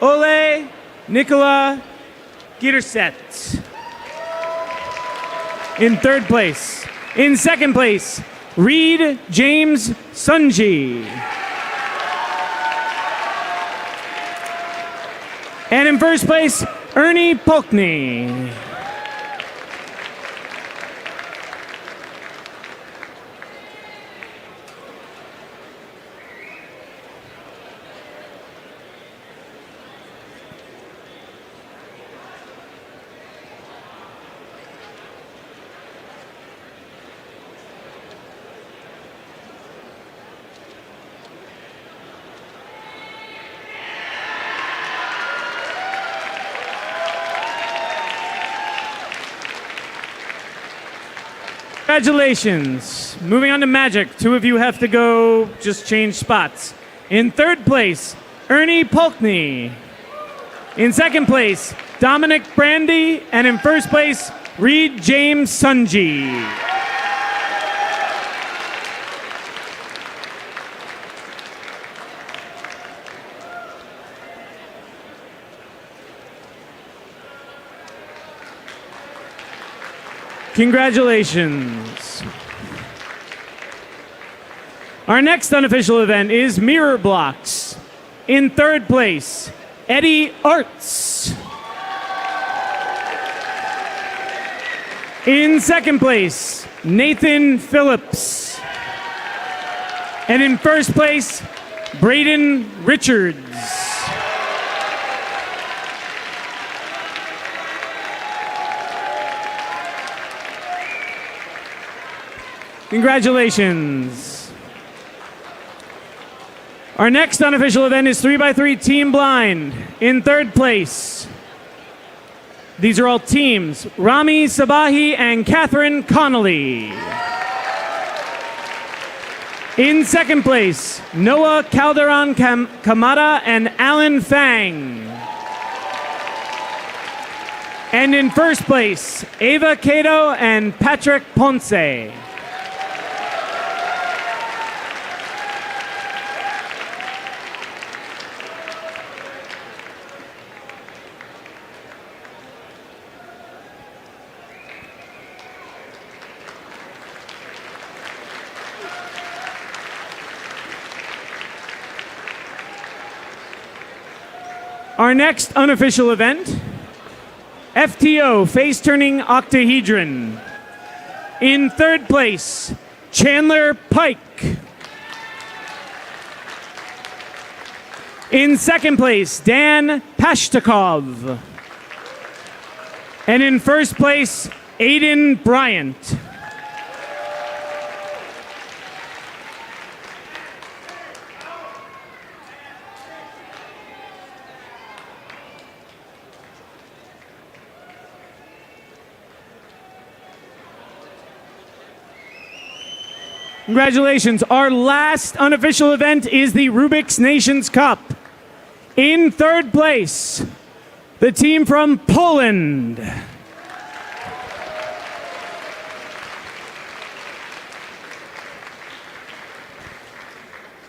Speaker 21: Ole Nicola Girset. In 3rd place. In 2nd place, Reed James Sunji. And in 1st place, Ernie Polkney. Congratulations. Moving on to Magic. 2 of you have to go just change spots. In 3rd place, Ernie Polkney. In 2nd place, Dominic Brandy. And in 1st place, Reed James Sunji. Congratulations. Our next unofficial event is mirror blocks. In third place, Eddie Arts. In second place, Nathan Phillips. And in first place, Braden Richards. Congratulations. Our next unofficial event is 3x3 Team Blind. In third place, these are all teams, Rami Sabahi and Catherine Connolly. In second place, Noah Calderon Kamada and Alan Fang. And in first place, Ava Cato and Patrick Ponce. Our next unofficial event, FTO, face-turning octahedron. In third place, Chandler Pike. In second place, Dan Pashtakov. And in first place, Aiden Bryant. Congratulations. Our last unofficial event is the Rubik's Nations Cup. In third place, the team from Poland.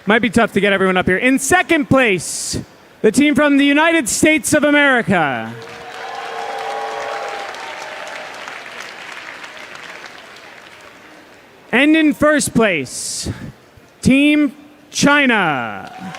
Speaker 21: Might be tough to get everyone up here. In second place, the team from the United States of America. And in first place, Team China.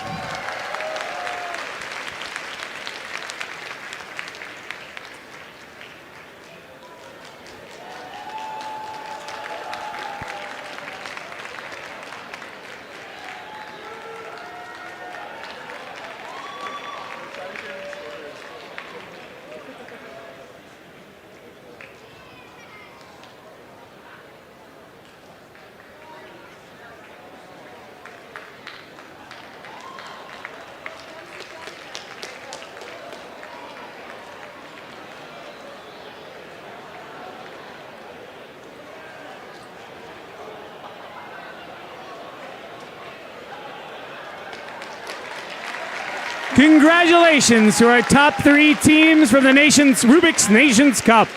Speaker 21: Congratulations to our top three teams from the Rubik's Nations Cup.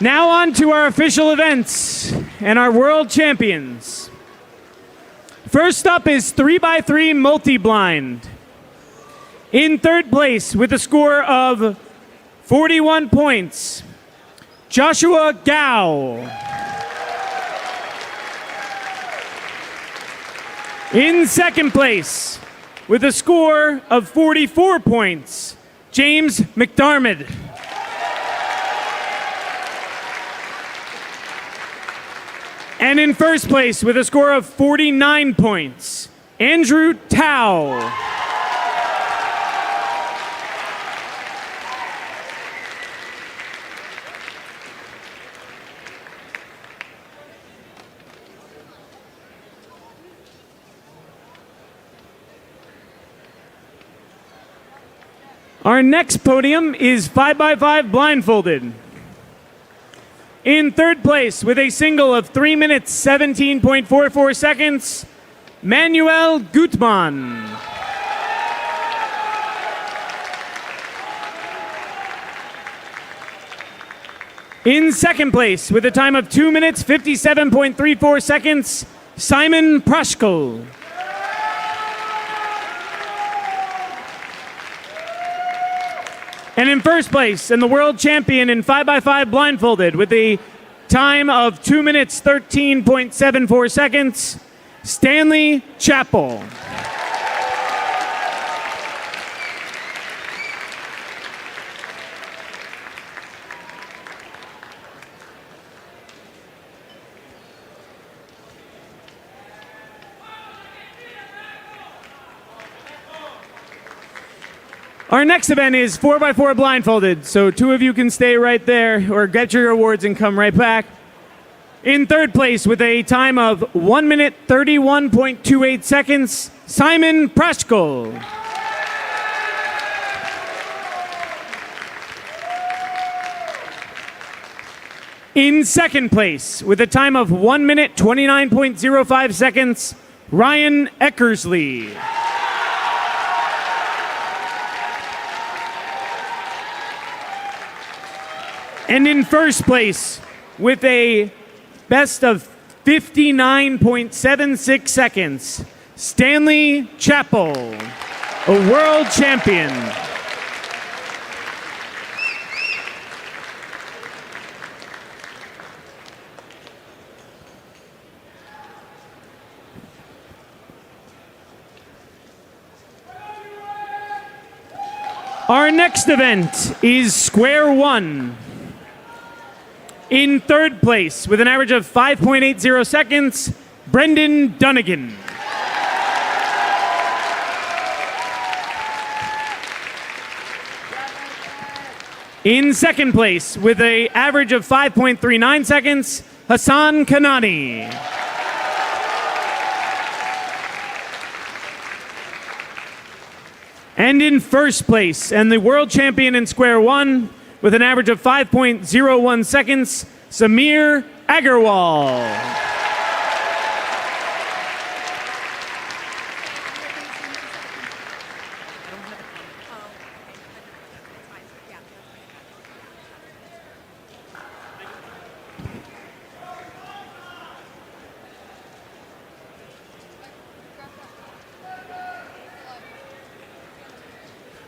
Speaker 21: Now on to our official events and our world champions. First up is 3x3 multi-blind. In third place with a score of 41 points, Joshua Gao. In second place, with a score of 44 points, James McDermott. And in first place, with a score of 49 points, Andrew Tao. Our next podium is 5x5 blindfolded. In third place with a single of 3 minutes 17.44 seconds, Manuel Gutmann. In second place with a time of 2 minutes 57.34 seconds, Simon Prashkel. And in first place, and the world champion in 5x5 blindfolded with a time of 2 minutes 13.74 seconds, Stanley Chappell. Our next event is 4x4 blindfolded, so two of you can stay right there or get your awards and come right back. In third place with a time of 1 minute 31.28 seconds, Simon Praschkel. In second place with a time of 1 minute 29.05 seconds, Ryan Eckersley. And in first place, with a best of 59.76 seconds, Stanley Chappell, a world champion. Our next event is Square One. In third place, with an average of 5.80 seconds, Brendan Dunnigan. In second place, with an average of 5.39 seconds, Hassan Kanani. And in first place, and the world champion in Square One, with an average of 5.01 seconds, Samir Agarwal.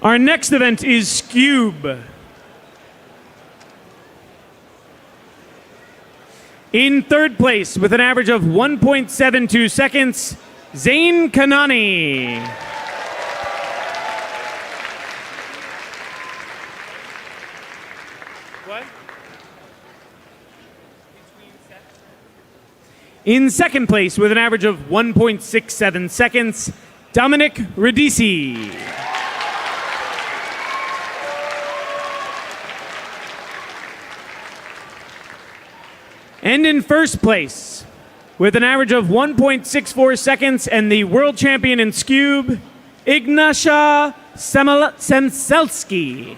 Speaker 21: Our next event is Skube. In third place, with an average of 1.72 seconds, Zain Kanani. What? In second place, with an average of 1.67 seconds, Dominic Radici. And in first place, with an average of 1.64 seconds and the world champion in Skube, Ignacia Semselski.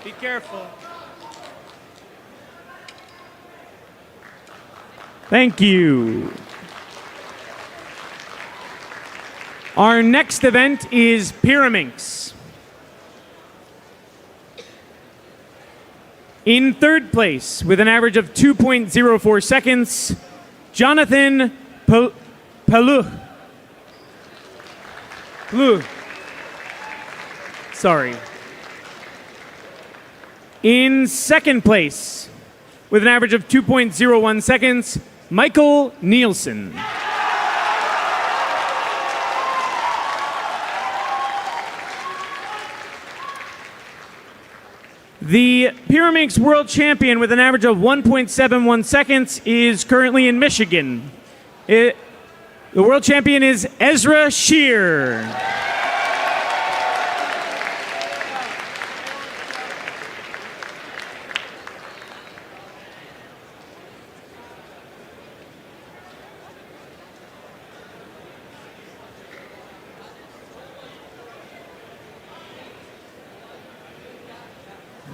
Speaker 21: Be careful. Thank you. Our next event is Pyraminx. In third place, with an average of 2.04 seconds, Jonathan Palou. Sorry. In second place, with an average of 2.01 seconds, Michael Nielsen. The Pyraminx world champion with an average of 1.71 seconds is currently in Michigan. The world champion is Ezra Shear.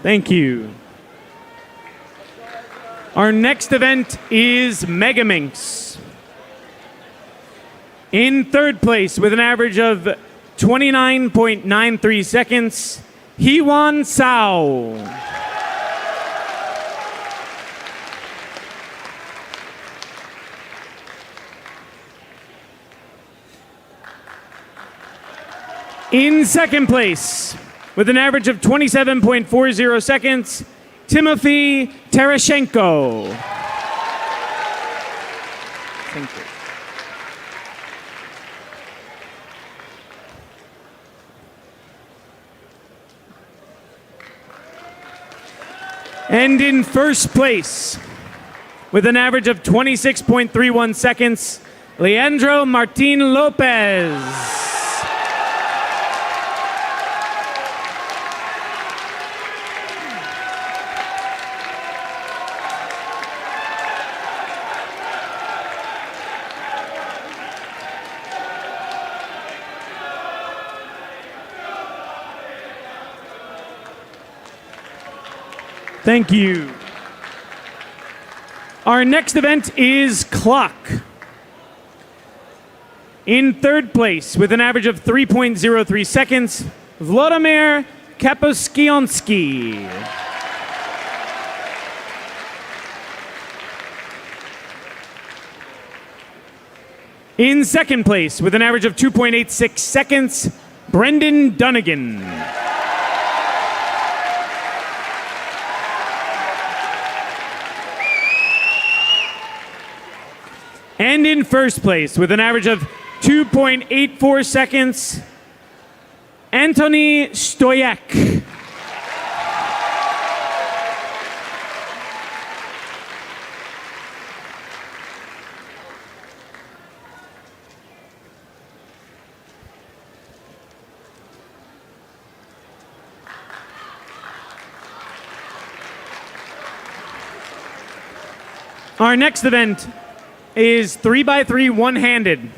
Speaker 21: Thank you. Our next event is Megaminx. In third place, with an average of 29.93 seconds, Heewon Sao. In second place, with an average of 27.40 seconds, Timothy Terashenko. Thank you. And in first place, with an average of 26.31 seconds, Leandro Martin Lopez. Thank you. Our next event is clock. In third place, with an average of 3.03 seconds, Vladimir Kaposkionski. In second place, with an average of 2.86 seconds, Brendan Dunnigan. And in first place, with an average of 2.84 seconds, Anthony Stoyak. Our next event is 3x3 one-handed.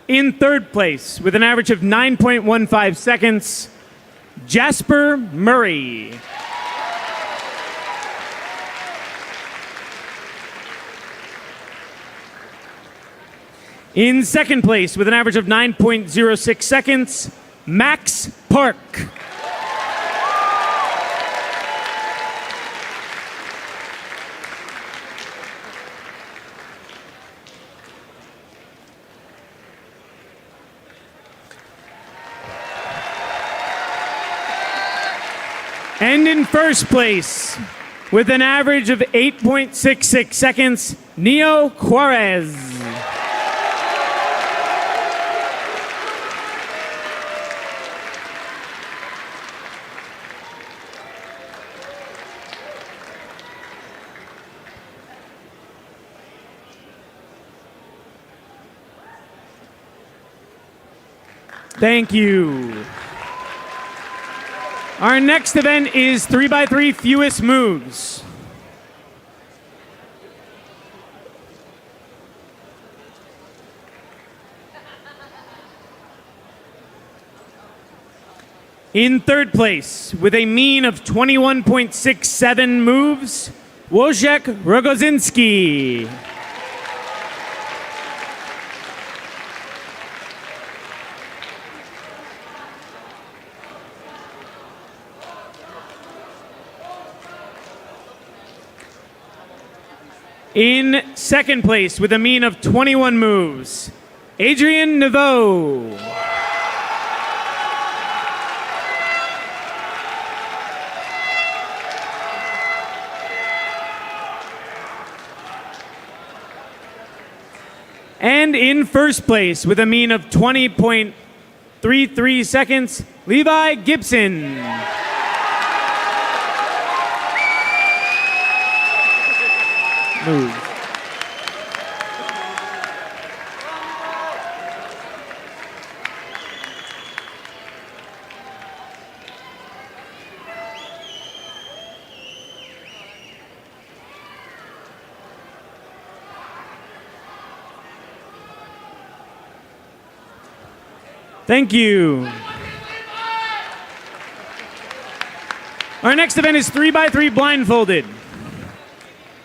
Speaker 21: In third place, with an average of 9.15 seconds, Jasper Murray. In second place, with an average of 9.06 seconds, Max Park. And in first place, with an average of 8.66 seconds, Neo Juarez. Thank you. Our next event is 3x3 fewest moves. In third place, with a mean of 21.67 moves, Wojciech Rogozinski. In second place, with a mean of 21 moves, Adrian Naveau. And in first place, with a mean of 20.33 seconds, Levi Gibson. Move. Thank you. Our next event is 3x3 blindfolded.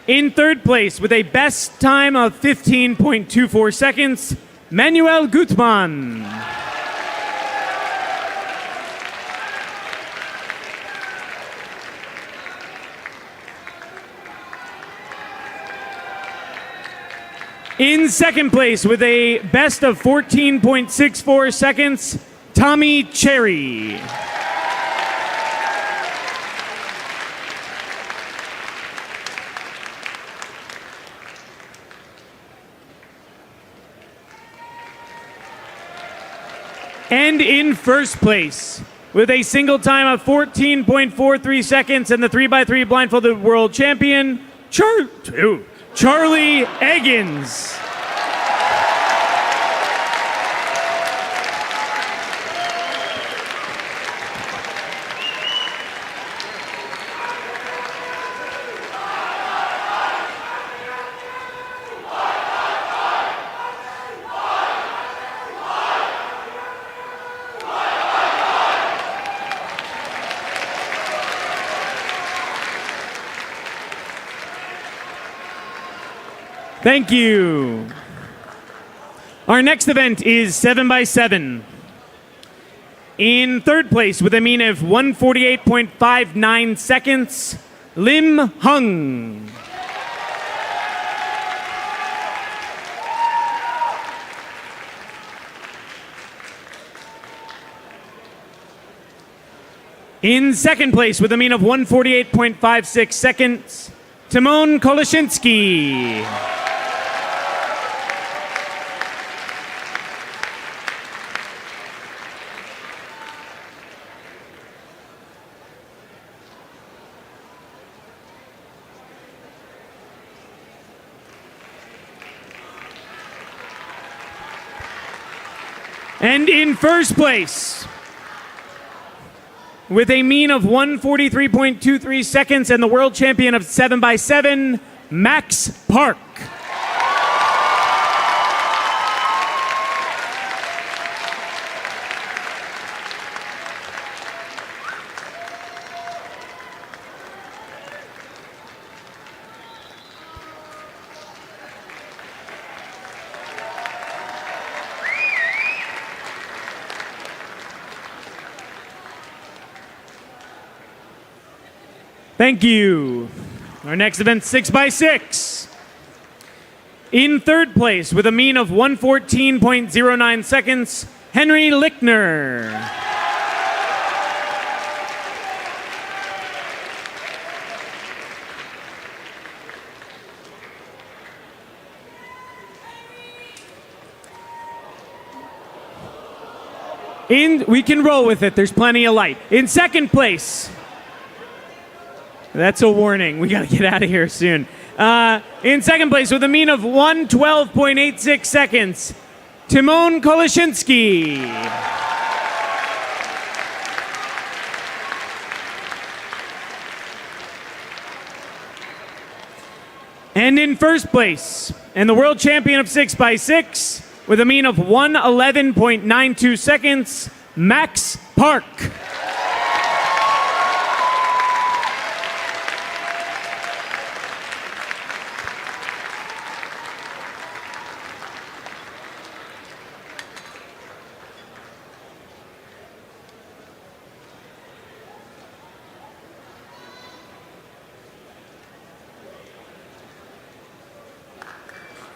Speaker 21: In third place, with a best time of 15.24 seconds, Manuel Gutmann. In second place with a best of 14.64 seconds, Tommy Cherry. And in first place with a single time of 14.43 seconds and the 3x3 blindfolded world champion, Charlie Eggins. Thank you. Our next event is 7x7. In third place with a mean of 148.59 seconds, Lim Hung. In second place with a mean of 148.56 seconds, Timon Koloshinsky. And in first place, with a mean of 143.23 seconds and the world champion of 7x7, Max Park. Thank you. Our next event, 6x6. In third place with a mean of 114.09 seconds, Henry Lichtner. We can roll with it. There's plenty of light. In second place, that's a warning. We got to get out of here soon. In second place with a mean of 112.86 seconds, Timon Koloshinsky. And in first place, and the world champion of 6x6 with a mean of 111.92 seconds, Max Park.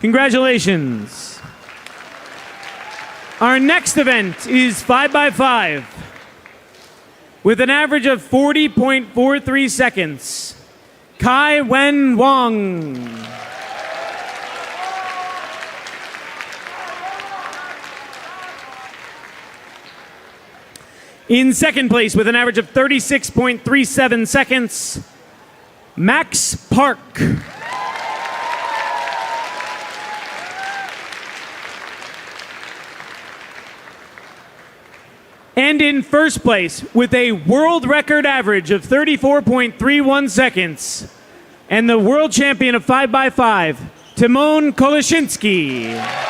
Speaker 21: Congratulations. Our next event is 5x5 with an average of 40.43 seconds. Kai Wen Wong. In second place with an average of 36.37 seconds, Max Park. And in first place with a world record average of 34.31 seconds, and the world champion of 5x5, Timon Koloshinsky.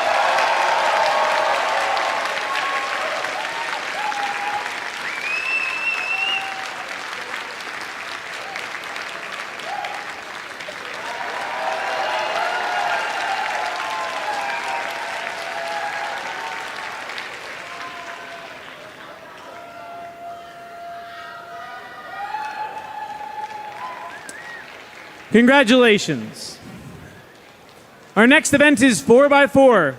Speaker 21: Congratulations. Our next event is 4x4.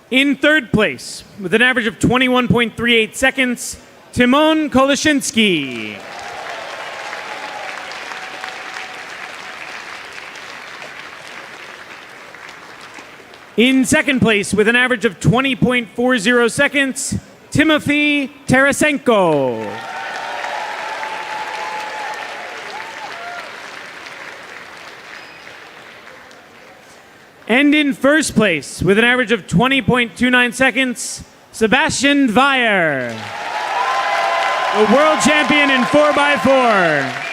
Speaker 21: In third place, with an average of 21.38 seconds, Timon Koloshinsky. In second place, with an average of 20.40 seconds, Timothy Tarasenko. And in first place, with an average of 20.29 seconds, Sebastian Weyer, the world champion in 4x4.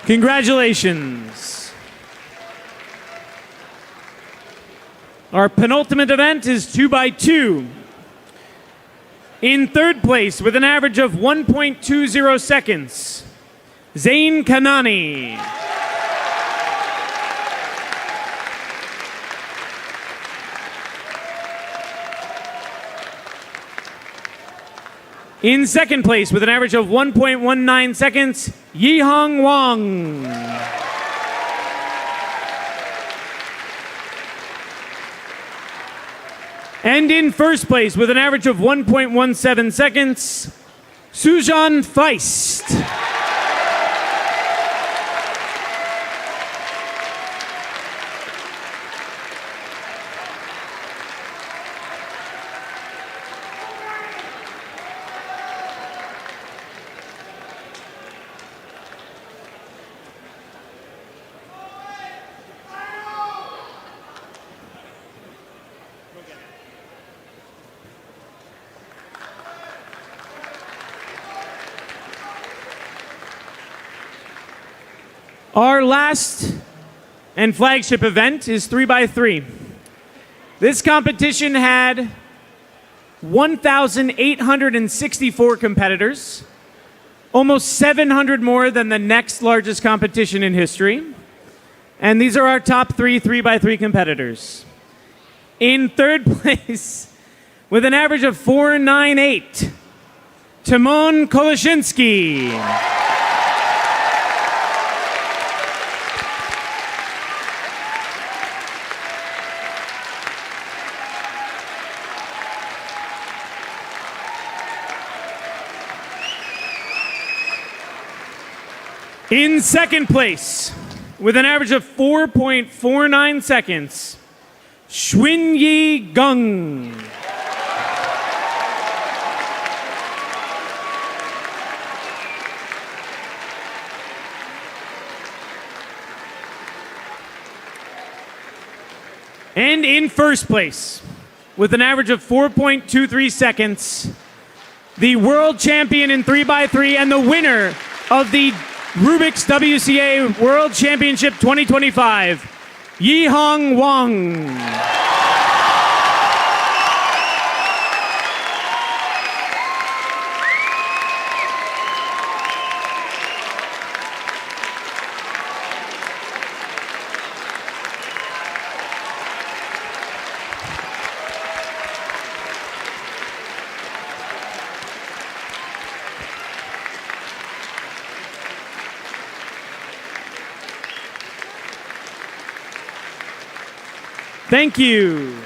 Speaker 21: Congratulations. Our penultimate event is 2x2. In third place, with an average of 1.20 seconds, Zain Kanani. In second place, with an average of 1.19 seconds, Yihong Wang. And in first place, with an average of 1.17 seconds, Sujan Feist. Our last and flagship event is 3x3. This competition had 1,864 competitors, almost 700 more than the next largest competition in history. And these are our top 3x3 competitors. In third place, with an average of 4.98, Timon Koloshinsky. In second place, with an average of 4.49 seconds, Xunyi Geng. And in first place, with an average of 4.23 seconds, the world champion in 3x3 and the winner of the Rubik's WCA World Championship 2025, Yihong Wang. Thank you.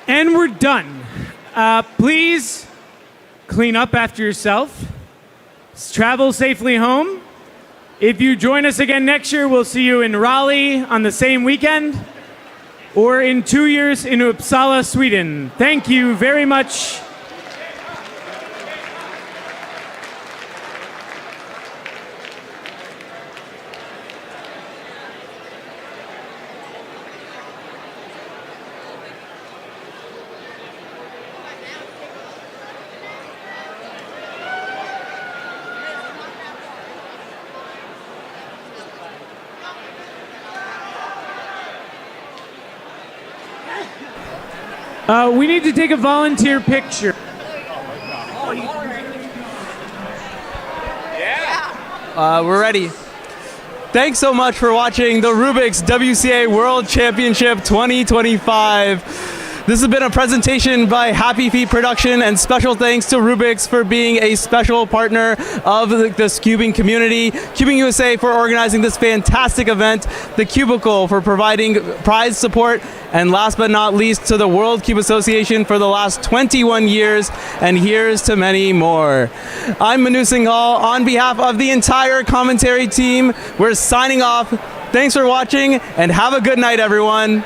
Speaker 21: And we're done. Please clean up after yourself. Travel safely home. If you join us again next year, we'll see you in Raleigh on the same weekend, or in 2 years in Uppsala, Sweden. Thank you very much. We need to take a volunteer picture.
Speaker 12: We're ready. Thanks so much for watching the Rubik's WCA World Championship 2025. This has been a presentation by Happy Feet Production, and special thanks to Rubik's for being a special partner of the Skubing community, CubingUSA for organizing this fantastic event, the Cubicle for providing prize support, and last but not least to the World Cube Association for the last 21 years, and here's to many more. I'm Manu Singhal. On behalf of the entire commentary team, we're signing off. Thanks for watching, and have a good night, everyone.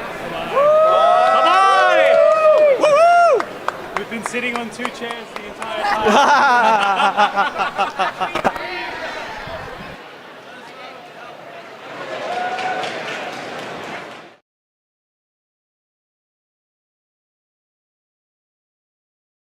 Speaker 8: We've been sitting on 2 chairs the entire time.